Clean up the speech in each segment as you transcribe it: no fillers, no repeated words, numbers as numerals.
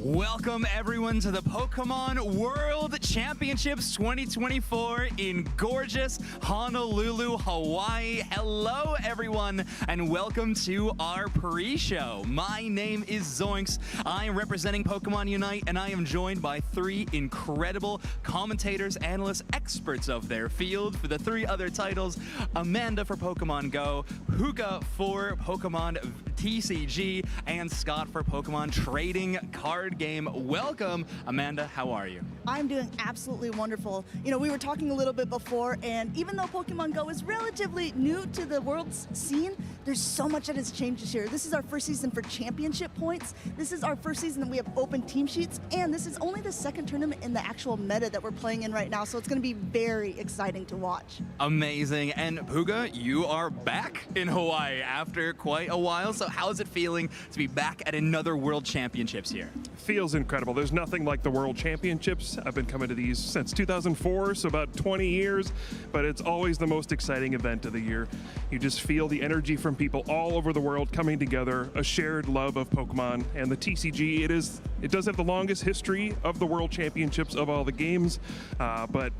Welcome everyone to the Pokémon World Championships 2024 in gorgeous Honolulu, Hawaii. Hello everyone and welcome to our pre-show. My name is Zoinks. I am representing Pokemon Unite and I am joined by three incredible commentators, analysts, experts of their field for the three other titles. Amanda for Pokemon Go, Huga for Pokemon TCG, and Scott for Pokemon Trading Card Game. Welcome, Amanda. How are you? I'm doing absolutely wonderful. You know, we were talking a little bit before, and even though Pokemon Go is relatively new to the world's scene, there's so much that has changed this year. This is our first season for championship points. This is our first season that we have open team sheets, and this is only the second tournament in the actual meta that we're playing in right now, so it's going to be very exciting to watch. Amazing. And Puga, you are back in Hawaii after quite a while, so how is it feeling to be back at another World Championships here? Feels incredible. There's nothing like the World Championships. I've been coming to these since 2004, so about 20 years, but it's always the most exciting event of the year. You just feel the energy from people all over the world coming together, a shared love of Pokemon, and the TCG, it does have the longest history of the World Championships of all the games, but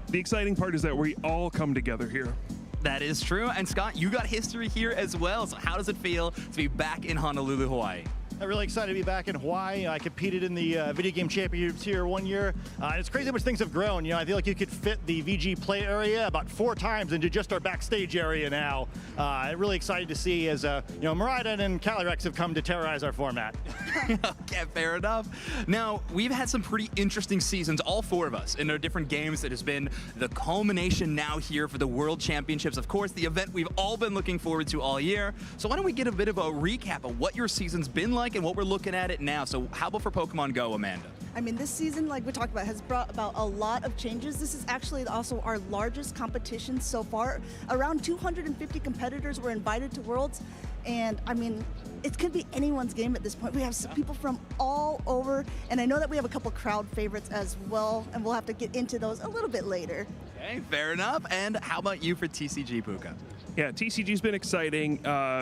the exciting part is that we all come together here. That is true. And Scott, you got history here as well. So how does it feel to be back in Honolulu, Hawaii? I'm really excited to be back in Hawaii. I competed in the video game championships here one year. It's crazy how much things have grown. You know, I feel like you could fit the VG play area about 4 times into just our backstage area now. Really excited to see as you know, Miraidon and Calyrex have come to terrorize our format. Okay, fair enough. Now, we've had some pretty interesting seasons, all 4 of us, in our different games that has been the culmination now here for the World Championships. Of course, the event we've all been looking forward to all year. So why don't we get a bit of a recap of what your season's been like and what we're looking at it now. So how about for Pokemon Go, Amanda? I mean, this season, like we talked about, has brought about a lot of changes. This is actually also our largest competition so far. Around 250 competitors were invited to Worlds, and I mean, it could be anyone's game at this point. We have some people from all over, and I know that we have a couple crowd favorites as well, and we'll have to get into those a little bit later. Okay, fair enough. And how about you for TCG, Puka? Yeah, TCG's been exciting.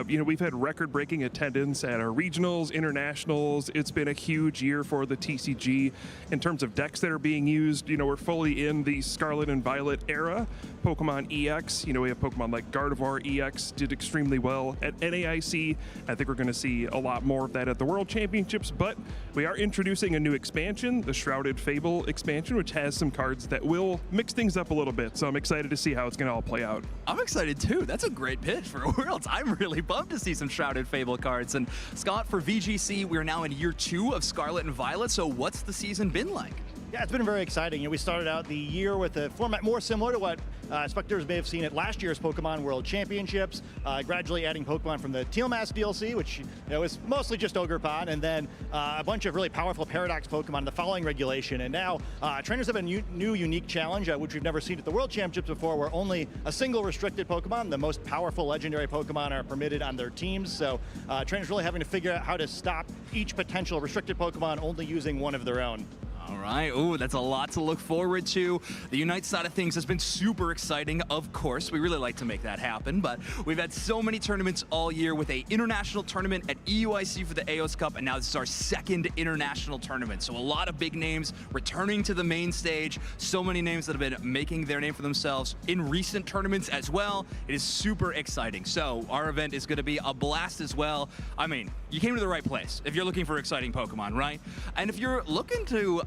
You know, we've had record-breaking attendance at our regionals, internationals. It's been a huge year for the TCG. In terms of decks that are being used, you know, we're fully in the Scarlet and Violet era. Pokemon EX, you know, we have Pokemon like Gardevoir EX did extremely well at NAIC. I think we're going to see a lot more of that at the World Championships, but we are introducing a new expansion, the Shrouded Fable expansion, which has some cards that will mix things up a little bit. So I'm excited to see how it's going to all play out. I'm excited too. That's a great pitch for Worlds. I'm really pumped to see some Shrouded Fable cards. And Scott, for VGC, we're now in year 2 of Scarlet and Violet. So what's the season been like? Yeah, it's been very exciting. You know, we started out the year with a format more similar to what spectators may have seen at last year's Pokemon World Championships, gradually adding Pokemon from the Teal Mask DLC, which, you know, was mostly just Ogerpon, and then a bunch of really powerful Paradox Pokemon in the following regulation. And now trainers have a new unique challenge, which we've never seen at the World Championships before, where only a single restricted Pokemon, the most powerful legendary Pokemon, are permitted on their teams. So trainers really having to figure out how to stop each potential restricted Pokemon only using one of their own. All right. Ooh, that's a lot to look forward to. The Unite side of things has been super exciting, of course. We really like to make that happen, but we've had so many tournaments all year with a international tournament at EUIC for the AOS Cup, and now this is our second international tournament. So a lot of big names returning to the main stage. So many names that have been making their name for themselves in recent tournaments as well. It is super exciting. So our event is going to be a blast as well. I mean, you came to the right place if you're looking for exciting Pokemon, right? And if you're looking to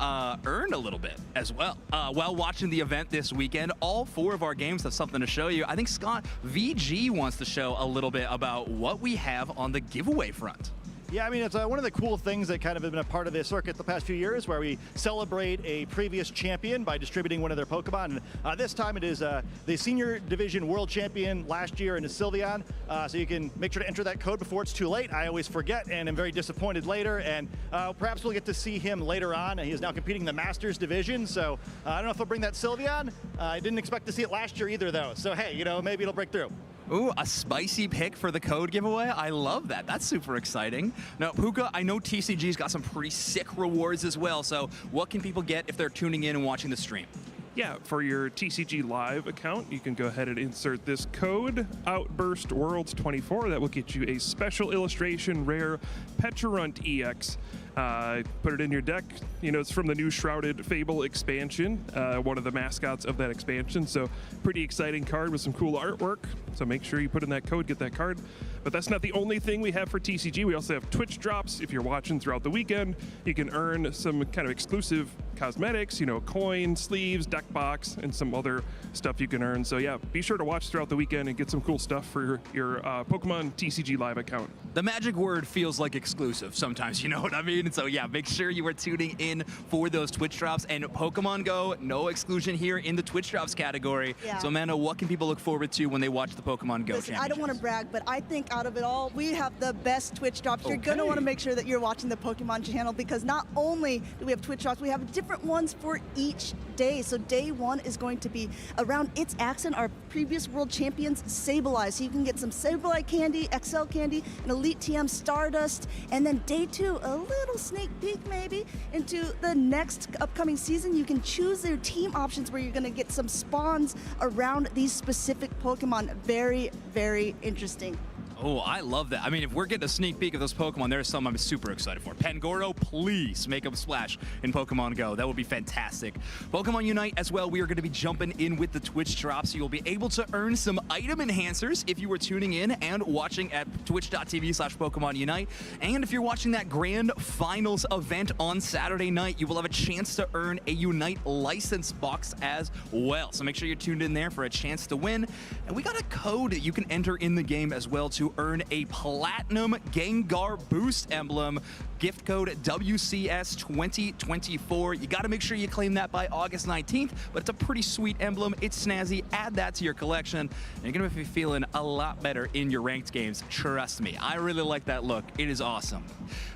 earn a little bit as well while watching the event this weekend, all 4 of our games have something to show you. I think Scott, VG wants to show a little bit about what we have on the giveaway front. Yeah, I mean, it's one of the cool things that kind of have been a part of the circuit the past few years, where we celebrate a previous champion by distributing one of their Pokemon. And this time it is the Senior Division World Champion last year in Sylveon. So you can make sure to enter that code before it's too late. I always forget and am very disappointed later. And perhaps we'll get to see him later on. He is now competing in the Masters Division. So I don't know if he'll bring that Sylveon. I didn't expect to see it last year either, though. So hey, you know, maybe it'll break through. Ooh, a spicy pick for the code giveaway. I love that. That's super exciting. Now, Puka, I know TCG's got some pretty sick rewards as well. So what can people get if they're tuning in and watching the stream? Yeah, for your TCG Live account, you can go ahead and insert this code, Outburst Worlds 24. That will get you a special illustration rare Pecharunt EX. Put it in your deck. You know, it's from the new Shrouded Fable expansion, one of the mascots of that expansion. So pretty exciting card with some cool artwork. So make sure you put in that code, get that card. But that's not the only thing we have for TCG. We also have Twitch drops. If you're watching throughout the weekend, you can earn some kind of exclusive cosmetics, you know, coin, sleeves, deck box, and some other stuff you can earn. So yeah, be sure to watch throughout the weekend and get some cool stuff for your Pokemon TCG Live account. The magic word feels like exclusive sometimes, you know what I mean? So yeah, make sure you are tuning in for those Twitch drops. And Pokemon Go, no exclusion here in the Twitch drops category. Yeah. So Amanda, what can people look forward to when they watch the Pokemon Go Listen, Championships? I don't want to brag, but I think out of it all, we have the best Twitch drops. You're going to want to make sure that you're watching the Pokemon channel, because not only do we have Twitch drops, we have different ones for each day. So day one is going to be around its accent, our previous world champions, Sableye. So you can get some Sableye candy, XL candy, an Elite TM Stardust. And then day two, a little sneak peek maybe into the next upcoming season. You can choose their team options where you're going to get some spawns around these specific Pokemon. Very, very interesting. Oh, I love that. I mean, if we're getting a sneak peek of those Pokemon, there's some I'm super excited for. Pangoro, please make a splash in Pokemon Go. That would be fantastic. Pokemon Unite as well, we are going to be jumping in with the Twitch drops. So you'll be able to earn some item enhancers if you were tuning in and watching at twitch.tv/Pokemon Unite. And if you're watching that grand finals event on Saturday night, you will have a chance to earn a Unite license box as well. So make sure you're tuned in there for a chance to win. And we got a code that you can enter in the game as well to earn a Platinum Gengar Boost emblem. Gift code WCS2024. You got to make sure you claim that by August 19th, but it's a pretty sweet emblem. It's snazzy. Add that to your collection, and you're going to be feeling a lot better in your ranked games. Trust me, I really like that look. It is awesome.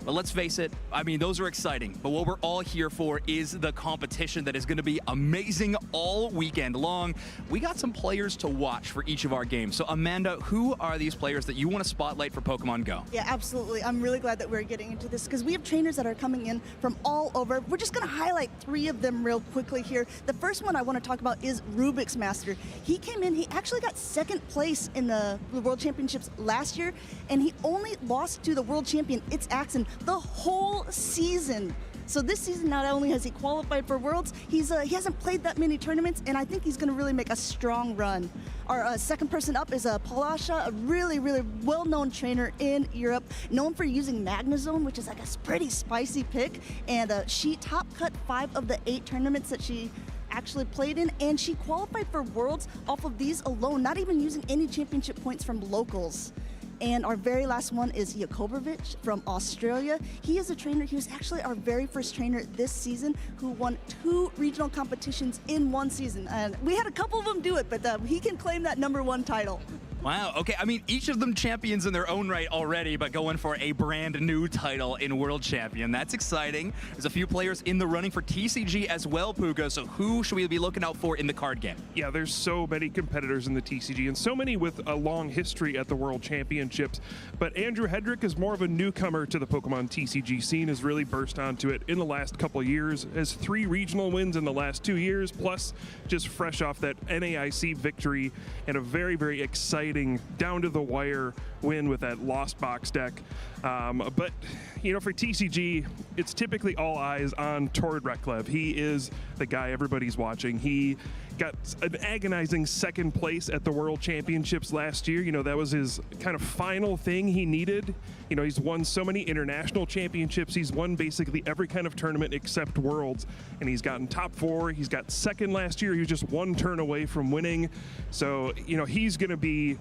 But let's face it, I mean, those are exciting, but what we're all here for is the competition that is going to be amazing all weekend long. We got some players to watch for each of our games. So Amanda, who are these players that you want to spotlight for Pokemon Go? Yeah, absolutely. I'm really glad that we're getting into this, because we have trainers that are coming in from all over. We're just going to highlight 3 of them real quickly here. The first one I want to talk about is Rubik's Master. He came in, he actually got 2nd place in the World Championships last year, and he only lost to the world champion, It's Axon, the whole season. So this season, not only has he qualified for Worlds, he hasn't played that many tournaments, and I think he's going to really make a strong run. Our second person up is Palasha, a really, really well-known trainer in Europe, known for using Magnezone, which is like a pretty spicy pick, and she top cut 5 of the 8 tournaments that she actually played in, and she qualified for Worlds off of these alone, not even using any championship points from locals. And our very last one is Jakobovich from Australia. He is a trainer. He was actually our very first trainer this season who won 2 regional competitions in one season. And we had a couple of them do it, but he can claim that #1 title. Wow, okay, I mean, each of them champions in their own right already, but going for a brand new title in World Champion. That's exciting. There's a few players in the running for TCG as well, Puga, so who should we be looking out for in the card game? Yeah, there's so many competitors in the TCG, and so many with a long history at the World Championships. But Andrew Hedrick is more of a newcomer to the Pokemon TCG scene, has really burst onto it in the last couple of years, has 3 regional wins in the last 2 years, plus just fresh off that NAIC victory and a very, very exciting down-to-the-wire win with that Lost Box deck. But, you know, for TCG, it's typically all eyes on Tord Reklev. He is the guy everybody's watching. He got an agonizing 2nd place at the World Championships last year. You know, that was his kind of final thing he needed. You know, he's won so many international championships. He's won basically every kind of tournament except Worlds, and he's gotten top 4. He's got 2nd last year. He was just 1 turn away from winning. So, you know, he's going to be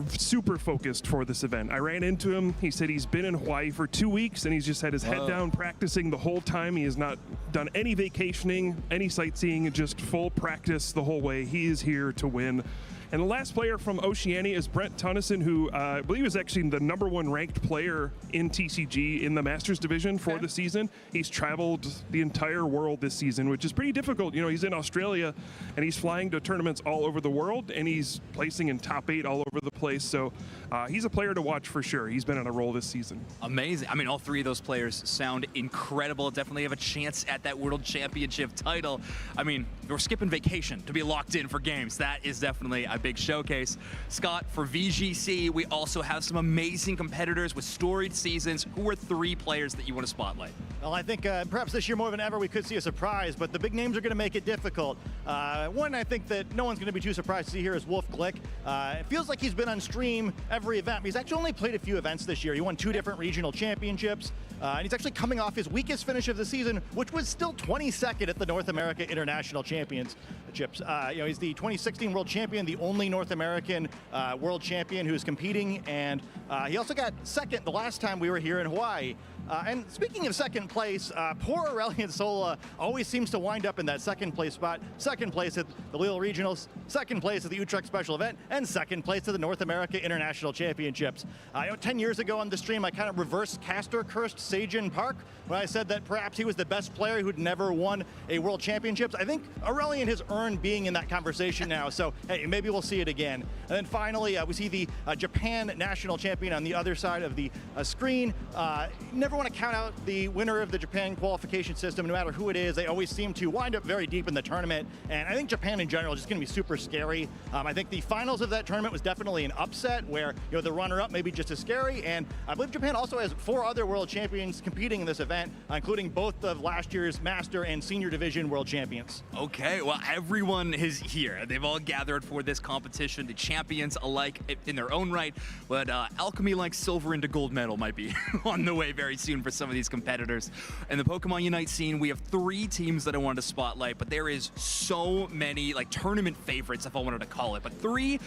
super focused for this event. I ran into him. He said he's been in Hawaii for 2 weeks, and he's just had his head down practicing the whole time. He has not done any vacationing, any sightseeing, just full practice the whole way. He is here to win. And the last player from Oceania is Brent Tunnison, who I believe is actually the #1 ranked player in TCG in the Masters division for the season. He's traveled the entire world this season, which is pretty difficult. You know, he's in Australia, and he's flying to tournaments all over the world, and he's placing in top 8 all over the place. So he's a player to watch for sure. He's been on a roll this season. Amazing. I mean, all 3 of those players sound incredible. Definitely have a chance at that World Championship title. I mean, we're skipping vacation to be locked in for games. That is definitely a big showcase. Scott, for VGC, we also have some amazing competitors with storied seasons. Who are 3 players that you want to spotlight? Well, I think perhaps this year more than ever we could see a surprise, but the big names are going to make it difficult. One I think that no one's going to be too surprised to see here is Wolf Glick. It feels like he's been on stream every event. He's actually only played a few events this year. He won 2 different regional championships, and he's actually coming off his weakest finish of the season, which was still 22nd at the North America International Championships. He's the 2016 World Champion, the only North American World Champion who's competing, and he also got second the last time we were here in Hawaii. And speaking of second place, poor Aurelian Sola always seems to wind up in that second place spot. Second place at the Lille Regionals, second place at the Utrecht Special Event, and second place at the North America International Championships. 10 years ago on the stream, I kind of reverse caster cursed Sajin Park when I said that perhaps he was the best player who'd never won a World Championships. I think Aurelian has earned being in that conversation now, so hey, maybe we'll see it again. And then finally, we see the Japan National Champion on the other side of the screen. Never want to count out the winner of the Japan qualification system, no matter who it is. They always seem to wind up very deep in the tournament, and I think Japan in general is just going to be super scary. I think the finals of that tournament was definitely an upset where the runner-up may be just as scary, and I believe Japan also has 4 other world champions competing in this event, including both of last year's Master and Senior Division world champions. Okay, well, everyone is here. They've all gathered for this competition, the champions alike in their own right, but alchemy like silver into gold medal might be on the way very soon for some of these competitors. In the Pokemon Unite scene, we have 3 teams that I wanted to spotlight, but there is so many like tournament favorites, if I wanted to call it. But 3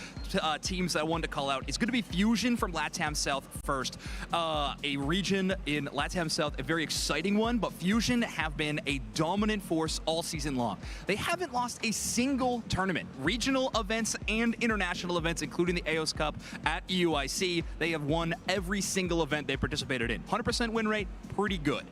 teams that I wanted to call out is going to be Fusion from LATAM South first. A region in LATAM South, a very exciting one, but Fusion have been a dominant force all season long. They haven't lost a single tournament, regional events and international events, including the AOS Cup at EUIC. They have won every single event they participated in. 100% win rate, pretty good.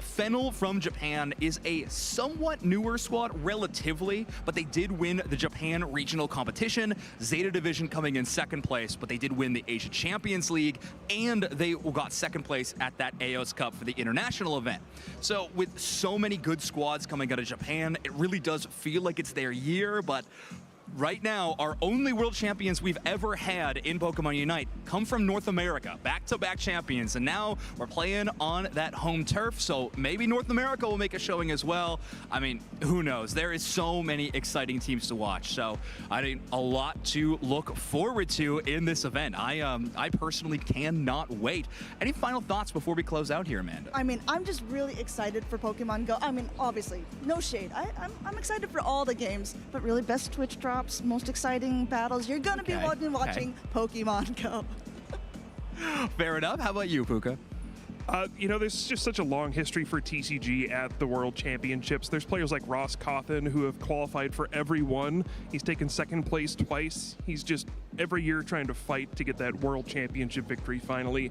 Fennel from Japan is a somewhat newer squad, relatively, but they did win the Japan regional competition. Zeta Division coming in second place, but they did win the Asia Champions League, and they got second place at that AOS Cup for the international event. So with so many good squads coming out of Japan, it really does feel like it's their year, but right now, our only world champions we've ever had in Pokemon Unite come from North America, back-to-back champions, and now we're playing on that home turf, so maybe North America will make a showing as well. I mean, who knows? There is so many exciting teams to watch, so I think a lot to look forward to in this event. I personally cannot wait. Any final thoughts before we close out here, Amanda? I mean, I'm just really excited for Pokemon Go. I mean, obviously, no shade. I'm excited for all the games, but really best Twitch drops, most exciting battles. You're going to be watching Pokemon Go. Fair enough. How about you, Puka? There's just such a long history for TCG at the World Championships. There's players like Ross Cawthon who have qualified for every one. He's taken second place twice. He's just every year trying to fight to get that World Championship victory finally.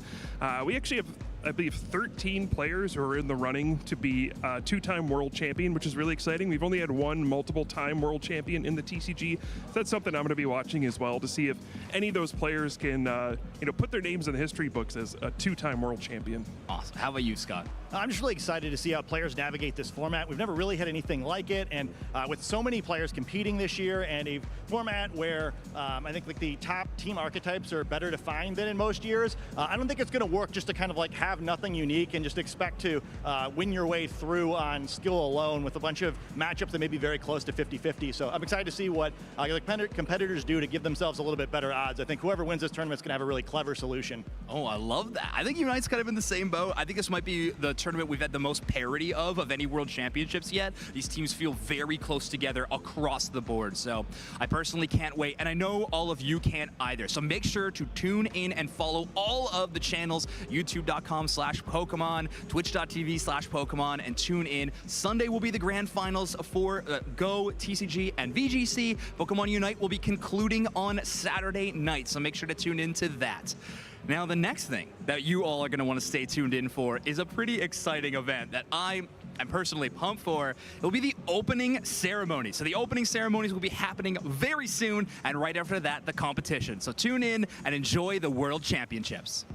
We actually have, I believe, 13 players who are in the running to be a 2-time world champion, which is really exciting. We've only had 1 multiple-time world champion in the TCG. So that's something I'm going to be watching as well to see if any of those players can, put their names in the history books as a 2-time world champion. Awesome. How about you, Scott? I'm just really excited to see how players navigate this format. We've never really had anything like it, and with so many players competing this year and a format where I think like the top team archetypes are better defined than in most years, I don't think it's going to work just to kind of like have nothing unique and just expect to win your way through on skill alone with a bunch of matchups that may be very close to 50-50. So I'm excited to see what competitors do to give themselves a little bit better odds. I think whoever wins this tournament is going to have a really clever solution. Oh, I love that. I think Unite's kind of in the same boat. I think this might be the tournament we've had the most parity of any World Championships yet. These teams feel very close together across the board, so I personally can't wait, and I know all of you can't either. So make sure to tune in and follow all of the channels, youtube.com/Pokemon, twitch.tv/Pokemon, and tune in. Sunday will be the grand finals for Go, TCG, and VGC. Pokemon Unite will be concluding on Saturday night, so make sure to tune into that. Now, the next thing that you all are going to want to stay tuned in for is a pretty exciting event that I'm personally pumped for. It will be the opening ceremony. So the opening ceremonies will be happening very soon, and right after that, the competition. So tune in and enjoy the World Championships.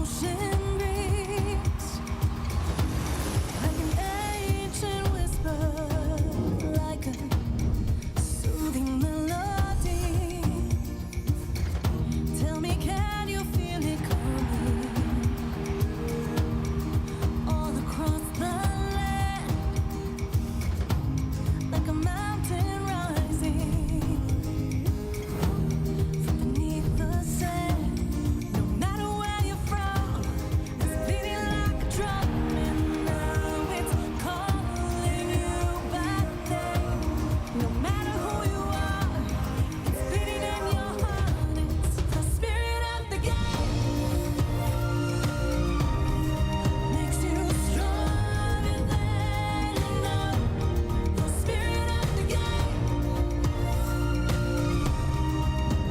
ocean breeze, like an ancient whisper, like a soothing melody. Tell me, can you feel it coming all across the land, like a mountain rising from beneath the sand? No matter where you're from, it's beating like a drum, and now it's calling you back there. No matter who you are, it's beating in your heart. It's the spirit of the game, makes you stronger than you know. The spirit of the game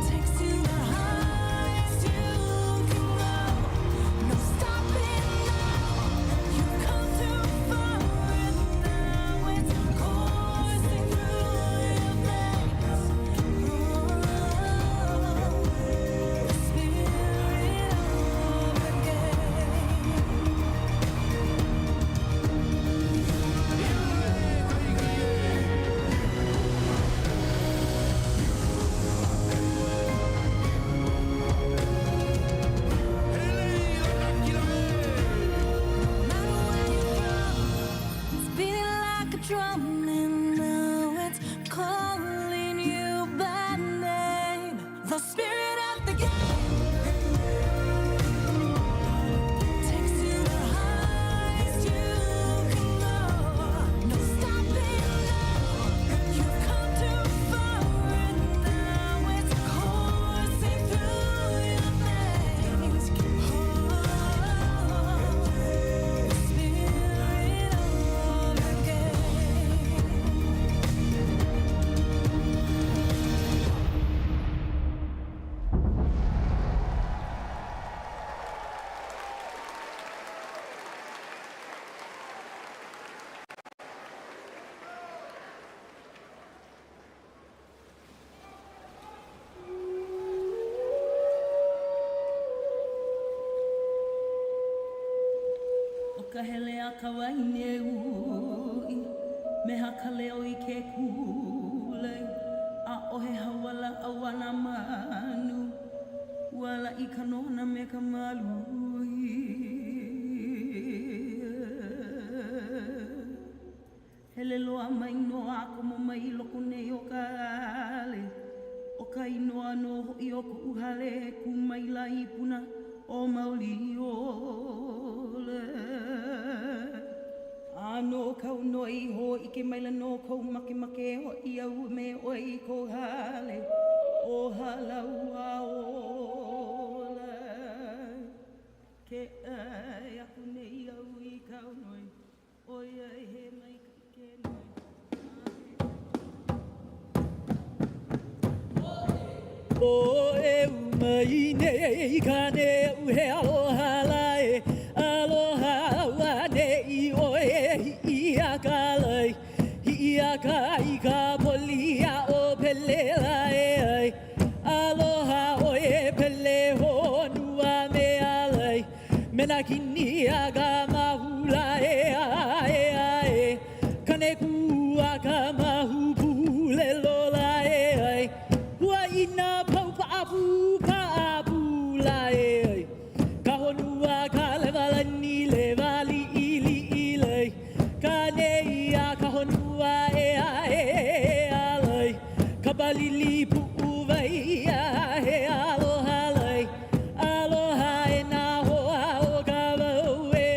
takes you the highest you can go. No stopping now. You've come too far, and now it's coursing through your veins. The spirit of it's beating like a drum, and now it's calling you by name. The spirit of the game takes you the highest you can go. No stopping now. You've come too far, and now it's coursing through your veins. The spirit of the O ka hele a ka waine ui, me haka leo I ke kule, a ohe hawala a wana manu, wala I ka nona me ka malui. Hele loa mai noa ako mo mai loko nei o ka ale, o ka inoa no hoi o ku uhale ku mai la ipuna o mauli ole. Ano kau noi ho I ke maila no kau make make ho I au me oi ko hale o halaua ola. Ke ai aku nei au I kau noi, oi ai he mai ka ke noi. O e umai nei ka ne uhe aloha lai, aloha nei o e hi a ka lai, hi a ka I ka polia o pele lai ai, aloha o e pele honua me alai, mena kini a ka mahula e ai, kane kua ka mahu pule lola e ai, hua ina pau paapu la e ai, ka honua ka lewalani lewali ili ilai, ka nei a ka honua e alai, ka balili pu vai a he aloha lai, aloha e na hoa o ka vau e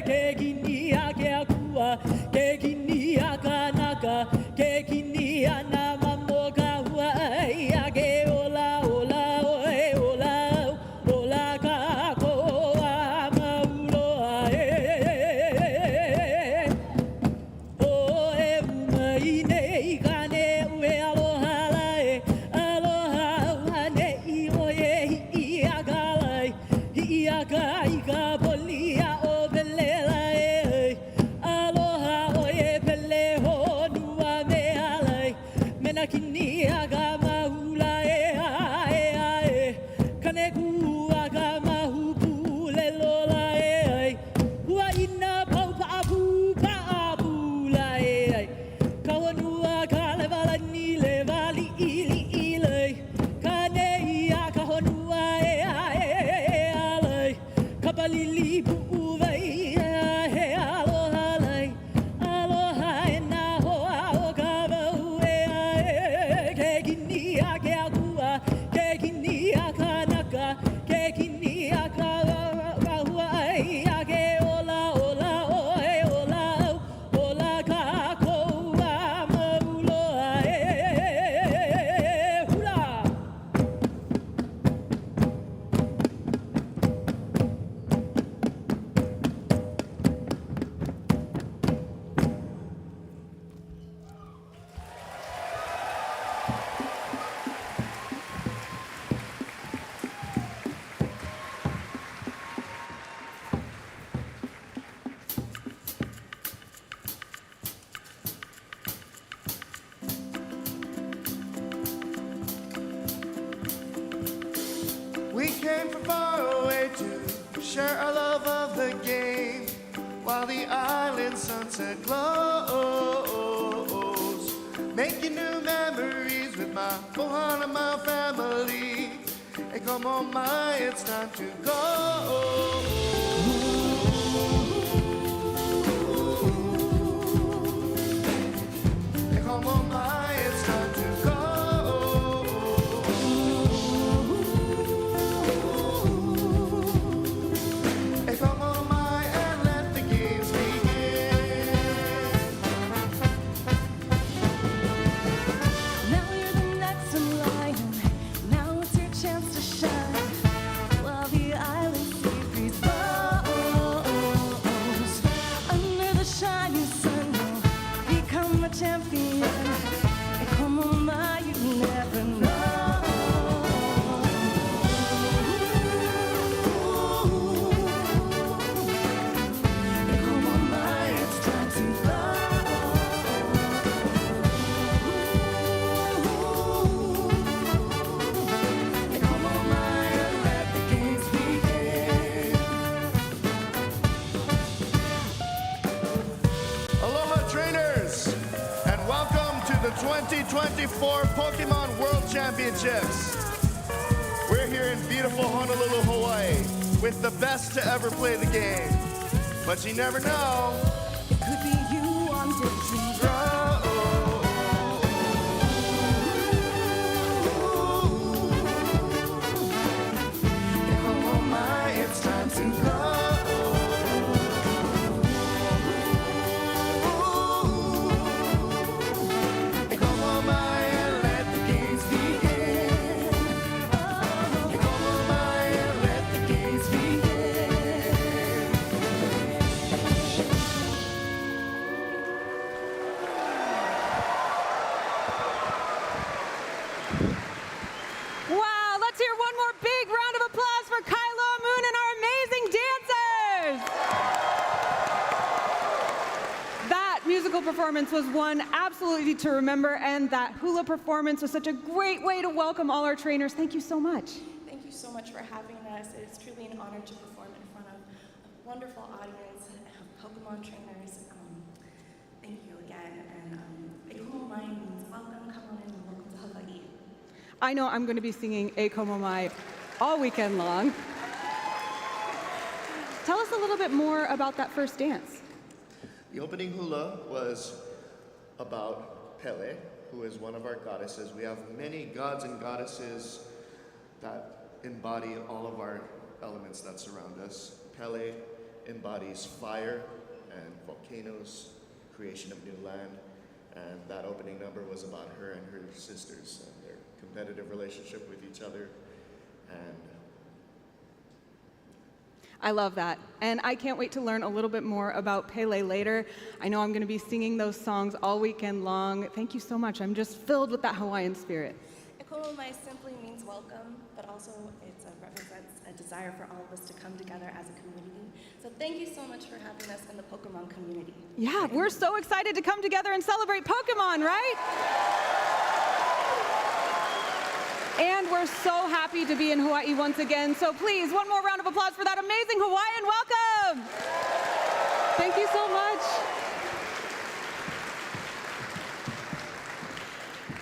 ke kini a ke akua, ke kini a ka naka, ke kini a na mamo ka hua ai a ke ola ola oe ola ola ka koa mauloa o e umai nei ka ne ue aloha lai, aloha nei o e hi a ka lai, hi a ka I ka polia o pele lai, aloha o e pele honua me alai, mena kini a ka mahula e kane kua ka mahu pu palili pu'uvai he aloha lai aloha e nā hoa o ka wau e ae ke kini a ke akua ke kini a ka naka ke kini a ka wahua ai a ke ola ola oe ola au ola ka koua mauloa e hula. We came from far away to share our love of the game while the island sunset glows. Making new memories with my Ohana, my family. Hey, come on, my, it's time to go. Hey, come on, my, it's time to go. Hey, come on, my, and let the games begin. Now you're the next in line. Now it's your chance to shine. While the island sea breeze blows. Under the shining sun, you'll become a champion. And come on, my, you never know. And come on, my, it's time to go. And come on, my, and let the games begin. Aloha trainers, and welcome to the 2024 Pokémon World Championships. We're here in beautiful Honolulu, Hawaii, with the best to ever play the game. But you never know. It could be you on Disney. Come on, my, it's time to go. Come on, my, and let the games begin. Come on, my, and let the games begin. Wow, let's hear one more big round of applause for Kylo Moon and our amazing dancers. That musical performance was one absolutely to remember, and that hula performance was such a great way to welcome all our trainers. Thank you so much. Thank you so much for having us. It is truly an honor to perform in front of a wonderful audience of Pokemon trainers. Thank you again. And Aloha Mai means welcome, come on in, and welcome to Hawaii. I know I'm going to be singing A Como Mai all weekend long. Tell us a little bit more about that first dance. The opening hula was about Pele, who is one of our goddesses. We have many gods and goddesses that embody all of our elements that surround us. Pele embodies fire and volcanoes, creation of new land, and that opening number was about her and her sisters and their competitive relationship with each other. And I love that. And I can't wait to learn a little bit more about Pele later. I know I'm going to be singing those songs all weekend long. Thank you so much. I'm just filled with that Hawaiian spirit. Aloha Mai simply means welcome, but also it represents a desire for all of us to come together as a community. So thank you so much for having us in the Pokemon community. Yeah, we're so excited to come together and celebrate Pokemon, right? And we're so happy to be in Hawaii once again. So please, one more round of applause for that amazing Hawaiian welcome. Thank you so much.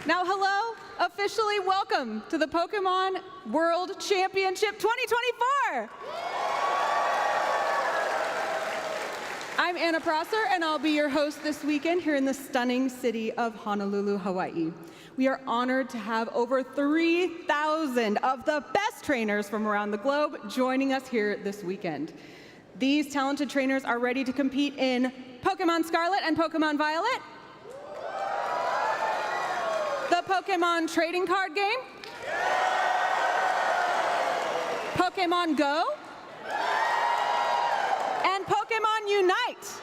Now, hello, officially welcome to the Pokémon World Championship 2024. I'm Anna Prosser, and I'll be your host this weekend here in the stunning city of Honolulu, Hawaii. We are honored to have over 3,000 of the best trainers from around the globe joining us here this weekend. These talented trainers are ready to compete in Pokémon Scarlet and Pokémon Violet, the Pokémon trading card game, Pokémon Go, and Pokémon Unite.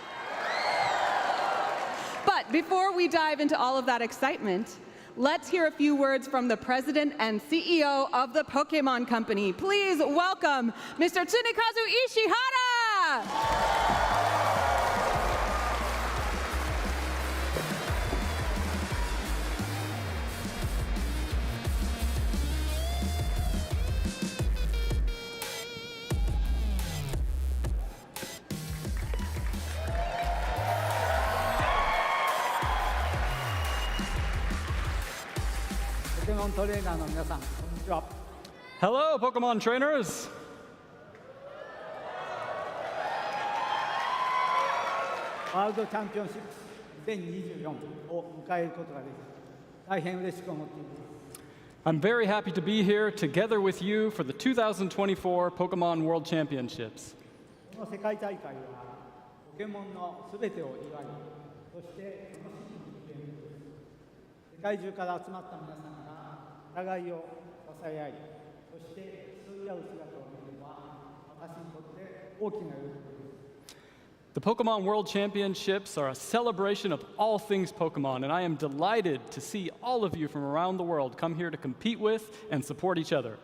But before we dive into all of that excitement, let's hear a few words from the president and CEO of the Pokémon Company. Please welcome Mr. Tsunekazu Ishihara! ポケモントレーナーの皆さん、こんにちは。 Hello, Pokemon trainers! ワールドチャンピオンシップス2024を迎えることができ、大変嬉しく思っています。 I'm very happy to be here together with you for the 2024 Pokemon World Championships. この世界大会は、ポケモンのすべてを祝い、そして楽しむゲームです。世界中から集まった皆さんが互いを支え合い、そして競い合う姿を見るのは、私にとって大きな喜びです。 The Pokemon World Championships are a celebration of all things Pokemon, and I am delighted to see all of you from around the world come here to compete with and support each other.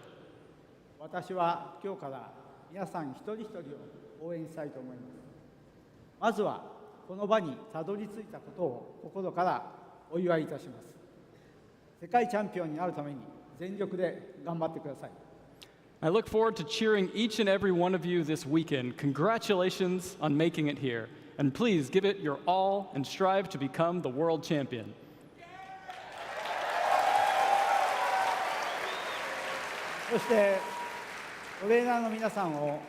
私は今日から皆さん一人一人を応援したいと思います。まずはこの場にたどり着いたことを心からお祝いいたします。世界チャンピオンになるために全力で頑張ってください。 I look forward to cheering each and every one of you this weekend. Congratulations on making it here. And please give it your all and strive to become the world champion. そしてトレーナーの皆さんを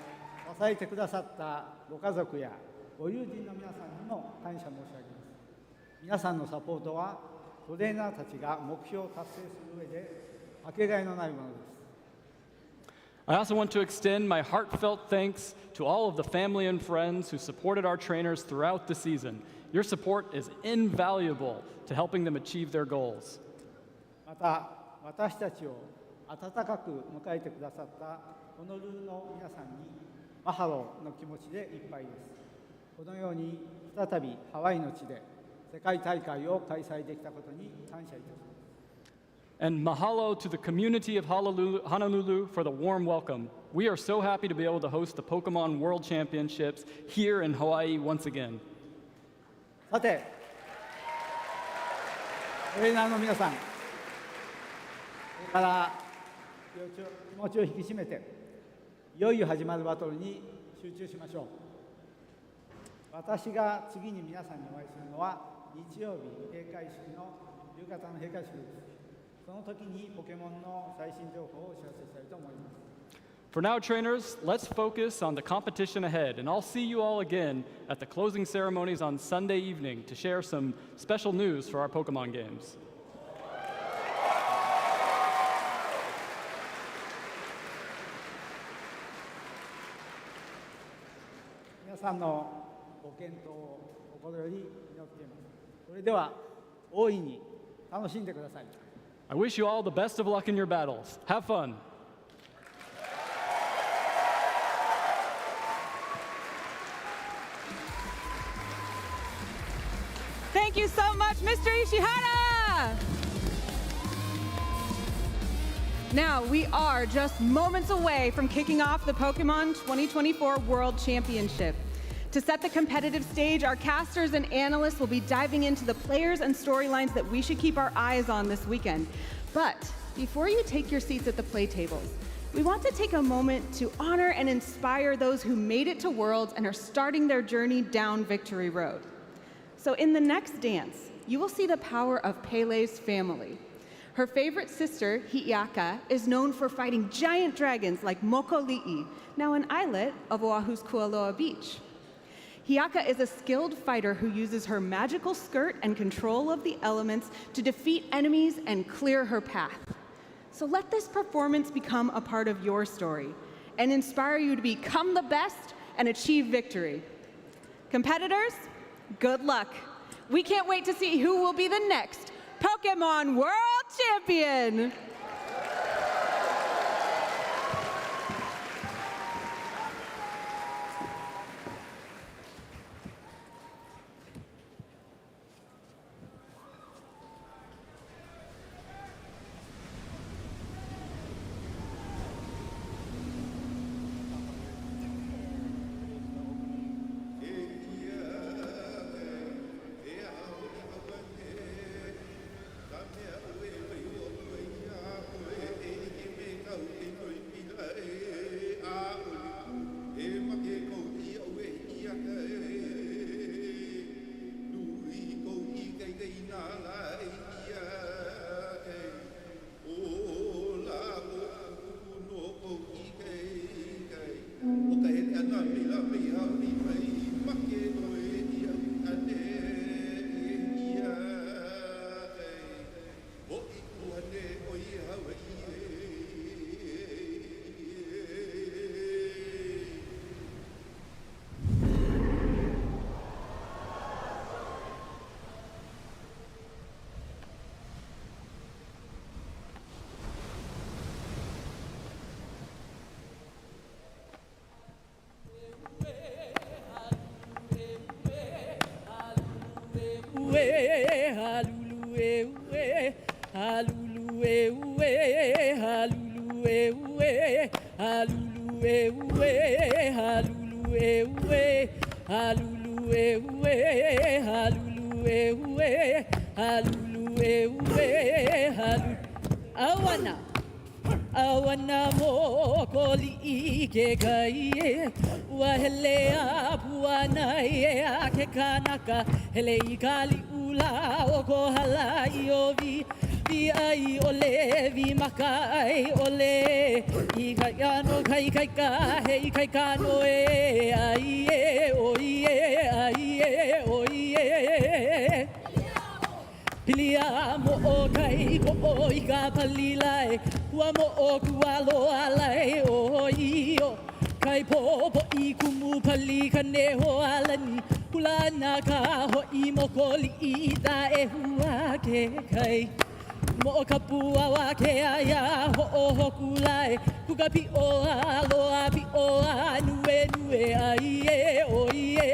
支えてくださったご家族やご友人の皆さんにも感謝申し上げます。皆さんのサポートはトレーナーたちが目標を達成する上でかけがえのないものです。 I also want to extend my heartfelt thanks to all of the family and friends who supported our trainers throughout the season. Your support is invaluable to helping them achieve their goals. また私たちを温かく迎えてくださったホノルルの皆さんにマハロの気持ちでいっぱいです。このように再びハワイの地で世界大会を開催できたことに感謝いたします。 And mahalo to the community of Honolulu for the warm welcome. We are so happy to be able to host the Pokemon World Championships here in Hawaii once again. さて、トレーナーの皆さん、これから気持ちを引き締めて、いよいよ始まるバトルに集中しましょう。私が次に皆さんにお会いするのは日曜日閉会式の夕方の閉会式です。 その時にポケモンの最新情報をお知らせしたいと思います。 For now, trainers, let's focus on the competition ahead, and I'll see you all again at the closing ceremonies on Sunday evening to share some special news for our Pokemon games. 皆さんのご健闘を心より祈っています。それでは大いに楽しんでください。 I wish you all the best of luck in your battles. Have fun. Thank you so much, Mr. Ishihara! Now, we are just moments away from kicking off the Pokemon 2024 World Championship. To set the competitive stage, our casters and analysts will be diving into the players and storylines that we should keep our eyes on this weekend. But before you take your seats at the play tables, we want to take a moment to honor and inspire those who made it to Worlds and are starting their journey down Victory Road. So in the next dance, you will see the power of Pele's family. Her favorite sister, Hi'iaka, is known for fighting giant dragons like Mokoli'i, now an islet of Oahu's Kualoa Beach. Hiaka is a skilled fighter who uses her magical skirt and control of the elements to defeat enemies and clear her path. So let this performance become a part of your story and inspire you to become the best and achieve victory. Competitors, good luck. We can't wait to see who will be the next Pokémon World Champion. Awana mo koli ike kai wa hele apuana e ake kanaka hele ikali ula o ko halai o vi ai ole vi makai ole I kai ano kai kai ka he kai kano e ai e o ie Pilia mo o kai ko o I ka palilai Ua mo o kualo alai o io Kai popo I kumu pali ka neho alani Kulana ka ho I mo koli I ta e hua ke kai Mo o kapua wa ke aya ho o hokulai Kukapi o aloa pi o nue nue ai e o ie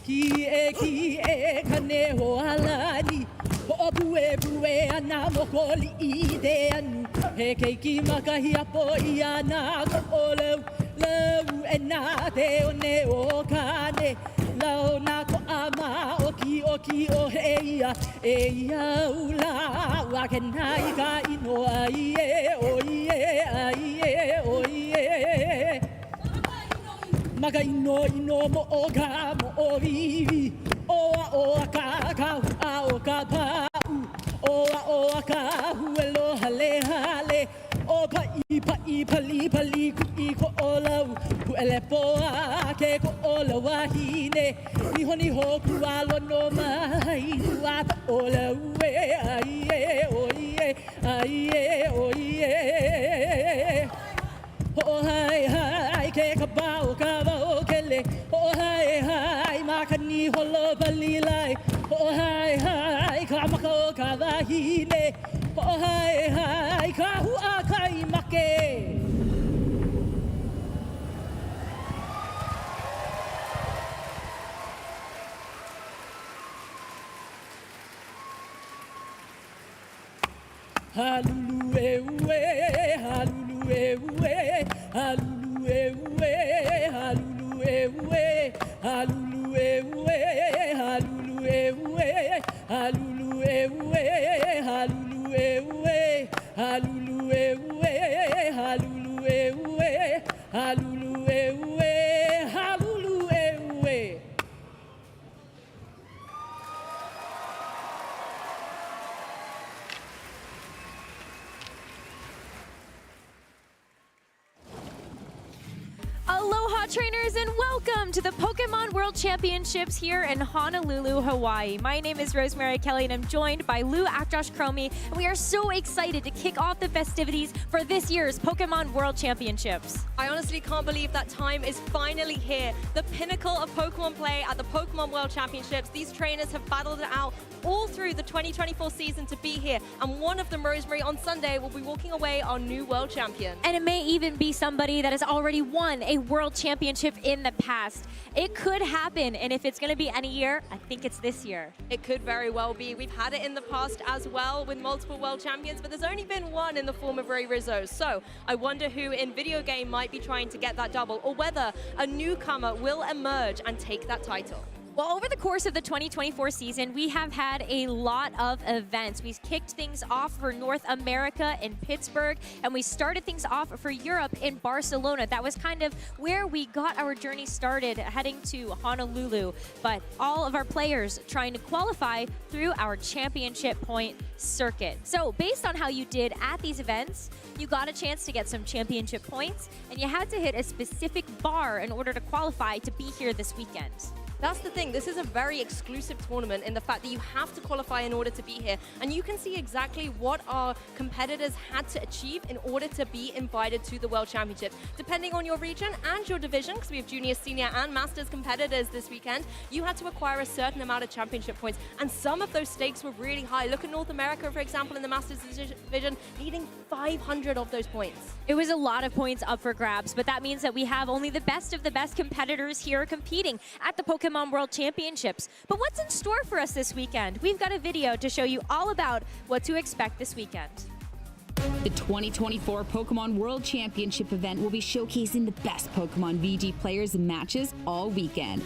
Ki e kane ho alani Ho bue ana mo koli I te anu He keiki makahi apo I ana ko o lau e nā te o ne o kane Lau nā ko ama o ki o he ia E ia ula wa ke nai ka ino ai e o ie Maka ino mo o ka mo o vivi O a ka a o ka pau O a ka huelo hale O pai pali ku I ko o lau Ku ele poa ke ko o lau ahine Ni ho ku alo no mai Ua ta o lau e ai o ie Oh hai ke kabao kele Oh hai makani holo balilai Oh hai kamako kawahine Oh hai kahu akai make Halulu e halulu e halulu e halulu e halulu e halulu e halulu e halulu e halulu e halulu e halulu e halulu e Aloha trainers and welcome to the Pokémon World Championships here in Honolulu, Hawaii. My name is Rosemary Kelly and I'm joined by Lou Akjosh Chromie, and we are so excited to kick off the festivities for this year's Pokémon World Championships. I honestly can't believe that time is finally here. The pinnacle of Pokemon play at the Pokemon World Championships. These trainers have battled it out all through the 2024 season to be here, and one of them, Rosemary, on Sunday will be walking away our new world champion. And it may even be somebody that has already won a world championship in the past. It could happen, and if it's going to be any year, I think it's this year. It could very well be. We've had it in the past as well with multiple world champions, but there's only been one in the form of Ray Rizzo. So I wonder who in video game might be trying to get that double, or whether a newcomer will emerge and take that title. Well, over the course of the 2024 season, we have had a lot of events. We kicked things off for North America in Pittsburgh, and we started things off for Europe in Barcelona. That was kind of where we got our journey started, heading to Honolulu. But all of our players trying to qualify through our championship point circuit. So based on how you did at these events, you got a chance to get some championship points, and you had to hit a specific bar in order to qualify to be here this weekend. That's the thing. This is a very exclusive tournament in the fact that you have to qualify in order to be here. And you can see exactly what our competitors had to achieve in order to be invited to the World Championships. Depending on your region and your division, because we have junior, senior, and masters competitors this weekend, you had to acquire a certain amount of championship points. And some of those stakes were really high. Look at North America, for example, in the masters division, needing 500 of those points. It was a lot of points up for grabs, but that means that we have only the best of the best competitors here competing at the Pokémon World Championships. But what's in store for us this weekend? We've got a video to show you all about what to expect this weekend. The 2024 Pokémon World Championship event will be showcasing the best Pokémon VG players and matches all weekend.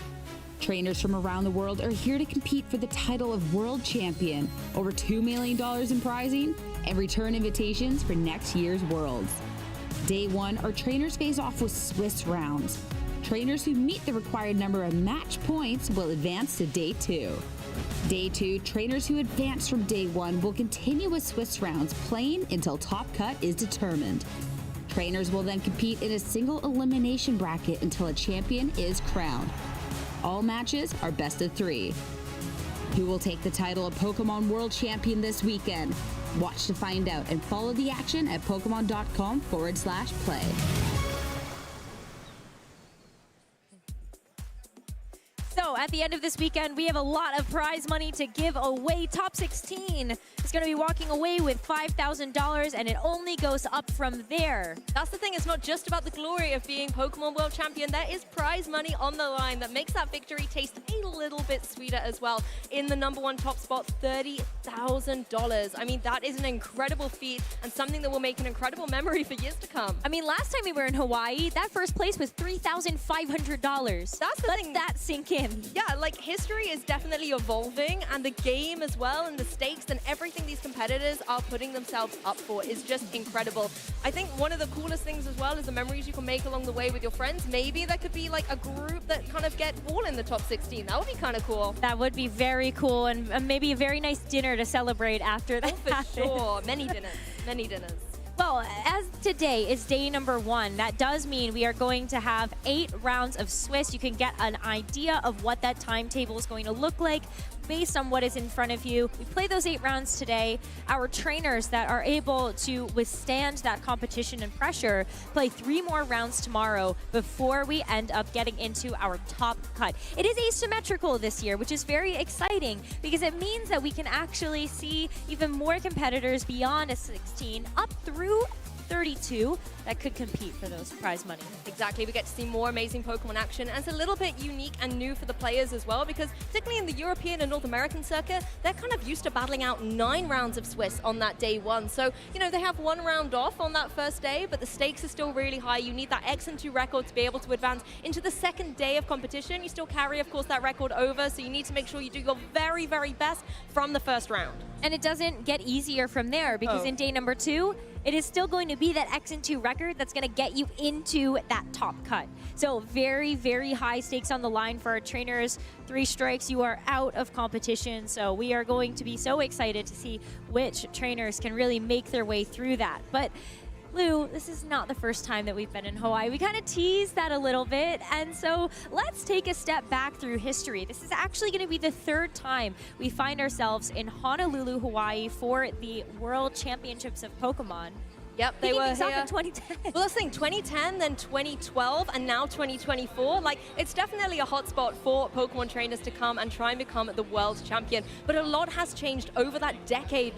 Trainers from around the world are here to compete for the title of World Champion, over $2 million in prizing, and return invitations for next year's Worlds. Day 1, our trainers face off with Swiss rounds. Trainers who meet the required number of match points will advance to Day 2. Day 2, trainers who advance from Day 1 will continue with Swiss rounds, playing until top cut is determined. Trainers will then compete in a single elimination bracket until a champion is crowned. All matches are best of 3. Who will take the title of Pokemon World Champion this weekend? Watch to find out and follow the action at pokemon.com/play. So at the end of this weekend, we have a lot of prize money to give away. Top 16 is going to be walking away with $5,000, and it only goes up from there. That's the thing. It's not just about the glory of being Pokemon World Champion. There is prize money on the line that makes that victory taste a little bit sweeter as well. In the #1 top spot, $30,000. I mean, that is an incredible feat and something that will make an incredible memory for years to come. I mean, last time we were in Hawaii, that first place was $3,500. That's the thing. Let that sink in. Yeah, like history is definitely evolving, and the game as well, and the stakes and everything these competitors are putting themselves up for is just incredible. I think one of the coolest things as well is the memories you can make along the way with your friends. Maybe there could be like a group that kind of get all in the top 16. That would be kind of cool. That would be very cool, and maybe a very nice dinner to celebrate after that. Oh, for sure. Many dinners. Many dinners. Well, as today is day #1, that does mean we are going to have 8 rounds of Swiss. You can get an idea of what that timetable is going to look like based on what is in front of you. We play those 8 rounds today. Our trainers that are able to withstand that competition and pressure play 3 more rounds tomorrow before we end up getting into our top cut. It is asymmetrical this year, which is very exciting because it means that we can actually see even more competitors beyond a 16 up through 32 that could compete for those prize money. Exactly, we get to see more amazing Pokemon action, and it's a little bit unique and new for the players as well, because particularly in the European and North American circuit, they're kind of used to battling out 9 rounds of Swiss on that day 1. So, you know, they have 1 round off on that first day, but the stakes are still really high. You need that X and 2 record to be able to advance into the second day of competition. You still carry, of course, that record over, so you need to make sure you do your very, very best from the first round. And it doesn't get easier from there, because in day #2, it is still going to be that X and 2 record that's going to get you into that top cut. So very, very high stakes on the line for our trainers. 3 strikes, you are out of competition. So we are going to be so excited to see which trainers can really make their way through that. But Lou, this is not the first time that we've been in Hawaii. We kind of teased that a little bit, and so let's take a step back through history. This is actually going to be the third time we find ourselves in Honolulu, Hawaii for the World Championships of Pokemon. Yep, they Kicking were things off here. in 2010. Well, let's think 2010, then 2012, and now 2024. Like, it's definitely a hotspot for Pokemon trainers to come and try and become the world champion. But a lot has changed over that decade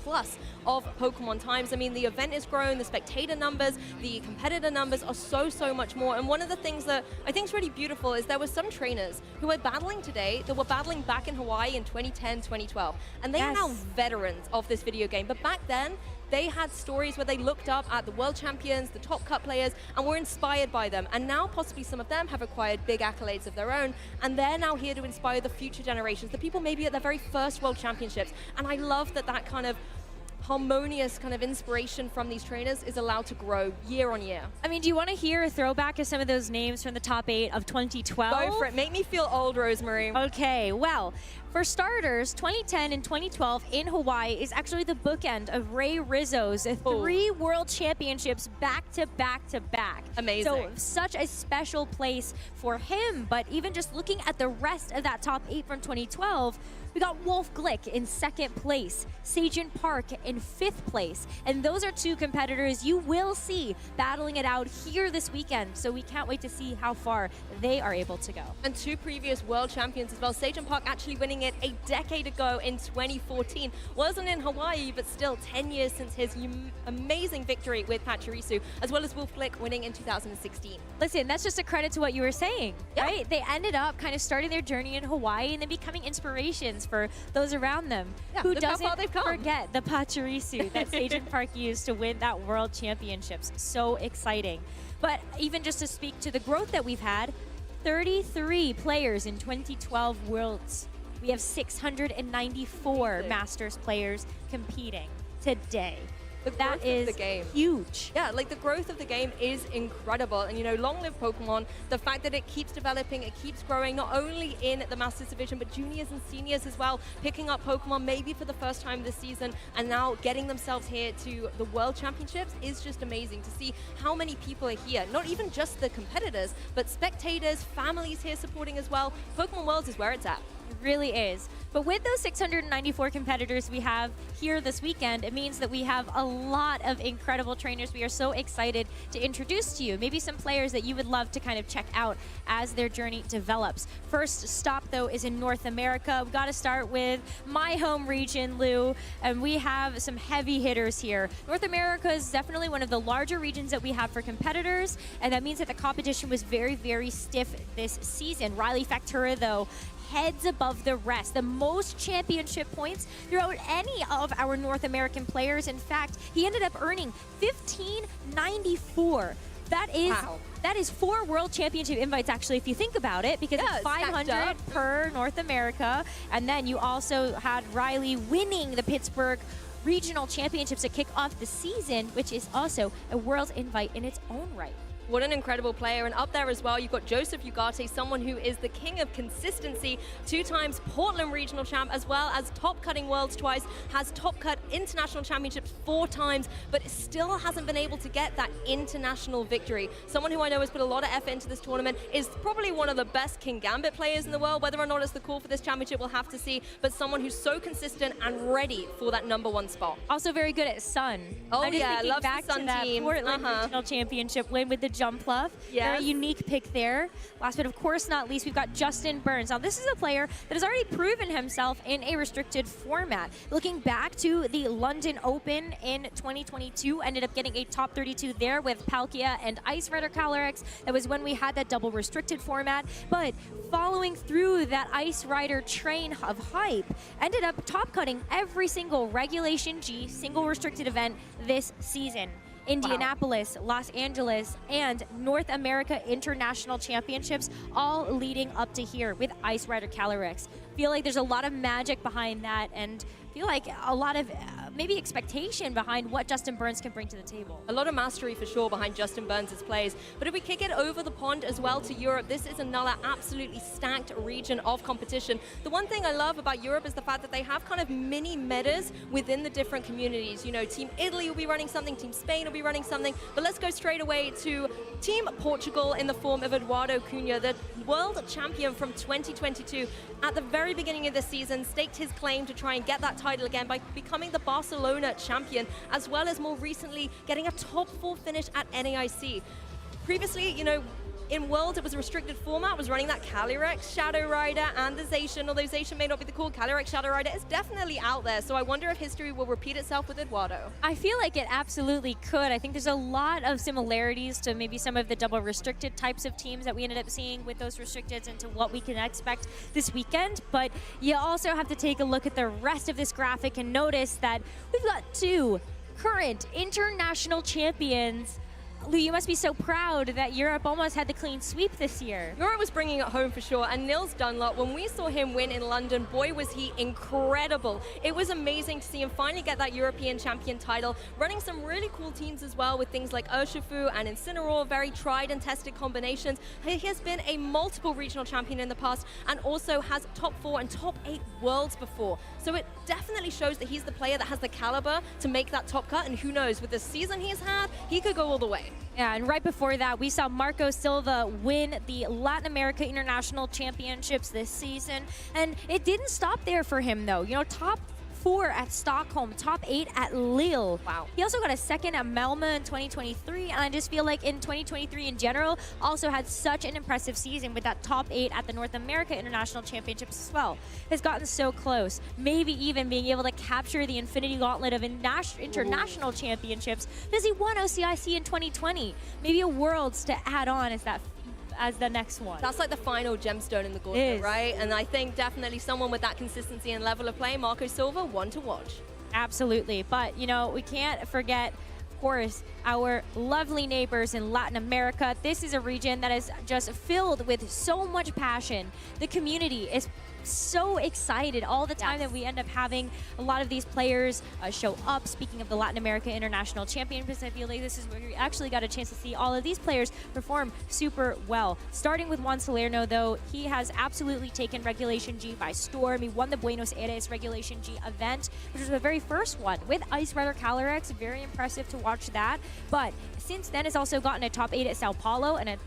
plus of Pokemon times. I mean, the event has grown, the spectator numbers, the competitor numbers are so much more. And one of the things that I think is really beautiful is there were some trainers who are battling today that were battling back in Hawaii in 2010, 2012. And they are now veterans of this video game. But back then, they had stories where they looked up at the world champions, the top cut players, and were inspired by them. And now possibly some of them have acquired big accolades of their own, and they're now here to inspire the future generations, the people maybe at their very first world championships. And I love that that kind of harmonious kind of inspiration from these trainers is allowed to grow year on year. I mean, do you want to hear a throwback of some of those names from the top 8 of 2012? Go for it. Make me feel old, Rosemary. Okay, well, for starters, 2010 and 2012 in Hawaii is actually the bookend of Ray Rizzo's 3 World Championships back to back to back. Amazing. So such a special place for him, but even just looking at the rest of that top 8 from 2012, we got Wolf Glick in 2nd place, Sajin Park in 5th place, and those are 2 competitors you will see battling it out here this weekend, so we can't wait to see how far they are able to go. And 2 previous world champions as well. Sajin Park actually winning it a decade ago in 2014. Wasn't in Hawaii, but still 10 years since his amazing victory with Pachirisu, as well as Wolf Glick winning in 2016. Listen, that's just a credit to what you were saying, right? They ended up kind of starting their journey in Hawaii and then becoming inspirations for those around them. Yeah, Who look how doesn't far they've come. forget the Pachirisu that Sajin Park used to win that World Championships? So exciting. But even just to speak to the growth that we've had, 33 players in 2012 Worlds. We have 694 Masters players competing today. That is huge. Yeah, like the growth of the game is incredible. And you know, long live Pokemon. The fact that it keeps developing, it keeps growing, not only in the Masters Division, but juniors and seniors as well, picking up Pokemon maybe for the first time this season, and now getting themselves here to the World Championships is just amazing to see how many people are here. Not even just the competitors, but spectators, families here supporting as well. Pokemon Worlds is where it's at. It really is. But with those 694 competitors we have here this weekend, it means that we have a lot of incredible trainers we are so excited to introduce to you. Maybe some players that you would love to kind of check out as their journey develops. First stop, though, is in North America. We've got to start with my home region, Lou, and we have some heavy hitters here. North America is definitely one of the larger regions that we have for competitors, and that means that the competition was very, very stiff this season. Riley Factura, though, heads above the rest. The most championship points throughout any of our North American players. In fact, he ended up earning 1594. That is 4 World Championship invites, actually, if you think about it, because it's 500 per North America. And then you also had Riley winning the Pittsburgh Regional Championships to kick off the season, which is also a World invite in its own right. What an incredible player. And up there as well, you've got Joseph Ugarte, someone who is the king of consistency, 2 times Portland Regional Champ, as well as top cutting Worlds twice, has top cut International Championships 4 times, but still hasn't been able to get that international victory. Someone who I know has put a lot of effort into this tournament, is probably one of the best King Gambit players in the world. Whether or not it's the call for this championship, we'll have to see, but someone who's so consistent and ready for that #1 spot. Also very good at Sun. Oh I'm just yeah, thinking loves back the Sun to that team. Portland Regional Championship win with the Jumpluff. Very unique pick there. Last but of course not least, we've got Justin Burns. Now this is a player that has already proven himself in a restricted format. Looking back to the London Open in 2022, ended up getting a top 32 there with Palkia and Ice Rider Calyrex. That was when we had that double restricted format. But following through that Ice Rider train of hype, ended up top cutting every single Regulation G single restricted event this season. Indianapolis, Los Angeles, and North America International Championships, all leading up to here with Ice Rider Calyrex. Feel like there's a lot of magic behind that, and feel like a lot of maybe expectation behind what Justin Burns can bring to the table. A lot of mastery for sure behind Justin Burns' plays. But if we kick it over the pond as well to Europe, this is another absolutely stacked region of competition. The one thing I love about Europe is the fact that they have kind of mini metas within the different communities. You know, Team Italy will be running something, Team Spain will be running something, but let's go straight away to Team Portugal in the form of Eduardo Cunha, the world champion from 2022. At the very beginning of the season, staked his claim to try and get that title again by becoming the Barcelona champion, as well as more recently getting a top 4 finish at NAIC. Previously, you know, in Worlds, it was a restricted format, was running that Calyrex Shadow Rider and the Zacian, although Zacian may not be the cool Calyrex Shadow Rider, is definitely out there, so I wonder if history will repeat itself with Eduardo. I feel like it absolutely could. I think there's a lot of similarities to maybe some of the double restricted types of teams that we ended up seeing with those restricteds and to what we can expect this weekend, but you also have to take a look at the rest of this graphic and notice that we've got 2 current international champions. Lou, you must be so proud that Europe almost had the clean sweep this year. Europe was bringing it home for sure, and Nils Dunlop, when we saw him win in London, boy was he incredible. It was amazing to see him finally get that European champion title, running some really cool teams as well with things like Urshifu and Incineroar, very tried and tested combinations. He has been a multiple regional champion in the past and also has top 4 and top 8 worlds before. So it definitely shows that he's the player that has the caliber to make that top cut, and who knows, with the season he's had, he could go all the way. Yeah, and right before that, we saw Marco Silva win the Latin America International Championships this season. And it didn't stop there for him, though. You know, top 4 at Stockholm, top 8 at Lille. Wow. He also got a 2nd at Malmö in 2023, and I just feel like in 2023 in general, also had such an impressive season with that top 8 at the North America International Championships as well. Has gotten so close, maybe even being able to capture the Infinity Gauntlet of international championships because he won OCIC in 2020. Maybe a Worlds to add on as the next one. That's like the final gemstone in the gauntlet, right? And I think definitely someone with that consistency and level of play, Marco Silva, one to watch. Absolutely, but you know, we can't forget, of course, our lovely neighbors in Latin America. This is a region that is just filled with so much passion. The community is so excited all the time that we end up having a lot of these players show up. Speaking of the Latin America International Championships, I feel like this is where we actually got a chance to see all of these players perform super well. Starting with Juan Salerno, though, he has absolutely taken Regulation G by storm. He won the Buenos Aires Regulation G event, which was the very first one with Ice Rider Calyrex. Very impressive to watch that. But since then has also gotten a top 8 at Sao Paulo and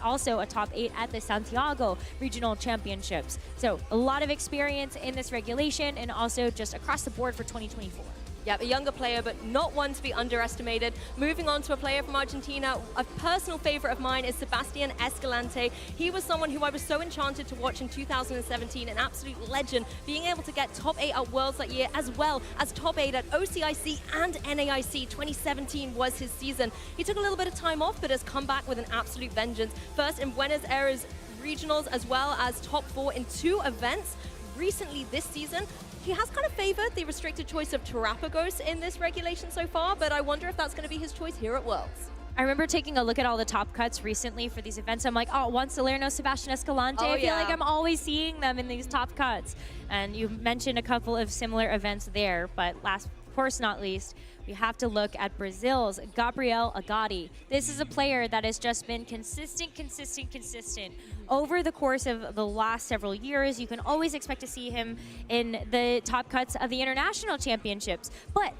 also a top 8 at the Santiago Regional Championships. So a lot of experience in this regulation and also just across the board for 2024. Yeah, a younger player, but not one to be underestimated. Moving on to a player from Argentina, a personal favorite of mine is Sebastian Escalante. He was someone who I was so enchanted to watch in 2017, an absolute legend, being able to get top 8 at Worlds that year, as well as top 8 at OCIC and NAIC. 2017 was his season. He took a little bit of time off, but has come back with an absolute vengeance. First in Buenos Aires regionals, as well as top 4 in 2 events. Recently this season, he has kind of favored the restricted choice of Terrapagos in this regulation so far, but I wonder if that's going to be his choice here at Worlds. I remember taking a look at all the top cuts recently for these events. I'm like, oh, Juan Salerno, Sebastian Escalante. I feel like I'm always seeing them in these top cuts. And you mentioned a couple of similar events there, but last, of course not least, we have to look at Brazil's Gabriel Agati. This is a player that has just been consistent. Over the course of the last several years, you can always expect to see him in the top cuts of the international championships, but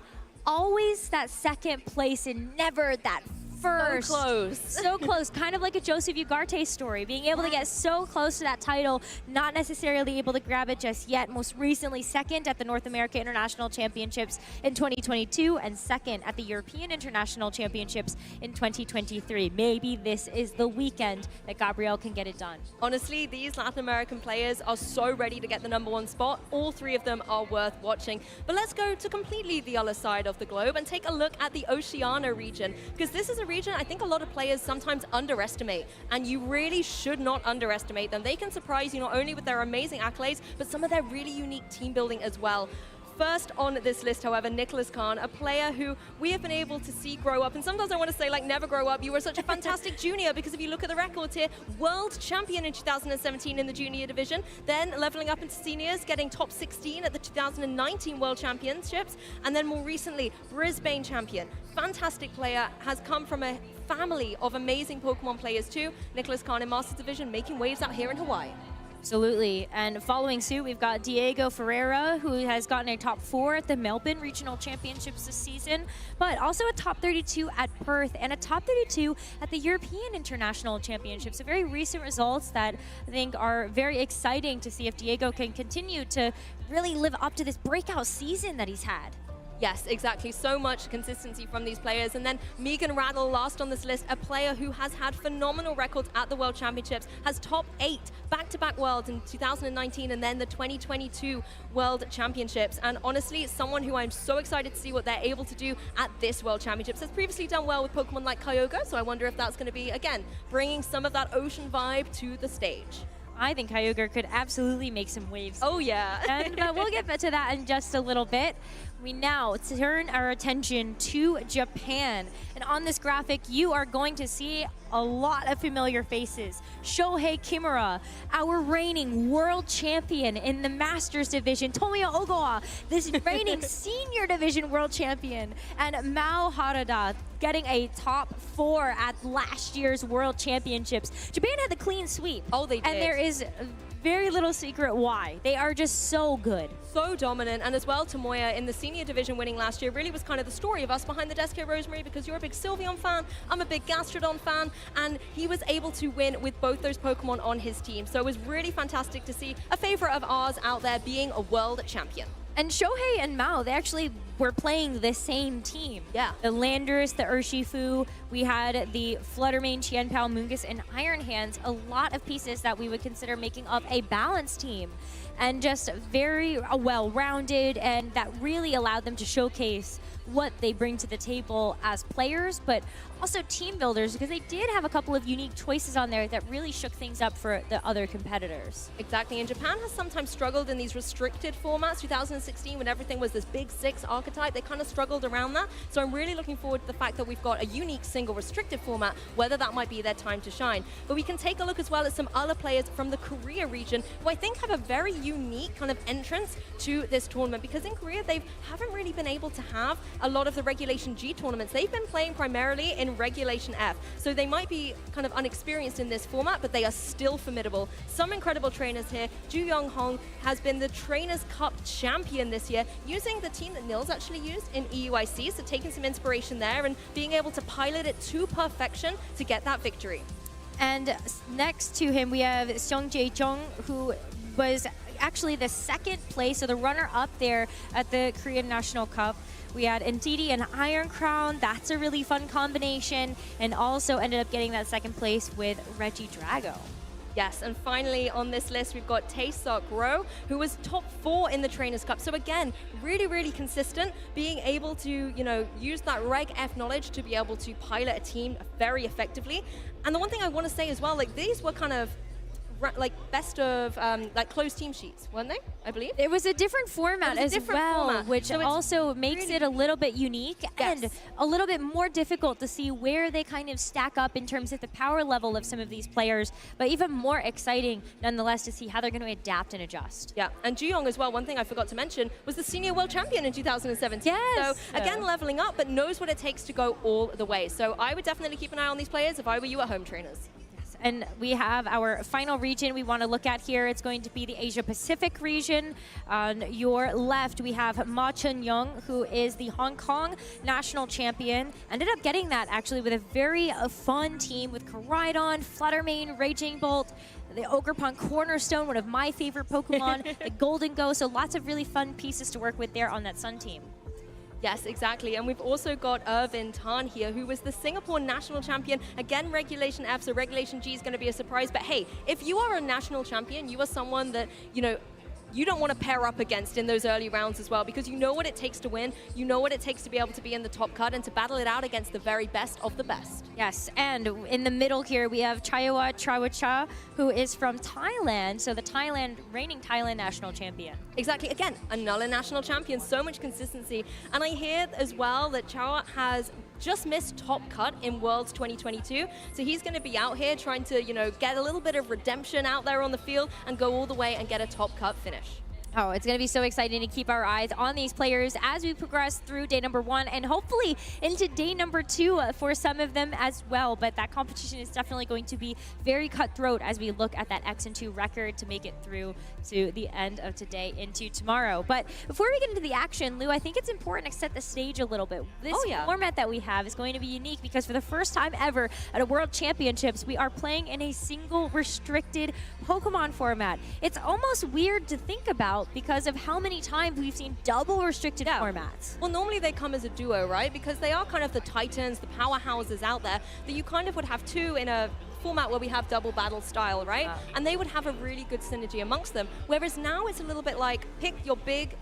always that second place and never that first. So close. So close, kind of like a Joseph Ugarte story, being able to get so close to that title, not necessarily able to grab it just yet. Most recently, second at the North America International Championships in 2022 and second at the European International Championships in 2023. Maybe this is the weekend that Gabriel can get it done. Honestly, these Latin American players are so ready to get the #1 spot. All 3 of them are worth watching. But let's go to completely the other side of the globe and take a look at the Oceania region, because this is a region I think a lot of players sometimes underestimate, and you really should not underestimate them. They can surprise you not only with their amazing accolades, but some of their really unique team building as well. First on this list, however, Nicholas Khan, a player who we have been able to see grow up. And sometimes I want to say, like, never grow up. You were such a fantastic junior, because if you look at the records here, world champion in 2017 in the junior division, then leveling up into seniors, getting top 16 at the 2019 World Championships, and then more recently, Brisbane champion. Fantastic player, has come from a family of amazing Pokemon players too. Nicholas Khan in Masters Division making waves out here in Hawaii. Absolutely. And following suit, we've got Diego Ferreira, who has gotten a top 4 at the Melbourne Regional Championships this season, but also a top 32 at Perth and a top 32 at the European International Championships. So very recent results that I think are very exciting to see if Diego can continue to really live up to this breakout season that he's had. Yes, exactly. So much consistency from these players. And then Megan Rattle, last on this list, a player who has had phenomenal records at the World Championships, has top 8 back-to-back Worlds in 2019 and then the 2022 World Championships. And honestly, someone who I'm so excited to see what they're able to do at this World Championships. Has previously done well with Pokemon like Kyogre, so I wonder if that's going to be, again, bringing some of that ocean vibe to the stage. I think Kyogre could absolutely make some waves. Oh, yeah. And we'll get back to that in just a little bit. We now turn our attention to Japan. And on this graphic, you are going to see a lot of familiar faces. Shohei Kimura, our reigning world champion in the Masters division. Tomoya Ogawa, this reigning senior division world champion. And Mao Harada, getting a top 4 at last year's world championships. Japan had the clean sweep. Oh, they did. And there is very little secret why. They are just so good. So dominant. And as well, Tomoya in the senior division winning last year really was kind of the story of us behind the desk here, Rosemary, because you're a big Sylveon fan, I'm a big Gastrodon fan, and he was able to win with both those Pokemon on his team. So it was really fantastic to see a favorite of ours out there being a world champion. And Shohei and Mao, they actually were playing the same team. Yeah. The Landorus, the Urshifu, we had the Fluttermane, Qianpao, Mungus, and Iron Hands, a lot of pieces that we would consider making up a balanced team. And just very well-rounded, and that really allowed them to showcase what they bring to the table as players, but also team builders, because they did have a couple of unique choices on there that really shook things up for the other competitors. Exactly, and Japan has sometimes struggled in these restricted formats. 2016, when everything was this big 6 archetype, they kind of struggled around that. So I'm really looking forward to the fact that we've got a unique single restricted format, whether that might be their time to shine. But we can take a look as well at some other players from the Korea region, who I think have a very unique kind of entrance to this tournament, because in Korea, they haven't really been able to have a lot of the Regulation G tournaments. They've been playing primarily in Regulation F, so they might be kind of unexperienced in this format, but they are still formidable. Some incredible trainers here. Ju Young Hong has been the Trainers Cup champion this year, using the team that Nils actually used in EUIC, so taking some inspiration there and being able to pilot it to perfection to get that victory. And next to him, we have Sung Jae-jung, who was actually the second place, so the runner-up there at the Korean National Cup. We had Ndidi and Iron Crown. That's a really fun combination. And also ended up getting that second place with Reggie Drago. Yes, and finally on this list, we've got Tae-Sok Ro, who was top 4 in the Trainers Cup. So again, really, really consistent, being able to, you know, use that Reg F knowledge to be able to pilot a team very effectively. And the one thing I want to say as well, like, these were kind of like best of like closed team sheets, weren't they? I believe it was a different format as well, which so also makes really it a little bit unique and Yes. a little bit more difficult to see where they kind of stack up in terms of the power level of some of these players, but even more exciting nonetheless to see how they're going to adapt and adjust. Yeah, and Ju Young as well, one thing I forgot to mention, was the senior world champion in 2017. Yes. So again, leveling up, but knows what it takes to go all the way. So I would definitely keep an eye on these players if I were you at home, trainers. And we have our final region we want to look at here. It's going to be the Asia Pacific region. On your left, we have Ma Chun-young, who is the Hong Kong national champion. Ended up getting that actually with a very fun team with Koraidon, Fluttermane, Raging Bolt, the Ogerpon Cornerstone, one of my favorite Pokemon, the Golden Ghost. So lots of really fun pieces to work with there on that Sun team. Yes, exactly. And we've also got Irvin Tan here, who was the Singapore national champion. Again, Regulation F, so Regulation G is going to be a surprise. But hey, if you are a national champion, you are someone that, you know, you don't want to pair up against in those early rounds as well, because you know what it takes to win, you know what it takes to be able to be in the top cut and to battle it out against the very best of the best. Yes, and in the middle here we have Chayawa Trawacha, who is from Thailand, so the reigning Thailand national champion. Exactly, again, another national champion, so much consistency. And I hear as well that Chawa has just missed top cut in Worlds 2022, so he's going to be out here trying to, you know, get a little bit of redemption out there on the field and go all the way and get a top cut finish. Oh, it's going to be so exciting to keep our eyes on these players as we progress through day number 1 and hopefully into day number 2 for some of them as well. But that competition is definitely going to be very cutthroat as we look at that X and 2 record to make it through to the end of today into tomorrow. But before we get into the action, Lou, I think it's important to set the stage a little bit. This format that we have is going to be unique because for the first time ever at a World Championships, we are playing in a single restricted Pokemon format. It's almost weird to think about because of how many times we've seen double restricted formats. Well, normally they come as a duo, right? Because they are kind of the titans, the powerhouses out there that you kind of would have two in a format where we have double battle style, right? And they would have a really good synergy amongst them. Whereas now it's a little bit like pick your big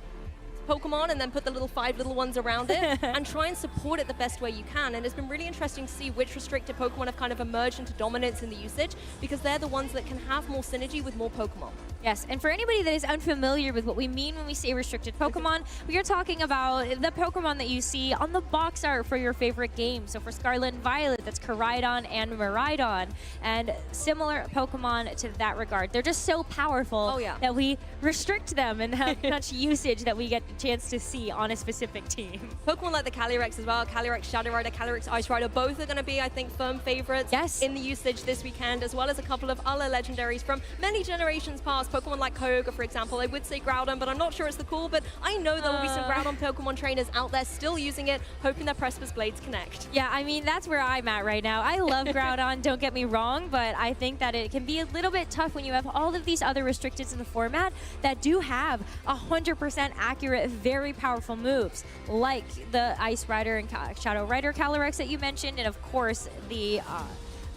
Pokemon and then put the 5 little ones around it and try and support it the best way you can. And it's been really interesting to see which restricted Pokemon have kind of emerged into dominance in the usage because they're the ones that can have more synergy with more Pokemon. Yes, and for anybody that is unfamiliar with what we mean when we say restricted Pokemon, we are talking about the Pokemon that you see on the box art for your favorite game. So for Scarlet and Violet, that's Koraidon and Miraidon, and similar Pokemon to that regard. They're just so powerful that we restrict them and have much usage that we get a chance to see on a specific team. Pokemon like the Calyrex as well, Calyrex Shadow Rider, Calyrex Ice Rider, both are going to be, I think, firm favorites in the usage this weekend, as well as a couple of other legendaries from many generations past. Pokemon like Kyogre, for example. I would say Groudon, but I'm not sure it's the call, but I know there will be some Groudon Pokemon trainers out there still using it, hoping their Precipice Blades connect. Yeah, I mean, that's where I'm at right now. I love Groudon, don't get me wrong, but I think that it can be a little bit tough when you have all of these other restricteds in the format that do have 100% accurate, very powerful moves, like the Ice Rider and Shadow Rider Calyrex that you mentioned, and of course, the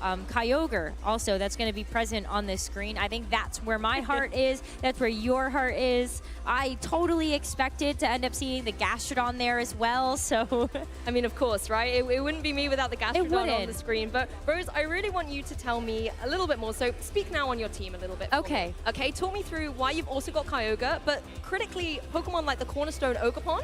Kyogre also that's going to be present on this screen. I think that's where my heart is. That's where your heart is. I totally expected to end up seeing the Gastrodon there as well. So, I mean, of course, right? It wouldn't be me without the Gastrodon on the screen. But Rose, I really want you to tell me a little bit more. So speak now on your team a little bit. Okay. Okay, talk me through why you've also got Kyogre, but critically, Pokemon like the Cornerstone Ogerpon.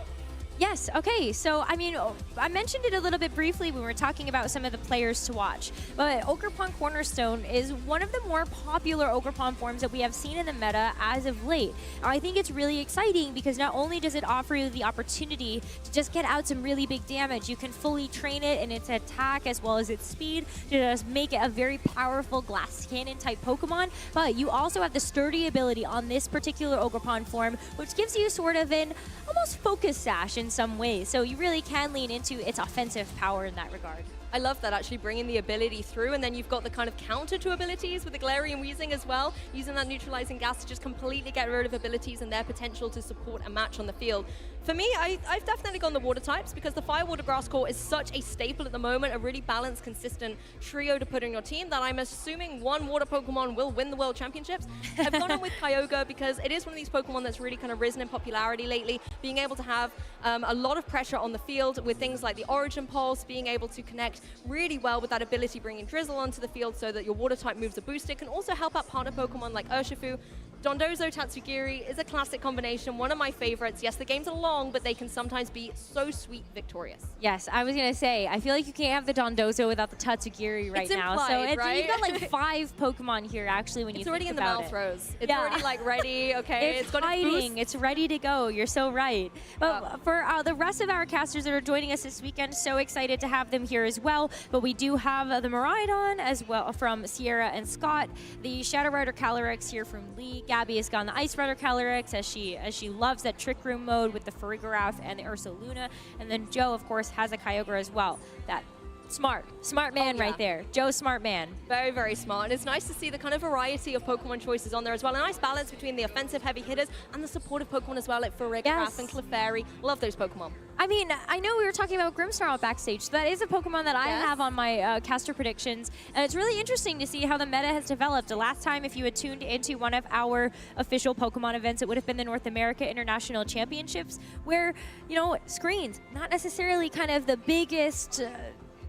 Yes, okay, so I mean, I mentioned it a little bit briefly when we were talking about some of the players to watch, but Ogerpon Cornerstone is one of the more popular Ogerpon forms that we have seen in the meta as of late. I think it's really exciting because not only does it offer you the opportunity to just get out some really big damage, you can fully train it in its attack as well as its speed to just make it a very powerful glass cannon type Pokemon, but you also have the sturdy ability on this particular Ogerpon form, which gives you sort of an almost focus sash in some ways. So you really can lean into its offensive power in that regard. I love that, actually bringing the ability through, and then you've got the kind of counter to abilities with the Galarian Weezing as well, using that neutralizing gas to just completely get rid of abilities and their potential to support a match on the field. For me, I've definitely gone the water types because the Fire, Water, Grass core is such a staple at the moment, a really balanced, consistent trio to put in your team that I'm assuming one water Pokemon will win the World Championships. I've gone on with Kyogre because it is one of these Pokemon that's really kind of risen in popularity lately, being able to have a lot of pressure on the field with things like the Origin Pulse, being able to connect really well with that ability, bringing Drizzle onto the field so that your water type moves are boosted. Can also help out partner Pokemon like Urshifu. Dondozo Tatsugiri is a classic combination, one of my favorites. Yes, the games are long, but they can sometimes be so sweet victorious. Yes, I was going to say, I feel like you can't have the Dondozo without the Tatsugiri right now. Implied, so you've got like 5 Pokemon here, actually, when you think about it. It's already in the mouth, Rose. It's already like ready, okay? It's got fighting. It's ready to go. You're so right. But for the rest of our casters that are joining us this weekend, so excited to have them here as well. But we do have the Miraidon as well from Sierra and Scott, the Shadow Rider Calyrex here from Lee. Gabby has gone the Ice Rider Calyrex as she loves that Trick Room mode with the Farigiraf and the Ursaluna. And then Joe, of course, has a Kyogre as well. That Smart man right there. Joe Smart man. Very, very smart. And it's nice to see the kind of variety of Pokemon choices on there as well. A nice balance between the offensive heavy hitters and the supportive Pokemon as well, like Furrick, Yes. and Clefairy. Love those Pokemon. I mean, I know we were talking about Grimmsnarl backstage. So that is a Pokemon that I have on my caster predictions. And it's really interesting to see how the meta has developed. The last time, if you had tuned into one of our official Pokemon events, it would have been the North America International Championships, where, you know, screens, not necessarily kind of the biggest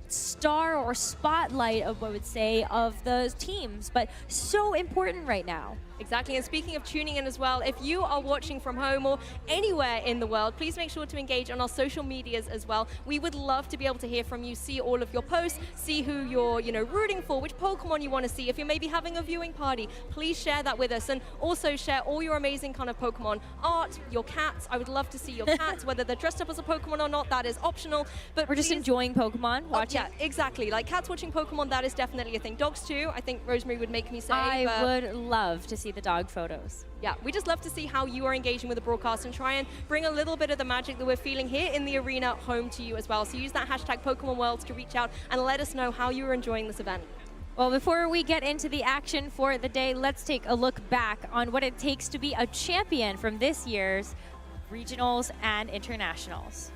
star or spotlight of, I would say, of the teams, but so important right now. Exactly, and speaking of tuning in as well, if you are watching from home or anywhere in the world, please make sure to engage on our social medias as well. We would love to be able to hear from you, see all of your posts, see who you're, rooting for, which Pokemon you want to see. If you're maybe having a viewing party, please share that with us, and also share all your amazing kind of Pokemon art, your cats. I would love to see your cats, whether they're dressed up as a Pokemon or not, that is optional. But we're just enjoying Pokemon, watching. Yeah, exactly. Like cats watching Pokemon, that is definitely a thing. Dogs too, I think Rosemary would make me say. I would love to see the dog photos. Yeah, we just love to see how you are engaging with the broadcast and try and bring a little bit of the magic that we're feeling here in the arena home to you as well. So use that hashtag Pokemon World to reach out and let us know how you are enjoying this event. Well, before we get into the action for the day, let's take a look back on what it takes to be a champion from this year's regionals and internationals.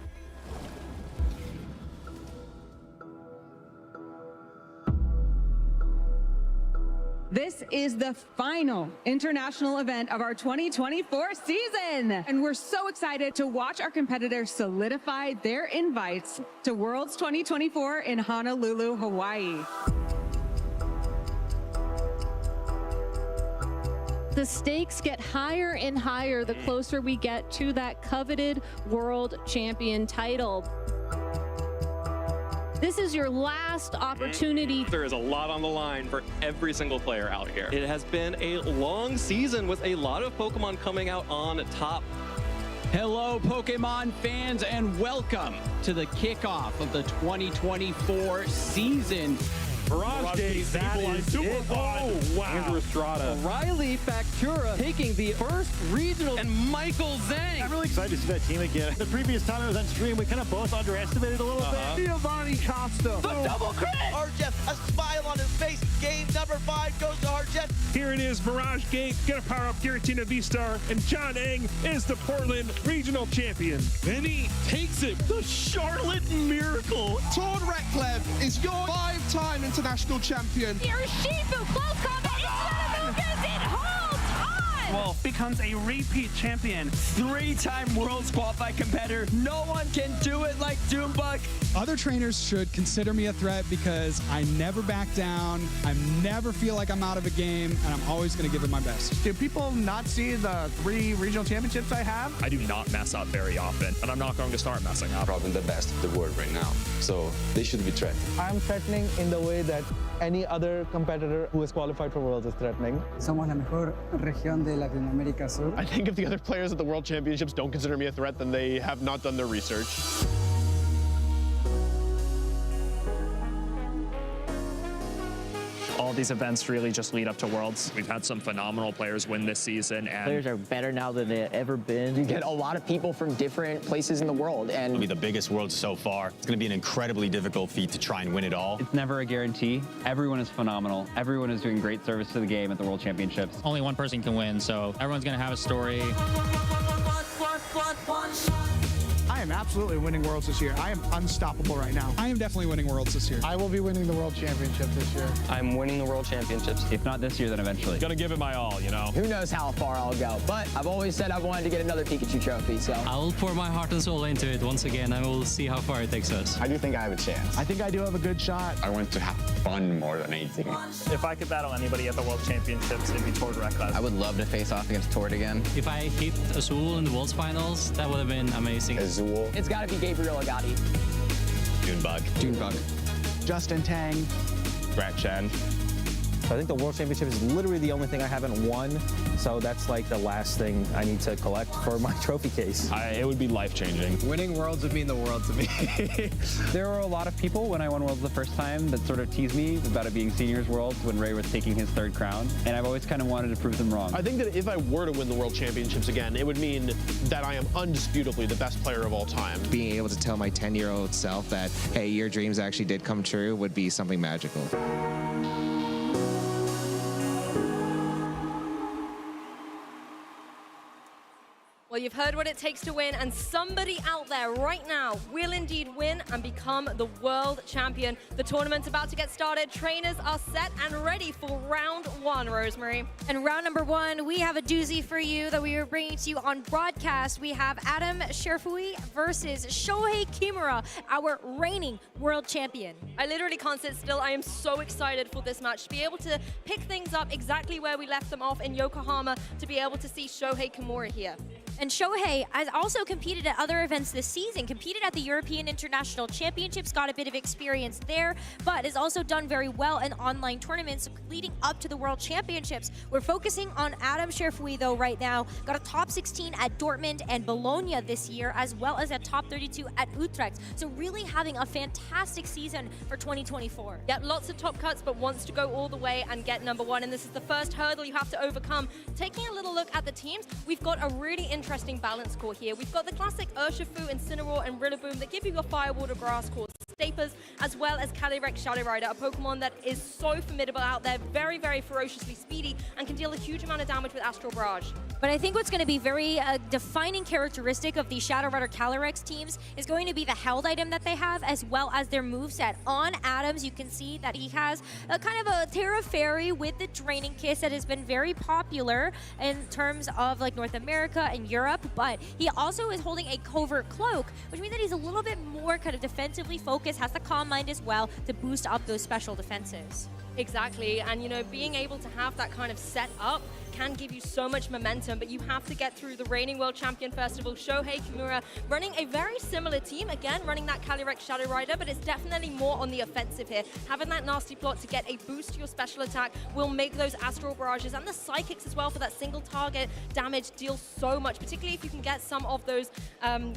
This is the final international event of our 2024 season. And we're so excited to watch our competitors solidify their invites to Worlds 2024 in Honolulu, Hawaii. The stakes get higher and higher the closer we get to that coveted world champion title. This is your last opportunity. There is a lot on the line for every single player out here. It has been a long season with a lot of Pokemon coming out on top. Hello, Pokemon fans, and welcome to the kickoff of the 2024 season. Mirage Gate, that is super fun. Oh, wow. Andrew Estrada. Riley Factura taking the first regional. And Michael Zhang. I'm really excited to see that team again. The previous time I was on stream, we kind of both underestimated a little bit. Giovanni Costa. The double crit! Arjef, a smile on his face. Game number 5 goes to Arjef. Here it is, Mirage Gate, gonna power up Giratina V-Star, and John Eng is the Portland Regional Champion. Then he takes it, the Charlotte Miracle. Torn Reklev is your 5-time international champion. Shifu, close combat into the Lucas, it holds on! Wolf becomes a repeat champion, 3-time Worlds qualified competitor. No one can do it like Doombug. Other trainers should consider me a threat because I never back down, I never feel like I'm out of a game, and I'm always going to give it my best. Do people not see the 3 regional championships I have? I do not mess up very often, and I'm not going to start messing up. Probably the best of the world right now, so they should be threatened. I'm threatening in the way that any other competitor who is qualified for Worlds is threatening. Somos la mejor región de Latinoamérica Sur. I think if the other players at the World Championships don't consider me a threat, then they have not done their research. All these events really just lead up to Worlds. We've had some phenomenal players win this season, and players are better now than they've ever been. You get a lot of people from different places in the world, and it'll be the biggest World so far. It's going to be an incredibly difficult feat to try and win it all. It's never a guarantee. Everyone is phenomenal. Everyone is doing great service to the game at the World Championships. Only one person can win, so everyone's going to have a story. I am absolutely winning Worlds this year. I am unstoppable right now. I am definitely winning Worlds this year. I will be winning the World Championship this year. I'm winning the World Championships. If not this year, then eventually. Gonna give it my all, you know? Who knows how far I'll go, but I've always said I wanted to get another Pikachu trophy, so. I will pour my heart and soul into it once again, and we'll see how far it takes us. I do think I have a chance. I think I do have a good shot. I want to have fun more than anything. If I could battle anybody at the World Championships, it'd be Tord Reklev. I would love to face off against Tord again. If I hit Azul in the Worlds Finals, that would have been amazing. Azul. It's got to be Gabriel Agati. Doombug. Doombug. Justin Tang. Brett Chen. So I think the World Championship is literally the only thing I haven't won. So that's like the last thing I need to collect for my trophy case. It would be life-changing. Winning Worlds would mean the world to me. There were a lot of people when I won Worlds the first time that sort of teased me about it being Seniors Worlds when Ray was taking his 3rd crown, and I've always kind of wanted to prove them wrong. I think that if I were to win the World Championships again, it would mean that I am undisputably the best player of all time. Being able to tell my 10-year-old self that, hey, your dreams actually did come true would be something magical. Well, you've heard what it takes to win, and somebody out there right now will indeed win and become the world champion. The tournament's about to get started. Trainers are set and ready for round 1, Rosemary. And round number 1, we have a doozy for you that we are bringing to you on broadcast. We have Adam Sherfui versus Shohei Kimura, our reigning world champion. I literally can't sit still. I am so excited for this match to be able to pick things up exactly where we left them off in Yokohama, to be able to see Shohei Kimura here. And Shohei has also competed at other events this season, competed at the European International Championships, got a bit of experience there, but has also done very well in online tournaments leading up to the World Championships. We're focusing on Adam Sherfui though right now. Got a top 16 at Dortmund and Bologna this year, as well as a top 32 at Utrecht. So really having a fantastic season for 2024. Yeah, lots of top cuts, but wants to go all the way and get number 1. And this is the first hurdle you have to overcome. Taking a little look at the teams, we've got a really interesting balance core here. We've got the classic Urshifu, Incineroar, and Rillaboom that give you a Fire, Water, Grass core Stapers, as well as Calyrex Shadow Rider, a Pokemon that is so formidable out there, very, very ferociously speedy, and can deal a huge amount of damage with Astral Barrage. But I think what's going to be very defining characteristic of the Shadow Rider Calyrex teams is going to be the held item that they have, as well as their moveset. On Adams, you can see that he has a kind of a Terra Fairy with the Draining Kiss that has been very popular in terms of like North America and Europe, but he also is holding a Covert Cloak, which means that he's a little bit more kind of defensively focused, has the Calm Mind as well to boost up those special defenses. Exactly, and you know, being able to have that kind of set up can give you so much momentum, but you have to get through the reigning world champion first of all. Shohei Kimura running a very similar team, again running that Calyrex Shadow Rider, but it's definitely more on the offensive here. Having that nasty plot to get a boost to your special attack will make those Astral Barrages and the Psychics as well for that single target damage deal so much, particularly if you can get some of those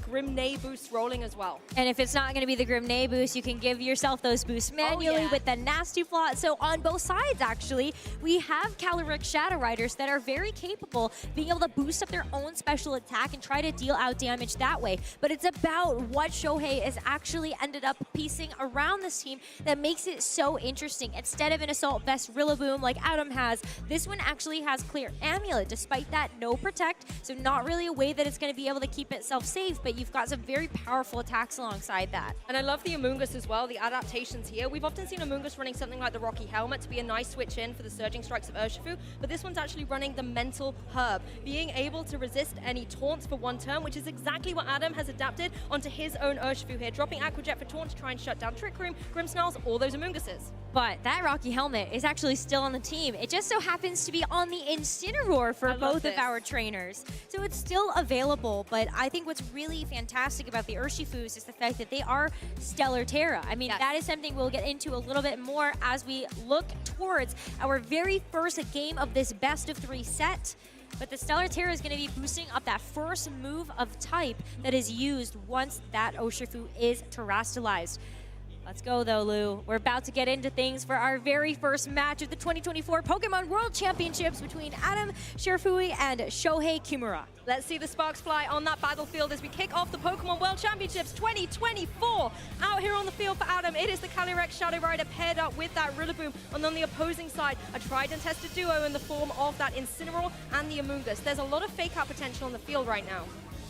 Grim Neigh boosts rolling as well. And if it's not going to be the Grim Neigh boost, you can give yourself those boosts manually with the nasty plot. So on both sides, actually, we have Calyrex Shadow Riders that are very capable being able to boost up their own special attack and try to deal out damage that way. But it's about what Shohei has actually ended up piecing around this team that makes it so interesting. Instead of an Assault Vest Rillaboom like Adam has, this one actually has Clear Amulet. Despite that, no Protect, so not really a way that it's going to be able to keep itself safe, but you've got some very powerful attacks alongside that. And I love the Amoonguss as well, the adaptations here. We've often seen Amoonguss running something like the Rocky Helmet to be a nice switch in for the Surging Strikes of Urshifu, but this one's actually running the Mental Herb, being able to resist any taunts for one turn, which is exactly what Adam has adapted onto his own Urshifu here, dropping Aqua Jet for taunt to try and shut down Trick Room, Grimmsnarls, all those Amoongusses. But that Rocky Helmet is actually still on the team. It just so happens to be on the Incineroar for both of our trainers. So it's still available, but I think what's really fantastic about the Urshifus is the fact that they are Stellar Terra. I mean, that is something we'll get into a little bit more as we look towards our very first game of this best of 3 set. But the Stellar Terra is going to be boosting up that first move of type that is used once that Urshifu is terastallized. Let's go though, Lou. We're about to get into things for our very first match of the 2024 Pokémon World Championships between Adam Sherfui and Shohei Kimura. Let's see the sparks fly on that battlefield as we kick off the Pokémon World Championships 2024. Out here on the field for Adam, it is the Calyrex Shadow Rider paired up with that Rillaboom. And on the opposing side, a tried and tested duo in the form of that Incineroar and the Amoonguss. There's a lot of fake out potential on the field right now.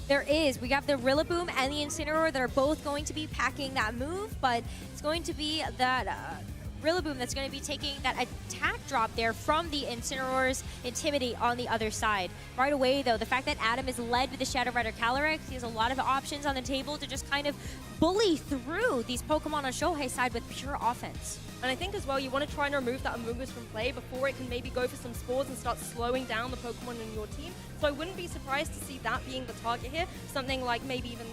There is. We have the Rillaboom and the Incineroar that are both going to be packing that move, but it's going to be that Rillaboom that's going to be taking that attack drop there from the Incineroar's Intimidate on the other side. Right away, though, the fact that Adam is led with the Shadow Rider Calyrex, he has a lot of options on the table to just kind of bully through these Pokemon on Shohei's side with pure offense. And I think as well, you want to try and remove that Amoonguss from play before it can maybe go for some spores and start slowing down the Pokemon in your team. So I wouldn't be surprised to see that being the target here. Something like maybe even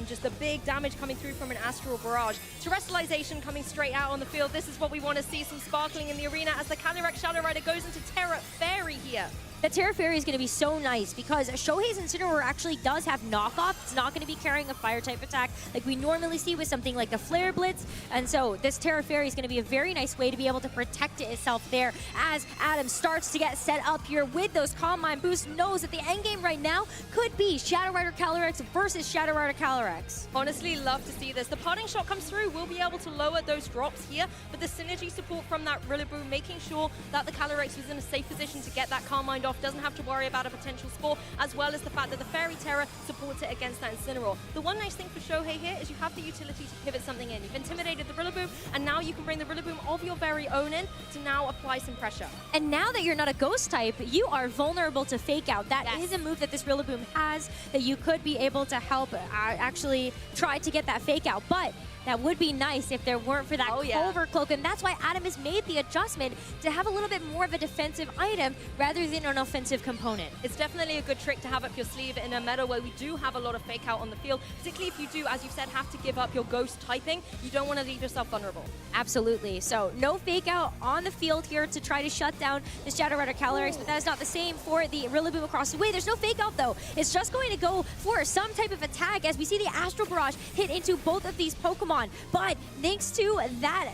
just the big damage coming through from an Astral Barrage. Terrestrialization coming straight out on the field. This is what what we want to see, some sparkling in the arena as the Calyrex Shadow Rider goes into Terra Fairy here. The Terra Fairy is going to be so nice because Shohei's Incineroar actually does have knockoff. It's not going to be carrying a fire type attack like we normally see with something like the Flare Blitz. And so this Terra Fairy is going to be a very nice way to be able to protect itself there as Adam starts to get set up here with those Calm Mind boosts. Knows that the end game right now could be Shadow Rider Calyrex versus Shadow Rider Calyrex. Honestly, love to see this. The parting shot comes through. We'll be able to lower those drops here, but the synergy support from that Rillaboom, making sure that the Calyrex was in a safe position to get that Calm Mind off, doesn't have to worry about a potential spore, as well as the fact that the Fairy Terror supports it against that Incineroar. The one nice thing for Shohei here is you have the utility to pivot something in. You've intimidated the Rillaboom, and now you can bring the Rillaboom of your very own in to now apply some pressure. And now that you're not a ghost type, you are vulnerable to Fake Out. That is a move that this Rillaboom has that you could be able to help actually try to get that Fake Out. But that would be nice if there weren't for that Clover Cloak, and that's why Adam has made the adjustment to have a little bit more of a defensive item rather than an offensive component. It's definitely a good trick to have up your sleeve in a meta where we do have a lot of Fake Out on the field, particularly if you do, as you've said, have to give up your Ghost typing. You don't want to leave yourself vulnerable. Absolutely. So no Fake Out on the field here to try to shut down the Shadow Rider Calyrex, but that is not the same for the Rillaboom across the way. There's no Fake Out though. It's just going to go for some type of attack as we see the Astral Barrage hit into both of these Pokemon. But thanks to that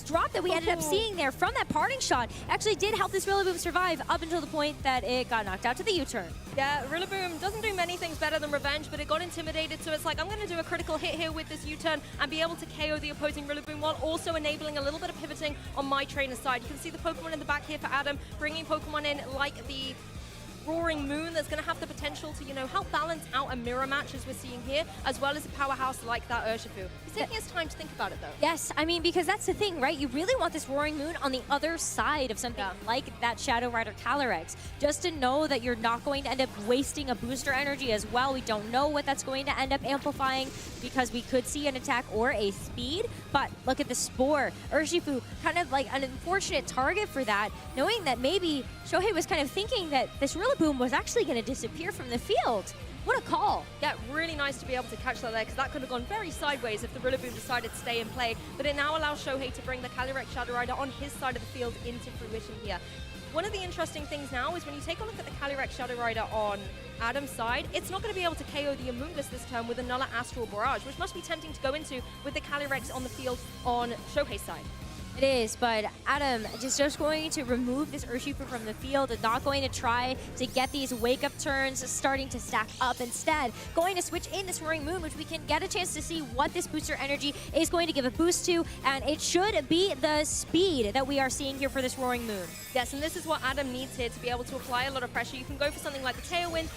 drop that we ended up seeing there from that parting shot actually did help this Rillaboom survive up until the point that it got knocked out to the U-turn. Yeah, Rillaboom doesn't do many things better than Revenge, but it got intimidated, so it's like, I'm going to do a critical hit here with this U-turn and be able to KO the opposing Rillaboom while also enabling a little bit of pivoting on my trainer's side. You can see the Pokemon in the back here for Adam, bringing Pokemon in like the Roaring Moon that's going to have the potential to, help balance out a mirror match as we're seeing here, as well as a powerhouse like that Urshifu. He's taking his time to think about it though. Yes, I mean, because that's the thing, right? You really want this Roaring Moon on the other side of something like that Shadow Rider Calyrex, just to know that you're not going to end up wasting a booster energy as well. We don't know what that's going to end up amplifying because we could see an attack or a speed, but look at the Spore. Urshifu, kind of like an unfortunate target for that, knowing that maybe Shohei was kind of thinking that this Rillaboom was actually going to disappear from the field. What a call. Yeah, really nice to be able to catch that there, because that could have gone very sideways if the Rillaboom decided to stay in play, but it now allows Shohei to bring the Calyrex Shadow Rider on his side of the field into fruition here. One of the interesting things now is when you take a look at the Calyrex Shadow Rider on Adam's side, it's not going to be able to KO the Amoonguss this turn with another Astral Barrage, which must be tempting to go into with the Calyrex on the field on Shohei's side. It is, but Adam is just going to remove this Urshifu from the field and not going to try to get these wake-up turns starting to stack up. Instead, going to switch in this Roaring Moon, which we can get a chance to see what this booster energy is going to give a boost to, and it should be the speed that we are seeing here for this Roaring Moon. Yes, and this is what Adam needs here to be able to apply a lot of pressure. You can go for something like the Tailwind,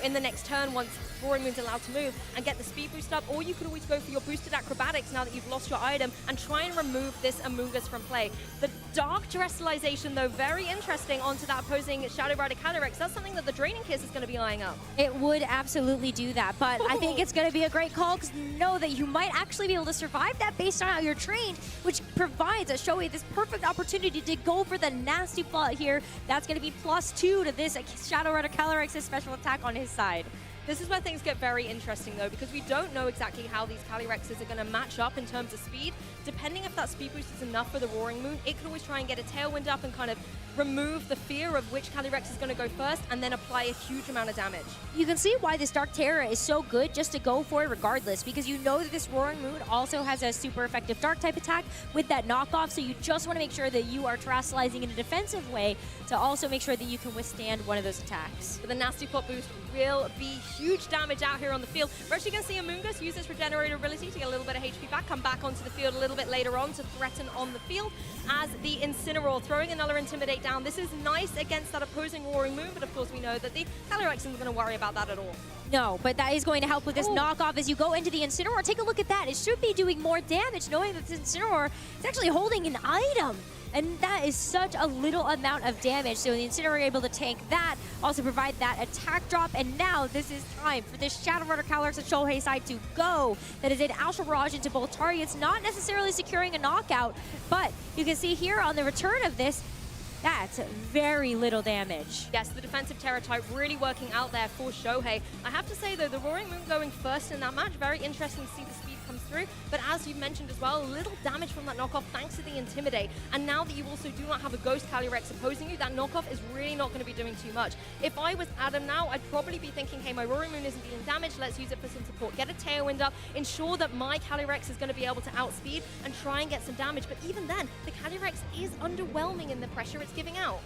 in the next turn once Roaring Moon's allowed to move and get the speed boost up, or you could always go for your boosted acrobatics now that you've lost your item and try and remove this Amoonguss from play. The Dark Terrestrialization, though, very interesting onto that opposing Shadow Rider Calyrex. That's something that the Draining Kiss is going to be eyeing up. It would absolutely do that, but I think it's going to be a great call because know that you might actually be able to survive that based on how you're trained, which provides a Shohei this perfect opportunity to go for the nasty plot here. That's going to be +2 to this Shadow Rider Calyrex's special attack on his side. This is where things get very interesting, though, because we don't know exactly how these Calyrexes are going to match up in terms of speed. Depending if that speed boost is enough for the Roaring Moon, it could always try and get a Tailwind up and kind of remove the fear of which Calyrex is going to go first and then apply a huge amount of damage. You can see why this Dark Terror is so good just to go for it regardless, because you know that this Roaring Moon also has a super effective Dark type attack with that knockoff, so you just want to make sure that you are terrestrializing in a defensive way to also make sure that you can withstand one of those attacks. But the Nasty Plot boost will be huge damage out here on the field. We're actually going to see Amoonguss use this Regenerator ability to get a little bit of HP back, come back onto the field a little bit later on to threaten on the field as the Incineroar throwing another Intimidate down. This is nice against that opposing Roaring Moon, but of course we know that the Calyrex isn't going to worry about that at all. No, but that is going to help with this knockoff as you go into the Incineroar. Take a look at that. It should be doing more damage knowing that this Incineroar is actually holding an item. And that is such a little amount of damage. So the Incineroar able to tank that, also provide that attack drop. And now this is time for this Shadow Rider Calyrex and Shohei side to go. That is an Astral Barrage into both targets, not necessarily securing a knockout. But you can see here on the return of this, that's very little damage. Yes, the defensive Terror type really working out there for Shohei. I have to say, though, the Roaring Moon going first in that match, very interesting to see the speed come through. But as you've mentioned as well, a little damage from that knockoff thanks to the Intimidate. And now that you also do not have a Ghost Calyrex opposing you, that knockoff is really not going to be doing too much. If I was Adam now, I'd probably be thinking, hey, my Roaring Moon isn't dealing damage, let's use it for some support. Get a Tailwind up, ensure that my Calyrex is going to be able to outspeed and try and get some damage. But even then, the Calyrex is underwhelming in the pressure it's giving out.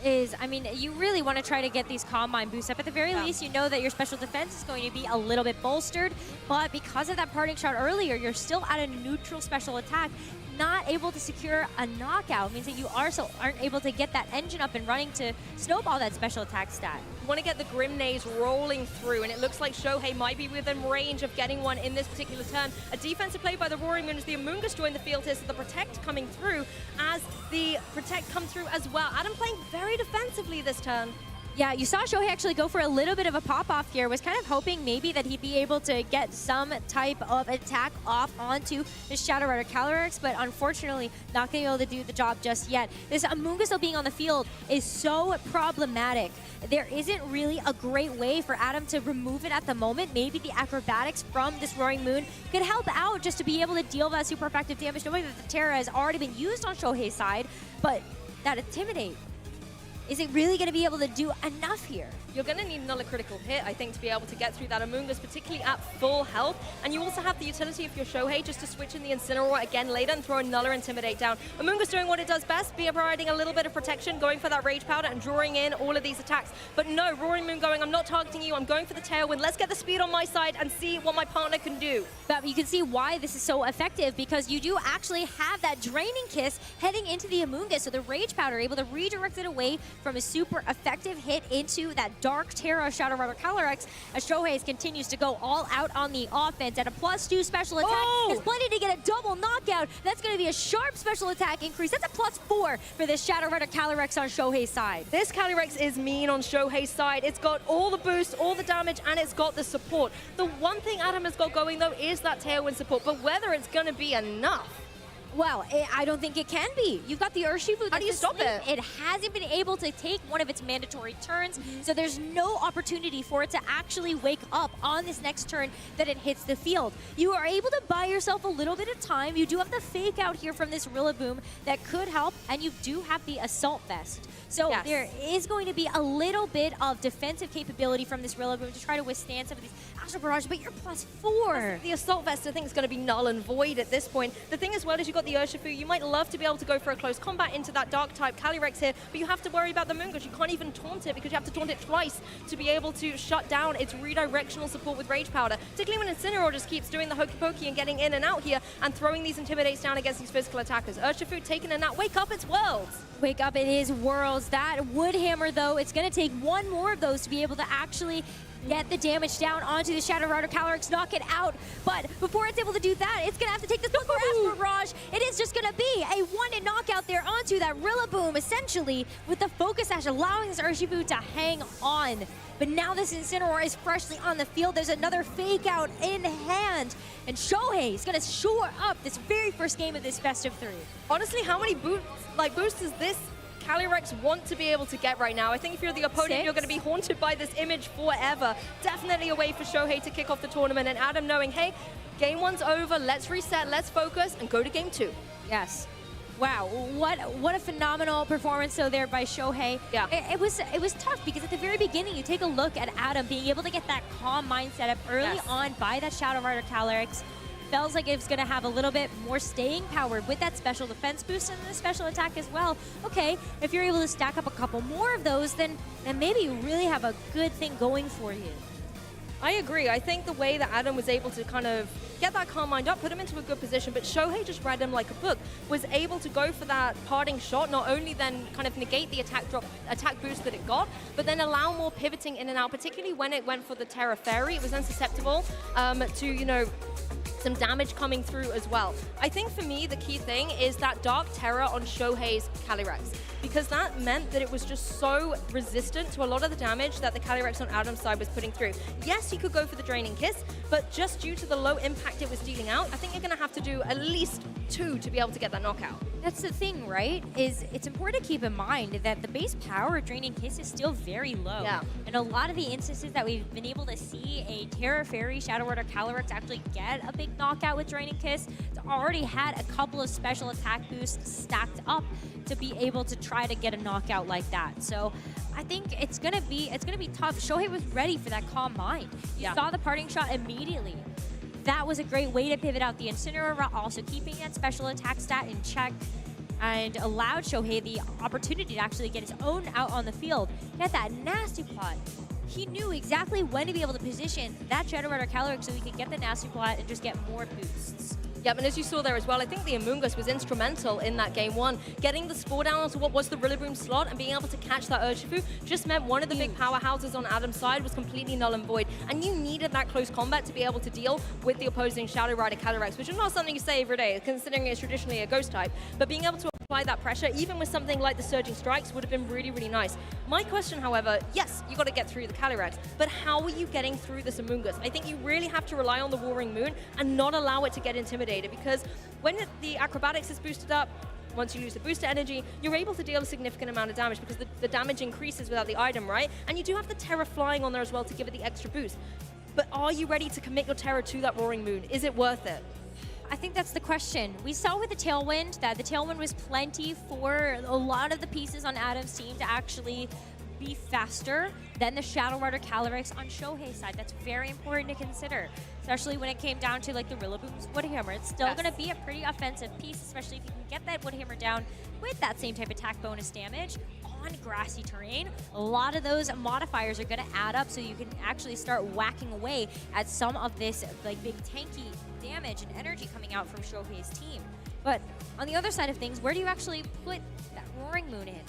I mean, you really want to try to get these Calm Mind boosts up. At the very least, you know that your special defense is going to be a little bit bolstered, but because of that parting shot earlier, you're still at a neutral special attack, not able to secure a knockout. It means that you aren't able to get that engine up and running to snowball that special attack stat. You want to get the Grimnaze rolling through, and it looks like Shohei might be within range of getting one in this particular turn. A defensive play by the Roaring Moon as the Amoonguss joined the field here, so the Protect coming through as the Protect come through as well. Adam playing very defensively this turn. Yeah, you saw Shohei actually go for a little bit of a pop-off here. Was kind of hoping maybe that he'd be able to get some type of attack off onto the Shadow Rider Calyrex, but unfortunately not going to be able to do the job just yet. This Amoonguss still being on the field is so problematic. There isn't really a great way for Adam to remove it at the moment. Maybe the acrobatics from this Roaring Moon could help out just to be able to deal that super effective damage, knowing that the Terra has already been used on Shohei's side, but that Intimidate, is it really going to be able to do enough here? You're going to need another critical hit, I think, to be able to get through that Amoonguss, particularly at full health. And you also have the utility of your Shohei just to switch in the Incineroar again later and throw another Intimidate down. Amoonguss doing what it does best, be providing a little bit of protection, going for that Rage Powder and drawing in all of these attacks. But no, Roaring Moon going, I'm not targeting you, I'm going for the Tailwind. Let's get the speed on my side and see what my partner can do. But you can see why this is so effective, because you do actually have that Draining Kiss heading into the Amoonguss, so the Rage Powder able to redirect it away from a super effective hit into that Dark Terra Shadow Rider Calyrex, as Shohei continues to go all out on the offense at a +2 special attack. There's plenty to get a double knockout. That's going to be a sharp special attack increase. That's a +4 for this Shadow Rider Calyrex on Shohei's side. This Calyrex is mean on Shohei's side. It's got all the boosts, all the damage, and it's got the support. The one thing Adam has got going, though, is that Tailwind support, but whether it's going to be enough. Well, I don't think it can be. You've got the Urshifu. How do you stop it? It hasn't been able to take one of its mandatory turns, so there's no opportunity for it to actually wake up on this next turn that it hits the field. You are able to buy yourself a little bit of time. You do have the Fake Out here from this Rillaboom that could help, and you do have the Assault Vest. So there is going to be a little bit of defensive capability from this Rillaboom to try to withstand some of these Astral Barrage, but you're +4. The Assault Vest, I think, is going to be null and void at this point. The thing as well is you've got the Urshifu. You might love to be able to go for a close combat into that Dark-type Calyrex here, but you have to worry about the Amoonguss. You can't even taunt it because you have to taunt it twice to be able to shut down its redirectional support with Rage Powder, particularly when Incineroar just keeps doing the hokey pokey and getting in and out here and throwing these Intimidates down against these physical attackers. Urshifu taking a nap. Wake up, it's Worlds! Wake up, it is Worlds. That Wood Hammer, though, it's going to take one more of those to be able to actually get the damage down onto the Shadow Rider Calyrex, knock it out. But before it's able to do that, it's going to have to take this Astral Barrage. It is just going to be a one-hit knockout there onto that Rillaboom, essentially, with the Focus Sash allowing this Urshifu to hang on. But now this Incineroar is freshly on the field. There's another Fake Out in hand. And Shohei is going to shore up this very first game of this best of 3. Honestly, how many boosts does this Calyrex want to be able to get right now? I think if you're the opponent, 6? you're going to be haunted by this image forever. Definitely a way for Shohei to kick off the tournament, and Adam knowing, hey, game 1's over, let's reset, let's focus, and go to game 2. Yes. Wow, what a phenomenal performance so there by Shohei. Yeah. It was tough because at the very beginning, you take a look at Adam being able to get that calm mind set up early on by that Shadow Rider Calyrex. Feels like it's going to have a little bit more staying power with that special defense boost and the special attack as well. Okay, if you're able to stack up a couple more of those, then maybe you really have a good thing going for you. I agree. I think the way that Adam was able to kind of get that calm mind up, put him into a good position, but Shohei just read him like a book, was able to go for that parting shot, not only then kind of negate the attack boost that it got, but then allow more pivoting in and out, particularly when it went for the Terra Fairy. It was then susceptible to, you know, some damage coming through as well. I think for me, the key thing is that Dark Terror on Shohei's Calyrex, because that meant that it was just so resistant to a lot of the damage that the Calyrex on Adam's side was putting through. Yes, he could go for the Draining Kiss, but just due to the low impact it was dealing out, I think you're going to have to do at least 2 to be able to get that knockout. That's the thing, right? Is it's important to keep in mind that the base power of Draining Kiss is still very low. Yeah. And a lot of the instances that we've been able to see a Terra Fairy, Shadow Word, or Calyrex actually get a big knockout with Draining Kiss, it's already had a couple of special attack boosts stacked up to be able to try to get a knockout like that. So I think it's gonna be tough. Shohei was ready for that Calm Mind. You saw the parting shot immediately. That was a great way to pivot out the Incineroar, also keeping that special attack stat in check, and allowed Shohei the opportunity to actually get his own out on the field. Get that nasty plot. He knew exactly when to be able to position that Shadow Rider Calyrex so he could get the nasty plot and just get more boosts. Yep, and as you saw there as well, I think the Amoonguss was instrumental in that game 1. Getting the Spore down onto what was the Rillaboom slot and being able to catch that Urshifu just meant one of the big powerhouses on Adam's side was completely null and void. And you needed that close combat to be able to deal with the opposing Shadow Rider Calyrex, which is not something you say every day, considering it's traditionally a ghost type. But being able to apply that pressure, even with something like the Surging Strikes, would have been really, really nice. My question, however, yes, you got to get through the Calyrex, but how are you getting through this Amoonguss? I think you really have to rely on the Warring Moon and not allow it to get intimidated, because when the Acrobatics is boosted up, once you lose the booster energy, you're able to deal a significant amount of damage because the damage increases without the item, right? And you do have the Terra flying on there as well to give it the extra boost. But are you ready to commit your Terra to that Roaring Moon? Is it worth it? I think that's the question. We saw with the Tailwind that the Tailwind was plenty for a lot of the pieces on Adam's team to actually be faster than the Shadow Rider Calyrex on Shohei's side. That's very important to consider, especially when it came down to like the Rillaboom's Woodhammer. It's still going to be a pretty offensive piece, especially if you can get that Woodhammer down with that same type of attack bonus damage on grassy terrain. A lot of those modifiers are going to add up, so you can actually start whacking away at some of this like big tanky damage and energy coming out from Shohei's team. But on the other side of things, where do you actually put that Roaring Moon in?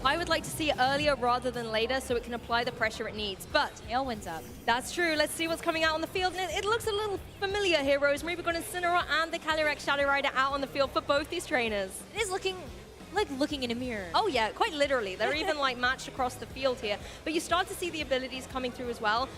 I would like to see it earlier rather than later so it can apply the pressure it needs, but Tailwind's up. That's true. Let's see what's coming out on the field. And it looks a little familiar here, Rosemary. We've got Incineroar and the Calyrex Shadow Rider out on the field for both these trainers. It is looking like looking in a mirror. Oh yeah, quite literally. They're even like matched across the field here. But you start to see the abilities coming through as well.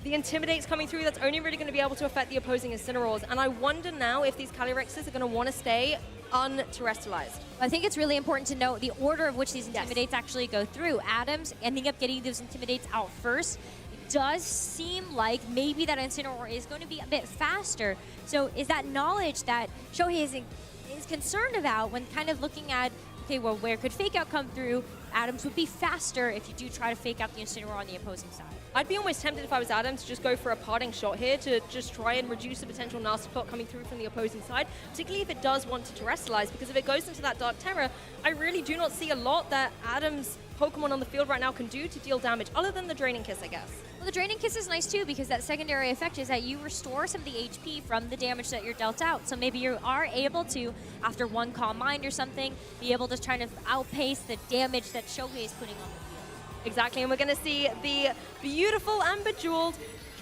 The Intimidate's coming through. That's only really going to be able to affect the opposing Incineroars. And I wonder now if these Calyrexes are going to want to stay unterrestrialized. I think it's really important to note the order of which these Intimidates actually go through. Adams ending up getting those Intimidates out first. It does seem like maybe that Incineroar is going to be a bit faster. So is that knowledge that Shohei is concerned about when kind of looking at, okay, well, where could Fake Out come through? Adams would be faster if you do try to Fake Out the Incineroar on the opposing side. I'd be almost tempted if I was Adam to just go for a parting shot here to just try and reduce the potential nasty plot coming through from the opposing side, particularly if it does want to terrestrialize, because if it goes into that Dark Terror, I really do not see a lot that Adam's Pokemon on the field right now can do to deal damage, other than the Draining Kiss, I guess. Well, the Draining Kiss is nice too, because that secondary effect is that you restore some of the HP from the damage that you're dealt out. So maybe you are able to, after one Calm Mind or something, be able to try to outpace the damage that Shohei is putting on the field. Exactly, and we're going to see the beautiful and bejeweled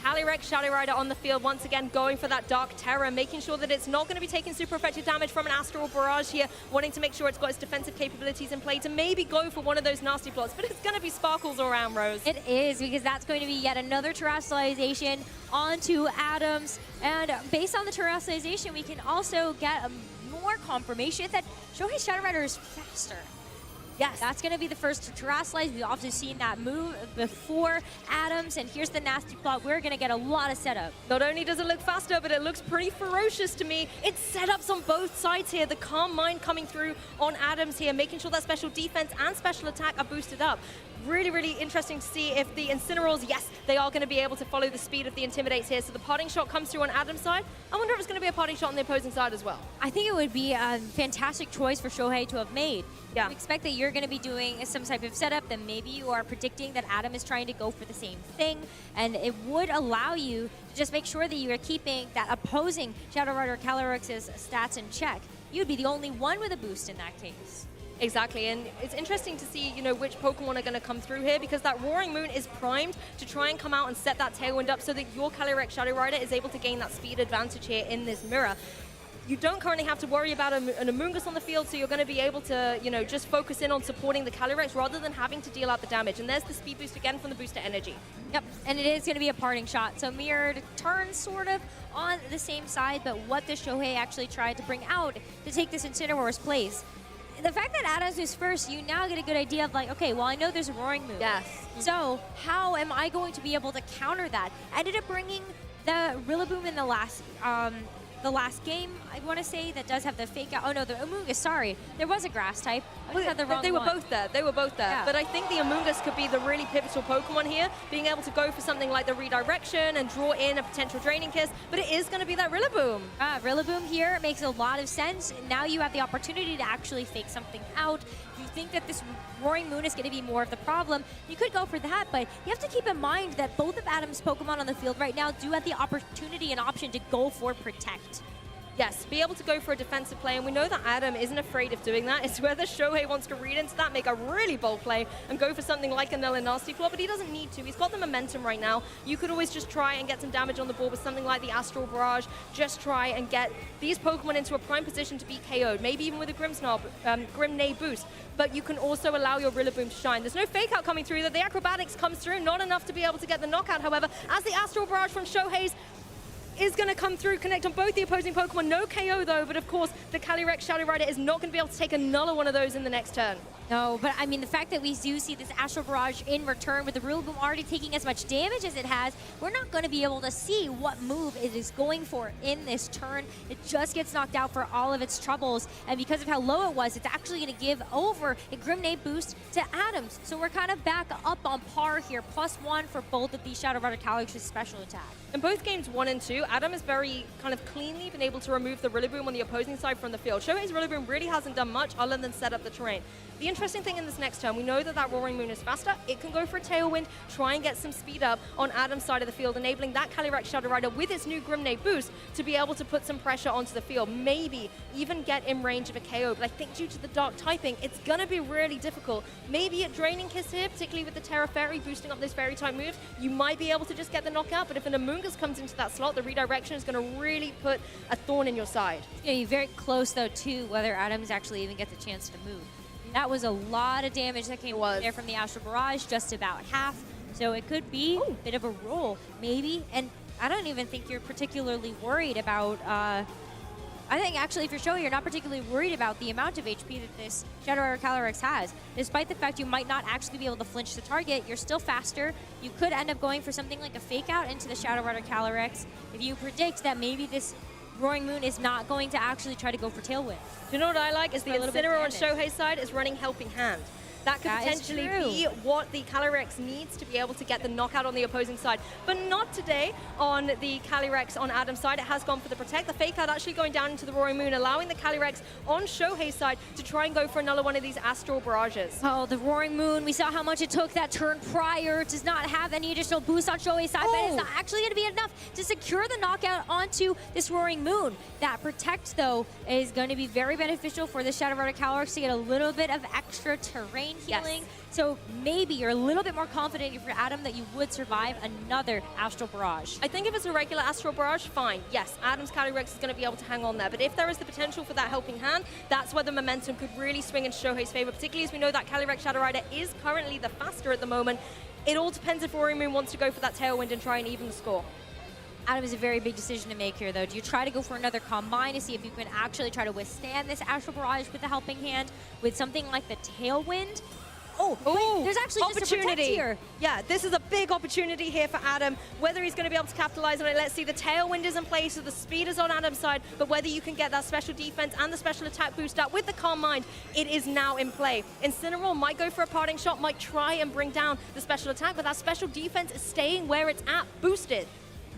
Calyrex Shadow Rider on the field once again, going for that Dark Terror, making sure that it's not going to be taking super effective damage from an Astral Barrage here, wanting to make sure it's got its defensive capabilities in play to maybe go for one of those nasty plots, but it's going to be Sparkles all around, Rose. It is, because that's going to be yet another terrestrialization onto Adams, and based on the terrestrialization, we can also get more confirmation that Shohei Shadow Rider is faster. Yes, that's going to be the first to terrestrialize. We've also seen that move before Adams, and here's the nasty plot. We're going to get a lot of setup. Not only does it look faster, but it looks pretty ferocious to me. It's setups on both sides here. The Calm Mind coming through on Adams here, making sure that special defense and special attack are boosted up. Really, really interesting to see if the Incineroars, yes, they are going to be able to follow the speed of the Intimidates here. So the parting shot comes through on Adam's side. I wonder if it's going to be a parting shot on the opposing side as well. I think it would be a fantastic choice for Shohei to have made. Yeah. We expect that you're going to be doing some type of setup, then maybe you are predicting that Adam is trying to go for the same thing, and it would allow you to just make sure that you are keeping that opposing Shadow Rider Calyrex's stats in check. You'd be the only one with a boost in that case. Exactly, and it's interesting to see, you know, which Pokemon are going to come through here, because that Roaring Moon is primed to try and come out and set that Tailwind up so that your Calyrex Shadow Rider is able to gain that speed advantage here in this mirror. You don't currently have to worry about an Amoonguss on the field, so you're going to be able to, you know, just focus in on supporting the Calyrex rather than having to deal out the damage. And there's the speed boost again from the booster energy. Yep, and it is going to be a parting shot. So mirrored turns sort of on the same side, but what the Shohei actually tried to bring out to take this Incineroar's place. The fact that Adams is first, you now get a good idea of like, okay, well, I know there's a Roaring Moon. Yes. So how am I going to be able to counter that? I ended up bringing the Rillaboom in the last game, I want to say, that does have the fake out. Oh no, the Amoonguss, sorry. There was a grass type. I just had the wrong They were one. both there. They were both there. Yeah. But I think the Amoonguss could be the really pivotal Pokemon here, being able to go for something like the redirection and draw in a potential Draining Kiss. But it is going to be that Rillaboom. Rillaboom here makes a lot of sense. Now you have the opportunity to actually fake something out. If you think that this Roaring Moon is going to be more of the problem, you could go for that, but you have to keep in mind that both of Adam's Pokemon on the field right now do have the opportunity and option to go for Protect. Yes, be able to go for a defensive play, and we know that Adam isn't afraid of doing that. It's whether Shohei wants to read into that, make a really bold play, and go for something like a Nella Nasty Claw, but he doesn't need to. He's got the momentum right now. You could always just try and get some damage on the board with something like the Astral Barrage. Just try and get these Pokemon into a prime position to be KO'd, maybe even with a Grimnay boost. But you can also allow your Rillaboom to shine. There's no fake out coming through, that the Acrobatics comes through, not enough to be able to get the knockout, however, as the Astral Barrage from Shohei's is going to come through, connect on both the opposing Pokemon. No KO though, but of course the Calyrex Shadow Rider is not going to be able to take another one of those in the next turn. No, but I mean, the fact that we do see this Astral Barrage in return with the Rillaboom already taking as much damage as it has, we're not going to be able to see what move it is going for in this turn. It just gets knocked out for all of its troubles, and because of how low it was, it's actually going to give over a Grimnay boost to Adams. So we're kind of back up on par here, +1 for both of these Shadow Rider Calyrex's special attack. In both games 1 and 2, Adam has very kind of cleanly been able to remove the Rillaboom on the opposing side from the field. Shohei's Rillaboom really hasn't done much other than set up the terrain. The interesting thing in this next turn, we know that that Roaring Moon is faster. It can go for a Tailwind, try and get some speed up on Adam's side of the field, enabling that Calyrex Shadow Rider with its new Grimnay boost to be able to put some pressure onto the field, maybe even get in range of a KO. But I think due to the Dark typing, it's going to be really difficult. Maybe a Draining Kiss here, particularly with the Terra Fairy boosting up those Fairy type moves, you might be able to just get the knockout, but if an Amoonguss comes into that slot, the redirection is going to really put a thorn in your side. It's going to be very close, though, to whether Adams actually even gets a chance to move. That was a lot of damage that came there from the Astral Barrage, just about half. So it could be a bit of a roll, maybe. And I don't even think you're particularly worried about... I think actually if you're Shohei, you're not particularly worried about the amount of HP that this Shadow Rider Calyrex has. Despite the fact you might not actually be able to flinch the target, you're still faster. You could end up going for something like a fake out into the Shadow Rider Calyrex if you predict that maybe this Roaring Moon is not going to actually try to go for Tailwind. Do you know what I like? Is the Incineroar on Shohei's side is running Helping Hand. That could potentially be what the Calyrex needs to be able to get the knockout on the opposing side. But not today on the Calyrex on Adam's side. It has gone for the Protect. The Fake Out actually going down into the Roaring Moon, allowing the Calyrex on Shohei's side to try and go for another one of these Astral Barrages. Oh, the Roaring Moon. We saw how much it took that turn prior. It does not have any additional boost on Shohei's side, but it's not actually going to be enough to secure the knockout onto this Roaring Moon. That Protect, though, is going to be very beneficial for the Shadow Rider Calyrex to get a little bit of extra terrain healing. So maybe you're a little bit more confident if you're Adam that you would survive another Astral Barrage. I think if it's a regular Astral Barrage, fine. Yes, Adam's Calyrex is going to be able to hang on there. But if there is the potential for that Helping Hand, that's where the momentum could really swing in Shohei's favor, particularly as we know that Calyrex Shadow Rider is currently the faster at the moment. It all depends if Roaring Moon wants to go for that Tailwind and try and even the score. Adam is a very big decision to make here, though. Do you try to go for another Combine to see if you can actually try to withstand this Astral Barrage with the Helping Hand with something like the Tailwind? Oh, wait, there's actually just a Protect here. Yeah, this is a big opportunity here for Adam. Whether he's going to be able to capitalize on it, let's see. The Tailwind is in place, so the speed is on Adam's side, but whether you can get that special defense and the special attack boost out with the Calm Mind, it is now in play. Incineroar might go for a parting shot, might try and bring down the special attack, but that special defense is staying where it's at, boosted.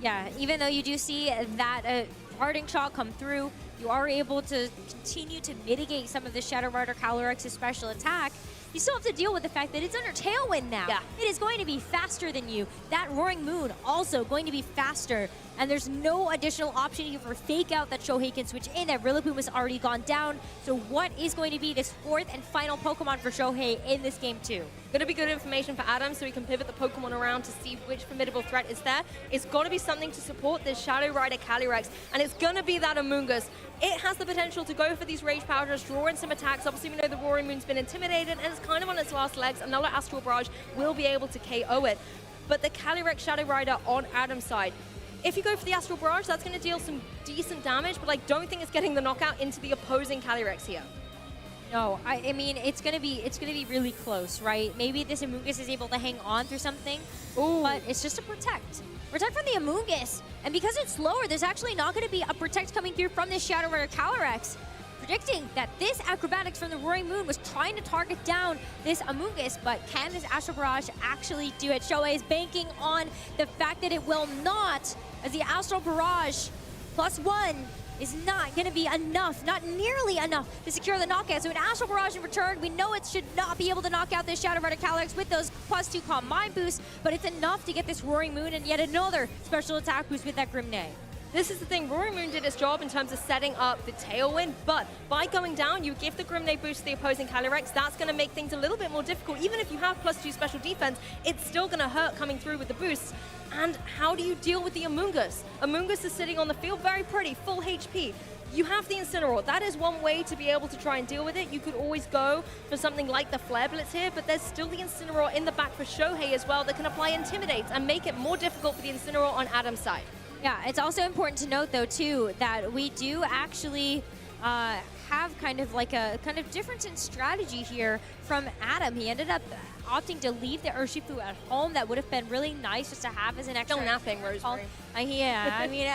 Yeah, even though you do see that parting shot come through, you are able to continue to mitigate some of the Shadow Rider Calyrex's special attack. You still have to deal with the fact that it's under Tailwind now. Yeah. It is going to be faster than you. That Roaring Moon also going to be faster. And there's no additional option here for Fake Out that Shohei can switch in. That Rillaboom has already gone down. So what is going to be this fourth and final Pokemon for Shohei in this game too? Going to be good information for Adam so he can pivot the Pokemon around to see which formidable threat is there. It's got to be something to support this Shadow Rider Calyrex, and it's going to be that Amoonguss. it has the potential to go for these Rage Powders, draw in some attacks. Obviously, we know the Roaring Moon's been intimidated, and it's kind of on its last legs. Another Astral Barrage will be able to KO it. But the Calyrex Shadow Rider on Adam's side, if you go for the Astral Barrage, that's going to deal some decent damage, but I don't think it's getting the knockout into the opposing Calyrex here. No, I mean, it's gonna be really close, right? Maybe this Amoonguss is able to hang on through something, but it's just a protect. Protect from the Amoonguss, and because it's slower, there's actually not gonna be a protect coming through from this Shadow Rider Calyrex. Predicting that this Acrobatics from the Roaring Moon was trying to target down this Amoonguss, but can this Astral Barrage actually do it? Shohei is banking on the fact that it will not, as the Astral Barrage +1 is not going to be enough, not nearly enough to secure the knockout. So an Astral Barrage in return, we know it should not be able to knock out this Shadow Rider Calyrex with those +2 Calm Mind boosts, but it's enough to get this Roaring Moon and yet another special attack boost with that Grim Neigh. This is the thing, Roaring Moon did its job in terms of setting up the Tailwind, but by going down, you give the Grim Neigh boost to the opposing Calyrex. That's going to make things a little bit more difficult. Even if you have +2 special defense, it's still going to hurt coming through with the boosts. And how do you deal with the Amoonguss? Amoonguss is sitting on the field, very pretty, full HP. You have the Incineroar. That is one way to be able to try and deal with it. You could always go for something like the Flare Blitz here, but there's still the Incineroar in the back for Shohei as well that can apply Intimidate and make it more difficult for the Incineroar on Adam's side. Yeah, it's also important to note, though, too, that we do actually have kind of like a difference in strategy here from Adam. He ended up opting to leave the Urshifu at home. That would have been really nice just to have as an extra. Still napping, Rosemary. Yeah, I mean,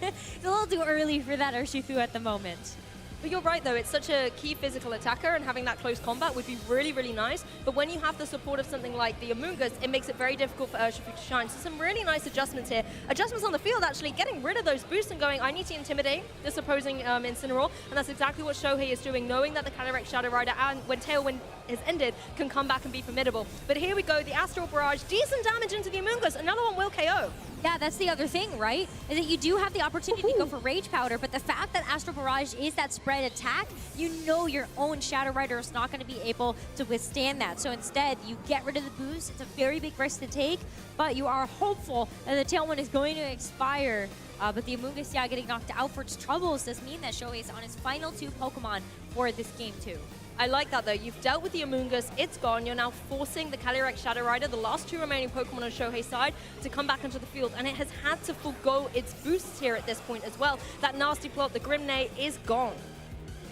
it's a little too early for that Urshifu at the moment. But you're right, though. It's such a key physical attacker, and having that close combat would be really, really nice. But when you have the support of something like the Amoonguss, it makes it very difficult for Urshifu to shine. So some really nice adjustments here. Adjustments on the field, actually, getting rid of those boosts and going, I need to intimidate this opposing Incineroar. And that's exactly what Shohei is doing, knowing that the Calyrex Shadow Rider, and when Tailwind is ended, can come back and be formidable. But here we go, the Astral Barrage, decent damage into the Amoonguss. Another one will KO. Yeah, that's the other thing, right? Is that you do have the opportunity to go for Rage Powder, but the fact that Astral Barrage is that spread attack, you know your own Shadow Rider is not going to be able to withstand that. So instead, you get rid of the boost. It's a very big risk to take, but you are hopeful that the Tailwind is going to expire. But the Amoonguss, yeah, getting knocked out for its troubles does mean that Shohei is on his final 2 Pokemon for this game, too. I like that, though. You've dealt with the Amoonguss, it's gone. You're now forcing the Calyrex Shadow Rider, the last 2 remaining Pokemon on Shohei's side, to come back into the field, and it has had to forego its boosts here at this point as well. That nasty plot, the Grim Neigh, is gone.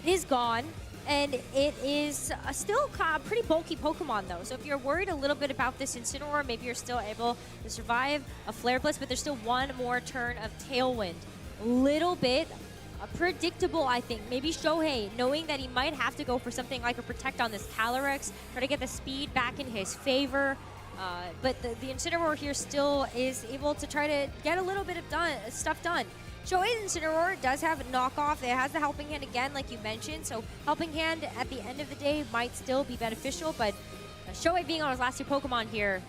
It is gone, and it is still a pretty bulky Pokemon, though. So if you're worried a little bit about this Incineroar, maybe you're still able to survive a Flare Blitz, but there's still one more turn of Tailwind. A little bit predictable, I think. Maybe Shohei, knowing that he might have to go for something like a Protect on this Calyrex, try to get the speed back in his favor. But the Incineroar here still is able to try to get a little bit of stuff done. Shohei's Incineroar does have a knockoff. It has the Helping Hand again, like you mentioned. So Helping Hand at the end of the day might still be beneficial, but Shohei being on his last 2 Pokemon here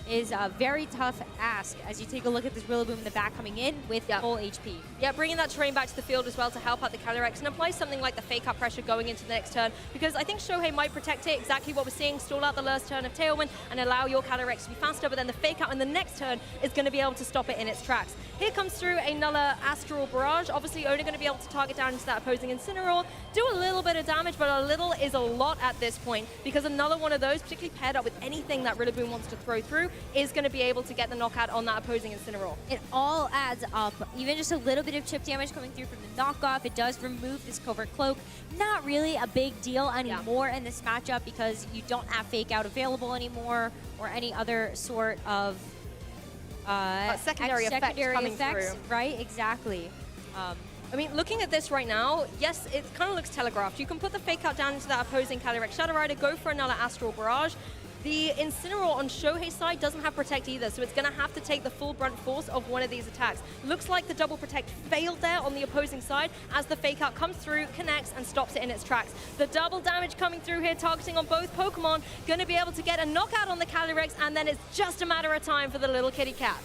is a very tough ask as you take a look at this Rillaboom in the back coming in with full HP. Yeah, bringing that terrain back to the field as well to help out the Calyrex and apply something like the Fake Out pressure going into the next turn, because I think Shohei might protect it, exactly what we're seeing, stall out the last turn of Tailwind and allow your Calyrex to be faster, but then the Fake Out in the next turn is going to be able to stop it in its tracks. Here comes through another Astral Barrage, obviously only going to be able to target down into that opposing Incineroar, do a little bit of damage, but a little is a lot at this point, because another one of those, particularly paired up with anything that Rillaboom wants to throw through, is going to be able to get the knockout on that opposing Incineroar. It all adds up. Even just a little bit of chip damage coming through from the knockoff, it does remove this Covert Cloak. Not really a big deal anymore in this matchup because you don't have Fake Out available anymore or any other sort of secondary effects, through. Right, exactly. I mean, looking at this right now, yes, it kind of looks telegraphed. You can put the Fake Out down into that opposing Calyrex Shadow Rider, go for another Astral Barrage. The Incineroar on Shohei's side doesn't have Protect either, so it's going to have to take the full brunt force of one of these attacks. Looks like the double Protect failed there on the opposing side as the Fake Out comes through, connects, and stops it in its tracks. The double damage coming through here, targeting on both Pokemon, going to be able to get a knockout on the Calyrex, and then it's just a matter of time for the little kitty cat.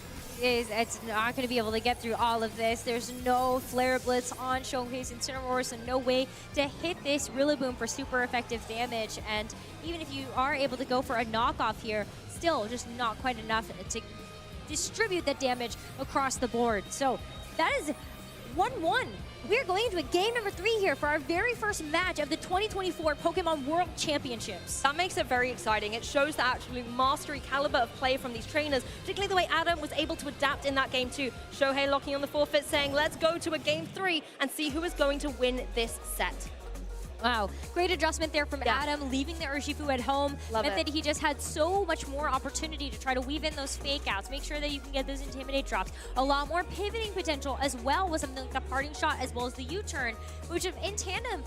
It's not going to be able to get through all of this. There's no Flare Blitz on Shohei's Incineroar, so no way to hit this Rillaboom for super effective damage. And even if you are able to go for a knockoff here, still just not quite enough to distribute the damage across the board. So that is 1-1 We're going into a game number 3 here for our very first match of the 2024 Pokémon World Championships. That makes it very exciting. It shows the absolute mastery caliber of play from these trainers, particularly the way Adam was able to adapt in that game too. Shohei locking on the forfeit, saying, let's go to a game 3 and see who is going to win this set. Wow, great adjustment there from Adam, leaving the Urshifu at home. Love meant it. that he just had so much more opportunity to try to weave in those fake outs, make sure that you can get those intimidate drops. A lot more pivoting potential as well with something like the parting shot as well as the U-turn, which in tandem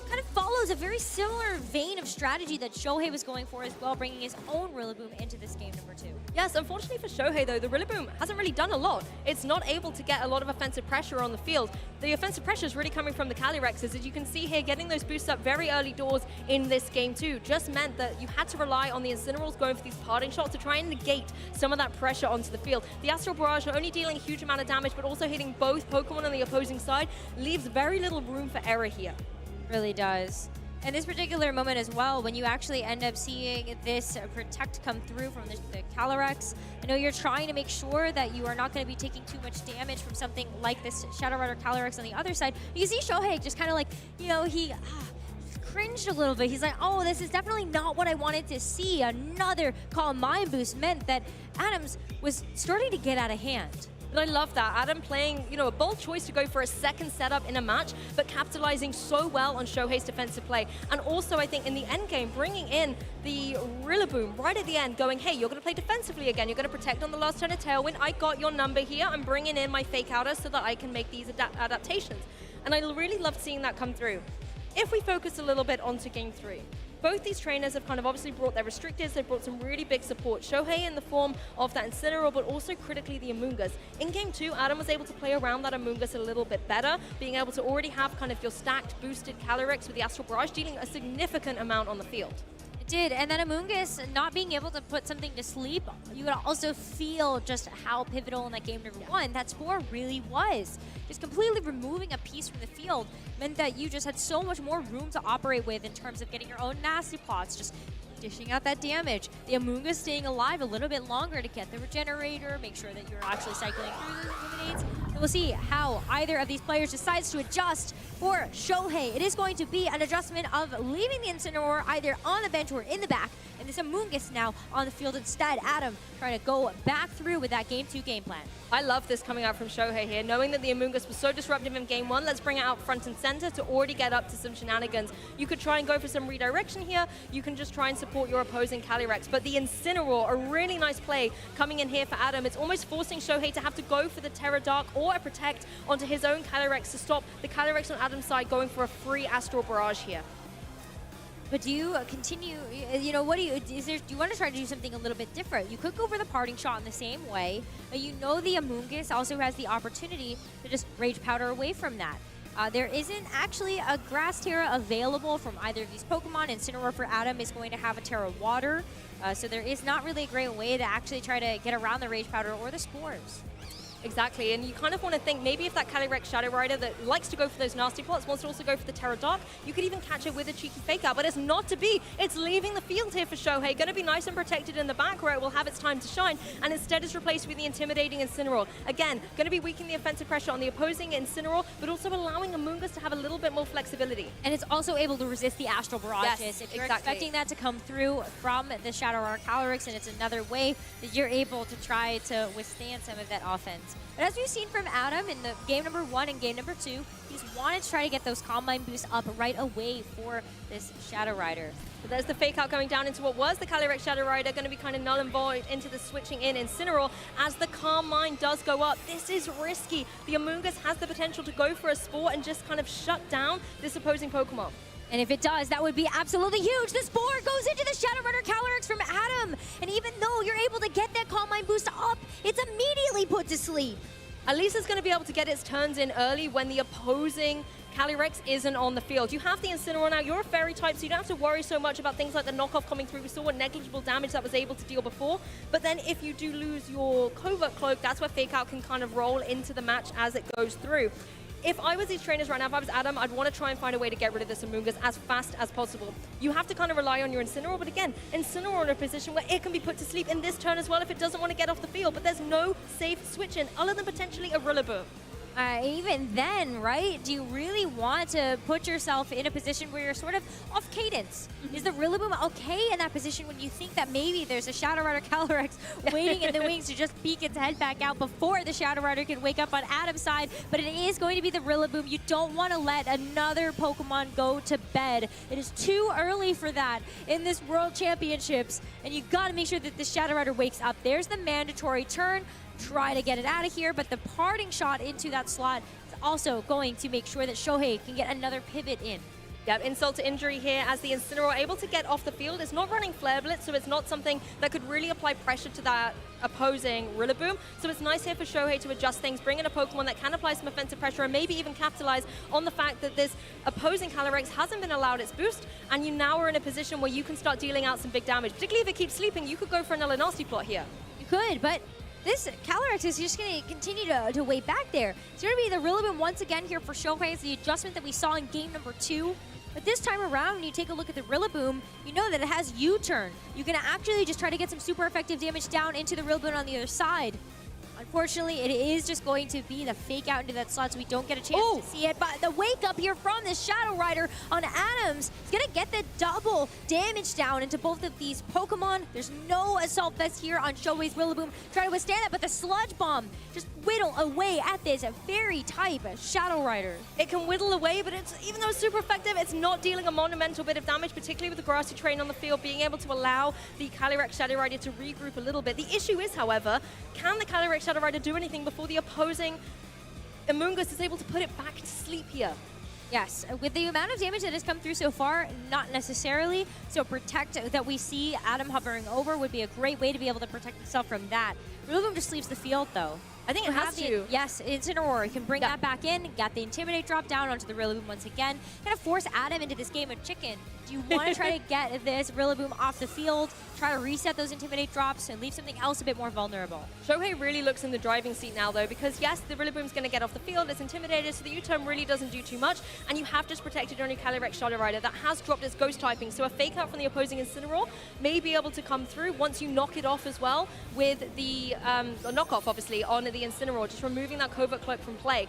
kind of follows a very similar vein of strategy that Shohei was going for as well, bringing his own Rillaboom into this game number 2. Yes, unfortunately for Shohei though, the Rillaboom hasn't really done a lot. It's not able to get a lot of offensive pressure on the field. The offensive pressure is really coming from the Calyrexes. As you can see here, getting those boosts up very early doors in this game too just meant that you had to rely on the Incinerals going for these parting shots to try and negate some of that pressure onto the field. The Astral Barrage not only dealing a huge amount of damage, but also hitting both Pokemon on the opposing side, leaves very little room for error here. Really does. And this particular moment as well, when you actually end up seeing this Protect come through from the Calyrex, I know you're trying to make sure that you are not going to be taking too much damage from something like this Shadow Rider Calyrex on the other side. You see Shohei just kind of like, you know, he cringed a little bit. He's like, oh, this is definitely not what I wanted to see. Another Calm Mind boost meant that Adams was starting to get out of hand. But I love that. Adam playing, you know, a bold choice to go for a second setup in a match, but capitalizing so well on Shohei's defensive play. And also, I think, in the end game, bringing in the Rillaboom right at the end, going, hey, you're going to play defensively again. You're going to protect on the last turn of Tailwind. I got your number here. I'm bringing in my Fake Outer so that I can make these adaptations. And I really loved seeing that come through. If we focus a little bit onto Game 3, both these trainers have kind of obviously brought their restrictors, they've brought some really big support. Shohei in the form of that Incineroar, but also critically the Amoonguss. In Game 2, Adam was able to play around that Amoonguss a little bit better, being able to already have kind of your stacked, boosted Calyrex with the Astral Barrage, dealing a significant amount on the field. It did, and then Amoonguss not being able to put something to sleep, you could also feel just how pivotal in that game number 1 that Spore really was. Just completely removing a piece from the field meant that you just had so much more room to operate with in terms of getting your own nasty plots, just dishing out that damage. The Amoonguss staying alive a little bit longer to get the regenerator, make sure that you're actually cycling through those eliminates. And we'll see how either of these players decides to adjust. For Shohei, it is going to be an adjustment of leaving the Incineroar either on the bench or in the back, and this Amoonguss now on the field instead. Adam trying to go back through with that Game 2 game plan. I love this coming out from Shohei here, knowing that the Amoonguss was so disruptive in Game 1, let's bring it out front and center to already get up to some shenanigans. You could try and go for some redirection here, you can just try and support your opposing Calyrex, but the Incineroar, a really nice play coming in here for Adam. It's almost forcing Shohei to have to go for the Terra Dark or a Protect onto his own Calyrex to stop the Calyrex on Adam's side going for a free Astral Barrage here. But do you continue, you know, do you want to try to do something a little bit different? You could go for the parting shot in the same way, but you know the Amoonguss also has the opportunity to just Rage Powder away from that. There isn't actually a Grass Terra available from either of these Pokemon. Incineroar for Adam is going to have a Terra Water, so there is not really a great way to actually try to get around the Rage Powder or the Spores. Exactly, and you kind of want to think maybe if that Calyrex Shadow Rider that likes to go for those nasty plots wants to also go for the Terra Dark, you could even catch it with a cheeky Fake Out, but it's not to be. It's leaving the field here for Shohei, going to be nice and protected in the back where it will have its time to shine, and instead is replaced with the intimidating Incineroar. Again, going to be weakening the offensive pressure on the opposing Incineroar, but also allowing Amoonguss to have a little bit more flexibility. And it's also able to resist the Astral Barrages. Yes, if you're exactly. expecting that to come through from the Shadow Rider Calyrex, and it's another way that you're able to try to withstand some of that offense. But as we've seen from Adam in the game number 1 and game number 2, he's wanted to try to get those Calm Mind boosts up right away for this Shadow Rider. But there's the Fake Out going down into what was the Calyrex Shadow Rider, going to be kind of null and void into the switching in Incineroar as the Calm Mind does go up. This is risky. The Amoonguss has the potential to go for a Spore and just kind of shut down this opposing Pokemon. And if it does, that would be absolutely huge. The Spore goes into the Shadow Rider Calyrex from Adam. And even though you're able to get that Calm Mind boost up, it's immediately put to sleep. At least it's going to be able to get its turns in early when the opposing Calyrex isn't on the field. You have the Incineroar now. You're a Fairy type, so you don't have to worry so much about things like the knockoff coming through. We saw what negligible damage that was able to deal before. But then if you do lose your Covert Cloak, that's where Fake Out can kind of roll into the match as it goes through. If I was these trainers right now, if I was Adam, I'd want to try and find a way to get rid of this Amoonguss as fast as possible. You have to kind of rely on your Incineroar, but again, Incineroar in a position where it can be put to sleep in this turn as well if it doesn't want to get off the field, but there's no safe switch in other than potentially a Rillaboom. Even then, right? Do you really want to put yourself in a position where you're sort of off cadence? Is the Rillaboom okay in that position when you think that maybe there's a Shadow Rider Calyrex waiting in the wings to just peek its head back out before the Shadow Rider can wake up on Adam's side? But it is going to be the Rillaboom. You don't want to let another Pokemon go to bed. It is too early for that in this World Championships, and you got to make sure that the Shadow Rider wakes up. There's the mandatory turn. Try to get it out of here, but the parting shot into that slot is also going to make sure that Shohei can get another pivot in. Yep, insult to injury here as the Incineroar able to get off the field. It's not running Flare Blitz, so it's not something that could really apply pressure to that opposing Rillaboom. So it's nice here for Shohei to adjust things, bring in a Pokemon that can apply some offensive pressure and maybe even capitalize on the fact that this opposing Calyrex hasn't been allowed its boost, and you now are in a position where you can start dealing out some big damage. Particularly if it keeps sleeping, you could go for another nasty plot here. You could, but this Calyrex is just going to continue to wait back there. It's going to be the Rillaboom once again here for Shohei. It's the adjustment that we saw in game number 2. But this time around, when you take a look at the Rillaboom, you know that it has U-turn. You can actually just try to get some super effective damage down into the Rillaboom on the other side. Unfortunately, it is just going to be the fake out into that slot, so we don't get a chance to see it. But the wake up here from this Shadow Rider on Adams is going to get the double damage down into both of these Pokemon. There's no Assault Vest here on Shohei's Rillaboom. Try to withstand that, but the Sludge Bomb just whittle away at this very type of Shadow Rider. It can whittle away, but it's, even though it's super effective, it's not dealing a monumental bit of damage, particularly with the grassy terrain on the field, being able to allow the Calyrex Shadow Rider to regroup a little bit. The issue is, however, can the Calyrex Shadow Rider do anything before the opposing Amoonguss is able to put it back to sleep here? Yes, with the amount of damage that has come through so far, not necessarily. So Protect that we see Adam hovering over would be a great way to be able to protect himself from that. Rillaboom just leaves the field, though. I think it has to. Yes, Incineroar. You can bring that back in. Got the Intimidate drop down onto the Rillaboom once again. Gonna force Adam into this game of chicken. Do you want to try to get this Rillaboom off the field, try to reset those Intimidate drops, and leave something else a bit more vulnerable? Shohei really looks in the driving seat now, though, because yes, the Rillaboom's going to get off the field. It's intimidated, so the U-turn really doesn't do too much, and you have just protected your new Calyrex Shadow Rider that has dropped its Ghost typing, so a fake out from the opposing Incineroar may be able to come through once you knock it off as well with the knockoff, obviously, on the Incineroar, just removing that Covert Cloak from play.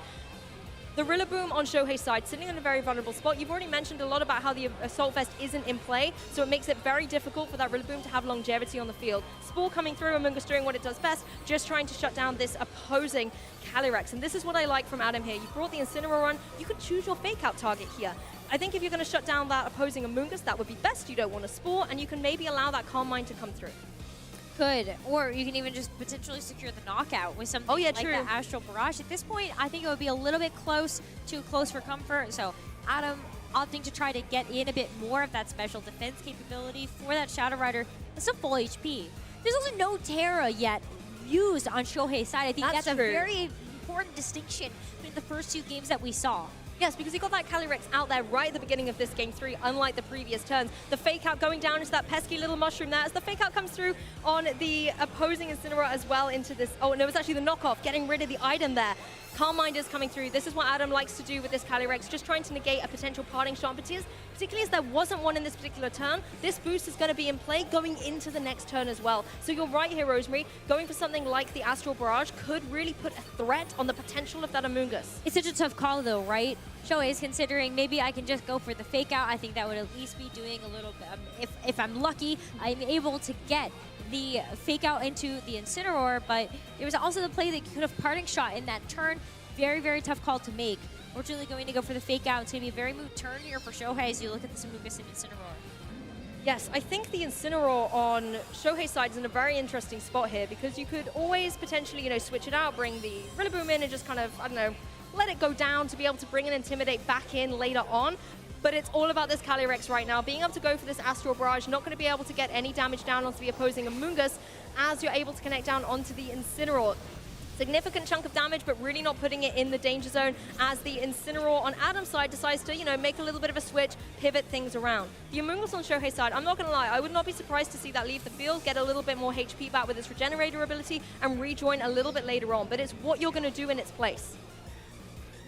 The Rillaboom on Shohei's side, sitting in a very vulnerable spot. You've already mentioned a lot about how the Assault Vest isn't in play, so it makes it very difficult for that Rillaboom to have longevity on the field. Spore coming through, Amoonguss doing what it does best, just trying to shut down this opposing Calyrex. And this is what I like from Adam here. You brought the Incineroar on, you could choose your fake out target here. I think if you're going to shut down that opposing Amoonguss, that would be best. You don't want a Spore, and you can maybe allow that Calm Mind to come through. Could, or you can even just potentially secure the knockout with something like the Astral Barrage. At this point, I think it would be a little bit too close for comfort. So Adam opting to try to get in a bit more of that special defense capability for that Shadow Rider. It's a full HP. There's also no Terra yet used on Shohei's side. I think that's a very important distinction between the first 2 games that we saw. Yes, because he got that Calyrex out there right at the beginning of this game 3, unlike the previous turns. The fake out going down into that pesky little mushroom there as the fake out comes through on the opposing Incineroar as well into this. Oh, no, it's actually the knockoff, getting rid of the item there. Calm Mind is coming through. This is what Adam likes to do with this Calyrex, just trying to negate a potential parting shot. Particularly as there wasn't one in this particular turn, this boost is going to be in play going into the next turn as well. So you're right here, Rosemary. Going for something like the Astral Barrage could really put a threat on the potential of that Amoonguss. It's such a tough call, though, right? Shohei is considering maybe I can just go for the fake out. I think that would at least be doing a little bit. If I'm lucky, I'm able to get the fake out into the Incineroar, but there was also the play that could have parting shot in that turn. Very, very tough call to make. Fortunately, going to go for the fake out. It's going to be a very moot turn here for Shohei as you look at this Amoonguss and Incineroar. Yes, I think the Incineroar on Shohei's side is in a very interesting spot here because you could always potentially, switch it out, bring the Rillaboom in and just kind of, I don't know, let it go down to be able to bring an Intimidate back in later on. But it's all about this Calyrex right now. Being able to go for this Astral Barrage, not going to be able to get any damage down onto the opposing Amoonguss as you're able to connect down onto the Incineroar. Significant chunk of damage, but really not putting it in the danger zone as the Incineroar on Adam's side decides to, make a little bit of a switch, pivot things around. The Amoonguss on Shohei's side, I'm not going to lie, I would not be surprised to see that leave the field, get a little bit more HP back with its Regenerator ability, and rejoin a little bit later on. But it's what you're going to do in its place.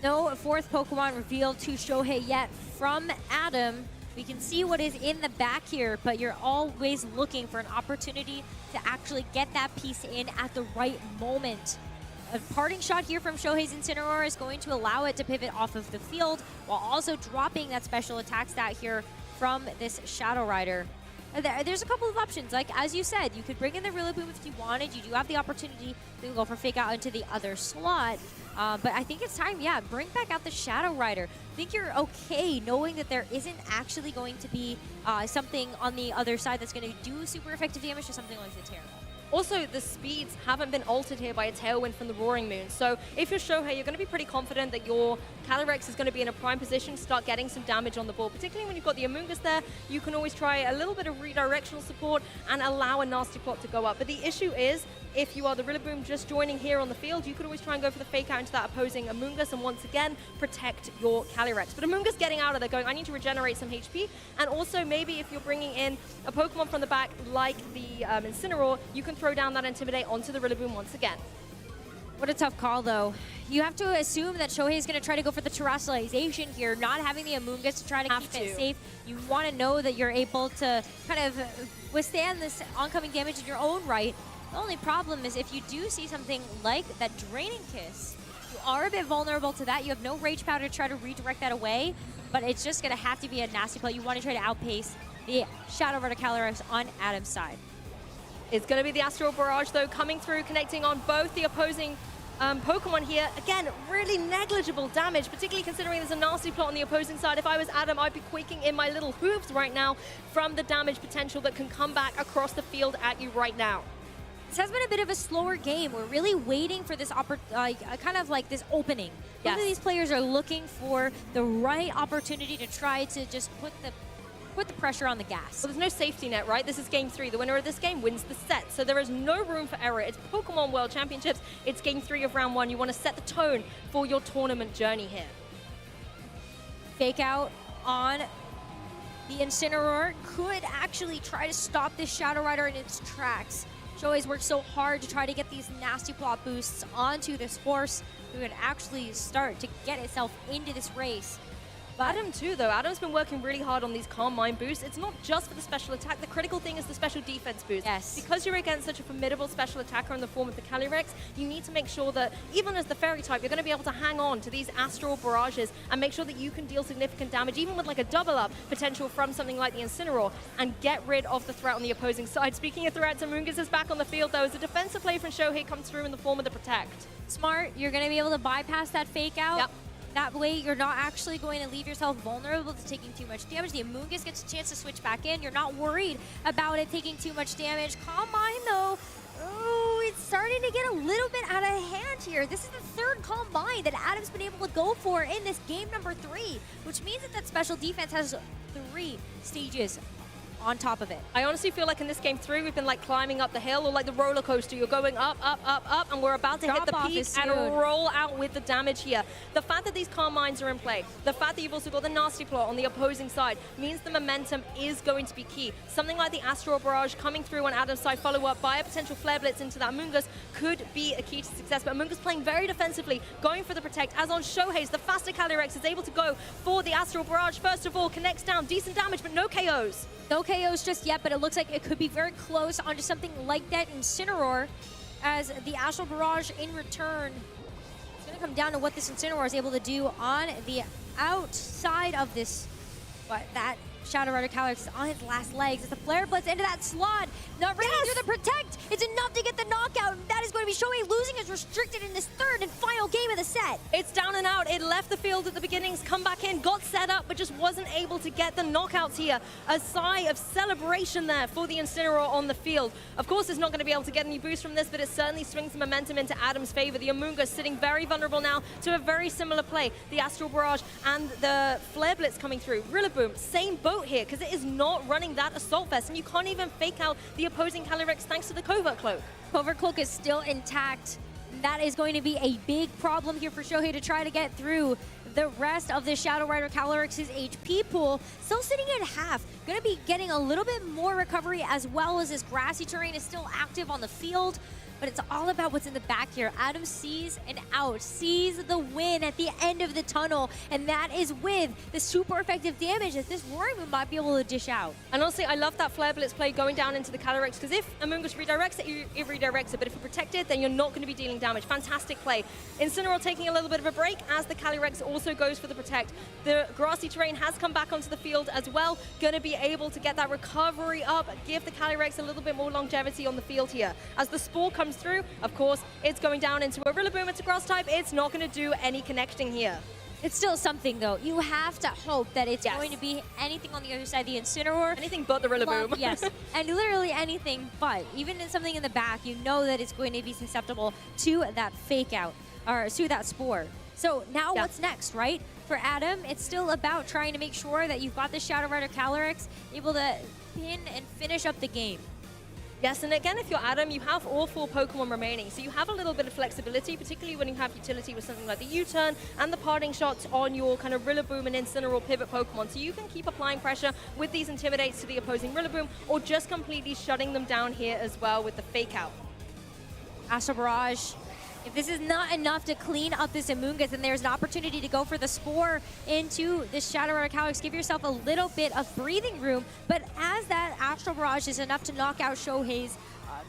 No 4th Pokemon revealed to Shohei yet from Adam. We can see what is in the back here, but you're always looking for an opportunity to actually get that piece in at the right moment. A parting shot here from Shohei's Incineroar is going to allow it to pivot off of the field while also dropping that special attack stat here from this Shadow Rider. There's a couple of options. Like, as you said, you could bring in the Rillaboom if you wanted. You do have the opportunity to go for Fake Out into the other slot. But I think it's time, yeah, bring back out the Shadow Rider. I think you're okay knowing that there isn't actually going to be something on the other side that's going to do super effective damage to something like the Terra. Also, the speeds haven't been altered here by a tailwind from the Roaring Moon. So if you're Shohei, you're going to be pretty confident that your Calyrex is going to be in a prime position to start getting some damage on the board. Particularly when you've got the Amoonguss there, you can always try a little bit of redirectional support and allow a nasty plot to go up. But the issue is, if you are the Rillaboom just joining here on the field, you could always try and go for the Fake Out into that opposing Amoonguss and once again protect your Calyrex. But Amoonguss getting out of there going, I need to regenerate some HP. And also maybe if you're bringing in a Pokemon from the back like the Incineroar, you can throw down that Intimidate onto the Rillaboom once again. What a tough call, though. You have to assume that Shohei is going to try to go for the terrestrialization here, not having the Amoonguss to try to keep it safe. You want to know that you're able to kind of withstand this oncoming damage in your own right. The only problem is if you do see something like that Draining Kiss, you are a bit vulnerable to that. You have no Rage Powder to try to redirect that away, but it's just going to have to be a nasty play. You want to try to outpace the Shadow Rider Calyrex on Adam's side. It's going to be the Astral Barrage, though, coming through, connecting on both the opposing Pokemon here. Again, really negligible damage, particularly considering there's a nasty plot on the opposing side. If I was Adam, I'd be quaking in my little hooves right now from the damage potential that can come back across the field at you right now. This has been a bit of a slower game. We're really waiting for this kind of like this opening. Yes. Both of these players are looking for the right opportunity to try to just put the pressure on the gas. Well, there's no safety net, right? This is game 3. The winner of this game wins the set. So there is no room for error. It's Pokemon World Championships. It's game 3 of round 1. You want to set the tone for your tournament journey here. Fake Out on the Incineroar could actually try to stop this Shadow Rider in its tracks. Shohei's worked so hard to try to get these nasty plot boosts onto this horse who could actually start to get itself into this race. But Adam too, though. Adam's been working really hard on these Calm Mind boosts. It's not just for the special attack. The critical thing is the special defense boost. Yes. Because you're against such a formidable special attacker in the form of the Calyrex, you need to make sure that, even as the Fairy type, you're going to be able to hang on to these Astral Barrages and make sure that you can deal significant damage, even with like a double up potential from something like the Incineroar, and get rid of the threat on the opposing side. Speaking of threats, Amoonguss is back on the field, though, as a defensive play from Shohei comes through in the form of the Protect. Smart. You're going to be able to bypass that Fake Out. Yep. That way, you're not actually going to leave yourself vulnerable to taking too much damage. The Amoonguss gets a chance to switch back in. You're not worried about it taking too much damage. Calm Mind, though. Oh, it's starting to get a little bit out of hand here. This is the third Calm Mind that Adam's been able to go for in this game number 3, which means that special defense has 3 stages on top of it. I honestly feel like in this game 3, we've been like climbing up the hill or like the roller coaster. You're going up, up, up, up, and we're about to hit the peak and roll out with the damage here. The fact that these Calm Minds are in play, the fact that you've also got the Nasty Plot on the opposing side means the momentum is going to be key. Something like the Astral Barrage coming through on Adam's side, followed up by a potential Flare Blitz into that Amoonguss could be a key to success. But Amoonguss playing very defensively, going for the Protect, as on Shohei's, the faster Calyrex is able to go for the Astral Barrage. First of all, connects down, decent damage, but no KOs. No KOs just yet, but it looks like it could be very close onto something like that Incineroar, as the Astral Barrage in return. It's going to come down to what this Incineroar is able to do on the outside of this, but that Shadow Rider Calyrex is on his last legs. It's a Flare Blitz into that slot. Not ready through the Protect. It's enough to get the knockout. That is going to be Shohei losing his restricted in this third and final game of the set. It's down and out. It left the field at the beginnings, come back in, got set up, but just wasn't able to get the knockouts here. A sigh of celebration there for the Incineroar on the field. Of course, it's not going to be able to get any boost from this, but it certainly swings the momentum into Adam's favor. The Amoonguss sitting very vulnerable now to a very similar play. The Astral Barrage and the Flare Blitz coming through. Rillaboom, same boat here, because it is not running that Assault Vest, and you can't even fake out the opposing Calyrex thanks to the Covert Cloak. Covert Cloak is still intact. That is going to be a big problem here for Shohei to try to get through the rest of the Shadow Rider Calyrex's HP pool. Still sitting at half. Going to be getting a little bit more recovery, as well as this grassy terrain is still active on the field. but it's all about what's in the back here. Adam sees an out, sees the win at the end of the tunnel, and that is with the super effective damage that this Roaring Moon might be able to dish out. And honestly, I love that Flare Blitz play going down into the Calyrex, because if Amoonguss redirects it, it redirects it, but if you protect it, then you're not going to be dealing damage. Fantastic play. Incineroar taking a little bit of a break as the Calyrex also goes for the protect. The grassy terrain has come back onto the field as well, going to be able to get that recovery up, give the Calyrex a little bit more longevity on the field here. As the Spore comes through, of course, it's going down into a Rillaboom. It's a grass type. It's not going to do any connecting here. It's still something, though. You have to hope that it's going to be anything on the other side. The Incineroar. Anything but the Rillaboom. Yes, and literally anything but. Even in something in the back, you know that it's going to be susceptible to that fake out, or to that Spore. So now what's next, right? For Adam, it's still about trying to make sure that you've got the Shadow Rider Calyrex able to pin and finish up the game. Yes, and again, if you're Adam, you have all 4 Pokemon remaining, so you have a little bit of flexibility, particularly when you have utility with something like the U-turn and the parting shots on your kind of Rillaboom and Incineroar pivot Pokemon. So you can keep applying pressure with these Intimidates to the opposing Rillaboom, or just completely shutting them down here as well with the Fake Out. Astral Barrage. If this is not enough to clean up this Amoonguss, then there's an opportunity to go for the Spore into this Shadow Rider Calyrex. Give yourself a little bit of breathing room, but as that Astral Barrage is enough to knock out Shohei's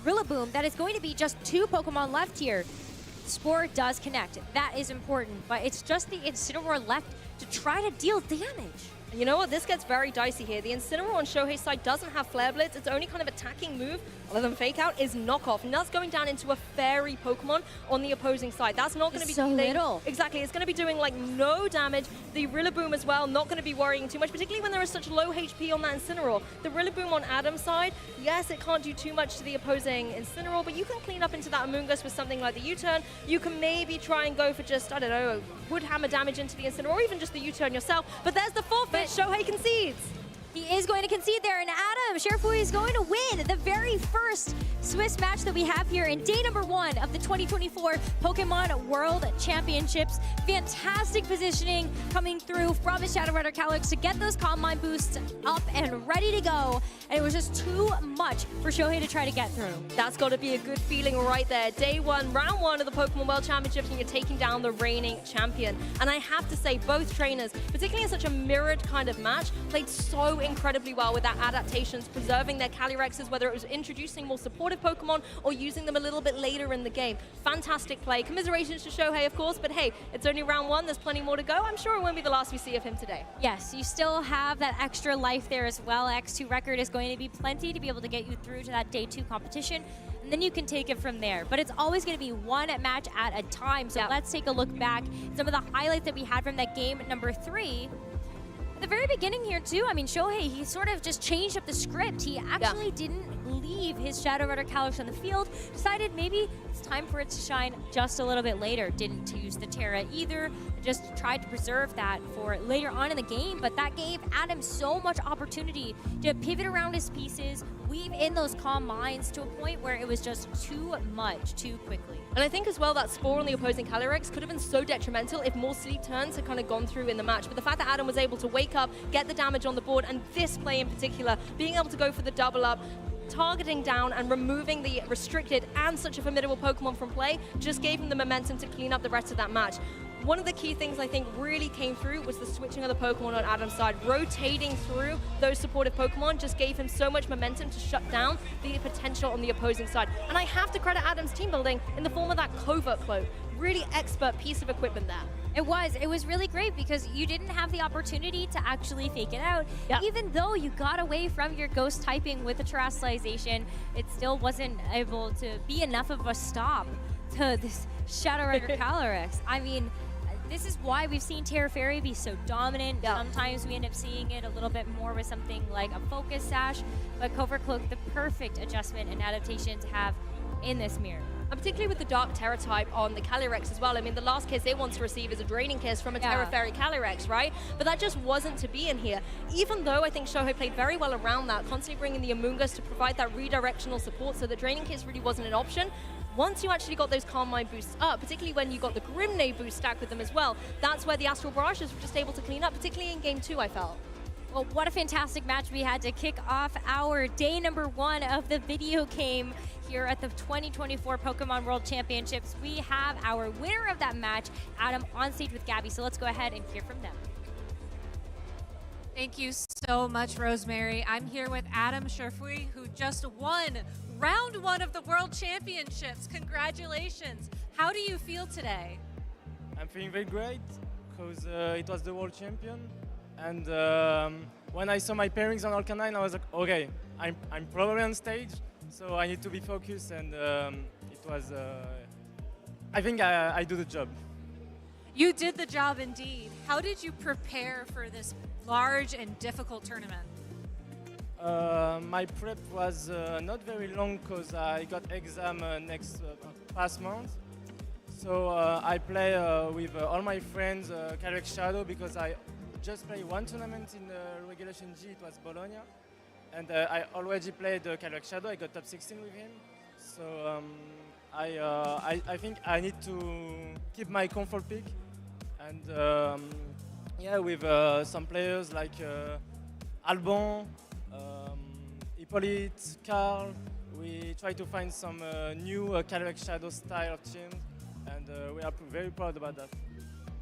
Rillaboom, that is going to be just 2 Pokemon left here. Spore does connect. That is important, but it's just the Incineroar left to try to deal damage. And you know what? This gets very dicey here. The Incineroar on Shohei's side doesn't have Flare Blitz. Its only kind of attacking move, other than Fake Out, is Knockoff. And that's going down into a Fairy Pokemon on the opposing side. That's not going to be so little. Exactly. It's going to be doing like no damage. The Rillaboom as well, not going to be worrying too much, particularly when there is such low HP on that Incineroar. The Rillaboom on Adam's side, yes, it can't do too much to the opposing Incineroar, but you can clean up into that Amoonguss with something like the U-turn. You can maybe try and go for just, I don't know, Wood Hammer damage into the Incineroar, or even just the U-turn yourself. But there's the forfeit. Shohei concedes. He is going to concede there, and Adam Sherfui is going to win the very first Swiss match that we have here in day number 1 of the 2024 Pokémon World Championships. Fantastic positioning coming through from his Shadow Rider Calyrex to get those Calm Mind boosts up and ready to go, and it was just too much for Shohei to try to get through. That's got to be a good feeling right there. Day 1, round 1 of the Pokémon World Championships, and you're taking down the reigning champion. And I have to say, both trainers, particularly in such a mirrored kind of match, played so incredibly well with their adaptations, preserving their Calyrexes, whether it was introducing more supportive Pokemon or using them a little bit later in the game. Fantastic play. Commiserations to Shohei, of course, but hey, it's only round 1. There's plenty more to go. I'm sure it won't be the last we see of him today. Yes, you still have that extra life there as well. X2 record is going to be plenty to be able to get you through to that day 2 competition, and then you can take it from there. But it's always going to be one match at a time. So let's take a look back at some of the highlights that we had from that game number 3. At the very beginning here, too, I mean, Shohei, he sort of just changed up the script. He actually didn't leave his Shadow Rider Calyrex on the field, decided maybe it's time for it to shine just a little bit later. Didn't use the Terra either, just tried to preserve that for later on in the game, but that gave Adam so much opportunity to pivot around his pieces, weave in those Calm Minds to a point where it was just too much, too quickly. And I think as well that Spore on the opposing Calyrex could have been so detrimental if more sleep turns had kind of gone through in the match. But the fact that Adam was able to wake up, get the damage on the board, and this play in particular, being able to go for the double up, targeting down and removing the restricted and such a formidable Pokemon from play, just gave him the momentum to clean up the rest of that match. One of the key things I think really came through was the switching of the Pokemon on Adam's side. Rotating through those supportive Pokemon just gave him so much momentum to shut down the potential on the opposing side. And I have to credit Adam's team building in the form of that Covert Cloak. Really expert piece of equipment there. It was really great because you didn't have the opportunity to actually fake it out. Even though you got away from your ghost typing with the terrestrialization, it still wasn't able to be enough of a stop to this Shadow Rider Calyrex. I mean, this is why we've seen Terra Fairy be so dominant. Sometimes we end up seeing it a little bit more with something like a Focus Sash, but Covert Cloak, the perfect adjustment and adaptation to have in this mirror. And particularly with the Dark Terra type on the Calyrex as well. I mean, the last kiss it wants to receive is a Draining Kiss from a Terra Fairy Calyrex, right? But that just wasn't to be in here. Even though I think Shohei played very well around that, constantly bringing the Amoonguss to provide that redirectional support so that Draining Kiss really wasn't an option. Once you actually got those Calm Mind boosts up, particularly when you got the Grimnay boost stacked with them as well, that's where the Astral Barrages were just able to clean up, particularly in Game 2, I felt. Well, what a fantastic match we had to kick off our day number 1 of the video game here at the 2024 Pokemon World Championships. We have our winner of that match, Adam, on stage with Gabby. So let's go ahead and hear from them. Thank you so much, Rosemary. I'm here with Adam Shohei, who just won round 1 of the World Championships. Congratulations. How do you feel today? I'm feeling very great because it was the World Champion. And when I saw my pairings on Arcanine, I was like, okay, I'm probably on stage, so I need to be focused. And it was, I think I do the job. You did the job indeed. How did you prepare for this large and difficult tournament? My prep was not very long because I got exam past month. So I play with all my friends Calyrex Shadow because I just played one tournament in Regulation G, it was Bologna. And I already played Calyrex Shadow, I got top 16 with him. So I think I need to keep my comfort pick. And yeah, with some players like Alban, Hippolyte, Carl, we try to find some new Calyrex Shadow style of teams, and we are very proud about that.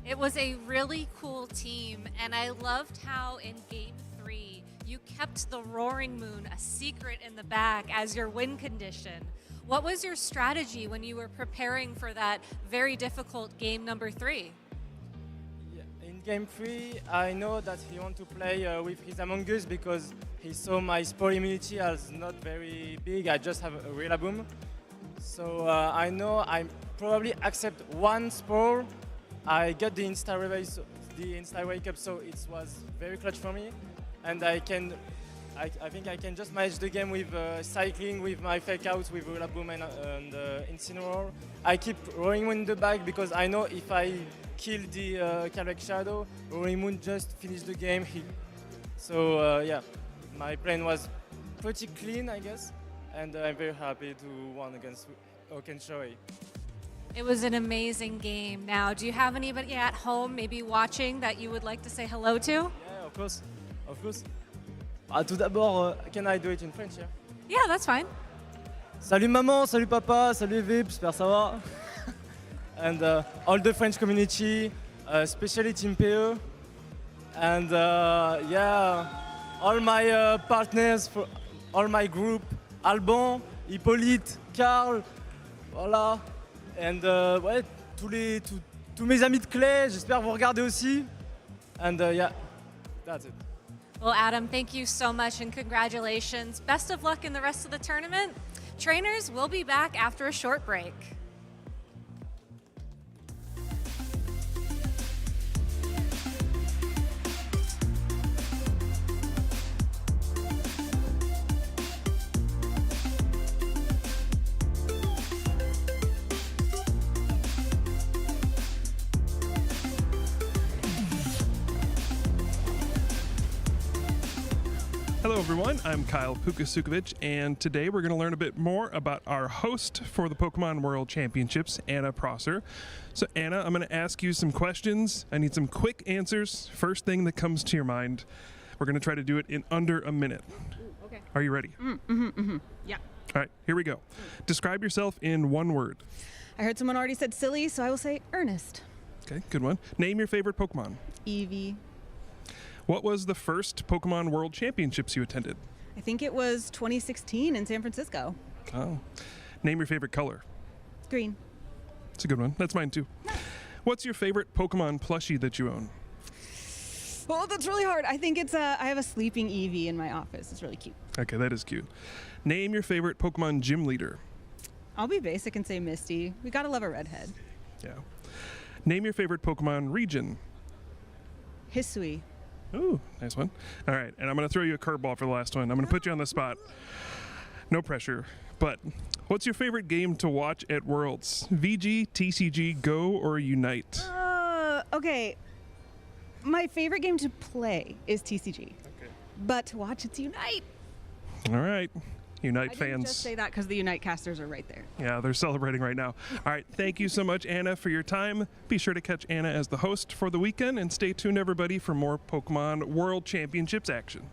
It was a really cool team, and I loved how in Game 3 you kept the Roaring Moon a secret in the back as your win condition. What was your strategy when you were preparing for that very difficult game number 3? In Game 3, I know that he wants to play with his Among Us because he saw my spore immunity as not very big. I just have a Rillaboom. So I know I probably accept one spore. I got the Insta Wake Up, so it was very clutch for me. And I think I can just manage the game with cycling, with my fake outs, with Rillaboom and Incineroar. I keep Roaring Moon in the back because I know if I kill the Calyrex Shadow, Roaring Moon just finish the game. So yeah, my plan was pretty clean, I guess, and I'm very happy to win against Shohei. It was an amazing game. Now, do you have anybody at home maybe watching that you would like to say hello to? Yeah, of course, of course. Tout d'abord, can I do it in French? Yeah, yeah, that's fine. Salut maman, salut papa, salut Vip, j'espère ça va. And all the French community, especially Team PE, and yeah, all my partners, for all my group, Alban, Hippolyte, Carl, voilà, and ouais, tous mes amis de clé, j'espère vous regardez aussi, and yeah, that's it. Well, Adam, thank you so much and congratulations. Best of luck in the rest of the tournament. Trainers, we'll be back after a short break. Hello everyone, I'm Kyle Pukasukovic, and today we're going to learn a bit more about our host for the Pokemon World Championships, Anna Prosser. So Anna, I'm going to ask you some questions. I need some quick answers. First thing that comes to your mind. We're going to try to do it in under a minute. Ooh, okay. Are you ready? Yeah. All right, here we go. Describe yourself in one word. I heard someone already said silly, so I will say earnest. Okay, good one. Name your favorite Pokemon. Eevee. What was the first Pokemon World Championships you attended? I think it was 2016 in San Francisco. Oh. Name your favorite color. Green. It's a good one. That's mine too. What's your favorite Pokemon plushie that you own? Oh, that's really hard. I think it's I have a sleeping Eevee in my office. It's really cute. Okay, that is cute. Name your favorite Pokemon gym leader. I'll be basic and say Misty. We gotta love a redhead. Yeah. Name your favorite Pokemon region. Hisui. Ooh, nice one. All right, and I'm going to throw you a curveball for the last one. I'm going to put you on the spot. No pressure. But what's your favorite game to watch at Worlds? VG, TCG, Go, or Unite? Okay. My favorite game to play is TCG. Okay. But to watch, it's Unite. All right. Unite I fans. didn't just say that because the Unite casters are right there. Yeah, they're celebrating right now. All right, thank you so much, Anna, for your time. Be sure to catch Anna as the host for the weekend, and stay tuned, everybody, for more Pokemon World Championships action.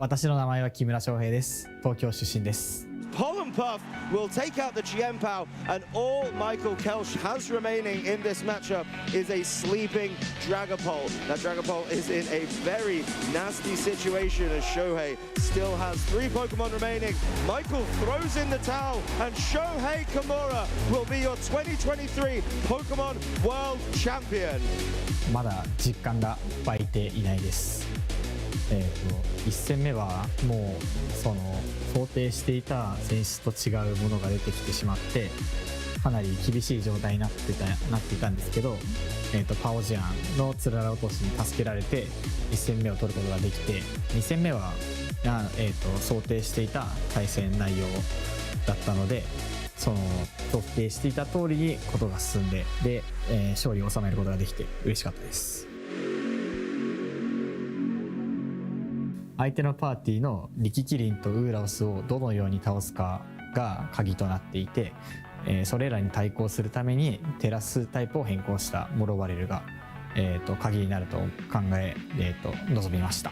私の名前は木村翔平です。東京出身です。Pollen Puff will take out the Chien-Pao, and all Michael Kelsch has remaining in this matchup is a sleeping Dragapult. That Dragapult is in a very nasty situation as Shohei still has 3 Pokemon remaining. Michael throws in the towel, and Shohei Kimura will be your 2023 Pokemon World Champion. まだ実感が湧いていないです。1戦目はもうその想定していた選手と違うものが出てきてしまってかなり厳しい状態になっていたんですけど、パオジアンのつらら落としに助けられて1戦目を取ることができて、2戦目は想定していた対戦内容だったので、その想定していた通りにことが進んで、勝利を収めることができて嬉しかったです。相手のパーティーのリキキリンとウーラオスをどのように倒すかが鍵となっていて、それらに対抗するためにテラスタイプを変更したモロバレルが、鍵になると考え、臨みました。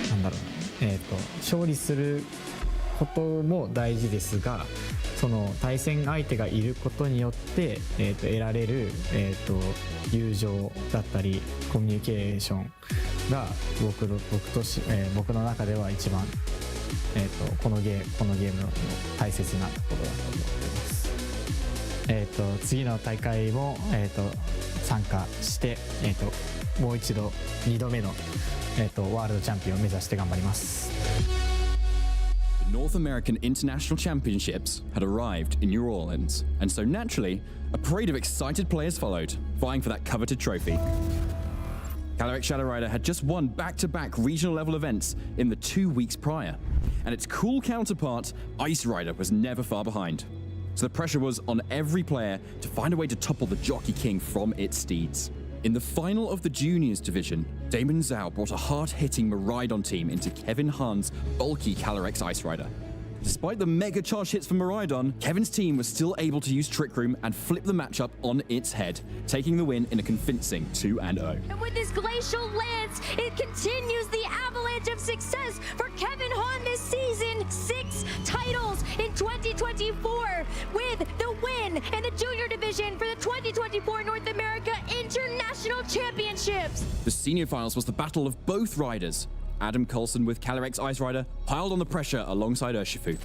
なんだろう、勝利することも大事ですが、その対戦相手がいることによって、得られる、友情だったりコミュニケーションが僕の中では一番、このゲームの大切なところだと思っています。次の大会も、参加して、もう一度2度目の、ワールドチャンピオンを目指して頑張ります。The North American International Championships had arrived in New Orleans, and so naturally, a parade of excited players followed, vying for that coveted trophy. Calyrex Shadow Rider had just won back-to-back regional-level events in the 2 weeks prior, and its cool counterpart, Ice Rider, was never far behind. So the pressure was on every player to find a way to topple the Jockey King from its steeds. In the final of the Juniors division, Damon Zhao brought a hard-hitting Miraidon team into Kevin Hahn's bulky Calyrex Ice Rider. Despite the mega charge hits from Miraidon, Kevin's team was still able to use Trick Room and flip the matchup on its head, taking the win in a convincing 2-0. And with this Glacial Lance, it continues the avalanche of success for Kevin Hahn this season. 6 titles in 2024 with the win in the Junior Division for the 2024 North America International Championships. The senior finals was the battle of both riders. Adam Coulson with Calyrex Ice Rider piled on the pressure alongside Urshifu.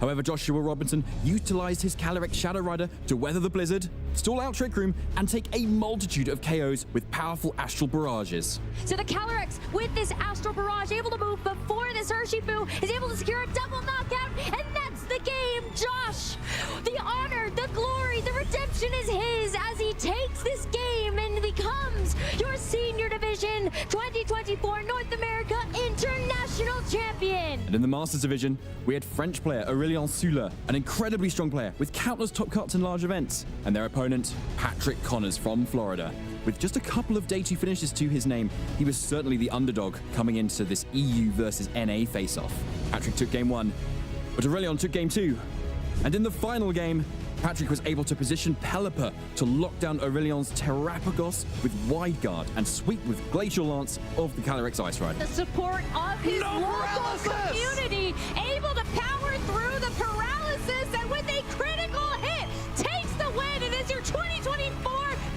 However, Joshua Robinson utilized his Calyrex Shadow Rider to weather the blizzard, stall out Trick Room, and take a multitude of KOs with powerful Astral Barrages. So the Calyrex, with this Astral Barrage, able to move before this Urshifu, is able to secure a double knockout, and that's the game, Josh! The honor, the glory, the redemption is his as he takes this game and becomes your Senior Division 2024 North America International Champion! And in the Masters Division, we had French player Aurélien Soula, an incredibly strong player with countless top cuts in large events, and their opponent, Patrick Connors from Florida. With just a couple of Day 2 finishes to his name, he was certainly the underdog coming into this EU versus NA face-off. Patrick took game 1, but Aurélien took game 2. And in the final game, Patrick was able to position Pelipper to lock down Aurelian's Terrapagos with Wide Guard and sweep with Glacial Lance of the Calyrex Ice Rider. The support of his local community, able to power through the paralysis, and with a critical hit, takes the win and is your 2024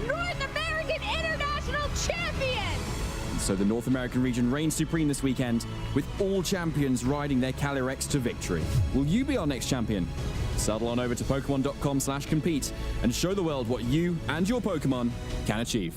North American International Champion! So the North American region reigns supreme this weekend, with all champions riding their Calyrex to victory. Will you be our next champion? Settle on over to Pokemon.com/compete and show the world what you and your Pokemon can achieve.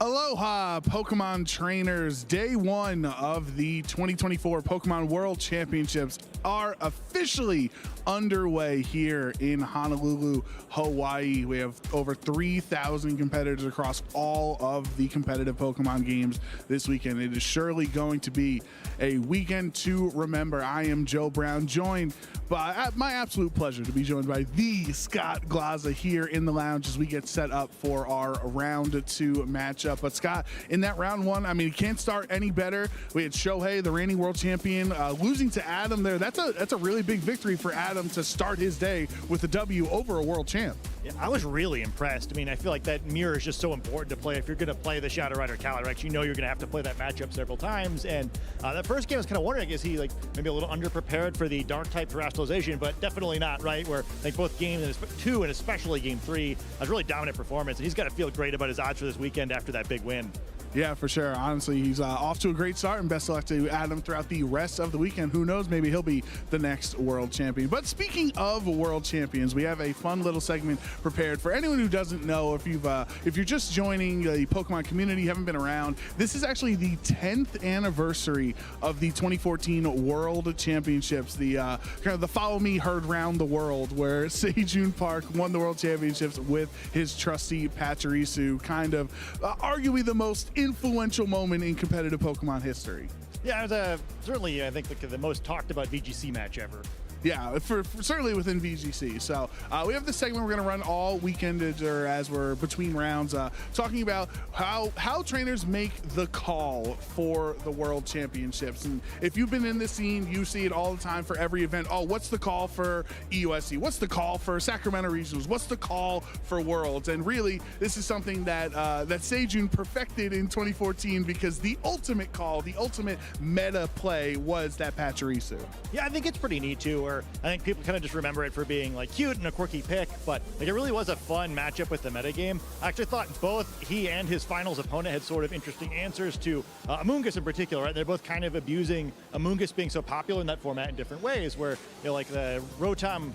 Aloha, Pokemon trainers. Day one of the 2024 Pokemon World Championships are officially underway here in Honolulu, Hawaii. We have over 3,000 competitors across all of the competitive Pokemon games this weekend. It is surely going to be a weekend to remember. I am Joe Brown, joined by my absolute pleasure to be joined by the Scott Glaza here in the lounge as we get set up for our round two matchup. But Scott, in that round one, I mean, it can't start any better. We had Shohei, the reigning world champion, losing to Adam there. That's a really big victory for Adam to start his day with a W over a world champ. Yeah, I was really impressed. I mean, I feel like that mirror is just so important to play. If you're going to play the Shadow Rider Calyrex, you know you're going to have to play that matchup several times. And that first game, I was kind of wondering, is he like maybe a little underprepared for the dark type terrestrialization, but definitely not, right? Where like both games two and especially game three, was really dominant performance. And he's got to feel great about his odds for this weekend after that big win. Yeah, for sure. Honestly, he's off to a great start, and best of luck to Adam throughout the rest of the weekend. Who knows? Maybe he'll be the next world champion. But speaking of world champions, we have a fun little segment prepared for anyone who doesn't know. If you're just joining the Pokemon community, haven't been around, this is actually the 10th anniversary of the 2014 World Championships. The kind of the Follow Me heard round the world, where Sejun Park won the World Championships with his trusty Pachirisu. Kind of arguably the most influential moment in competitive Pokemon history. Yeah, it was certainly, I think, the most talked about VGC match ever. Yeah, for certainly within VGC. So we have this segment we're going to run all weekend or as we're between rounds, talking about how trainers make the call for the World Championships. And if you've been in this scene, you see it all the time for every event. Oh, what's the call for EUSC? What's the call for Sacramento Regionals? What's the call for Worlds? And really, this is something that that Sejun perfected in 2014, because the ultimate call, the ultimate meta play was that Pachirisu. Yeah, I think it's pretty neat too. I think people kind of just remember it for being like cute and a quirky pick, but like it really was a fun matchup with the metagame. I actually thought both he and his finals opponent had sort of interesting answers to Amoonguss in particular, right? They're both kind of abusing Amoonguss being so popular in that format in different ways, where, you know, like the Rotom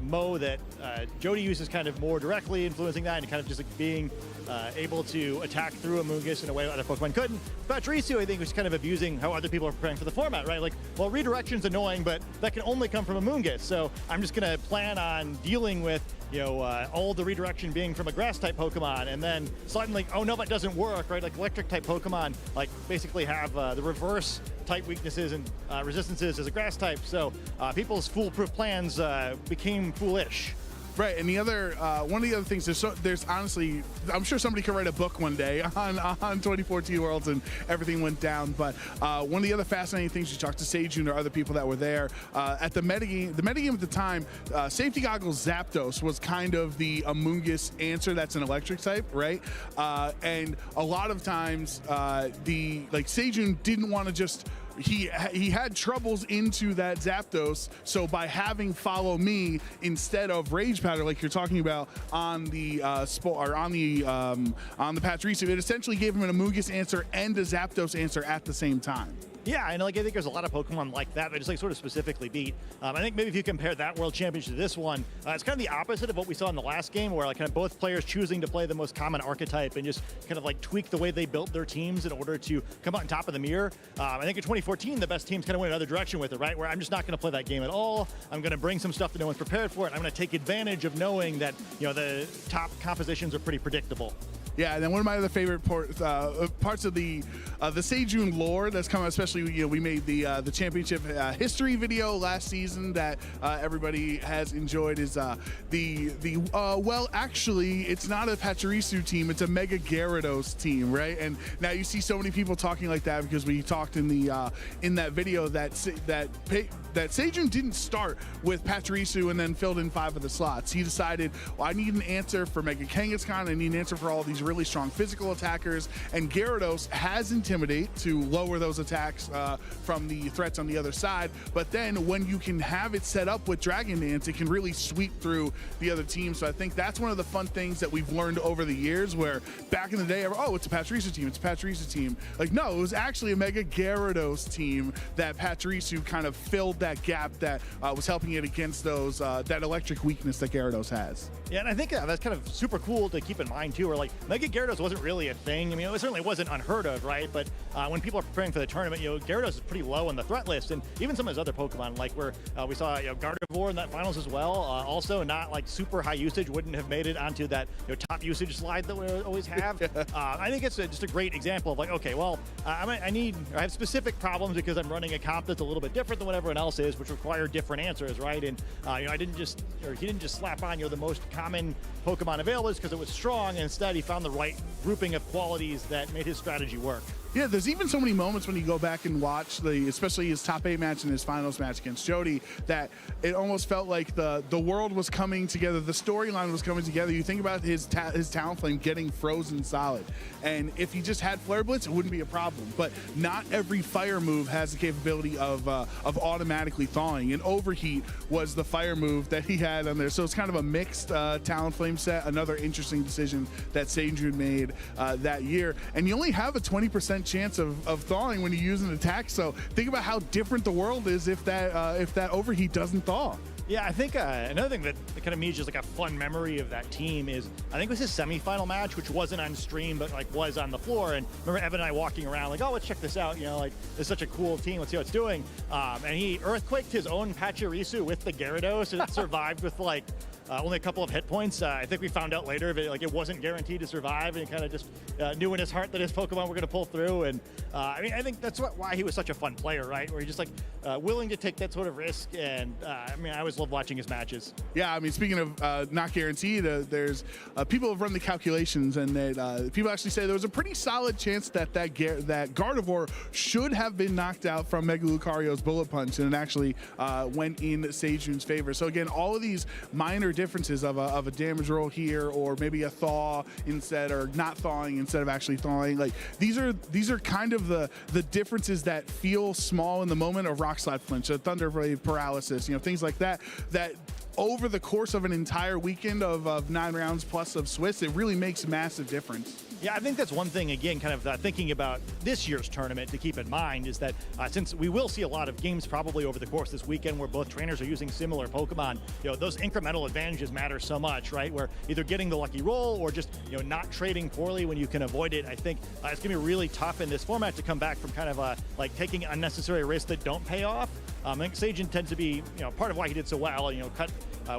Mo that Jody uses kind of more directly influencing that, and kind of just like being able to attack through Amoonguss in a way other Pokemon couldn't. Pachirisu, I think, was kind of abusing how other people are preparing for the format, right? Like, well, redirection's annoying, but that can only come from Amoonguss. So I'm just going to plan on dealing with, you know, all the redirection being from a grass-type Pokemon, and then suddenly, oh no, that doesn't work, right? Like electric-type Pokemon, like basically have the reverse type weaknesses and resistances as a grass type. So people's foolproof plans became foolish. Right, and the other one of the other things, there's honestly, I'm sure somebody could write a book one day on 2014 Worlds and everything went down. But one of the other fascinating things, you talked to Sejun or other people that were there at the metagame at the time. Safety Goggles Zapdos was kind of the Amoonguss answer. That's an electric type, right? And a lot of times, Sejun didn't want to just. He had troubles into that Zapdos, so by having Follow Me instead of Rage Powder, like you're talking about on the on the Pachirisu, it essentially gave him an Amoonguss answer and a Zapdos answer at the same time. Yeah, and like I think there's a lot of Pokemon like that just like sort of specifically beat. I think maybe if you compare that World Championship to this one, it's kind of the opposite of what we saw in the last game, where like kind of both players choosing to play the most common archetype and just kind of like tweak the way they built their teams in order to come out on top of the mirror. I think in 2014, the best teams kind of went another direction with it, right? Where I'm just not going to play that game at all. I'm going to bring some stuff that no one's prepared for, and I'm going to take advantage of knowing that, you know, the top compositions are pretty predictable. Yeah, and then one of my other favorite parts of the Sejun lore that's come out, especially, you know, we made the championship history video last season that everybody has enjoyed, is well, actually, it's not a Pachirisu team, it's a Mega Gyarados team, right? And now you see so many people talking like that because we talked in the in that video that Sejun didn't start with Pachirisu and then filled in 5 of the slots. He decided, well, I need an answer for Mega Kangaskhan, I need an answer for all these really strong physical attackers, and Gyarados hasn't Intimidate to lower those attacks from the threats on the other side. But then when you can have it set up with Dragon Dance, it can really sweep through the other team. So I think that's one of the fun things that we've learned over the years, where back in the day, oh, it's a Pachirisu team, it's a Pachirisu team. Like, no, it was actually a Mega Gyarados team that Pachirisu kind of filled that gap that was helping it against those that electric weakness that Gyarados has. Yeah, and I think that's kind of super cool to keep in mind too, where like Mega Gyarados wasn't really a thing. I mean, it certainly wasn't unheard of, right? But when people are preparing for the tournament, Gyarados is pretty low on the threat list, and even some of his other Pokemon, like where we saw Gardevoir in that finals as well, also not like super high usage, wouldn't have made it onto that top usage slide that we always have. I think it's just a great example of like, okay, well, I have specific problems because I'm running a comp that's a little bit different than what everyone else is, which require different answers, right? And he didn't just slap on the most common Pokemon available because it was strong, and instead he found the right grouping of qualities that made his strategy work. Yeah, there's even so many moments when you go back and watch especially his top 8 match and his finals match against Jody, that it almost felt like the world was coming together, the storyline was coming together. You think about his Talonflame getting frozen solid, and if he just had Flare Blitz, it wouldn't be a problem. But not every fire move has the capability of automatically thawing, and Overheat was the fire move that he had on there. So it's kind of a mixed Talonflame set. Another interesting decision that Seijun made that year, and you only have a 20% chance of thawing when you use an attack. So think about how different the world is if that Overheat doesn't thaw. Yeah, I think another thing that kind of means just like a fun memory of that team is, I think it was his semifinal match, which wasn't on stream, but like was on the floor. And remember Evan and I walking around like, oh, let's check this out. Like, it's such a cool team. Let's see what it's doing. And he earthquaked his own Pachirisu with the Gyarados, and it survived with like only a couple of hit points. I think we found out later that it wasn't guaranteed to survive, and he kind of just knew in his heart that his Pokemon were going to pull through. And I think that's why he was such a fun player, right? Where he's just like willing to take that sort of risk. And I always love watching his matches. Yeah, I mean, speaking of not guaranteed, there's people have run the calculations, and that people actually say there was a pretty solid chance that Gardevoir should have been knocked out from Mega Lucario's Bullet Punch, and it actually went in Seijun's favor. So again, all of these minor differences of a damage roll here, or maybe a thaw instead, or not thawing instead of actually thawing, like these are kind of the differences that feel small in the moment of Rock Slide Flinch, a Thunder Wave Paralysis, things like that over the course of an entire weekend of 9 rounds plus of Swiss, it really makes a massive difference. Yeah, I think that's one thing, again, kind of thinking about this year's tournament to keep in mind is that since we will see a lot of games probably over the course this weekend where both trainers are using similar Pokemon, those incremental advantages matter so much, right? Where either getting the lucky roll or just, not trading poorly when you can avoid it. I think it's going to be really tough in this format to come back from kind of like taking unnecessary risks that don't pay off. I think Seijun tends to be, part of why he did so well, cut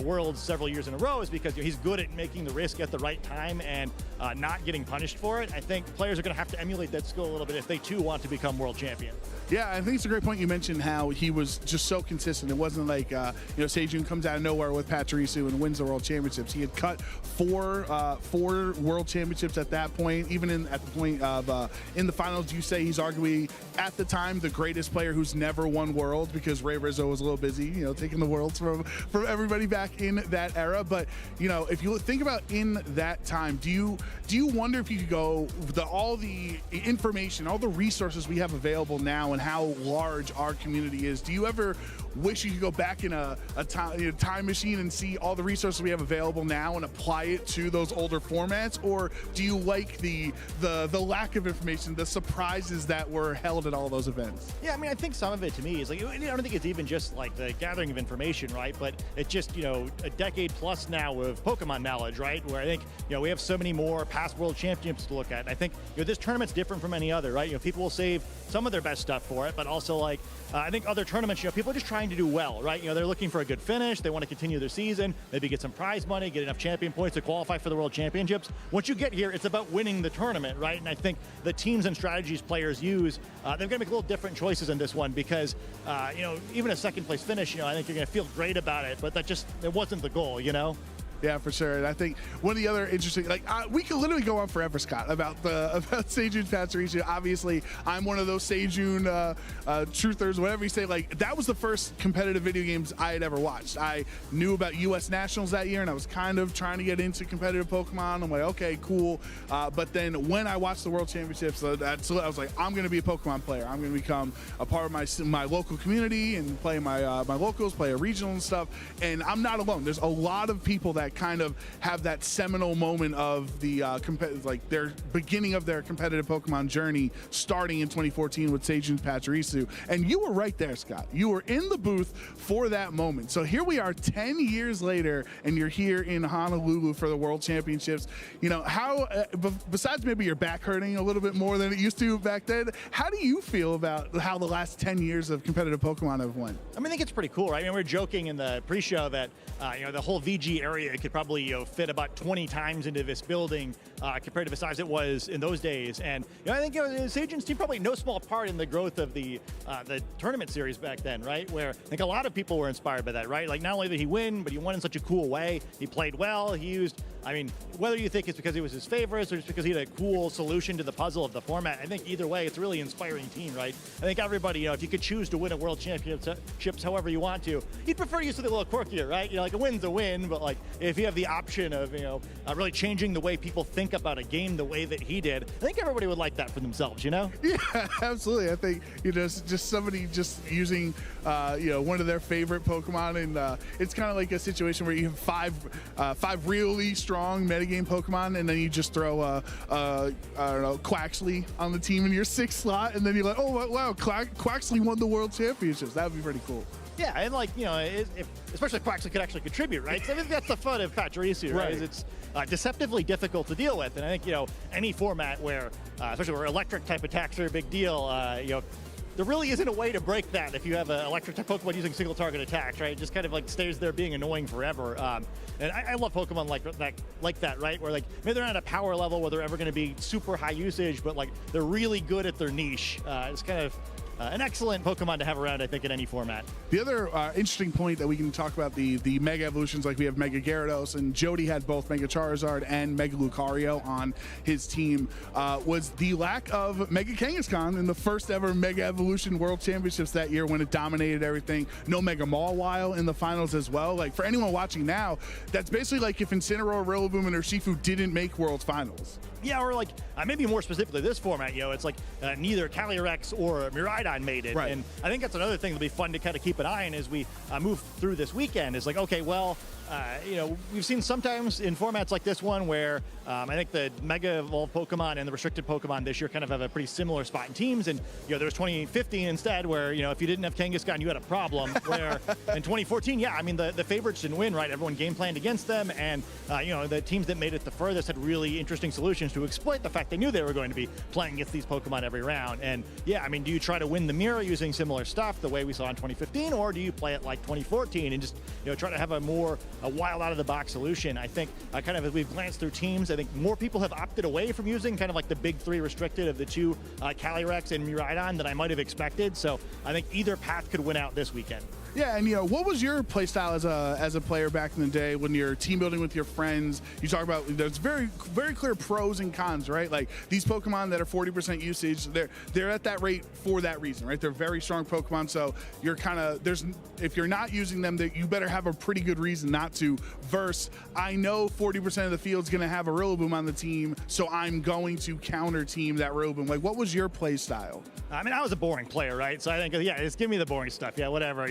Worlds several years in a row is because he's good at making the risk at the right time and not getting punished for it. I think players are going to have to emulate that skill a little bit if they too want to become world champion. Yeah, I think it's a great point you mentioned how he was just so consistent. It wasn't like Seijun comes out of nowhere with Pachirisu and wins the World Championships. He had cut four World Championships at that point. Even at the point of in the finals, you say he's arguably at the time the greatest player who's never won Worlds, because Ray Rizzo was a little busy, taking the Worlds from everybody back in that era. But if you think about in that time, do you wonder if you could go all the information, all the resources we have available now, and how large our community is? Do you ever wish you could go back in a time machine and see all the resources we have available now and apply it to those older formats? Or do you like the lack of information, the surprises that were held at all those events? Yeah, I mean, I think some of it to me is like, I don't think it's even just like the gathering of information, right? But it's just, a decade plus now of Pokemon knowledge, right? Where I think, we have so many more past World Championships to look at. And I think, this tournament's different from any other, right? People will save some of their best stuff for it, but also like, I think other tournaments, people are just trying to do well, right? They're looking for a good finish. They want to continue their season, maybe get some prize money, get enough champion points to qualify for the World Championships. Once you get here, it's about winning the tournament, right? And I think the teams and strategies players use, they're going to make a little different choices in this one because, even a second place finish, I think you're going to feel great about it, but it wasn't the goal, Yeah, for sure. And I think one of the other interesting, like we could literally go on forever, Scott, about Seijun Pachirisu. Obviously, I'm one of those Seijun truthers, whatever you say. Like that was the first competitive video games I had ever watched. I knew about U.S. Nationals that year, and I was kind of trying to get into competitive Pokemon. I'm like, okay, cool. But then when I watched the World Championships, I was like, I'm going to be a Pokemon player. I'm going to become a part of my local community and play my locals, play a regional and stuff. And I'm not alone. There's a lot of people that kind of have that seminal moment of the like their beginning of their competitive Pokemon journey starting in 2014 with Seijun Pachirisu. And you were right there, Scott. You were in the booth for that moment. So here we are 10 years later, and you're here in Honolulu for the World Championships. You know, how, besides maybe your back hurting a little bit more than it used to back then, how do you feel about how the last 10 years of competitive Pokemon have went? I mean, I think it's pretty cool, right? I mean, we were joking in the pre-show that, the whole VG area could probably, fit about 20 times into this building compared to the size it was in those days. And, I think, Seijun's team probably no small part in the growth of the tournament series back then, right? Where I think a lot of people were inspired by that, right? Like, not only did he win, but he won in such a cool way. He played well. He used, whether you think it's because it was his favorites or just because he had a cool solution to the puzzle of the format, I think either way, it's a really inspiring team, right? I think everybody, if you could choose to win a World Championships however you want to, you'd prefer to use something a little quirkier, right? Like a win's a win, but like if you have the option of, really changing the way people think about a game the way that he did, I think everybody would like that for themselves, Yeah, absolutely. I think, just somebody just using, one of their favorite Pokemon, and it's kind of like a situation where you have five really strong metagame Pokemon, and then you just throw I don't know, Quaxley on the team in your 6th slot, and then you're like, oh wow, Quaxley won the World Championships. That would be pretty cool. Yeah, and especially if Quaxley could actually contribute, right? So I think that's the fun of Pachirisu, right? Is it's deceptively difficult to deal with, and I think any format where, especially where electric type attacks are a big deal, there really isn't a way to break that if you have an electric type Pokemon using single target attacks, right? It just kind of like stays there being annoying forever. And I love Pokemon like that, right? Where like maybe they're not at a power level where they're ever going to be super high usage, but like they're really good at their niche. It's kind of an excellent Pokemon to have around, I think, in any format. The other interesting point that we can talk about the Mega Evolutions, like we have Mega Gyarados, and Jody had both Mega Charizard and Mega Lucario on his team, was the lack of Mega Kangaskhan in the first ever Mega Evolution World Championships that year when it dominated everything. No Mega Mawile in the finals as well. Like, for anyone watching now, that's basically like if Incineroar, Rillaboom, and Urshifu didn't make World's finals. Yeah, or like maybe more specifically this format, it's like neither Calyrex or Miraidon made it. Right. And I think that's another thing that'll be fun to kind of keep an eye on as we move through this weekend is like, okay, well, we've seen sometimes in formats like this one where I think the Mega Evolved Pokemon and the Restricted Pokemon this year kind of have a pretty similar spot in teams. And, there was 2015 instead where, if you didn't have Kangaskhan, you had a problem. Where in 2014, the favorites didn't win, right? Everyone game planned against them. And, the teams that made it the furthest had really interesting solutions to exploit the fact they knew they were going to be playing against these Pokemon every round. And, do you try to win the mirror using similar stuff the way we saw in 2015, or do you play it like 2014 and just, try to have a wild out-of-the-box solution? I think kind of as we've glanced through teams, I think more people have opted away from using kind of like the big three restricted of the two, Calyrex and Miraidon, than I might have expected. So I think either path could win out this weekend. Yeah, and what was your play style as a player back in the day when you're team building with your friends? You talk about there's very very clear pros and cons, right? Like these Pokemon that are 40% usage, they're at that rate for that reason, right? They're very strong Pokemon, so you're kind of if you're not using them, you better have a pretty good reason not to. Versus, I know 40% of the field's going to have a Rillaboom on the team, so I'm going to counter team that Rillaboom. Like, what was your play style? I mean, I was a boring player, right? So I think, just give me the boring stuff. Yeah, whatever.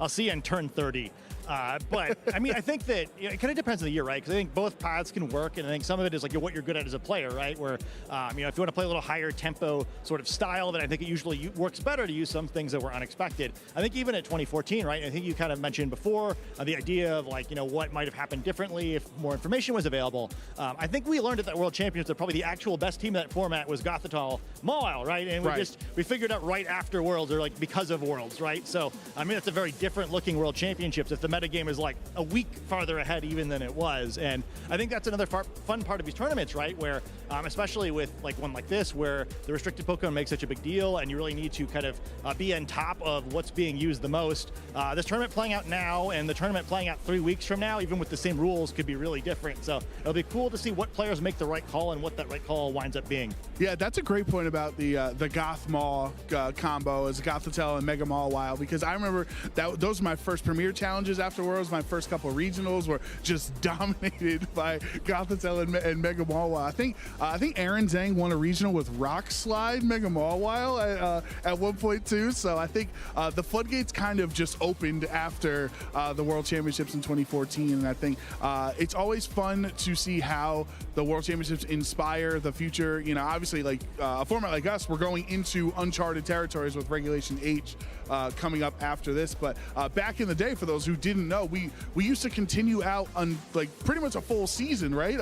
I'll see you in turn 30. But I mean, I think that it kind of depends on the year, right? Because I think both paths can work, and I think some of it is like what you're good at as a player, right? Where if you want to play a little higher tempo sort of style, then I think it usually works better to use some things that were unexpected. I think even at 2014, right? I think you kind of mentioned before the idea of like what might have happened differently if more information was available. I think we learned at that World Championships that probably the actual best team in that format was Gothitol Mawile, right? And we figured out right after Worlds, or like because of Worlds, right? So I mean, it's a very different looking World Championships if the metagame is like a week farther ahead even than it was. And I think that's another fun part of these tournaments, right? Where especially with like one like this, where the restricted Pokemon make such a big deal, and you really need to kind of be on top of what's being used the most. This tournament playing out now and the tournament playing out 3 weeks from now, even with the same rules, could be really different. So it'll be cool to see what players make the right call and what that right call winds up being. Yeah, that's a great point about the Goth Maw combo as Gothitelle and Mega Mawile, because I remember that those were my first Premier challenges after Worlds. My first couple of regionals were just dominated by Gothitelle and Mega Mawile. I think Aaron Zhang won a regional with Rock Slide Mega Mawile at one point too. So I think the floodgates kind of just opened after the World Championships in 2014, and I think it's always fun to see how the World Championships inspire the future. You know, obviously, like a format like us, we're going into uncharted territories with Regulation H coming up after this. But back in the day, for those who didn't know, we used to continue out on like pretty much a full season, right?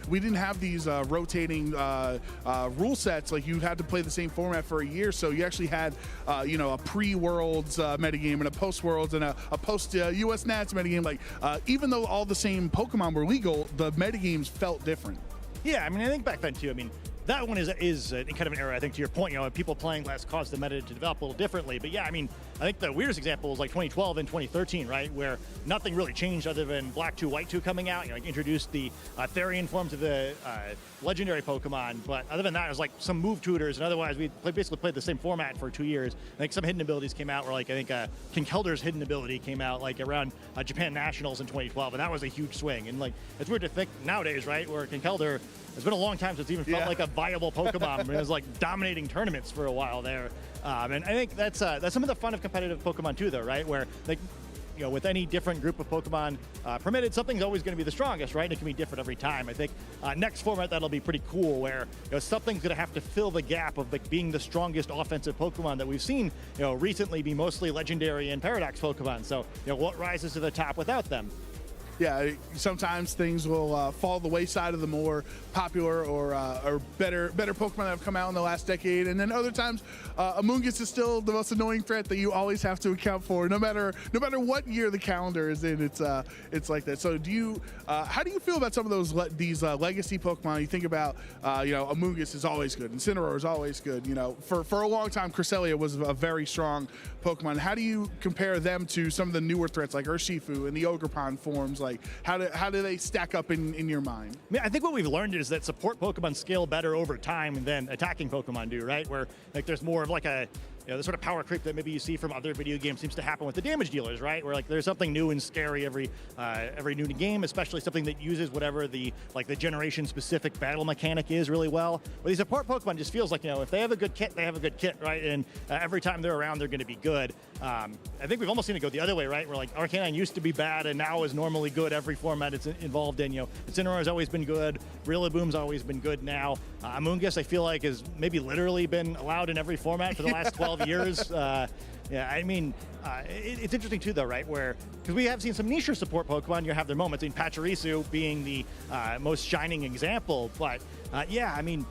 We didn't have these rotating rule sets. Like you had to play the same format for a year, so you actually had a pre-Worlds metagame and a post-Worlds and a post-US Nats metagame. Like even though all the same Pokemon were legal, the metagames felt different. Yeah, I mean, I think back then too. I mean, that one is kind of an era, I think, to your point, people playing less caused the meta to develop a little differently. But yeah, I mean, I think the weirdest example was like 2012 and 2013, right? Where nothing really changed other than Black 2, White 2 coming out, like introduced the Therian forms of the legendary Pokemon. But other than that, it was like some move tutors, and otherwise we basically played the same format for 2 years. I think some hidden abilities came out, where like I think Kinkeldur's hidden ability came out like around Japan Nationals in 2012, and that was a huge swing. And like, it's weird to think nowadays, right, where Kinkeldur, it's been a long time since it's even felt like a viable Pokemon. I mean, it was like dominating tournaments for a while there. And I think that's some of the fun of competitive Pokemon too, though, right? Where like, with any different group of Pokemon permitted, something's always going to be the strongest, right? And it can be different every time. I think next format, that'll be pretty cool, where something's going to have to fill the gap of like being the strongest offensive Pokemon that we've seen recently be mostly legendary and Paradox Pokemon. So what rises to the top without them? Yeah, sometimes things will fall the wayside of the more popular or better Pokemon that have come out in the last decade, and then other times, Amoonguss is still the most annoying threat that you always have to account for, no matter what year the calendar is in. It's like that. So how do you feel about some of these legacy Pokemon? You think about Amoonguss is always good, Incineroar is always good. For a long time, Cresselia was a very strong Pokemon. How do you compare them to some of the newer threats like Urshifu and the Ogerpon forms? Like, how do they stack up in your mind? I mean, I think what we've learned is that support Pokemon scale better over time than attacking Pokemon do, right? Where like there's more of like the sort of power creep that maybe you see from other video games seems to happen with the damage dealers, right? Where like there's something new and scary every new game, especially something that uses whatever the generation specific battle mechanic is really well. But these support Pokemon just feels like, if they have a good kit, they have a good kit, right? And every time they're around, they're going to be good. I think we've almost seen it go the other way, right? Where like Arcanine used to be bad and now is normally good every format it's involved in. Incineroar has always been good. Rillaboom's always been good now. Amoonguss, I feel like, has maybe literally been allowed in every format for the last 12 years. Yeah, I mean, it's interesting too, though, right? Because we have seen some niche support Pokemon, have their moments. I mean, Pachirisu being the most shining example. But yeah, I mean,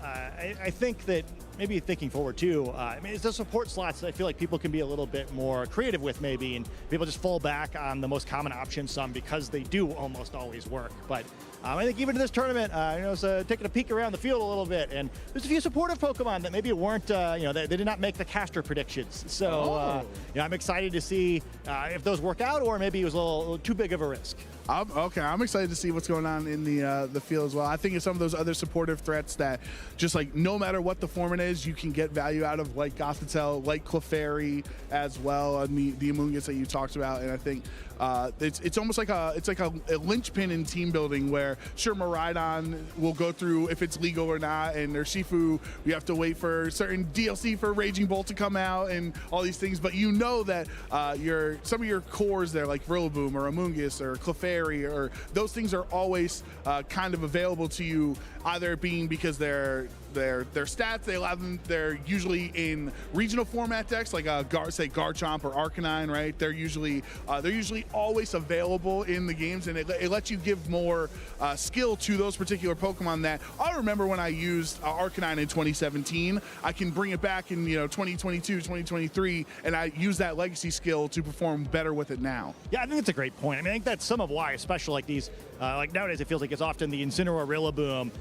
I think that maybe thinking forward too, I mean, it's the support slots that I feel like people can be a little bit more creative with maybe, and people just fall back on the most common options because they do almost always work. But I think even in this tournament, so taking a peek around the field a little bit, and there's a few supportive Pokemon that maybe weren't, they did not make the caster predictions. So I'm excited to see if those work out, or maybe it was a little too big of a risk. I'm excited to see what's going on in the field as well. I think it's some of those other supportive threats that just like no matter what the format is, you can get value out of, like Gothitelle, like Clefairy as well, and the Amoonguss that you talked about. And I think it's almost like a linchpin in team building, where sure, Miraidon will go through if it's legal or not, and Urshifu, we have to wait for certain DLC for Raging Bolt to come out and all these things, but that some of your cores there, like Rillaboom or Amoonguss or Clefairy, or those things are always kind of available to you, either being because their stats, they allow them, they're usually in regional format decks like say Garchomp or Arcanine, right? They're usually always available in the games, and it lets you give more skill to those particular Pokemon that I remember when I used Arcanine in 2017. I can bring it back in 2022, 2023, and I use that legacy skill to perform better with it now. Yeah, I think it's a great point. I mean, I think that's some of why, especially like these, like nowadays it feels like it's often the Incineroar, Rillaboom,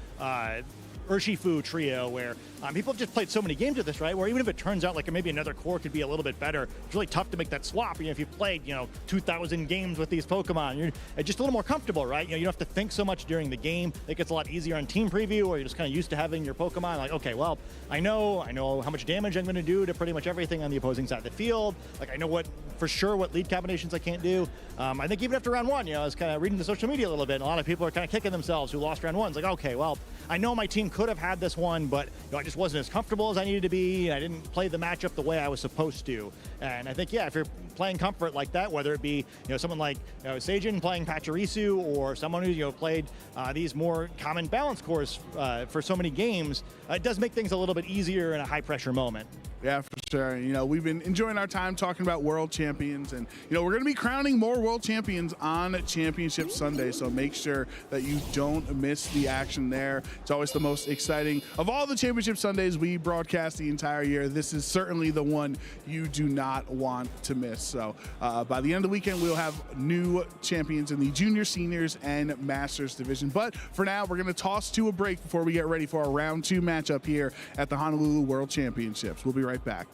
Urshifu trio, where people have just played so many games with this, right? Where even if it turns out like maybe another core could be a little bit better, it's really tough to make that swap. If you've played 2,000 games with these Pokemon, you're just a little more comfortable, right? You don't have to think so much during the game. It gets a lot easier on team preview, or you're just kind of used to having your Pokemon like, okay, well, I know how much damage I'm going to do to pretty much everything on the opposing side of the field. Like I know for sure what lead combinations I can't do. I think even after round one, I was kind of reading the social media a little bit, and a lot of people are kind of kicking themselves who lost round one. It's like, okay, well, I know my team could have had this one, but I just wasn't as comfortable as I needed to be, and I didn't play the matchup the way I was supposed to. And I think, if you're playing comfort like that, whether it be someone like Seijin playing Pachirisu, or someone who's played these more common balance cores for so many games, it does make things a little bit easier in a high pressure moment. Yeah, for sure. We've been enjoying our time talking about world champions, and we're going to be crowning more world champions on Championship Sunday, so make sure that you don't miss the action there. It's always the most exciting of all the Championship Sundays we broadcast the entire year. This is certainly the one you do not want to miss. So by the end of the weekend, we'll have new champions in the junior, seniors, and masters division. But for now, we're going to toss to a break before we get ready for our round 2 matchup here at the Honolulu World Championships. We'll be right back.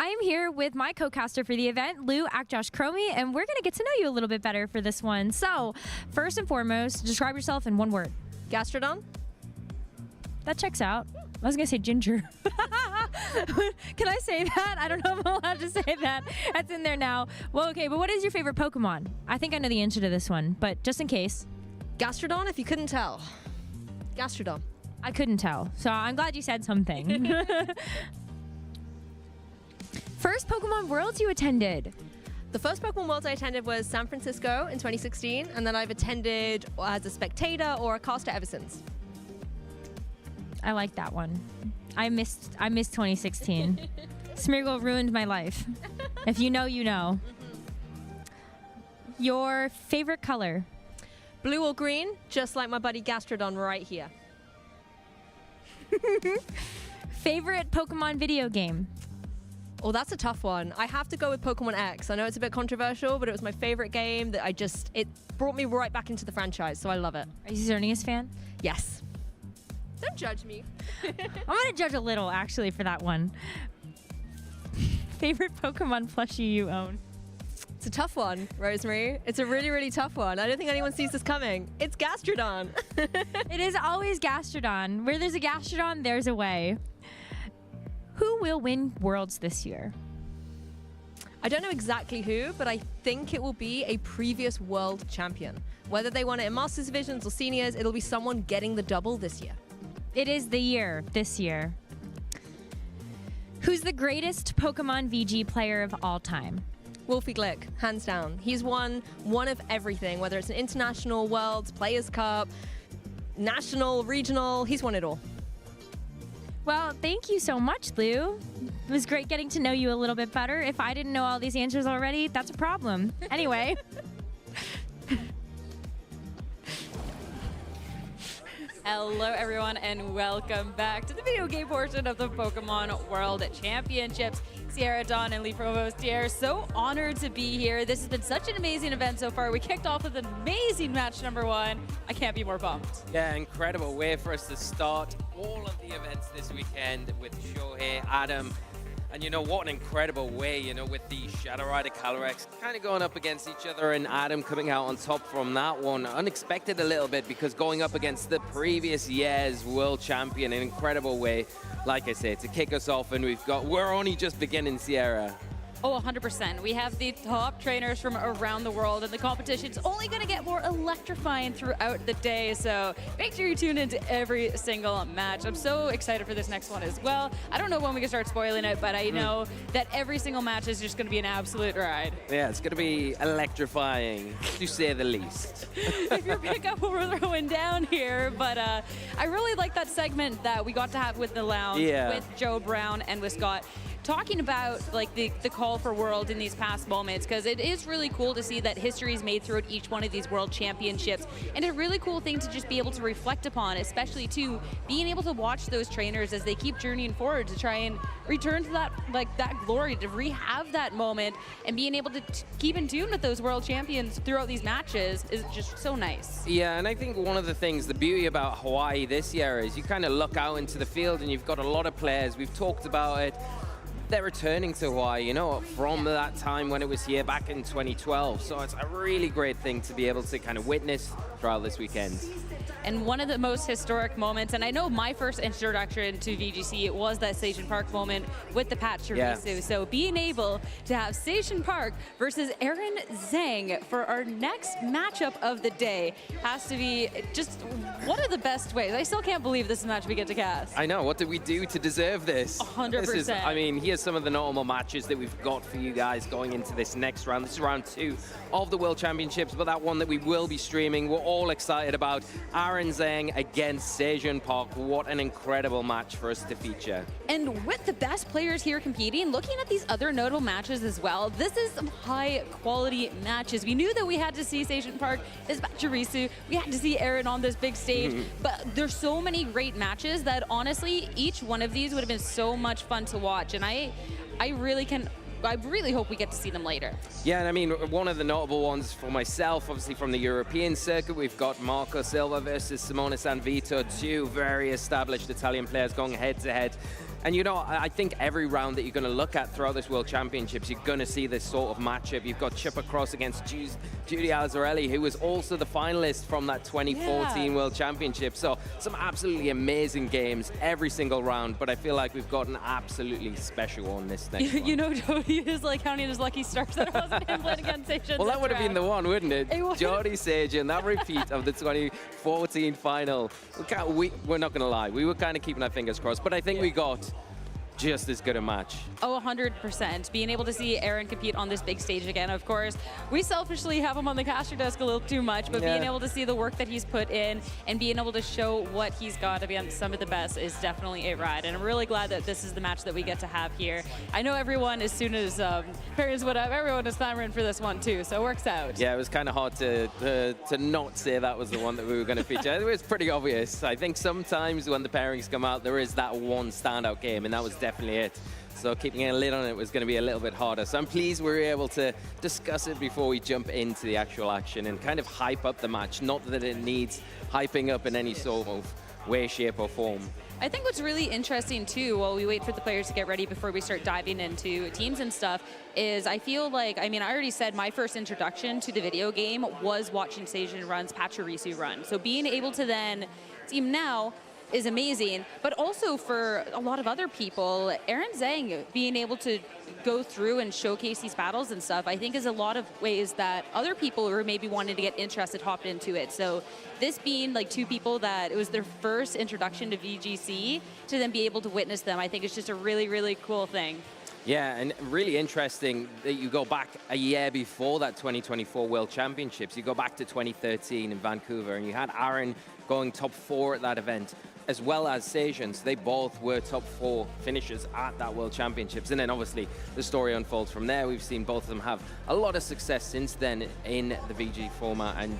I am here with my co-caster for the event, Lou Akjosh Cromie, and we're going to get to know you a little bit better for this one. So, first and foremost, describe yourself in one word. Gastrodon. That checks out. I was going to say ginger. Can I say that? I don't know if I'm allowed to say that. That's in there now. Well, okay, but what is your favorite Pokemon? I think I know the answer to this one, but just in case. Gastrodon, if you couldn't tell. Gastrodon. I couldn't tell, so I'm glad you said something. First Pokemon Worlds you attended? The first Pokemon Worlds I attended was San Francisco in 2016, and then I've attended as a spectator or a caster ever since. I like that one. I missed 2016. Smeargle ruined my life. If you know, you know. Your favorite color? Blue or green, just like my buddy Gastrodon right here. Favorite Pokemon video game? Oh, that's a tough one. I have to go with Pokemon X. I know it's a bit controversial, but it was my favorite game that it brought me right back into the franchise, so I love it. Are you a Xerneas fan? Yes. Don't judge me. I'm going to judge a little, actually, for that one. Favorite Pokemon plushie you own? It's a tough one, Rosemary. It's a really, really tough one. I don't think anyone sees this coming. It's Gastrodon. It is always Gastrodon. Where there's a Gastrodon, there's a way. Who will win Worlds this year? I don't know exactly who, but I think it will be a previous world champion. Whether they won it in Masters Divisions or Seniors, it'll be someone getting the double this year. It is the year, this year. Who's the greatest Pokemon VG player of all time? Wolfie Glick, hands down. He's won one of everything, whether it's an international, worlds, Players Cup, national, regional, he's won it all. Well, thank you so much, Lou. It was great getting to know you a little bit better. If I didn't know all these answers already, that's a problem. Anyway. Hello, everyone, and welcome back to the video game portion of the Pokemon World Championships. Sierra, Dawn, and Lee Provost here. So honored to be here. This has been such an amazing event so far. We kicked off with an amazing match number 1. I can't be more pumped. Yeah, incredible way for us to start all of the events this weekend with Shohei, Adam. And what an incredible way, with the Shadow Rider Calyrex kind of going up against each other, and Adam coming out on top from that one. Unexpected a little bit, because going up against the previous year's world champion in an incredible way. Like I say, to kick us off, and we're only just beginning, Sierra. Oh, 100%. We have the top trainers from around the world, and the competition's only going to get more electrifying throughout the day, so make sure you tune into every single match. I'm so excited for this next one as well. I don't know when we can start spoiling it, but I know that every single match is just going to be an absolute ride. Yeah, it's going to be electrifying, to say the least. If your pickup, we're throwing down here, but I really like that segment that we got to have with the lounge with Joe Brown and with Scott. talking about like the call for World in these past moments, because it is really cool to see that history is made throughout each one of these World Championships, and a really cool thing to just be able to reflect upon, especially too being able to watch those trainers as they keep journeying forward to try and return to that that glory, to rehave that moment, and being able to keep in tune with those World Champions throughout these matches is just so nice. Yeah, and I think one of the things, the beauty about Hawaii this year is you kind of look out into the field and you've got a lot of players. We've talked about it. They're returning to Hawaii, you know, from that time when it was here back in 2012. So it's a really great thing to be able to kind of witness throughout this weekend. And one of the most historic moments, and I know my first introduction to VGC was that Station Park moment with the Pachirisu. Yeah. So being able to have Station Park versus Aaron Zhang for our next matchup of the day has to be just one of the best ways. I still can't believe this is a match we get to cast. I know, what did we do to deserve this? 100%. This is, I mean, here's some of the normal matches that we've got for you guys going into this next round. This is round 2 of the World Championships, but that one that we will be streaming, we're all excited about. Aaron Zhang against Sejun Park. What an incredible match for us to feature. And with the best players here competing, looking at these other notable matches as well, this is some high quality matches. We knew that we had to see Station Park, this Pachirisu, we had to see Aaron on this big stage, but there's so many great matches that honestly, each one of these would have been so much fun to watch. And I really hope we get to see them later. Yeah, and I mean, one of the notable ones for myself, obviously from the European circuit, we've got Marco Silva versus Simone Sanvito, 2 very established Italian players going head-to-head. And you know, I think every round that you're going to look at throughout this World Championships, you're going to see this sort of matchup. You've got Chipper Cross against Judy Alzarelli, who was also the finalist from that 2014 World Championship. So some absolutely amazing games every single round, but I feel like we've got an absolutely special one this next one. You know, Jody is like counting his lucky stars that it wasn't him playing against Sejun. Well, that would have been the one, wouldn't it? Jody Sejun, that repeat of the 2014 final. We're not going to lie, we were kind of keeping our fingers crossed, but I think we got just as good a match. Oh, 100%. Being able to see Aaron compete on this big stage again, of course. We selfishly have him on the caster desk a little too much, but being able to see the work that he's put in and being able to show what he's got against some of the best is definitely a ride. And I'm really glad that this is the match that we get to have here. I know everyone, as soon as parents would have, everyone is clamoring for this one too, so it works out. Yeah, it was kind of hard to not say that was the one that we were going to feature. It was pretty obvious. I think sometimes when the pairings come out, there is that one standout game, and that was definitely it. So keeping a lid on it was going to be a little bit harder. So I'm pleased we were able to discuss it before we jump into the actual action and kind of hype up the match. Not that it needs hyping up in any sort of way, shape, or form. I think what's really interesting too, while we wait for the players to get ready before we start diving into teams and stuff, is I feel like, I mean, I already said my first introduction to the video game was watching Sejun Run's Pachirisu run. So being able to then team now is amazing, but also for a lot of other people, Aaron Zhang being able to go through and showcase these battles and stuff, I think is a lot of ways that other people who are maybe wanting to get interested hopped into it. So this being like 2 people that it was their first introduction to VGC, to then be able to witness them, I think it's just a really, really cool thing. Yeah, and really interesting that you go back a year before that 2024 World Championships. You go back to 2013 in Vancouver, and you had Aaron going top 4 at that event, as well as Sejun. So they both were top 4 finishers at that World Championships. And then obviously the story unfolds from there. We've seen both of them have a lot of success since then in the VG format, and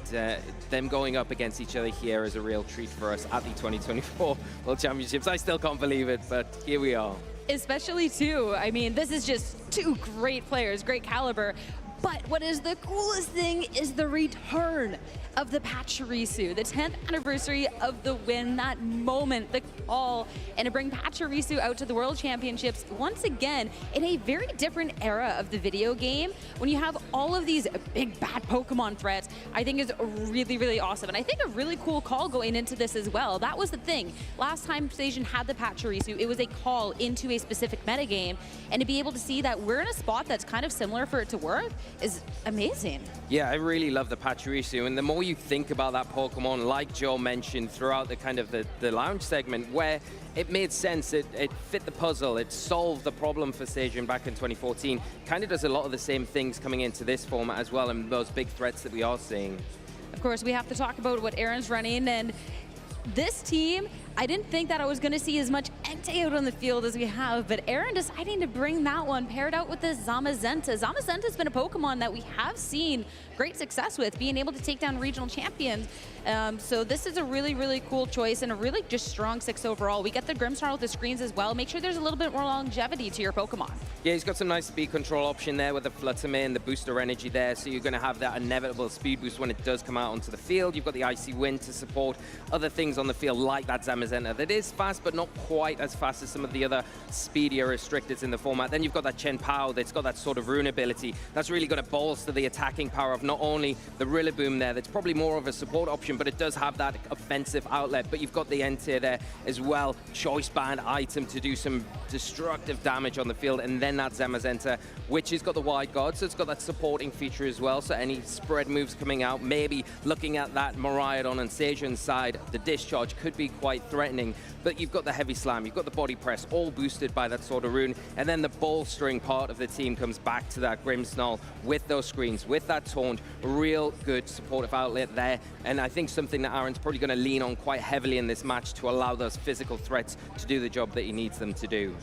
them going up against each other here is a real treat for us at the 2024 World Championships. I still can't believe it, but here we are. Especially too, I mean, this is just 2 great players, great caliber. But what is the coolest thing is the return of the Pachirisu, the 10th anniversary of the win, that moment, the call, and to bring Pachirisu out to the World Championships once again in a very different era of the video game. When you have all of these big bad Pokemon threats, I think is really, really awesome. And I think a really cool call going into this as well. That was the thing. Last time Sejun had the Pachirisu, it was a call into a specific metagame, and to be able to see that we're in a spot that's kind of similar for it to work is amazing. Yeah, I really love the Pachirisu, and the more you think about that Pokemon, like Joe mentioned throughout the kind of the lounge segment, where it made sense, it fit the puzzle, it solved the problem for Sejun back in 2014, kind of does a lot of the same things coming into this format as well, and those big threats that we are seeing. Of course, we have to talk about what Aaron's running, and this team, I didn't think that I was going to see as much Entei out on the field as we have, but Aaron deciding to bring that one paired out with the Zamazenta. Zamazenta's been a Pokemon that we have seen great success with, being able to take down regional champions. So this is a really, really cool choice and a really just strong 6 overall. We get the Grimmsnarl with the screens as well. Make sure there's a little bit more longevity to your Pokemon. Yeah, he's got some nice speed control option there with the Flutter Mane, the booster energy there, so you're going to have that inevitable speed boost when it does come out onto the field. You've got the Icy Wind to support other things on the field like that Zamazenta that is fast, but not quite as fast as some of the other speedier restricteds in the format. Then you've got that Chen Pao that's got that sort of rune ability. That's really going to bolster the attacking power of not only the Rillaboom there, that's probably more of a support option, but it does have that offensive outlet. But you've got the Entei there as well, choice band item to do some destructive damage on the field, and then that Zamazenta, which has got the Wide Guard, so it's got that supporting feature as well, so any spread moves coming out, maybe looking at that Miraidon and Sejan's side, the discharge could be quite threatening, but you've got the Heavy Slam, you've got the Body Press, all boosted by that sort of rune, and then the bolstering part of the team comes back to that Grimmsnarl with those screens, with that Taunt, real good supportive outlet there, and I think something that Aaron's probably going to lean on quite heavily in this match to allow those physical threats to do the job that he needs them to do.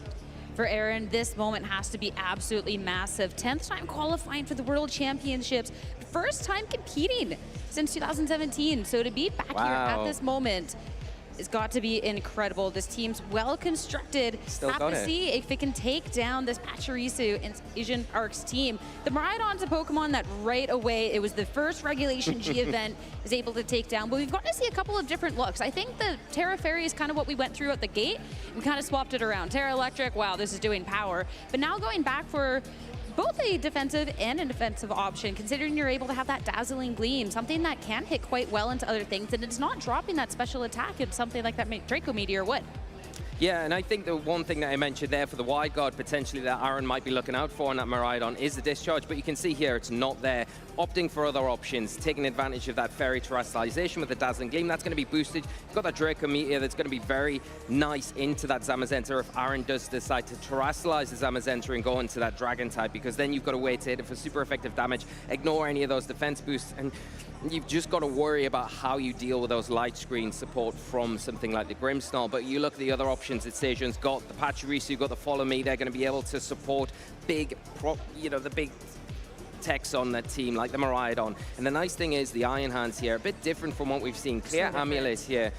For Aaron, this moment has to be absolutely massive. 10th time qualifying for the World Championships. First time competing since 2017. So to be back here at this moment has got to be incredible. This team's well constructed. Still have got to it. see if it can take down this Pachirisu and Asian Arcs team. The Miraidon's a Pokemon that right away, it was the first Regulation G event, is able to take down. But we've got to see a couple of different looks. I think the Terra Fairy is kind of what we went through at the gate. We kind of swapped it around. Terra Electric, wow, this is doing power. But now going back for both a defensive and an offensive option, considering you're able to have that Dazzling Gleam, something that can hit quite well into other things, and it's not dropping that special attack in something like that Draco Meteor would. Yeah, and I think the one thing that I mentioned there for the Wide Guard potentially that Aaron might be looking out for on that Miraidon is the discharge, but you can see here it's not there. Opting for other options, taking advantage of that Fairy Terrestrialization with the Dazzling Gleam, that's going to be boosted. You've got that Draco Meteor that's going to be very nice into that Zamazenta if Aaron does decide to terrestrialize the Zamazenta and go into that Dragon type, because then you've got a way to hit it for super effective damage, ignore any of those defense boosts, and you've just got to worry about how you deal with those light screen support from something like the Grimmsnarl. But you look at the other options that Sejan's got, the Pachirisu, got the Follow Me, they're going to be able to support big, the big techs on that team, like the Miraidon. And the nice thing is the Iron Hands here, a bit different from what we've seen. Clear Amulet here,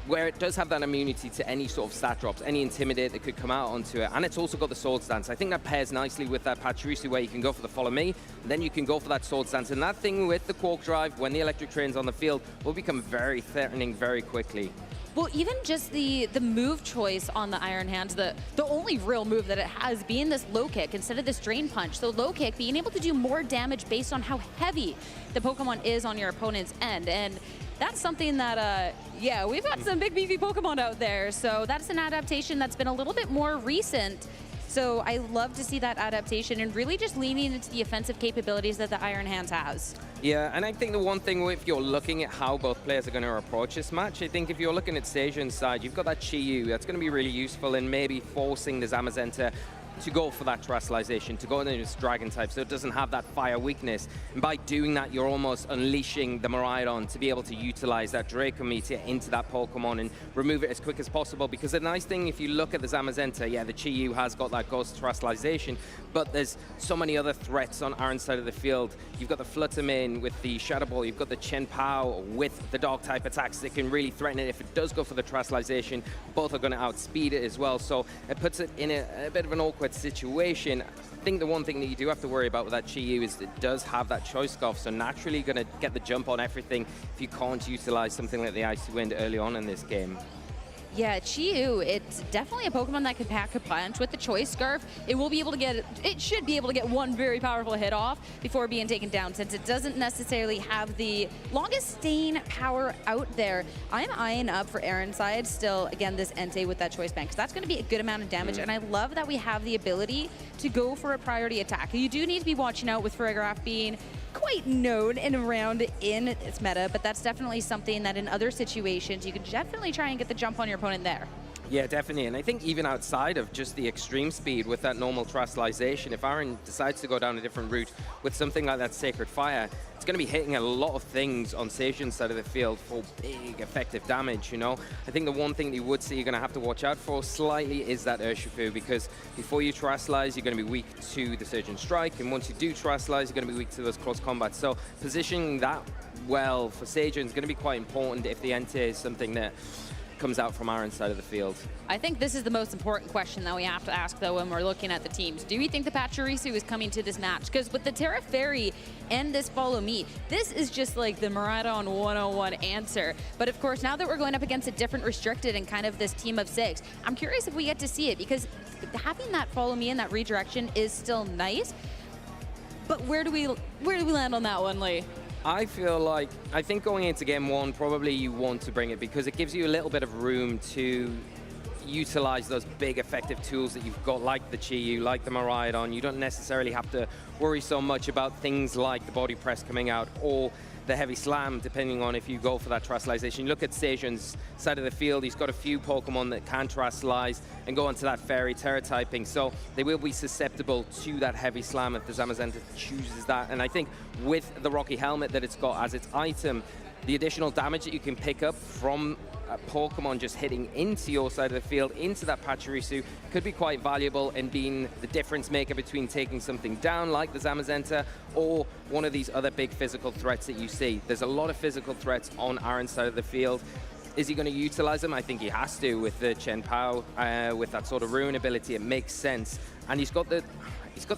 where it does have that immunity to any sort of stat drops, any Intimidate that could come out onto it. And it's also got the Swords Dance. I think that pairs nicely with that Pachirisu, where you can go for the Follow Me, and then you can go for that Swords Dance. And that thing with the Quark Drive, when the Electric Train's on the field, will become very threatening very quickly. Well, even just the move choice on the Iron Hands, the only real move that it has being this low kick instead of this drain punch. So low kick being able to do more damage based on how heavy the Pokemon is on your opponent's end. And that's something that, yeah, we've got some big beefy Pokemon out there. So that's an adaptation that's been a little bit more recent. So I love to see that adaptation and really just leaning into the offensive capabilities that the Iron Hands has. Yeah, and I think the one thing, if you're looking at how both players are going to approach this match, I think if you're looking at Sejan's side, you've got that Chi-Yu. That's going to be really useful in maybe forcing the Zamazenta to go for that terrestrialization, to go into its Dragon type, so it doesn't have that fire weakness. And by doing that, you're almost unleashing the Miraidon to be able to utilize that Draco Meteor into that Pokemon and remove it as quick as possible. Because the nice thing, if you look at the Zamazenta, yeah, the Chi-Yu has got that Ghost terrestrialization, but there's so many other threats on Aaron's side of the field. You've got the Flutter Mane with the Shadow Ball, you've got the Chen Pao with the Dark type attacks that can really threaten it if it does go for the terrestrialization. Both are going to outspeed it as well, so it puts it in a bit of an awkward situation. I think the one thing that you do have to worry about with that Chi-Yu is it does have that Choice Scarf, so naturally you're going to get the jump on everything if you can't utilize something like the Icy Wind early on in this game. Yeah, Chi-Yu, it's definitely a Pokemon that can pack a punch. With the Choice Scarf, it should be able to get one very powerful hit off before being taken down, since it doesn't necessarily have the longest staying power out there. I'm eyeing up for Aaron's side still, again, this Entei with that Choice Band, because that's going to be a good amount of damage, and I love that we have the ability to go for a priority attack. You do need to be watching out with Farigiraf being quite known and around in its meta, but that's definitely something that in other situations you can definitely try and get the jump on your opponent there. Yeah, definitely. And I think even outside of just the extreme speed with that normal terastallization, if Aaron decides to go down a different route with something like that Sacred Fire, it's going to be hitting a lot of things on Sejan's side of the field for big, effective damage, you know? I think the one thing that you would see you're going to have to watch out for slightly is that Urshifu, because before you terastallize, you're going to be weak to the Surgeon Strike, and once you do terastallize, you're going to be weak to those close combats. So positioning that well for Sajan is going to be quite important if the NT is something that comes out from Aaron's side of the field. I think this is the most important question that we have to ask, though, when we're looking at the teams. Do we think the Pachirisu is coming to this match? Because with the Terra Fairy and this Follow Me, this is just like the Miraidon 101 answer. But of course, now that we're going up against a different restricted and kind of this team of 6, I'm curious if we get to see it, because having that Follow Me and that redirection is still nice. But where do we land on that one, Lee? I think going into game 1, probably you want to bring it because it gives you a little bit of room to utilize those big effective tools that you've got, like the Chi-Yu, like the Miraidon. You don't necessarily have to worry so much about things like the body press coming out or the heavy slam, depending on if you go for that terastallization. You look at Sejan's side of the field, he's got a few Pokemon that can terastallize and go onto that Fairy Terra typing, so they will be susceptible to that heavy slam if the Zamazenta chooses that. And I think with the Rocky Helmet that it's got as its item, the additional damage that you can pick up from Pokemon just hitting into your side of the field, into that Pachirisu, could be quite valuable in being the difference maker between taking something down like the Zamazenta or one of these other big physical threats that you see. There's a lot of physical threats on Aaron's side of the field. Is he going to utilize them? I think he has to with the Chen Pao, with that sort of ruin ability. It makes sense. And he's got the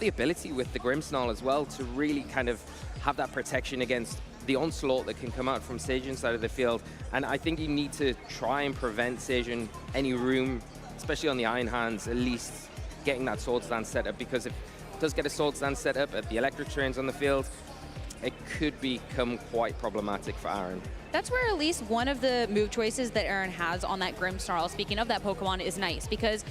ability with the Grimmsnarl as well to really kind of have that protection against the onslaught that can come out from Sejan's side of the field. And I think you need to try and prevent Sajan any room, especially on the Iron Hands, at least getting that Sword Stand set up, because if it does get a Sword Stand set up at the Electric Trains on the field, it could become quite problematic for Aaron. That's where at least one of the move choices that Aaron has on that Grimmsnarl, speaking of that Pokemon, is nice, because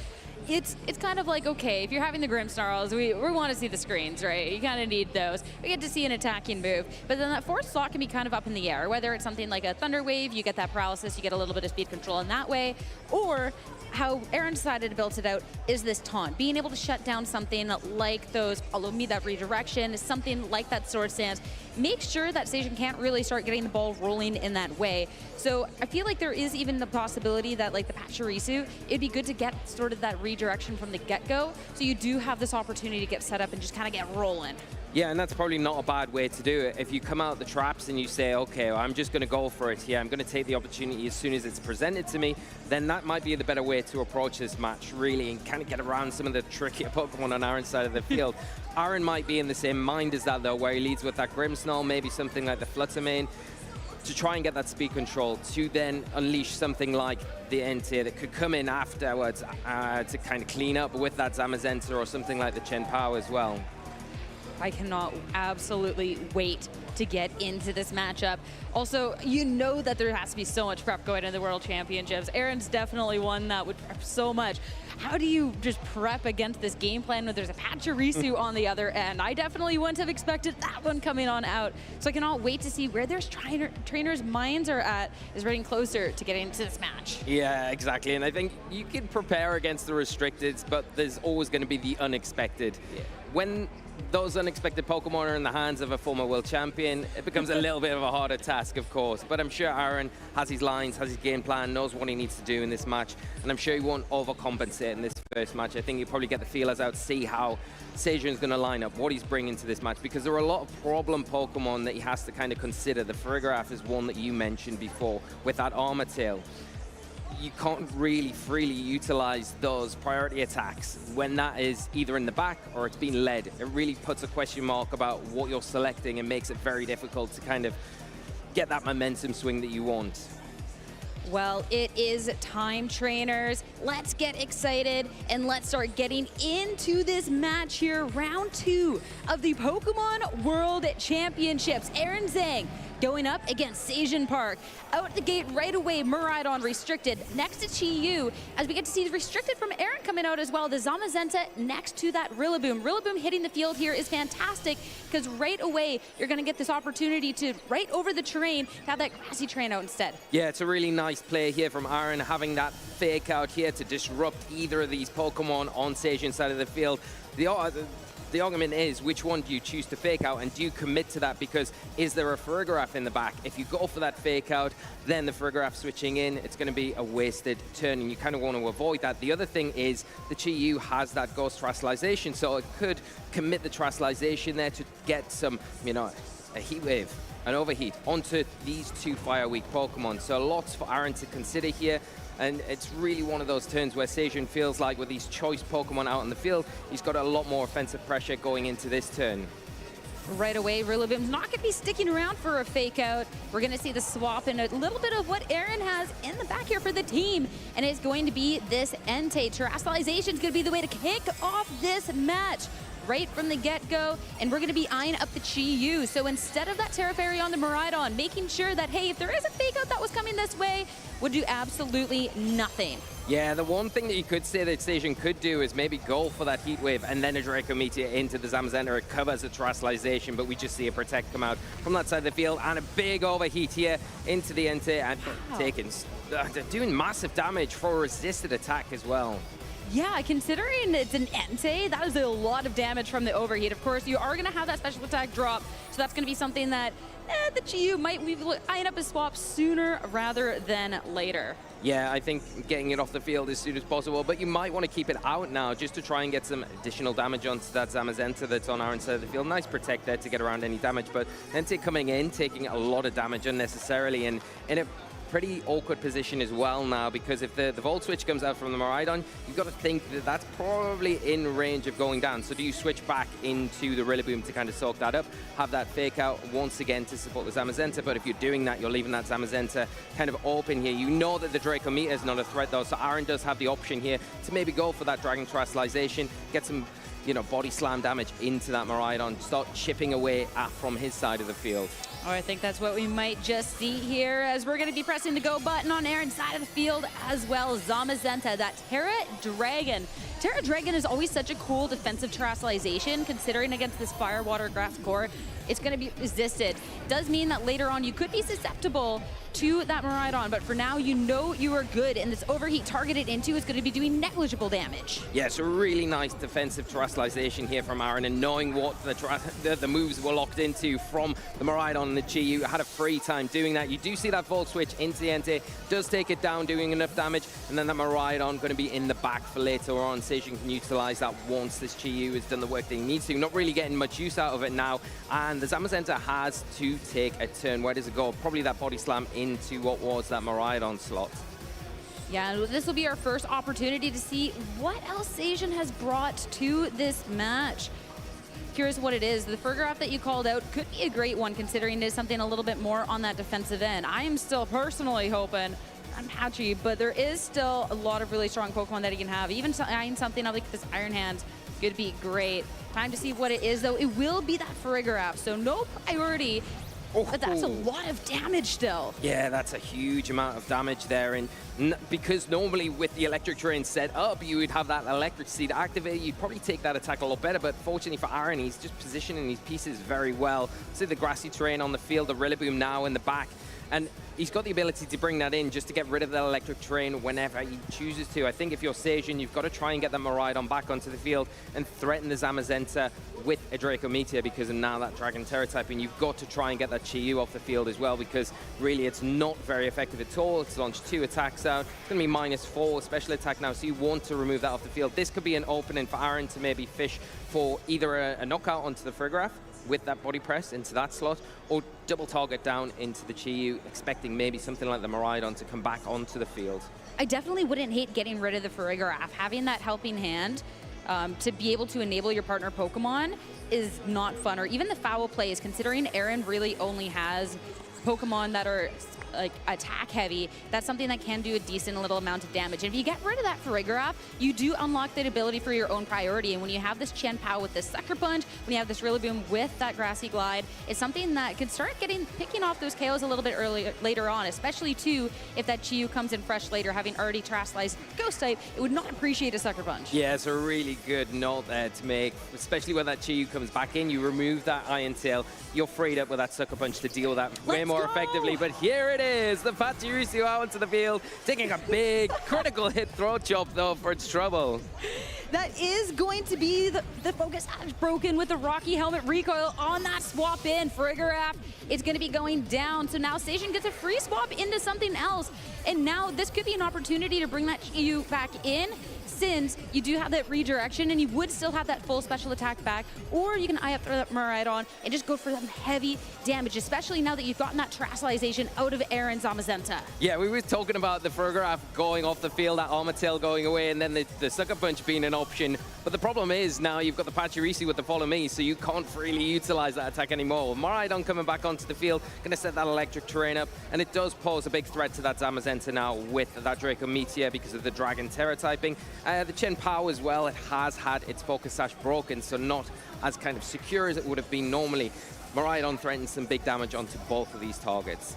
it's kind of like, okay, if you're having the Grimmsnarls, we want to see the screens, right? You kind of need those. We get to see an attacking move, but then that fourth slot can be kind of up in the air, whether it's something like a Thunder Wave, you get that paralysis, you get a little bit of speed control in that way, or how Aaron decided to build it out is this taunt, being able to shut down something like those Follow Me, that redirection, something like that Sword Stance. Make sure that Sajan can't really start getting the ball rolling in that way. So I feel like there is even the possibility that, like the Pachirisu, it'd be good to get sort of that redirection from the get-go, so you do have this opportunity to get set up and just kind of get rolling. Yeah, and that's probably not a bad way to do it. If you come out the traps and you say, okay, well, I'm just going to go for it here, I'm going to take the opportunity as soon as it's presented to me, then that might be the better way to approach this match, really, and kind of get around some of the trickier Pokemon on Aaron's side of the field. Aaron might be in the same mind as that, though, where he leads with that Grimmsnarl, maybe something like the Fluttermane, to try and get that speed control, to then unleash something like the NT that could come in afterwards to kind of clean up with that Zamazenta or something like the Chen Pao as well. I cannot absolutely wait to get into this matchup. Also, you know that there has to be so much prep going into the World Championships. Aaron's definitely one that would prep so much. How do you just prep against this game plan when there's a Pachirisu on the other end? I definitely wouldn't have expected that one coming on out. So I cannot wait to see where their trainers' minds are at, is getting closer to getting into this match. Yeah, exactly. And I think you can prepare against the restricted, but there's always going to be the unexpected. Yeah. When those unexpected Pokemon are in the hands of a former world champion, it becomes a little bit of a harder task, of course. But I'm sure Aaron has his lines, has his game plan, knows what he needs to do in this match. And I'm sure he won't overcompensate in this first match. I think you probably get the feelers out, see how Sajan's going to line up, what he's bringing to this match, because there are a lot of problem Pokemon that he has to kind of consider. The Farigiraf is one that you mentioned before with that Armor Tail. You can't really freely utilize those priority attacks when that is either in the back or it's being led. It really puts a question mark about what you're selecting and makes it very difficult to kind of get that momentum swing that you want. Well, it is time, trainers. Let's get excited and let's start getting into this match here. Round 2 of the Pokemon World Championships. Aaron Zhang going up against Seijin Park. Out the gate right away, Miraidon restricted next to Chi-Yu, as we get to see restricted from Aaron coming out as well. The Zamazenta next to that Rillaboom. Rillaboom hitting the field here is fantastic, because right away you're going to get this opportunity to, right over the terrain, to have that grassy terrain out instead. Yeah, it's a really nice play here from Aaron, having that fake out here to disrupt either of these Pokemon on Seijin's side of the field. The argument is, which one do you choose to fake out, and do you commit to that? Because is there a Farigiraf in the back? If you go for that fake out, then the Farigiraf switching in, it's going to be a wasted turn, and you kind of want to avoid that. The other thing is the Chi-Yu has that Ghost Terastallization, so it could commit the Terastallization there to get some, you know, a Heat Wave, an Overheat onto these two Fire Weak Pokemon. So lots for Aaron to consider here. And it's really one of those turns where Seijin feels like with these choice Pokemon out in the field, he's got a lot more offensive pressure going into this turn. Right away, Rillaboom's not going to be sticking around for a fake out. We're going to see the swap and a little bit of what Aaron has in the back here for the team. And it's going to be this Entei. Terastallization is going to be the way to kick off this match right from the get-go, and we're going to be eyeing up the Chi-Yu. So instead of that Terra Fairy on the Miraidon, making sure that, hey, if there is a fake out that was coming this way, would do absolutely nothing. Yeah, the one thing that you could say that Seijin could do is maybe go for that Heat Wave and then a Draco Meteor into the Zamazenta. It covers a Terastallization, but we just see a Protect come out from that side of the field, and a big overheat here into the Entei, and they're doing massive damage for a resisted attack as well. Yeah, considering it's an Entei, that is a lot of damage from the overheat. Of course, you are going to have that special attack drop, so that's going to be something that the Chi-Yu might be eyeing up his swap sooner rather than later. Yeah, I think getting it off the field as soon as possible, but you might want to keep it out now just to try and get some additional damage onto that Zamazenta that's on Aaron's side of the field. Nice Protect there to get around any damage, but Entei coming in, taking a lot of damage unnecessarily, and in a pretty awkward position as well now, because if the Volt Switch comes out from the Miraidon, you've got to think that that's probably in range of going down. So do you switch back into the Rillaboom to kind of soak that up, have that fake out once again to support the Zamazenta? But if you're doing that, you're leaving that Zamazenta kind of open here. You know that the Draco Meteor is not a threat though, so Aaron does have the option here to maybe go for that Dragon Terastallization, get some, you know, body slam damage into that Miraidon, start chipping away from his side of the field. Oh, I think that's what we might just see here, as we're going to be pressing the go button on Aaron's side of the field as well. Zamazenta, that Terra Dragon. Terra Dragon is always such a cool defensive Terastallization, considering against this Fire, Water, Grass core, it's going to be resisted. Does mean that later on you could be susceptible to that Miraidon, but for now you know you are good, and this overheat targeted into is going to be doing negligible damage. Yeah, it's a really nice defensive Terastallization here from Aaron, and knowing what the moves were locked into from the Miraidon and the Chi-Yu, had a free time doing that. You do see that Volt Switch into the Entei, does take it down, doing enough damage, and then that Miraidon going to be in the back for later on. Seijin can utilize that once this Chi-Yu has done the work that he needs to. Not really getting much use out of it now, and the Zamazenta has to take a turn. Where does it go? Probably that Body Slam into what was that Miraidon slot. Yeah, this will be our first opportunity to see what else Seijin has brought to this match. Curious what it is. The Farigiraf that you called out could be a great one, considering it is something a little bit more on that defensive end. I am still personally hoping on Hatchy, but there is still a lot of really strong Pokemon that he can have. Even something like this Iron Hand could be great. Time to see what it is, though. It will be that Farigiraf, so no priority. But that's a lot of damage still. Yeah, that's a huge amount of damage there. And because normally with the electric terrain set up, you would have that electric seed activated, you'd probably take that attack a lot better. But fortunately for Aaron, he's just positioning these pieces very well. See the grassy terrain on the field, the Rillaboom now in the back. And he's got the ability to bring that in just to get rid of that electric terrain whenever he chooses to. I think if you're Seijin, you've got to try and get that Miraidon back onto the field and threaten the Zamazenta with a Draco Meteor, because of now that Dragon Terra type, and you've got to try and get that Chi-Yu off the field as well, because really it's not very effective at all. It's launched 2 attacks out. It's going to be -4 special attack now, so you want to remove that off the field. This could be an opening for Aaron to maybe fish for either a knockout onto the Farigiraf with that body press into that slot, or double target down into the Chi-Yu, expecting maybe something like the Miraidon to come back onto the field. I definitely wouldn't hate getting rid of the Farigiraf. Having that helping hand to be able to enable your partner Pokemon is not fun, or even the foul plays, considering Aaron really only has Pokemon that are like attack heavy. That's something that can do a decent little amount of damage. And if you get rid of that Farigiraf, you do unlock that ability for your own priority. And when you have this Chien-Pao with this Sucker Punch, when you have this Rillaboom with that Grassy Glide, it's something that can start picking off those KOs a little bit later on, especially too if that Chi-Yu comes in fresh later, having already Terraslized Ghost type. It would not appreciate a Sucker Punch. Yeah, it's a really good note there to make, especially when that Chi-Yu comes back in. You remove that Iron Tail, you're freed up with that Sucker Punch to deal with that way more effectively. But here it is, the Pachirisu out onto the field, taking a big critical hit throat chop though for its trouble. That is going to be the focus has broken with the Rocky Helmet recoil on that swap in. Farigiraf, it's going to be going down. So now Station gets a free swap into something else. And now this could be an opportunity to bring that Chi-Yu back in, since you do have that redirection and you would still have that full special attack back, or you can eye up throw that Miraidon and just go for some heavy damage, especially now that you've gotten that Terastallization out of Aaron Zamazenta. Yeah, we were talking about the Farigiraf going off the field, that Armor Tail going away, and then the Sucker Punch being an option. But the problem is now you've got the Pachirisu with the Follow Me, so you can't really utilize that attack anymore. Miraidon coming back onto the field, going to set that electric terrain up, and it does pose a big threat to that Zamazenta now with that Draco Meteor because of the Dragon Terra typing. The Chien-Pao as well, it has had its Focus Sash broken, so not as kind of secure as it would have been normally. Miraidon threatens some big damage onto both of these targets.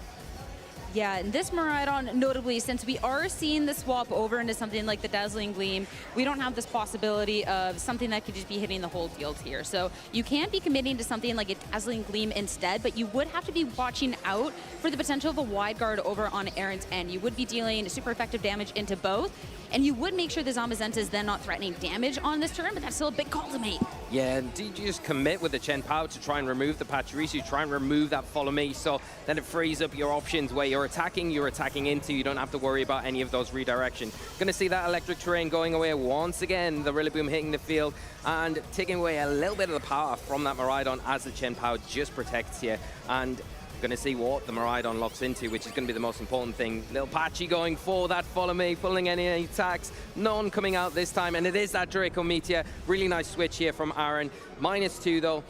Yeah, and this Miraidon, notably, since we are seeing the swap over into something like the Dazzling Gleam, we don't have this possibility of something that could just be hitting the whole field here. So you can be committing to something like a Dazzling Gleam instead, but you would have to be watching out for the potential of a wide guard over on Aaron's end. You would be dealing super effective damage into both, and you would make sure the Zamazenta is then not threatening damage on this turn, but that's still a big call to make. Yeah, and do you just commit with the Chien-Pao to try and remove the Pachirisu, try and remove that Follow Me, so then it frees up your options where you're attacking into, you don't have to worry about any of those redirections. Gonna see that electric terrain going away once again, the Rillaboom hitting the field and taking away a little bit of the power from that Miraidon as the Chien-Pao just protects you. And going to see what the Miraidon locks into, which is going to be the most important thing. Little Patchy going for that Follow Me, pulling any attacks. None coming out this time, and it is that Draco Meteor. Really nice switch here from Aaron. -2 though.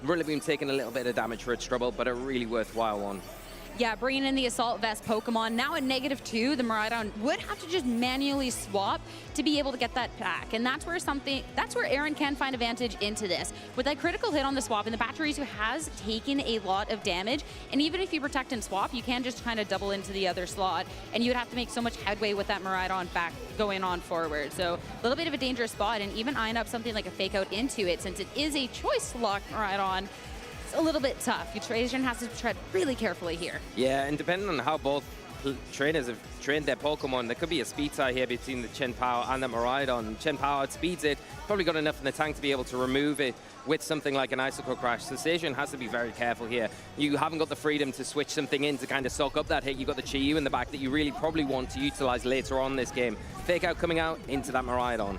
Rillaboom taking a little bit of damage for its trouble, but a really worthwhile one. Yeah, bringing in the Assault Vest Pokemon. Now at -2, the Miraidon would have to just manually swap to be able to get that back. And that's where Aaron can find advantage into this. With that critical hit on the swap, and the Pachirisu has taken a lot of damage. And even if you protect and swap, you can just kind of double into the other slot. And you'd have to make so much headway with that Miraidon back going on forward. So a little bit of a dangerous spot, and even eyeing up something like a Fake Out into it, since it is a choice lock Miraidon. A little bit tough. Trajan has to tread really carefully here. Yeah, and depending on how both trainers have trained their Pokemon, there could be a speed tie here between the Chien-Pao and the Miraidon. Chien-Pao outspeeds it, probably got enough in the tank to be able to remove it with something like an Icicle Crash. So Station has to be very careful here. You haven't got the freedom to switch something in to kind of soak up that hit. You've got the Chi-Yu in the back that you really probably want to utilize later on this game. Fake Out coming out into that Miraidon.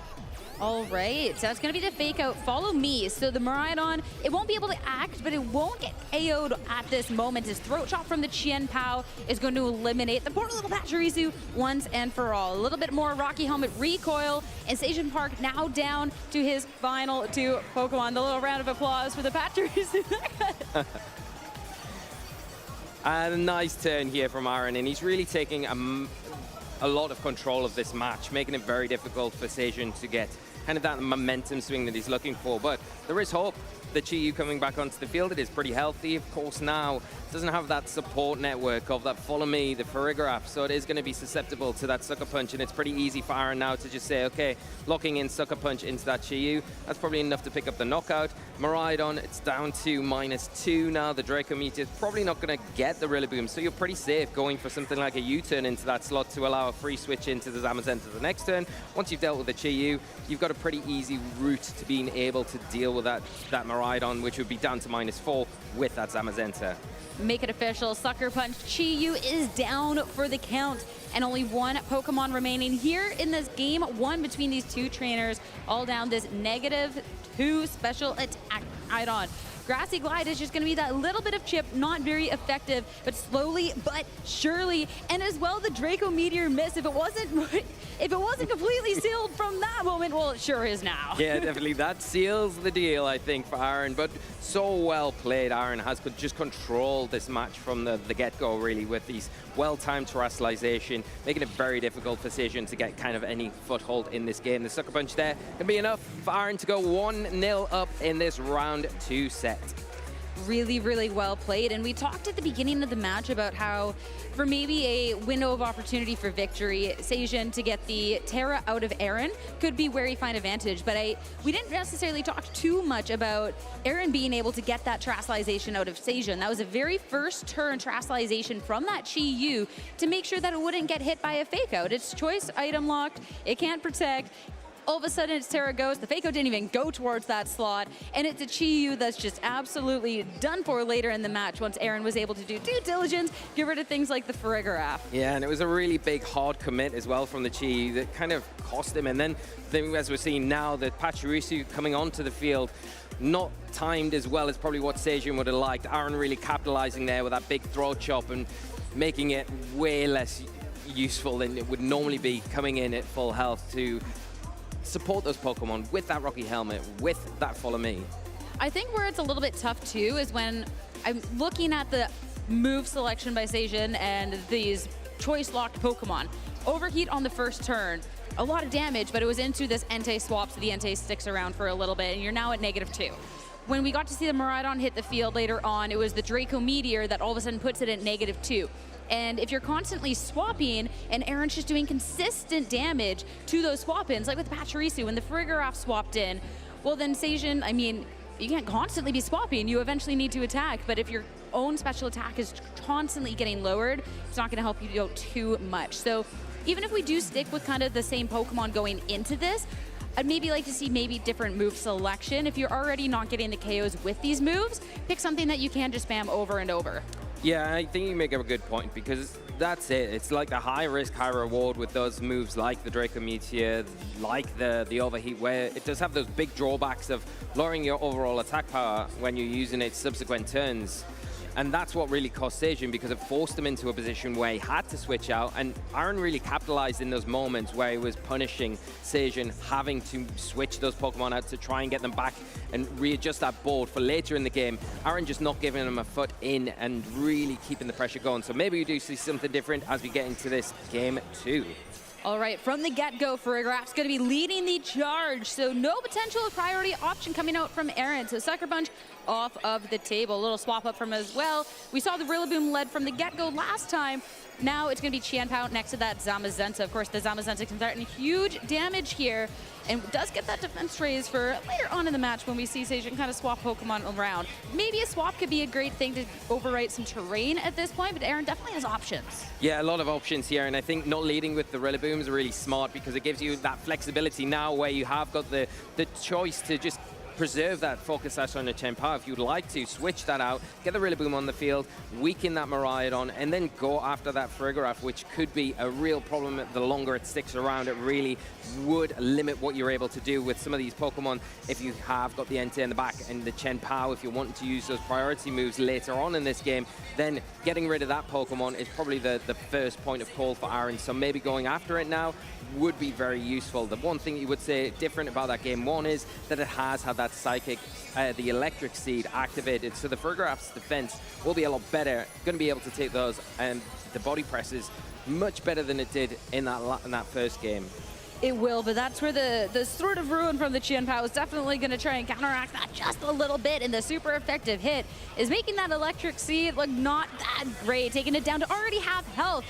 All right, so it's going to be the Fake Out. Follow Me. So the Miraidon, it won't be able to act, but it won't get KO'd at this moment. His Throat Chop from the Chien-Pao is going to eliminate the poor little Pachirisu once and for all. A little bit more Rocky Helmet recoil, and Station Park now down to his final 2 Pokemon. The little round of applause for the Pachirisu. And a nice turn here from Aaron, and he's really taking a lot of control of this match, making it very difficult for Sejun to get kind of that momentum swing that he's looking for. But there is hope. The Chi-Yu coming back onto the field, it is pretty healthy. Of course, now doesn't have that support network of that Follow Me, the Farigiraf, so it is going to be susceptible to that Sucker Punch, and it's pretty easy for Aaron now to just say, okay, locking in Sucker Punch into that Chi-Yu, that's probably enough to pick up the knockout. Miraidon, it's down to -2 now. The Draco Meteor is probably not going to get the Rillaboom, so you're pretty safe going for something like a U-turn into that slot to allow a free switch into the Zamazenta the next turn. Once you've dealt with the Chi-Yu, you've got a pretty easy route to being able to deal with that Miraidon, which would be down to -4 with that Zamazenta. Make it official. Sucker Punch. Chi-Yu is down for the count. And only 1 Pokemon remaining here in this game. 1 between these 2 trainers. All down this -2 special attack Miraidon. Grassy Glide is just going to be that little bit of chip, not very effective, but slowly but surely. And as well, the Draco Meteor miss, if it wasn't completely sealed from that moment, well, it sure is now. Yeah, definitely. That seals the deal, I think, for Aaron. But so well played. Aaron has just controlled this match from the get-go, really, with these well-timed terrestrialization, making it very difficult for Seijun to get kind of any foothold in this game. The Sucker Punch there can be enough for Aaron to go 1-0 up in this round 2 set. Really, really well played. And we talked at the beginning of the match about how for maybe a window of opportunity for victory, Seijun to get the Terra out of Aaron could be where he find advantage. But we didn't necessarily talk too much about Aaron being able to get that terrestrialization out of Seijun. That was a very first turn terrestrialization from that Chi-Yu to make sure that it wouldn't get hit by a fake out. It's choice item locked, it can't protect. All of a sudden, it's Terra Ghost. The Fake-Out didn't even go towards that slot. And it's a Chi-Yu that's just absolutely done for later in the match once Aaron was able to do due diligence, get rid of things like the Farigiraf. Yeah, and it was a really big, hard commit as well from the Chi that kind of cost him. And then as we're seeing now, the Pachirisu coming onto the field, not timed as well as probably what Seijun would have liked. Aaron really capitalizing there with that big throw chop and making it way less useful than it would normally be, coming in at full health to support those Pokemon with that Rocky Helmet, with that Follow Me. I think where it's a little bit tough too is when I'm looking at the move selection by Seijun and these choice locked Pokemon. Overheat on the first turn, a lot of damage, but it was into this Entei swap, so the Entei sticks around for a little bit, and you're now at -2. When we got to see the Miraidon hit the field later on, it was the Draco Meteor that all of a sudden puts it at -2. And if you're constantly swapping and Aaron's just doing consistent damage to those swap-ins, like with Pachirisu when the Farigiraf swapped in, well then Seijun, I mean, you can't constantly be swapping. You eventually need to attack, but if your own special attack is constantly getting lowered, it's not gonna help you go too much. So even if we do stick with kind of the same Pokemon going into this, I'd maybe like to see maybe different move selection. If you're already not getting the KOs with these moves, pick something that you can just spam over and over. Yeah, I think you make a good point because that's it. It's like the high risk, high reward with those moves like the Draco Meteor, like the Overheat, where it does have those big drawbacks of lowering your overall attack power when you're using it subsequent turns. And that's what really cost Seijun because it forced him into a position where he had to switch out. And Aaron really capitalized in those moments where he was punishing Seijun, having to switch those Pokemon out to try and get them back and readjust that board for later in the game. Aaron just not giving him a foot in and really keeping the pressure going. So maybe we do see something different as we get into this game 2. All right, from the get-go, Farigiraf's going to be leading the charge, so no potential priority option coming out from Aaron. So Sucker Punch off of the table. A little swap up from as well. We saw the Rillaboom led from the get-go last time. Now it's going to be Qianpao next to that Zamazenta. Of course, the Zamazenta can start in huge damage here and does get that defense raise for later on in the match when we see Seijun kind of swap Pokemon around. Maybe a swap could be a great thing to overwrite some terrain at this point, but Aaron definitely has options. Yeah, a lot of options here, and I think not leading with the Rillaboom is really smart because it gives you that flexibility now where you have got the choice to just preserve that Focus Sash on the Qianpao if you'd like to, switch that out, get the Rillaboom on the field, weaken that Miraidon, and then go after that Farigiraf, which could be a real problem the longer it sticks around. It really would limit what you're able to do with some of these Pokemon if you have got the Entei in the back and the Qianpao. If you're wanting to use those priority moves later on in this game, then getting rid of that Pokemon is probably the first point of call for Aaron. So maybe going after it now would be very useful. The one thing you would say different about that game 1 is that it has had that Psychic, the Electric Seed activated, so the Farigiraf's defense will be a lot better. Going to be able to take those and the body presses much better than it did in that first game. It will, but that's where the Sword of Ruin from the Qianpao is definitely going to try and counteract that just a little bit, and the super effective hit is making that Electric Seed look not that great, taking it down to already half health.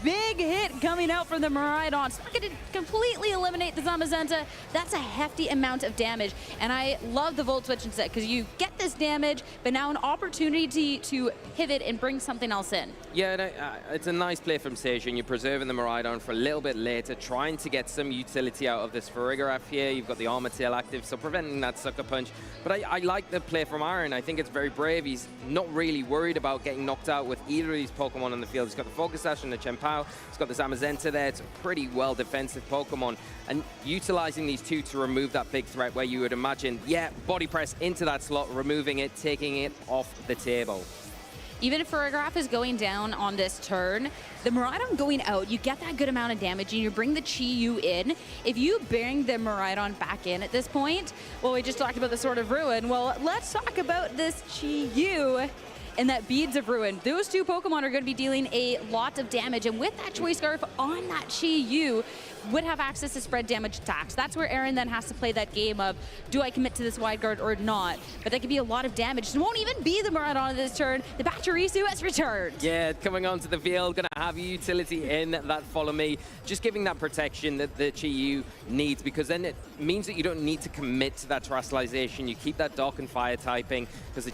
Big hit coming out from the Miraidon. It's not going to completely eliminate the Zamazenta. That's a hefty amount of damage, and I love the Volt Switch instead because you get this damage, but now an opportunity to pivot and bring something else in. Yeah, it's a nice play from Seijun. You're preserving the Miraidon for a little bit later, trying to get some utility out of this Farigiraf here. You've got the Armor Tail active, so preventing that Sucker Punch. But I like the play from Aaron. I think it's very brave. He's not really worried about getting knocked out with either of these Pokemon on the field. He's got the Focus Sash and the Chien-Pao. He's got the Zamazenta there. It's a pretty well defensive Pokemon. And utilizing these two to remove that big threat where you would imagine, yeah, body press into that slot, removing it, taking it off the table. Even if Farigiraf is going down on this turn, the Miraidon going out, you get that good amount of damage and you bring the Chi-Yu in. If you bring the Miraidon back in at this point, well, we just talked about the Sword of Ruin. Well, let's talk about this Chi-Yu and that Beads of Ruin. Those two Pokemon are going to be dealing a lot of damage, and with that Choice Scarf on that Chi-Yu, would have access to spread damage attacks. That's where Aaron then has to play that game of, do I commit to this wide guard or not? But that could be a lot of damage. It won't even be the Miraidon this turn. The Pachirisu has returned. Yeah, coming onto the field, going to have utility in that Follow Me, just giving that protection that the Chi-Yu needs, because then it means that you don't need to commit to that terrestrialization. You keep that Dark and Fire typing, because the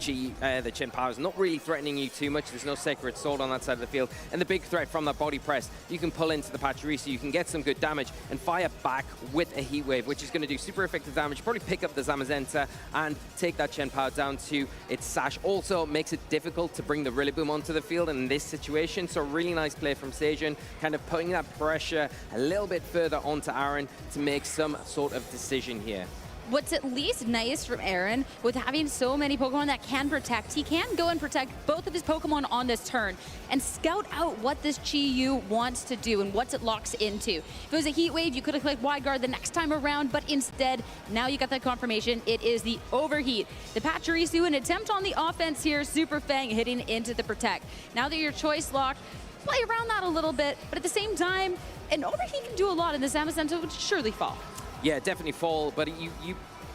Chien-Pao is not really threatening you too much. There's no Sacred Sword on that side of the field. And the big threat from that body press, you can pull into the Pachirisu, you can get some good damage and fire back with a Heat Wave, which is going to do super effective damage, probably pick up the Zamazenta and take that Chien-Pao down to its Sash. Also makes it difficult to bring the Rillaboom onto the field in this situation, so really nice play from Sajin, kind of putting that pressure a little bit further onto Aaron to make some sort of decision here. What's at least nice from Aaron, with having so many Pokemon that can protect, he can go and protect both of his Pokemon on this turn and scout out what this Chi-Yu wants to do and what it locks into. If it was a Heat Wave, you could have clicked Wide Guard the next time around, but instead, now you got that confirmation, it is the Overheat. The Pachirisu, an attempt on the offense here, Super Fang hitting into the Protect. Now that your choice locked, play around that a little bit, but at the same time, an Overheat can do a lot, and the Zamazenta would surely fall. Yeah, definitely fall, but you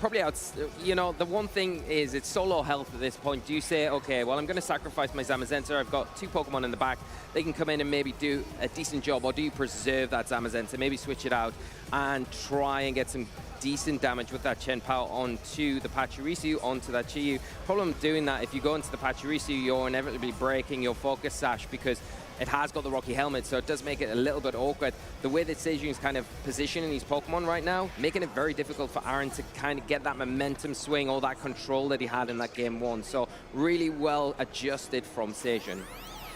probably you know, the one thing is it's so low health at this point. Do you say, okay, well, I'm going to sacrifice my Zamazenta. I've got two Pokemon in the back. They can come in and maybe do a decent job, or do you preserve that Zamazenta, maybe switch it out and try and get some decent damage with that Chien-Pao onto the Pachirisu, onto that Chi-Yu. Problem doing that, if you go into the Pachirisu, you're inevitably breaking your Focus Sash because it has got the Rocky Helmet, so it does make it a little bit awkward. The way that Sejun is kind of positioning these Pokemon right now, making it very difficult for Aaron to kind of get that momentum swing or that control that he had in that game one. So really well adjusted from Sejun.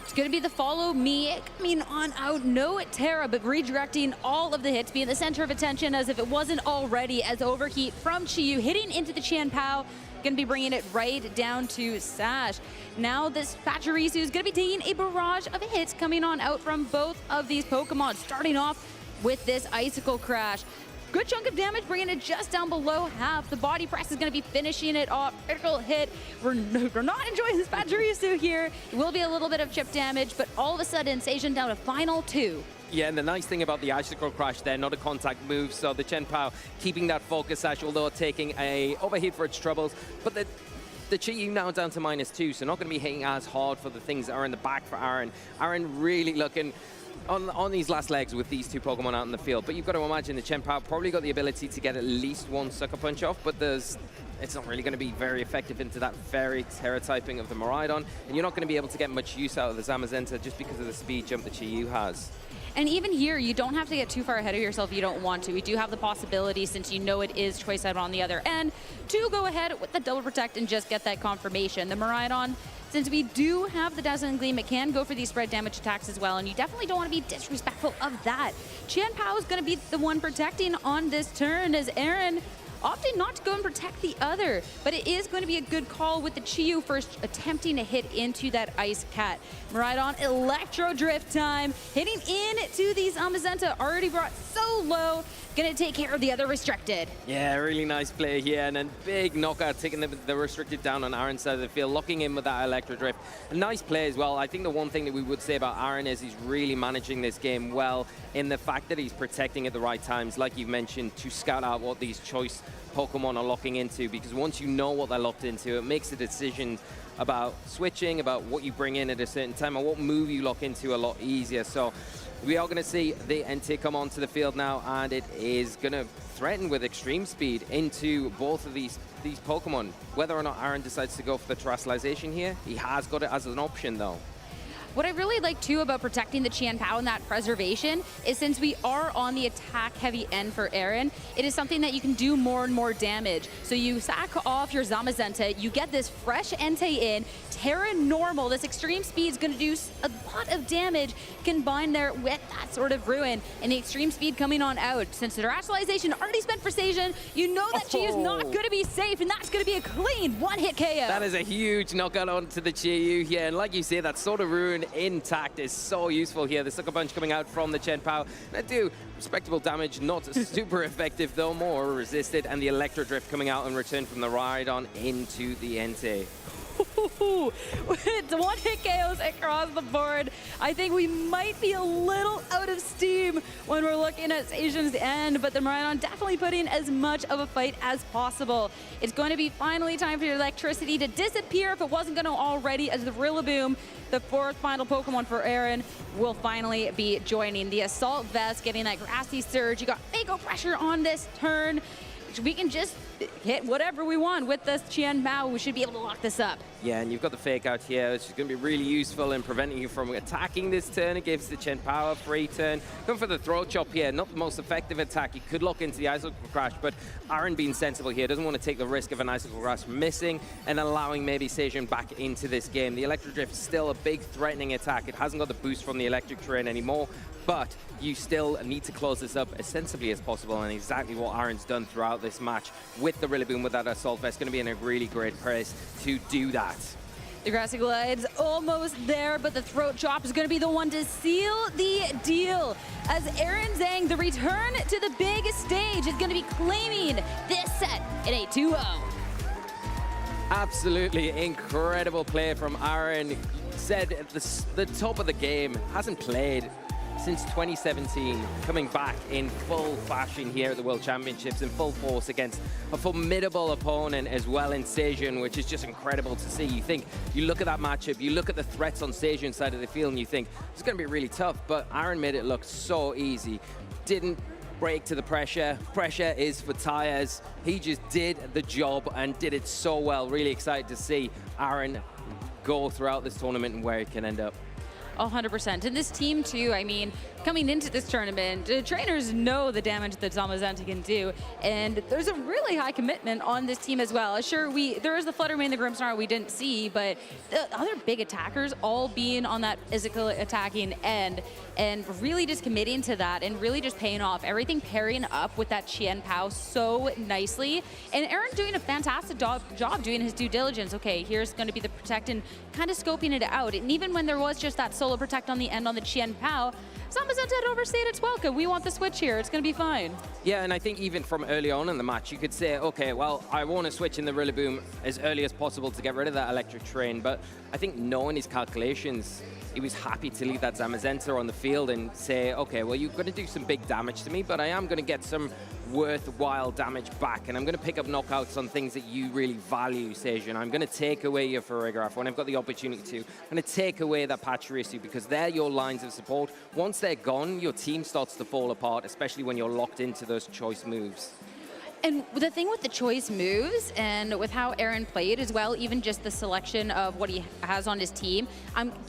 It's going to be the Follow Me coming on out. No Terra, but redirecting all of the hits, being the center of attention as if it wasn't already, as Overheat from Chi-Yu hitting into the Chien-Pao. Going to be bringing it right down to Sash. Now this Pachirisu is going to be taking a barrage of hits coming on out from both of these Pokemon, starting off with this Icicle Crash. Good chunk of damage, bringing it just down below half. The body press is going to be finishing it off. Critical hit. We're not enjoying this Pachirisu here. It will be a little bit of chip damage, but all of a sudden, Sejun down to final two. Yeah, and the nice thing about the Icicle Crash there, not a contact move, so the Chien-Pao keeping that Focus Sash, although taking a overheat for its troubles. But the Chi-Yu now down to -2, so not going to be hitting as hard for the things that are in the back for Aaron. Aaron really looking on these last legs with these two Pokemon out in the field. But you've got to imagine the Chien-Pao probably got the ability to get at least one Sucker Punch off, but it's not really going to be very effective into that very Terra typing of the Miraidon, and you're not going to be able to get much use out of the Zamazenta just because of the speed jump that Chi-Yu has. And even here, you don't have to get too far ahead of yourself if you don't want to. We do have the possibility, since you know it is Choice out on the other end, to go ahead with the Double Protect and just get that confirmation. The Miraidon, since we do have the Dazzling Gleam, it can go for these spread damage attacks as well, and you definitely don't want to be disrespectful of that. Chien-Pao is going to be the one protecting on this turn, as Aaron opting not to go and protect the other, but it is going to be a good call with the Chi-Yu first attempting to hit into that Ice Cat. Miraidon, Electro Drift time, hitting into these Zamazenta, already brought so low, gonna take care of the other restricted. Yeah, really nice play here, and then big knockout, taking the restricted down on Aaron's side of the field, locking in with that Electro Drift. A nice play as well. I think the one thing that we would say about Aaron is he's really managing this game well, in the fact that he's protecting at the right times, like you've mentioned, to scout out what these choice Pokemon are locking into, because once you know what they're locked into, it makes the decision about switching, about what you bring in at a certain time, or what move you lock into a lot easier. So we are going to see the NT come onto the field now, and it is going to threaten with extreme speed into both of these Pokemon. Whether or not Aaron decides to go for the terrestrialization here, he has got it as an option though. What I really like too about protecting the Qian Pao and that preservation is since we are on the attack heavy end for Aaron, it is something that you can do more and more damage. So you sack off your Zamazenta, you get this fresh Entei in, Terra normal, this extreme speed is going to do a lot of damage combined there with that sort of ruin and the extreme speed coming on out. Since the rationalization already spent for Seijun, you know that she is not going to be safe, and that's going to be a clean one-hit KO. That is a huge knockout onto the Chiyu here, and like you say, that sort of ruin intact is so useful here. The Sucker Punch coming out from the Chen Pao. That do respectable damage, not super effective though, more resisted, and the Electro Drift coming out and return from the Rhydon into the Entei. It's one-hit KOs across the board. I think we might be a little out of steam when we're looking at Seijun's end, but the Miraidon definitely put in as much of a fight as possible. It's going to be finally time for your electricity to disappear if it wasn't going to already, as the Rillaboom, the fourth final Pokemon for Aaron, will finally be joining. The Assault Vest getting that Grassy Surge. You got Mako Pressure on this turn. We can just hit whatever we want with this Qian Pao. We should be able to lock this up. Yeah, and you've got the Fake Out here, which is going to be really useful in preventing you from attacking this turn. It gives the Chen Pao a free turn. Going for the Throat Chop here, not the most effective attack. You could lock into the Icicle Crash, but Aaron being sensible here, doesn't want to take the risk of an Icicle Crash missing and allowing maybe Seijun back into this game. The Electric Drift is still a big threatening attack. It hasn't got the boost from the Electric Terrain anymore, but you still need to close this up as sensibly as possible, and exactly what Aaron's done throughout this match with the Rillaboom, with that Assault Vest, going to be in a really great place to do that. The Grassy Glide's almost there, but the Throat Chop is going to be the one to seal the deal. As Aaron Zhang, the return to the big stage, is going to be claiming this set in a 2-0. Absolutely incredible play from Aaron. Said at the top of the game, hasn't played since 2017, coming back in full fashion here at the World Championships in full force against a formidable opponent as well in Seijun, which is just incredible to see. You look at that matchup, you look at the threats on Seijun's side of the field, and you think it's going to be really tough, but Aaron made it look so easy. Didn't break to the pressure. Pressure is for tires. He just did the job and did it so well. Really excited to see Aaron go throughout this tournament and where he can end up. 100%. And this team too, I mean, coming into this tournament, the trainers know the damage that Zamazenta can do, and there's a really high commitment on this team as well. Sure, there is the Fluttermane, the Grimmsnarl we didn't see, but the other big attackers all being on that physical attacking end and really just committing to that and really just paying off. Everything pairing up with that Qian Pao so nicely. And Aaron doing a fantastic job doing his due diligence. Okay, here's going to be the protect and kind of scoping it out. And even when there was just that solo protect on the end on the Qian Pao, Zamazenta had overstayed its welcome. We want the switch here. It's going to be fine. Yeah, and I think even from early on in the match, you could say, okay, well, I want to switch in the Rillaboom as early as possible to get rid of that Electric Terrain. But I think knowing his calculations, he was happy to leave that Zamazenta on the field and say, okay, well, you're going to do some big damage to me, but I am going to get some worthwhile damage back, and I'm going to pick up knockouts on things that you really value, Seijun. I'm going to take away your Farigiraf when I've got the opportunity to. I'm going to take away that Pachirisu because they're your lines of support. Once they're gone, your team starts to fall apart, especially when you're locked into those choice moves. And the thing with the choice moves and with how Aaron played as well, even just the selection of what he has on his team,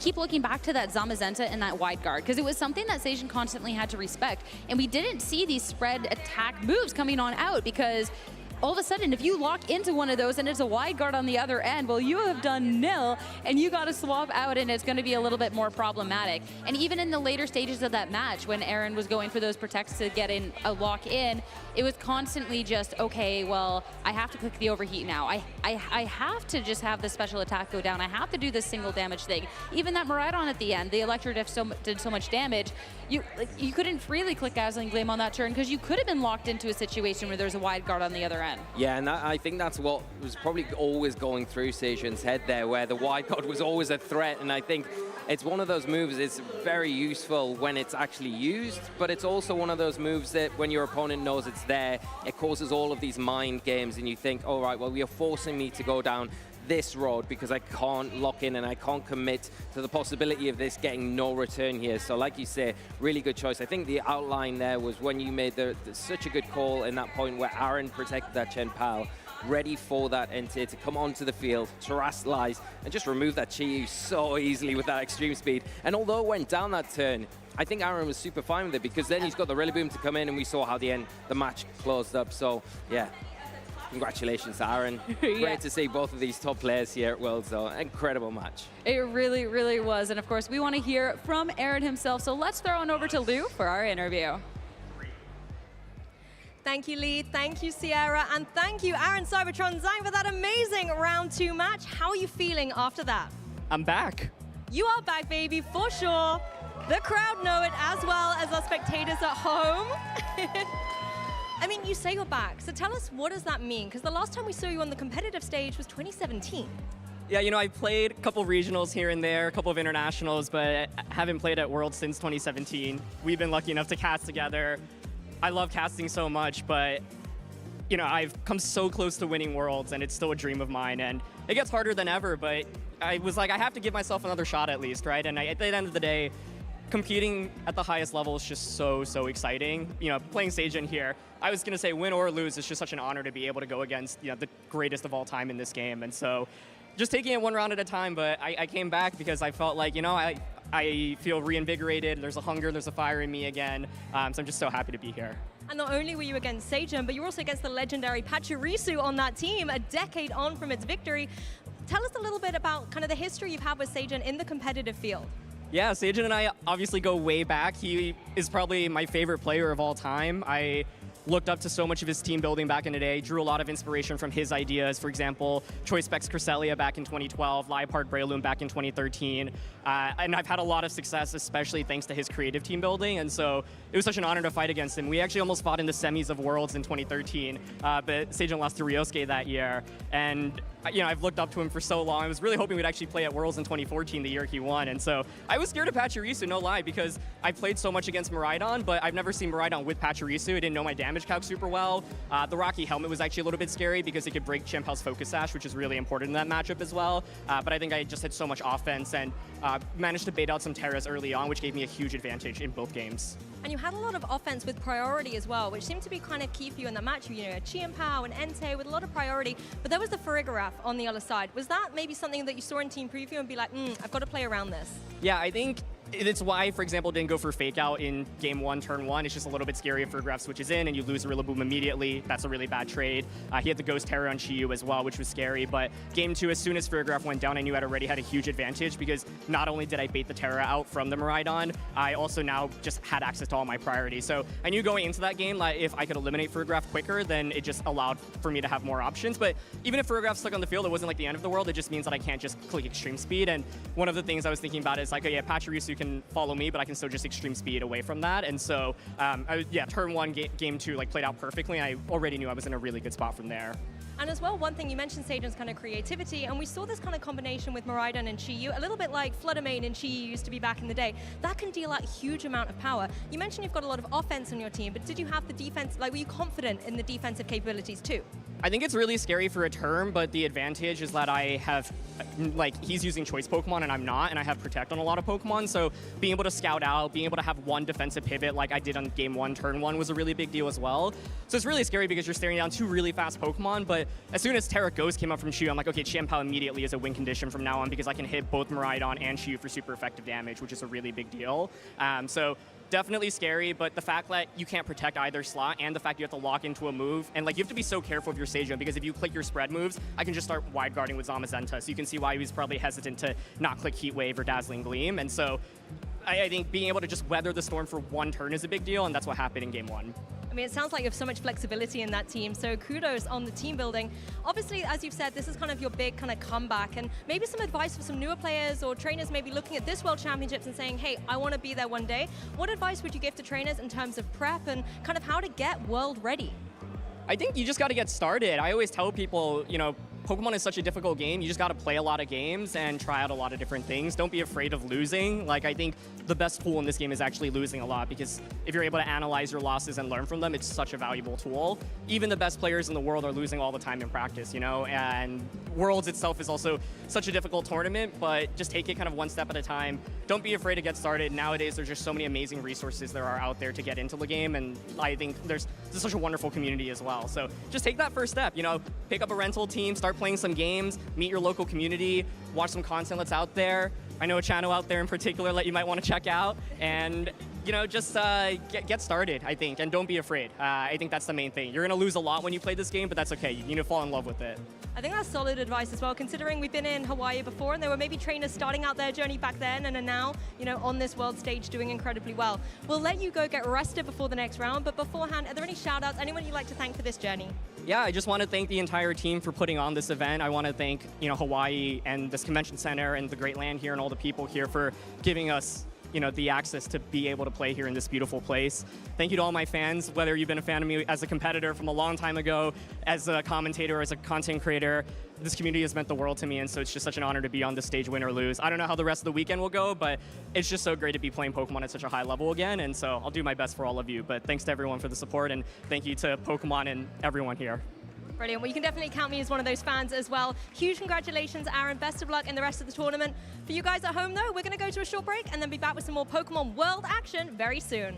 keep looking back to that Zamazenta and that wide guard, because it was something that Seijun constantly had to respect. And we didn't see these spread attack moves coming on out because all of a sudden, if you lock into one of those and it's a wide guard on the other end, well, you have done nil, and you got to swap out, and it's going to be a little bit more problematic. And even in the later stages of that match, when Aaron was going for those protects to get in a lock in, it was constantly just, okay, well, I have to click the overheat now. I have to just have the special attack go down. I have to do this single damage thing. Even that Miraidon at the end, the Electro Drift did so much damage, you couldn't freely click Dazzling Gleam on that turn because you could have been locked into a situation where there's a wide guard on the other end. Yeah, and I think that's what was probably always going through Seijun's head there, where the wide guard was always a threat, and I think it's one of those moves, it's very useful when it's actually used, but it's also one of those moves that when your opponent knows it's there, it causes all of these mind games, and you think, all right, well, you're forcing me to go down this road because I can't lock in and I can't commit to the possibility of this getting no return here. So like you say, really good choice. I think the outline there was when you made such a good call in that point where Aaron protected that Chen Pao, ready for that NT to come onto the field, terrestrialize, and just remove that Chi so easily with that extreme speed. And although it went down that turn, I think Aaron was super fine with it because then he's got the Rillaboom to come in and we saw how the match closed up. So, yeah. Congratulations to Aaron. Yeah. Great to see both of these top players here at Worlds, though. Incredible match. It really, really was. And of course, we want to hear from Aaron himself. So let's throw on over to Lou for our interview. Thank you, Lee. Thank you, Sierra. And thank you, Aaron Cybertron Zhang, for that amazing round 2 match. How are you feeling after that? I'm back. You are back, baby, for sure. The crowd know it as well as our spectators at home. I mean, you say you're back, so tell us, what does that mean? Because the last time we saw you on the competitive stage was 2017. Yeah, you know, I played a couple regionals here and there, a couple of internationals, but I haven't played at Worlds since 2017. We've been lucky enough to cast together. I love casting so much, but you know, I've come so close to winning Worlds, and it's still a dream of mine, and it gets harder than ever, but I was like, I have to give myself another shot at least, right? And at the end of the day, competing at the highest level is just so, so exciting. You know, playing Seijun here, I was gonna say win or lose, it's just such an honor to be able to go against, you know, the greatest of all time in this game. And so just taking it one round at a time, but I came back because I felt like, you know, I feel reinvigorated, there's a hunger, there's a fire in me again. So I'm just so happy to be here. And not only were you against Seijun, but you were also against the legendary Pachirisu on that team, a decade on from its victory. Tell us a little bit about kind of the history you've had with Seijun in the competitive field. Yeah, Seijun and I obviously go way back. He is probably my favorite player of all time. I looked up to so much of his team building back in the day, drew a lot of inspiration from his ideas. For example, Choice Specs Cresselia back in 2012, Liepard Breloom back in 2013. And I've had a lot of success, especially thanks to his creative team building. And so it was such an honor to fight against him. We actually almost fought in the semis of Worlds in 2013, but Seijun lost to Ryosuke that year. And you know, I've looked up to him for so long. I was really hoping we'd actually play at Worlds in 2014, the year he won. And so I was scared of Pachirisu, no lie, because I played so much against Miraidon, but I've never seen Miraidon with Pachirisu. I didn't know my damage calc super well. The Rocky Helmet was actually a little bit scary because it could break Chimpel's Focus Sash, which is really important in that matchup as well. But I think I just had so much offense and managed to bait out some Terras early on, which gave me a huge advantage in both games. And you had a lot of offense with priority as well, which seemed to be kind of key for you in that match. You know, Chimpao and Entei with a lot of priority, but there was the Farigiraf on the other side. Was that maybe something that you saw in team preview and be like, I've got to play around this? Yeah, I think it's why, for example, didn't go for Fake Out in Game 1, Turn 1. It's just a little bit scary if Farigiraf switches in and you lose a Rillaboom immediately. That's a really bad trade. He had the Ghost Terror on Chiyu as well, which was scary. But Game 2, as soon as Farigiraf went down, I knew I'd already had a huge advantage because not only did I bait the Terra out from the Miraidon, I also now just had access to all my priorities. So I knew going into that game that if I could eliminate Farigiraf quicker, then it just allowed for me to have more options. But even if Farigiraf stuck on the field, it wasn't like the end of the world. It just means that I can't just click Extreme Speed. And one of the things I was thinking about is like, oh yeah, Pachirisu can follow me, but I can still just Extreme Speed away from that. And so, yeah, Turn 1, Game 2 like played out perfectly. I already knew I was in a really good spot from there. And as well, one thing you mentioned Seijun's kind of creativity, and we saw this kind of combination with Miraidon and Chiyu, a little bit like Fluttermane and Chiyu used to be back in the day. That can deal out a huge amount of power. You mentioned you've got a lot of offense on your team, but did you have the defense, like were you confident in the defensive capabilities too? I think it's really scary for a term, but the advantage is that I have, like, he's using choice Pokemon and I'm not, and I have Protect on a lot of Pokemon, so being able to scout out, being able to have one defensive pivot like I did on Game 1, Turn 1 was a really big deal as well. So it's really scary because you're staring down two really fast Pokemon, but as soon as Terra Ghost came up from Chiyu, I'm like, okay, Chimpao immediately is a win condition from now on because I can hit both Miraidon and Chiyu for super effective damage, which is a really big deal. So definitely scary, but the fact that you can't protect either slot and the fact you have to lock into a move, and like you have to be so careful of your Seijun because if you click your spread moves, I can just start wide guarding with Zamazenta, so you can see why he was probably hesitant to not click Heat Wave or Dazzling Gleam, and so I think being able to just weather the storm for one turn is a big deal, and that's what happened in Game 1. I mean, it sounds like you have so much flexibility in that team, so kudos on the team building. Obviously, as you've said, this is kind of your big kind of comeback, and maybe some advice for some newer players or trainers maybe looking at this World Championships and saying, hey, I want to be there one day. What advice would you give to trainers in terms of prep and kind of how to get world ready? I think you just got to get started. I always tell people, you know, Pokemon is such a difficult game. You just got to play a lot of games and try out a lot of different things. Don't be afraid of losing. Like, I think the best tool in this game is actually losing a lot because if you're able to analyze your losses and learn from them, it's such a valuable tool. Even the best players in the world are losing all the time in practice, you know? And Worlds itself is also such a difficult tournament, but just take it kind of one step at a time. Don't be afraid to get started. Nowadays, there's just so many amazing resources there are out there to get into the game, and I think there's this is such a wonderful community as well. So just take that first step, you know, pick up a rental team, start playing some games, meet your local community, watch some content that's out there. I know a channel out there in particular that you might want to check out, and you know, just get started, I think, and don't be afraid. I think that's the main thing. You're going to lose a lot when you play this game, but that's okay. You need to fall in love with it. I think that's solid advice as well, considering we've been in Hawaii before and there were maybe trainers starting out their journey back then and are now, you know, on this world stage doing incredibly well. We'll let you go get rested before the next round, but beforehand, are there any shout outs, anyone you'd like to thank for this journey? Yeah, I just want to thank the entire team for putting on this event. I want to thank, you know, Hawaii and this convention center and the great land here and all the people here for giving us, you know, the access to be able to play here in this beautiful place. Thank you to all my fans, whether you've been a fan of me as a competitor from a long time ago, as a commentator, as a content creator. This community has meant the world to me, and so it's just such an honor to be on this stage, win or lose. I don't know how the rest of the weekend will go, but it's just so great to be playing Pokemon at such a high level again, and so I'll do my best for all of you. But thanks to everyone for the support, and thank you to Pokemon and everyone here. Brilliant. Well, you can definitely count me as one of those fans as well. Huge congratulations, Aaron. Best of luck in the rest of the tournament. For you guys at home, though, we're going to go to a short break and then be back with some more Pokemon World action very soon.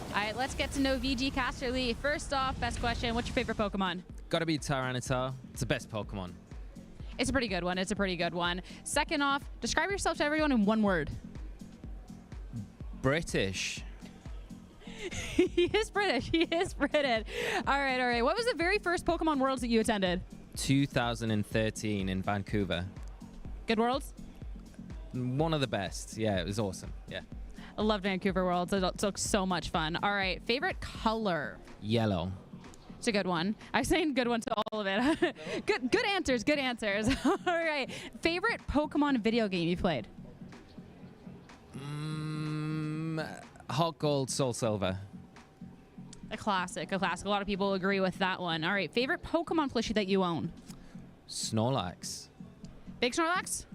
All right, let's get to know VG Casterly. First off, best question, what's your favorite Pokemon? Gotta be Tyranitar. It's the best Pokemon. It's a pretty good one. It's a pretty good one. Second off, describe yourself to everyone in one word. British. He is British. He is British. All right, all right. What was the very first Pokemon Worlds that you attended? 2013 in Vancouver. Good Worlds? One of the best. Yeah, it was awesome. Yeah. I loved Vancouver Worlds. It looked so much fun. All right, favorite color? Yellow. It's a good one. I'm saying good one to all of it. Good answers, good answers. All right. Favorite Pokemon video game you played? Hot Gold, Soul Silver. A classic, a classic. A lot of people agree with that one. All right. Favorite Pokemon plushie that you own? Snorlax. Big Snorlax?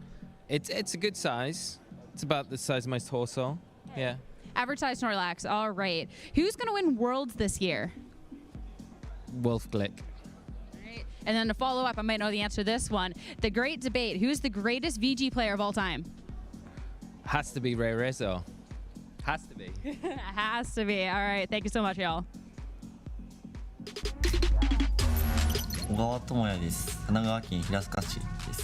It's a good size. It's about the size of my torso. Yeah. Average size Snorlax. All right. Who's going to win Worlds this year? Wolf Glick. Right. And then to follow up, I might know the answer to this one. The great debate. Who's the greatest VG player of all time? Has to be Ray Rizzo. Has to be. Has to be. All right. Thank you so much, y'all. 小川智也です。神奈川県平塚市です。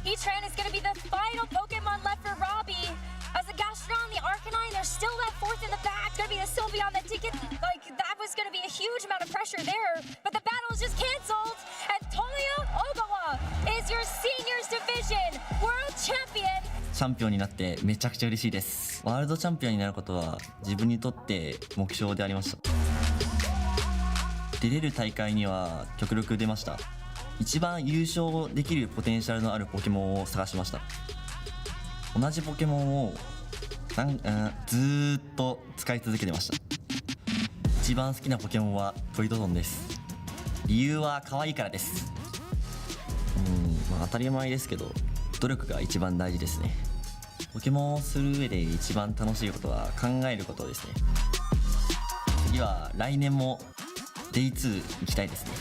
Each round is going to be the final Pokemon left for Robbie. As the Gastrodon, the Arcanine, there's still that fourth in the back. It's going to be the Sylveon, the ticket. Like, that was going to be a huge amount of pressure there. But the battle is just canceled. And Tomoya Ogawa is your Seniors Division World Champion. チャンピオンになってめちゃくちゃ嬉しいです。ワールドチャンピオンになることは自分にとって目標でありました。出れる大会には極力出ました。一番優勝できるポテンシャルのあるポケモンを探しました。同じポケモンをずーっと使い続けてました。一番好きなポケモンはトリトドンです。理由は可愛いからです。当たり前ですけど努力が一番大事ですね。ポケモンをする上で一番楽しいことは考えることですね。次は来年もデイ2行きたいですね。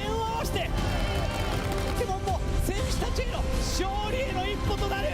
念を合わせてポケモンも選手たちへの勝利への一歩となる。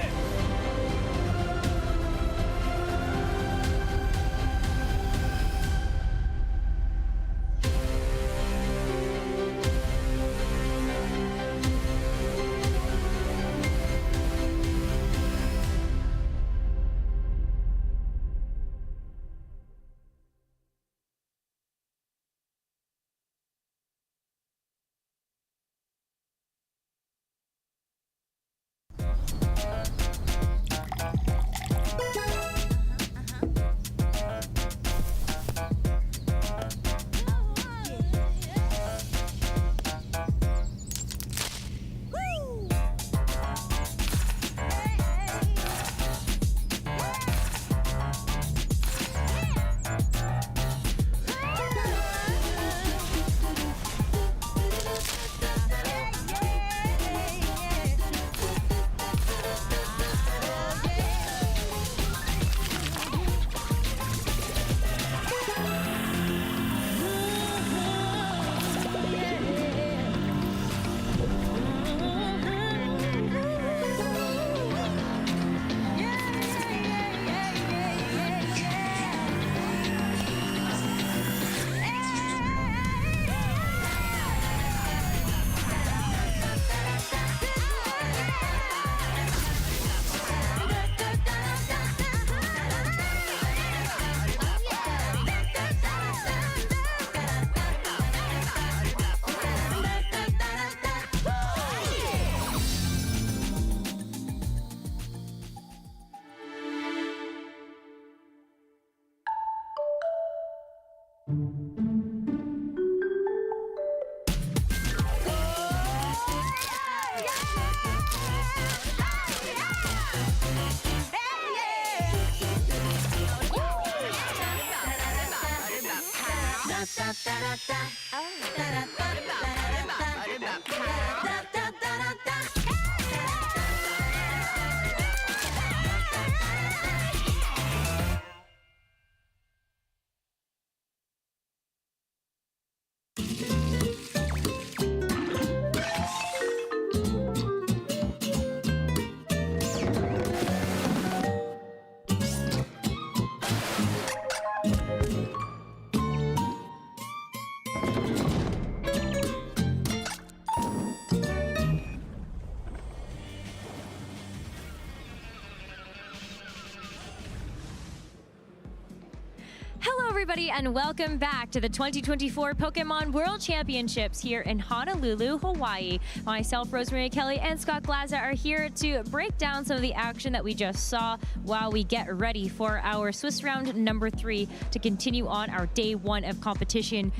Everybody, and welcome back to the 2024 Pokémon World Championships here in Honolulu, Hawaii. Myself, Rosemary Kelly, and Scott Glaza are here to break down some of the action that we just saw while we get ready for our Swiss round number 3 to continue on our day 1 of competition.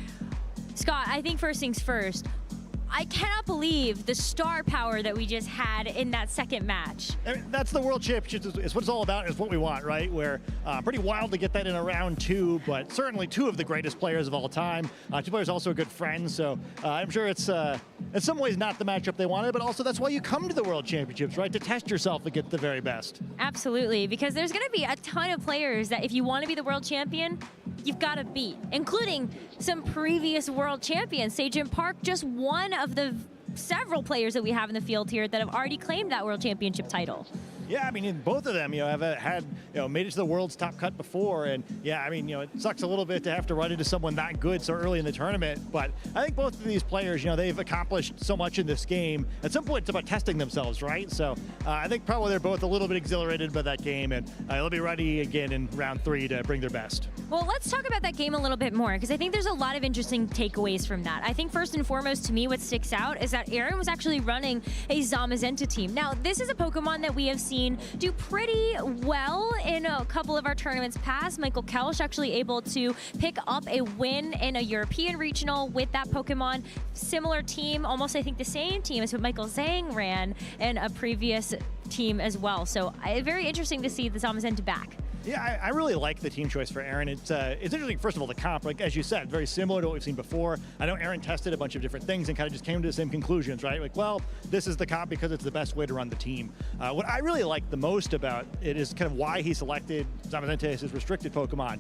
Scott, I think first things first, I cannot believe the star power that we just had in that second match. I mean, that's the World Championships. It's what it's all about. It's what we want, right? We're pretty wild to get that in a round 2, but certainly 2 of the greatest players of all time. 2 players also a good friend, so I'm sure it's in some ways not the matchup they wanted, but also that's why you come to the World Championships, right? To test yourself and get the very best. Absolutely, because there's going to be a ton of players that if you want to be the world champion, you've got to beat, including some previous world champions. Sejin Park, just one of the several players that we have in the field here that have already claimed that world championship title. Yeah, I mean, in both of them, have had, made it to the world's top cut before. And yeah, I mean, it sucks a little bit to have to run into someone that good so early in the tournament. But I think both of these players, they've accomplished so much in this game. At some point, it's about testing themselves, right? So I think probably they're both a little bit exhilarated by that game. And they'll be ready again in round 3 to bring their best. Well, let's talk about that game a little bit more, because I think there's a lot of interesting takeaways from that. I think first and foremost, to me, what sticks out is that Aaron was actually running a Zamazenta team. Now, this is a Pokemon that we have seen do pretty well in a couple of our tournaments past. Michael Kelsch actually able to pick up a win in a European regional with that Pokemon. Similar team, almost I think the same team as what Michael Zhang ran in a previous team as well. So very interesting to see the Zamazenta back. Yeah, I really like the team choice for Aaron. It's interesting, first of all, the comp, like as you said, very similar to what we've seen before. I know Aaron tested a bunch of different things and kind of just came to the same conclusions, right? Like, well, this is the comp because it's the best way to run the team. What I really like the most about it is kind of why he selected Zamazenta as his restricted Pokemon,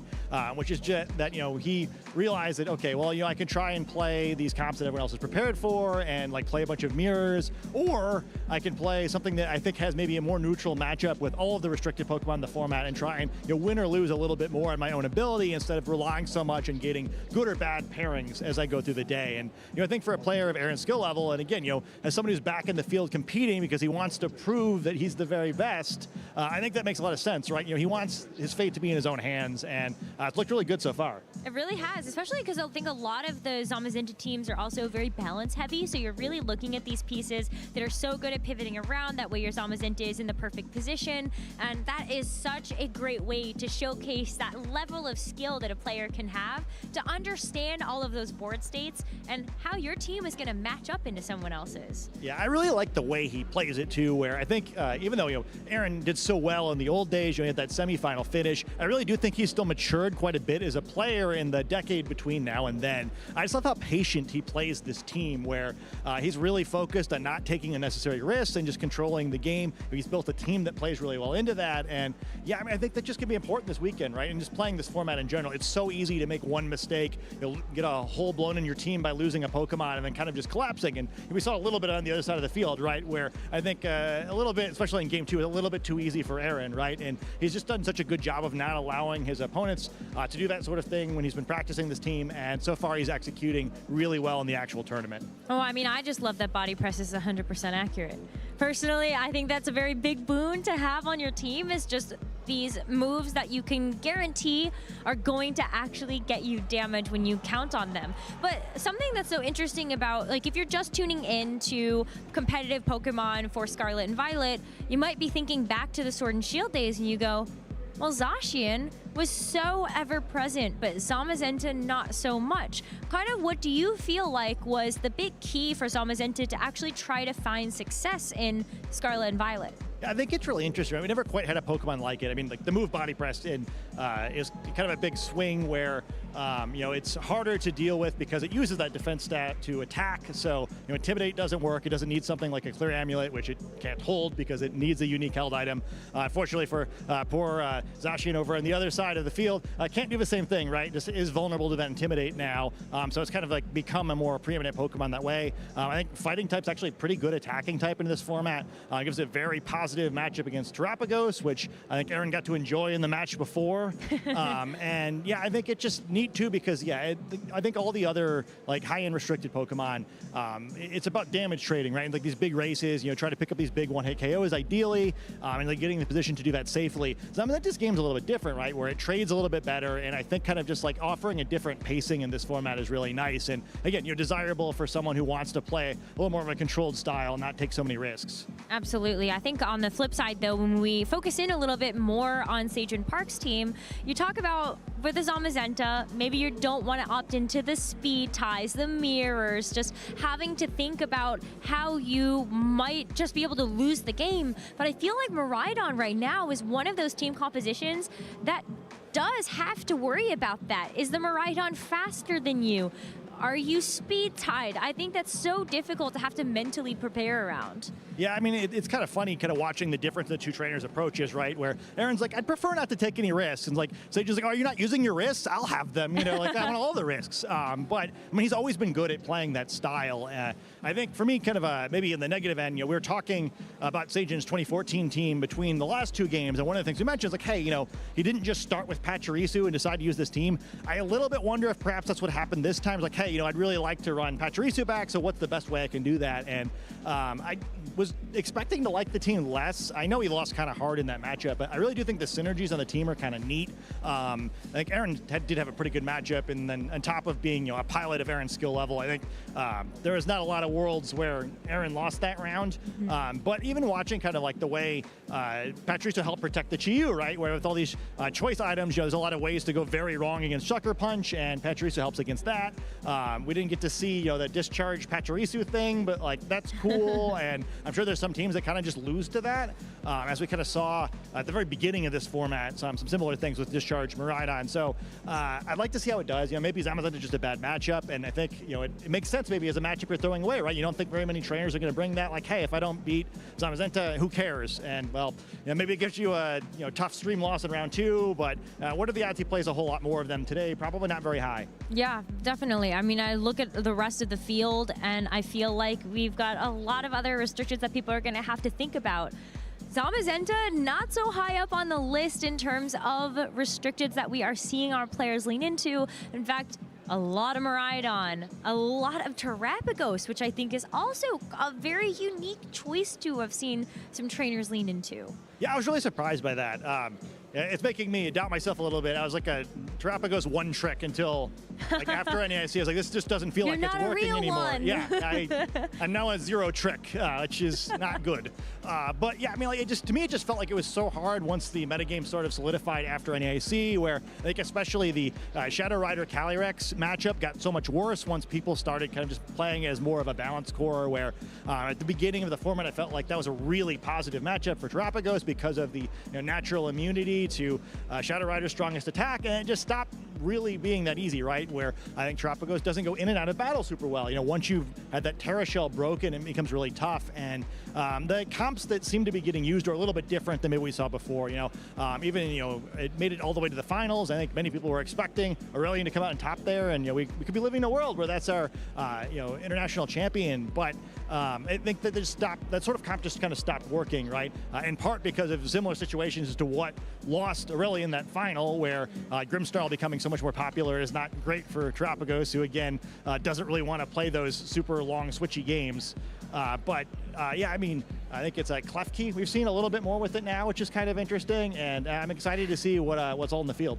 which is just that, he realized that, okay, well, I can try and play these comps that everyone else is prepared for and like play a bunch of mirrors, or I can play something that I think has maybe a more neutral matchup with all of the restricted Pokemon in the format and try and win or lose a little bit more on my own ability instead of relying so much on getting good or bad pairings as I go through the day. And I think for a player of Aaron's skill level, and again, as somebody who's back in the field competing because he wants to prove that he's the very best, I think that makes a lot of sense, right? He wants his fate to be in his own hands, and it's looked really good so far. It really has, especially because I think a lot of the Zamazenta teams are also very balance heavy, so you're really looking at these pieces that are so good at pivoting around. That way your Zamazenta is in the perfect position, and that is such a great way to showcase that level of skill that a player can have to understand all of those board states and how your team is going to match up into someone else's. Yeah, I really like the way he plays it too, where I think even though Aaron did so well in the old days, he had that semifinal finish, I really do think he's still matured quite a bit as a player in the decade between now and then. I just love how patient he plays this team, where he's really focused on not taking unnecessary risks and just controlling the game. He's built a team that plays really well into that, and yeah, I think that just can be important this weekend, right? And just playing this format in general, it's so easy to make one mistake. You'll get a hole blown in your team by losing a Pokemon and then kind of just collapsing. And we saw a little bit on the other side of the field, right? Where I think a little bit, especially in game 2, a little bit too easy for Aaron, right? And he's just done such a good job of not allowing his opponents to do that sort of thing when he's been practicing this team. And so far, he's executing really well in the actual tournament. Oh, I mean, I just love that body press is 100% accurate. Personally, I think that's a very big boon to have on your team, is just these moves that you can guarantee are going to actually get you damage when you count on them. But something that's so interesting about, like, if you're just tuning in to competitive Pokemon for Scarlet and Violet, you might be thinking back to the Sword and Shield days and you go, well, Zacian was so ever-present, but Zamazenta not so much. Kind of what do you feel like was the big key for Zamazenta to actually try to find success in Scarlet and Violet? I think it's really interesting. We never quite had a Pokemon like it. I mean, like the move Body Press is kind of a big swing where, it's harder to deal with because it uses that defense stat to attack. So, Intimidate doesn't work. It doesn't need something like a Clear Amulet, which it can't hold because it needs a unique held item. Unfortunately for poor Zacian over on the other side of the field, can't do the same thing, right? Just is vulnerable to that Intimidate now. So it's kind of like become a more preeminent Pokemon that way. I think Fighting type's actually a pretty good attacking type in this format. It gives it a very positive matchup against Terapagos, which I think Aaron got to enjoy in the match before. And yeah, I think it's just neat too because I think all the other like high-end restricted Pokemon, it's about damage trading, right? Like these big races, try to pick up these big one-hit KOs ideally, and like getting in the position to do that safely. So I mean, this game's a little bit different, right? Where it trades a little bit better, and I think kind of just like offering a different pacing in this format is really nice. And again, desirable for someone who wants to play a little more of a controlled style, not take so many risks. Absolutely. I think on the flip side, though, when we focus in a little bit more on Sage and Park's team, you talk about with the Zamazenta, maybe you don't want to opt into the speed ties, the mirrors, just having to think about how you might just be able to lose the game. But I feel like Miraidon right now is one of those team compositions that does have to worry about that. Is the Miraidon faster than you? Are you speed tied? I think that's so difficult to have to mentally prepare around. Yeah, I mean, it's kind of funny kind of watching the difference in the two trainers' approaches, right? Where Aaron's like, I'd prefer not to take any risks. And like, Sage is like, oh, you're not using your risks? I'll have them, like I want all the risks. But I mean, he's always been good at playing that style. I think for me, kind of maybe in the negative end, we were talking about Sage's 2014 team between the last two games. And one of the things we mentioned is like, hey, he didn't just start with Pachirisu and decide to use this team. I a little bit wonder if perhaps that's what happened this time. It's like, hey, I'd really like to run Pachirisu back. So what's the best way I can do that? And I was expecting to like the team less. I know he lost kind of hard in that matchup, but I really do think the synergies on the team are kind of neat. I think Aaron did have a pretty good matchup, and then on top of being a pilot of Aaron's skill level, I think there was not a lot of worlds where Aaron lost that round. But even watching kind of like the way Patricio helped protect the Chiyu, right? Where with all these choice items, there's a lot of ways to go very wrong against Sucker Punch, and Patricio helps against that. We didn't get to see, the discharge Pachirisu thing, but like that's cool. And I'm sure there's some teams that kind of just lose to that, as we kind of saw at the very beginning of this format, some similar things with discharge Miraidon. So I'd like to see how it does. Maybe Zamazenta is just a bad matchup, and I think it makes sense maybe as a matchup you're throwing away, right? You don't think very many trainers are going to bring that. Like, hey, if I don't beat Zamazenta, who cares? And well, maybe it gives you a tough stream loss in round 2, but what are the odds he plays a whole lot more of them today? Probably not very high. Yeah, definitely. I mean, I look at the rest of the field and I feel like we've got a lot of other restrictions that people are going to have to think about. Zamazenta, not so high up on the list in terms of restrictions that we are seeing our players lean into. In fact, a lot of Miraidon, a lot of Terapagos, which I think is also a very unique choice to have seen some trainers lean into. Yeah, I was really surprised by that. It's making me doubt myself a little bit. I was like a Terapagos one trick until like after NAIC, I was like, this just doesn't feel like it's working anymore. One. Yeah, I'm now a 0 trick, which is not good. But yeah, I mean, like to me, it just felt like it was so hard once the metagame sort of solidified after NAIC, where I think especially the Shadow Rider Calyrex matchup got so much worse once people started kind of just playing as more of a balanced core, where at the beginning of the format, I felt like that was a really positive matchup for Terapagos because of the natural immunity to Shadow Rider's strongest attack, and it just stopped really being that easy, right? Where I think Terapagos doesn't go in and out of battle super well. Once you've had that Terra Shell broken, it becomes really tough, and the comps that seem to be getting used are a little bit different than maybe we saw before. Even it made it all the way to the finals. I think many people were expecting Aurelian to come out on top there, and we could be living in a world where that's our international champion, but I think that that sort of comp just kind of stopped working, right? In part because of similar situations as to what lost Aurelian that final, where Grimstarl becoming so much more popular is not great for Terapagos, who again doesn't really want to play those super long switchy games. Yeah, I mean, I think it's a Klefki. We've seen a little bit more with it now, which is kind of interesting, and I'm excited to see what's all in the field.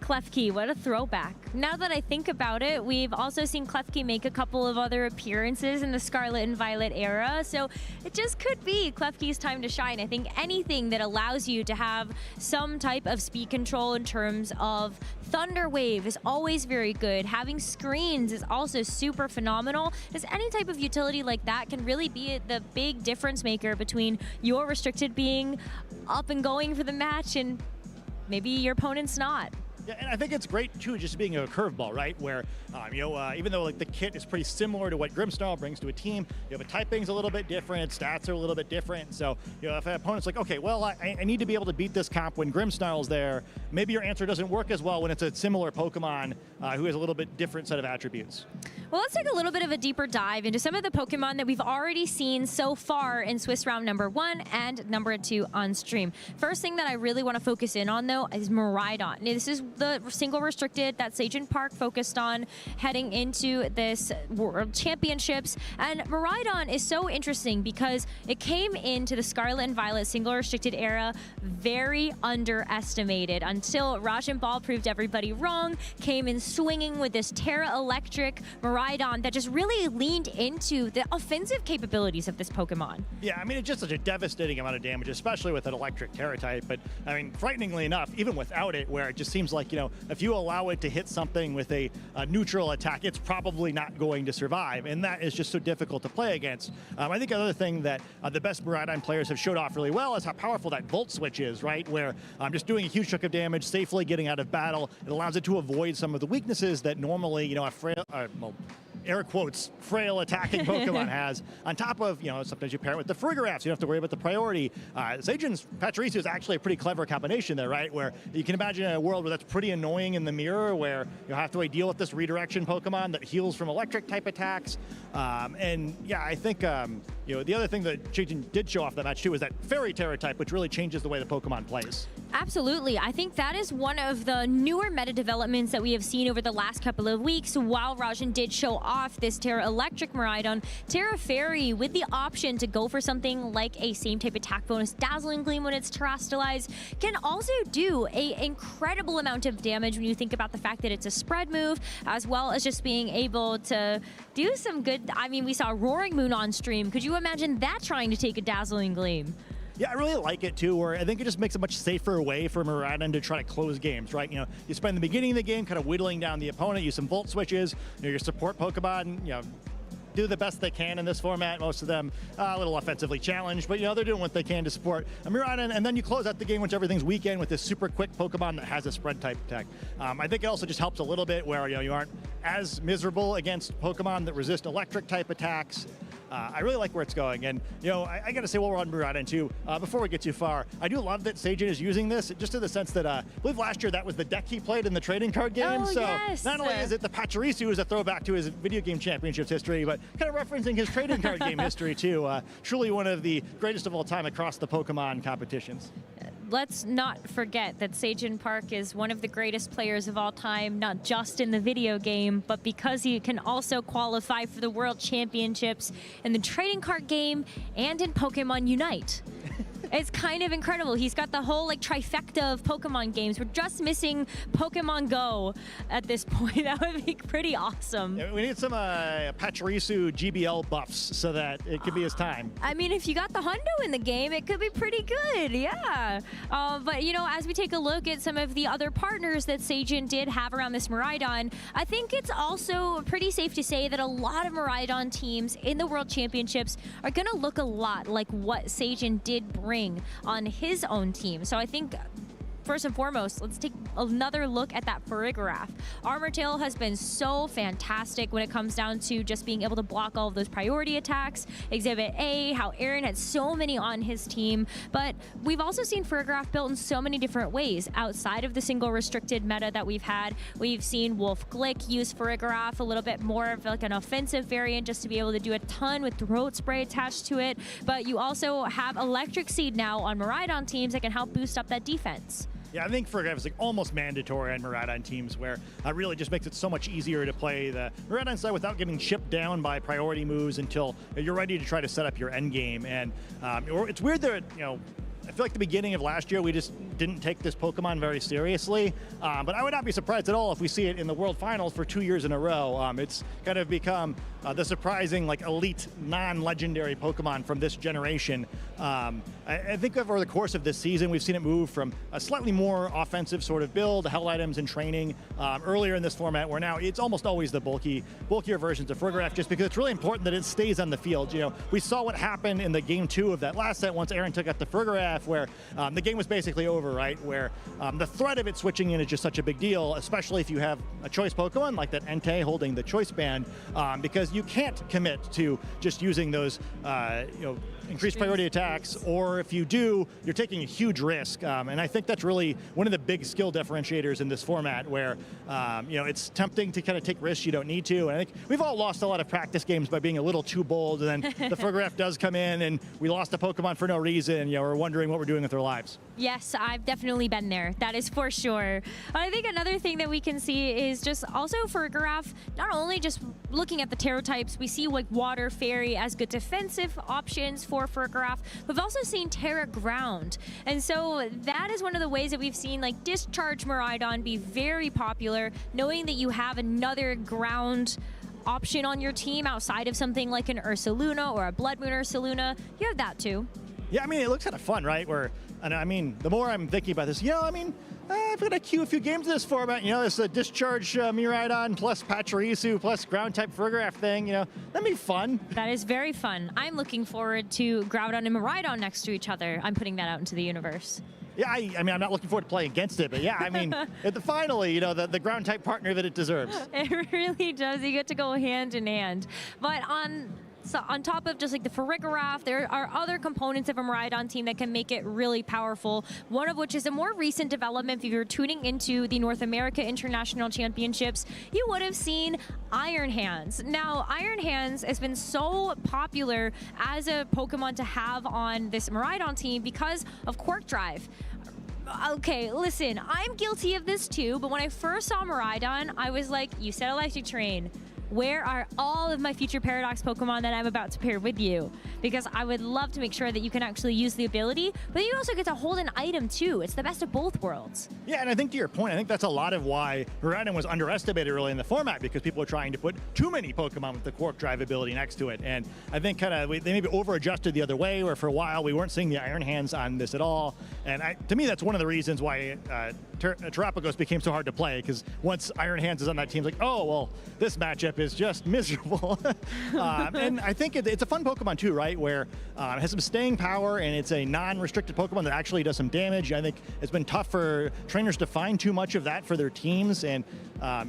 Klefki, what a throwback. Now that I think about it, we've also seen Klefki make a couple of other appearances in the Scarlet and Violet era, so it just could be Klefki's time to shine. I think anything that allows you to have some type of speed control in terms of Thunder Wave is always very good. Having screens is also super phenomenal, as any type of utility like that can really be the big difference maker between your restricted being up and going for the match and maybe your opponent's not. Yeah, and I think it's great too, just being a curveball, right? Where even though like the kit is pretty similar to what Grimstarl brings to a team, the typing's a little bit different, stats are a little bit different. So if an opponent's like, okay, well, I need to be able to beat this comp when Grimsnarl's there, maybe your answer doesn't work as well when it's a similar Pokemon who has a little bit different set of attributes. Well, let's take a little bit of a deeper dive into some of the Pokemon that we've already seen so far in Swiss round number 1 and number 2 on stream. First thing that I really want to focus in on, though, is Miraidon. Now, this is the single restricted that Sagen Park focused on heading into this World Championships. And Miraidon is so interesting because it came into the Scarlet and Violet single restricted era very underestimated until Rajan Ball proved everybody wrong, came in swinging with this Terra Electric Miraidon that just really leaned into the offensive capabilities of this Pokemon. Yeah, I mean, it's just such a devastating amount of damage, especially with an electric Terra type. But I mean, frighteningly enough, even without it, where it just seems like, if you allow it to hit something with a neutral attack, it's probably not going to survive. And that is just so difficult to play against. I think another thing that the best Miraidon players have showed off really well is how powerful that Volt Switch is, right? Where just doing a huge chunk of damage, safely getting out of battle, it allows it to avoid some of the weaknesses that normally, a frail, air quotes, frail attacking Pokemon has. On top of, sometimes you pair it with the Frigoraph, so you don't have to worry about the priority. Sagen's Pachirisu is actually a pretty clever combination there, right? Where you can imagine a world where that's pretty annoying in the mirror, where you'll have to deal with this redirection Pokemon that heals from electric type attacks. And yeah, I think, the other thing that Sagen did show off that match too is that Fairy Terra type, which really changes the way the Pokemon plays. Absolutely. I think that is one of the newer meta developments that we have seen over the last couple of weeks. While Rajan did show off this Terra Electric Miraidon, Terra Fairy, with the option to go for something like a same type attack bonus, Dazzling Gleam when it's terastallized, can also do an incredible amount of damage when you think about the fact that it's a spread move, as well as just being able to do some good. I mean, we saw Roaring Moon on stream. Could you imagine that trying to take a Dazzling Gleam? Yeah, I really like it too, where I think it just makes a much safer way for Miraidon to try to close games, right? You know, you spend the beginning of the game kind of whittling down the opponent, use some volt switches, you know, your support Pokemon, you know, do the best they can in this format. Most of them a little offensively challenged, but you know, they're doing what they can to support a Miraidon, and then you close out the game once everything's weakened with this super quick Pokemon that has a spread type attack. I think it also just helps a little bit where, you know, you aren't as miserable against Pokemon that resist electric type attacks. I really like where it's going, and you know, I got to say, while we're on Miraidon too, before we get too far, I do love that Seijin is using this, just in the sense that I believe last year that was the deck he played in the trading card game. Oh, so yes. not only is it the Pachirisu, who's a throwback to his video game championships history, but kind of referencing his trading card game history too. Truly one of the greatest of all time across the Pokemon competitions. Let's not forget that Seijin Park is one of the greatest players of all time, not just in the video game, but because he can also qualify for the World Championships in the trading card game and in Pokemon Unite. It's kind of incredible. He's got the whole like trifecta of Pokemon games. We're just missing Pokemon Go at this point. That would be pretty awesome. Yeah, we need some Pachirisu GBL buffs so that it could be his time. I mean, if you got the Hundo in the game, it could be pretty good, yeah. But, you know, as we take a look at some of the other partners that Seijin did have around this Miraidon, I think it's also pretty safe to say that a lot of Miraidon teams in the World Championships are going to look a lot like what Seijin did bring on his own team. So I think first and foremost, let's take another look at that Farigiraf. Armortail has been so fantastic when it comes down to just being able to block all of those priority attacks. Exhibit A, how Aaron had so many on his team, but we've also seen Farigiraf built in so many different ways outside of the single restricted meta that we've had. We've seen Wolf Glick use Farigiraf a little bit more of like an offensive variant just to be able to do a ton with throat spray attached to it, but you also have Electric Seed now on Miraidon teams that can help boost up that defense. Yeah, I think Farigiraf is like almost mandatory on Miraidon teams, where it really just makes it so much easier to play the Miraidon side without getting chipped down by priority moves until you're ready to try to set up your end game. And it's weird that, you know, I feel like the beginning of last year we just didn't take this Pokemon very seriously, but I would not be surprised at all if we see it in the World Finals for 2 years in a row. It's kind of become the surprising, like, elite, non-legendary Pokemon from this generation. I think over the course of this season, we've seen it move from a slightly more offensive sort of build, held items and training, earlier in this format, where now it's almost always the bulkier versions of Farigiraf, just because it's really important that it stays on the field. You know, we saw what happened in the game 2 of that last set once Aaron took out the Farigiraf, where the game was basically over, right? Where the threat of it switching in is just such a big deal, especially if you have a choice Pokemon like that Entei holding the choice band, because you can't commit to just using those, you know, increased priority attacks, or if you do, you're taking a huge risk. And I think that's really one of the big skill differentiators in this format, where you know, it's tempting to kind of take risks you don't need to. And I think we've all lost a lot of practice games by being a little too bold, and then the Farigiraf does come in and we lost a Pokemon for no reason. You know, we're wondering what we're doing with our lives. Yes, I've definitely been there. That is for sure. I think another thing that we can see is just also Farigiraf, not only just looking at the Terra types, we see like Water, Fairy as good defensive options for Farigiraf. We've also seen Terra Ground. And so that is one of the ways that we've seen like Discharge Miraidon be very popular, knowing that you have another ground option on your team outside of something like an Ursaluna or a Blood Moon Ursaluna. You have that too. Yeah, I mean, it looks kind of fun, right? And I mean, the more I'm thinking about this, you know, I mean, I've got to queue a few games in this format. You know, this Discharge Miraidon plus Pachirisu plus ground type Farigiraf thing. You know, that'd be fun. That is very fun. I'm looking forward to Groudon and Miraidon next to each other. I'm putting that out into the universe. Yeah, I mean, I'm not looking forward to playing against it, but yeah, I mean, finally, you know, the ground type partner that it deserves. It really does. You get to go hand in hand. But on top of just like the Farigiraf, there are other components of a Miraidon team that can make it really powerful. One of which is a more recent development. If you're tuning into the North America International Championships, you would have seen Iron Hands. Now, Iron Hands has been so popular as a Pokemon to have on this Miraidon team because of Quark Drive. Okay, listen, I'm guilty of this too, but when I first saw Miraidon, I was like, you said Electric Terrain. where are all of my future Paradox Pokemon that I'm about to pair with you? Because I would love to make sure that you can actually use the ability, but you also get to hold an item too. It's the best of both worlds. Yeah, and I think to your point, I think that's a lot of why Miraidon was underestimated early in the format, because people were trying to put too many Pokemon with the Quark Drive ability next to it. And I think they maybe over-adjusted the other way, where for a while we weren't seeing the Iron Hands on this at all. And to me, that's one of the reasons why Terapagos became so hard to play, because once Iron Hands is on that team, it's like, oh, well, this matchup is just miserable. And I think it's a fun Pokemon too, right? Where it has some staying power and it's a non-restricted Pokemon that actually does some damage. I think it's been tough for trainers to find too much of that for their teams, and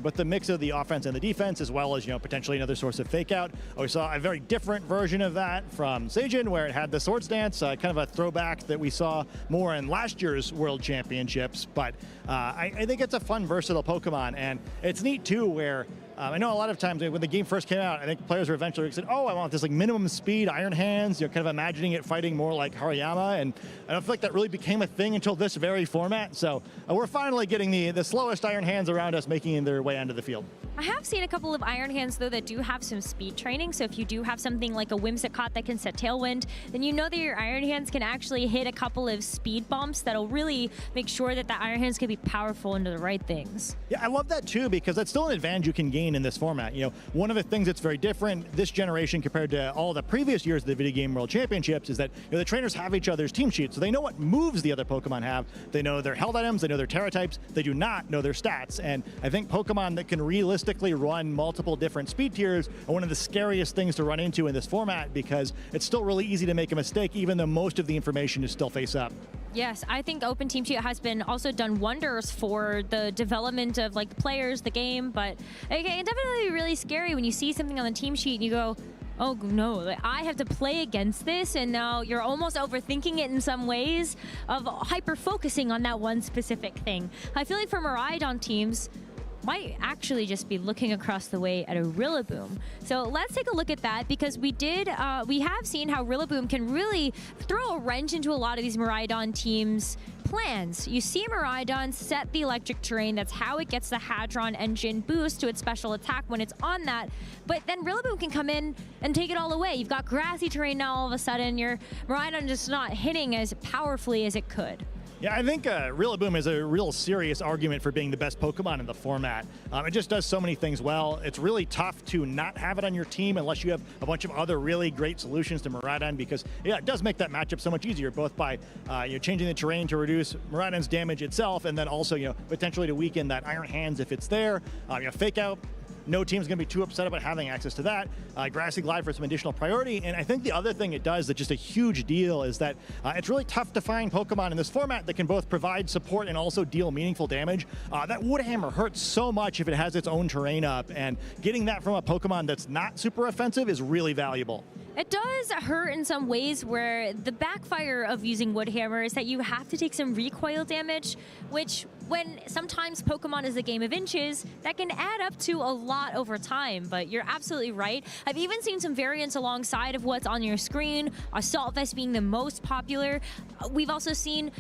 but the mix of the offense and the defense, as well as potentially another source of fake out. We saw a very different version of that from Seijin, where it had the Swords Dance, kind of a throwback that we saw more in last year's World Championships. But I think it's a fun, versatile Pokemon, and it's neat too, where I know a lot of times when the game first came out, I think players were eventually saying, oh, I want this minimum speed Iron Hands, kind of imagining it fighting more like Hariyama, and I don't feel like that really became a thing until this very format. So we're finally getting the slowest Iron Hands around us making their way onto the field. I have seen a couple of Iron Hands, though, that do have some speed training. So if you do have something like a Whimsicott that can set Tailwind, then you know that your Iron Hands can actually hit a couple of speed bumps that'll really make sure that the Iron Hands can be powerful into the right things. Yeah, I love that too, because that's still an advantage you can gain in this format. One of the things that's very different this generation compared to all the previous years of the Video Game World Championships is that the trainers have each other's team sheets, so they know what moves the other Pokemon have. They know their held items, they know their Terra types, they do not know their stats. And I think Pokemon that can realistically run multiple different speed tiers are one of the scariest things to run into in this format, because it's still really easy to make a mistake, even though most of the information is still face up. Yes, I think Open Team Sheet has been also done wonders for the development of the players, the game, but it can definitely be really scary when you see something on the team sheet and you go, oh no, I have to play against this, and now you're almost overthinking it in some ways of hyper-focusing on that one specific thing. I feel like for Miraidon teams, might actually just be looking across the way at a Rillaboom. So let's take a look at that, because we have seen how Rillaboom can really throw a wrench into a lot of these Miraidon teams' plans. You see Miraidon set the electric terrain, that's how it gets the Hadron engine boost to its special attack when it's on that, but then Rillaboom can come in and take it all away. You've got grassy terrain now all of a sudden, your Miraidon just not hitting as powerfully as it could. Yeah, I think Rillaboom is a real serious argument for being the best Pokemon in the format. It just does so many things well. It's really tough to not have it on your team unless you have a bunch of other really great solutions to Miraidon, because it does make that matchup so much easier, both by changing the terrain to reduce Miraidon's damage itself, and then also potentially to weaken that Iron Hands if it's there. Fake out. No team's going to be too upset about having access to that. Grassy Glide for some additional priority. And I think the other thing it does that's just a huge deal is that it's really tough to find Pokemon in this format that can both provide support and also deal meaningful damage. That Woodhammer hurts so much if it has its own terrain up, and getting that from a Pokemon that's not super offensive is really valuable. It does hurt in some ways, where the backfire of using Woodhammer is that you have to take some recoil damage, which when sometimes Pokemon is a game of inches, that can add up to a lot over time. But you're absolutely right. I've even seen some variants alongside of what's on your screen, Assault Vest being the most popular. We've also seen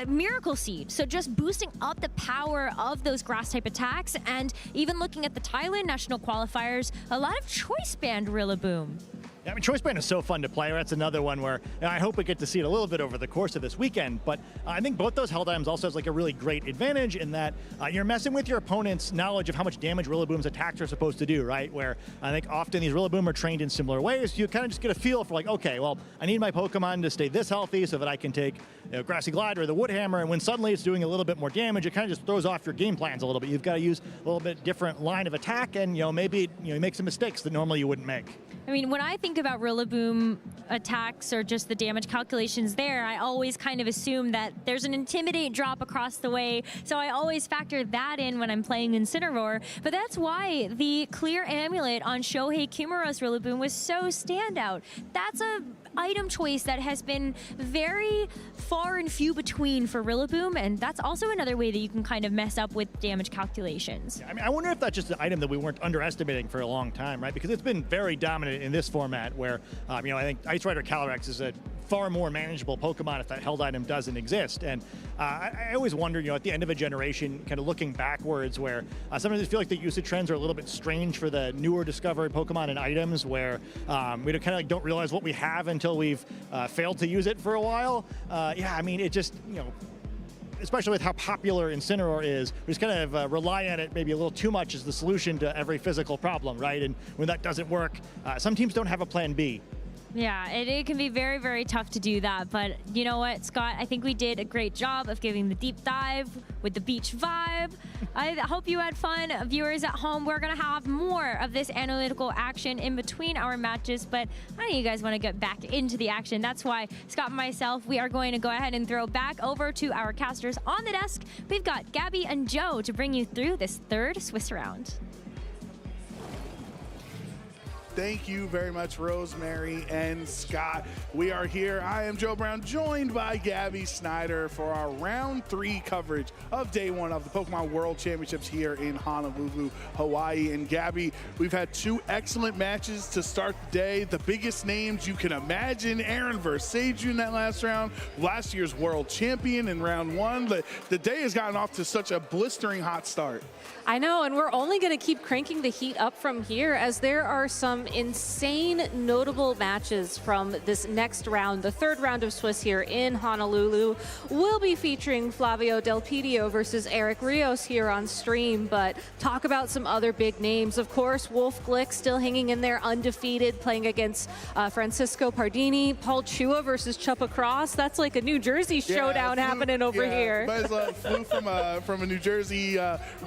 Miracle Seed, so just boosting up the power of those grass type attacks, and even looking at the Thailand national qualifiers, a lot of Choice Band Rillaboom. Yeah, Choice Band is so fun to play. That's another one where I hope we get to see it a little bit over the course of this weekend. But I think both those held items also has a really great advantage in that you're messing with your opponent's knowledge of how much damage Rillaboom's attacks are supposed to do, right? Where I think often these Rillaboom are trained in similar ways. You kind of just get a feel for okay, well, I need my Pokemon to stay this healthy so that I can take Grassy Glide or the Woodhammer, and when suddenly it's doing a little bit more damage, it kind of just throws off your game plans a little bit. You've got to use a little bit different line of attack, and maybe you make some mistakes that normally you wouldn't make. I mean, when I think about Rillaboom attacks or just the damage calculations there, I always kind of assume that there's an Intimidate drop across the way, so I always factor that in when I'm playing Incineroar. But that's why the clear amulet on Shohei Kimura's Rillaboom was so standout. That's a item choice that has been very far and few between for Rillaboom, and that's also another way that you can kind of mess up with damage calculations. Yeah, I wonder if that's just an item that we weren't underestimating for a long time, right? Because it's been very dominant in this format where, I think Ice Rider Calyrex is a far more manageable Pokemon if that held item doesn't exist. And I always wonder, at the end of a generation, kind of looking backwards, where sometimes I feel like the usage trends are a little bit strange for the newer discovered Pokemon and items, where we kind of like don't realize what we have until we've failed to use it for a while. Yeah, I mean, it just, especially with how popular Incineroar is, we just kind of rely on it maybe a little too much as the solution to every physical problem, right? And when that doesn't work, some teams don't have a plan B. Yeah, it can be very, very tough to do that. But you know what, Scott? I think we did a great job of giving the deep dive with the beach vibe. I hope you had fun. Viewers at home, we're going to have more of this analytical action in between our matches. But I know you guys want to get back into the action. That's why Scott and myself, we are going to go ahead and throw back over to our casters on the desk. We've got Gabby and Joe to bring you through this third Swiss round. Thank you very much, Rosemary and Scott. We are here. I am Joe Brown, joined by Gabby Snyder for our round 3 coverage of day 1 of the Pokemon World Championships here in Honolulu, Hawaii. And Gabby, we've had 2 excellent matches to start the day. The biggest names you can imagine, Aaron versus Seiju in that last round, last year's world champion in round 1. The day has gotten off to such a blistering hot start. I know, and we're only going to keep cranking the heat up from here, as there are some insane notable matches from this next round. The third round of Swiss here in Honolulu will be featuring Flavio Del Pidio versus Eric Rios here on stream, but talk about some other big names. Of course, Wolf Glick still hanging in there undefeated, playing against Francisco Pardini. Paul Chua versus Chuppa Cross. That's like a New Jersey showdown happening over here. Flew from a New Jersey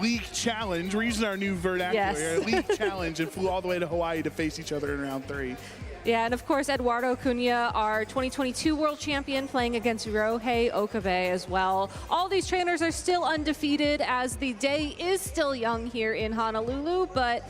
league challenge. We're using our new vernacular here. League challenge, and flew all the way to Hawaii to face each other in round 3. Yeah, and of course, Eduardo Cunha, our 2022 world champion, playing against Shohei Okabe as well. All these trainers are still undefeated, as the day is still young here in Honolulu, but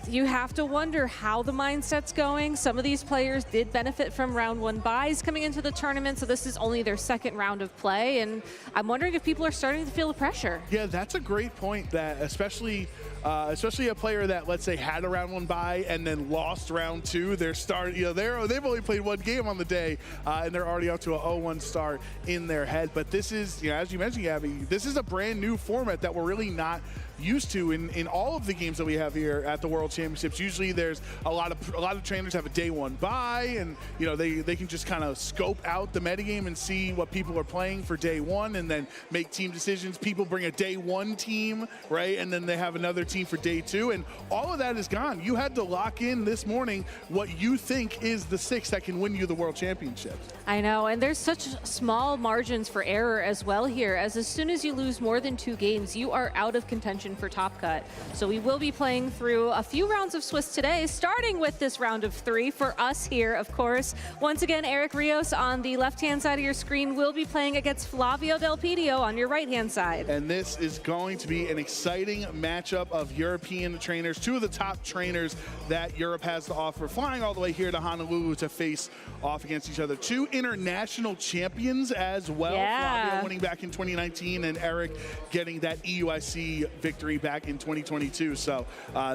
you have to wonder how the mindset's going. Some of these players did benefit from round 1 buys coming into the tournament, so this is only their second round of play, and I'm wondering if people are starting to feel the pressure. Yeah, that's a great point, that especially a player that, let's say, had a round 1 bye and then lost round 2, they've only played 1 game on the day, and they're already up to a 0-1 start in their head. But this is, as you mentioned, Gabby, this is a brand new format that we're really not used to in all of the games that we have here at the World Championships. Usually there's a lot of trainers have a day 1 bye, and they can just kind of scope out the metagame and see what people are playing for day 1 and then make team decisions. People bring a day 1 team, right? And then they have another team for day 2, and all of that is gone. You had to lock in this morning what you think is the 6 that can win you the World Championships. I know, and there's such small margins for error as well here, as soon as you lose more than 2 games, you are out of contention for top cut. So we will be playing through a few rounds of Swiss today, starting with this round of 3 for us here, of course. Once again, Eric Rios on the left-hand side of your screen will be playing against Flavio Del Pidio on your right-hand side. And this is going to be an exciting matchup of European trainers, 2 of the top trainers that Europe has to offer, flying all the way here to Honolulu to face off against each other. 2 international champions as well. Flavio winning back in 2019 and Eric getting that EUIC victory back in 2022. So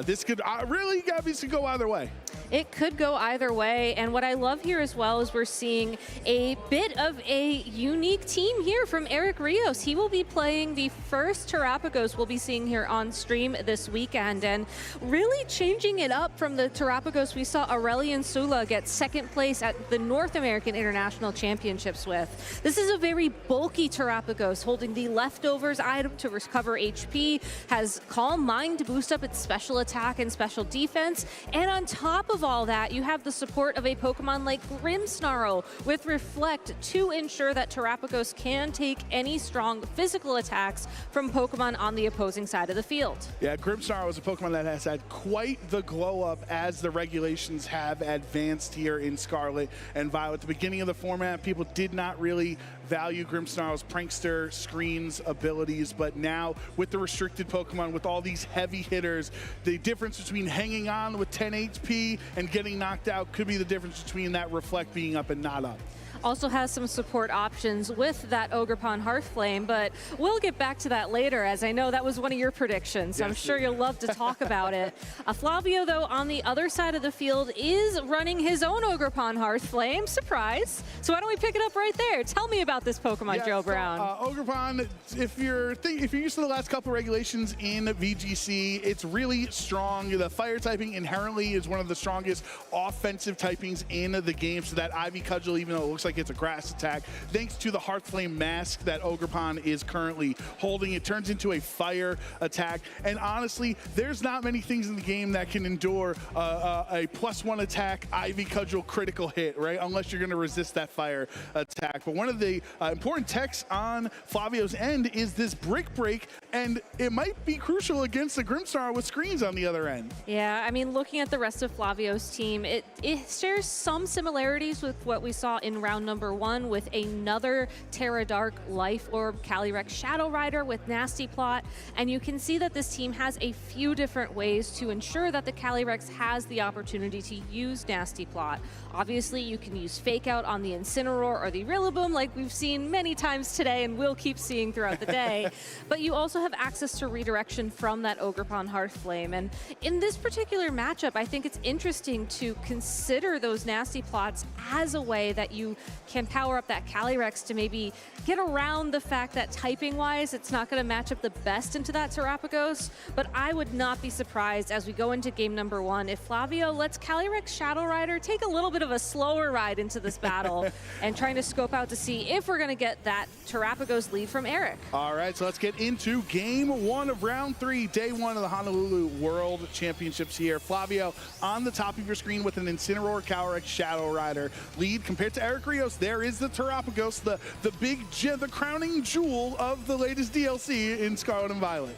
this could really, Gabby, this could go either way. It could go either way, and what I love here as well is we're seeing a bit of a unique team here from Eric Rios. He will be playing the first Terrapagos we'll be seeing here on stream this weekend, and really changing it up from the Terrapagos we saw Aurelian Sula get 2nd place at the North American International Championships with. This is a very bulky Terrapagos, holding the leftovers item to recover HP, has Calm Mind to boost up its special attack and special defense, and on top of all that, you have the support of a Pokemon like Grimmsnarl with Reflect to ensure that Terrapagos can take any strong physical attacks from Pokemon on the opposing side of the field. Yeah, Grimmsnarl is a Pokemon that has had quite the glow up as the regulations have advanced here in Scarlet and Violet. At the beginning of the format, people did not really value Grimmsnarl's prankster screens abilities, but now with the restricted Pokemon, with all these heavy hitters, the difference between hanging on with 10 HP and getting knocked out could be the difference between that Reflect being up and not up. also has some support options with that Ogerpon Hearthflame, but we'll get back to that later, as I know that was one of your predictions. So I'm sure you'll love to talk about it. Flavio, though, on the other side of the field is running his own Ogerpon Hearthflame. Surprise. So why don't we pick it up right there? Tell me about this Pokemon, Joe Brown. Ogerpon, if you're used to the last couple regulations in VGC, it's really strong. The fire typing inherently is one of the strongest offensive typings in the game, so that Ivy Cudgel, even though it looks like it's a grass attack, thanks to the Hearthflame mask that Ogerpon is currently holding, it turns into a fire attack. And honestly, there's not many things in the game that can endure a +1 attack Ivy Cudgel critical hit, right? Unless you're going to resist that fire attack. But one of the important techs on Flavio's end is this Brick Break, and it might be crucial against the Grimmsnarl with screens on the other end. Yeah, I mean, looking at the rest of Flavio's team, it shares some similarities with what we saw in round number 1 with another Terra Dark Life Orb Calyrex Shadow Rider with Nasty Plot, and you can see that this team has a few different ways to ensure that the Calyrex has the opportunity to use Nasty Plot. Obviously, you can use Fake Out on the Incineroar or the Rillaboom like we've seen many times today and will keep seeing throughout the day, but you also have access to redirection from that Ogerpon Hearthflame. And in this particular matchup, I think it's interesting to consider those Nasty Plots as a way that you can power up that Calyrex to maybe get around the fact that typing-wise, it's not going to match up the best into that Terrapagos, but I would not be surprised as we go into game number 1 if Flavio lets Calyrex Shadow Rider take a little bit of a slower ride into this battle and trying to scope out to see if we're going to get that Terrapagos lead from Eric. All right, so let's get into game 1 of round 3, day 1 of the Honolulu World Championships here. Flavio on the top of your screen with an Incineroar Calyrex Shadow Rider lead. Compared to Eric Rios, there is the Terrapagos, the crowning jewel of the latest DLC in Scarlet and Violet.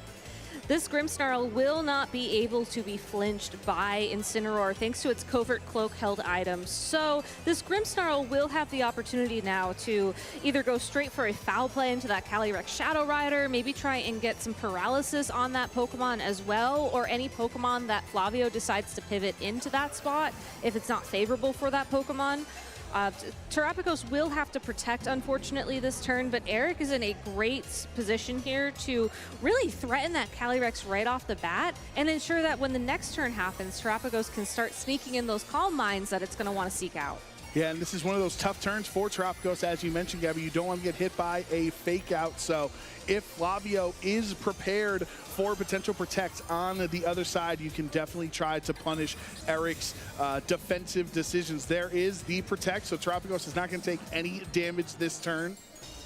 This Grimmsnarl will not be able to be flinched by Incineroar thanks to its Covert Cloak held items. So this Grimmsnarl will have the opportunity now to either go straight for a foul play into that Calyrex Shadow Rider, maybe try and get some paralysis on that Pokemon as well, or any Pokemon that Flavio decides to pivot into that spot if it's not favorable for that Pokemon. Terrapagos will have to protect, unfortunately, this turn, but Eric is in a great position here to really threaten that Calyrex right off the bat and ensure that when the next turn happens, Terrapagos can start sneaking in those calm mines that it's going to want to seek out. Yeah, and this is one of those tough turns for Terrapagos, as you mentioned, Gabby. You don't want to get hit by a Fake Out, so if Flavio is prepared for potential protect on the other side, you can definitely try to punish Eric's defensive decisions. There is the protect, so Terrapagos is not going to take any damage this turn.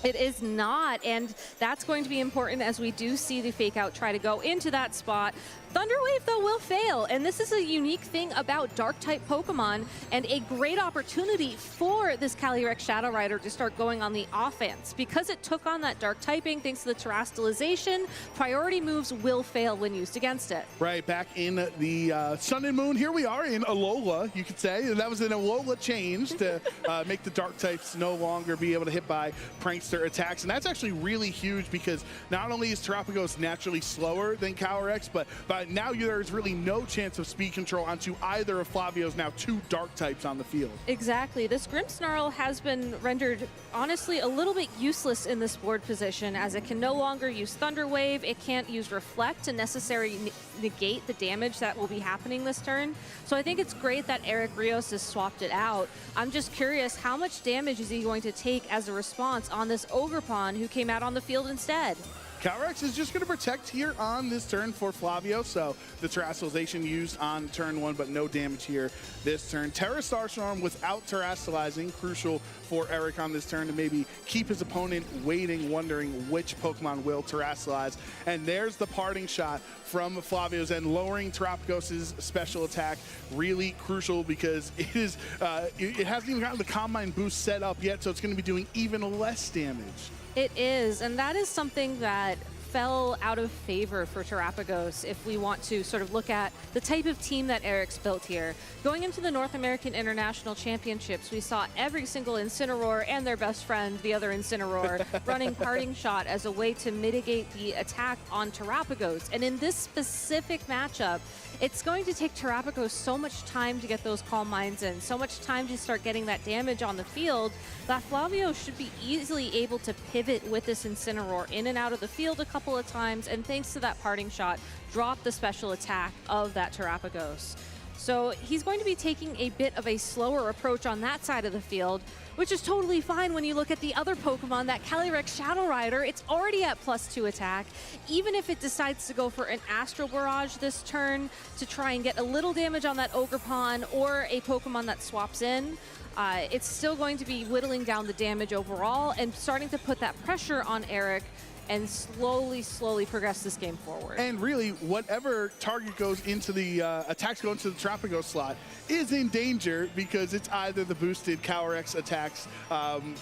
It is not, and that's going to be important as we do see the Fake Out try to go into that spot. Thunderwave, though, will fail, and this is a unique thing about Dark-type Pokemon and a great opportunity for this Calyrex Shadow Rider to start going on the offense. Because it took on that Dark typing thanks to the Terastallization, priority moves will fail when used against it. Right, back in the Sun and Moon, here we are in Alola, you could say. That was an Alola change to make the Dark types no longer be able to hit by Prankster attacks, and that's actually really huge because not only is Terrapagos naturally slower than Calyrex, but now there's really no chance of speed control onto either of Flavio's now 2 Dark types on the field. Exactly. This Grimmsnarl has been rendered, honestly, a little bit useless in this board position as it can no longer use Thunder Wave. It can't use Reflect to necessarily negate the damage that will be happening this turn. So I think it's great that Eric Rios has swapped it out. I'm just curious, how much damage is he going to take as a response on this Ogerpon who came out on the field instead? Calyrex is just going to protect here on this turn for Flavio, so the Terastallization used on turn 1, but no damage here this turn. Terra Starstorm without Terastallizing, crucial for Eric on this turn to maybe keep his opponent waiting, wondering which Pokemon will Terastallize. And there's the parting shot from Flavio's end, lowering Terrapagos' special attack. Really crucial because it hasn't even gotten the Combine boost set up yet, so it's going to be doing even less damage. It is, and that is something that fell out of favor for Terrapagos if we want to sort of look at the type of team that Eric's built here. Going into the North American International Championships, we saw every single Incineroar and their best friend, the other Incineroar, running Parting Shot as a way to mitigate the attack on Terrapagos. And in this specific matchup, it's going to take Terapagos so much time to get those Calm Minds in, so much time to start getting that damage on the field, that Flavio should be easily able to pivot with this Incineroar in and out of the field a couple of times, and thanks to that parting shot, drop the special attack of that Terapagos. So he's going to be taking a bit of a slower approach on that side of the field, which is totally fine when you look at the other Pokemon, that Calyrex Shadow Rider. It's already at +2 attack. Even if it decides to go for an Astral Barrage this turn to try and get a little damage on that Ogerpon or a Pokemon that swaps in, it's still going to be whittling down the damage overall and starting to put that pressure on Eric and slowly progress this game forward. And really, whatever target goes into the attacks go into the Terapagos slot is in danger, because it's either the boosted Calyrex attacks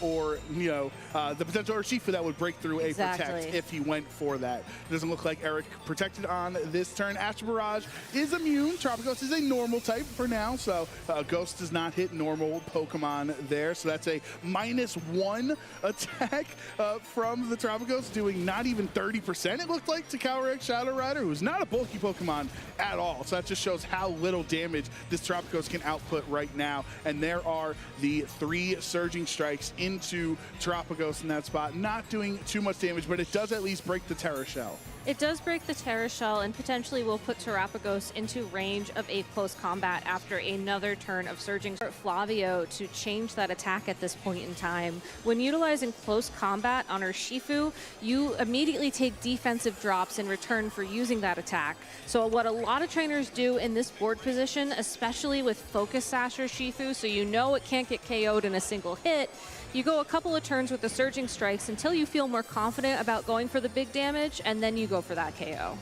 or the potential Urshifu that would break through a Protect if he went for that. It doesn't look like Eric protected on this turn. Astral Barrage is immune. Terapagos is a normal type for now, so Ghost does not hit normal Pokemon there. So that's a -1 attack from the Terapagos, doing not even 30%, it looked like, to Calyrex Shadow Rider, who's not a bulky Pokemon at all. So that just shows how little damage this Terapagos can output right now. And there are the 3 Surging Strikes into Terapagos in that spot. Not doing too much damage, but it does at least break the Terra Shell. It does break the Terra Shell and potentially will put Terapagos into range of a close combat after another turn of Surging. For Flavio to change that attack at this point in time. When utilizing close combat on Urshifu, you immediately take defensive drops in return for using that attack. So what a lot of trainers do in this board position, especially with Focus Sash Urshifu, so you know it can't get KO'd in a single hit, you go a couple of turns with the Surging Strikes until you feel more confident about going for the big damage, and then you go for that KO.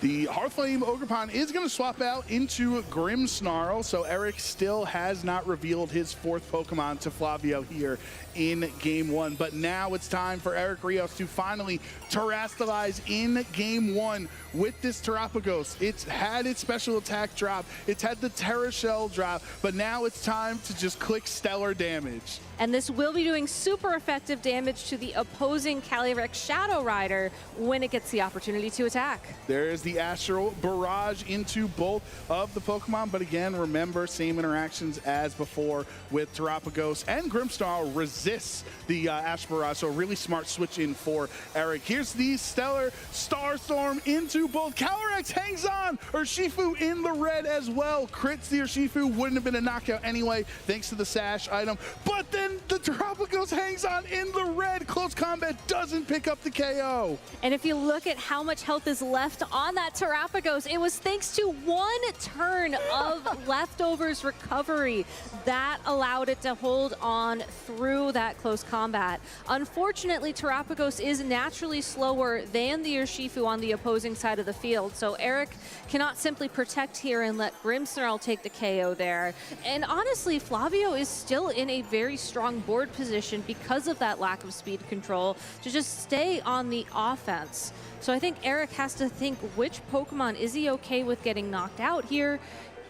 The Hearthflame Ogerpon is going to swap out into Grimmsnarl, so Eric still has not revealed his 4th Pokemon to Flavio here in Game 1. But now it's time for Eric Rios to finally terastallize in Game 1 with this Terapagos. It's had its special attack drop, it's had the Terra Shell drop, but now it's time to just click stellar damage. And this will be doing super effective damage to the opposing Calyrex Shadow Rider when it gets the opportunity to attack. There is the Astral Barrage into both of the Pokemon, but again, remember, same interactions as before with Terapagos, and Grimmsnarl resists the Astral Barrage, so a really smart switch in for Eric. Here's the Stellar Starstorm into both. Calyrex hangs on! Urshifu in the red as well. Crits the Urshifu, wouldn't have been a knockout anyway, thanks to the Sash item, but then the Terapagos hangs on in the red. Close combat doesn't pick up the KO. And if you look at how much health is left on that Terapagos, it was thanks to 1 turn of leftovers recovery that allowed it to hold on through that close combat. Unfortunately, Terapagos is naturally slower than the Urshifu on the opposing side of the field, so Eric cannot simply protect here and let Grimmsnarl take the KO there. And honestly, Flavio is still in a very strong board position because of that lack of speed control to just stay on the offense. So I think Eric has to think, which Pokemon is he okay with getting knocked out here?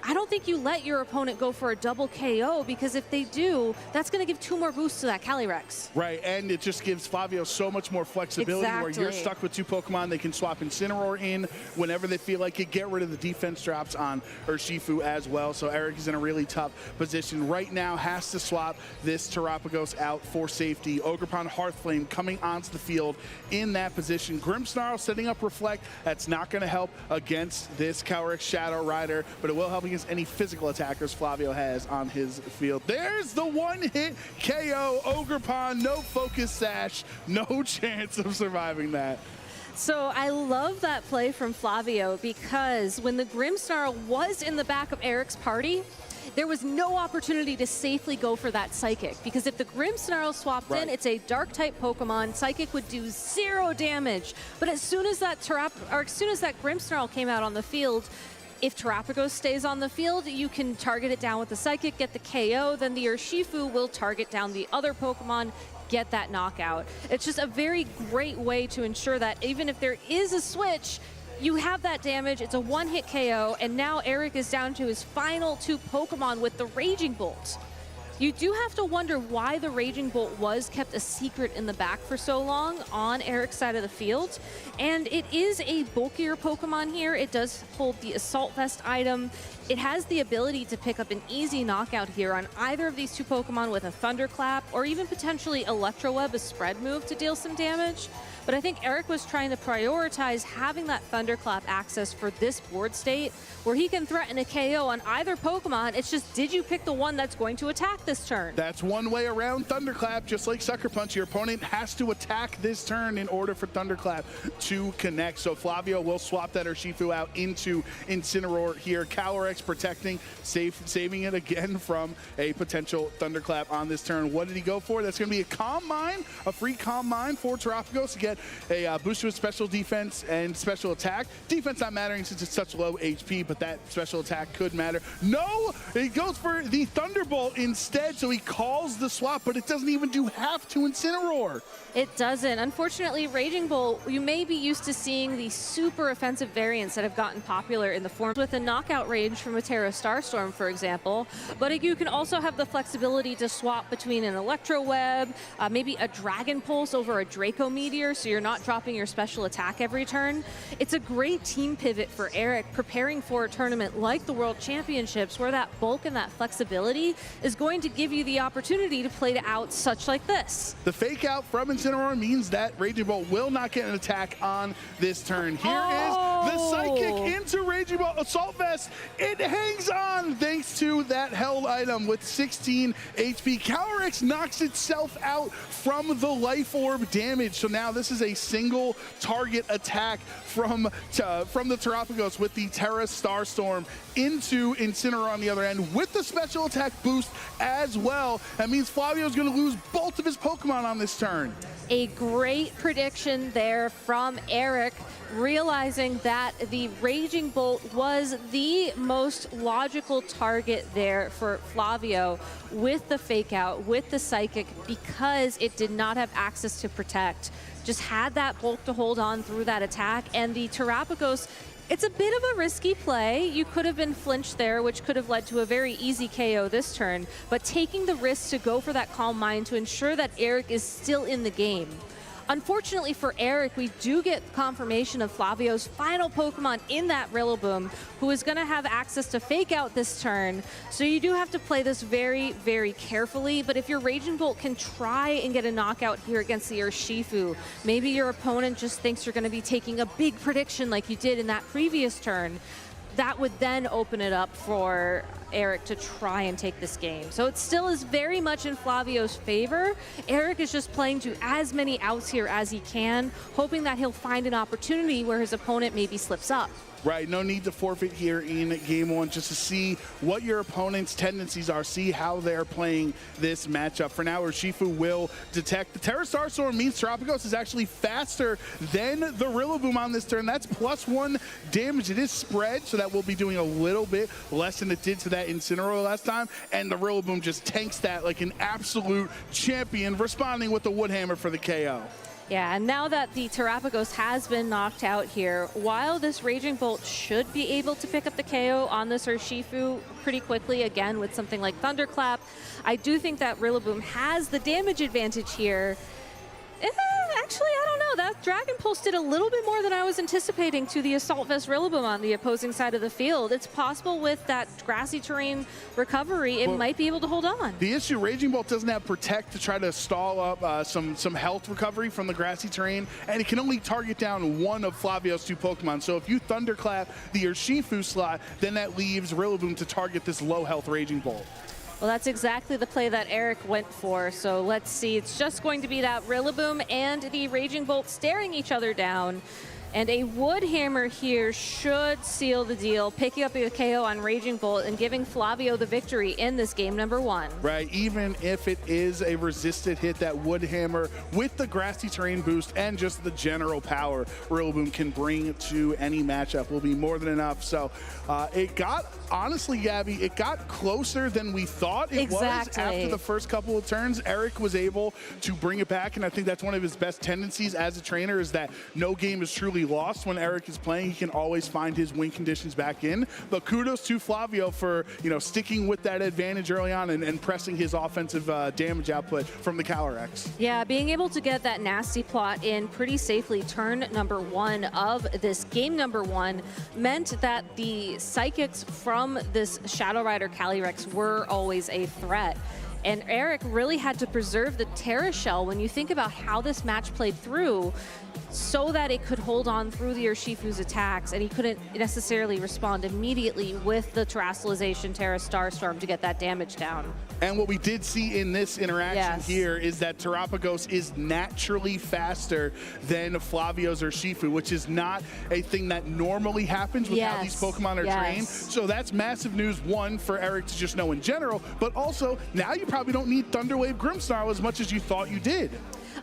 I don't think you let your opponent go for a double KO, because if they do, that's going to give 2 more boosts to that Calyrex. Right, and it just gives Flavio so much more flexibility where you're stuck with 2 Pokemon. They can swap Incineroar in whenever they feel like it, get rid of the defense drops on Urshifu as well. So Eric is in a really tough position right now, has to swap this Terapagos out for safety. Ogerpon Hearthflame coming onto the field in that position. Grimmsnarl setting up Reflect. That's not going to help against this Calyrex Shadow Rider, but it will help against any physical attackers Flavio has on his field. There's the 1-hit KO. Ogerpon, no Focus Sash, no chance of surviving that. So I love that play from Flavio, because when the Grimmsnarl was in the back of Eric's party, there was no opportunity to safely go for that Psychic, because if the Grimmsnarl swapped in, it's a Dark-type Pokemon. Psychic would do 0 damage. But as soon as that Grimmsnarl came out on the field, if Terapagos stays on the field, you can target it down with the Psychic, get the KO, then the Urshifu will target down the other Pokemon, get that knockout. It's just a very great way to ensure that even if there is a switch, you have that damage, it's a 1-hit KO, and now Eric is down to his final 2 Pokemon with the Raging Bolt. You do have to wonder why the Raging Bolt was kept a secret in the back for so long on Eric's side of the field. And it is a bulkier Pokemon here. It does hold the Assault Vest item. It has the ability to pick up an easy knockout here on either of these two Pokemon with a Thunderclap, or even potentially Electro Web, a spread move, to deal some damage. But I think Eric was trying to prioritize having that Thunderclap access for this board state, where he can threaten a KO on either Pokemon. It's just, did you pick the one that's going to attack this turn? That's one way around Thunderclap. Just like Sucker Punch, your opponent has to attack this turn in order for Thunderclap to connect. So Flavio will swap that Urshifu out into Incineroar here. Calyrex protecting, saving it again from a potential Thunderclap on this turn. What did he go for? That's going to be a Calm Mind, a free Calm Mind for Terapagos to get a boost to his special defense and special attack. Defense not mattering since it's such low HP, but that special attack could matter. No, he goes for the Thunderbolt instead, so he calls the swap, but it doesn't even do half to Incineroar. It doesn't. Unfortunately, Raging Bolt, you may be used to seeing the super offensive variants that have gotten popular in the form with a knockout range from a Terra Starstorm, for example, but you can also have the flexibility to swap between an Electro Web, maybe a Dragon Pulse over a Draco Meteor, so you're not dropping your special attack every turn. It's a great team pivot for Eric, preparing for a tournament like the World Championships, where that bulk and that flexibility is going to give you the opportunity to play to outs such like this. The fake out from Incineroar means that Raging Bolt will not get an attack on this turn. Here is the Psychic into Raging Bolt. Assault Vest, it hangs on thanks to that held item with 16 HP. Calyrex knocks itself out from the Life Orb damage. So now this is a single target attack from the Terapagos with the Terra Starstorm into Incineroar on the other end with the special attack boost as well. That means Flavio's going to lose both of his Pokemon on this turn. A great prediction there from Eric, realizing that the Raging Bolt was the most logical target there for Flavio with the Fake Out, with the Psychic, because it did not have access to Protect. Just had that bulk to hold on through that attack, and the Terapagos, it's a bit of a risky play. You could have been flinched there, which could have led to a very easy KO this turn, but taking the risk to go for that Calm Mind to ensure that Eric is still in the game. Unfortunately for Eric, we do get confirmation of Flavio's final Pokemon in that Rillaboom, who is going to have access to Fake Out this turn. So you do have to play this very, very carefully. But if your Raging Bolt can try and get a knockout here against the Urshifu, maybe your opponent just thinks you're going to be taking a big prediction like you did in that previous turn, that would then open it up for Eric to try and take this game. So it still is very much in Flavio's favor. Eric is just playing to as many outs here as he can, hoping that he'll find an opportunity where his opponent maybe slips up. Right, no need to forfeit here in game one, just to see what your opponent's tendencies are, see how they're playing this matchup. For now, Urshifu will detect. The Terra Starstorm means Terapagos is actually faster than the Rillaboom on this turn. That's +1 damage. It is spread, so that will be doing a little bit less than it did to that Incineroar last time, and the Rillaboom just tanks that like an absolute champion, responding with the Woodhammer for the KO. Yeah, and now that the Terapagos has been knocked out here, while this Raging Bolt should be able to pick up the KO on this Urshifu pretty quickly, again with something like Thunderclap, I do think that Rillaboom has the damage advantage here. Actually, I don't know. That Dragon Pulse did a little bit more than I was anticipating to the Assault Vest Rillaboom on the opposing side of the field. It's possible with that grassy terrain recovery, it might be able to hold on. The issue, Raging Bolt doesn't have Protect to try to stall up some health recovery from the grassy terrain, and it can only target down one of Flavio's two Pokemon. So if you Thunderclap the Urshifu slot, then that leaves Rillaboom to target this low health Raging Bolt. Well, that's exactly the play that Eric went for. So let's see. It's just going to be that Rillaboom and the Raging Bolt staring each other down. And a Woodhammer here should seal the deal, picking up the KO on Raging Bolt and giving Flavio the victory in this game number one. Right, even if it is a resisted hit, that Woodhammer with the grassy terrain boost and just the general power Rillaboom can bring to any matchup will be more than enough. So it got, honestly, Gabby, it got closer than we thought it was after the first couple of turns. Eric was able to bring it back, and I think that's one of his best tendencies as a trainer, is that no game is truly be lost when Eric is playing. He can always find his win conditions back in. But kudos to Flavio for, sticking with that advantage early on and pressing his offensive damage output from the Calyrex. Yeah, being able to get that nasty plot in pretty safely, turn number 1 of this game number 1, meant that the psychics from this Shadow Rider Calyrex were always a threat. And Eric really had to preserve the Terra Shell when you think about how this match played through, so that it could hold on through the Urshifu's attacks, and he couldn't necessarily respond immediately with the Terastallization Terra Starstorm to get that damage down. And what we did see in this interaction here is that Terapagos is naturally faster than Flavio's Urshifu, which is not a thing that normally happens with how these Pokemon are trained. So that's massive news, one, for Eric to just know in general, but also now you probably don't need Thunderwave Grimmsnarl as much as you thought you did.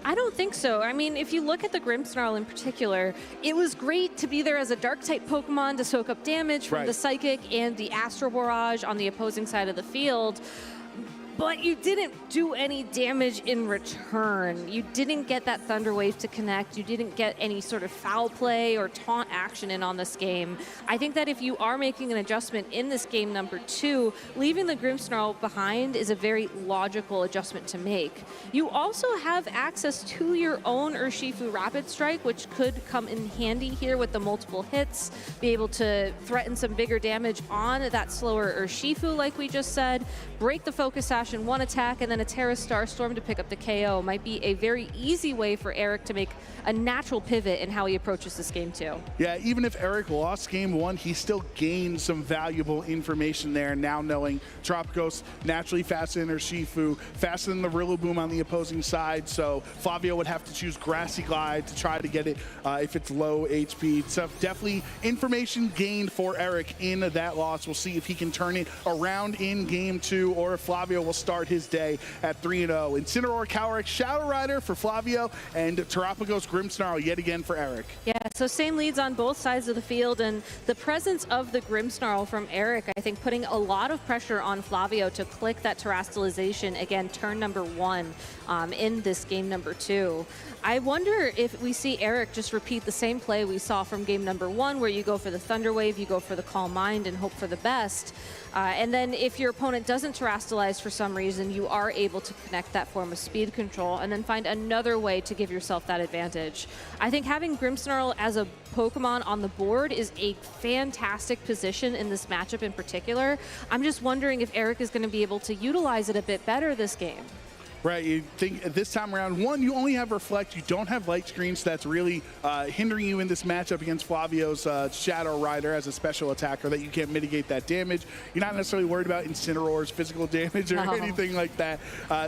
I don't think so. I mean, if you look at the Grimmsnarl in particular, it was great to be there as a Dark-type Pokemon to soak up damage from the Psychic and the Astro Barrage on the opposing side of the field. But you didn't do any damage in return. You didn't get that Thunder Wave to connect. You didn't get any sort of foul play or taunt action in on this game. I think that if you are making an adjustment in this game number 2, leaving the Grimmsnarl behind is a very logical adjustment to make. You also have access to your own Urshifu Rapid Strike, which could come in handy here with the multiple hits, be able to threaten some bigger damage on that slower Urshifu, like we just said, break the Focus Sash in one attack, and then a Terra Starstorm to pick up the KO. Might be a very easy way for Eric to make a natural pivot in how he approaches this game too. Yeah, even if Eric lost game 1, he still gained some valuable information there, now knowing Terapagos naturally faster than Urshifu, faster than the Rillaboom on the opposing side, so Flavio would have to choose Grassy Glide to try to get it if it's low HP. So definitely information gained for Eric in that loss. We'll see if he can turn it around in game 2, or if Flavio will start his day at 3-0. Incineroar, Calyrex, Shadow Rider for Flavio, and Terapagos Grimmsnarl yet again for Eric. Yeah, so same leads on both sides of the field, and the presence of the Grimmsnarl from Eric, I think, putting a lot of pressure on Flavio to click that Terastallization, again, turn number 1 in this game number 2. I wonder if we see Eric just repeat the same play we saw from game number 1, where you go for the Thunder Wave, you go for the Calm Mind, and hope for the best. And then if your opponent doesn't Terastallize for some reason, you are able to connect that form of speed control and then find another way to give yourself that advantage. I think having Grimmsnarl as a Pokemon on the board is a fantastic position in this matchup in particular. I'm just wondering if Eric is going to be able to utilize it a bit better this game. Right, you think this time around, one, you only have Reflect, you don't have Light Screen, so that's really hindering you in this matchup against Flavio's Shadow Rider as a special attacker, that you can't mitigate that damage. You're not necessarily worried about Incineroar's physical damage or anything like that.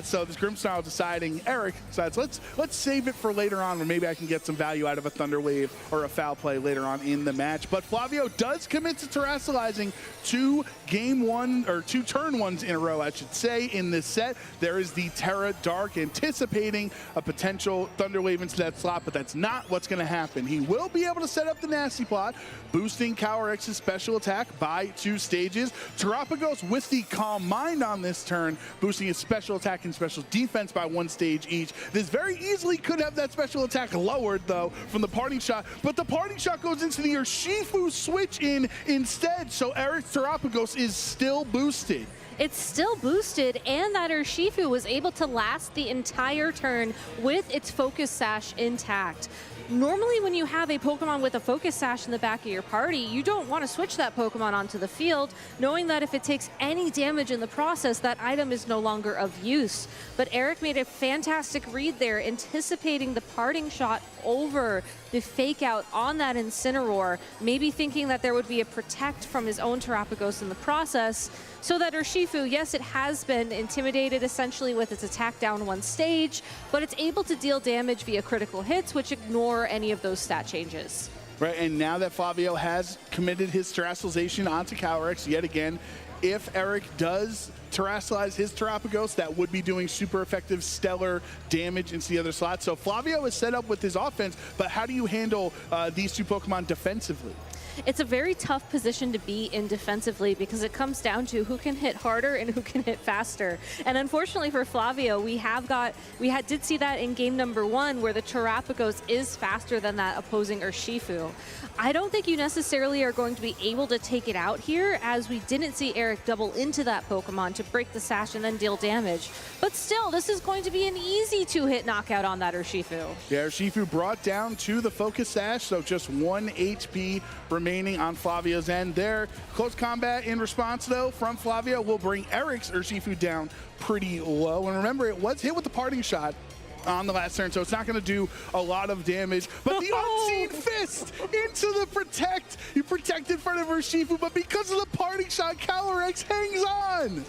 So this Grimmsnarl deciding, Eric decides, let's save it for later on, or maybe I can get some value out of a Thunder Wave or a foul play later on in the match. But Flavio does commit to Terastallizing 2 turn 1s in a row, I should say, in this set. There is the Terra Dark, anticipating a potential Thunder Wave into that slot, but that's not what's going to happen. He will be able to set up the Nasty Plot, boosting Calyrex's special attack by 2 stages. Terapagos with the Calm Mind on this turn, boosting his special attack and special defense by 1 stage each. This very easily could have that special attack lowered, though, from the Parting Shot, but the Parting Shot goes into the Urshifu switch in instead, so Eric Terapagos is still boosted. It's still boosted, and that Urshifu was able to last the entire turn with its Focus Sash intact. Normally when you have a Pokemon with a Focus Sash in the back of your party, you don't want to switch that Pokemon onto the field, knowing that if it takes any damage in the process, that item is no longer of use. But Eric made a fantastic read there, anticipating the Parting Shot over the Fake Out on that Incineroar, maybe thinking that there would be a Protect from his own Terapagos in the process, so that Urshifu, yes, it has been intimidated essentially with its attack down 1 stage, but it's able to deal damage via critical hits, which ignore any of those stat changes. Right, and now that Flavio has committed his Terastallization onto Calyrex yet again, if Eric does Terastallize his Terapagos, that would be doing super effective stellar damage into the other slot. So Flavio is set up with his offense, but how do you handle these 2 Pokemon defensively? it's a very tough position to be in defensively because it comes down to who can hit harder and who can hit faster. And unfortunately for Flavio, we did see that in game number 1 where the Terapagos is faster than that opposing Urshifu. I don't think you necessarily are going to be able to take it out here, as we didn't see Eric double into that Pokemon to break the sash and then deal damage. But still, this is going to be an easy 2-hit knockout on that Urshifu. Yeah, Urshifu brought down to the focus sash, so just 1 HP remaining on Flavio's end there. Close combat in response, though, from Flavio will bring Eric's Urshifu down pretty low. And remember, it was hit with the parting shot on the last turn, so it's not going to do a lot of damage. But the unseen fist into the protect. You protect in front of Urshifu, but because of the parting shot, Calyrex hangs on.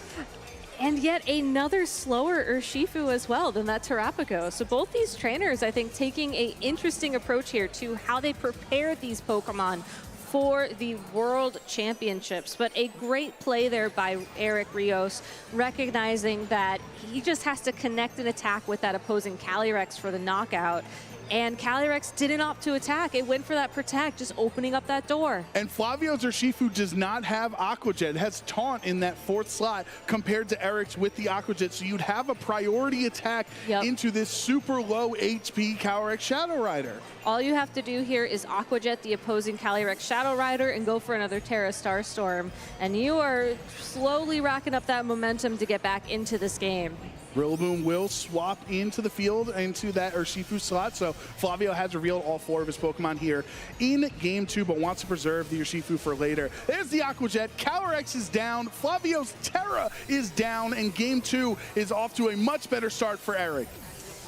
And yet another slower Urshifu as well than that Terapagos. So both these trainers, I think, taking an interesting approach here to how they prepare these Pokemon for the World Championships. But a great play there by Eric Rios, recognizing that he just has to connect an attack with that opposing Calyrex for the knockout. And Calyrex didn't opt to attack. It went for that protect, just opening up that door. And Flavio's Urshifu does not have Aqua Jet. It has Taunt in that 4th slot compared to Eric's with the Aqua Jet. So you'd have a priority attack into this super low HP Calyrex Shadow Rider. All you have to do here is Aqua Jet the opposing Calyrex Shadow Rider and go for another Terra Starstorm. And you are slowly racking up that momentum to get back into this game. Rillaboom will swap into the field, into that Urshifu slot. So Flavio has revealed all 4 of his Pokemon here in game 2, but wants to preserve the Urshifu for later. There's the Aqua Jet. Calyrex is down. Flavio's Terra is down, and game 2 is off to a much better start for Eric.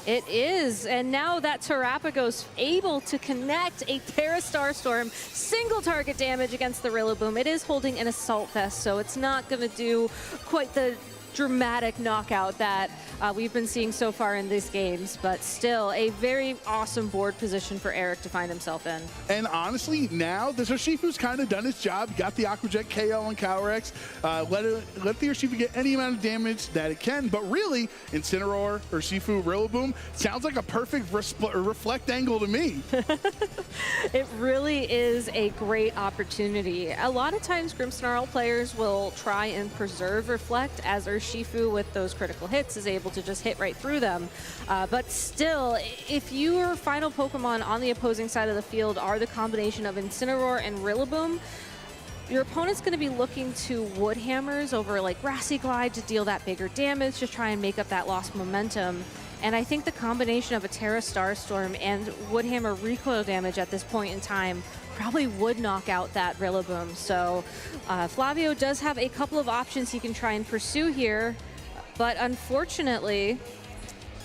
It is, and now that Terapagos able to connect a Terra Starstorm, single target damage against the Rillaboom. It is holding an Assault Vest, so it's not going to do quite the dramatic knockout that we've been seeing so far in these games, but still a very awesome board position for Eric to find himself in. And honestly, now the Urshifu's kind of done its job. Got the Aqua Jet KO on Calyrex. Let the Urshifu get any amount of damage that it can, but really, Incineroar, Urshifu, Rillaboom sounds like a perfect reflect angle to me. It really is a great opportunity. A lot of times Grimmsnarl players will try and preserve reflect, as Urshifu with those critical hits is able to just hit right through them. But still, if your final Pokemon on the opposing side of the field are the combination of Incineroar and Rillaboom, your opponent's going to be looking to Wood Hammers over like Grassy Glide to deal that bigger damage, to try and make up that lost momentum. And I think the combination of a Terra Starstorm and Wood Hammer recoil damage at this point in time probably would knock out that Rillaboom. So Flavio does have a couple of options he can try and pursue here, but unfortunately,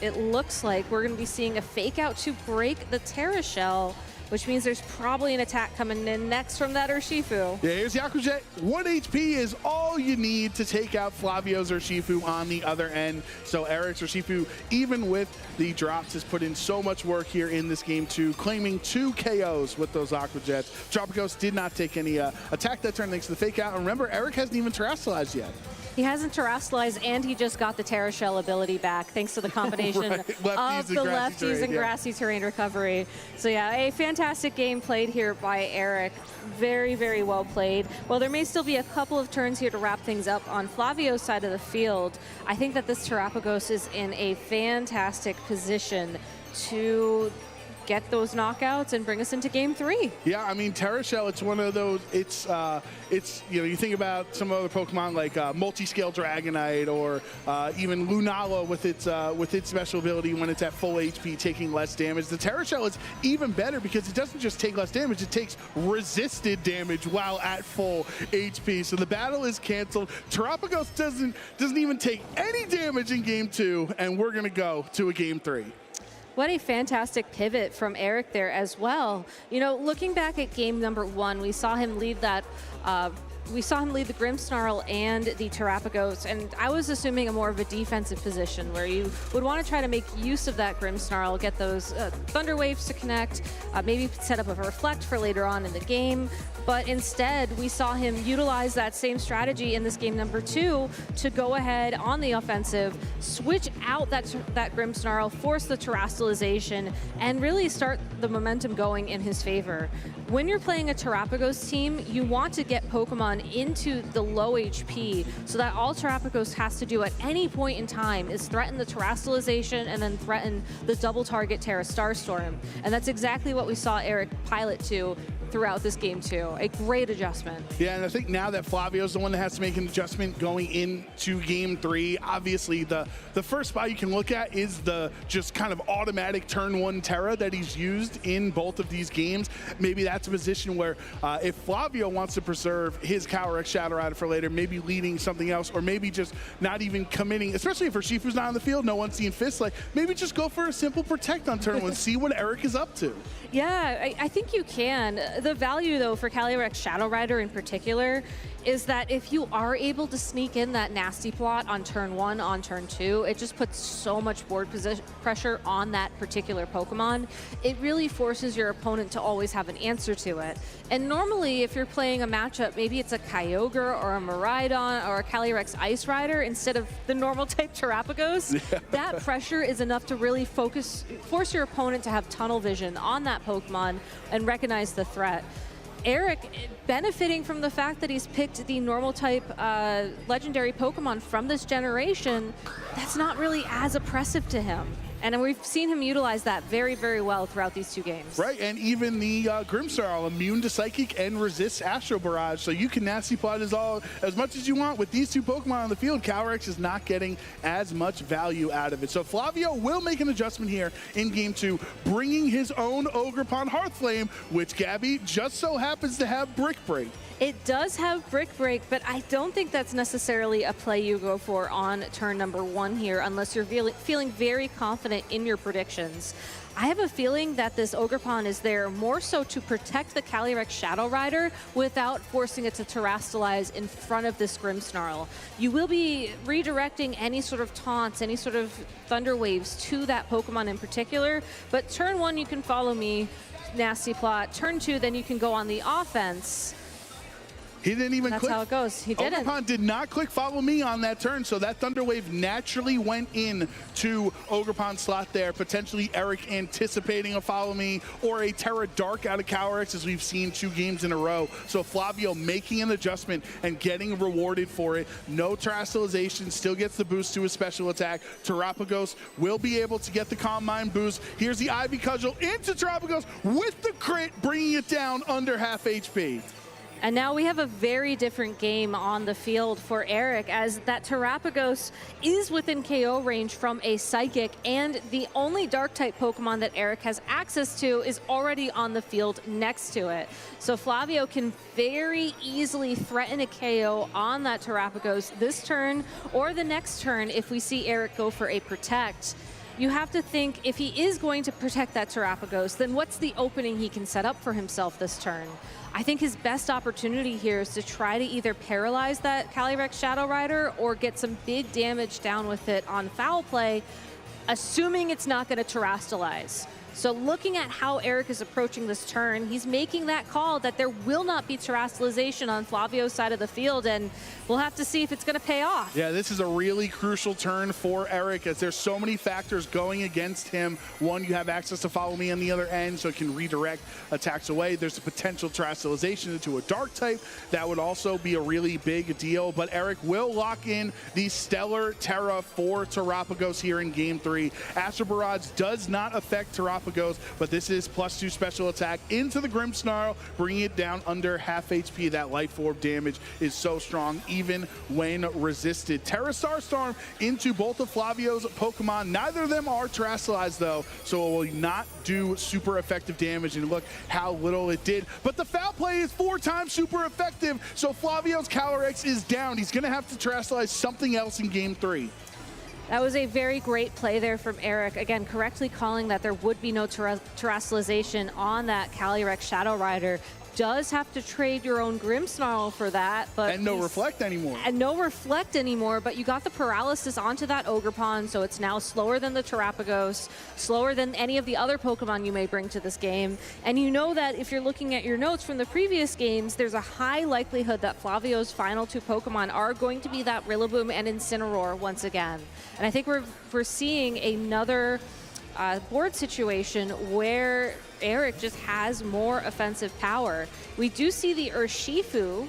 it looks like we're going to be seeing a fake out to break the Terra Shell, which means there's probably an attack coming in next from that Urshifu. Yeah, here's the Aqua Jet. 1 HP is all you need to take out Flavio's Urshifu on the other end. So Eric's Urshifu, even with the drops, has put in so much work here in this game 2, claiming 2 KOs with those Aqua Jets. Tropicos did not take any attack that turn thanks to the fake out. And remember, Eric hasn't even terrestrialized yet. He hasn't terrestrialized, and he just got the Terra Shell ability back thanks to the combination of the lefties and grassy terrain recovery. So yeah, a fantastic game played here by Eric. Very, very well played. Well, there may still be a couple of turns here to wrap things up on Flavio's side of the field. I think that this Terapagos is in a fantastic position to get those knockouts and bring us into game 3. Yeah, I mean, Terra Shell, it's one of those, it's you know, you think about some other Pokemon like Multi-Scale Dragonite or even Lunala with its special ability when it's at full HP taking less damage. The Terra Shell is even better because it doesn't just take less damage, it takes resisted damage while at full HP. So the battle is canceled. Terapagos doesn't even take any damage in game 2, and we're gonna go to a game 3. What a fantastic pivot from Eric there as well. You know, looking back at game number 1, we saw him lead that we saw him lead the Grimmsnarl and the Terrapagos, and I was assuming a more of a defensive position where you would want to try to make use of that Grimmsnarl, get those Thunder Waves to connect, maybe set up a Reflect for later on in the game. But instead, we saw him utilize that same strategy in this game number 2 to go ahead on the offensive, switch out that Grimmsnarl, force the Terrastalization, and really start the momentum going in his favor. When you're playing a Terrapagos team, you want to get Pokemon into the low HP, so that all Terrapagos has to do at any point in time is threaten the Terrastalization and then threaten the double target Terra Starstorm. And that's exactly what we saw Eric pilot to throughout this game too. A great adjustment. Yeah, and I think now that Flavio's the one that has to make an adjustment going into game 3, obviously the first spot you can look at is the just kind of automatic turn 1 Terra that he's used in both of these games. Maybe that's a position where if Flavio wants to preserve his Calyrex Shadow Rider for later, maybe leading something else, or maybe just not even committing, especially if Urshifu's not on the field, no one's seeing Fist, like maybe just go for a simple Protect on turn 1, see what Eric is up to. Yeah, I think you can. The value, though, for Calyrex Shadow Rider in particular is that if you are able to sneak in that nasty plot on turn 1, on turn 2, it just puts so much board pressure on that particular Pokemon. It really forces your opponent to always have an answer to it. And normally, if you're playing a matchup, maybe it's a Kyogre or a Miraidon or a Calyrex Ice Rider instead of the normal type Terrapagos, that pressure is enough to really force your opponent to have tunnel vision on that Pokemon and recognize the threat. Eric, benefiting from the fact that he's picked the normal type legendary Pokemon from this generation, that's not really as oppressive to him. And we've seen him utilize that very, very well throughout these 2 games. Right, and even the Grimmsnarl, immune to Psychic and resists Astro Barrage, so you can Nasty Plot as much as you want. With these 2 Pokemon on the field, Calyrex is not getting as much value out of it. So Flavio will make an adjustment here in Game 2, bringing his own Ogerpon Hearthflame, which Gabby just so happens to have Brick Break. It does have Brick Break, but I don't think that's necessarily a play you go for on turn number 1 here, unless you're feeling very confident in your predictions. I have a feeling that this Ogerpon is there more so to protect the Calyrex Shadow Rider without forcing it to Terrastalize in front of this Grimmsnarl. You will be redirecting any sort of taunts, any sort of Thunder Waves to that Pokemon in particular, but turn 1 you can follow me, Nasty Plot. Turn 2 then you can go on the offense. He didn't even click. click. That's how it goes. He didn't. Ogerpon did not click Follow Me on that turn, so that Thunder Wave naturally went in to Ogerpon's slot there. Potentially Eric anticipating a Follow Me or a Terra Dark out of Calyrex, as we've seen 2 games in a row. So Flavio making an adjustment and getting rewarded for it. No Terrastalization, still gets the boost to his special attack. Terrapagos will be able to get the Calm Mind boost. Here's the Ivy Cudgel into Terrapagos with the crit, bringing it down under half HP. And now we have a very different game on the field for Eric, as that Terrapagos is within KO range from a Psychic, and the only Dark-type Pokemon that Eric has access to is already on the field next to it. So Flavio can very easily threaten a KO on that Terrapagos this turn or the next turn if we see Eric go for a Protect. You have to think, if he is going to protect that Terrapagos, then what's the opening he can set up for himself this turn? I think his best opportunity here is to try to either paralyze that Calyrex Shadow Rider or get some big damage down with it on Foul Play, assuming it's not going to Terrastalize. So looking at how Eric is approaching this turn, he's making that call that there will not be Terrastalization on Flavio's side of the field, and we'll have to see if it's going to pay off. Yeah, this is a really crucial turn for Eric, as there's so many factors going against him. One, you have access to Follow Me on the other end, so it can redirect attacks away. There's a potential Terrastalization into a Dark type. That would also be a really big deal, but Eric will lock in the Stellar Terra for Terrapagos here in Game 3. Astro Barrage does not affect Terrapagos, but this is +2 special attack into the Grimmsnarl, bringing it down under half HP. That Life Orb damage is so strong, even when resisted. Terra Starstorm into both of Flavio's Pokemon. Neither of them are Terrastalized, though, so it will not do super effective damage, and look how little it did. But the Foul Play is 4 times super effective, so Flavio's Calyrex is down. He's going to have to Terrastalize something else in Game 3. That was a very great play there from Eric. Again, correctly calling that there would be no Terrastalization on that Calyrex Shadow Rider. does have to trade your own Grimmsnarl for that. But and no Reflect anymore. And no Reflect anymore, but you got the Paralysis onto that Ogerpon, so it's now slower than the Terapagos, slower than any of the other Pokemon you may bring to this game. And you know that if you're looking at your notes from the previous games, there's a high likelihood that Flavio's final 2 Pokemon are going to be that Rillaboom and Incineroar once again. And I think we're seeing another board situation where Eric just has more offensive power. We do see the Urshifu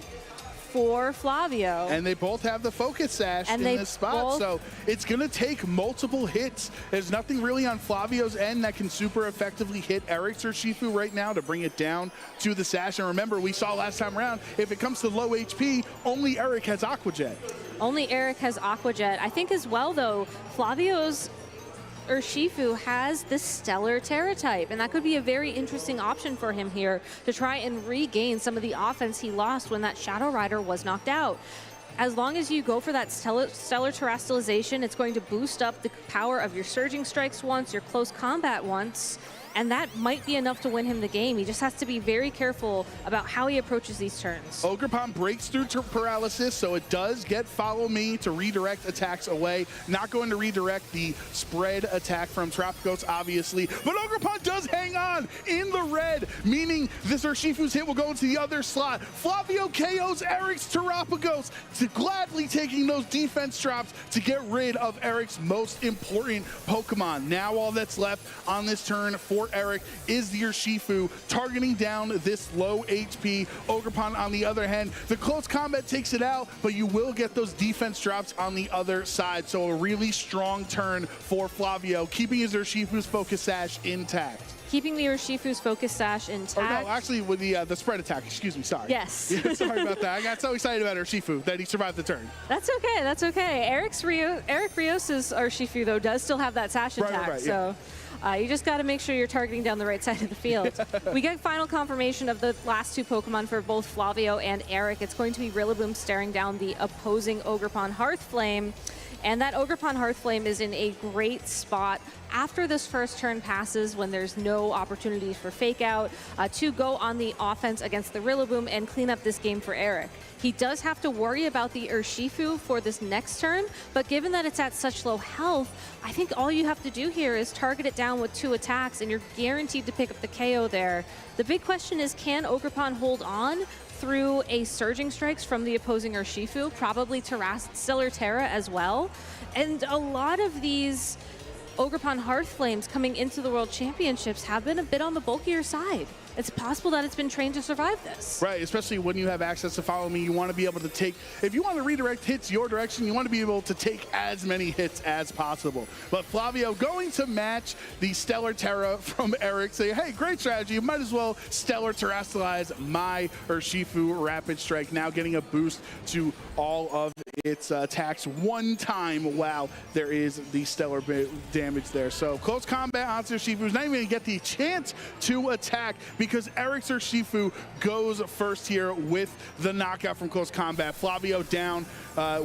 for Flavio. And they both have the Focus Sash in this spot, so it's going to take multiple hits. There's nothing really on Flavio's end that can super effectively hit Eric's Urshifu right now to bring it down to the Sash. And remember, we saw last time around, if it comes to low HP, only Eric has Aqua Jet. Only Eric has Aqua Jet. I think as well, though, Flavio's Urshifu has this Stellar Terra type, and that could be a very interesting option for him here to try and regain some of the offense he lost when that Shadow Rider was knocked out. As long as you go for that Stellar Terastallization, it's going to boost up the power of your Surging Strikes once, your Close Combat once, and that might be enough to win him the game. He just has to be very careful about how he approaches these turns. Ogerpon breaks through Paralysis, so it does get Follow Me to redirect attacks away. Not going to redirect the spread attack from Terapagos, obviously, but Ogerpon does hang on in the red, meaning this Urshifu's hit will go into the other slot. Flavio KOs Eric's Terapagos, gladly taking those defense drops to get rid of Eric's most important Pokemon. Now all that's left on this turn for Eric is the Urshifu, targeting down this low HP Ogerpon. On the other hand, the Close Combat takes it out, but you will get those defense drops on the other side. So a really strong turn for Flavio, keeping his Urshifu's Focus Sash intact. Keeping the Urshifu's Focus Sash intact. Oh, no, actually with the spread attack, excuse me, sorry. Yes. Yeah, sorry about that. I got so excited about Urshifu that he survived the turn. That's okay, that's okay. Eric Rios' Urshifu, though, does still have that Sash intact, right, so you just got to make sure you're targeting down the right side of the field. We get final confirmation of the last 2 Pokemon for both Flavio and Eric. It's going to be Rillaboom staring down the opposing Ogerpon Hearthflame. And that Ogerpon Hearthflame is in a great spot after this first turn passes, when there's no opportunities for fake out, to go on the offense against the Rillaboom and clean up this game for Eric. He does have to worry about the Urshifu for this next turn, but given that it's at such low health, I think all you have to do here is target it down with 2 attacks and you're guaranteed to pick up the KO there. The big question is, can Ogerpon hold on through a Surging Strikes from the opposing Urshifu, probably Stellar Terra as well? And a lot of these Ogerpon Hearthflames coming into the World Championships have been a bit on the bulkier side. It's possible that it's been trained to survive this. Right, especially when you have access to Follow Me, you want to be able to take, if you want to redirect hits your direction, you want to be able to take as many hits as possible. But Flavio going to match the Stellar Terra from Eric, say, hey, great strategy, you might as well Stellar Terastallize my Urshifu Rapid Strike, now getting a boost to all of its attacks one time while there is the Stellar damage there. So Close Combat onto Urshifu is not even going to get the chance to attack, because Eric's Urshifu goes first here with the knockout from Close Combat. Flavio down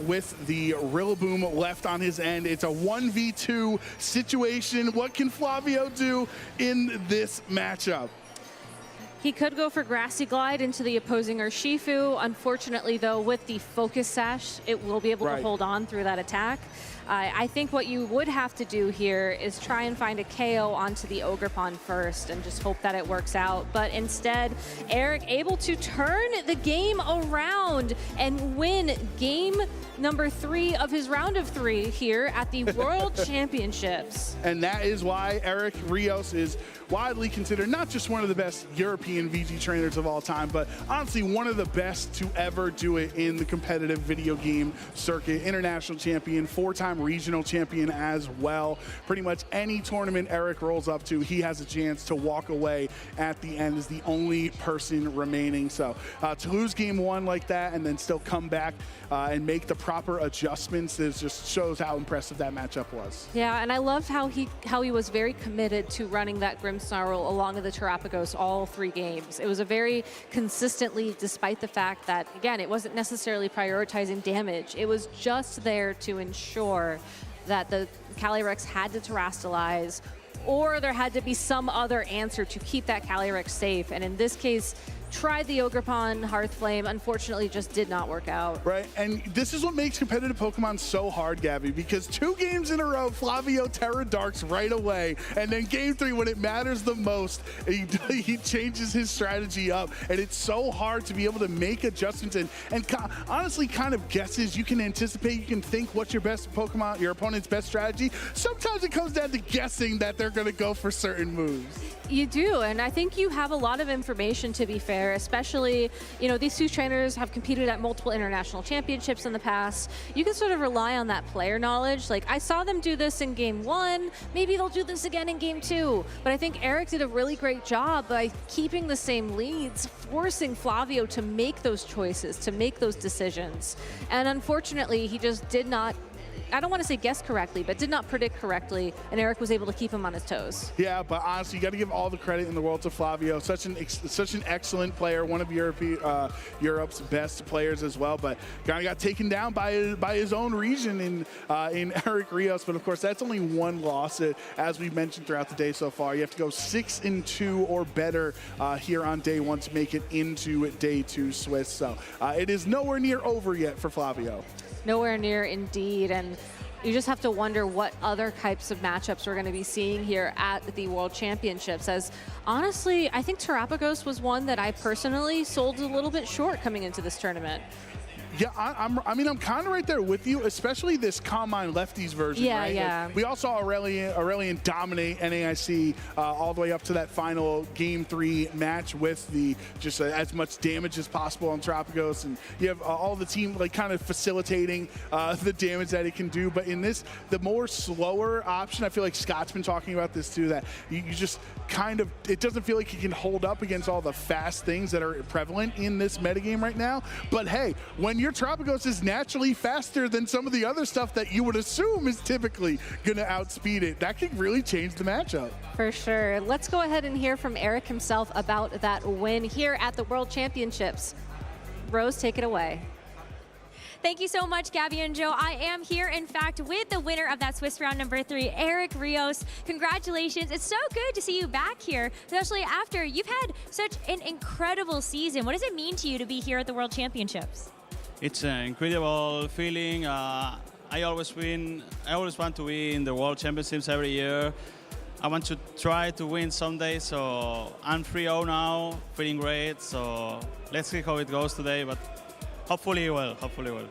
with the Rillaboom left on his end. It's a 1v2 situation. What can Flavio do in this matchup? He could go for Grassy Glide into the opposing Urshifu. Unfortunately, though, with the Focus Sash, it will be able to hold on through that attack. I think what you would have to do here is try and find a KO onto the Ogerpon first and just hope that it works out. But instead, Eric able to turn the game around and win game number 3 of his round of 3 here at the World Championships. And that is why Eric Rios is widely considered not just one of the best European VG trainers of all time, but honestly one of the best to ever do it in the competitive video game circuit. International champion, 4-time regional champion as well. Pretty much any tournament Eric rolls up to, he has a chance to walk away at the end as the only person remaining. So to lose game 1 like that and then still come back and make the proper adjustments, it just shows how impressive that matchup was. Yeah, and I love how he was very committed to running that Grimmsnarl along with the Terapagos all 3 games. It was a very consistent lead, despite the fact that, again, it wasn't necessarily prioritizing damage. It was just there to ensure that the Calyrex had to Terastallize, or there had to be some other answer to keep that Calyrex safe. And in this case, tried the Ogerpon Hearthflame, unfortunately just did not work out. Right, and this is what makes competitive Pokemon so hard, Gabby, because 2 games in a row, Flavio Terra Darks right away, and then game 3, when it matters the most, he changes his strategy up, and it's so hard to be able to make adjustments and honestly kind of guesses. You can anticipate, you can think what's your best Pokemon, your opponent's best strategy. Sometimes it comes down to guessing that they're going to go for certain moves. You do, and I think you have a lot of information, to be fair, especially, you know, these 2 trainers have competed at multiple international championships in the past. You can sort of rely on that player knowledge. Like, I saw them do this in game 1, maybe they'll do this again in game 2, but I think Eric did a really great job by keeping the same leads, forcing Flavio to make those choices, to make those decisions. And unfortunately, he just did not, I don't want to say guess correctly, but did not predict correctly, and Eric was able to keep him on his toes. Yeah, but honestly, you got to give all the credit in the world to Flavio. Such an excellent player, one of Europe's best players as well, but kind of got taken down by his own region in Eric Rios. But of course, that's only 1 loss, as we mentioned throughout the day so far. You have to go 6-2 or better here on day 1 to make it into day 2 Swiss. So it is nowhere near over yet for Flavio. Nowhere near, indeed, and you just have to wonder what other types of matchups we're going to be seeing here at the World Championships, as honestly, I think Terrapagos was one that I personally sold a little bit short coming into this tournament. Yeah, I mean, I'm kind of right there with you, especially this Combine Lefties version, right? Yeah. We all saw Aurelian dominate NAIC all the way up to that final Game 3 match with the just as much damage as possible on Terrapagos, and you have all the team like kind of facilitating the damage that it can do. But in this, the more slower option, I feel like Scott's been talking about this too, that you just kind of, it doesn't feel like you can hold up against all the fast things that are prevalent in this metagame right now. But hey, when your Terrapagos is naturally faster than some of the other stuff that you would assume is typically going to outspeed it, that could really change the matchup. For sure. Let's go ahead and hear from Eric himself about that win here at the World Championships. Rose, take it away. Thank you so much, Gabby and Joe. I am here, in fact, with the winner of that Swiss round number 3, Eric Rios. Congratulations. It's so good to see you back here, especially after you've had such an incredible season. What does it mean to you to be here at the World Championships? It's an incredible feeling. I always win. I always want to win the World Championships every year. I want to try to win someday, so I'm 3-0 now, feeling great. So let's see how it goes today, but hopefully well, hopefully well.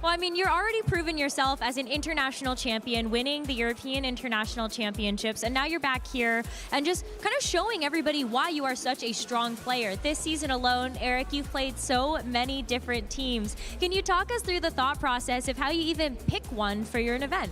Well, I mean, you're already proven yourself as an international champion, winning the European International Championships, and now you're back here and just kind of showing everybody why you are such a strong player. This season alone, Eric, you've played so many different teams. Can you talk us through the thought process of how you even pick one for your event?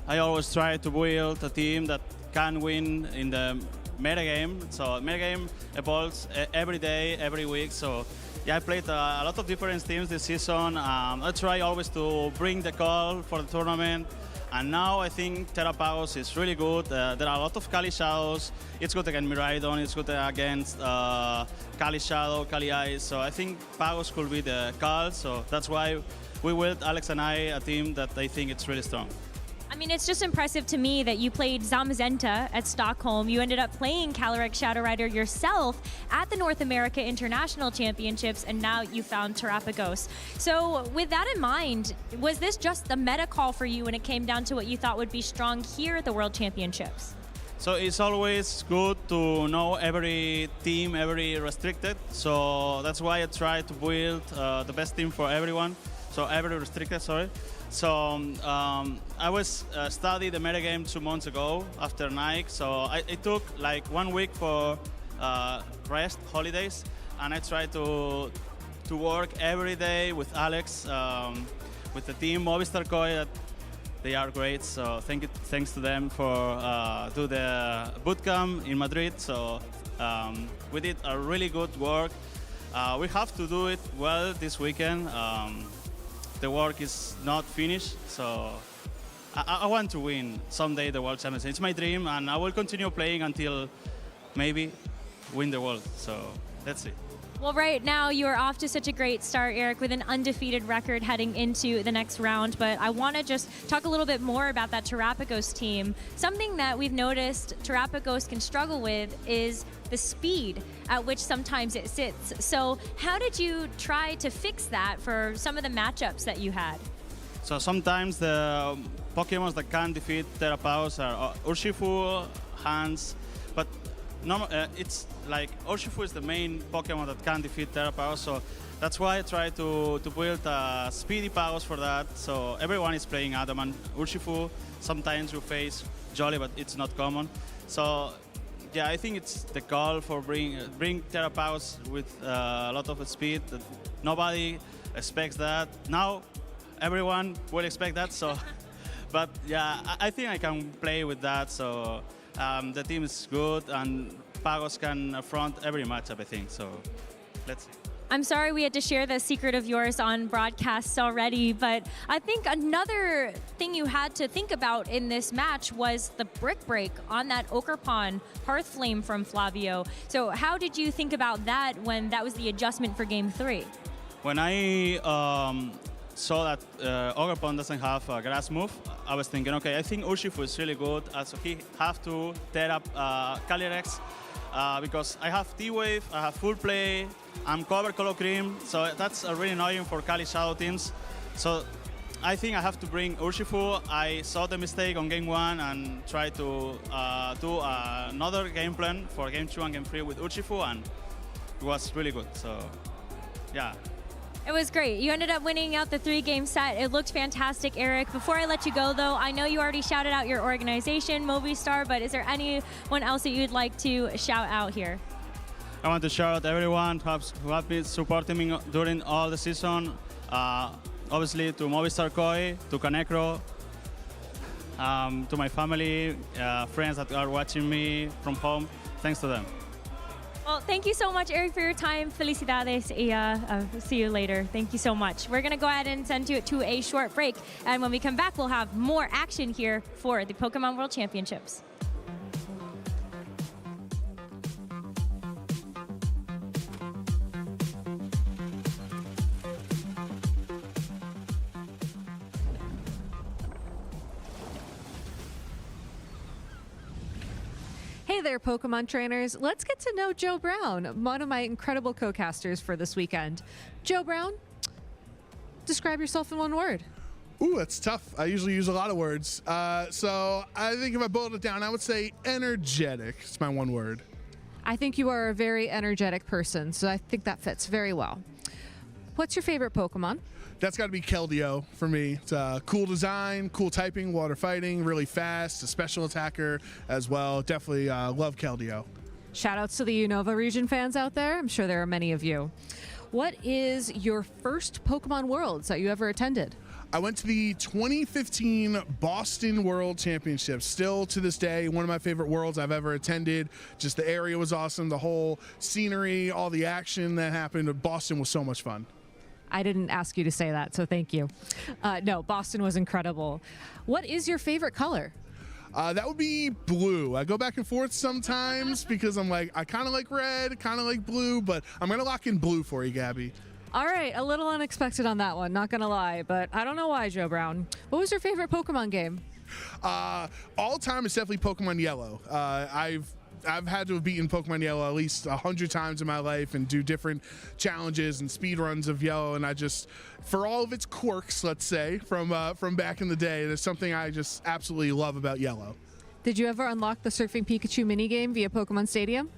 I always try to build a team that can win in the metagame. So metagame evolves every day, every week. So yeah, I played a lot of different teams this season. I try always to bring the call for the tournament. And now I think Terrapagos is really good. There are a lot of Kali Shadows. It's good against Miraidon. It's good against Kali Shadow, Kali Ice. So I think Pagos could be the call. So that's why we built, Alex and I, a team that I think it's really strong. I mean, it's just impressive to me that you played Zamazenta at Stockholm. You ended up playing Calyrex Shadow Rider yourself at the North America International Championships, and now you found Terrapagos. So with that in mind, was this just the meta call for you when it came down to what you thought would be strong here at the World Championships? So it's always good to know every team, every restricted. So that's why I try to build the best team for everyone. So every restricted, sorry. So I was studied the metagame 2 months ago after Nike. So it took like 1 week for rest, holidays, and I tried to work every day with Alex, with the team Movistar Koi. They are great. So thanks to them for do the bootcamp in Madrid. So we did a really good work. We have to do it well this weekend. The work is not finished, so I want to win someday the World Championship. It's my dream, and I will continue playing until maybe win the world. So let's see. Well, right now you are off to such a great start, Eric, with an undefeated record heading into the next round. But I want to just talk a little bit more about that Terapagos team. Something that we've noticed Terapagos can struggle with is the speed at which sometimes it sits. So how did you try to fix that for some of the matchups that you had? So sometimes the Pokemon that can defeat Terapagos are Urshifu, Hans, but it's like Urshifu is the main Pokemon that can defeat Terapagos, so that's why I try to build a speedy Pagos for that. So everyone is playing Adam and Urshifu. Sometimes you face Jolly, but it's not common. So yeah, I think it's the goal for bring Terapagos with a lot of speed. Nobody expects that. Now everyone will expect that. So, but yeah, I think I can play with that. So. The team is good, and Pagos can affront every matchup, I think. So, let's see. I'm sorry we had to share the secret of yours on broadcasts already, but I think another thing you had to think about in this match was the brick break on that Okerpon Hearth Flame from Flavio. So how did you think about that when that was the adjustment for Game 3? When I saw that Ogerpon doesn't have a grass move, I was thinking, okay, I think Urshifu is really good, so he have to tear up Calyrex because I have T-Wave, I have full play, I'm covered Color Cream, so that's really annoying for Cali Shadow teams. So I think I have to bring Urshifu. I saw the mistake on Game 1 and tried to do another game plan for Game 2 and Game 3 with Urshifu, and it was really good, so yeah. It was great. You ended up winning out the 3-game set. It looked fantastic, Eric. Before I let you go, though, I know you already shouted out your organization, Movistar, but is there anyone else that you'd like to shout out here? I want to shout out everyone who have been supporting me during all the season. Obviously to Movistar Koi, to Kanekro, to my family, friends that are watching me from home. Thanks to them. Well, thank you so much, Eric, for your time. Felicidades. See you later. Thank you so much. We're going to go ahead and send you to a short break. And when we come back, we'll have more action here for the Pokémon World Championships. Hey there, Pokemon trainers. Let's get to know Joe Brown, one of my incredible co-casters for this weekend. Joe Brown, describe yourself in one word. Ooh, that's tough. I usually use a lot of words. So I think if I boiled it down, I would say energetic. It's my one word. I think you are a very energetic person, so I think that fits very well. What's your favorite Pokemon? That's got to be Keldeo for me. It's a cool design, cool typing, water fighting, really fast, a special attacker as well. Definitely love Keldeo. Shout outs to the Unova region fans out there. I'm sure there are many of you. What is your first Pokemon Worlds that you ever attended? I went to the 2015 Boston World Championships. Still to this day, one of my favorite worlds I've ever attended. Just the area was awesome, the whole scenery, all the action that happened. Boston was so much fun. I didn't ask you to say that, so thank you. No, Boston was incredible. What is your favorite color? That would be blue. I go back and forth sometimes because I'm like, I kind of like red, kind of like blue, but I'm going to lock in blue for you, Gabby. All right, a little unexpected on that one, not going to lie, but I don't know why, Joe Brown. What was your favorite Pokemon game? All time is definitely Pokemon Yellow. I've had to have beaten Pokemon Yellow at least 100 times in my life and do different challenges and speed runs of Yellow, and I just, for all of its quirks, let's say, from back in the day, there's something I just absolutely love about Yellow. Did you ever unlock the Surfing Pikachu minigame via Pokemon Stadium?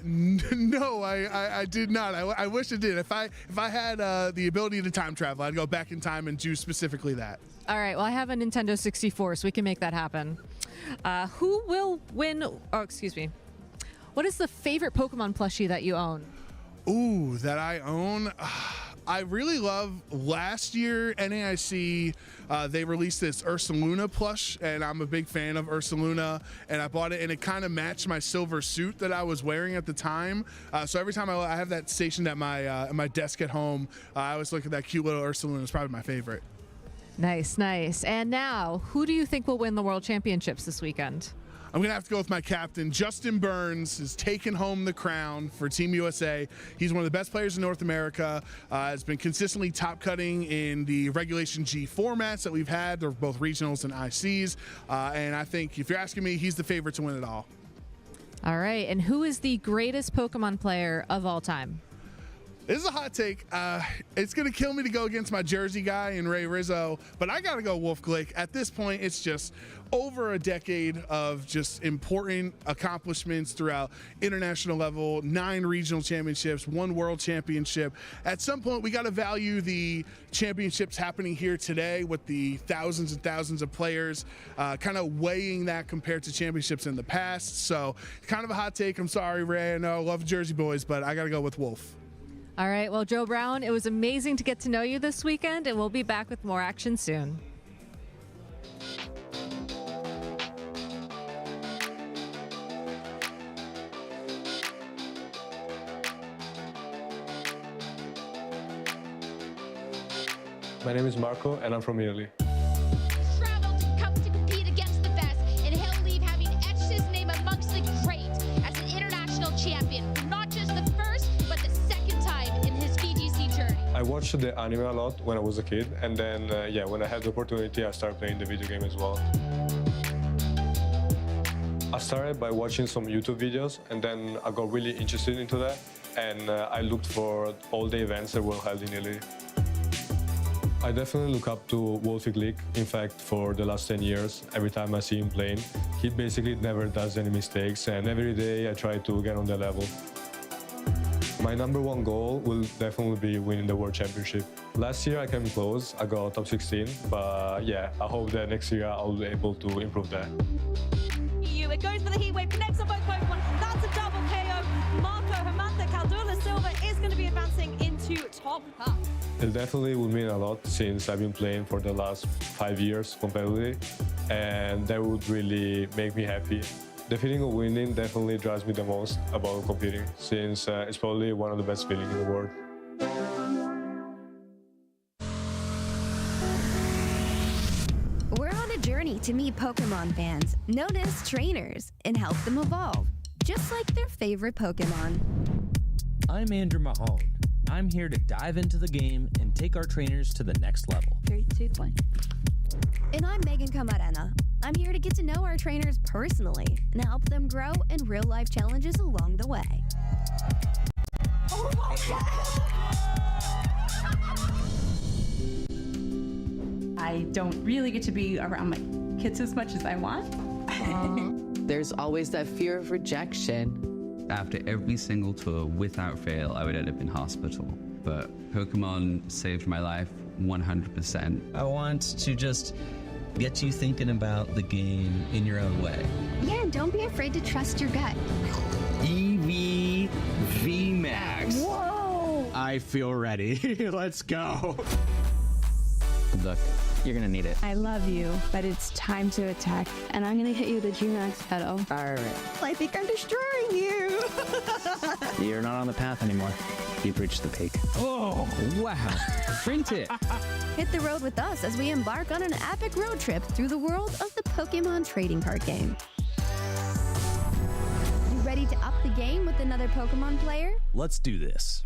No, I did not. I wish I did. If I had the ability to time travel, I'd go back in time and do specifically that. All right, well, I have a Nintendo 64, so we can make that happen. Who will win? Oh, excuse me. What is the favorite Pokemon plushie that you own? Ooh, that I own? I really love last year NAIC. They released this Ursaluna plush, and I'm a big fan of Ursaluna, and I bought it, and it kind of matched my silver suit that I was wearing at the time. So every time I have that stationed at my desk at home, I always look at that cute little Ursaluna. It's probably my favorite. Nice, nice. And now, who do you think will win the World Championships this weekend? I'm going to have to go with my captain. Justin Burns is taking home the crown for Team USA. He's one of the best players in North America. Has been consistently top cutting in the Regulation G formats that we've had. They're both regionals and ICs. And I think if you're asking me, he's the favorite to win it all. All right. And who is the greatest Pokemon player of all time? This is a hot take. It's going to kill me to go against my Jersey guy and Ray Rizzo, but I got to go Wolf Glick. At this point, it's just over a decade of just important accomplishments throughout international level, 9 regional championships, 1 world championship. At some point, we got to value the championships happening here today with the thousands and thousands of players, kind of weighing that compared to championships in the past. So kind of a hot take. I'm sorry, Ray. I know I love Jersey boys, but I got to go with Wolf. All right. Well, Joe Brown, it was amazing to get to know you this weekend, and we'll be back with more action soon. My name is Marco, and I'm from Italy. Traveled to come to compete against the best, and he'll leave having etched his name amongst the great as an international champion, not just the first, but the second time in his VGC journey. I watched the anime a lot when I was a kid, and then, when I had the opportunity, I started playing the video game as well. I started by watching some YouTube videos, and then I got really interested into that, and I looked for all the events that were held in Italy. I definitely look up to Wolfie Glick. In fact, for the last 10 years, every time I see him playing, he basically never does any mistakes, and every day I try to get on the level. My number one goal will definitely be winning the World Championship. Last year I came close, I got top 16, but yeah, I hope that next year I'll be able to improve that. It goes for the heat wave, connects on both Pokemon. That's a double KO. Marco Hermantha Caldula Silva is going to be advancing into top half. It definitely will mean a lot since I've been playing for the last 5 years competitively, and that would really make me happy. The feeling of winning definitely drives me the most about competing, since it's probably one of the best feelings in the world. We're on a journey to meet Pokemon fans, known as trainers, and help them evolve, just like their favorite Pokemon. I'm Andrew Mahone. I'm here to dive into the game and take our trainers to the next level. 3, 2, 1. And I'm Megan Camarena. I'm here to get to know our trainers personally and help them grow in real-life challenges along the way. Oh my God! I don't really get to be around my kids as much as I want. There's always that fear of rejection. After every single tour, without fail, I would end up in hospital. But Pokemon saved my life 100%. I want to just get you thinking about the game in your own way. Yeah, and don't be afraid to trust your gut. EV VMAX. Whoa! I feel ready. Let's go. Good luck. You're gonna need it. I love you, but it's time to attack. And I'm gonna hit you with a G-Max pedal. Alright. I think I'm destroying you! You're not on the path anymore. You've reached the peak. Oh, wow. Print it. Hit the road with us as we embark on an epic road trip through the world of the Pokemon trading card game. You ready to up the game with another Pokemon player? Let's do this.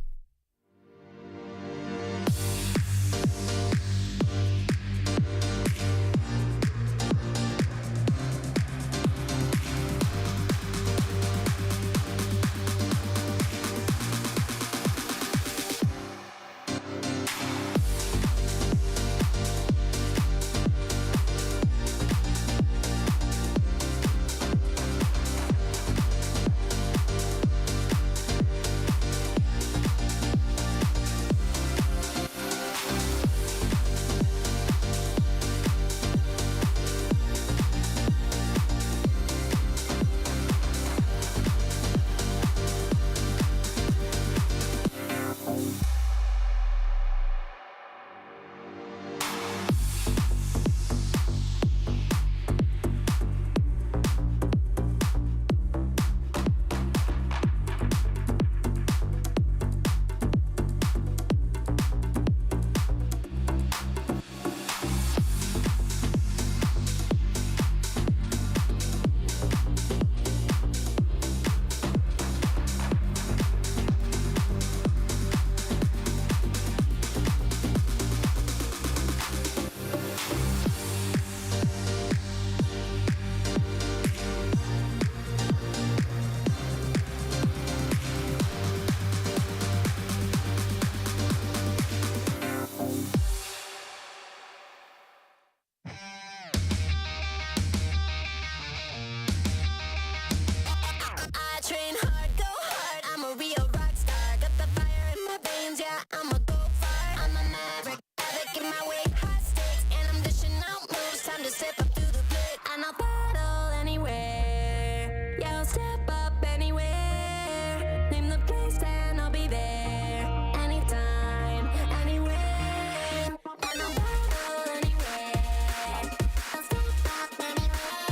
I'll step up anywhere. Name the place and I'll be there. Anytime, anywhere. And I'll go anywhere. I'll step up anywhere.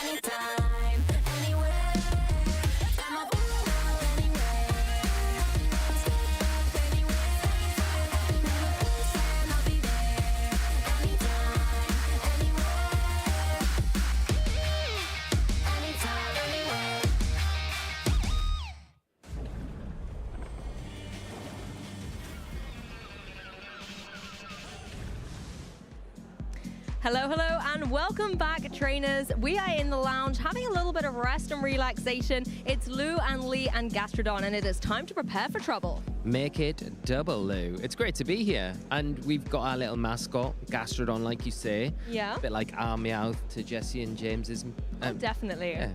Anytime, anywhere. And I'll go anywhere. I'll step up anywhere. Name the place and I'll be there. Anytime, anywhere. Anytime, anywhere. Hello, hello, and welcome back, trainers. We are in the lounge having a little bit of rest and relaxation. It's Lou and Lee and Gastrodon, and it is time to prepare for trouble. Make it double, Lou. It's great to be here. And we've got our little mascot, Gastrodon, like you say. Yeah. A bit like our Meowth to Jesse and James's. Definitely. Yeah.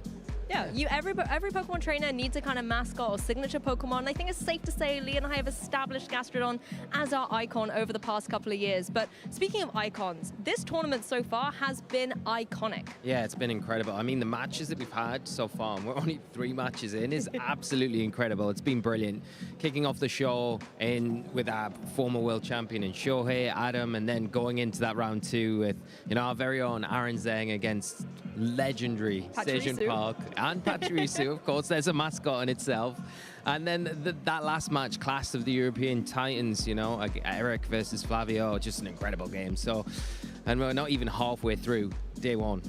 Every Pokemon trainer needs a kind of mascot or signature Pokemon. I think it's safe to say Lee and I have established Gastrodon as our icon over the past couple of years. But speaking of icons, this tournament so far has been iconic. Yeah, it's been incredible. I mean, the matches that we've had so far, and we're only 3 matches in, is absolutely incredible. It's been brilliant. Kicking off the show with our former world champion in Shohei, Adam, and then going into that round 2 with, our very own Aaron Zeng against legendary Sejun Park and Pachirisu. Of course, there's a mascot in itself. And then that last match, Clash of the European Titans, like Eric versus Flavio, just an incredible game. So, and we're not even halfway through day 1.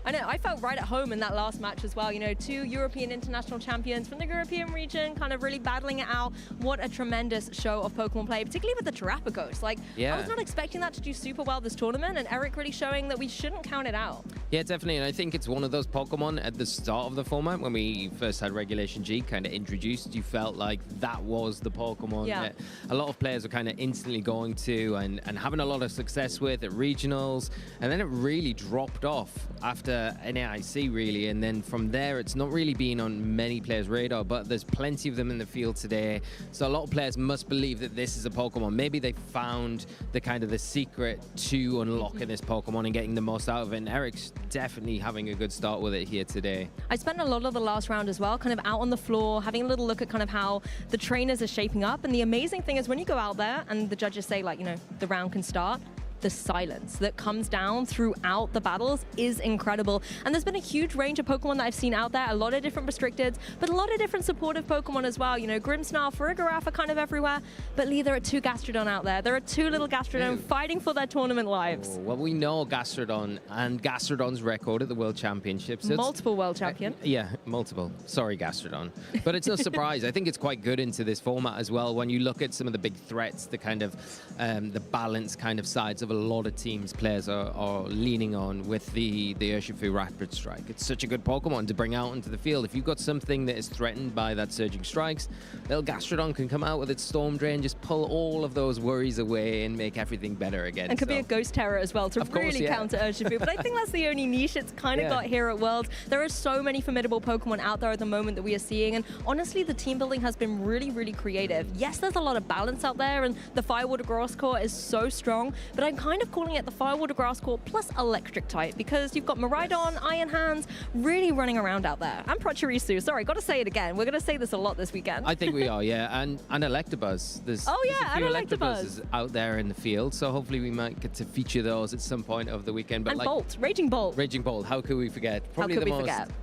I know, I felt right at home in that last match as well. 2 European international champions from the European region kind of really battling it out. What a tremendous show of Pokemon play, particularly with the Terrapagos. I was not expecting that to do super well this tournament, and Eric really showing that we shouldn't count it out. Yeah, definitely. And I think it's one of those Pokemon at the start of the format when we first had Regulation G kind of introduced, you felt like that was the Pokemon that a lot of players were kind of instantly going to and having a lot of success with at regionals. And then it really dropped off after NAIC, really. And then from there, it's not really been on many players' radar, but there's plenty of them in the field today. So a lot of players must believe that this is a Pokemon. Maybe they found the secret to unlocking this Pokemon and getting the most out of it. And Eric's definitely having a good start with it here today. I spent a lot of the last round as well, kind of out on the floor, having a little look at kind of how the trainers are shaping up. And the amazing thing is when you go out there and the judges say, the round can start, the silence that comes down throughout the battles is incredible. And there's been a huge range of Pokemon that I've seen out there, a lot of different restricteds, but a lot of different supportive Pokemon as well. Grimmsnarl, Farigiraf are kind of everywhere. But Lee, there are 2 Gastrodon out there. There are 2 little Gastrodon fighting for their tournament lives. Oh, well, we know Gastrodon and Gastrodon's record at the World Championships. Multiple world champion. Yeah, multiple. Sorry, Gastrodon. But it's no surprise. I think it's quite good into this format as well. When you look at some of the big threats, the kind of the balance kind of sides of a lot of teams players are leaning on with the Urshifu Rapid Strike. It's such a good Pokemon to bring out into the field. If you've got something that is threatened by that Surging Strikes, little Gastrodon can come out with its Storm Drain, just pull all of those worries away and make everything better again. And could be a Ghost Terror as well to really counter Urshifu. But I think that's the only niche it's kind of got here at Worlds. There are so many formidable Pokemon out there at the moment that we are seeing. And honestly, the team building has been really, really creative. Yes, there's a lot of balance out there, and the Firewater Grass Core is so strong, but I'm kind of calling it the Firewater Grass Core plus Electric type, because you've got Miraidon, Iron Hands really running around out there. And Pachirisu, sorry, got to say it again. We're going to say this a lot this weekend. I think we are, yeah. And Electabuzz. There's a few Electabuzzes out there in the field, so hopefully we might get to feature those at some point of the weekend. But and Bolt, Raging Bolt. Raging Bolt, how could we forget? Probably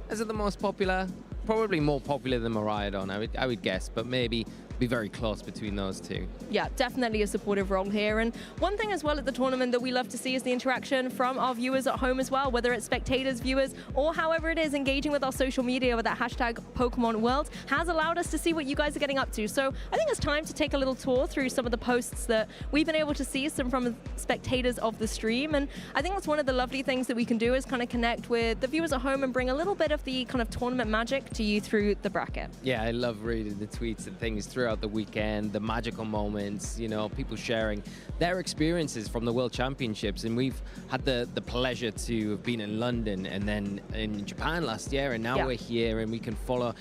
Is it the most popular? Probably more popular than Miraidon, I would guess, but maybe be very close between those 2. Yeah, definitely a supportive role here. And one thing as well at the tournament that we love to see is the interaction from our viewers at home as well, whether it's spectators, viewers, or however it is, engaging with our social media with that hashtag Pokemon World has allowed us to see what you guys are getting up to. So I think it's time to take a little tour through some of the posts that we've been able to see from spectators of the stream. And I think that's one of the lovely things that we can do is kind of connect with the viewers at home and bring a little bit of the kind of tournament magic to you through the bracket. Yeah, I love reading the tweets and things throughout the weekend, the magical moments, people sharing their experiences from the World Championships. And we've had the pleasure to have been in London and then in Japan last year, and now we're here and we can follow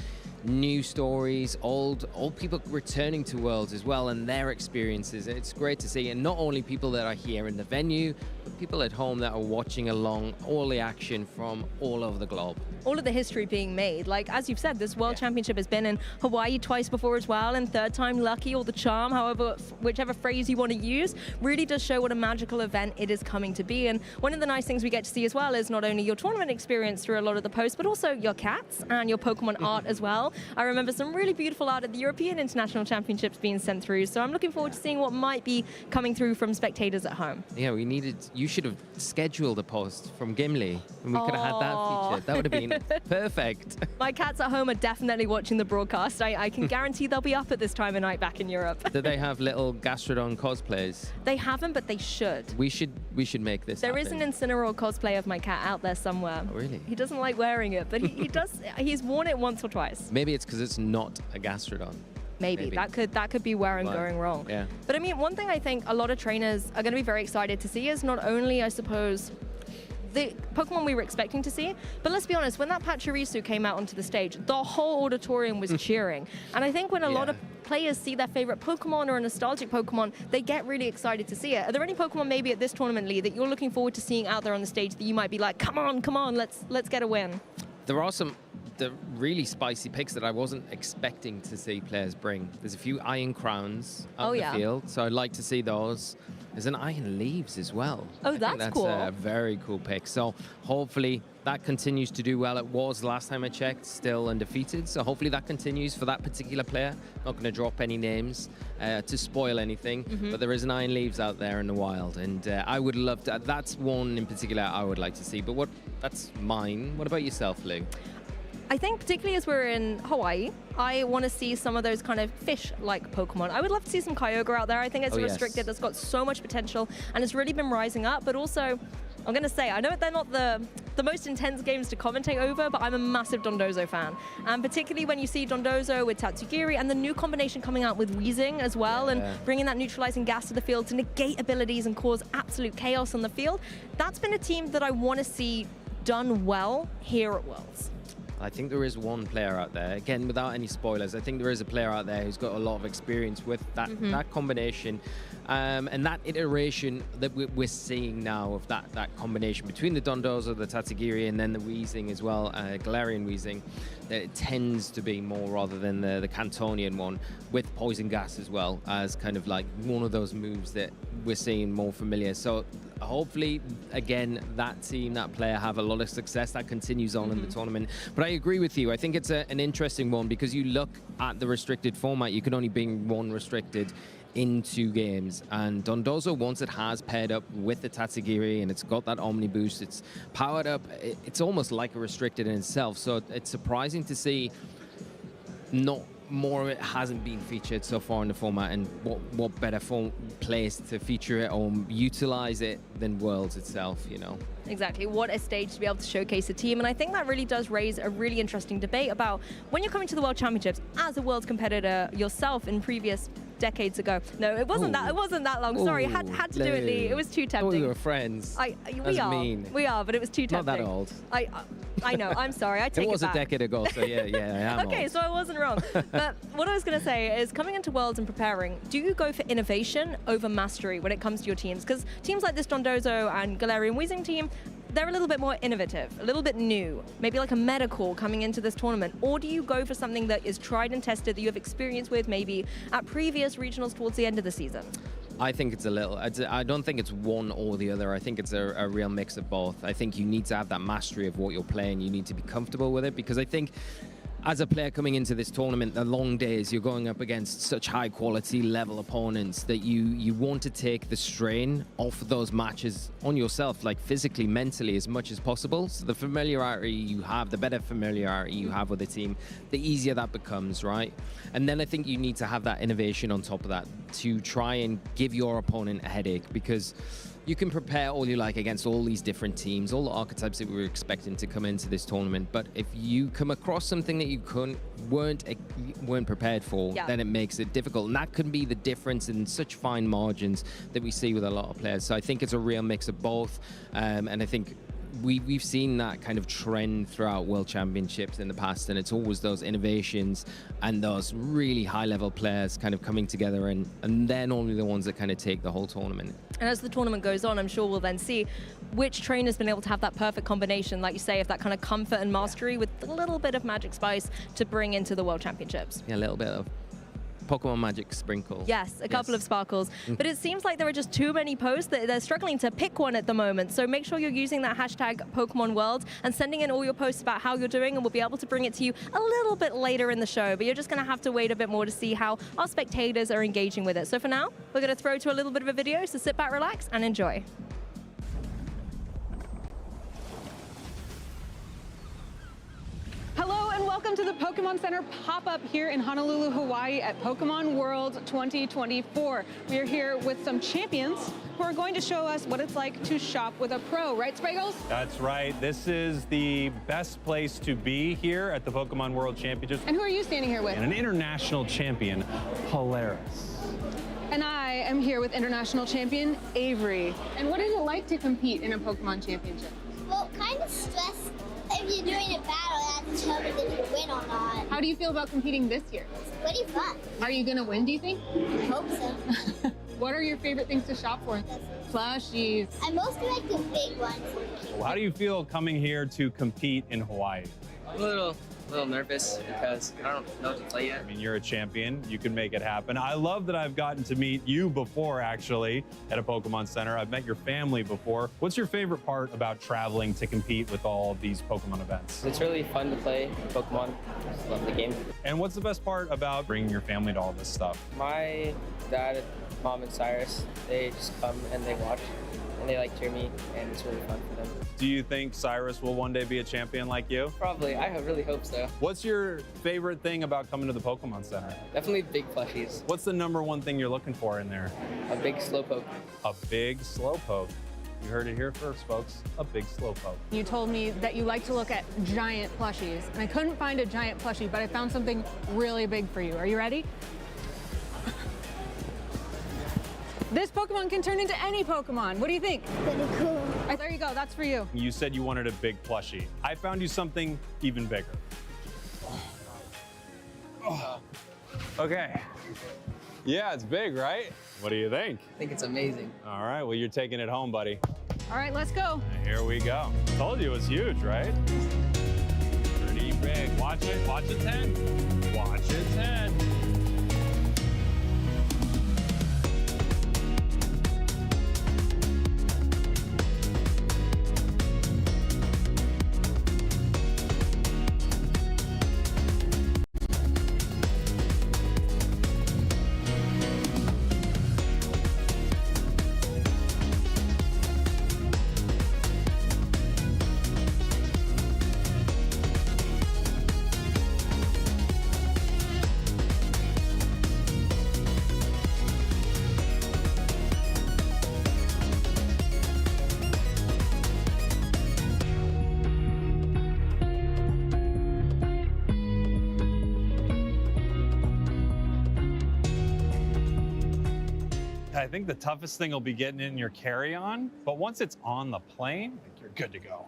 new stories, old people returning to Worlds as well, and their experiences. It's great to see, and not only people that are here in the venue, but people at home that are watching along all the action from all over the globe. All of the history being made. Like, as you've said, this World Championship has been in Hawaii twice before as well, and third time lucky, or the charm, however, whichever phrase you want to use, really does show what a magical event it is coming to be. And one of the nice things we get to see as well is not only your tournament experience through a lot of the posts, but also your cats and your Pokemon art as well. I remember some really beautiful art at the European International Championships being sent through, so I'm looking forward to seeing what might be coming through from spectators at home. Yeah, you should have scheduled a post from Gimli, and we could have had that featured. That would have been perfect. My cats at home are definitely watching the broadcast. I can guarantee they'll be up at this time of night back in Europe. Do they have little Gastrodon cosplays? They haven't, but they should. We should make this There happen. is an Incineroar cosplay of my cat out there somewhere. Oh, really? He doesn't like wearing it, but he does. He's worn it once or twice. Maybe it's because it's not a Gastrodon. Maybe. That could be where I'm going wrong. Yeah. But I mean, one thing I think a lot of trainers are going to be very excited to see is not only, I suppose, the Pokemon we were expecting to see, but let's be honest, when that Pachirisu came out onto the stage, the whole auditorium was cheering. And I think when a lot of players see their favorite Pokemon or a nostalgic Pokemon, they get really excited to see it. Are there any Pokemon maybe at this tournament, Lee, that you're looking forward to seeing out there on the stage that you might be like, come on, let's get a win? There are some really spicy picks that I wasn't expecting to see players bring. There's a few Iron Crowns out in the field, so I'd like to see those. There's an Iron Leaves as well. Oh, that's cool. That's a very cool pick. So hopefully that continues to do well. It was, last time I checked, still undefeated. So hopefully that continues for that particular player. Not going to drop any names to spoil anything, but there is an Iron Leaves out there in the wild. And I would love to, that's one in particular I would like to see. But that's mine. What about yourself, Lou? I think particularly as we're in Hawaii, I want to see some of those kind of fish-like Pokemon. I would love to see some Kyogre out there. I think it's restricted. It's got so much potential, and it's really been rising up. But also, I'm going to say, I know they're not the most intense games to commentate over, but I'm a massive Dondozo fan. And particularly when you see Dondozo with Tatsugiri and the new combination coming out with Weezing as well, and bringing that neutralizing gas to the field to negate abilities and cause absolute chaos on the field, that's been a team that I want to see done well here at Worlds. I think there is one player out there, again, without any spoilers, I think there is a player out there who's got a lot of experience with that combination and that iteration that we're seeing now of that combination between the Dondozo, the Tatsugiri, and then the Weezing as well, Galarian Weezing. It tends to be more rather than the Cantonian one, with Poison Gas as well, as kind of like one of those moves that we're seeing more familiar. So hopefully, again, that team, that player have a lot of success. That continues on in the tournament. But I agree with you. I think it's an interesting one because you look at the restricted format, you can only bring one restricted in 2 games. And Dondozo, once it has paired up with the Tatsugiri and it's got that Omni boost, it's powered up, it's almost like a restricted in itself. So it's surprising to see not more of it hasn't been featured so far in the format, and what better place to feature it or utilize it than Worlds itself, you know? Exactly. What a stage to be able to showcase a team. And I think that really does raise a really interesting debate about when you're coming to the World Championships as a Worlds competitor yourself in previous decades ago. No, it wasn't that. It wasn't that long. Sorry, had to do it, Lee. It was too tempting. We were friends. We are, but it was too tempting. Not that old. I know. I'm sorry. I take it back. It was a decade ago, so yeah, I am Okay, old. so I wasn't wrong. But what I was going to say is, coming into Worlds and preparing, do you go for innovation over mastery when it comes to your teams? Because teams like this Dondozo and Galarian Weezing team, they're a little bit more innovative, a little bit new, maybe like a medical coming into this tournament? Or do you go for something that is tried and tested, that you have experience with maybe at previous regionals towards the end of the season? I think it's a little, I don't think it's one or the other. I think it's a real mix of both. I think you need to have that mastery of what you're playing. You need to be comfortable with it, because I think as a player coming into this tournament, the long days, you're going up against such high quality level opponents that you want to take the strain off those matches on yourself, like physically, mentally, as much as possible. So the familiarity you have, the better familiarity you have with the team, the easier that becomes, right? And then I think you need to have that innovation on top of that to try and give your opponent a headache, because you can prepare all you like against all these different teams, all the archetypes that we were expecting to come into this tournament. But if you come across something that you weren't prepared for, then it makes it difficult. And that can be the difference in such fine margins that we see with a lot of players. So I think it's a real mix of both. And I think we've seen that kind of trend throughout World Championships in the past, and it's always those innovations and those really high-level players kind of coming together, and they're normally the ones that kind of take the whole tournament. And as the tournament goes on, I'm sure we'll then see which trainer's been able to have that perfect combination, like you say, of that kind of comfort and mastery with a little bit of magic spice to bring into the World Championships. Yeah, a little bit of Pokemon magic sprinkle. Yes, a couple of sparkles. But it seems like there are just too many posts that they're struggling to pick one at the moment. So make sure you're using that hashtag Pokemon World and sending in all your posts about how you're doing, and we'll be able to bring it to you a little bit later in the show. But you're just going to have to wait a bit more to see how our spectators are engaging with it. So for now, we're going to throw to a little bit of a video. So sit back, relax, and enjoy. Hello and welcome to the Pokemon Center pop-up here in Honolulu, Hawaii at Pokemon World 2024. We are here with some champions who are going to show us what it's like to shop with a pro, right, Spraggles? That's right. This is the best place to be here at the Pokemon World Championships. And who are you standing here with? And an international champion, Polaris. And I am here with international champion Avery. And what is it like to compete in a Pokemon Championship? Well, kind of stressful. If you're doing a battle, you have to determine if you win or not. How do you feel about competing this year? It's pretty fun. Are you going to win, do you think? I hope so. What are your favorite things to shop for? Plushies. I mostly like the big ones. Well, how do you feel coming here to compete in Hawaii? A little nervous because I don't know to play yet. I mean, you're a champion. You can make it happen. I love that I've gotten to meet you before, actually, at a Pokemon Center. I've met your family before. What's your favorite part about traveling to compete with all of these Pokemon events? It's really fun to play Pokemon. Just love the game. And what's the best part about bringing your family to all this stuff? My dad, mom, and Cyrus, they just come and they watch and they like cheer me, and it's really fun for them. Do you think Cyrus will one day be a champion like you? Probably. I really hope so. What's your favorite thing about coming to the Pokemon Center? Definitely big plushies. What's the #1 thing you're looking for in there? A big Slowpoke. A big Slowpoke. You heard it here first, folks. A big Slowpoke. You told me that you like to look at giant plushies, and I couldn't find a giant plushie, but I found something really big for you. Are you ready? This Pokemon can turn into any Pokemon. What do you think? Pretty cool. There you go, that's for you. You said you wanted a big plushie. I found you something even bigger. Oh. Okay. Yeah, it's big, right? What do you think? I think it's amazing. All right, well, you're taking it home, buddy. All right, let's go. Here we go. Told you it was huge, right? Pretty big. Watch it. Watch its head. Watch its head. I think the toughest thing will be getting in your carry-on, but once it's on the plane, you're good to go.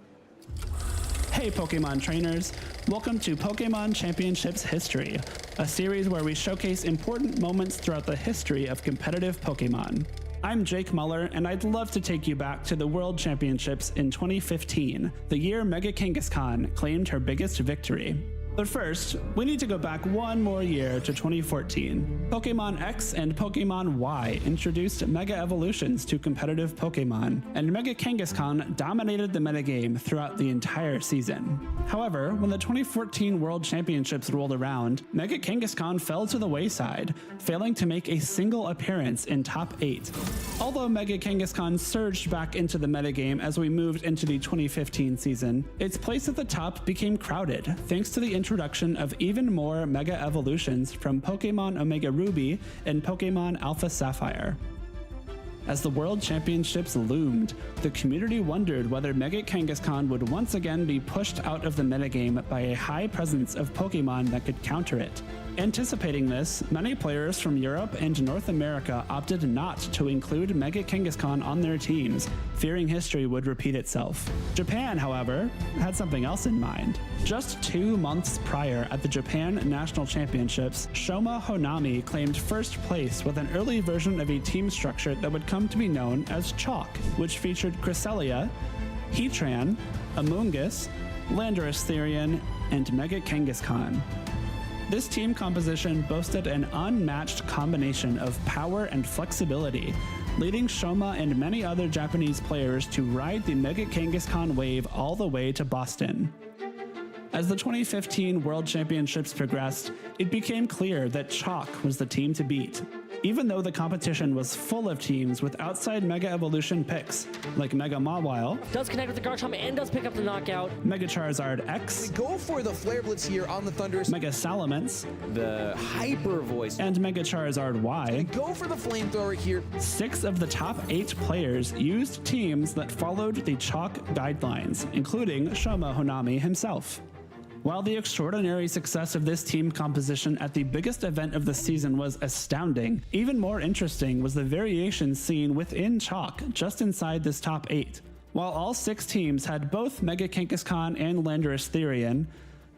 Hey Pokemon trainers, welcome to Pokemon Championships History, a series where we showcase important moments throughout the history of competitive Pokemon. I'm Jake Muller, and I'd love to take you back to the World Championships in 2015, the year Mega Kangaskhan claimed her biggest victory. But first, we need to go back one more year to 2014. Pokemon X and Pokemon Y introduced Mega Evolutions to competitive Pokemon, and Mega Kangaskhan dominated the metagame throughout the entire season. However, when the 2014 World Championships rolled around, Mega Kangaskhan fell to the wayside, failing to make a single appearance in top 8. Although Mega Kangaskhan surged back into the metagame as we moved into the 2015 season, its place at the top became crowded thanks to the introduction of even more Mega Evolutions from Pokemon Omega Ruby and Pokemon Alpha Sapphire. As the World Championships loomed, the community wondered whether Mega Kangaskhan would once again be pushed out of the metagame by a high presence of Pokemon that could counter it. Anticipating this, many players from Europe and North America opted not to include Mega Kangaskhan on their teams, fearing history would repeat itself. Japan, however, had something else in mind. Just 2 months prior at the Japan National Championships, Shoma Honami claimed first place with an early version of a team structure that would come to be known as Chalk, which featured Cresselia, Heatran, Amoonguss, Landorus Therian, and Mega Kangaskhan. This team composition boasted an unmatched combination of power and flexibility, leading Shoma and many other Japanese players to ride the Mega Kangaskhan wave all the way to Boston. As the 2015 World Championships progressed, it became clear that Chalk was the team to beat. Even though the competition was full of teams with outside Mega Evolution picks, like Mega Mawile, does connect with the Garchomp and does pick up the knockout. Mega Charizard X, we go for the Flare Blitz here on the Thunderous, Mega Salamence, the Hyper Voice, and Mega Charizard Y. We go for the Flamethrower here. 6 of the top 8 players used teams that followed the Chalk guidelines, including Shoma Honami himself. While the extraordinary success of this team composition at the biggest event of the season was astounding, even more interesting was the variation seen within Chalk just inside this top 8. While all 6 teams had both Mega Kangaskhan and Landorus Therian,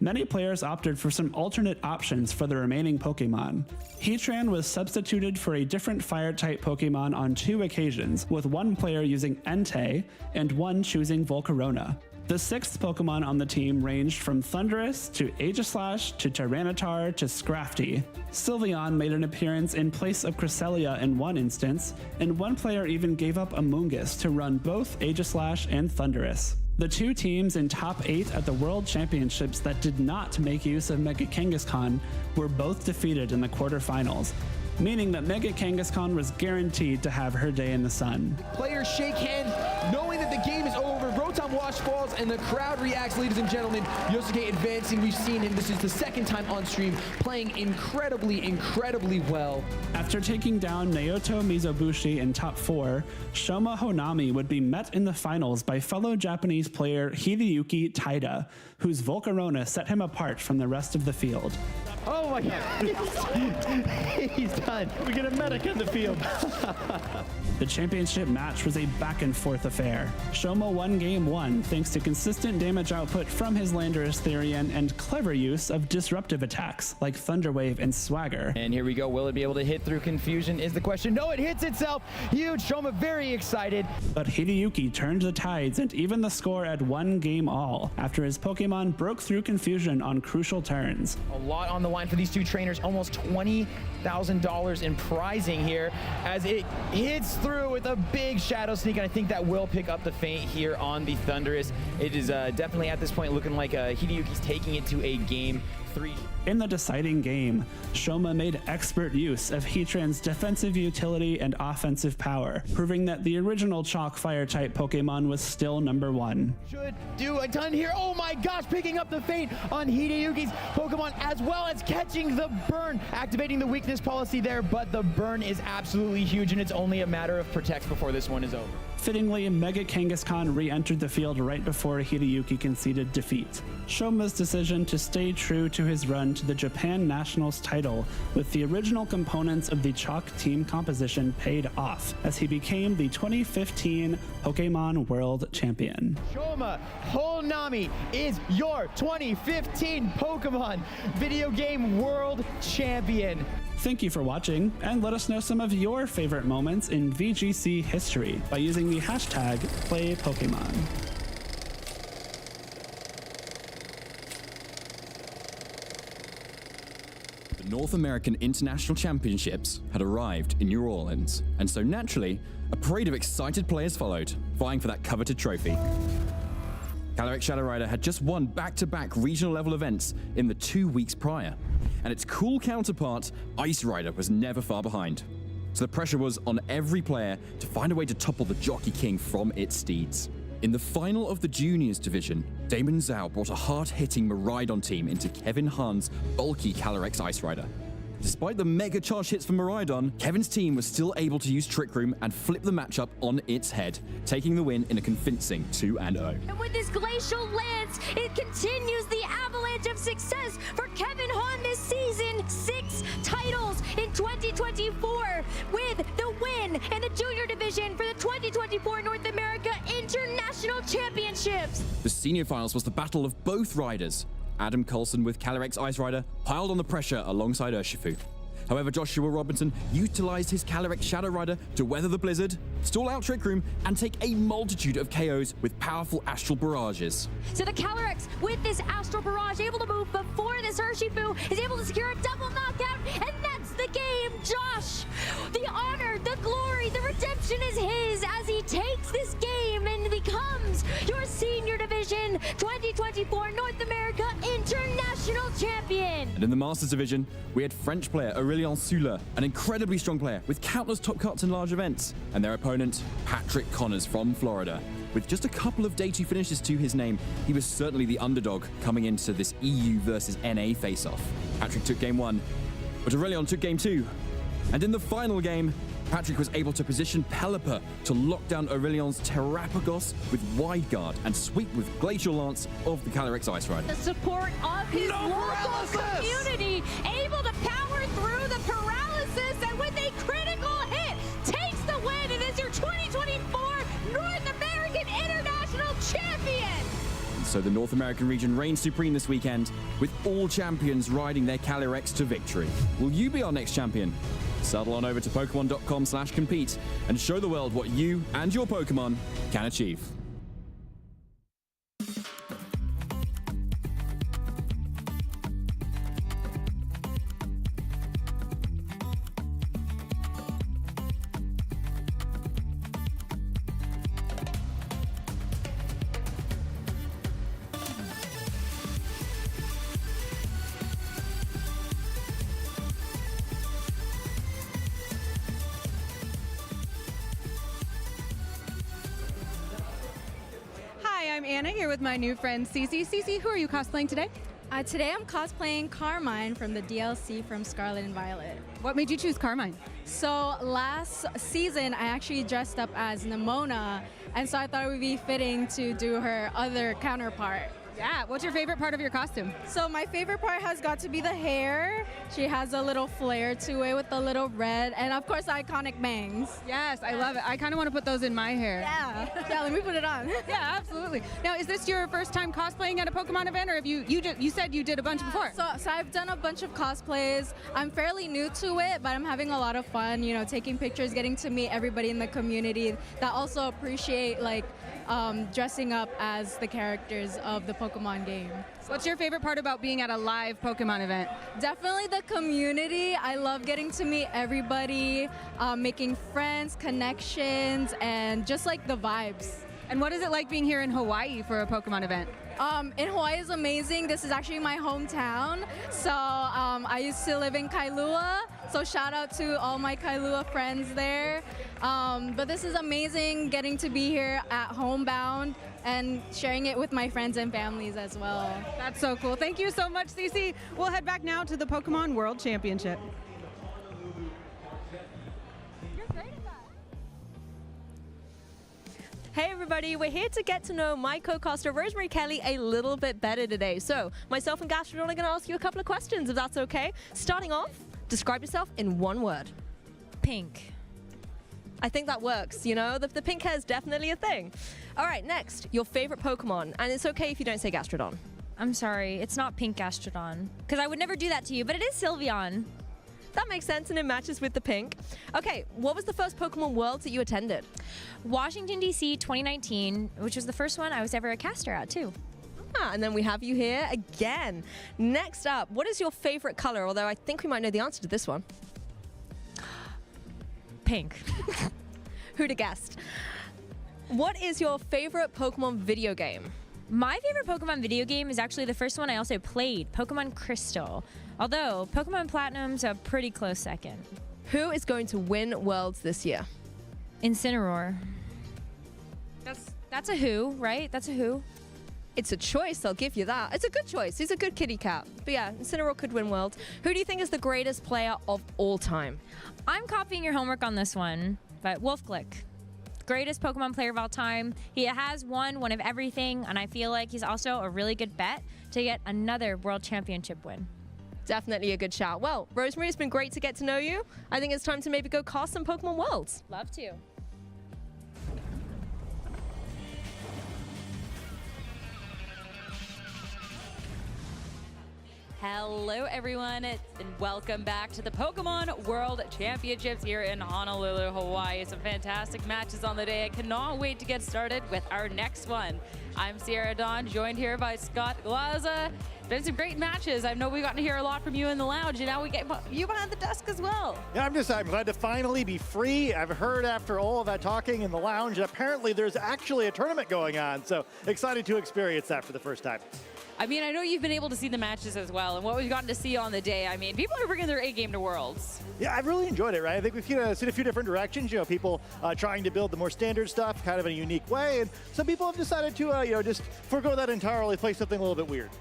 many players opted for some alternate options for the remaining Pokemon. Heatran was substituted for a different Fire-type Pokemon on 2 occasions, with one player using Entei and one choosing Volcarona. The 6th Pokemon on the team ranged from Thundurus to Aegislash to Tyranitar to Scrafty. Sylveon made an appearance in place of Cresselia in one instance, and one player even gave up Amoonguss to run both Aegislash and Thundurus. The 2 teams in top 8 at the World Championships that did not make use of Mega Kangaskhan were both defeated in the quarterfinals, meaning that Mega Kangaskhan was guaranteed to have her day in the sun. Players shake hands, knowing that the game is over. Rotom Wash falls, and the crowd reacts, ladies and gentlemen. Yosuke advancing, we've seen him. This is the 2nd time on stream, playing incredibly well. After taking down Naoto Mizobushi in top 4, Shoma Honami would be met in the finals by fellow Japanese player Hideyuki Taida, whose Volcarona set him apart from the rest of the field. Oh my god, he's done. We get a medic in the field. The championship match was a back-and-forth affair. Shoma won Game 1 thanks to consistent damage output from his Landorus Therian and clever use of disruptive attacks like Thunder Wave and Swagger. And here we go. Will it be able to hit through Confusion is the question. No, it hits itself. Huge. Shoma very excited. But Hideyuki turned the tides and even the score at 1 game all after his Pokemon broke through Confusion on crucial turns. A lot on the line for these 2 trainers. Almost $20,000 in prizing here as it hits through with a big Shadow Sneak, and I think that will pick up the feint here on the Thundurus. It is definitely at this point looking like Hideyuki's taking it to a Game 3. In the deciding game, Shoma made expert use of Heatran's defensive utility and offensive power, proving that the original Chalk Fire-type Pokemon was still number 1. Should do a ton here. Oh my gosh, picking up the feint on Hideyuki's Pokemon, as well as catching the burn, activating the weakness policy there, but the burn is absolutely huge, and it's only a matter of protects before this one is over. Fittingly, Mega Kangaskhan re-entered the field right before Hideyuki conceded defeat. Shoma's decision to stay true to his run to the Japan Nationals title with the original components of the Chalk team composition paid off as he became the 2015 Pokémon World Champion. Shoma Honami is your 2015 Pokémon Video Game World Champion. Thank you for watching, and let us know some of your favorite moments in VGC history by using the hashtag #PlayPokemon. The North American International Championships had arrived in New Orleans, and so naturally, a parade of excited players followed, vying for that coveted trophy. Calyrex Shadow Rider had just won back-to-back regional level events in the 2 weeks prior, and its cool counterpart, Ice Rider, was never far behind. So the pressure was on every player to find a way to topple the Jockey King from its steeds. In the final of the Juniors division, Damon Zhao brought a hard-hitting Miraidon team into Kevin Hahn's bulky Calyrex Ice Rider. Despite the mega charge hits from Miraidon, Kevin's team was still able to use Trick Room and flip the matchup on its head, taking the win in a convincing 2-0. And with this Glacial Lance, it continues the avalanche of success for Kevin Hahn this season. take 6 titles in 2024 with the win in the junior division for the 2024 North America International Championships. The senior finals was the battle of both riders. Adam Coulson with Calyrex Ice Rider piled on the pressure alongside Urshifu. However, Joshua Robinson utilized his Calyrex Shadow Rider to weather the blizzard, stall out Trick Room, and take a multitude of KOs with powerful astral barrages. So the Calyrex, with this astral barrage, able to move before this Urshifu, is able to secure a double knockout, and that's the game, Josh! The honor, the glory, the redemption is his as he takes this game and becomes your Senior Division 2024 North America International Champion! And in the Masters Division, we had French player Aurélien Soula, an incredibly strong player with countless top cuts in large events, and their opponent, Patrick Connors from Florida. With just a couple of day 2 finishes to his name, he was certainly the underdog coming into this EU versus NA face-off. Patrick took game 1, but Aurélien took game 2. And in the final game, Patrick was able to position Pelipper to lock down Aurelian's Terrapagos with Wide Guard and sweep with Glacial Lance of the Calyrex Ice Rider. The support of his local community, able to power through the paralysis, and with a critical hit, takes the win and is your 2024 North American International Champion! So the North American region reigns supreme this weekend, with all champions riding their Calyrex to victory. Will you be our next champion? Settle on over to Pokemon.com/compete and show the world what you and your Pokemon can achieve. I'm Anna here with my new friend Cece. Cece, who are you cosplaying today? Today I'm cosplaying Carmine from the DLC from Scarlet and Violet. What made you choose Carmine? So last season I actually dressed up as Nimona, and so I thought it would be fitting to do her other counterpart. Yeah, what's your favorite part of your costume? So my favorite part has got to be the hair. She has a little flair to it with the little red, and of course the iconic bangs. Yes, I love it. I kind of want to put those in my hair. Yeah, let me put it on. Yeah, absolutely. Now, is this your first time cosplaying at a Pokemon event, or have you said you did a bunch before? So I've done a bunch of cosplays. I'm fairly new to it, but I'm having a lot of fun, you know, taking pictures, getting to meet everybody in the community that also appreciate dressing up as the characters of the Pokemon game. What's your favorite part about being at a live Pokemon event? Definitely the community. I love getting to meet everybody, making friends, connections, and just like the vibes. And what is it like being here in Hawaii for a Pokemon event? In Hawaii is amazing. This is actually my hometown. So I used to live in Kailua. So shout out to all my Kailua friends there. But this is amazing getting to be here at Homebound and sharing it with my friends and families as well. That's so cool. Thank you so much, Cece. We'll head back now to the Pokemon World Championship. Hey everybody, we're here to get to know my co-caster Rosemary Kelly a little bit better today. So myself and Gastrodon are going to ask you a couple of questions, if that's okay. Starting off, describe yourself in one word. Pink. I think that works, you know? The pink hair is definitely a thing. All right, next, your favorite Pokemon. And it's okay if you don't say Gastrodon. I'm sorry, it's not Pink Gastrodon. Because I would never do that to you, but it is Sylveon. That makes sense, and it matches with the pink. Okay, what was the first Pokemon Worlds that you attended? Washington, D.C. 2019, which was the first one I was ever a caster at, too. And then we have you here again. Next up, what is your favorite color? Although I think we might know the answer to this one. Pink. Who'd have guessed? What is your favorite Pokemon video game? My favorite Pokemon video game is actually the first one I also played, Pokemon Crystal. Although, Pokemon Platinum's a pretty close second. Who is going to win Worlds this year? Incineroar. That's a who, right? That's a who. It's a choice, I'll give you that. It's a good choice. He's a good kitty cat. But yeah, Incineroar could win Worlds. Who do you think is the greatest player of all time? I'm copying your homework on this one, but Wolfglick. Greatest Pokemon player of all time. He has won one of everything, and I feel like he's also a really good bet to get another World Championship win. Definitely a good shout. Well, Rosemary, it's been great to get to know you. I think it's time to maybe go cast some Pokemon Worlds. Love to. Hello, everyone, and welcome back to the Pokemon World Championships here in Honolulu, Hawaii. Some fantastic matches on the day. I cannot wait to get started with our next one. I'm Sierra Dawn, joined here by Scott Glaza. Been some great matches. I know we've gotten to hear a lot from you in the lounge, and now we get you behind the desk as well. Yeah, I'm glad to finally be free. I've heard after all of that talking in the lounge, apparently there's actually a tournament going on, so excited to experience that for the first time. I mean, I know you've been able to see the matches as well, and what we've gotten to see on the day. I mean, people are bringing their A game to Worlds. Yeah, I've really enjoyed it, right? I think we've seen a few different directions, people trying to build the more standard stuff kind of in a unique way, and some people have decided to, just forego that entirely, play something a little bit weird.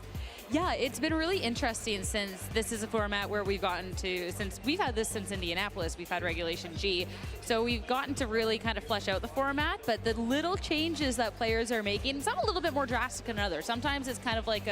Yeah, it's been really interesting since this is a format where we've gotten to, since we've had this since Indianapolis, we've had Regulation G. So we've gotten to really kind of flesh out the format, but the little changes that players are making, some a little bit more drastic than others. Sometimes it's kind of like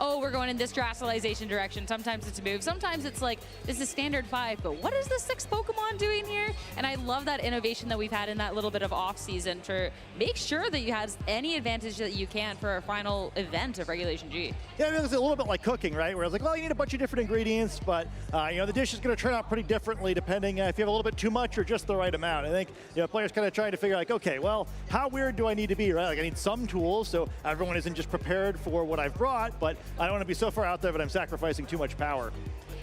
oh, we're going in this drasticalization direction. Sometimes it's a move. Sometimes it's like, this is standard 5, but what is the 6th Pokemon doing here? And I love that innovation that we've had in that little bit of off-season to make sure that you have any advantage that you can for our final event of Regulation G. Yeah, I mean, it's a little bit like cooking, right? Where it's like, well, you need a bunch of different ingredients, but the dish is going to turn out pretty differently depending if you have a little bit too much or just the right amount. I think players kind of trying to figure like, okay, well, how weird do I need to be, right? Like I need some tools so everyone isn't just prepared for what I've brought, but I don't want to be so far out there that I'm sacrificing too much power.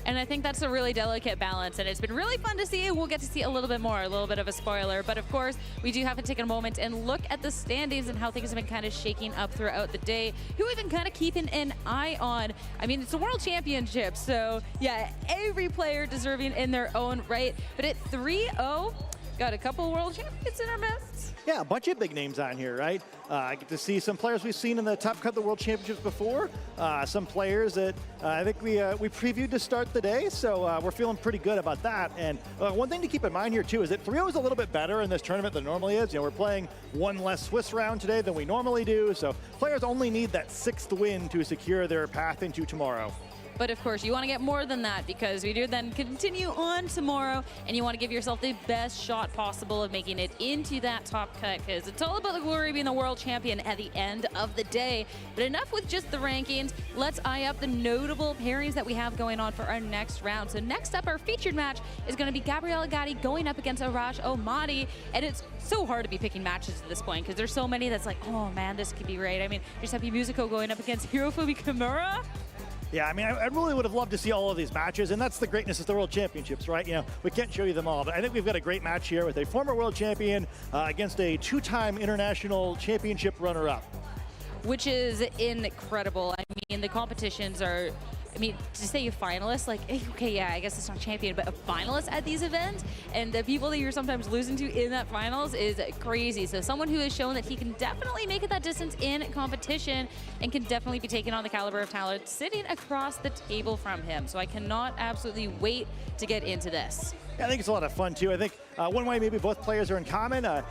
And I think that's a really delicate balance, and it's been really fun to see. We'll get to see a little bit more, a little bit of a spoiler. But of course, we do have to take a moment and look at the standings and how things have been kind of shaking up throughout the day. Who we've been kind of keeping an eye on. I mean, it's the World Championship, so yeah, every player deserving in their own right. But at 3-0, got a couple World Champions in our midst. Yeah, a bunch of big names on here, right? I get to see some players we've seen in the top cut of the World Championships before. Some players that I think we previewed to start the day, so we're feeling pretty good about that. And one thing to keep in mind here too is that 3-0 is a little bit better in this tournament than normally is. We're playing one less Swiss round today than we normally do, so players only need that 6th win to secure their path into tomorrow. But of course, you want to get more than that because we do then continue on tomorrow, and you want to give yourself the best shot possible of making it into that top cut because it's all about the glory being the world champion at the end of the day. But enough with just the rankings. Let's eye up the notable pairings that we have going on for our next round. So next up, our featured match is going to be Gabriella Gatti going up against Arash Omadi, and it's so hard to be picking matches at this point because there's so many that's like, oh man, this could be right. I mean, there's Happy Musico going up against Hirofumi Kimura. Yeah, I mean, I really would have loved to see all of these matches, and that's the greatness of the World Championships, right? We can't show you them all, but I think we've got a great match here with a former world champion against a 2-time international championship runner-up. Which is incredible. I mean, the competitions are, to say a finalist, like, okay, yeah, I guess it's not champion, but a finalist at these events, and the people that you're sometimes losing to in that finals is crazy. So someone who has shown that he can definitely make it that distance in competition and can definitely be taking on the caliber of talent sitting across the table from him. So I cannot absolutely wait to get into this. I think it's a lot of fun, too. I think one way maybe both players are in common, I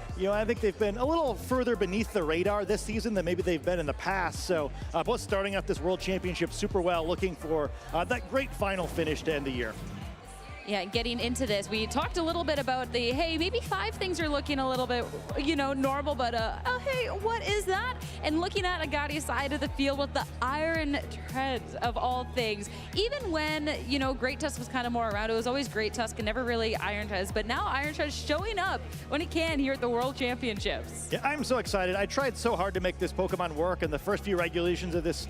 think they've been a little further beneath the radar this season than maybe they've been in the past. So both starting off this World Championship super well, looking for that great final finish to end the year. Yeah, getting into this, we talked a little bit about the, hey, maybe 5 things are looking a little bit, normal, but, oh, hey, what is that? And looking at Agati's side of the field with the iron treads of all things. Even when, Great Tusk was kind of more around, it was always Great Tusk and never really Iron Treads, but now Iron Treads showing up when it can here at the World Championships. Yeah, I'm so excited. I tried so hard to make this Pokemon work in the first few regulations of this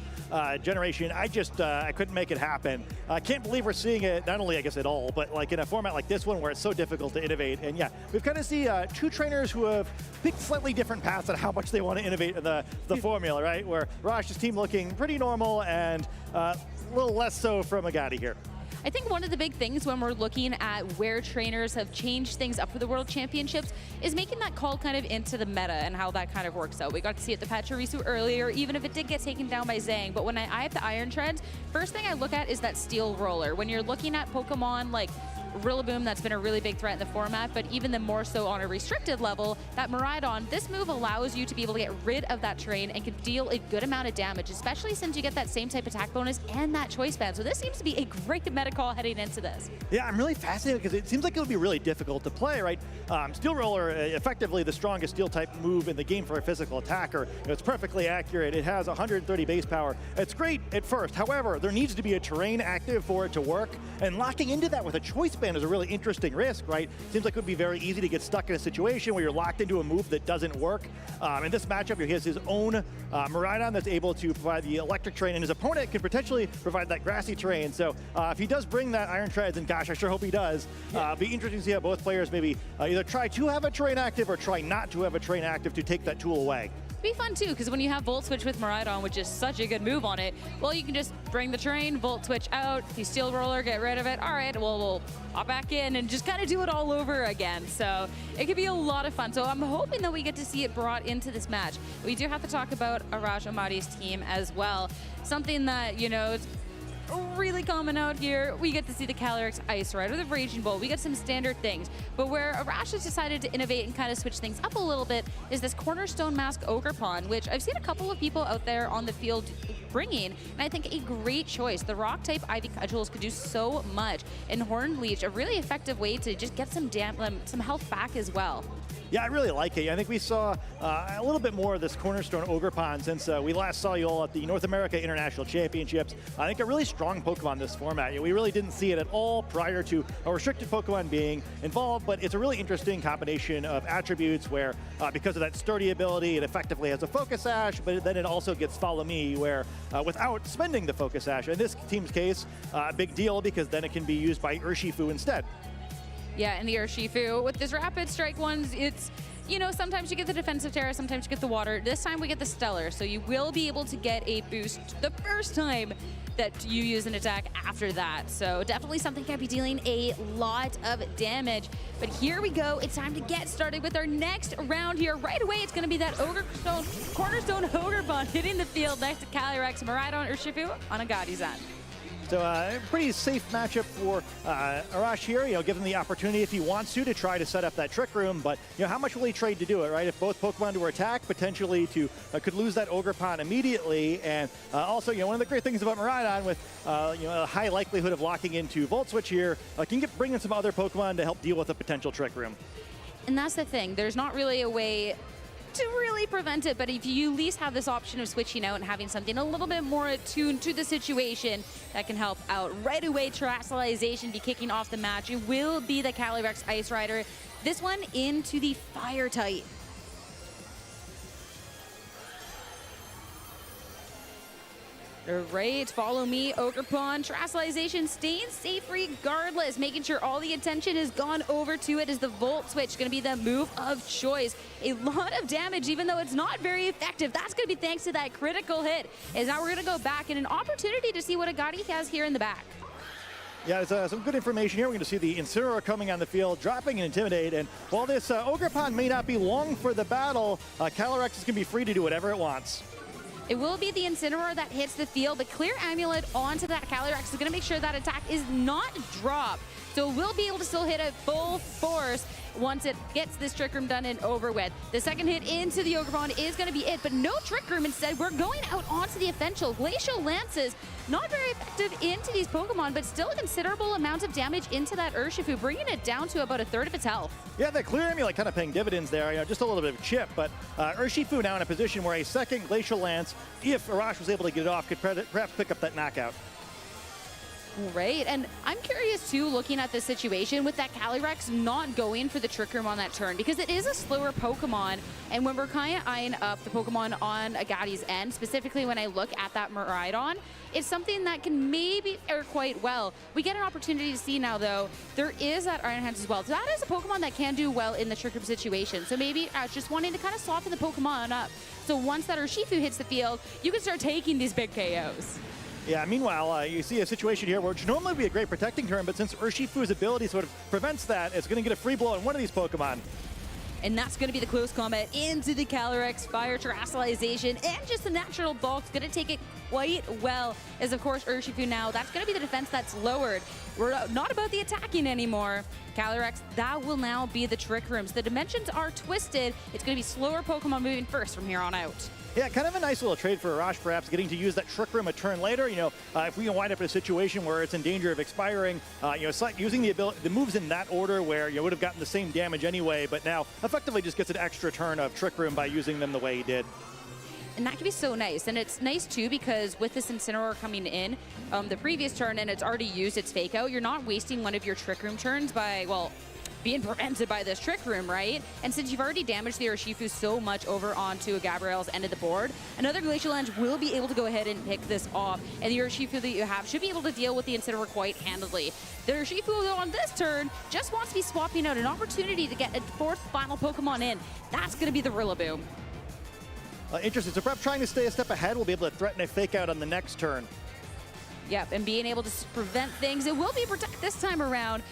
generation. I couldn't make it happen. I can't believe we're seeing it, not only, I guess, at all, but like in a format like this one where it's so difficult to innovate. And yeah, we've kind of see 2 trainers who have picked slightly different paths on how much they want to innovate in the formula, right? Where Rash's team looking pretty normal and a little less so from Agati here. I think one of the big things when we're looking at where trainers have changed things up for the World Championships is making that call kind of into the meta and how that kind of works out. We got to see it the Pachirisu earlier, even if it did get taken down by Zhang. But when I have the Iron Treads, first thing I look at is that Steel Roller. When you're looking at Pokemon like Rillaboom, that's been a really big threat in the format, but even the more so on a restricted level, that Miraidon, this move allows you to be able to get rid of that terrain and can deal a good amount of damage, especially since you get that same type attack bonus and that choice band. So this seems to be a great meta call heading into this. Yeah, I'm really fascinated because it seems like it would be really difficult to play, right? Steel Roller, effectively the strongest steel type move in the game for a physical attacker. It's perfectly accurate. It has 130 base power. It's great at first. However, there needs to be a terrain active for it to work. And locking into that with a choice band is a really interesting risk, right? Seems like it would be very easy to get stuck in a situation where you're locked into a move that doesn't work. In this matchup, he has his own Miraidon that's able to provide the electric terrain, and his opponent can potentially provide that grassy terrain. So if he does bring that Iron Treads, and gosh, I sure hope he does, be interesting to see how both players maybe either try to have a terrain active or try not to have a terrain active to take that tool away. Be fun too, because when you have Volt Switch with Miraidon, which is such a good move on it, well, you can just bring the terrain, Volt Switch out, the Steel Roller, get rid of it. All right, well, we'll hop back in and just kind of do it all over again. So it could be a lot of fun. So I'm hoping that we get to see it brought into this match. We do have to talk about Arash Ahmadi's team as well. Something that, you know, is really common out here. We get to see the Calyrex Ice Rider, the Raging Bull. We get some standard things. But where Arash has decided to innovate and kind of switch things up a little bit is this Cornerstone Mask Ogerpon, which I've seen a couple of people out there on the field bringing, and I think a great choice. The rock type Ivy Cudgels could do so much, and Horned Leech, a really effective way to just get some health back as well. Yeah, I really like it. I think we saw a little bit more of this Cornerstone Ogerpon since we last saw you all at the North America International Championships. I think a really strong Pokemon this format. We really didn't see it at all prior to a restricted Pokemon being involved, but it's a really interesting combination of attributes where because of that sturdy ability, it effectively has a Focus Sash, but then it also gets Follow Me, where without spending the Focus Sash. In this team's case, big deal because then it can be used by Urshifu instead. Yeah, and the Urshifu, with this Rapid Strike ones, it's, you know, sometimes you get the Defensive Terra, sometimes you get the Water. This time we get the Stellar, so you will be able to get a boost the first time that you use an attack after that. So definitely something can be dealing a lot of damage. But here we go. It's time to get started with our next round here. Right away, it's going to be that Cornerstone Ogerpon hitting the field next to Calyrex, Miraidon, Urshifu on Agadi's end. So a pretty safe matchup for Arash here, you know, give him the opportunity if he wants to try to set up that Trick Room, but you know, how much will he trade to do it, right? If both Pokemon to attack, potentially to could lose that Ogerpon immediately, and also, you know, one of the great things about Miraidon with you know, a high likelihood of locking into Volt Switch here, can bring in some other Pokemon to help deal with a potential Trick Room. And that's the thing, there's not really a way to really prevent it, but if you at least have this option of switching out and having something a little bit more attuned to the situation, that can help out. Right away, Terrestrialization be kicking off the match. It will be the Calyrex Ice Rider. This one into the Fire type. All right, Follow Me, Ogerpon. Terrestrialization staying safe regardless, making sure all the attention has gone over to it. Is the Volt Switch going to be the move of choice? A lot of damage, even though it's not very effective. That's going to be thanks to that critical hit. As now we're going to go back and an opportunity to see what Agadi has here in the back. Yeah, there's some good information here. We're going to see the Incineroar coming on the field, dropping and Intimidate. And while this Ogerpon may not be long for the battle, Calyrex is going to be free to do whatever it wants. It will be the Incineroar that hits the field, but Clear Amulet onto that Calyrex is going to make sure that attack is not dropped. So we'll be able to still hit at full force once it gets this Trick Room done and over with. The second hit into the Ogerpon is going to be it, but no Trick Room. Instead, we're going out onto the Offensive. Glacial Lances, not very effective into these Pokemon, but still a considerable amount of damage into that Urshifu, bringing it down to about a third of its health. Yeah, the Clear Amulet kind of paying dividends there, you know, just a little bit of chip, but Urshifu now in a position where a second Glacial Lance, if Arash was able to get it off, could perhaps pick up that knockout. Right, and I'm curious too, looking at this situation with that Calyrex not going for the Trick Room on that turn, because it is a slower Pokemon, and when we're kind of eyeing up the Pokemon on Agadi's end, specifically when I look at that Miraidon, it's something that can maybe fare quite well. We get an opportunity to see now, though, there is that Iron Hands as well. So that is a Pokemon that can do well in the Trick Room situation. So maybe just wanting to kind of soften the Pokemon up. So once that Urshifu hits the field, you can start taking these big KOs. Yeah, meanwhile, you see a situation here which normally would be a great protecting turn, but since Urshifu's ability sort of prevents that, it's going to get a free blow on one of these Pokemon. And that's going to be the close combat into the Calyrex, Fire Terrestrialization, and just the natural bulk's going to take it quite well. As of course, Urshifu now, that's going to be the defense that's lowered. We're not about the attacking anymore. Calyrex, that will now be the Trick Rooms. The dimensions are twisted. It's going to be slower Pokemon moving first from here on out. Yeah, kind of a nice little trade for Arash, perhaps getting to use that Trick Room a turn later. If we can wind up in a situation where it's in danger of expiring, using the moves in that order where you would have gotten the same damage anyway, but now effectively just gets an extra turn of Trick Room by using them the way he did. And that can be so nice. And it's nice too because with this Incineroar coming in the previous turn and it's already used its Fake Out, you're not wasting one of your Trick Room turns by, well, being prevented by this Trick Room, right? And since you've already damaged the Urshifu so much over onto Gabrielle's end of the board, another Glacial Lens will be able to go ahead and pick this off, and the Urshifu that you have should be able to deal with the Incineroar quite handily. The Urshifu, though, on this turn, just wants to be swapping out an opportunity to get a fourth final Pokemon in. That's going to be the Rillaboom. Interesting. So perhaps trying to stay a step ahead, we'll be able to threaten a Fake Out on the next turn. Yep, and being able to prevent things. It will be Protect this time around.